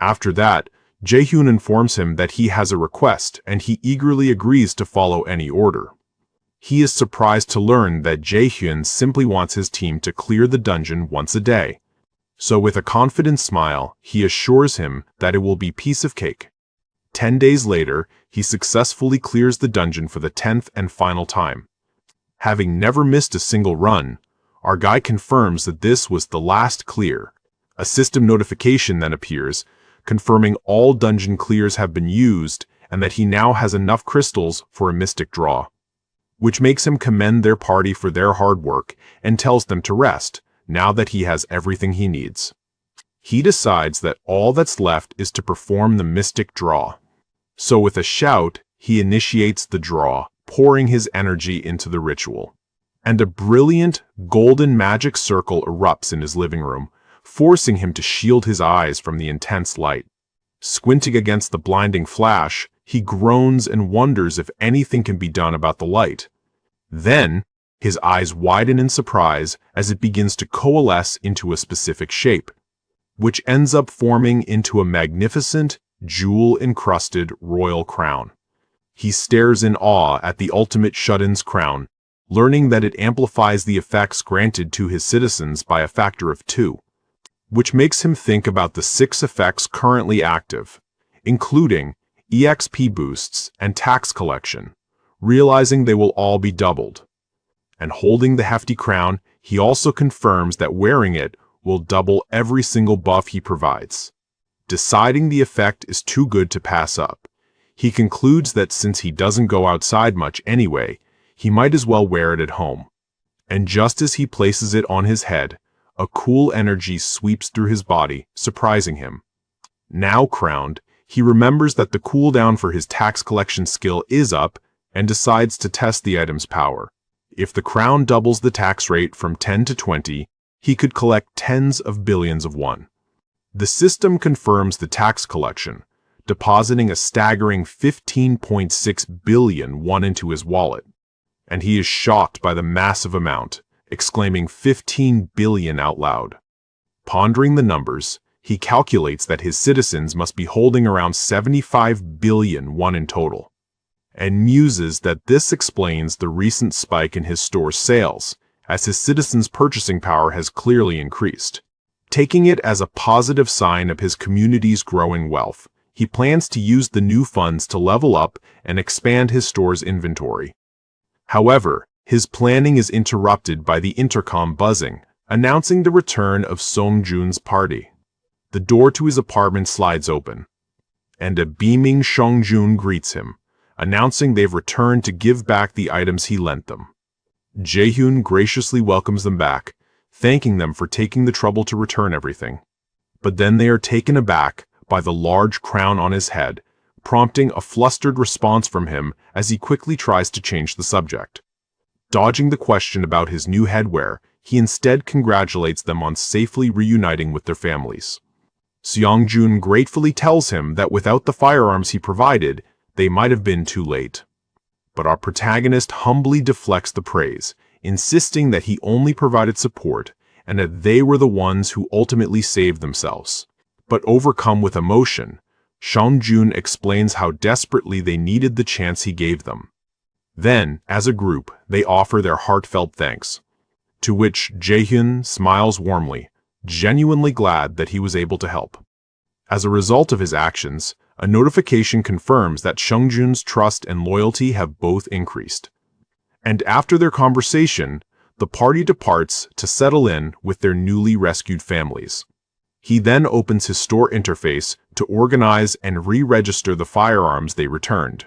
After that, Jae-hyun informs him that he has a request, and he eagerly agrees to follow any order. He is surprised to learn that Jae-hyun simply wants his team to clear the dungeon once a day. So with a confident smile, he assures him that it will be piece of cake. 10 days later, he successfully clears the dungeon for the 10th and final time. Having never missed a single run, our guy confirms that this was the last clear. A system notification then appears, confirming all dungeon clears have been used and that he now has enough crystals for a mystic draw, which makes him commend their party for their hard work and tells them to rest, now that he has everything he needs. He decides that all that's left is to perform the mystic draw. So with a shout, he initiates the draw, pouring his energy into the ritual. And a brilliant, golden magic circle erupts in his living room, forcing him to shield his eyes from the intense light. Squinting against the blinding flash, he groans and wonders if anything can be done about the light. Then, his eyes widen in surprise as it begins to coalesce into a specific shape, which ends up forming into a magnificent, jewel-encrusted royal crown. He stares in awe at the ultimate shut-in's crown, learning that it amplifies the effects granted to his citizens by a factor of 2, which makes him think about the 6 effects currently active, including EXP boosts and tax collection, realizing they will all be doubled. And holding the hefty crown, he also confirms that wearing it will double every single buff he provides. Deciding the effect is too good to pass up, he concludes that since he doesn't go outside much anyway, he might as well wear it at home. And just as he places it on his head, a cool energy sweeps through his body, surprising him. Now crowned, he remembers that the cooldown for his tax collection skill is up and decides to test the item's power. If the crown doubles the tax rate from 10 to 20, he could collect tens of billions of won. The system confirms the tax collection, depositing a staggering 15.6 billion won into his wallet, and he is shocked by the massive amount, exclaiming 15 billion out loud. Pondering the numbers, he calculates that his citizens must be holding around 75 billion won in total, and muses that this explains the recent spike in his store's sales, as his citizens' purchasing power has clearly increased. Taking it as a positive sign of his community's growing wealth, he plans to use the new funds to level up and expand his store's inventory. However, His planning is interrupted by the intercom buzzing, announcing the return of Song-jun's party. The door to his apartment slides open, and a beaming Song-jun greets him, announcing they've returned to give back the items he lent them. Jae-hyun graciously welcomes them back, thanking them for taking the trouble to return everything. But then they are taken aback by the large crown on his head, prompting a flustered response from him as he quickly tries to change the subject. Dodging the question about his new headwear, he instead congratulates them on safely reuniting with their families. Seong-jun gratefully tells him that without the firearms he provided, they might have been too late. But our protagonist humbly deflects the praise, insisting that he only provided support and that they were the ones who ultimately saved themselves. But overcome with emotion, Seong-jun explains how desperately they needed the chance he gave them. Then, as a group, they offer their heartfelt thanks, to which Jae-hyun smiles warmly, genuinely glad that he was able to help. As a result of his actions, a notification confirms that Seong-jun's trust and loyalty have both increased. And after their conversation, the party departs to settle in with their newly rescued families. He then opens his store interface to organize and re-register the firearms they returned.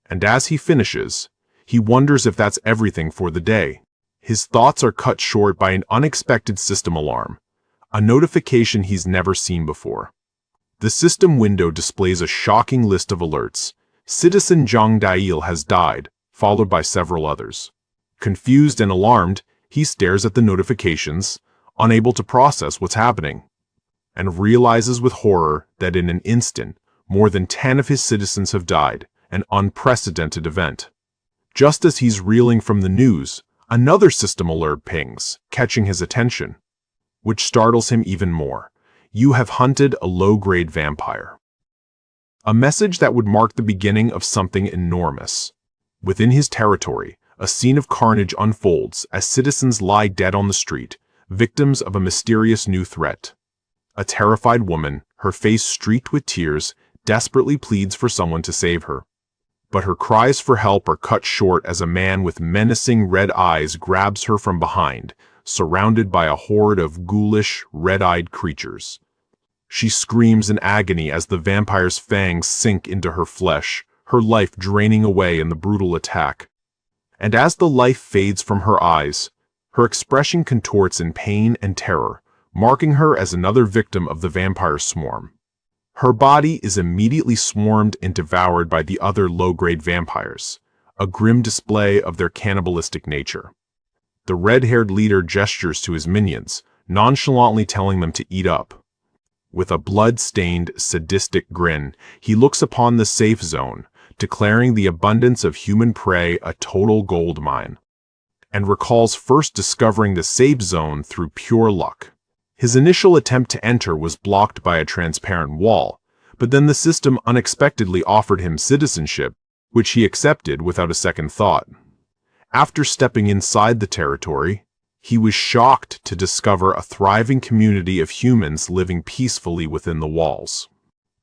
And as he finishes, he wonders if that's everything for the day. His thoughts are cut short by an unexpected system alarm, a notification he's never seen before. The system window displays a shocking list of alerts. Citizen Jang Dail has died, followed by several others. Confused and alarmed, he stares at the notifications, unable to process what's happening, and realizes with horror that in an instant, more than 10 of his citizens have died, an unprecedented event. Just as he's reeling from the news, another system alert pings, catching his attention, which startles him even more. You have hunted a low-grade vampire. A message that would mark the beginning of something enormous. Within his territory, a scene of carnage unfolds as citizens lie dead on the street, victims of a mysterious new threat. A terrified woman, her face streaked with tears, desperately pleads for someone to save her. But her cries for help are cut short as a man with menacing red eyes grabs her from behind, surrounded by a horde of ghoulish, red-eyed creatures. She screams in agony as the vampire's fangs sink into her flesh, her life draining away in the brutal attack. And as the life fades from her eyes, her expression contorts in pain and terror, marking her as another victim of the vampire swarm. Her body is immediately swarmed and devoured by the other low-grade vampires, a grim display of their cannibalistic nature. The red-haired leader gestures to his minions, nonchalantly telling them to eat up. With a blood-stained, sadistic grin, he looks upon the safe zone, declaring the abundance of human prey a total gold mine, and recalls first discovering the safe zone through pure luck. His initial attempt to enter was blocked by a transparent wall, but then the system unexpectedly offered him citizenship, which he accepted without a second thought. After stepping inside the territory, he was shocked to discover a thriving community of humans living peacefully within the walls.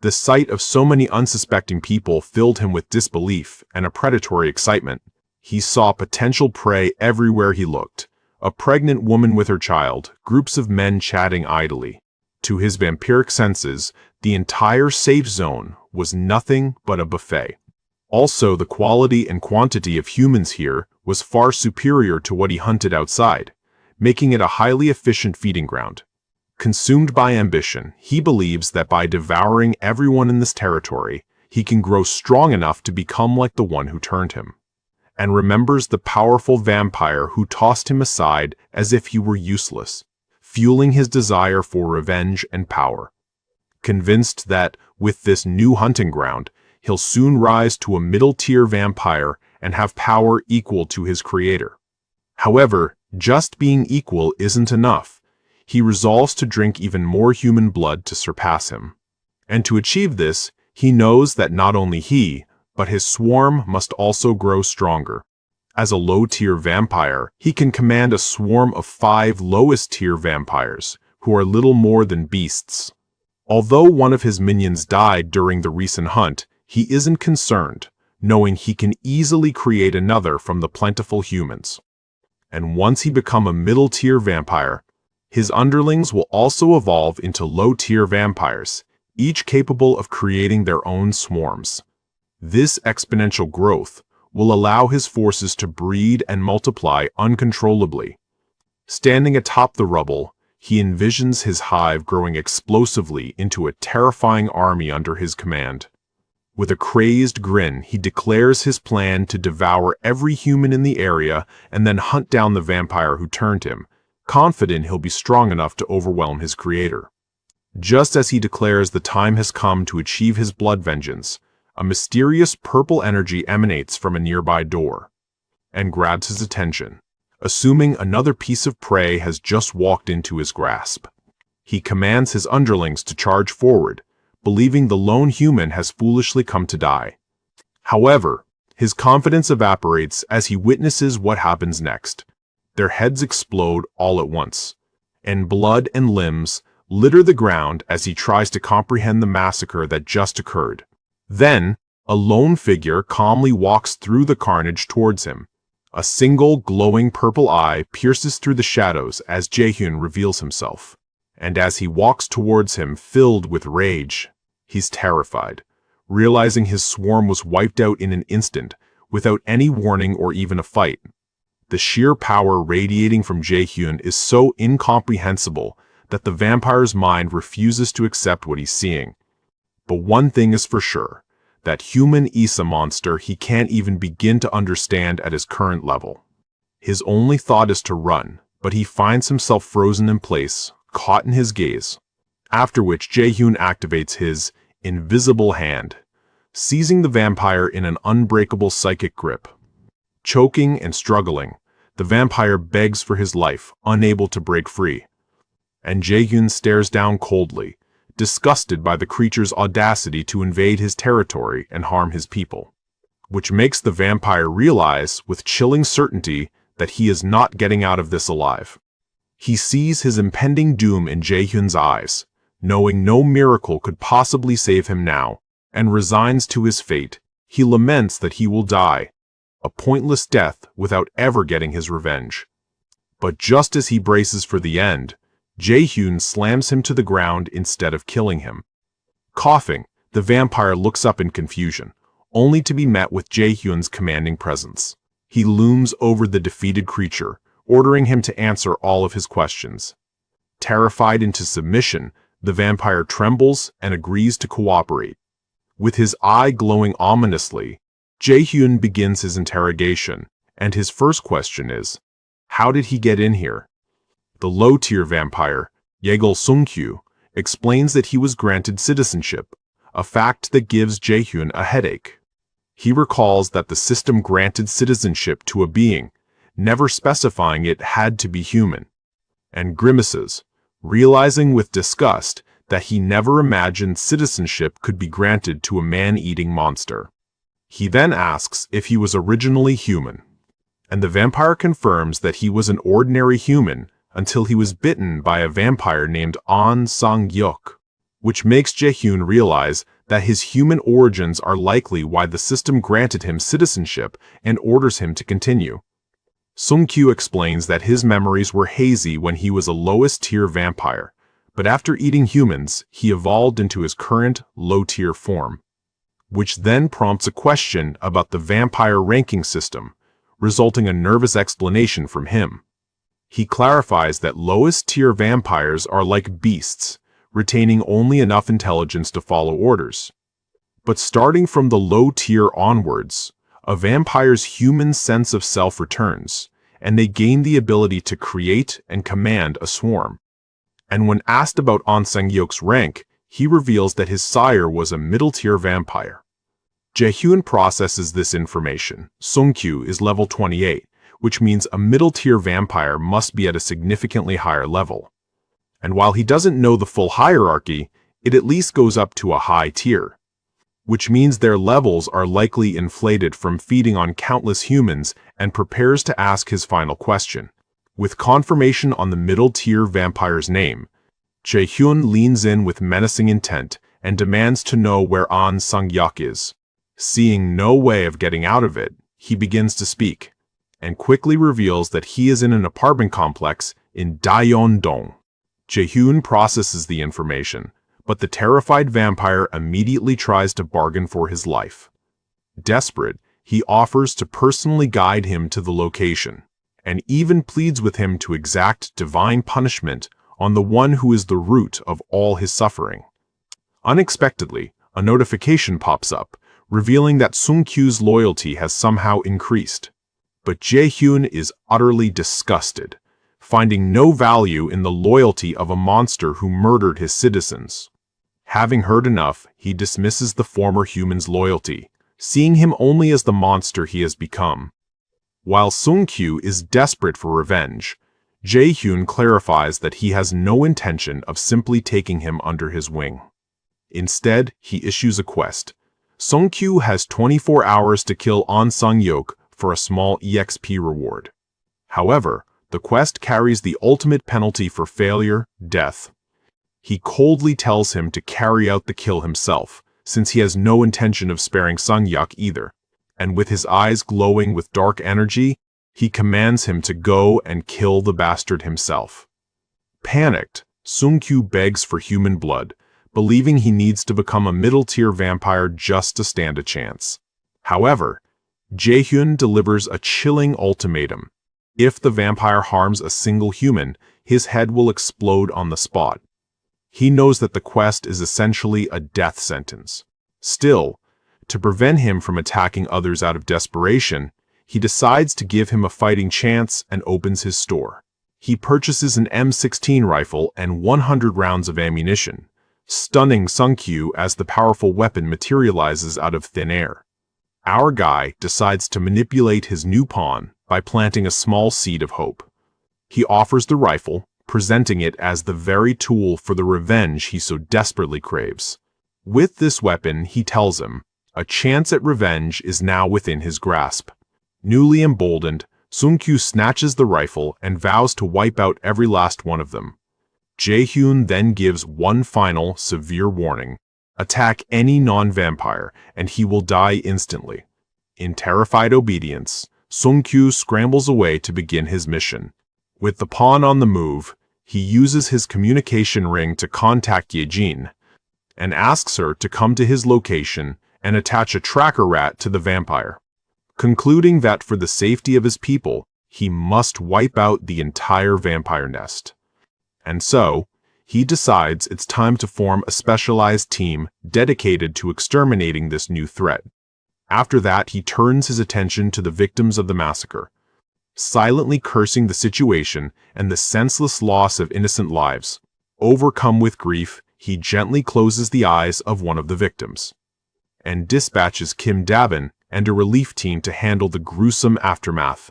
The sight of so many unsuspecting people filled him with disbelief and a predatory excitement. He saw potential prey everywhere he looked. A pregnant woman with her child, groups of men chatting idly. To his vampiric senses, the entire safe zone was nothing but a buffet. Also, the quality and quantity of humans here was far superior to what he hunted outside, making it a highly efficient feeding ground. Consumed by ambition, he believes that by devouring everyone in this territory, he can grow strong enough to become like the one who turned him, and remembers the powerful vampire who tossed him aside as if he were useless, fueling his desire for revenge and power. Convinced that, with this new hunting ground, he'll soon rise to a middle-tier vampire and have power equal to his creator. However, just being equal isn't enough. He resolves to drink even more human blood to surpass him. And to achieve this, he knows that not only he, but his swarm must also grow stronger. As a low-tier vampire, he can command a swarm of 5 lowest-tier vampires, who are little more than beasts. Although one of his minions died during the recent hunt, he isn't concerned, knowing he can easily create another from the plentiful humans. And once he becomes a middle-tier vampire, his underlings will also evolve into low-tier vampires, each capable of creating their own swarms. This exponential growth will allow his forces to breed and multiply uncontrollably. Standing atop the rubble, he envisions his hive growing explosively into a terrifying army under his command. With a crazed grin, he declares his plan to devour every human in the area and then hunt down the vampire who turned him, confident he'll be strong enough to overwhelm his creator. Just as he declares the time has come to achieve his blood vengeance, a mysterious purple energy emanates from a nearby door and grabs his attention. Assuming another piece of prey has just walked into his grasp, he commands his underlings to charge forward, believing the lone human has foolishly come to die. However, his confidence evaporates as he witnesses what happens next. Their heads explode all at once, and blood and limbs litter the ground as he tries to comprehend the massacre that just occurred. Then, a lone figure calmly walks through the carnage towards him. A single glowing purple eye pierces through the shadows as Jae-hyun reveals himself. And as he walks towards him filled with rage, he's terrified, realizing his swarm was wiped out in an instant, without any warning or even a fight. The sheer power radiating from Jae-hyun is so incomprehensible that the vampire's mind refuses to accept what he's seeing. But one thing is for sure, that human is a monster he can't even begin to understand at his current level. His only thought is to run, but he finds himself frozen in place, caught in his gaze, after which Jae-hyun activates his invisible hand, seizing the vampire in an unbreakable psychic grip. Choking and struggling, the vampire begs for his life, unable to break free. And Jae-hyun stares down coldly, disgusted by the creature's audacity to invade his territory and harm his people, which makes the vampire realize with chilling certainty that he is not getting out of this alive. He sees his impending doom in Jae-hyun's eyes, knowing no miracle could possibly save him now, and resigns to his fate. He laments that he will die, a pointless death without ever getting his revenge. But just as he braces for the end, Jae-hyun slams him to the ground instead of killing him. Coughing, the vampire looks up in confusion, only to be met with Jae-hyun's commanding presence. He looms over the defeated creature, ordering him to answer all of his questions. Terrified into submission, the vampire trembles and agrees to cooperate. With his eye glowing ominously, Jae-hyun begins his interrogation, and his first question is, how did he get in here? The low-tier vampire, Yeol Sung-kyu, explains that he was granted citizenship, a fact that gives Jae-hyun a headache. He recalls that the system granted citizenship to a being, never specifying it had to be human, and grimaces, realizing with disgust that he never imagined citizenship could be granted to a man-eating monster. He then asks if he was originally human, and the vampire confirms that he was an ordinary human until he was bitten by a vampire named An Sang-hyuk, which makes Jae-hyun realize that his human origins are likely why the system granted him citizenship and orders him to continue. Sung-kyu explains that his memories were hazy when he was a lowest-tier vampire, but after eating humans, he evolved into his current low-tier form, which then prompts a question about the vampire ranking system, resulting in a nervous explanation from him. He clarifies that lowest-tier vampires are like beasts, retaining only enough intelligence to follow orders. But starting from the low tier onwards, a vampire's human sense of self returns, and they gain the ability to create and command a swarm. And when asked about An Sang-hyuk's rank, he reveals that his sire was a middle-tier vampire. Jae-hyun processes this information. Sung-kyu is level 28, which means a middle-tier vampire must be at a significantly higher level. And while he doesn't know the full hierarchy, it at least goes up to a high tier, which means their levels are likely inflated from feeding on countless humans, and prepares to ask his final question. With confirmation on the middle-tier vampire's name, Jae-hyun leans in with menacing intent and demands to know where An Sang-hyuk is. Seeing no way of getting out of it, he begins to speak. and quickly reveals that he is in an apartment complex in Daeyeon-dong. Jae-hyun processes the information, but the terrified vampire immediately tries to bargain for his life. Desperate, he offers to personally guide him to the location, and even pleads with him to exact divine punishment on the one who is the root of all his suffering. Unexpectedly, a notification pops up, revealing that Sung-kyu's loyalty has somehow increased. But Jae-hyun is utterly disgusted, finding no value in the loyalty of a monster who murdered his citizens. Having heard enough, he dismisses the former human's loyalty, seeing him only as the monster he has become. While Sung-kyu is desperate for revenge, Jae-hyun clarifies that he has no intention of simply taking him under his wing. Instead, he issues a quest. Sung-kyu has 24 hours to kill An Sung-yok for a small EXP reward. However, the quest carries the ultimate penalty for failure, death. He coldly tells him to carry out the kill himself, since he has no intention of sparing Sung-yok either, and with his eyes glowing with dark energy, he commands him to go and kill the bastard himself. Panicked, Sung-kyu begs for human blood, believing he needs to become a middle-tier vampire just to stand a chance. However, Jae-hyun delivers a chilling ultimatum. If the vampire harms a single human, his head will explode on the spot. He knows that the quest is essentially a death sentence. Still, to prevent him from attacking others out of desperation, he decides to give him a fighting chance and opens his store. He purchases an M16 rifle and 100 rounds of ammunition, stunning Sung-kyu as the powerful weapon materializes out of thin air. Our guy decides to manipulate his new pawn by planting a small seed of hope. He offers the rifle, presenting it as the very tool for the revenge he so desperately craves. With this weapon, he tells him, a chance at revenge is now within his grasp. Newly emboldened, Sung-kyu snatches the rifle and vows to wipe out every last one of them. Jae-hyun then gives one final, severe warning. Attack any non-vampire, and he will die instantly. In terrified obedience, Sung-kyu scrambles away to begin his mission. With the pawn on the move, he uses his communication ring to contact Ye-jin, and asks her to come to his location and attach a tracker rat to the vampire. Concluding that for the safety of his people, he must wipe out the entire vampire nest. And so, he decides it's time to form a specialized team dedicated to exterminating this new threat. After that, he turns his attention to the victims of the massacre, silently cursing the situation and the senseless loss of innocent lives. Overcome with grief, he gently closes the eyes of one of the victims, and dispatches Kim Jae-hyun and a relief team to handle the gruesome aftermath.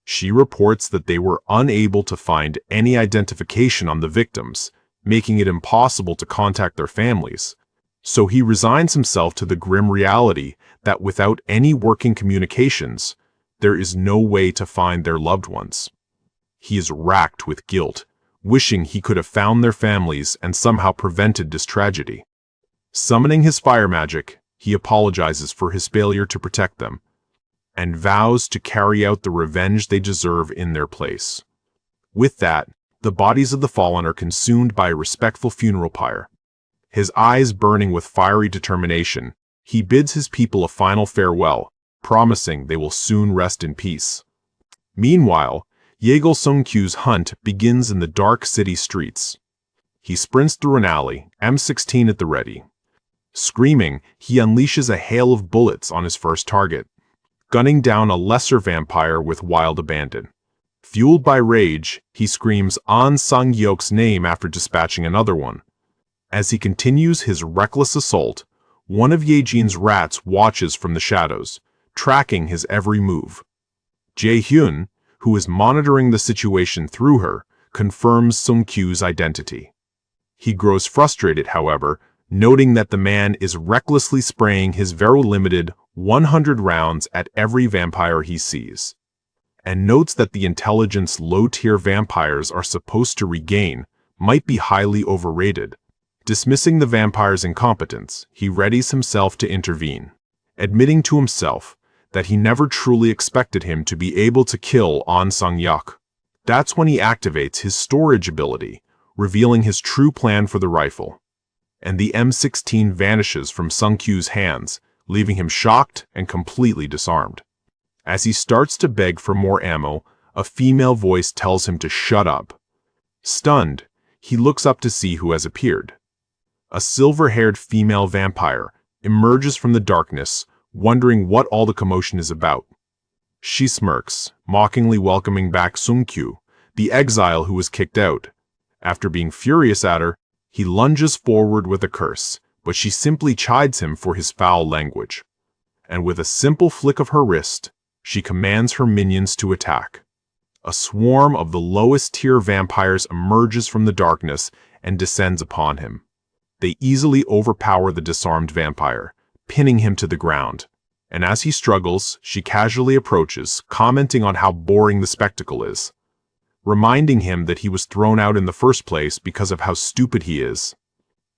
She reports that they were unable to find any identification on the victims, making it impossible to contact their families. So he resigns himself to the grim reality that without any working communications, there is no way to find their loved ones. He is racked with guilt, wishing he could have found their families and somehow prevented this tragedy. Summoning his fire magic, he apologizes for his failure to protect them, and vows to carry out the revenge they deserve in their place. With that, the bodies of the fallen are consumed by a respectful funeral pyre. His eyes burning with fiery determination, he bids his people a final farewell, promising they will soon rest in peace. Meanwhile, Yeol Sung-kyu's hunt begins in the dark city streets. He sprints through an alley, M16 at the ready. Screaming, he unleashes a hail of bullets on his first target, gunning down a lesser vampire with wild abandon. Fueled by rage, he screams An Sung-yok's name after dispatching another one. As he continues his reckless assault, one of Ye-jin's rats watches from the shadows, tracking his every move. Jae-hyun, who is monitoring the situation through her, confirms Sung-kyu's identity. He grows frustrated, however, noting that the man is recklessly spraying his very limited 100 rounds at every vampire he sees, and notes that the intelligence low-tier vampires are supposed to regain might be highly overrated. Dismissing the vampire's incompetence, he readies himself to intervene, admitting to himself that he never truly expected him to be able to kill An Sang-yak. That's when he activates his storage ability, revealing his true plan for the rifle. And the M16 vanishes from Sung-kyu's hands, leaving him shocked and completely disarmed. As he starts to beg for more ammo, a female voice tells him to shut up. Stunned, he looks up to see who has appeared. A silver-haired female vampire emerges from the darkness, wondering what all the commotion is about. She smirks, mockingly welcoming back Sung-kyu, the exile who was kicked out. After being furious at her, he lunges forward with a curse, but she simply chides him for his foul language. And with a simple flick of her wrist, she commands her minions to attack. A swarm of the lowest-tier vampires emerges from the darkness and descends upon him. They easily overpower the disarmed vampire, pinning him to the ground. And as he struggles, she casually approaches, commenting on how boring the spectacle is, reminding him that he was thrown out in the first place because of how stupid he is.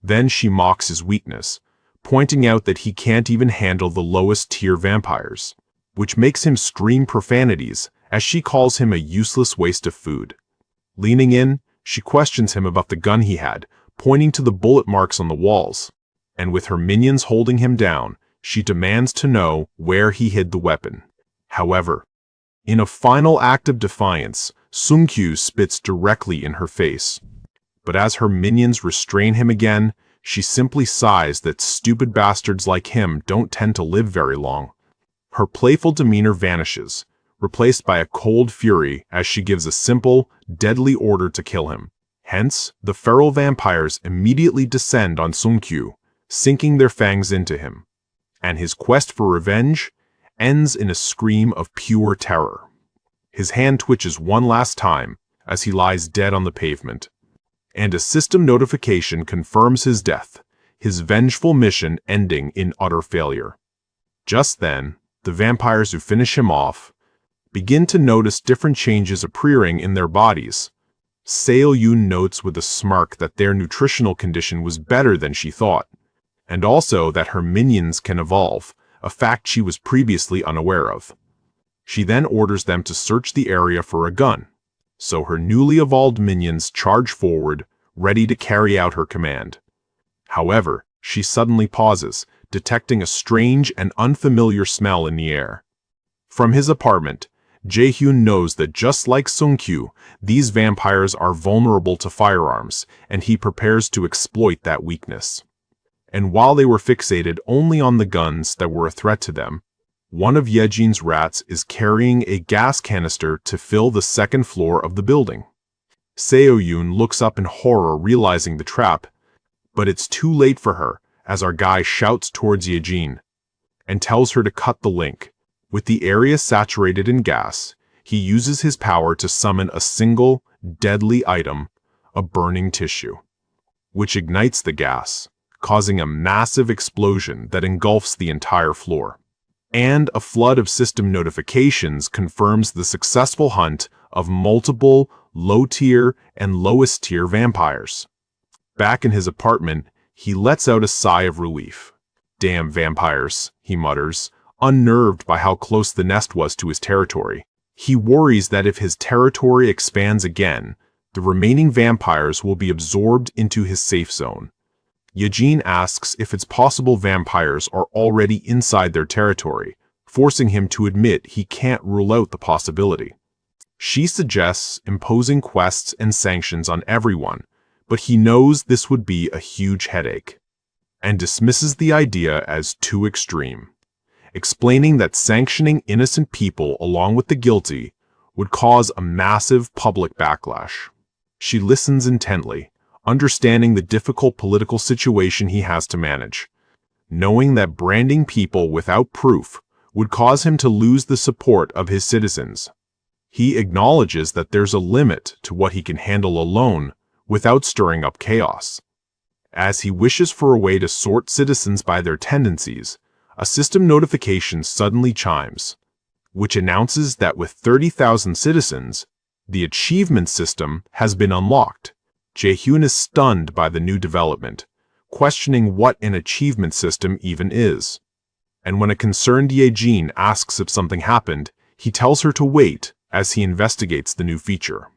Then she mocks his weakness, pointing out that he can't even handle the lowest-tier vampires, which makes him scream profanities as she calls him a useless waste of food. Leaning in, she questions him about the gun he had, pointing to the bullet marks on the walls. And with her minions holding him down, she demands to know where he hid the weapon. However, in a final act of defiance, Sung-kyu spits directly in her face. But as her minions restrain him again, she simply sighs that stupid bastards like him don't tend to live very long. Her playful demeanor vanishes, replaced by a cold fury as she gives a simple, deadly order to kill him. Hence, the feral vampires immediately descend on Sung-kyu, sinking their fangs into him. And his quest for revenge ends in a scream of pure terror. His hand twitches one last time as he lies dead on the pavement. And a system notification confirms his death, his vengeful mission ending in utter failure. Just then, the vampires who finish him off begin to notice different changes appearing in their bodies. Seo-yoon notes with a smirk that their nutritional condition was better than she thought, and also that her minions can evolve, a fact she was previously unaware of. She then orders them to search the area for a gun, so her newly evolved minions charge forward, ready to carry out her command. However, she suddenly pauses, detecting a strange and unfamiliar smell in the air. From his apartment, Jae-hyun knows that just like Sung-kyu, these vampires are vulnerable to firearms, and he prepares to exploit that weakness. And while they were fixated only on the guns that were a threat to them, one of Yejin's rats is carrying a gas canister to fill the second floor of the building. Seo-yoon looks up in horror, realizing the trap, but it's too late for her as our guy shouts towards Yejin and tells her to cut the link. With the area saturated in gas, he uses his power to summon a single, deadly item, a burning tissue, which ignites the gas, causing a massive explosion that engulfs the entire floor. And a flood of system notifications confirms the successful hunt of multiple low-tier and lowest-tier vampires. Back in his apartment, he lets out a sigh of relief. "Damn vampires," he mutters, unnerved by how close the nest was to his territory. He worries that if his territory expands again, the remaining vampires will be absorbed into his safe zone. Yejin asks if it's possible vampires are already inside their territory, forcing him to admit he can't rule out the possibility. She suggests imposing quests and sanctions on everyone, but he knows this would be a huge headache, and dismisses the idea as too extreme, explaining that sanctioning innocent people along with the guilty would cause a massive public backlash. She listens intently, understanding the difficult political situation he has to manage, knowing that branding people without proof would cause him to lose the support of his citizens. He acknowledges that there's a limit to what he can handle alone without stirring up chaos. As he wishes for a way to sort citizens by their tendencies, a system notification suddenly chimes, which announces that with 30,000 citizens, the achievement system has been unlocked. Jae-hyun is stunned by the new development, questioning what an achievement system even is. And when a concerned Ye-jin asks if something happened, he tells her to wait as he investigates the new feature.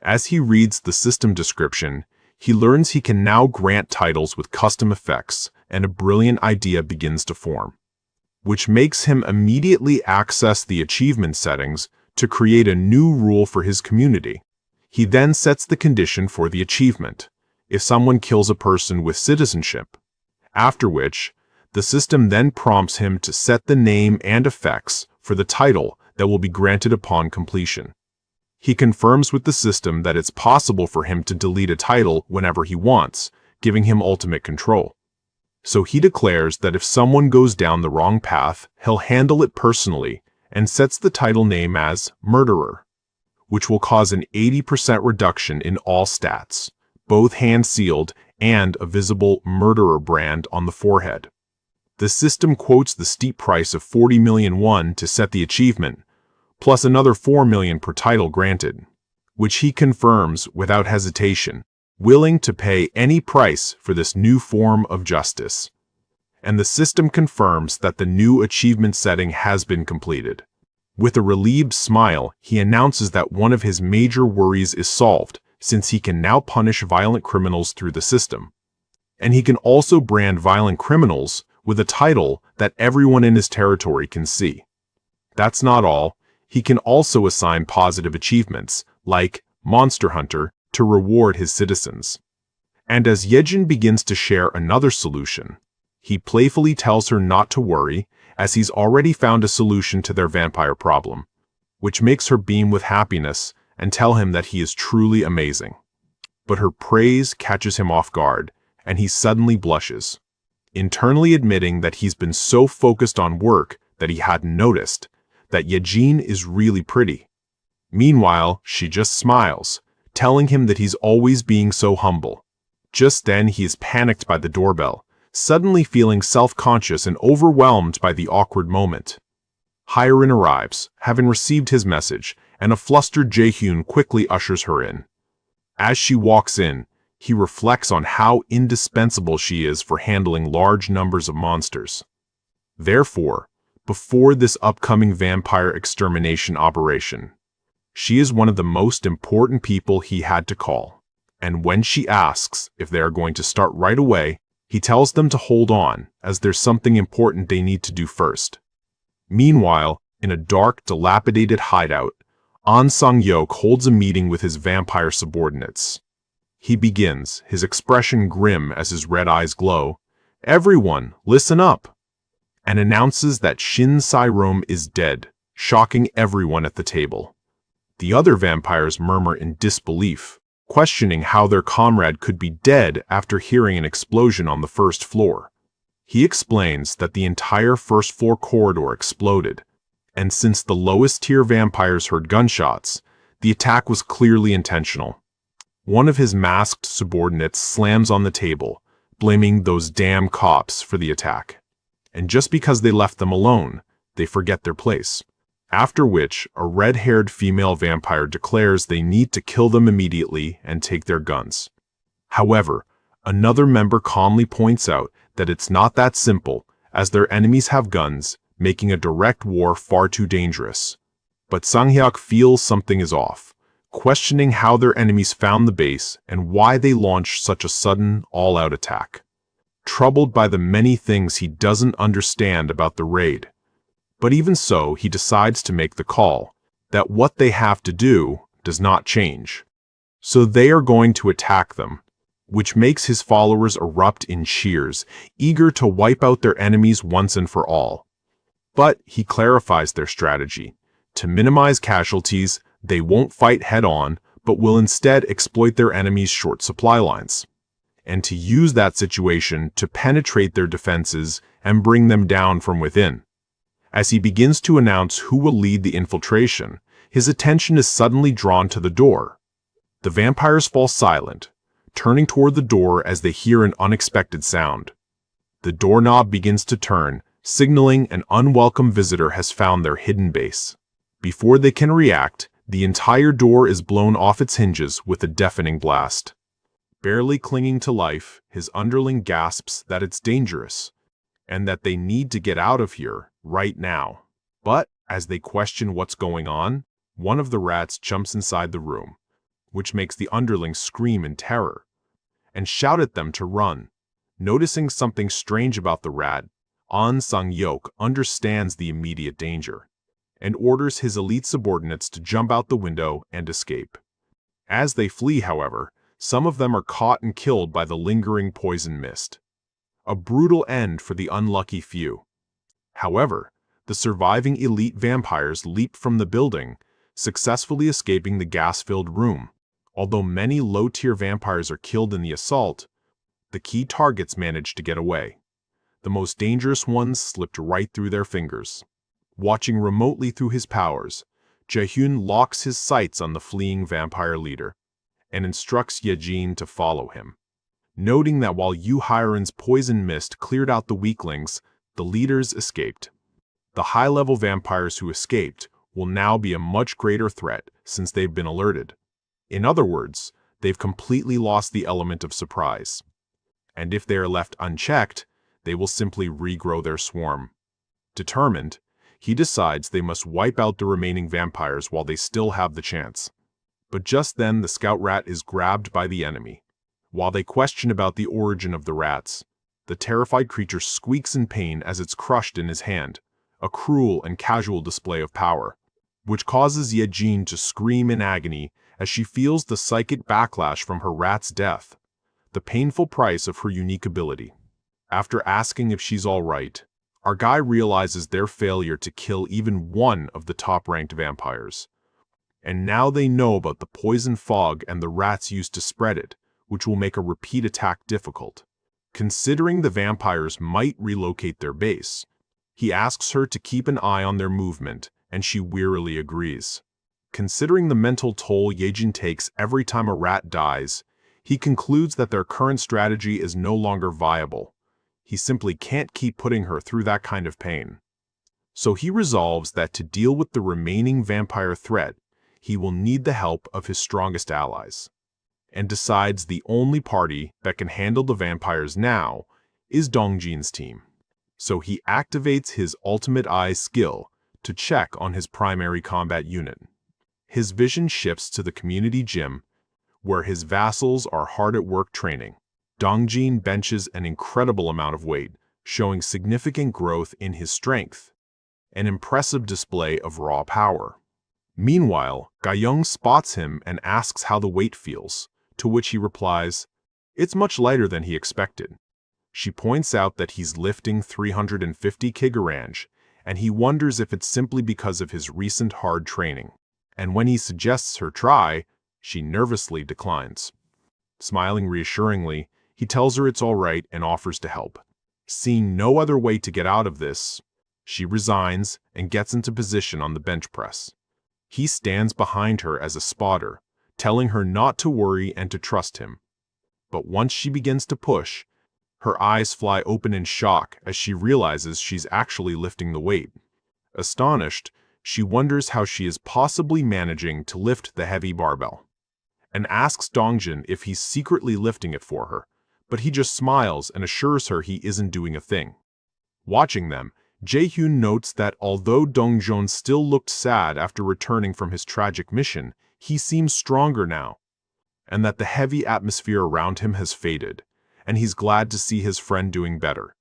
As he reads the system description, he learns he can now grant titles with custom effects, and a brilliant idea begins to form, which makes him immediately access the achievement settings to create a new rule for his community. He then sets the condition for the achievement, if someone kills a person with citizenship, after which, the system then prompts him to set the name and effects for the title that will be granted upon completion. He confirms with the system that it's possible for him to delete a title whenever he wants, giving him ultimate control. So he declares that if someone goes down the wrong path, he'll handle it personally and sets the title name as Murderer, which will cause an 80% reduction in all stats, both hand-sealed and a visible Murderer brand on the forehead. The system quotes the steep price of 40 million won to set the achievement, plus another 4 million per title granted, which he confirms without hesitation, willing to pay any price for this new form of justice. And the system confirms that the new achievement setting has been completed. With a relieved smile, he announces that one of his major worries is solved, since he can now punish violent criminals through the system. And he can also brand violent criminals with a title that everyone in his territory can see. That's not all. He can also assign positive achievements, like Monster Hunter, to reward his citizens. And as Ye-jin begins to share another solution, he playfully tells her not to worry, as he's already found a solution to their vampire problem, which makes her beam with happiness and tell him that he is truly amazing. But her praise catches him off guard, and he suddenly blushes, internally admitting that he's been so focused on work that he hadn't noticed that Ye-jin is really pretty. Meanwhile, she just smiles, telling him that he's always being so humble. Just then, he is panicked by the doorbell, suddenly feeling self-conscious and overwhelmed by the awkward moment. Hyrin arrives, having received his message, and a flustered Jae-hyun quickly ushers her in. As she walks in, he reflects on how indispensable she is for handling large numbers of monsters. Therefore, before this upcoming vampire extermination operation, she is one of the most important people he had to call. And when she asks if they are going to start right away, he tells them to hold on, as there's something important they need to do first. Meanwhile, in a dark, dilapidated hideout, An Sang-hyuk holds a meeting with his vampire subordinates. He begins, his expression grim as his red eyes glow. "Everyone, listen up!" and announces that Shin Sai-rom is dead, shocking everyone at the table. The other vampires murmur in disbelief, questioning how their comrade could be dead after hearing an explosion on the first floor. He explains that the entire first-floor corridor exploded, and since the lowest-tier vampires heard gunshots, the attack was clearly intentional. One of his masked subordinates slams on the table, blaming those damn cops for the attack. And just because they left them alone, they forget their place. After which, a red-haired female vampire declares they need to kill them immediately and take their guns. However, another member calmly points out that it's not that simple, as their enemies have guns, making a direct war far too dangerous. But Sang-hyuk feels something is off, questioning how their enemies found the base and why they launched such a sudden, all-out attack. Troubled by the many things he doesn't understand about the raid. But even so, he decides to make the call, that what they have to do does not change. So they are going to attack them, which makes his followers erupt in cheers, eager to wipe out their enemies once and for all. But he clarifies their strategy. To minimize casualties, they won't fight head-on, but will instead exploit their enemies' short supply lines, and to use that situation to penetrate their defenses and bring them down from within. As he begins to announce who will lead the infiltration, his attention is suddenly drawn to the door. The vampires fall silent, turning toward the door as they hear an unexpected sound. The doorknob begins to turn, signaling an unwelcome visitor has found their hidden base. Before they can react, the entire door is blown off its hinges with a deafening blast. Barely clinging to life, his underling gasps that it's dangerous. and that they need to get out of here right now. But as they question what's going on, one of the rats jumps inside the room, which makes the underlings scream in terror and shout at them to run. Noticing something strange about the rat, An Sang-yok understands the immediate danger and orders his elite subordinates to jump out the window and escape. As they flee, however, some of them are caught and killed by the lingering poison mist. A brutal end for the unlucky few. However, the surviving elite vampires leap from the building, successfully escaping the gas-filled room. Although many low-tier vampires are killed in the assault, the key targets manage to get away. The most dangerous ones slipped right through their fingers. Watching remotely through his powers, Jae-hyun locks his sights on the fleeing vampire leader and instructs Ye-jin to follow him. Noting that while Yu Hairan's poison mist cleared out the weaklings, the leaders escaped. The high-level vampires who escaped will now be a much greater threat since they've been alerted. In other words, they've completely lost the element of surprise. And if they are left unchecked, they will simply regrow their swarm. Determined, he decides they must wipe out the remaining vampires while they still have the chance. But just then the scout rat is grabbed by the enemy. While they question about the origin of the rats, the terrified creature squeaks in pain as it's crushed in his hand, a cruel and casual display of power, which causes Ye-jin to scream in agony as she feels the psychic backlash from her rat's death, the painful price of her unique ability. After asking if she's all right, our guy realizes their failure to kill even one of the top-ranked vampires. And now they know about the poison fog and the rats used to spread it, which will make a repeat attack difficult. Considering the vampires might relocate their base, he asks her to keep an eye on their movement, and she wearily agrees. Considering the mental toll Ye-jin takes every time a rat dies, he concludes that their current strategy is no longer viable. He simply can't keep putting her through that kind of pain. So he resolves that to deal with the remaining vampire threat, he will need the help of his strongest allies, and decides the only party that can handle the vampires now is Dongjin's team. So he activates his ultimate eye skill to check on his primary combat unit. His vision shifts to the community gym, where his vassals are hard at work training. Dongjin benches an incredible amount of weight, showing significant growth in his strength, an impressive display of raw power. Meanwhile, Ga-young spots him and asks how the weight feels, to which he replies, "It's much lighter than he expected." She points out that he's lifting 350 kilograms, and he wonders if it's simply because of his recent hard training. And when he suggests her try, she nervously declines. Smiling reassuringly, he tells her it's all right and offers to help. Seeing no other way to get out of this, she resigns and gets into position on the bench press. He stands behind her as a spotter, telling her not to worry and to trust him. But once she begins to push, her eyes fly open in shock as she realizes she's actually lifting the weight. Astonished, she wonders how she is possibly managing to lift the heavy barbell, and asks Dongjin if he's secretly lifting it for her, but he just smiles and assures her he isn't doing a thing. Watching them, Jae-hyun notes that although Dongjin still looked sad after returning from his tragic mission, he seems stronger now, and that the heavy atmosphere around him has faded, and he's glad to see his friend doing better.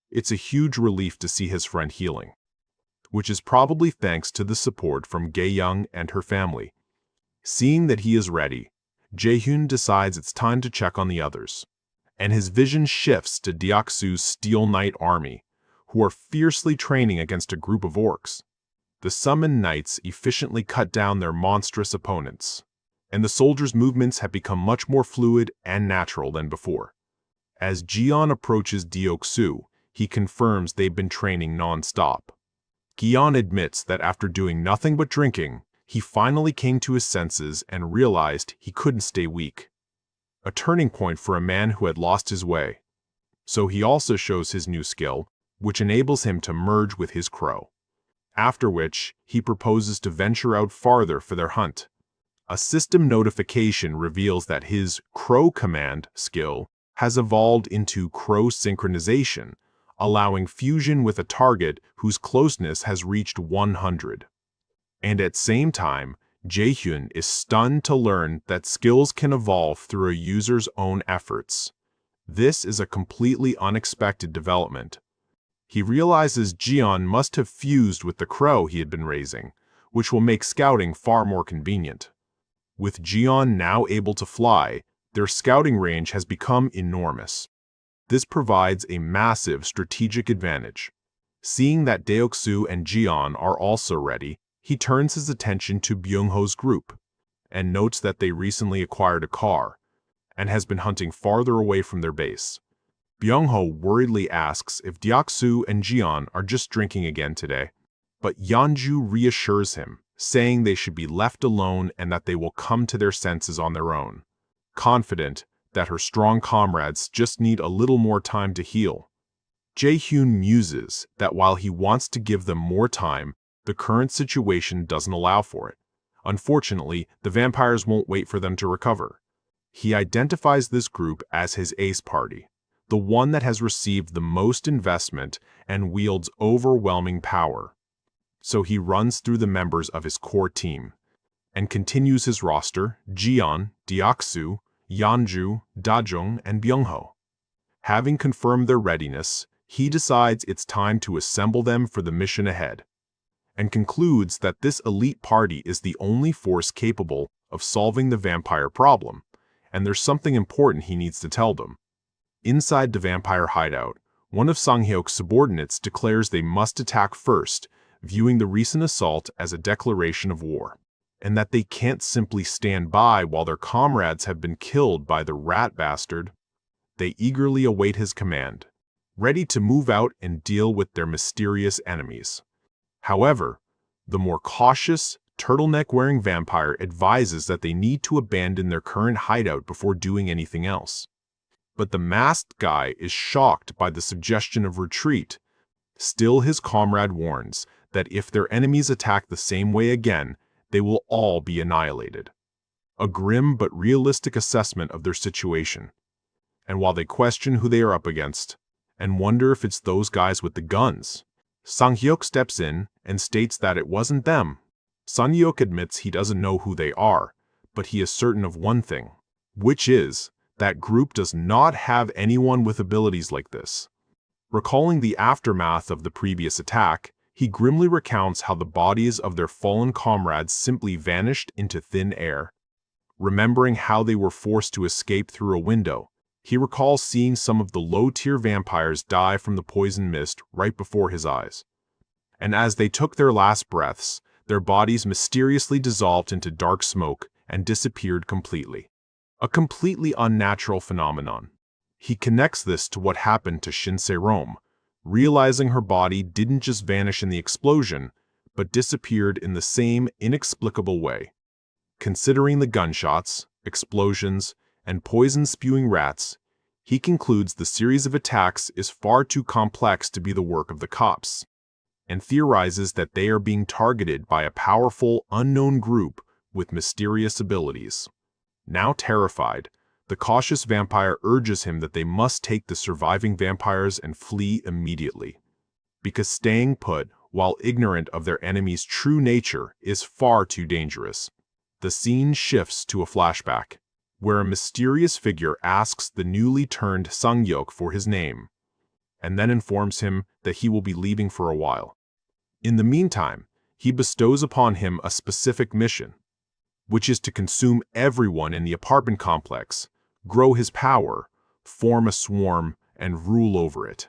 It's a huge relief to see his friend healing, which is probably thanks to the support from Ga-young and her family. Seeing that he is ready, Jae-hyun decides it's time to check on the others, and his vision shifts to Deoksu's Steel Knight army, who are fiercely training against a group of orcs. The summoned knights efficiently cut down their monstrous opponents, and the soldiers' movements have become much more fluid and natural than before. As Gion approaches Deoksu, he confirms they've been training non-stop. Gion admits that after doing nothing but drinking, he finally came to his senses and realized he couldn't stay weak. A turning point for a man who had lost his way. So he also shows his new skill, which enables him to merge with his crow. After which, he proposes to venture out farther for their hunt. A system notification reveals that his Crow Command skill has evolved into Crow Synchronization, allowing fusion with a target whose closeness has reached 100. And at same time, Jae-hyun is stunned to learn that skills can evolve through a user's own efforts. This is a completely unexpected development. He realizes Jiyeon must have fused with the crow he had been raising, which will make scouting far more convenient. With Jiyeon now able to fly, their scouting range has become enormous. This provides a massive strategic advantage. Seeing that Deoksu and Jiyeon are also ready, he turns his attention to Byung-ho's group, and notes that they recently acquired a car, and has been hunting farther away from their base. Byung-ho worriedly asks if Deoksu and Jiyeon are just drinking again today, but Yeonju reassures him, saying they should be left alone and that they will come to their senses on their own, confident that her strong comrades just need a little more time to heal. Jae-hyun muses that while he wants to give them more time, the current situation doesn't allow for it. Unfortunately, the vampires won't wait for them to recover. He identifies this group as his ace party, the one that has received the most investment and wields overwhelming power. So he runs through the members of his core team and continues his roster: Jiyeon, Deoksu, Yeonju, Dajong, and Byung-ho. Having confirmed their readiness, he decides it's time to assemble them for the mission ahead, and concludes that this elite party is the only force capable of solving the vampire problem, and there's something important he needs to tell them. Inside the vampire hideout, one of Sang-hyuk's subordinates declares they must attack first, viewing the recent assault as a declaration of war, and that they can't simply stand by while their comrades have been killed by the rat bastard. They eagerly await his command, ready to move out and deal with their mysterious enemies. However, the more cautious, turtleneck-wearing vampire advises that they need to abandon their current hideout before doing anything else. But the masked guy is shocked by the suggestion of retreat. Still, his comrade warns that if their enemies attack the same way again, they will all be annihilated. A grim but realistic assessment of their situation. And while they question who they are up against, and wonder if it's those guys with the guns, Sang-hyuk steps in and states that it wasn't them. Sang-hyuk admits he doesn't know who they are, but he is certain of one thing, which is that group does not have anyone with abilities like this. Recalling the aftermath of the previous attack, he grimly recounts how the bodies of their fallen comrades simply vanished into thin air. Remembering how they were forced to escape through a window, he recalls seeing some of the low-tier vampires die from the poison mist right before his eyes. And as they took their last breaths, their bodies mysteriously dissolved into dark smoke and disappeared completely. A completely unnatural phenomenon. He connects this to what happened to Shin Se-rom, realizing her body didn't just vanish in the explosion, but disappeared in the same inexplicable way. Considering the gunshots, explosions, and poison-spewing rats, he concludes the series of attacks is far too complex to be the work of the cops, and theorizes that they are being targeted by a powerful, unknown group with mysterious abilities. Now terrified, the cautious vampire urges him that they must take the surviving vampires and flee immediately, because staying put while ignorant of their enemy's true nature is far too dangerous. The scene shifts to a flashback, where a mysterious figure asks the newly turned Sang-hyuk for his name, and then informs him that he will be leaving for a while. In the meantime, he bestows upon him a specific mission, which is to consume everyone in the apartment complex, grow his power, form a swarm, and rule over it.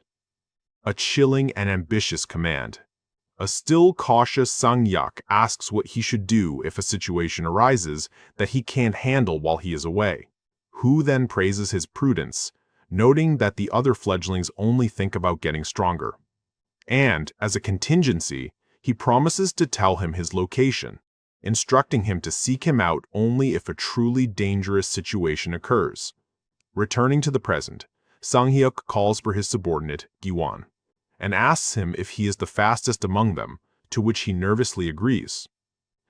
A chilling and ambitious command. A still cautious Sang-hyuk asks what he should do if a situation arises that he can't handle while he is away. Who then praises his prudence, noting that the other fledglings only think about getting stronger. And, as a contingency, he promises to tell him his location, instructing him to seek him out only if a truly dangerous situation occurs. Returning to the present, Sang-hyuk calls for his subordinate, Gi-won, and asks him if he is the fastest among them, to which he nervously agrees.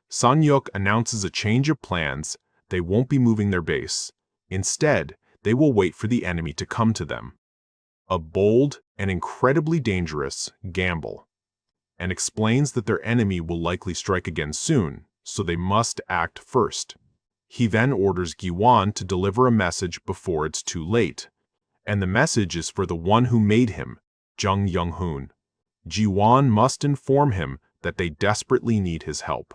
Sang-hyuk announces a change of plans. They won't be moving their base. Instead, they will wait for the enemy to come to them. a bold and incredibly dangerous gamble, and explains that their enemy will likely strike again soon, so they must act first. He then orders Gi-won to deliver a message before it's too late, and the message is for the one who made him, Jung Young-hoon. Gi-won must inform him that they desperately need his help.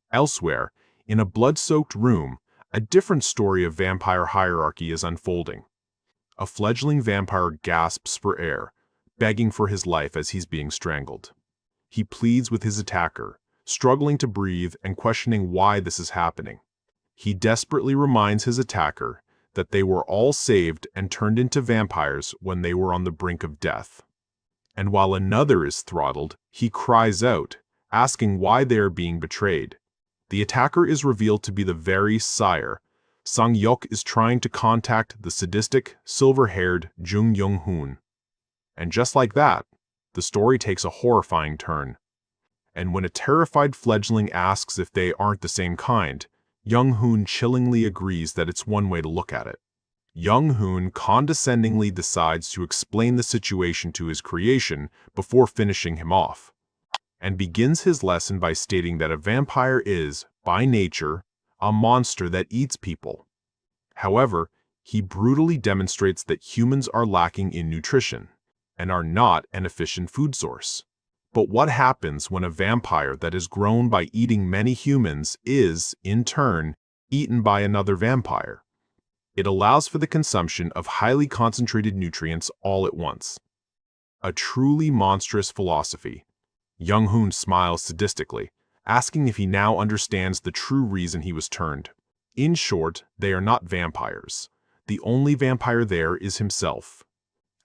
Elsewhere, in a blood-soaked room, a different story of vampire hierarchy is unfolding. A fledgling vampire gasps for air, begging for his life as he's being strangled. He pleads with his attacker, struggling to breathe and questioning why this is happening. He desperately reminds his attacker that they were all saved and turned into vampires when they were on the brink of death. And while another is throttled, he cries out, asking why they are being betrayed. The attacker is revealed to be the very sire. Sang-hyuk is trying to contact the sadistic, silver-haired Jung Young-hoon. And just like that, the story takes a horrifying turn. And when a terrified fledgling asks if they aren't the same kind, Young-hoon chillingly agrees that it's one way to look at it. Young-hoon condescendingly decides to explain the situation to his creation before finishing him off, and begins his lesson by stating that a vampire is, by nature, a monster that eats people. However, he brutally demonstrates that humans are lacking in nutrition and are not an efficient food source. But what happens when a vampire that is grown by eating many humans is, in turn, eaten by another vampire? It allows for the consumption of highly concentrated nutrients all at once. A truly monstrous philosophy. Young-hoon smiles sadistically, asking if he now understands the true reason he was turned. In short, they are not vampires. The only vampire there is himself.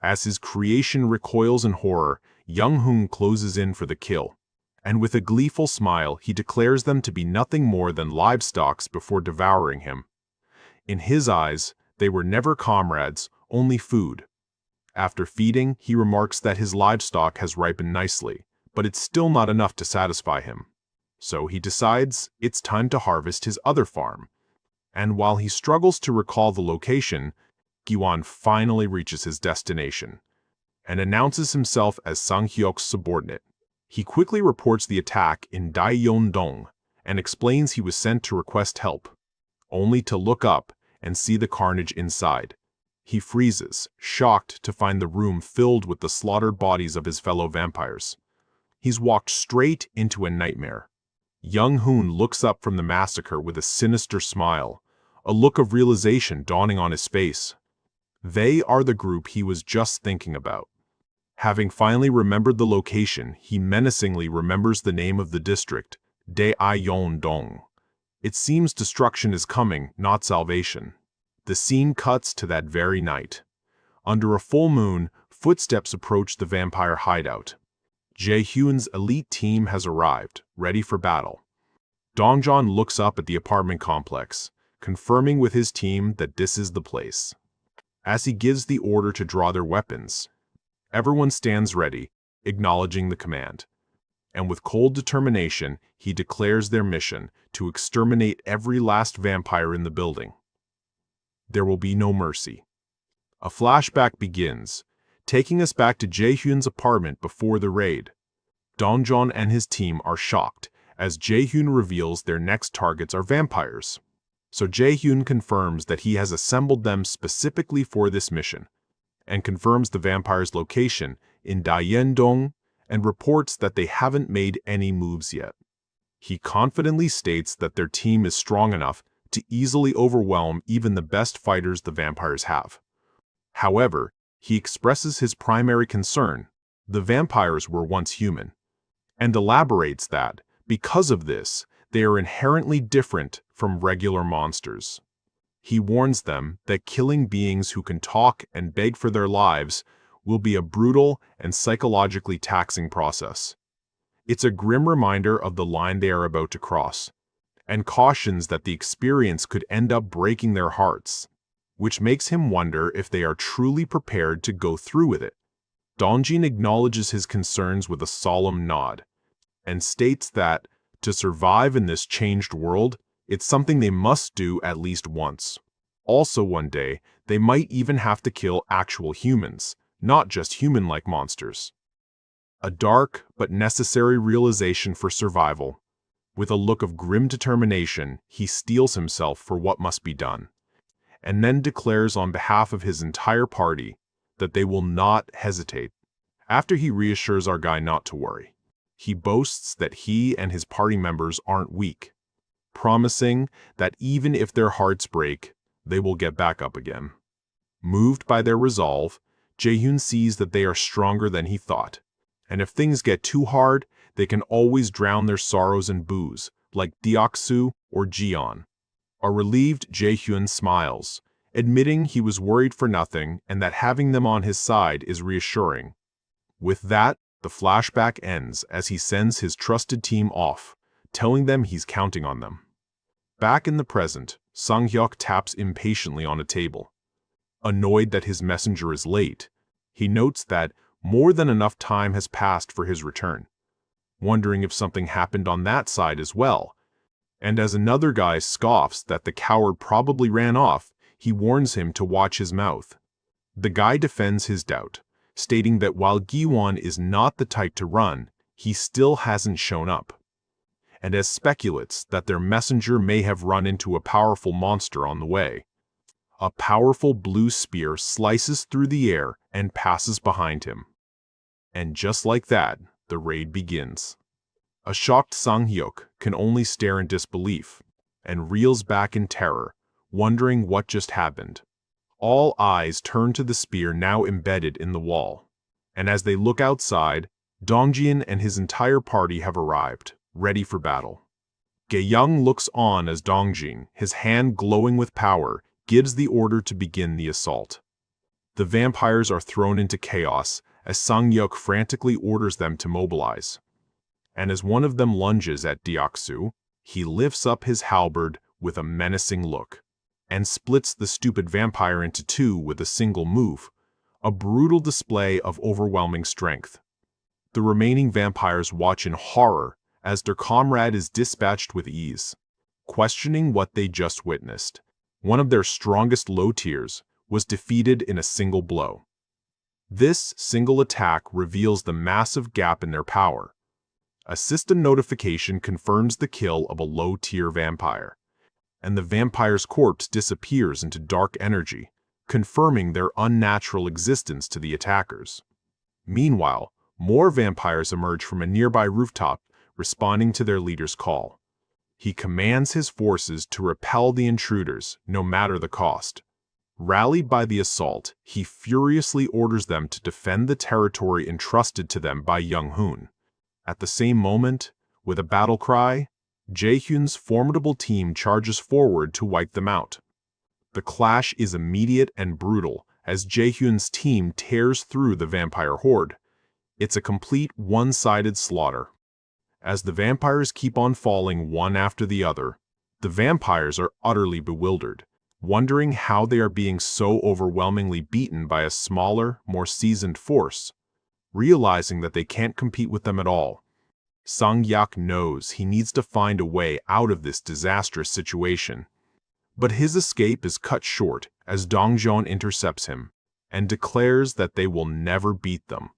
As his creation recoils in horror, Young-hoon closes in for the kill, and with a gleeful smile he declares them to be nothing more than livestock before devouring him. In his eyes, they were never comrades, only food. After feeding, he remarks that his livestock has ripened nicely, but it's still not enough to satisfy him. So he decides it's time to harvest his other farm. And while he struggles to recall the location, Gi-won finally reaches his destination and announces himself as Sang-hyuk's subordinate. He quickly reports the attack in Daeyeon-dong and explains he was sent to request help, only to look up and see the carnage inside. He freezes, shocked to find the room filled with the slaughtered bodies of his fellow vampires. He's walked straight into a nightmare. Young-hoon looks up from the massacre with a sinister smile, a look of realization dawning on his face. They are the group he was just thinking about. Having finally remembered the location, he menacingly remembers the name of the district, Daeyeon-dong. It seems destruction is coming, not salvation. The scene cuts to that very night. Under a full moon, footsteps approach the vampire hideout. Jae-hyun's elite team has arrived, ready for battle. Dongjeon looks up at the apartment complex, confirming with his team that this is the place. As he gives the order to draw their weapons, everyone stands ready, acknowledging the command. And with cold determination, he declares their mission to exterminate every last vampire in the building. There will be no mercy. A flashback begins, taking us back to Jae-hyun's apartment before the raid. Dongjeon and his team are shocked as Jae-hyun reveals their next targets are vampires. So Jae-hyun confirms that he has assembled them specifically for this mission, and confirms the vampires' location in Daeyeon-dong and reports that they haven't made any moves yet. He confidently states that their team is strong enough to easily overwhelm even the best fighters the vampires have. However, he expresses his primary concern: the vampires were once human, and elaborates that, because of this, they are inherently different from regular monsters. He warns them that killing beings who can talk and beg for their lives will be a brutal and psychologically taxing process. It's a grim reminder of the line they are about to cross, and cautions that the experience could end up breaking their hearts, which makes him wonder if they are truly prepared to go through with it. Dongjin acknowledges his concerns with a solemn nod, and states that, to survive in this changed world, it's something they must do at least once. Also one day, they might even have to kill actual humans, not just human-like monsters. A dark but necessary realization for survival. With a look of grim determination, he steels himself for what must be done, and then declares on behalf of his entire party that they will not hesitate. After he reassures our guy not to worry, he boasts that he and his party members aren't weak, promising that even if their hearts break, they will get back up again. Moved by their resolve, Jae-hyun sees that they are stronger than he thought, and if things get too hard, they can always drown their sorrows in booze, like Deok-soo or Jiyeon. A relieved Jae-hyun smiles, admitting he was worried for nothing and that having them on his side is reassuring. With that, the flashback ends as he sends his trusted team off, telling them he's counting on them. Back in the present, Sang-hyuk taps impatiently on a table. Annoyed that his messenger is late, he notes that more than enough time has passed for his return, wondering if something happened on that side as well. And as another guy scoffs that the coward probably ran off, he warns him to watch his mouth. The guy defends his doubt, stating that while Gi-won is not the type to run, he still hasn't shown up, and as speculates that their messenger may have run into a powerful monster on the way. A powerful blue spear slices through the air and passes behind him. And just like that, the raid begins. A shocked Sang-hyuk can only stare in disbelief, and reels back in terror, wondering what just happened. All eyes turn to the spear now embedded in the wall, and as they look outside, Dongjin and his entire party have arrived, ready for battle. Gae-young looks on as Dongjin, his hand glowing with power, gives the order to begin the assault. The vampires are thrown into chaos as Sang-hyuk frantically orders them to mobilize. And as one of them lunges at Deok-soo, he lifts up his halberd with a menacing look, and splits the stupid vampire into two with a single move, a brutal display of overwhelming strength. The remaining vampires watch in horror as their comrade is dispatched with ease. Questioning what they just witnessed, one of their strongest low tiers was defeated in a single blow. This single attack reveals the massive gap in their power. A system notification confirms the kill of a low-tier vampire, and the vampire's corpse disappears into dark energy, confirming their unnatural existence to the attackers. Meanwhile, more vampires emerge from a nearby rooftop, responding to their leader's call. He commands his forces to repel the intruders, no matter the cost. Rallied by the assault, he furiously orders them to defend the territory entrusted to them by Young-hoon. At the same moment, with a battle cry, Jae-hyun's formidable team charges forward to wipe them out. The clash is immediate and brutal as Jae-hyun's team tears through the vampire horde. It's a complete one-sided slaughter. As the vampires keep on falling one after the other, the vampires are utterly bewildered, wondering how they are being so overwhelmingly beaten by a smaller, more seasoned force. Realizing that they can't compete with them at all, Sang-hyuk knows he needs to find a way out of this disastrous situation. But his escape is cut short as Dongjin intercepts him and declares that they will never beat them.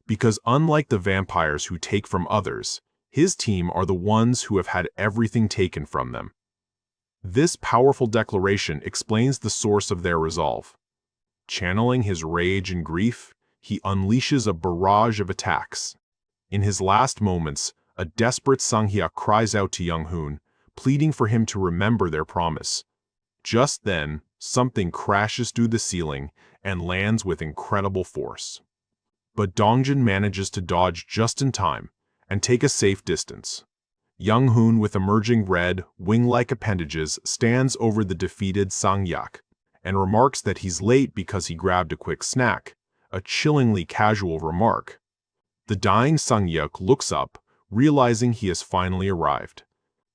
Because unlike the vampires who take from others, his team are the ones who have had everything taken from them. This powerful declaration explains the source of their resolve. Channeling his rage and grief, he unleashes a barrage of attacks. In his last moments, a desperate Sang-hyuk cries out to Young-hoon, pleading for him to remember their promise. Just then, something crashes through the ceiling and lands with incredible force. But Dongjin manages to dodge just in time and take a safe distance. Young-hoon, with emerging red, wing-like appendages, stands over the defeated Sang-hyuk and remarks that he's late because he grabbed a quick snack, a chillingly casual remark. The dying Sang-hyuk looks up, realizing he has finally arrived.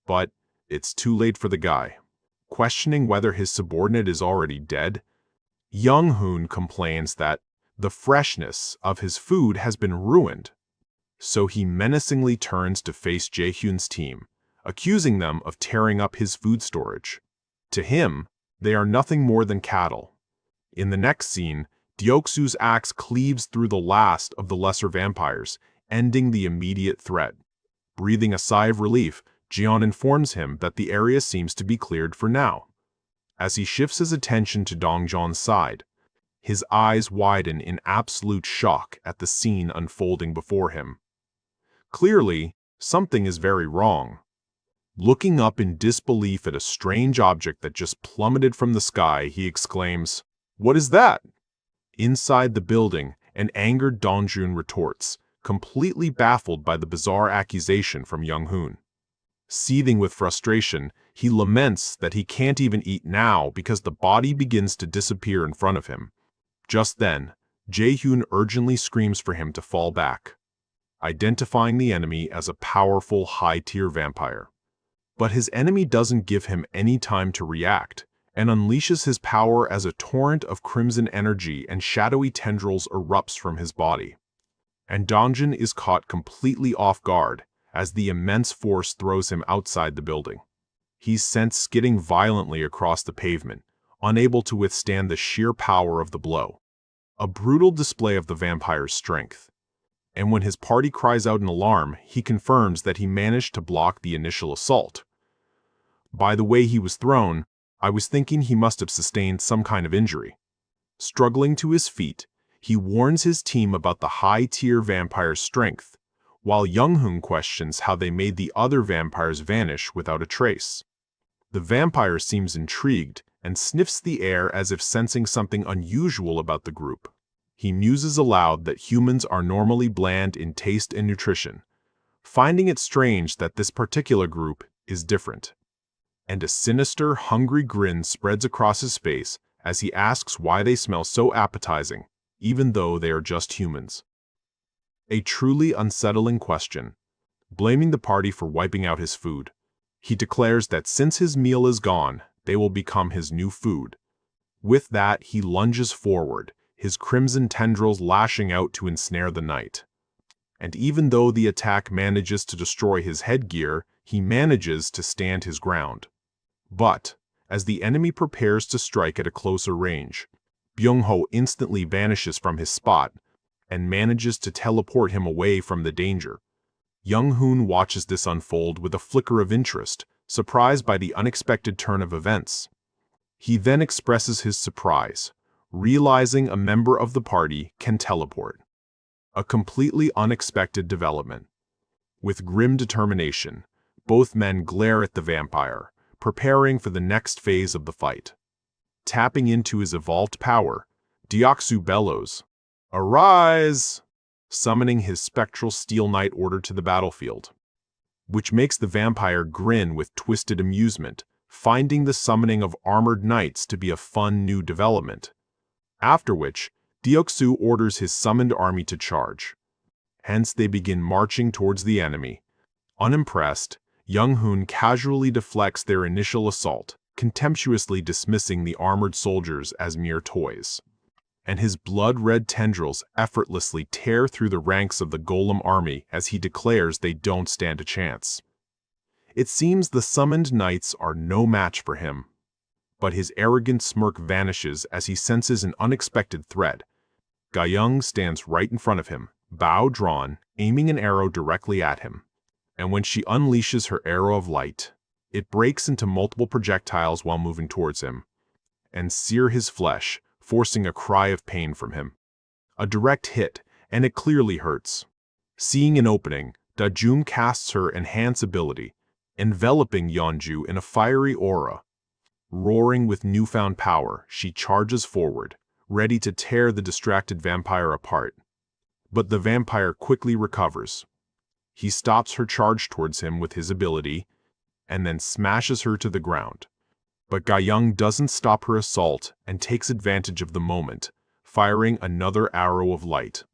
But it's too late for the guy. Questioning whether his subordinate is already dead, Young-hoon complains that the freshness of his food has been ruined. So he menacingly turns to face Jae-hyun's team, accusing them of tearing up his food storage. To him, they are nothing more than cattle. In the next scene, Deoksu's axe cleaves through the last of the lesser vampires, ending the immediate threat. Breathing a sigh of relief, Jian informs him that the area seems to be cleared for now. As he shifts his attention to Dongzhan's side, his eyes widen in absolute shock at the scene unfolding before him. Clearly, something is very wrong. Looking up in disbelief at a strange object that just plummeted from the sky, he exclaims, "What is that?" Inside the building, an angered Dongjun retorts, completely baffled by the bizarre accusation from Young-hoon. Seething with frustration, he laments that he can't even eat now because the body begins to disappear in front of him. Just then, Jae-hyun urgently screams for him to fall back, identifying the enemy as a powerful high-tier vampire. But his enemy doesn't give him any time to react, and unleashes his power as a torrent of crimson energy and shadowy tendrils erupts from his body. And Dongjun is caught completely off guard as the immense force throws him outside the building. He's sent skidding violently across the pavement, unable to withstand the sheer power of the blow. A brutal display of the vampire's strength. And when his party cries out in alarm, he confirms that he managed to block the initial assault. By the way he was thrown, I was thinking he must have sustained some kind of injury. Struggling to his feet, he warns his team about the high-tier vampire's strength, while Young-hoon questions how they made the other vampires vanish without a trace. The vampire seems intrigued and sniffs the air as if sensing something unusual about the group. He muses aloud that humans are normally bland in taste and nutrition, finding it strange that this particular group is different. And a sinister, hungry grin spreads across his face as he asks why they smell so appetizing, even though they are just humans. A truly unsettling question. Blaming the party for wiping out his food, he declares that since his meal is gone, they will become his new food. With that, he lunges forward, his crimson tendrils lashing out to ensnare the knight. And even though the attack manages to destroy his headgear, he manages to stand his ground. But, as the enemy prepares to strike at a closer range, Byung-ho instantly vanishes from his spot and manages to teleport him away from the danger. Young-hoon watches this unfold with a flicker of interest, surprised by the unexpected turn of events. He then expresses his surprise, realizing a member of the party can teleport. A completely unexpected development. With grim determination, both men glare at the vampire, preparing for the next phase of the fight. Tapping into his evolved power, Deoksu bellows, "Arise!" summoning his spectral Steel Knight order to the battlefield, which makes the vampire grin with twisted amusement, finding the summoning of armored knights to be a fun new development. After which, Deoksu orders his summoned army to charge. Hence they begin marching towards the enemy. Unimpressed, Young-hoon casually deflects their initial assault, contemptuously dismissing the armored soldiers as mere toys. And his blood-red tendrils effortlessly tear through the ranks of the golem army as he declares they don't stand a chance. It seems the summoned knights are no match for him. But his arrogant smirk vanishes as he senses an unexpected threat. Ga-young stands right in front of him, bow drawn, aiming an arrow directly at him. And when she unleashes her arrow of light, it breaks into multiple projectiles while moving towards him, and sear his flesh, forcing a cry of pain from him. A direct hit, and it clearly hurts. Seeing an opening, Da-jun casts her Enhance ability, enveloping Yeonju in a fiery aura. Roaring with newfound power, she charges forward, ready to tear the distracted vampire apart. But the vampire quickly recovers. He stops her charge towards him with his ability, and then smashes her to the ground. But Ga-young doesn't stop her assault and takes advantage of the moment, firing another arrow of light.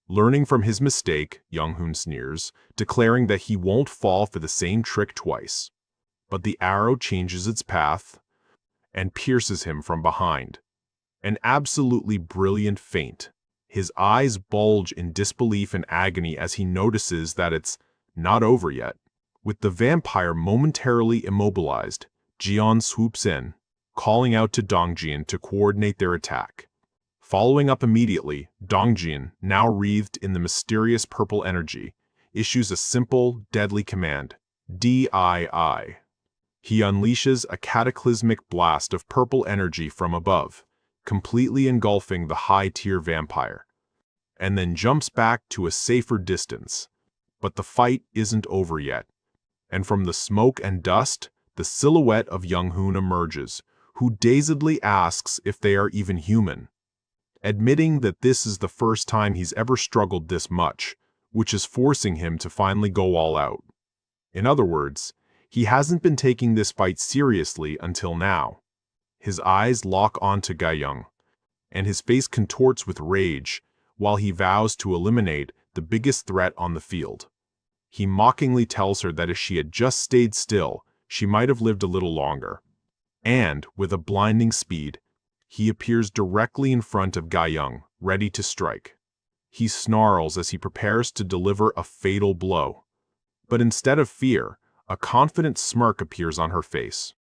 Learning from his mistake, Young-hoon sneers, declaring that he won't fall for the same trick twice. But the arrow changes its path and pierces him from behind. An absolutely brilliant feint. His eyes bulge in disbelief and agony as he notices that it's not over yet. With the vampire momentarily immobilized, Jian swoops in, calling out to Dongjin to coordinate their attack. Following up immediately, Dongjin, now wreathed in the mysterious purple energy, issues a simple, deadly command, DII. He unleashes a cataclysmic blast of purple energy from above, completely engulfing the high-tier vampire, and then jumps back to a safer distance. But the fight isn't over yet, and from the smoke and dust, the silhouette of Young-hoon emerges, who dazedly asks if they are even human, admitting that this is the first time he's ever struggled this much, which is forcing him to finally go all out. In other words, he hasn't been taking this fight seriously until now. His eyes lock onto Jae-hyun, and his face contorts with rage while he vows to eliminate the biggest threat on the field. He mockingly tells her that if she had just stayed still, she might have lived a little longer. And, with a blinding speed, he appears directly in front of Jae-hyun, ready to strike. He snarls as he prepares to deliver a fatal blow. But instead of fear, a confident smirk appears on her face.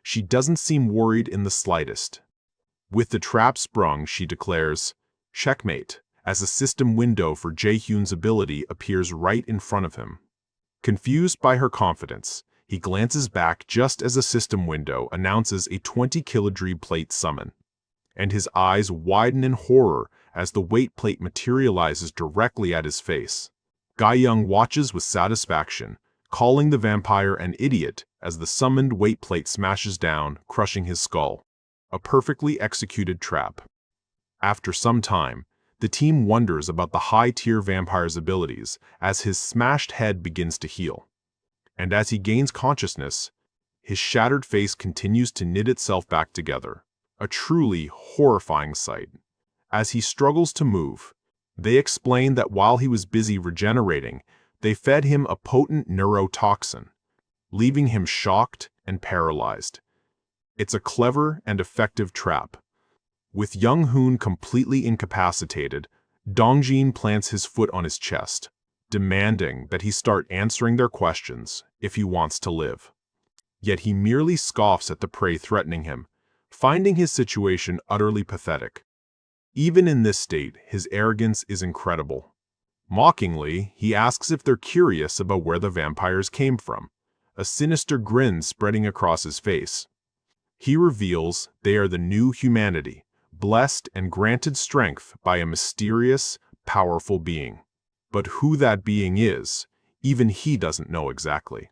She doesn't seem worried in the slightest. With the trap sprung, she declares, "Checkmate," as a system window for Jae-hyun's ability appears right in front of him. Confused by her confidence, he glances back just as a system window announces a 20-kilogram plate summon, and his eyes widen in horror as the weight plate materializes directly at his face. Jae-hyun watches with satisfaction, calling the vampire an idiot as the summoned weight plate smashes down, crushing his skull. A perfectly executed trap. After some time, the team wonders about the high-tier vampire's abilities as his smashed head begins to heal. And as he gains consciousness, his shattered face continues to knit itself back together. A truly horrifying sight. As he struggles to move, they explain that while he was busy regenerating, they fed him a potent neurotoxin, leaving him shocked and paralyzed. It's a clever and effective trap. With Young-hoon completely incapacitated, Dongjin plants his foot on his chest, demanding that he start answering their questions if he wants to live. Yet he merely scoffs at the prey threatening him, finding his situation utterly pathetic. Even in this state, his arrogance is incredible. Mockingly, he asks if they're curious about where the vampires came from, a sinister grin spreading across his face. He reveals they are the new humanity, blessed and granted strength by a mysterious, powerful being. But who that being is, even he doesn't know exactly.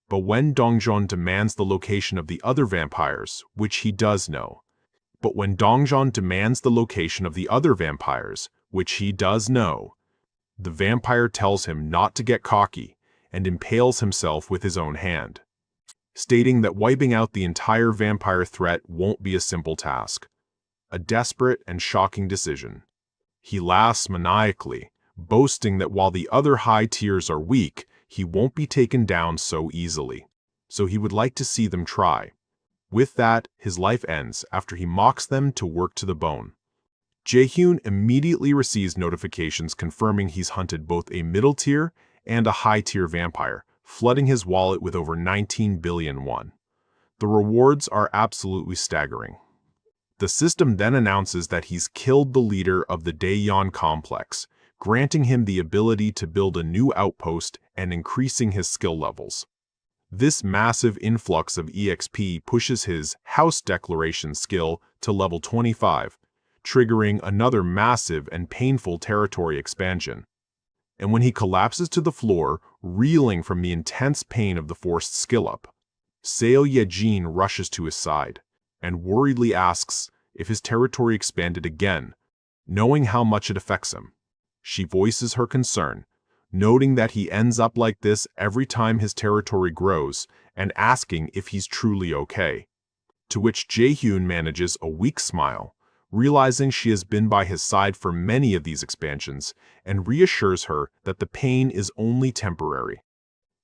But when Dongjin demands the location of the other vampires, which he does know, the vampire tells him not to get cocky and impales himself with his own hand, stating that wiping out the entire vampire threat won't be a simple task. A desperate and shocking decision. He laughs maniacally, boasting that while the other high tiers are weak, he won't be taken down so easily. So he would like to see them try. With that, his life ends after he mocks them to work to the bone. Jae-hyun immediately receives notifications confirming he's hunted both a middle tier and a high tier vampire, flooding his wallet with over 19 billion won. The rewards are absolutely staggering. The system then announces that he's killed the leader of the Daeyeon complex, granting him the ability to build a new outpost and increasing his skill levels. This massive influx of EXP pushes his House Declaration skill to level 25, triggering another massive and painful territory expansion. And when he collapses to the floor, reeling from the intense pain of the forced skill up, Seo Ye-jin rushes to his side and worriedly asks if his territory expanded again, knowing how much it affects him. She voices her concern, noting that he ends up like this every time his territory grows and asking if he's truly okay. To which Jae-hyun manages a weak smile, realizing she has been by his side for many of these expansions, and reassures her that the pain is only temporary.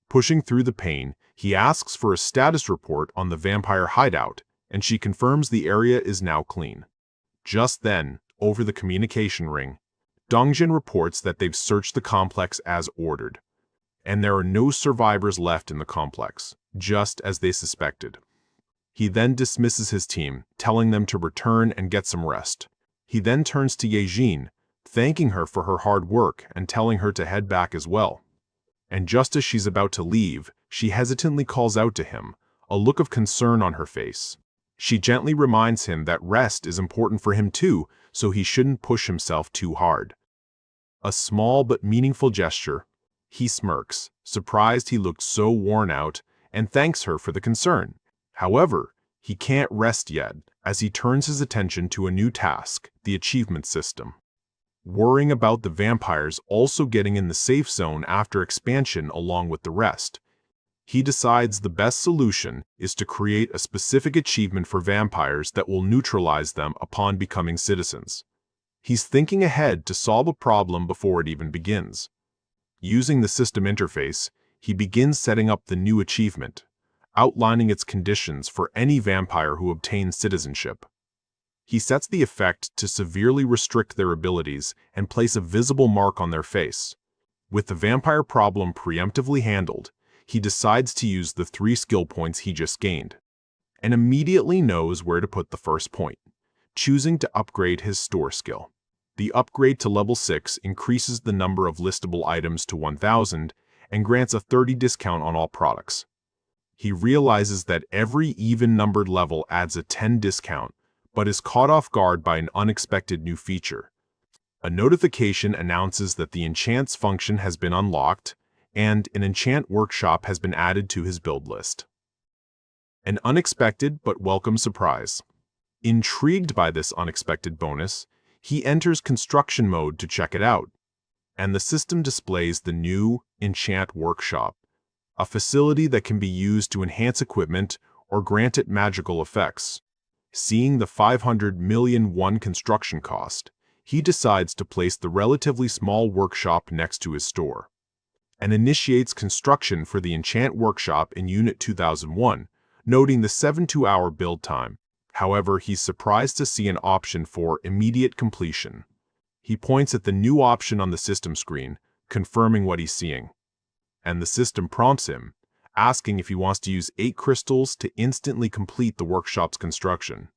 Pushing through the pain, he asks for a status report on the vampire hideout, and she confirms the area is now clean. Just then, over the communication ring, Dongjin reports that they've searched the complex as ordered, and there are no survivors left in the complex, just as they suspected. He then dismisses his team, telling them to return and get some rest. He then turns to Yejin, thanking her for her hard work and telling her to head back as well. And just as she's about to leave, she hesitantly calls out to him, a look of concern on her face. She gently reminds him that rest is important for him too, so he shouldn't push himself too hard. A small but meaningful gesture. He smirks, surprised he looked so worn out, and thanks her for the concern. However, he can't rest yet, as he turns his attention to a new task, the achievement system. Worrying about the vampires also getting in the safe zone after expansion along with the rest, he decides the best solution is to create a specific achievement for vampires that will neutralize them upon becoming citizens. He's thinking ahead to solve a problem before it even begins. Using the system interface, he begins setting up the new achievement, outlining its conditions for any vampire who obtains citizenship. He sets the effect to severely restrict their abilities and place a visible mark on their face. With the vampire problem preemptively handled, he decides to use the 3 skill points he just gained, and immediately knows where to put the first point, choosing to upgrade his store skill. The upgrade to level 6 increases the number of listable items to 1,000 and grants a 30% discount on all products. He realizes that every even-numbered level adds a 10% discount, but is caught off guard by an unexpected new feature. A notification announces that the enchants function has been unlocked, and an enchant workshop has been added to his build list. An unexpected but welcome surprise. Intrigued by this unexpected bonus, he enters construction mode to check it out, and the system displays the new enchant workshop, a facility that can be used to enhance equipment or grant it magical effects. Seeing the 500 million won construction cost, he decides to place the relatively small workshop next to his store, and initiates construction for the enchant workshop in Unit 2001, noting the 72-hour build time. However, he's surprised to see an option for immediate completion. He points at the new option on the system screen, confirming what he's seeing, and the system prompts him, asking if he wants to use 8 crystals to instantly complete the workshop's construction.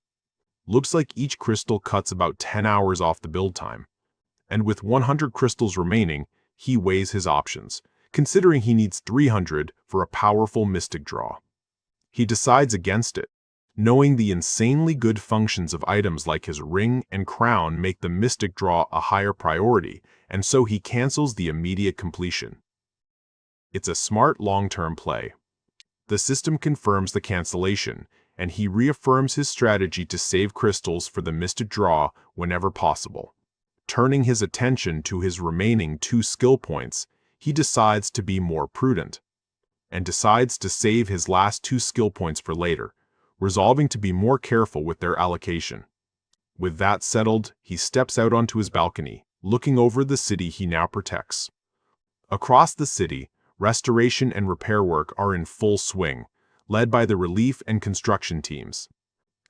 Looks like each crystal cuts about 10 hours off the build time, and with 100 crystals remaining, he weighs his options, considering he needs 300 for a powerful mystic draw. He decides against it, knowing the insanely good functions of items like his ring and crown make the mystic draw a higher priority, and so he cancels the immediate completion. It's a smart long-term play. The system confirms the cancellation, and he reaffirms his strategy to save crystals for the mystic draw whenever possible. Turning his attention to his remaining 2 skill points, he decides to be more prudent, and decides to save his last 2 skill points for later, resolving to be more careful with their allocation. With that settled, he steps out onto his balcony, looking over the city he now protects. Across the city, restoration and repair work are in full swing, led by the relief and construction teams,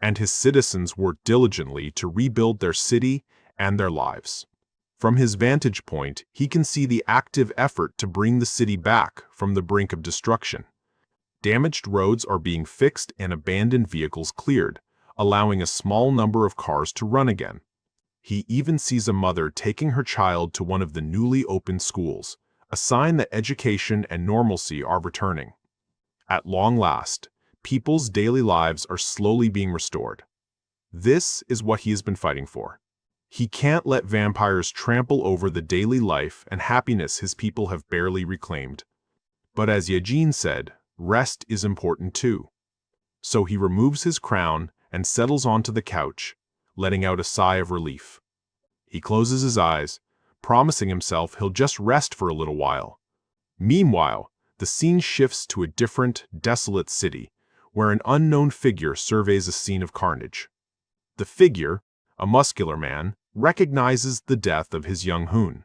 and his citizens work diligently to rebuild their city and their lives. From his vantage point, he can see the active effort to bring the city back from the brink of destruction. Damaged roads are being fixed and abandoned vehicles cleared, allowing a small number of cars to run again. He even sees a mother taking her child to one of the newly opened schools, a sign that education and normalcy are returning. At long last, people's daily lives are slowly being restored. This is what he has been fighting for. He can't let vampires trample over the daily life and happiness his people have barely reclaimed. But as Yejin said, rest is important too. So he removes his crown and settles onto the couch, letting out a sigh of relief. He closes his eyes, promising himself he'll just rest for a little while. Meanwhile, the scene shifts to a different, desolate city, where an unknown figure surveys a scene of carnage. The figure, a muscular man, recognizes the death of his young Hoon,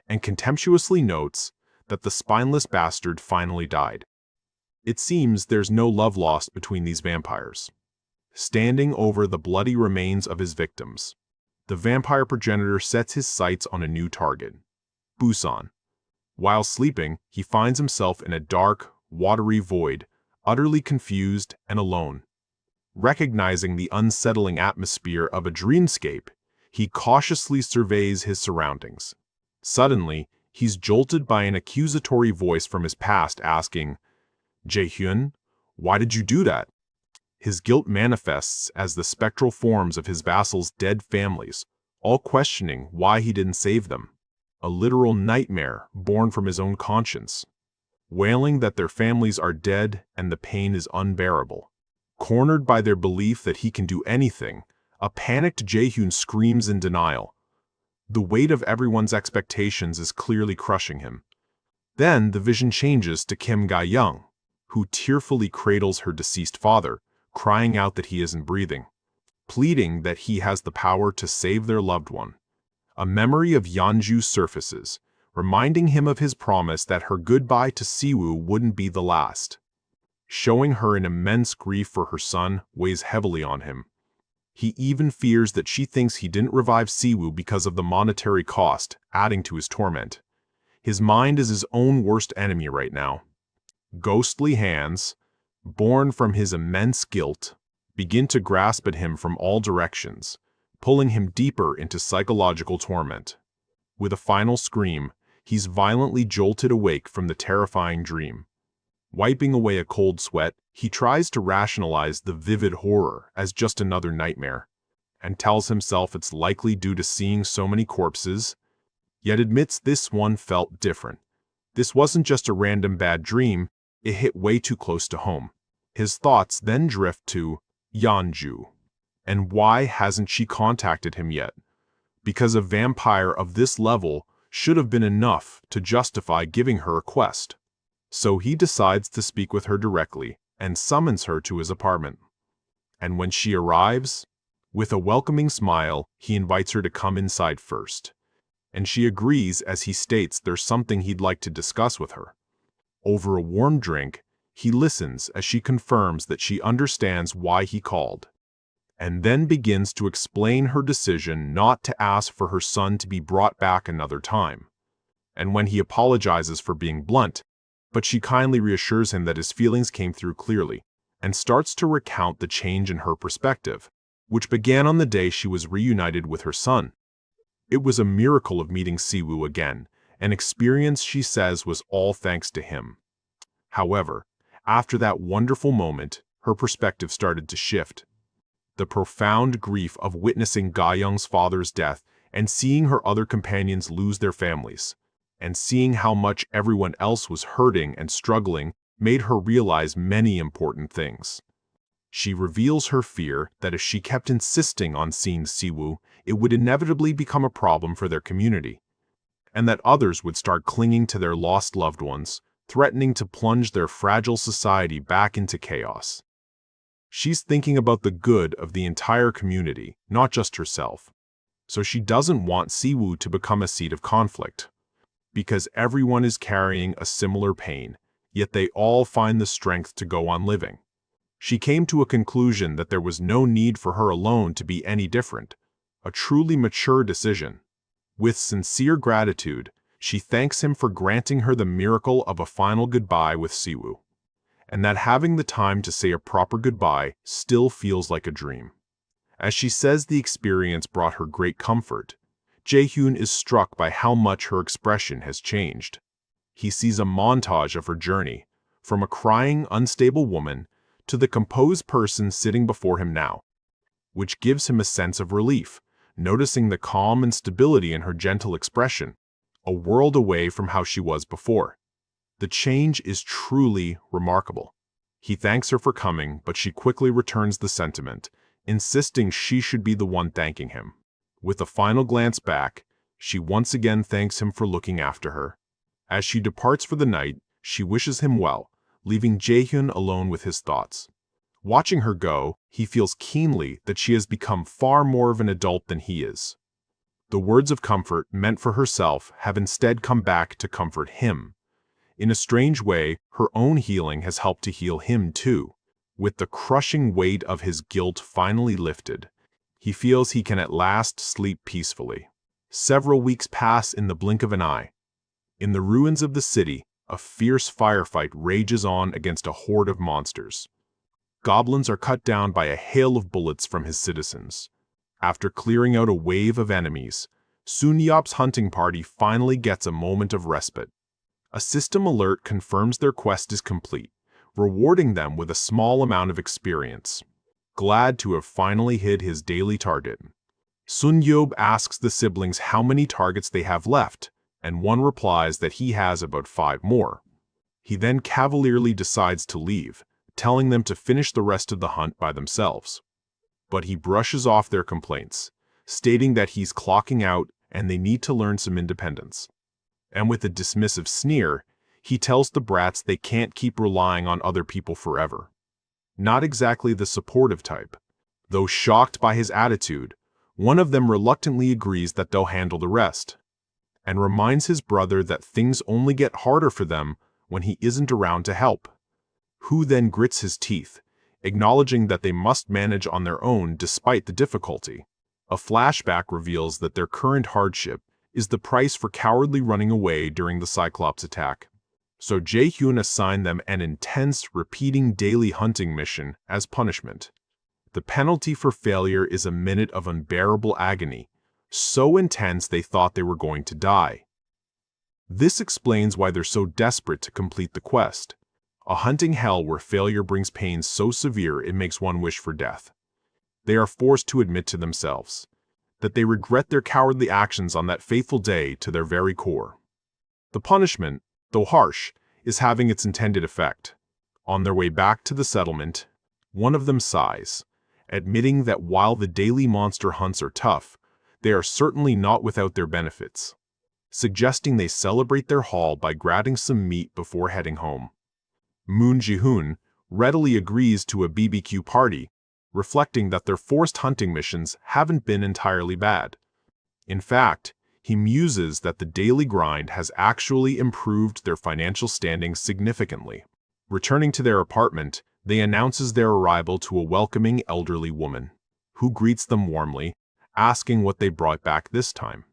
and contemptuously notes that the spineless bastard finally died. It seems there's no love lost between these vampires. Standing over the bloody remains of his victims, the vampire progenitor sets his sights on a new target, Busan. While sleeping, he finds himself in a dark, watery void, utterly confused and alone. Recognizing the unsettling atmosphere of a dreamscape, He cautiously surveys his surroundings. Suddenly, he's jolted by an accusatory voice from his past asking, "Jae-hyun, why did you do that?" His guilt manifests as the spectral forms of his vassals' dead families, all questioning why he didn't save them. A literal nightmare born from his own conscience, wailing that their families are dead and the pain is unbearable. Cornered by their belief that he can do anything, a panicked Jae-hyun screams in denial. The weight of everyone's expectations is clearly crushing him. Then the vision changes to Kim Jae-hyun, who tearfully cradles her deceased father, crying out that he isn't breathing, pleading that he has the power to save their loved one. A memory of Yeonju surfaces, reminding him of his promise that her goodbye to Siwoo wouldn't be the last. Showing her an immense grief for her son weighs heavily on him. He even fears that she thinks he didn't revive Siwoo because of the monetary cost, adding to his torment. His mind is his own worst enemy right now. Ghostly hands, born from his immense guilt, begin to grasp at him from all directions, pulling him deeper into psychological torment. With a final scream, he's violently jolted awake from the terrifying dream. Wiping away a cold sweat, he tries to rationalize the vivid horror as just another nightmare, and tells himself it's likely due to seeing so many corpses, yet admits this one felt different. This wasn't just a random bad dream, it hit way too close to home. His thoughts then drift to Yeonju. And why hasn't she contacted him yet? Because a vampire of this level should have been enough to justify giving her a quest. So he decides to speak with her directly and summons her to his apartment. And when she arrives, with a welcoming smile, he invites her to come inside first. And she agrees as he states there's something he'd like to discuss with her. Over a warm drink, he listens as she confirms that she understands why he called, and then begins to explain her decision not to ask for her son to be brought back another time. And when he apologizes for being blunt, but she kindly reassures him that his feelings came through clearly, and starts to recount the change in her perspective, which began on the day she was reunited with her son. It was a miracle of meeting Siwoo again, an experience she says was all thanks to him. However, after that wonderful moment, her perspective started to shift. The profound grief of witnessing Ga-young's father's death and seeing her other companions lose their families, and seeing how much everyone else was hurting and struggling made her realize many important things. She reveals her fear that if she kept insisting on seeing Siwoo, it would inevitably become a problem for their community, and that others would start clinging to their lost loved ones, threatening to plunge their fragile society back into chaos. She's thinking about the good of the entire community, not just herself. So she doesn't want Siwoo to become a seat of conflict, because everyone is carrying a similar pain, yet they all find the strength to go on living. She came to a conclusion that there was no need for her alone to be any different, a truly mature decision. With sincere gratitude, she thanks him for granting her the miracle of a final goodbye with Siwoo, and that having the time to say a proper goodbye still feels like a dream. As she says the experience brought her great comfort, Jae-hyun is struck by how much her expression has changed. He sees a montage of her journey, from a crying, unstable woman to the composed person sitting before him now, which gives him a sense of relief, noticing the calm and stability in her gentle expression, a world away from how she was before. The change is truly remarkable. He thanks her for coming, but she quickly returns the sentiment, insisting she should be the one thanking him. With a final glance back, she once again thanks him for looking after her. As she departs for the night, she wishes him well, leaving Jae-hyun alone with his thoughts. Watching her go, he feels keenly that she has become far more of an adult than he is. The words of comfort meant for herself have instead come back to comfort him. In a strange way, her own healing has helped to heal him too. With the crushing weight of his guilt finally lifted, he feels he can at last sleep peacefully. Several weeks pass in the blink of an eye. In the ruins of the city, a fierce firefight rages on against a horde of monsters. Goblins are cut down by a hail of bullets from his citizens. After clearing out a wave of enemies, Sun-yeop's hunting party finally gets a moment of respite. A system alert confirms their quest is complete, rewarding them with a small amount of experience. Glad to have finally hit his daily target, Sun-yeop asks the siblings how many targets they have left, and one replies that he has about 5 more. He then cavalierly decides to leave, telling them to finish the rest of the hunt by themselves. But he brushes off their complaints, stating that he's clocking out and they need to learn some independence. And with a dismissive sneer, he tells the brats they can't keep relying on other people forever. Not exactly the supportive type. Though shocked by his attitude, one of them reluctantly agrees that they'll handle the rest, and reminds his brother that things only get harder for them when he isn't around to help. Who then grits his teeth, acknowledging that they must manage on their own despite the difficulty. A flashback reveals that their current hardship is the price for cowardly running away during the Cyclops attack. So Jae-hyun assigned them an intense, repeating daily hunting mission as punishment. The penalty for failure is a minute of unbearable agony, so intense they thought they were going to die. This explains why they're so desperate to complete the quest. A hunting hell where failure brings pain so severe it makes one wish for death. They are forced to admit to themselves that they regret their cowardly actions on that fateful day to their very core. The punishment, though harsh, is having its intended effect. On their way back to the settlement, one of them sighs, admitting that while the daily monster hunts are tough, they are certainly not without their benefits, suggesting they celebrate their haul by grabbing some meat before heading home. Moon Ji-hyun readily agrees to a BBQ party, reflecting that their forced hunting missions haven't been entirely bad. In fact, he muses that the daily grind has actually improved their financial standing significantly. Returning to their apartment, they announces their arrival to a welcoming elderly woman, who greets them warmly, asking what they brought back this time.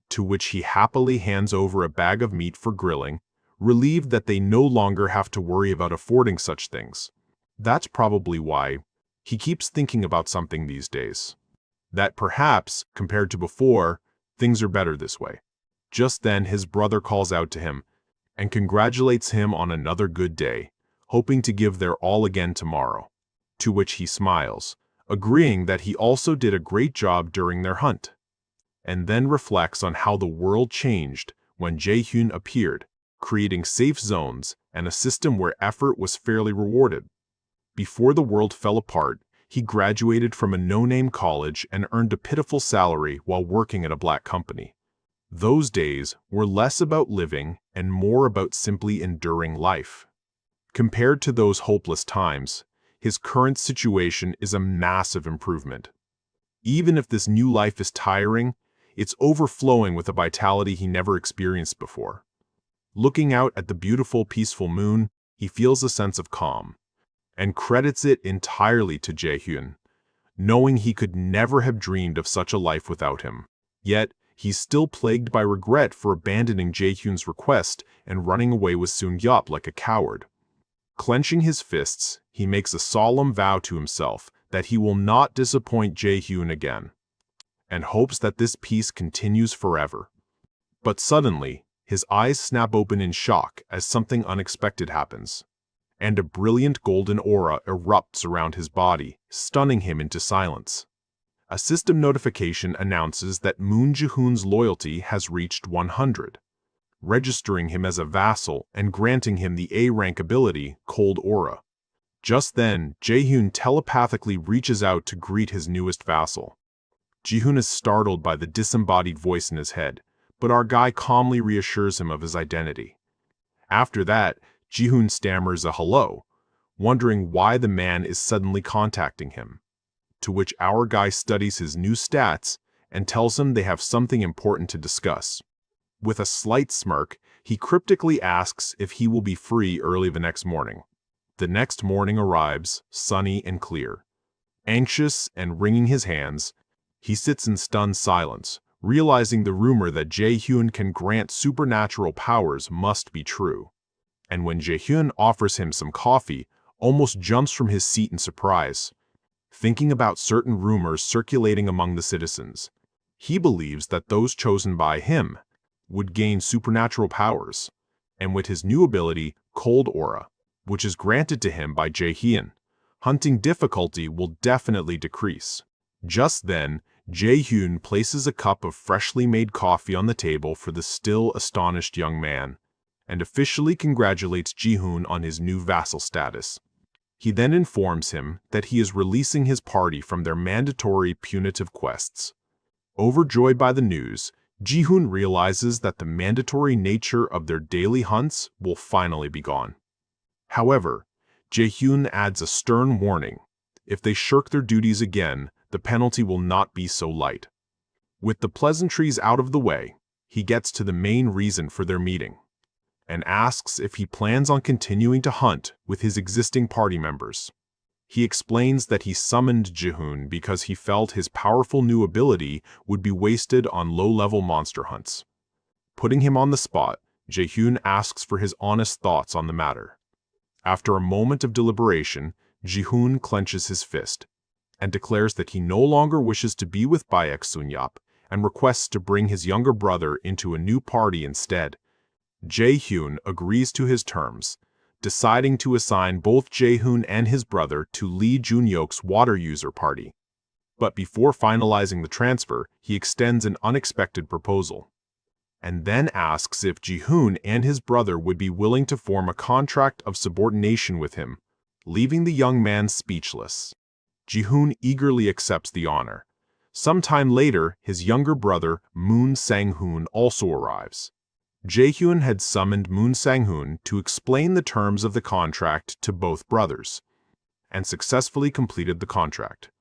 To which he happily hands over a bag of meat for grilling, relieved that they no longer have to worry about affording such things. That's probably why he keeps thinking about something these days. That perhaps, compared to before, things are better this way. Just then his brother calls out to him and congratulates him on another good day, hoping to give their all again tomorrow. To which he smiles, agreeing that he also did a great job during their hunt, and then reflects on how the world changed when Jae-hyun appeared, creating safe zones and a system where effort was fairly rewarded. Before the world fell apart, he graduated from a no-name college and earned a pitiful salary while working at a black company. Those days were less about living and more about simply enduring life. Compared to those hopeless times, his current situation is a massive improvement. Even if this new life is tiring, it's overflowing with a vitality he never experienced before. Looking out at the beautiful, peaceful moon, he feels a sense of calm, and credits it entirely to Jae-hyun, knowing he could never have dreamed of such a life without him. Yet, he's still plagued by regret for abandoning Jae-hyun's request and running away with Sun-yeop like a coward. Clenching his fists, he makes a solemn vow to himself that he will not disappoint Jae-hyun again, and hopes that this peace continues forever. But suddenly, his eyes snap open in shock as something unexpected happens, and a brilliant golden aura erupts around his body, stunning him into silence. A system notification announces that Moon Ji-hyun's loyalty has reached 100, registering him as a vassal and granting him the A-rank ability, Cold Aura. Just then, Jae-hyun telepathically reaches out to greet his newest vassal. Ji-hyun is startled by the disembodied voice in his head, but our guy calmly reassures him of his identity. After that, Ji-hyun stammers a hello, wondering why the man is suddenly contacting him. To which our guy studies his new stats and tells him they have something important to discuss. With a slight smirk, he cryptically asks if he will be free early the next morning. The next morning arrives, sunny and clear. Anxious and wringing his hands, he sits in stunned silence, realizing the rumor that Jae-hyun can grant supernatural powers must be true. And when Jae-hyun offers him some coffee, almost jumps from his seat in surprise. thinking about certain rumors circulating among the citizens. He believes that those chosen by him would gain supernatural powers, and with his new ability, Cold Aura, which is granted to him by Jae-hyun, hunting difficulty will definitely decrease. Just then, Jae-hyun places a cup of freshly made coffee on the table for the still astonished young man, and officially congratulates Ji-hoon on his new vassal status. He then informs him that he is releasing his party from their mandatory punitive quests. Overjoyed by the news, Ji-hoon realizes that the mandatory nature of their daily hunts will finally be gone. However, Jae-hyun adds a stern warning: if they shirk their duties again, the penalty will not be so light. With the pleasantries out of the way, he gets to the main reason for their meeting, and asks if he plans on continuing to hunt with his existing party members. He explains that he summoned Ji-hoon because he felt his powerful new ability would be wasted on low-level monster hunts. Putting him on the spot, Jae-hyun asks for his honest thoughts on the matter. After a moment of deliberation, Ji-hoon clenches his fist and declares that he no longer wishes to be with Baek Sun-yap and requests to bring his younger brother into a new party instead. Jae-hyun agrees to his terms, deciding to assign both Jae-hyun and his brother to Lee Jun-yok's water user party. But before finalizing the transfer, he extends an unexpected proposal, and then asks if Ji-hoon and his brother would be willing to form a contract of subordination with him, leaving the young man speechless. Ji-hoon eagerly accepts the honor. Sometime later, his younger brother, Moon Sang-hoon, also arrives. Jae-hyun had summoned Moon Sang-hoon to explain the terms of the contract to both brothers, and successfully completed the contract.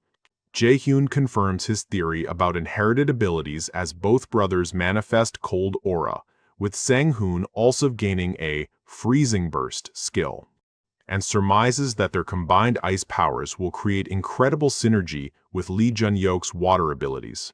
Jae-hyun confirms his theory about inherited abilities as both brothers manifest Cold Aura, with Sang-hoon also gaining a Freezing Burst skill, and surmises that their combined ice powers will create incredible synergy with Lee Jun-yok's water abilities.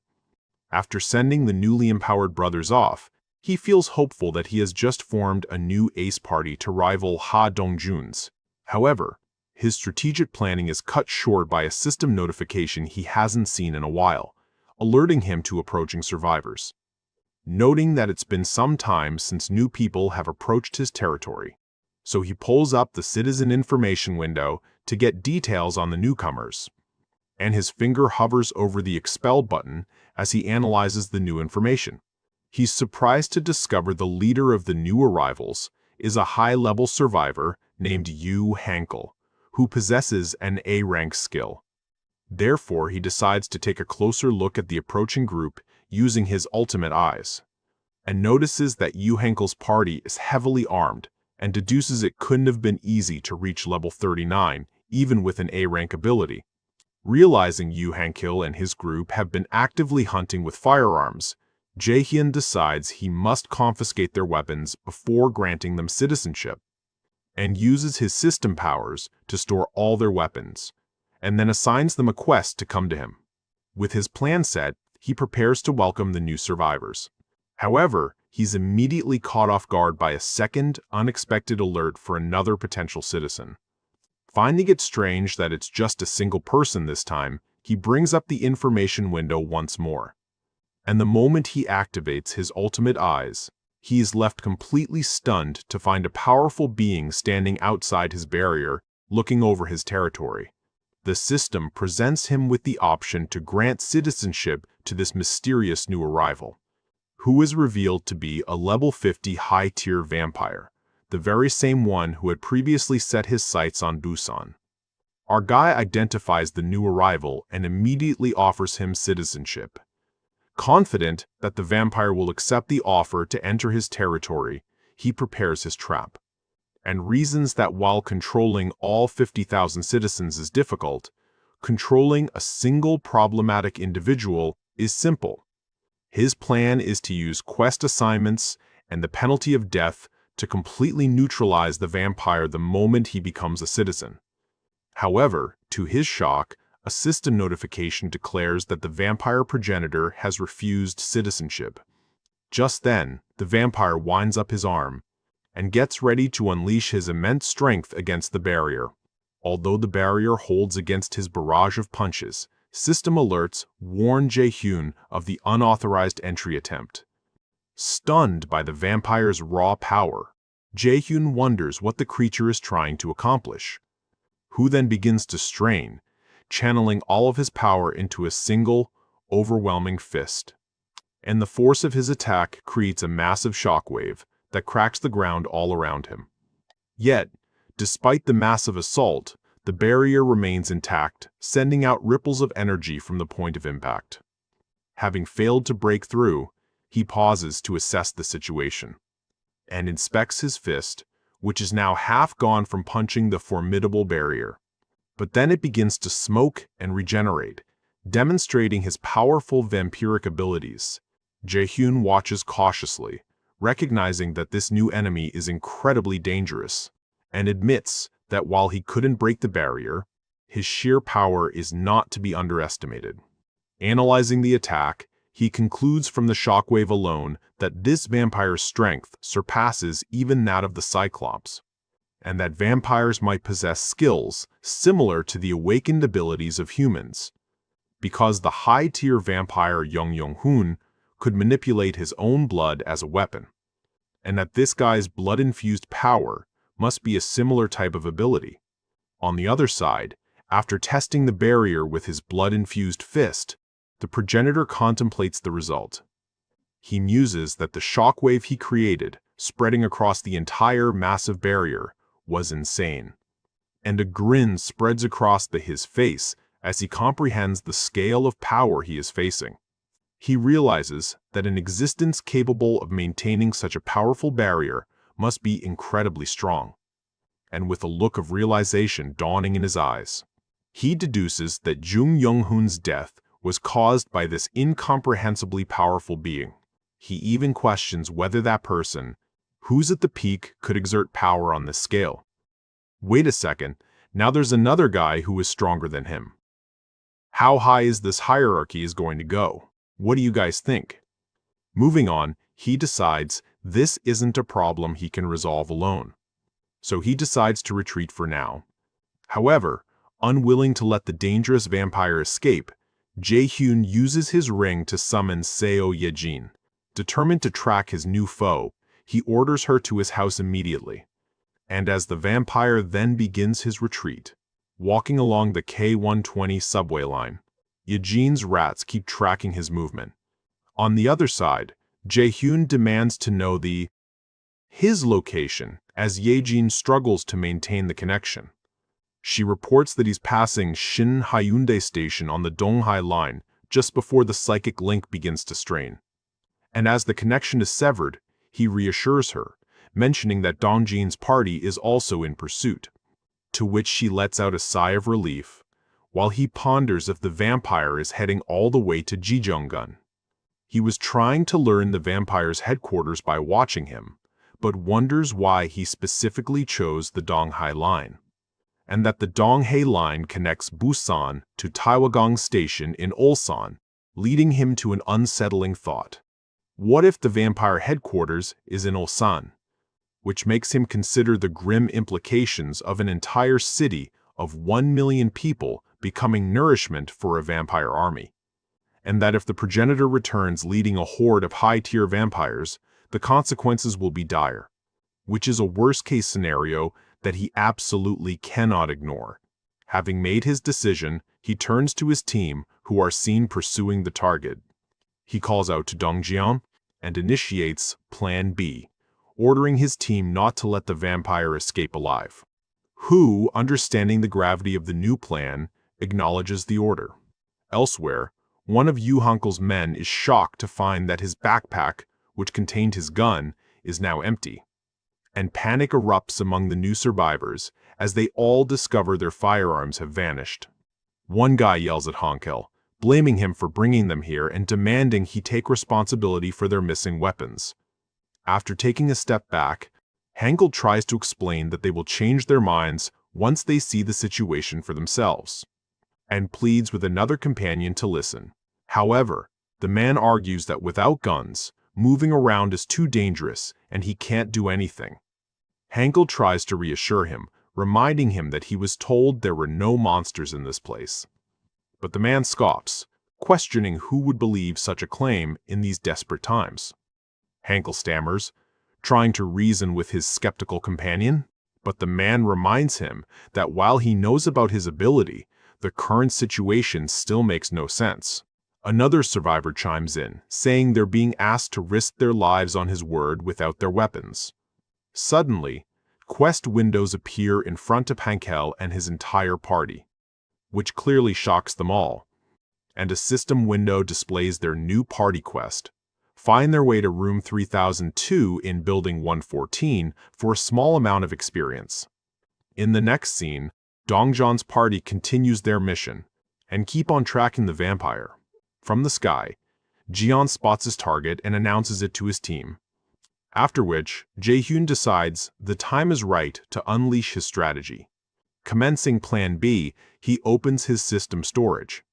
After sending the newly empowered brothers off, he feels hopeful that he has just formed a new ace party to rival Ha Dong-jun's. However, his strategic planning is cut short by a system notification he hasn't seen in a while, alerting him to approaching survivors. Noting that it's been some time since new people have approached his territory, so he pulls up the citizen information window to get details on the newcomers, and his finger hovers over the expel button as he analyzes the new information. He's surprised to discover the leader of the new arrivals is a high-level survivor named Yu Hankel, who possesses an A-rank skill. Therefore, he decides to take a closer look at the approaching group using his ultimate eyes, and notices that Yu Hankel's party is heavily armed, and deduces it couldn't have been easy to reach level 39, even with an A-rank ability. Realizing Yu Hankel and his group have been actively hunting with firearms, Jae-hyun decides he must confiscate their weapons before granting them citizenship, and uses his system powers to store all their weapons, and then assigns them a quest to come to him. With his plan set, he prepares to welcome the new survivors. However, he's immediately caught off guard by a second, unexpected alert for another potential citizen. Finding it strange that it's just a single person this time, he brings up the information window once more. And the moment he activates his ultimate eyes, he is left completely stunned to find a powerful being standing outside his barrier, looking over his territory. The system presents him with the option to grant citizenship to this mysterious new arrival, who is revealed to be a level 50 high-tier vampire, the very same one who had previously set his sights on Busan. Our guy identifies the new arrival and immediately offers him citizenship. Confident that the vampire will accept the offer to enter his territory, he prepares his trap, and reasons that while controlling all 50,000 citizens is difficult, controlling a single problematic individual is simple. His plan is to use quest assignments and the penalty of death to completely neutralize the vampire the moment he becomes a citizen. However, to his shock, a system notification declares that the vampire progenitor has refused citizenship. Just then, the vampire winds up his arm and gets ready to unleash his immense strength against the barrier. Although the barrier holds against his barrage of punches, system alerts warn Jae-hyun of the unauthorized entry attempt. Stunned by the vampire's raw power, Jae-hyun wonders what the creature is trying to accomplish. Who then begins to strain, channeling all of his power into a single, overwhelming fist. And the force of his attack creates a massive shockwave that cracks the ground all around him. Yet, despite the massive assault, the barrier remains intact, sending out ripples of energy from the point of impact. Having failed to break through, he pauses to assess the situation and inspects his fist, which is now half gone from punching the formidable barrier. But then it begins to smoke and regenerate, demonstrating his powerful vampiric abilities. Jae-hyun watches cautiously, recognizing that this new enemy is incredibly dangerous, and admits that while he couldn't break the barrier, his sheer power is not to be underestimated. Analyzing the attack, he concludes from the shockwave alone that this vampire's strength surpasses even that of the Cyclops, and that vampires might possess skills similar to the awakened abilities of humans, because the high-tier vampire Jung Young-hoon could manipulate his own blood as a weapon, and that this guy's blood-infused power must be a similar type of ability. On the other side, after testing the barrier with his blood-infused fist, the progenitor contemplates the result. He muses that the shockwave he created, spreading across the entire massive barrier, was insane. And a grin spreads across his face as he comprehends the scale of power he is facing. He realizes that an existence capable of maintaining such a powerful barrier must be incredibly strong. And with a look of realization dawning in his eyes, he deduces that Jung Young-hoon's death was caused by this incomprehensibly powerful being. He even questions whether that person, who's at the peak, could exert power on this scale. Wait a second, now there's another guy who is stronger than him. How high is this hierarchy going to go? What do you guys think? Moving on, he decides this isn't a problem he can resolve alone. So he decides to retreat for now. However, unwilling to let the dangerous vampire escape, Jae-hyun uses his ring to summon Seo Ye-jin. Determined to track his new foe, he orders her to his house immediately. And as the vampire then begins his retreat, walking along the K120 subway line, Ye-jin's rats keep tracking his movement. On the other side, Jae-hyun demands to know his location as Ye-jin struggles to maintain the connection. She reports that he's passing Shin Hyundai Station on the Donghai line just before the psychic link begins to strain. And as the connection is severed, he reassures her, mentioning that Dongjin's party is also in pursuit, to which she lets out a sigh of relief, while he ponders if the vampire is heading all the way to Jijeonggun. He was trying to learn the vampire's headquarters by watching him, but wonders why he specifically chose the Donghai line, and that the Donghae line connects Busan to Taiwagong Station in Ulsan, leading him to an unsettling thought. What if the vampire headquarters is in Ulsan? Which makes him consider the grim implications of an entire city of 1 million people becoming nourishment for a vampire army. And that if the progenitor returns leading a horde of high-tier vampires, the consequences will be dire, which is a worst-case scenario that he absolutely cannot ignore. Having made his decision, he turns to his team, who are seen pursuing the target. He calls out to Dongjian and initiates Plan B, ordering his team not to let the vampire escape alive. Who, understanding the gravity of the new plan, acknowledges the order. Elsewhere, one of Yu Hankel's men is shocked to find that his backpack, which contained his gun, is now empty. And panic erupts among the new survivors as they all discover their firearms have vanished. One guy yells at Hankel, blaming him for bringing them here and demanding he take responsibility for their missing weapons. After taking a step back, Hankel tries to explain that they will change their minds once they see the situation for themselves, and pleads with another companion to listen. However, the man argues that without guns, moving around is too dangerous and he can't do anything. Hankel tries to reassure him, reminding him that he was told there were no monsters in this place. But the man scoffs, questioning who would believe such a claim in these desperate times. Hankel stammers, trying to reason with his skeptical companion, but the man reminds him that while he knows about his ability, the current situation still makes no sense. Another survivor chimes in, saying they're being asked to risk their lives on his word without their weapons. Suddenly, quest windows appear in front of Hankel and his entire party, which clearly shocks them all, and a system window displays their new party quest. Find their way to room 3002 in building 114 for a small amount of experience. In the next scene, Dongjan's party continues their mission and keep on tracking the vampire. From the sky, Jian spots his target and announces it to his team, after which Jae-hyun decides the time is right to unleash his strategy. Commencing Plan B, he opens his system storage.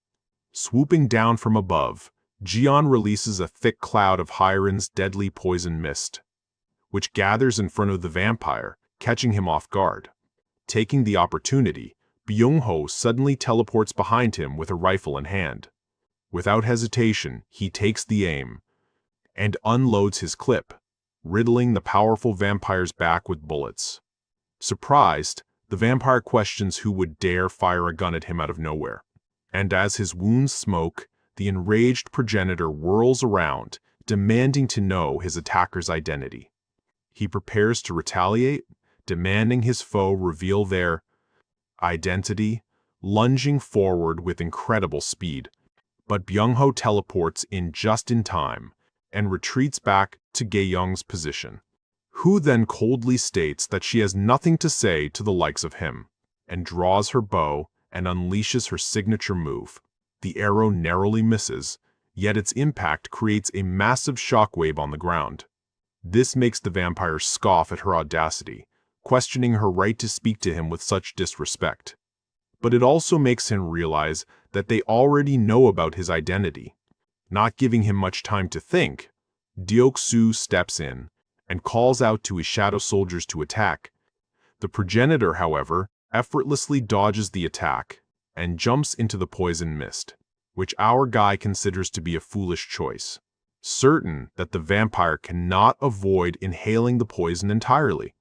Swooping down from above, Jian releases a thick cloud of Hiren's deadly poison mist, which gathers in front of the vampire, catching him off guard. Taking the opportunity, Byung-ho suddenly teleports behind him with a rifle in hand. Without hesitation, he takes the aim and unloads his clip, riddling the powerful vampire's back with bullets. Surprised, the vampire questions who would dare fire a gun at him out of nowhere. And as his wounds smoke, the enraged progenitor whirls around, demanding to know his attacker's identity. He prepares to retaliate, demanding his foe reveal their identity, lunging forward with incredible speed. But Byung-ho teleports in just in time and retreats back to Gae-young's position, who then coldly states that she has nothing to say to the likes of him, and draws her bow and unleashes her signature move. The arrow narrowly misses, yet its impact creates a massive shockwave on the ground. This makes the vampire scoff at her audacity, questioning her right to speak to him with such disrespect. But it also makes him realize that they already know about his identity. Not giving him much time to think, Deok-soo steps in and calls out to his shadow soldiers to attack. The progenitor, however, effortlessly dodges the attack and jumps into the poison mist, which our guy considers to be a foolish choice, certain that the vampire cannot avoid inhaling the poison entirely.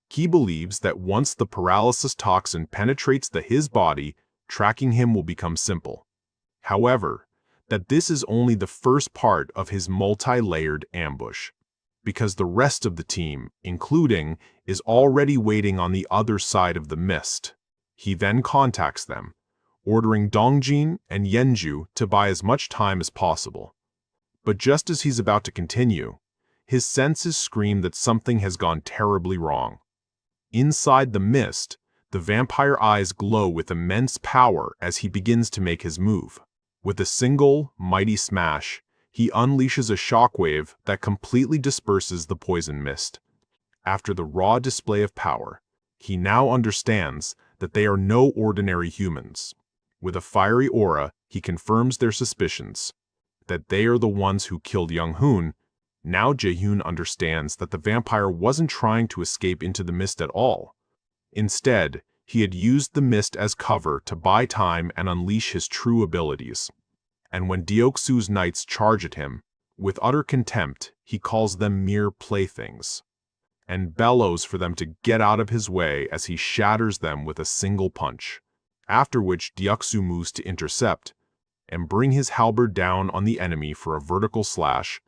He believes that once the paralysis toxin penetrates his body, tracking him will become simple. However, that this is only the first part of his multi-layered ambush, because the rest of the team, including, is already waiting on the other side of the mist. He then contacts them, ordering Dongjin and Yenju to buy as much time as possible. But just as he's about to continue, his senses scream that something has gone terribly wrong. Inside the mist, the vampire eyes glow with immense power as he begins to make his move. With a single, mighty smash, he unleashes a shockwave that completely disperses the poison mist. After the raw display of power, he now understands that they are no ordinary humans. With a fiery aura, he confirms their suspicions, that they are the ones who killed Young-hoon. Now Jae-hyun understands that the vampire wasn't trying to escape into the mist at all. Instead, he had used the mist as cover to buy time and unleash his true abilities. And when Deok-soo's knights charge at him, with utter contempt, he calls them mere playthings, and bellows for them to get out of his way as he shatters them with a single punch. After which Deok-soo moves to intercept and bring his halberd down on the enemy for a vertical slash,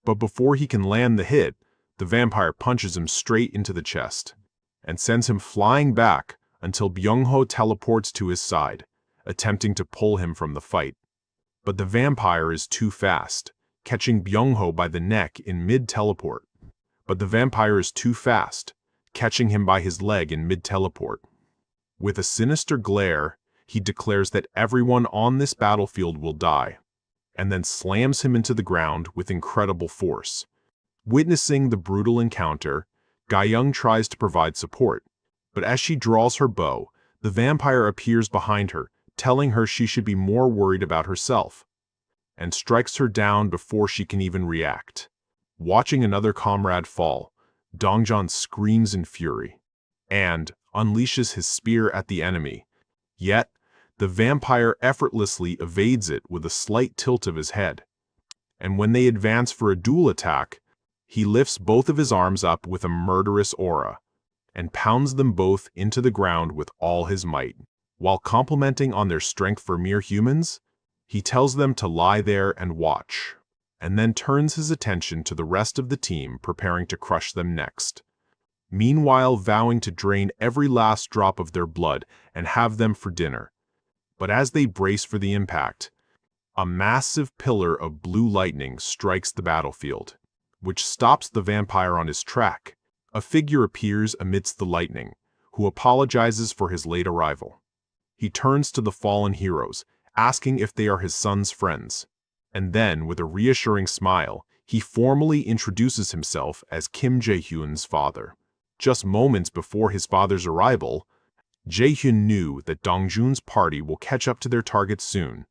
but before he can land the hit, the vampire punches him straight into the chest and sends him flying back until Byung-ho teleports to his side, attempting to pull him from the fight. But the vampire is too fast, catching Byung-ho by the neck in mid-teleport. Catching him by his leg in mid-teleport. With a sinister glare, he declares that everyone on this battlefield will die, and then slams him into the ground with incredible force. Witnessing the brutal encounter, Gae-young tries to provide support, but as she draws her bow, the vampire appears behind her, telling her she should be more worried about herself, and strikes her down before she can even react. Watching another comrade fall, Dongjan screams in fury, and, unleashes his spear at the enemy. Yet, the vampire effortlessly evades it with a slight tilt of his head. And when they advance for a dual attack, he lifts both of his arms up with a murderous aura and pounds them both into the ground with all his might. While complimenting on their strength for mere humans, he tells them to lie there and watch, and then turns his attention to the rest of the team preparing to crush them next. Meanwhile, vowing to drain every last drop of their blood and have them for dinner. But as they brace for the impact, a massive pillar of blue lightning strikes the battlefield, which stops the vampire on his track. A figure appears amidst the lightning, who apologizes for his late arrival. He turns to the fallen heroes, asking if they are his son's friends. And then, with a reassuring smile, he formally introduces himself as Kim Jae-hyun's father. Just moments before his father's arrival, Jae-hyun knew that Dongjun's party will catch up to their target soon.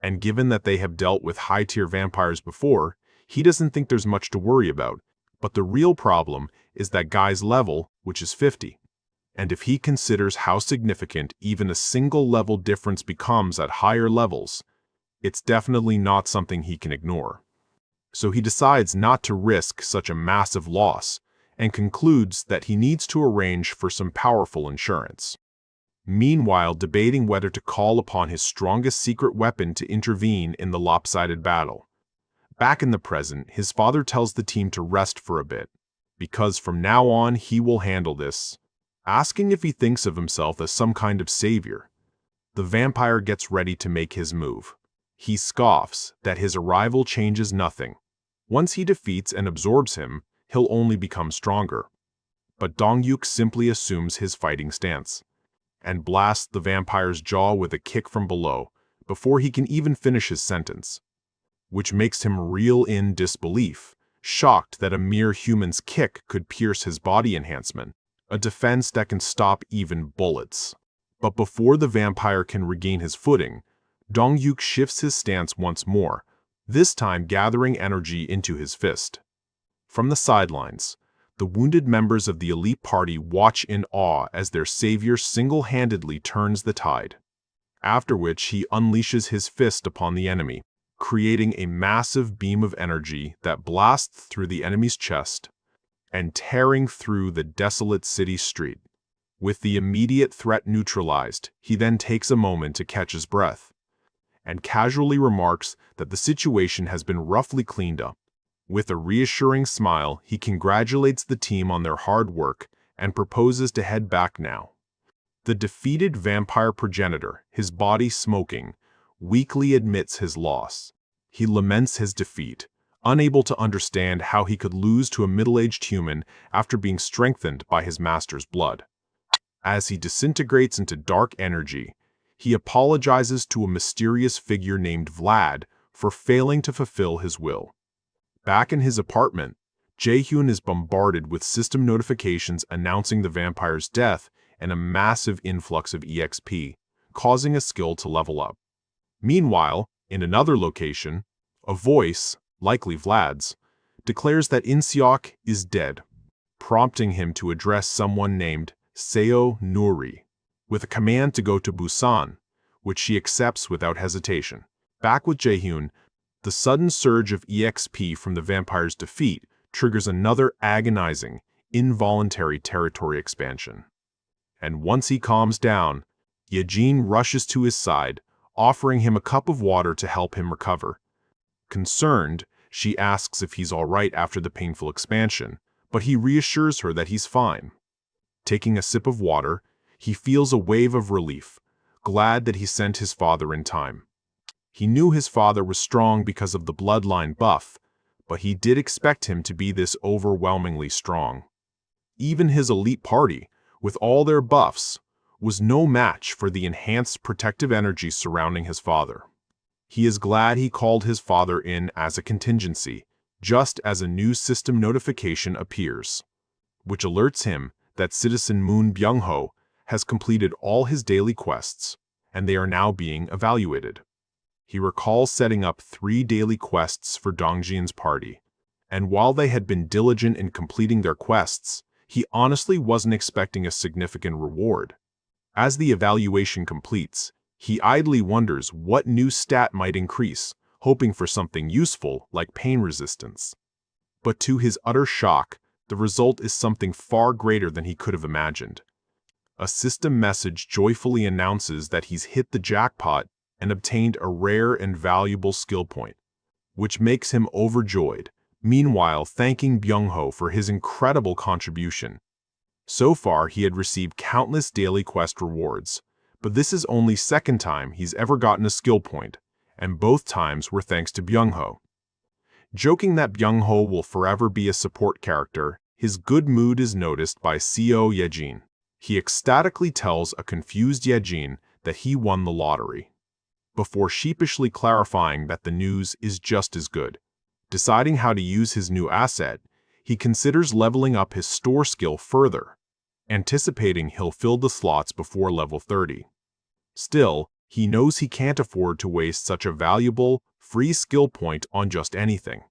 And given that they have dealt with high-tier vampires before, he doesn't think there's much to worry about. But the real problem is that guy's level, which is 50. And if he considers how significant even a single level difference becomes at higher levels, it's definitely not something he can ignore. So he decides not to risk such a massive loss, and concludes that he needs to arrange for some powerful insurance. Meanwhile, debating whether to call upon his strongest secret weapon to intervene in the lopsided battle. Back in the present, his father tells the team to rest for a bit, because from now on he will handle this, asking if he thinks of himself as some kind of savior. The vampire gets ready to make his move. He scoffs that his arrival changes nothing. Once he defeats and absorbs him, he'll only become stronger. But Dongyuk simply assumes his fighting stance, and blasts the vampire's jaw with a kick from below, before he can even finish his sentence. Which makes him reel in disbelief, shocked that a mere human's kick could pierce his body enhancement, a defense that can stop even bullets. But before the vampire can regain his footing, Dongyuk shifts his stance once more, this time gathering energy into his fist. From the sidelines, the wounded members of the elite party watch in awe as their savior single-handedly turns the tide, after which he unleashes his fist upon the enemy, creating a massive beam of energy that blasts through the enemy's chest and tearing through the desolate city street. With the immediate threat neutralized, he then takes a moment to catch his breath and casually remarks that the situation has been roughly cleaned up. With a reassuring smile, he congratulates the team on their hard work and proposes to head back now. The defeated vampire progenitor, his body smoking, weakly admits his loss. He laments his defeat, unable to understand how he could lose to a middle-aged human after being strengthened by his master's blood. As he disintegrates into dark energy, he apologizes to a mysterious figure named Vlad for failing to fulfill his will. Back in his apartment, Jae-hyun is bombarded with system notifications announcing the vampire's death and a massive influx of EXP, causing a skill to level up. Meanwhile, in another location, a voice, likely Vlad's, declares that In-seok is dead, prompting him to address someone named Seo Nuri, with a command to go to Busan, which she accepts without hesitation. Back with Jae-hyun, the sudden surge of EXP from the vampire's defeat triggers another agonizing, involuntary territory expansion. And once he calms down, Yejin rushes to his side, offering him a cup of water to help him recover. Concerned, she asks if he's all right after the painful expansion, but he reassures her that he's fine. Taking a sip of water, he feels a wave of relief, glad that he sent his father in time. He knew his father was strong because of the bloodline buff, but he did expect him to be this overwhelmingly strong. Even his elite party, with all their buffs, was no match for the enhanced protective energy surrounding his father. He is glad he called his father in as a contingency, just as a new system notification appears, which alerts him that Citizen Moon Byung-ho has completed all his daily quests, and they are now being evaluated. He recalls setting up 3 daily quests for Dongjin's party, and while they had been diligent in completing their quests, he honestly wasn't expecting a significant reward. As the evaluation completes, he idly wonders what new stat might increase, hoping for something useful like pain resistance. But to his utter shock, the result is something far greater than he could have imagined. A system message joyfully announces that he's hit the jackpot and obtained a rare and valuable skill point, which makes him overjoyed, meanwhile thanking Byung-ho for his incredible contribution. So far, he had received countless daily quest rewards, but this is only second time he's ever gotten a skill point, and both times were thanks to Byung-ho. Joking that Byung-ho will forever be a support character, his good mood is noticed by Seo Yejin. He ecstatically tells a confused Yejin that he won the lottery, before sheepishly clarifying that the news is just as good. Deciding how to use his new asset, he considers leveling up his store skill further, anticipating he'll fill the slots before level 30. Still, he knows he can't afford to waste such a valuable, free skill point on just anything.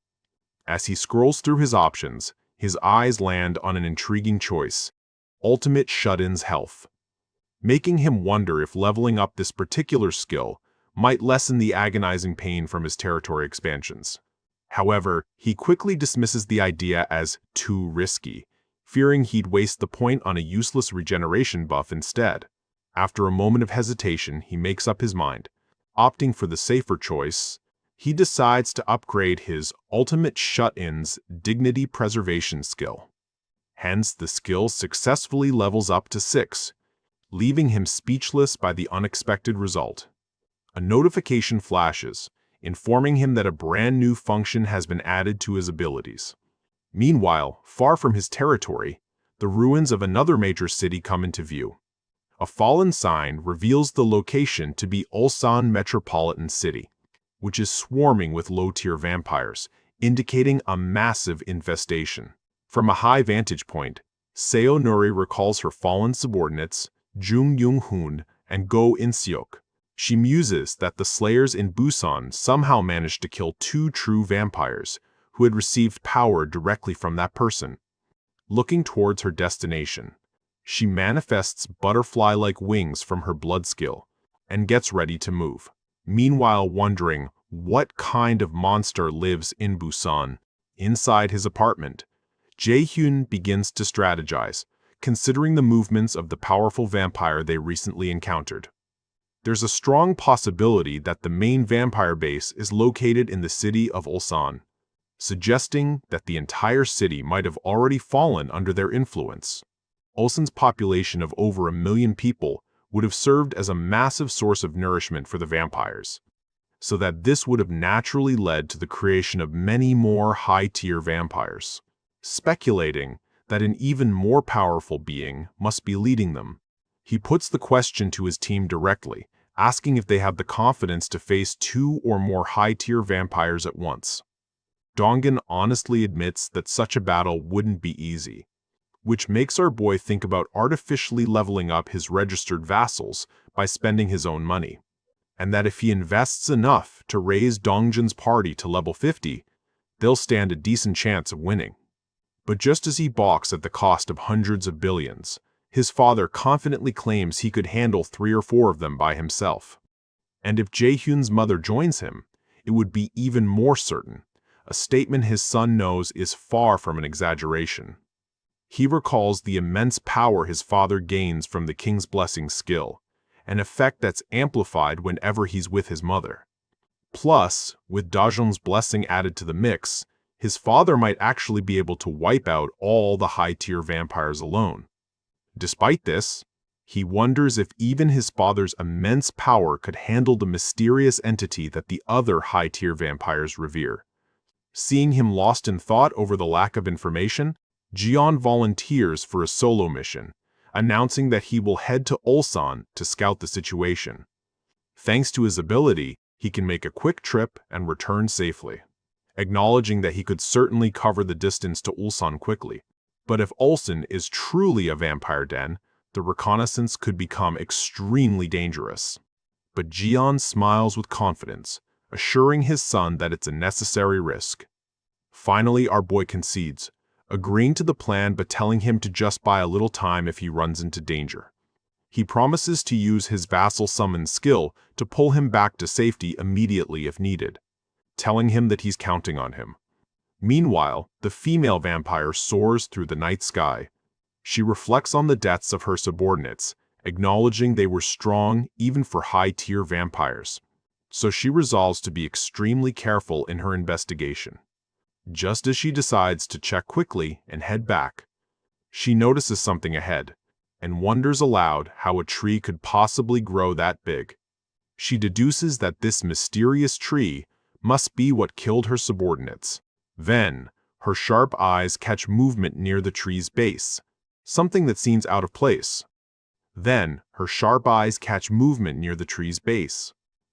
As he scrolls through his options, his eyes land on an intriguing choice: Ultimate Shut-in's Health, making him wonder if leveling up this particular skill might lessen the agonizing pain from his territory expansions. However, he quickly dismisses the idea as too risky, fearing he'd waste the point on a useless regeneration buff instead. After a moment of hesitation, he makes up his mind. Opting for the safer choice, he decides to upgrade his Ultimate Shut-in's Dignity Preservation skill. Hence, the skill successfully levels up to 6, leaving him speechless by the unexpected result. A notification flashes, informing him that a brand new function has been added to his abilities. Meanwhile, far from his territory, the ruins of another major city come into view. A fallen sign reveals the location to be Ulsan Metropolitan City, which is swarming with low-tier vampires, indicating a massive infestation. From a high vantage point, Seo Nuri recalls her fallen subordinates, Jung Young-hoon and Go In-seok. She muses that the slayers in Busan somehow managed to kill 2 true vampires who had received power directly from that person. Looking towards her destination, she manifests butterfly-like wings from her blood skill and gets ready to move, meanwhile wondering what kind of monster lives in Busan. Inside his apartment, Jae-hyun begins to strategize, considering the movements of the powerful vampire they recently encountered. There's a strong possibility that the main vampire base is located in the city of Ulsan, suggesting that the entire city might have already fallen under their influence. Ulsan's population of over 1 million people would have served as a massive source of nourishment for the vampires, so that this would have naturally led to the creation of many more high-tier vampires. Speculating that an even more powerful being must be leading them, he puts the question to his team directly, asking if they have the confidence to face 2 or more high-tier vampires at once. Dongan honestly admits that such a battle wouldn't be easy, which makes our boy think about artificially leveling up his registered vassals by spending his own money, and that if he invests enough to raise Dongjin's party to level 50, they'll stand a decent chance of winning. But just as he balks at the cost of hundreds of billions, his father confidently claims he could handle 3 or 4 of them by himself. And if Jae-hyun's mother joins him, it would be even more certain, a statement his son knows is far from an exaggeration. He recalls the immense power his father gains from the King's Blessing skill, an effect that's amplified whenever he's with his mother. Plus, with Dajong's blessing added to the mix, his father might actually be able to wipe out all the high-tier vampires alone. Despite this, he wonders if even his father's immense power could handle the mysterious entity that the other high-tier vampires revere. Seeing him lost in thought over the lack of information, Jian volunteers for a solo mission, announcing that he will head to Ulsan to scout the situation. Thanks to his ability, he can make a quick trip and return safely, acknowledging that he could certainly cover the distance to Ulsan quickly. But if Ulsan is truly a vampire den, the reconnaissance could become extremely dangerous. But Jian smiles with confidence, assuring his son that it's a necessary risk. Finally, our boy concedes, agreeing to the plan but telling him to just buy a little time if he runs into danger. He promises to use his vassal summon skill to pull him back to safety immediately if needed, telling him that he's counting on him. Meanwhile, the female vampire soars through the night sky. She reflects on the deaths of her subordinates, acknowledging they were strong even for high-tier vampires. So she resolves to be extremely careful in her investigation. Just as she decides to check quickly and head back, she notices something ahead and wonders aloud how a tree could possibly grow that big. She deduces that this mysterious tree must be what killed her subordinates. Then, her sharp eyes catch movement near the tree's base, something that seems out of place.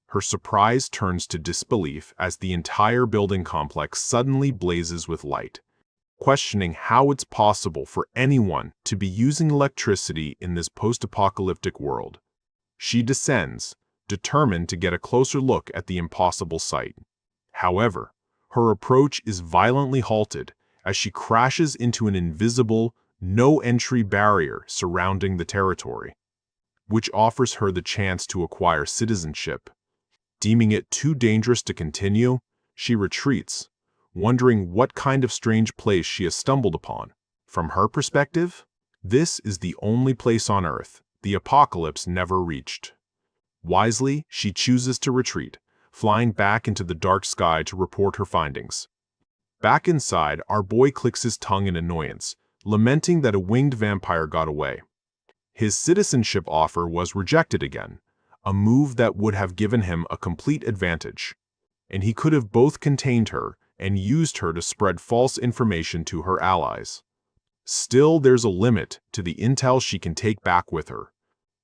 Her surprise turns to disbelief as the entire building complex suddenly blazes with light, questioning how it's possible for anyone to be using electricity in this post-apocalyptic world. She descends, determined to get a closer look at the impossible sight. However, her approach is violently halted as she crashes into an invisible, no-entry barrier surrounding the territory, which offers her the chance to acquire citizenship. Deeming it too dangerous to continue, she retreats, wondering what kind of strange place she has stumbled upon. From her perspective, this is the only place on Earth the apocalypse never reached. Wisely, she chooses to retreat, flying back into the dark sky to report her findings. Back inside, our boy clicks his tongue in annoyance, lamenting that a winged vampire got away. His citizenship offer was rejected again, a move that would have given him a complete advantage, and he could have both contained her and used her to spread false information to her allies. Still, there's a limit to the intel she can take back with her.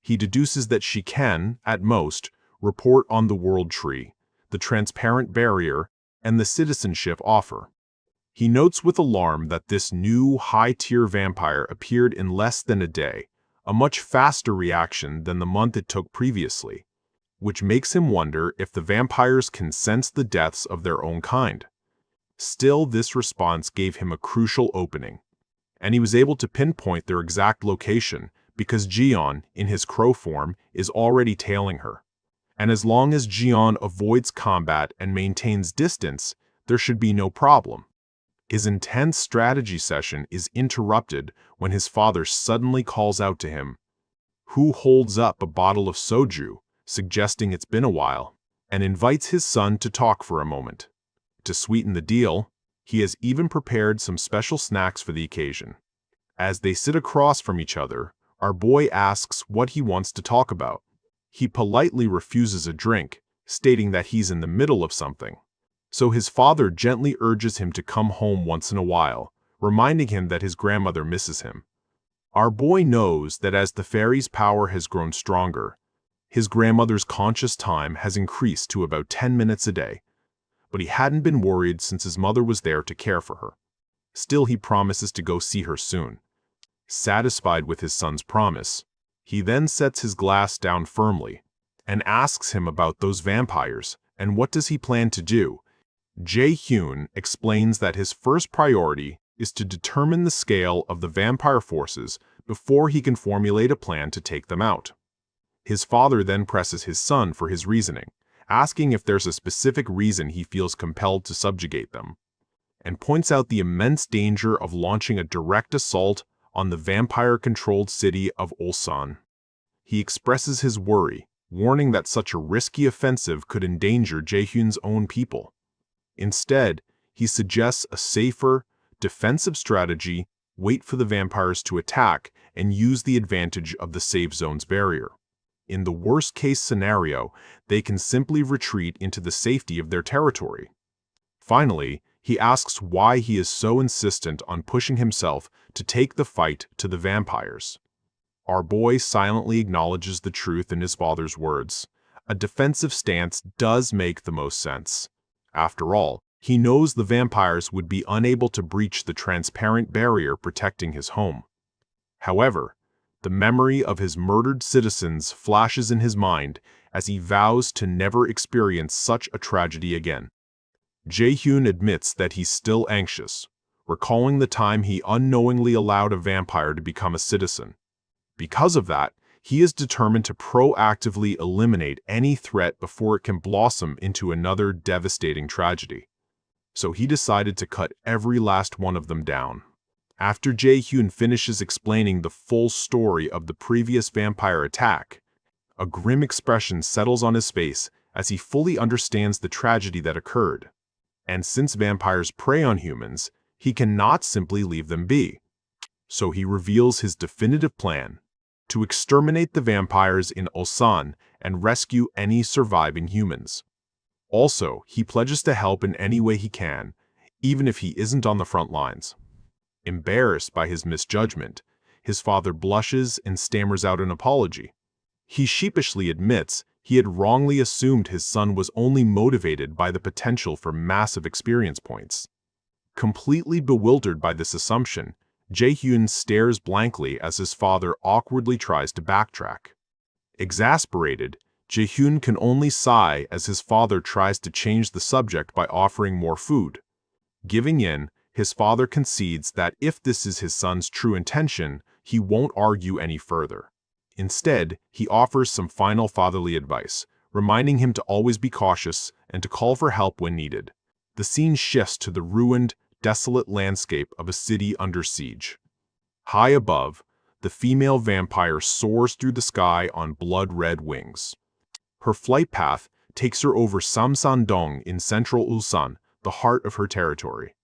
He deduces that she can, at most, report on the world tree, the transparent barrier, and the citizenship offer. He notes with alarm that this new high-tier vampire appeared in less than a day, a much faster reaction than the month it took previously, which makes him wonder if the vampires can sense the deaths of their own kind. Still, this response gave him a crucial opening, and he was able to pinpoint their exact location because Jae-hyun, in his crow form, is already tailing her. And as long as Jae-hyun avoids combat and maintains distance, there should be no problem. His intense strategy session is interrupted when his father suddenly calls out to him, who holds up a bottle of soju, suggesting it's been a while, and invites his son to talk for a moment. To sweeten the deal, he has even prepared some special snacks for the occasion. As they sit across from each other, our boy asks what he wants to talk about. He politely refuses a drink, stating that he's in the middle of something. So his father gently urges him to come home once in a while, reminding him that his grandmother misses him. Our boy knows that as the fairy's power has grown stronger, his grandmother's conscious time has increased to about 10 minutes a day, but he hadn't been worried since his mother was there to care for her. Still, he promises to go see her soon. Satisfied with his son's promise, he then sets his glass down firmly and asks him about those vampires and what does he plan to do. Jae-hyun explains that his first priority is to determine the scale of the vampire forces before he can formulate a plan to take them out. His father then presses his son for his reasoning, asking if there's a specific reason he feels compelled to subjugate them, and points out the immense danger of launching a direct assault on the vampire-controlled city of Ulsan. He expresses his worry, warning that such a risky offensive could endanger Jae-hyun's own people. Instead, he suggests a safer, defensive strategy: wait for the vampires to attack and use the advantage of the safe zone's barrier. In the worst-case scenario, they can simply retreat into the safety of their territory. Finally, he asks why he is so insistent on pushing himself to take the fight to the vampires. Our boy silently acknowledges the truth in his father's words. A defensive stance does make the most sense. After all, he knows the vampires would be unable to breach the transparent barrier protecting his home. However, the memory of his murdered citizens flashes in his mind as he vows to never experience such a tragedy again. Jae-hyun admits that he's still anxious, recalling the time he unknowingly allowed a vampire to become a citizen. Because of that, he is determined to proactively eliminate any threat before it can blossom into another devastating tragedy. So he decided to cut every last one of them down. After Jae-hyun finishes explaining the full story of the previous vampire attack, a grim expression settles on his face as he fully understands the tragedy that occurred. And since vampires prey on humans, he cannot simply leave them be. So he reveals his definitive plan: to exterminate the vampires in Ulsan and rescue any surviving humans. Also, he pledges to help in any way he can, even if he isn't on the front lines. Embarrassed by his misjudgment, his father blushes and stammers out an apology. He sheepishly admits he had wrongly assumed his son was only motivated by the potential for massive experience points. Completely bewildered by this assumption, Jae-hyun stares blankly as his father awkwardly tries to backtrack. Exasperated, Jae-hyun can only sigh as his father tries to change the subject by offering more food. Giving in, his father concedes that if this is his son's true intention, he won't argue any further. Instead, he offers some final fatherly advice, reminding him to always be cautious and to call for help when needed. The scene shifts to the ruined, desolate landscape of a city under siege. High above, the female vampire soars through the sky on blood-red wings. Her flight path takes her over Samsan-dong in central Ulsan, the heart of her territory.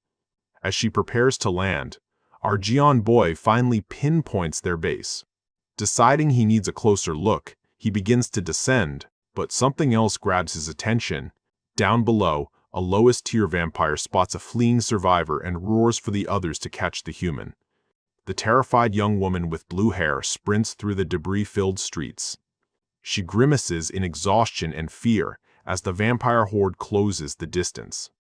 As she prepares to land, our Jeon boy finally pinpoints their base. Deciding he needs a closer look, he begins to descend, but something else grabs his attention. Down below, a lowest-tier vampire spots a fleeing survivor and roars for the others to catch the human. The terrified young woman with blue hair sprints through the debris-filled streets. She grimaces in exhaustion and fear as the vampire horde closes the distance.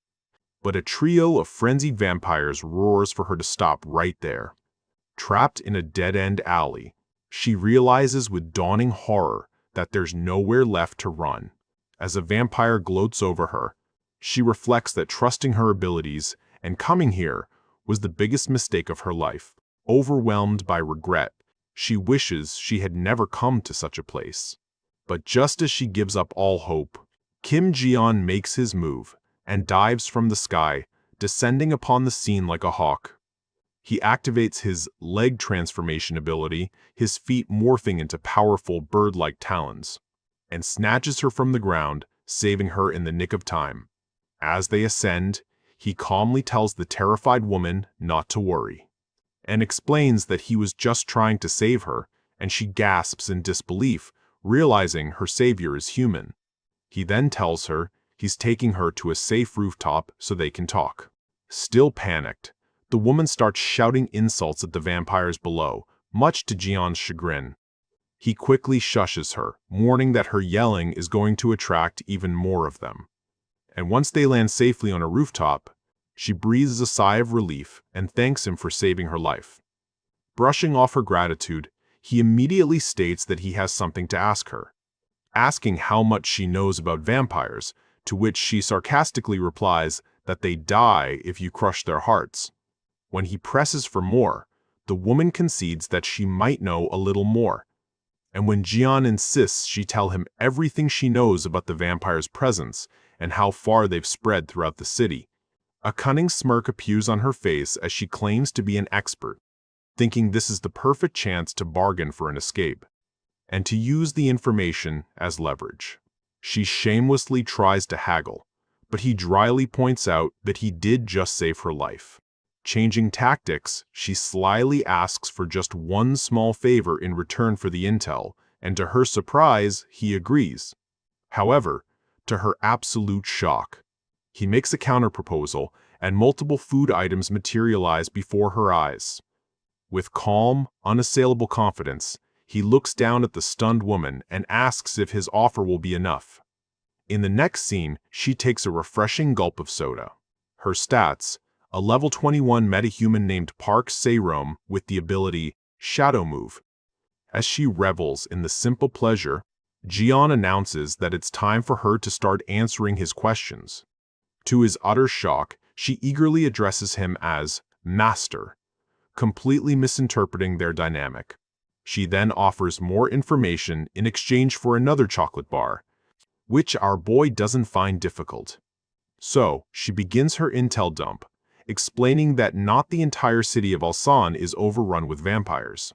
But a trio of frenzied vampires roars for her to stop right there. Trapped in a dead-end alley, she realizes with dawning horror that there's nowhere left to run. As a vampire gloats over her, she reflects that trusting her abilities and coming here was the biggest mistake of her life. Overwhelmed by regret, she wishes she had never come to such a place. But just as she gives up all hope, Kim Jae-hyun makes his move and dives from the sky, descending upon the scene like a hawk. He activates his leg transformation ability, his feet morphing into powerful bird-like talons, and snatches her from the ground, saving her in the nick of time. As they ascend, he calmly tells the terrified woman not to worry, and explains that he was just trying to save her, and she gasps in disbelief, realizing her savior is human. He then tells her he's taking her to a safe rooftop so they can talk. Still panicked, the woman starts shouting insults at the vampires below, much to Jeon's chagrin. He quickly shushes her, warning that her yelling is going to attract even more of them. And once they land safely on a rooftop, she breathes a sigh of relief and thanks him for saving her life. Brushing off her gratitude, he immediately states that he has something to ask her, asking how much she knows about vampires, to which she sarcastically replies that they die if you crush their hearts. When he presses for more, the woman concedes that she might know a little more. And when Jeon insists she tell him everything she knows about the vampire's presence and how far they've spread throughout the city, a cunning smirk appears on her face as she claims to be an expert, thinking this is the perfect chance to bargain for an escape, and to use the information as leverage. She shamelessly tries to haggle, but he dryly points out that he did just save her life. Changing tactics, she slyly asks for just one small favor in return for the intel, and to her surprise, he agrees. However, to her absolute shock, he makes a counterproposal, and multiple food items materialize before her eyes. With calm, unassailable confidence, he looks down at the stunned woman and asks if his offer will be enough. In the next scene, she takes a refreshing gulp of soda. Her stats: a level 21 metahuman named Park Se-rom with the ability Shadow Move. As she revels in the simple pleasure, Jeon announces that it's time for her to start answering his questions. To his utter shock, she eagerly addresses him as master, completely misinterpreting their dynamic. She then offers more information in exchange for another chocolate bar, which our boy doesn't find difficult. So, she begins her intel dump, explaining that not the entire city of Ulsan is overrun with vampires,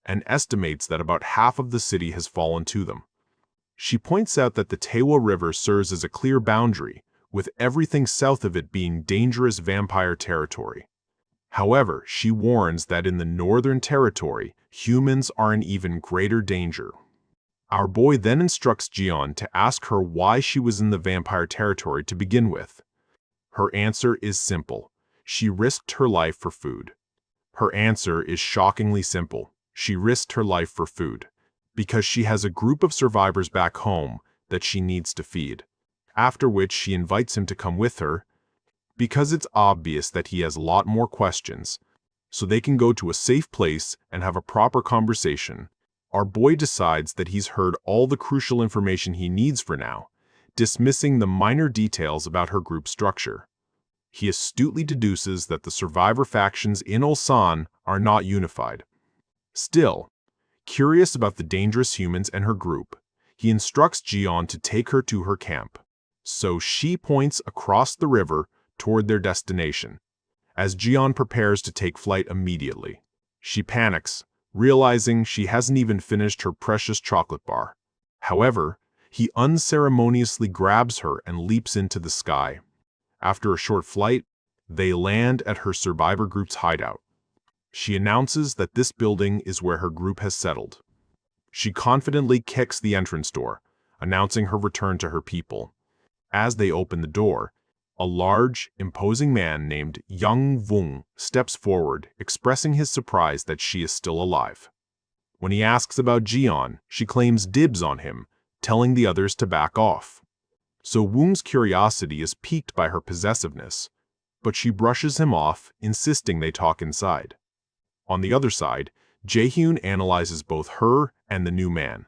and estimates that about half of the city has fallen to them. She points out that the Taewa River serves as a clear boundary, with everything south of it being dangerous vampire territory. However, she warns that in the northern territory, humans are in even greater danger. Our boy then instructs Jiyeon to ask her why she was in the vampire territory to begin with. Her answer is simple. She risked her life for food. Her answer is shockingly simple. She risked her life for food, because she has a group of survivors back home that she needs to feed. After which she invites him to come with her, because it's obvious that he has a lot more questions, so they can go to a safe place and have a proper conversation. Our boy decides that he's heard all the crucial information he needs for now, dismissing the minor details about her group structure. He astutely deduces that the survivor factions in Ulsan are not unified. Still, curious about the dangerous humans and her group, he instructs Jiyeon to take her to her camp. So she points across the river toward their destination, as Jiyeon prepares to take flight immediately. She panics, realizing she hasn't even finished her precious chocolate bar. However, he unceremoniously grabs her and leaps into the sky. After a short flight, they land at her survivor group's hideout. She announces that this building is where her group has settled. She confidently kicks the entrance door, announcing her return to her people. As they open the door, a large, imposing man named Young Vung steps forward, expressing his surprise that she is still alive. When he asks about Jiyeon, she claims dibs on him, telling the others to back off. So Wung's curiosity is piqued by her possessiveness, but she brushes him off, insisting they talk inside. On the other side, Jae-hyun analyzes both her and the new man.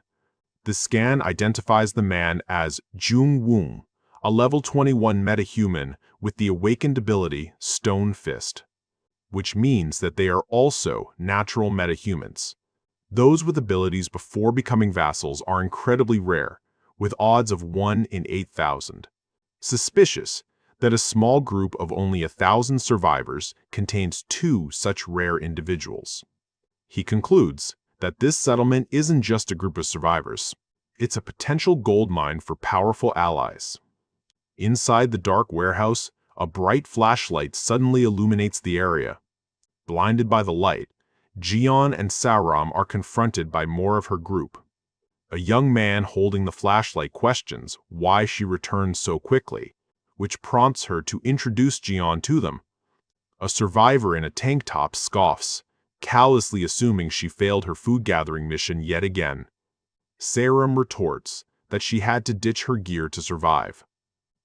The scan identifies the man as Jung Wung, a level 21 metahuman with the awakened ability Stone Fist, which means that they are also natural metahumans. Those with abilities before becoming vassals are incredibly rare, with odds of 1 in 8,000. Suspicious that a small group of only 1,000 survivors contains 2 such rare individuals. He concludes that this settlement isn't just a group of survivors, it's a potential goldmine for powerful allies. Inside the dark warehouse, a bright flashlight suddenly illuminates the area. Blinded by the light, Jiyeon and Saram are confronted by more of her group. A young man holding the flashlight questions why she returned so quickly, which prompts her to introduce Jiyeon to them. A survivor in a tank top scoffs, callously assuming she failed her food-gathering mission yet again. Saram retorts that she had to ditch her gear to survive,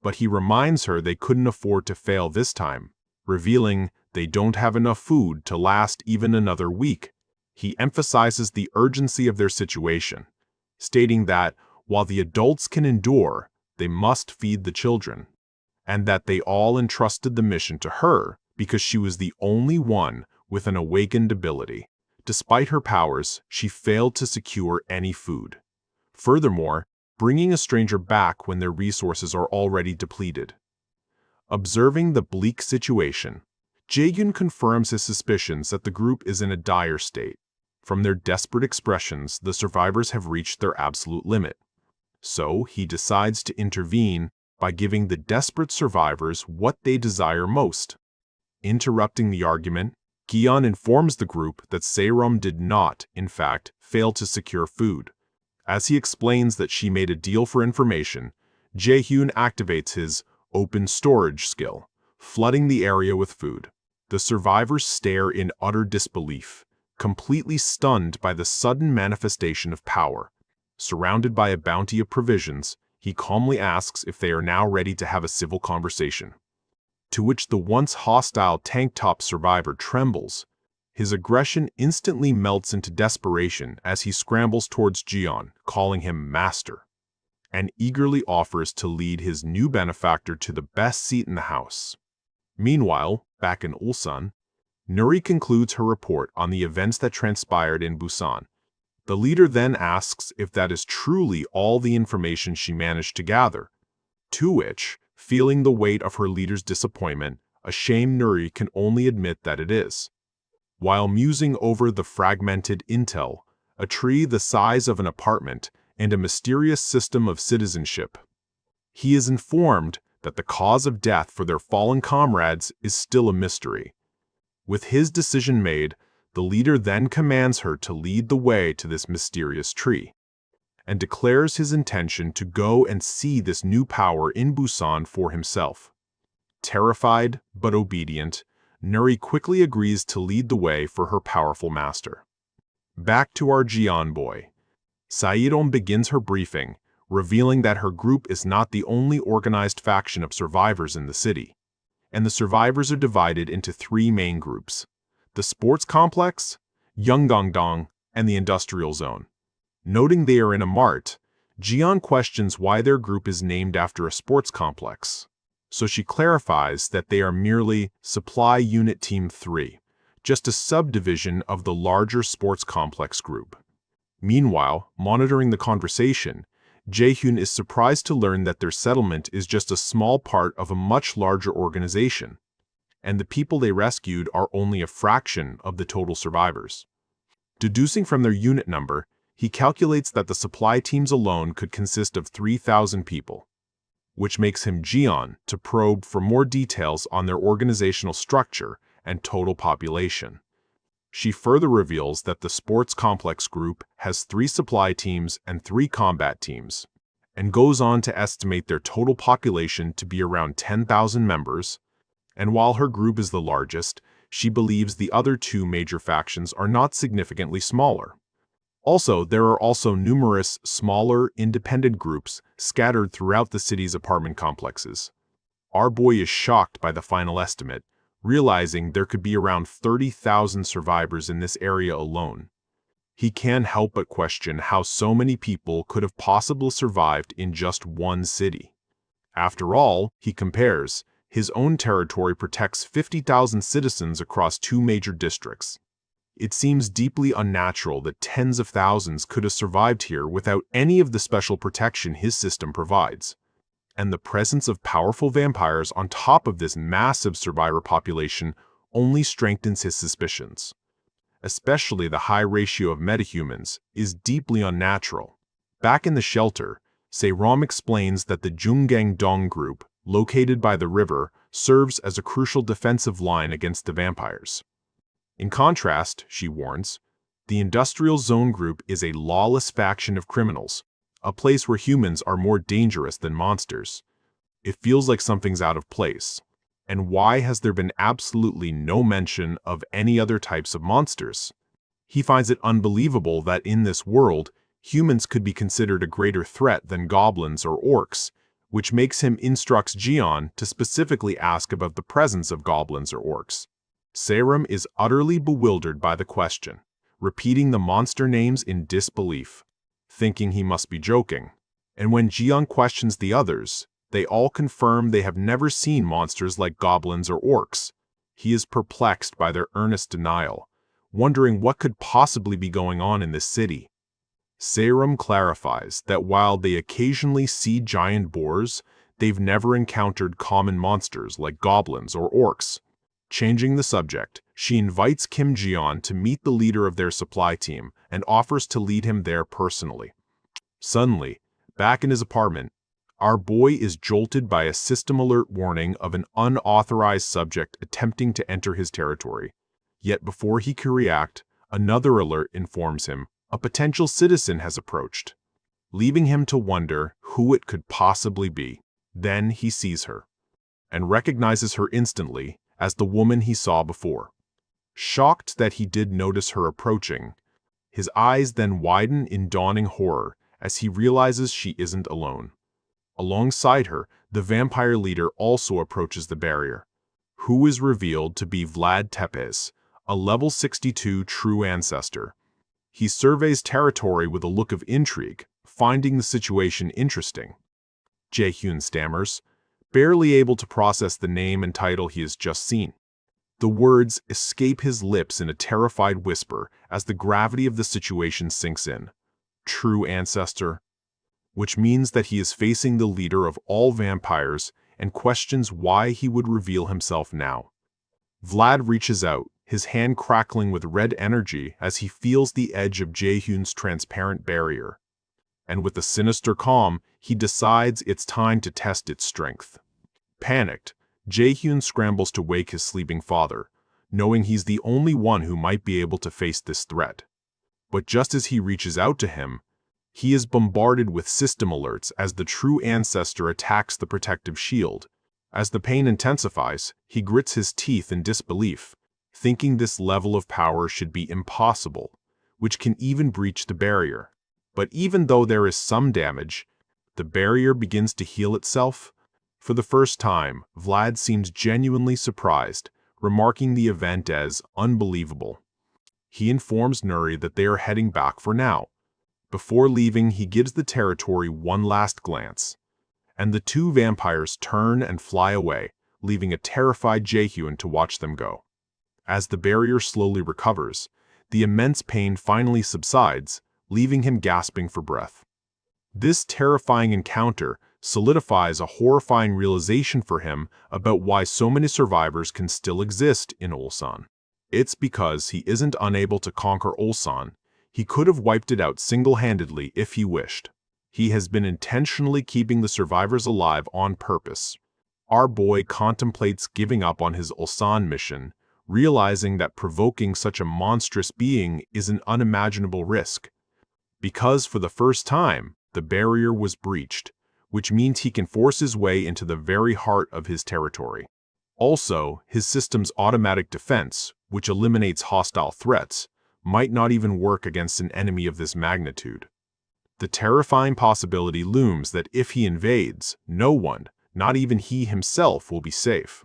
but he reminds her they couldn't afford to fail this time, revealing they don't have enough food to last even another week. He emphasizes the urgency of their situation, stating that while the adults can endure, they must feed the children, and that they all entrusted the mission to her because she was the only one with an awakened ability. Despite her powers, she failed to secure any food. Furthermore, bringing a stranger back when their resources are already depleted. Observing the bleak situation, Jae-hyun confirms his suspicions that the group is in a dire state. From their desperate expressions, the survivors have reached their absolute limit. So he decides to intervene by giving the desperate survivors what they desire most. Interrupting the argument, Giyeon informs the group that Saram did not, in fact, fail to secure food. As he explains that she made a deal for information, Jae-hyun activates his open storage skill, flooding the area with food. The survivors stare in utter disbelief, completely stunned by the sudden manifestation of power. Surrounded by a bounty of provisions, he calmly asks if they are now ready to have a civil conversation. To which the once hostile tank-top survivor trembles. His aggression instantly melts into desperation as he scrambles towards Jiyeon, calling him master, and eagerly offers to lead his new benefactor to the best seat in the house. Meanwhile, back in Ulsan, Nuri concludes her report on the events that transpired in Busan. The leader then asks if that is truly all the information she managed to gather, to which, feeling the weight of her leader's disappointment, ashamed Nuri can only admit that it is. While musing over the fragmented intel, a tree the size of an apartment, and a mysterious system of citizenship, he is informed that the cause of death for their fallen comrades is still a mystery. With his decision made, the leader then commands her to lead the way to this mysterious tree, and declares his intention to go and see this new power in Busan for himself. Terrified but obedient, Nuri quickly agrees to lead the way for her powerful master. Back to our Jian boy. Saerom begins her briefing, revealing that her group is not the only organized faction of survivors in the city, and the survivors are divided into three main groups: the sports complex, Yeonggangdong, and the industrial zone. Noting they are in a mart, Jian questions why their group is named after a sports complex, so she clarifies that they are merely Supply Unit Team 3, just a subdivision of the larger sports complex group. Meanwhile, monitoring the conversation, Jae-hyun is surprised to learn that their settlement is just a small part of a much larger organization, and the people they rescued are only a fraction of the total survivors. Deducing from their unit number, he calculates that the supply teams alone could consist of 3,000 people, which makes him Jian to probe for more details on their organizational structure and total population. She further reveals that the sports complex group has 3 supply teams and 3 combat teams, and goes on to estimate their total population to be around 10,000 members, and while her group is the largest, she believes the other 2 major factions are not significantly smaller. Also, there are also numerous smaller, independent groups scattered throughout the city's apartment complexes. Our boy is shocked by the final estimate, realizing there could be around 30,000 survivors in this area alone. He can't help but question how so many people could have possibly survived in just one city. After all, he compares, his own territory protects 50,000 citizens across 2 major districts. It seems deeply unnatural that tens of thousands could have survived here without any of the special protection his system provides. And the presence of powerful vampires on top of this massive survivor population only strengthens his suspicions. Especially the high ratio of metahumans is deeply unnatural. Back in the shelter, Saerom explains that the Jungang-dong group, located by the river, serves as a crucial defensive line against the vampires. In contrast, she warns, the industrial zone group is a lawless faction of criminals, a place where humans are more dangerous than monsters. It feels like something's out of place. And why has there been absolutely no mention of any other types of monsters? He finds it unbelievable that in this world, humans could be considered a greater threat than goblins or orcs, which makes him instructs Jian to specifically ask about the presence of goblins or orcs. Saerom is utterly bewildered by the question, repeating the monster names in disbelief, thinking he must be joking. And when Jian questions the others, they all confirm they have never seen monsters like goblins or orcs. He is perplexed by their earnest denial, wondering what could possibly be going on in this city. Saerom clarifies that while they occasionally see giant boars, they've never encountered common monsters like goblins or orcs. Changing the subject, she invites Kim Jae-hyun to meet the leader of their supply team and offers to lead him there personally. Suddenly, back in his apartment, our boy is jolted by a system alert warning of an unauthorized subject attempting to enter his territory. Yet before he can react, another alert informs him a potential citizen has approached, leaving him to wonder who it could possibly be. Then he sees her, and recognizes her instantly as the woman he saw before. Shocked that he did notice her approaching, his eyes then widen in dawning horror as he realizes she isn't alone. Alongside her, the vampire leader also approaches the barrier, who is revealed to be Vlad Tepes, a level 62 true ancestor. He surveys territory with a look of intrigue, finding the situation interesting. Jae-hyun stammers, barely able to process the name and title he has just seen. The words escape his lips in a terrified whisper as the gravity of the situation sinks in. True ancestor, which means that he is facing the leader of all vampires and questions why he would reveal himself now. Vlad reaches out, his hand crackling with red energy as he feels the edge of Jae-hyun's transparent barrier. And with a sinister calm, he decides it's time to test its strength. Panicked, Jae-hyun scrambles to wake his sleeping father, knowing he's the only one who might be able to face this threat. But just as he reaches out to him, he is bombarded with system alerts as the true ancestor attacks the protective shield. As the pain intensifies, he grits his teeth in disbelief, thinking this level of power should be impossible, which can even breach the barrier. But even though there is some damage, the barrier begins to heal itself. For the first time, Vlad seems genuinely surprised, remarking the event as unbelievable. He informs Nuri that they are heading back for now. Before leaving, he gives the territory one last glance, and the two vampires turn and fly away, leaving a terrified Jae-hyun to watch them go. As the barrier slowly recovers, the immense pain finally subsides, leaving him gasping for breath. This terrifying encounter solidifies a horrifying realization for him about why so many survivors can still exist in Ulsan. It's because he isn't unable to conquer Ulsan. He could have wiped it out single-handedly if he wished. He has been intentionally keeping the survivors alive on purpose. Our boy contemplates giving up on his Ulsan mission, realizing that provoking such a monstrous being is an unimaginable risk. Because for the first time, the barrier was breached, which means he can force his way into the very heart of his territory. Also, his system's automatic defense, which eliminates hostile threats, might not even work against an enemy of this magnitude. The terrifying possibility looms that if he invades, no one, not even he himself, will be safe.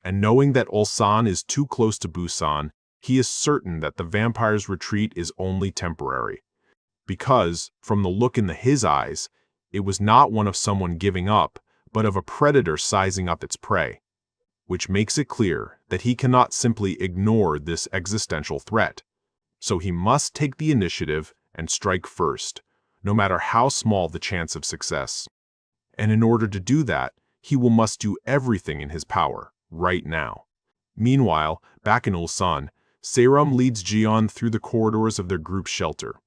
And knowing that Ulsan is too close to Busan, he is certain that the vampire's retreat is only temporary. Because, from the look in his eyes, it was not one of someone giving up, but of a predator sizing up its prey, which makes it clear that he cannot simply ignore this existential threat. So he must take the initiative and strike first, no matter how small the chance of success. And in order to do that, he must do everything in his power, right now. Meanwhile, back in Ulsan, Seiram leads Jiyeon through the corridors of their group shelter.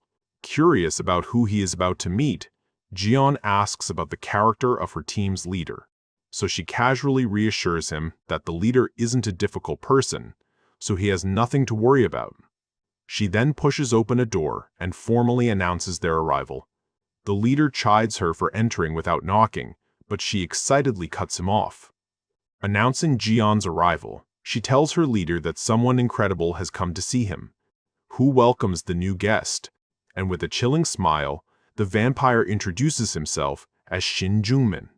Curious about who he is about to meet, Jiyeon asks about the character of her team's leader, so she casually reassures him that the leader isn't a difficult person, so he has nothing to worry about. She then pushes open a door and formally announces their arrival. The leader chides her for entering without knocking, but she excitedly cuts him off. Announcing Jiyeon's arrival, she tells her leader that someone incredible has come to see him, who welcomes the new guest, and with a chilling smile, the vampire introduces himself as Shin Jungmin.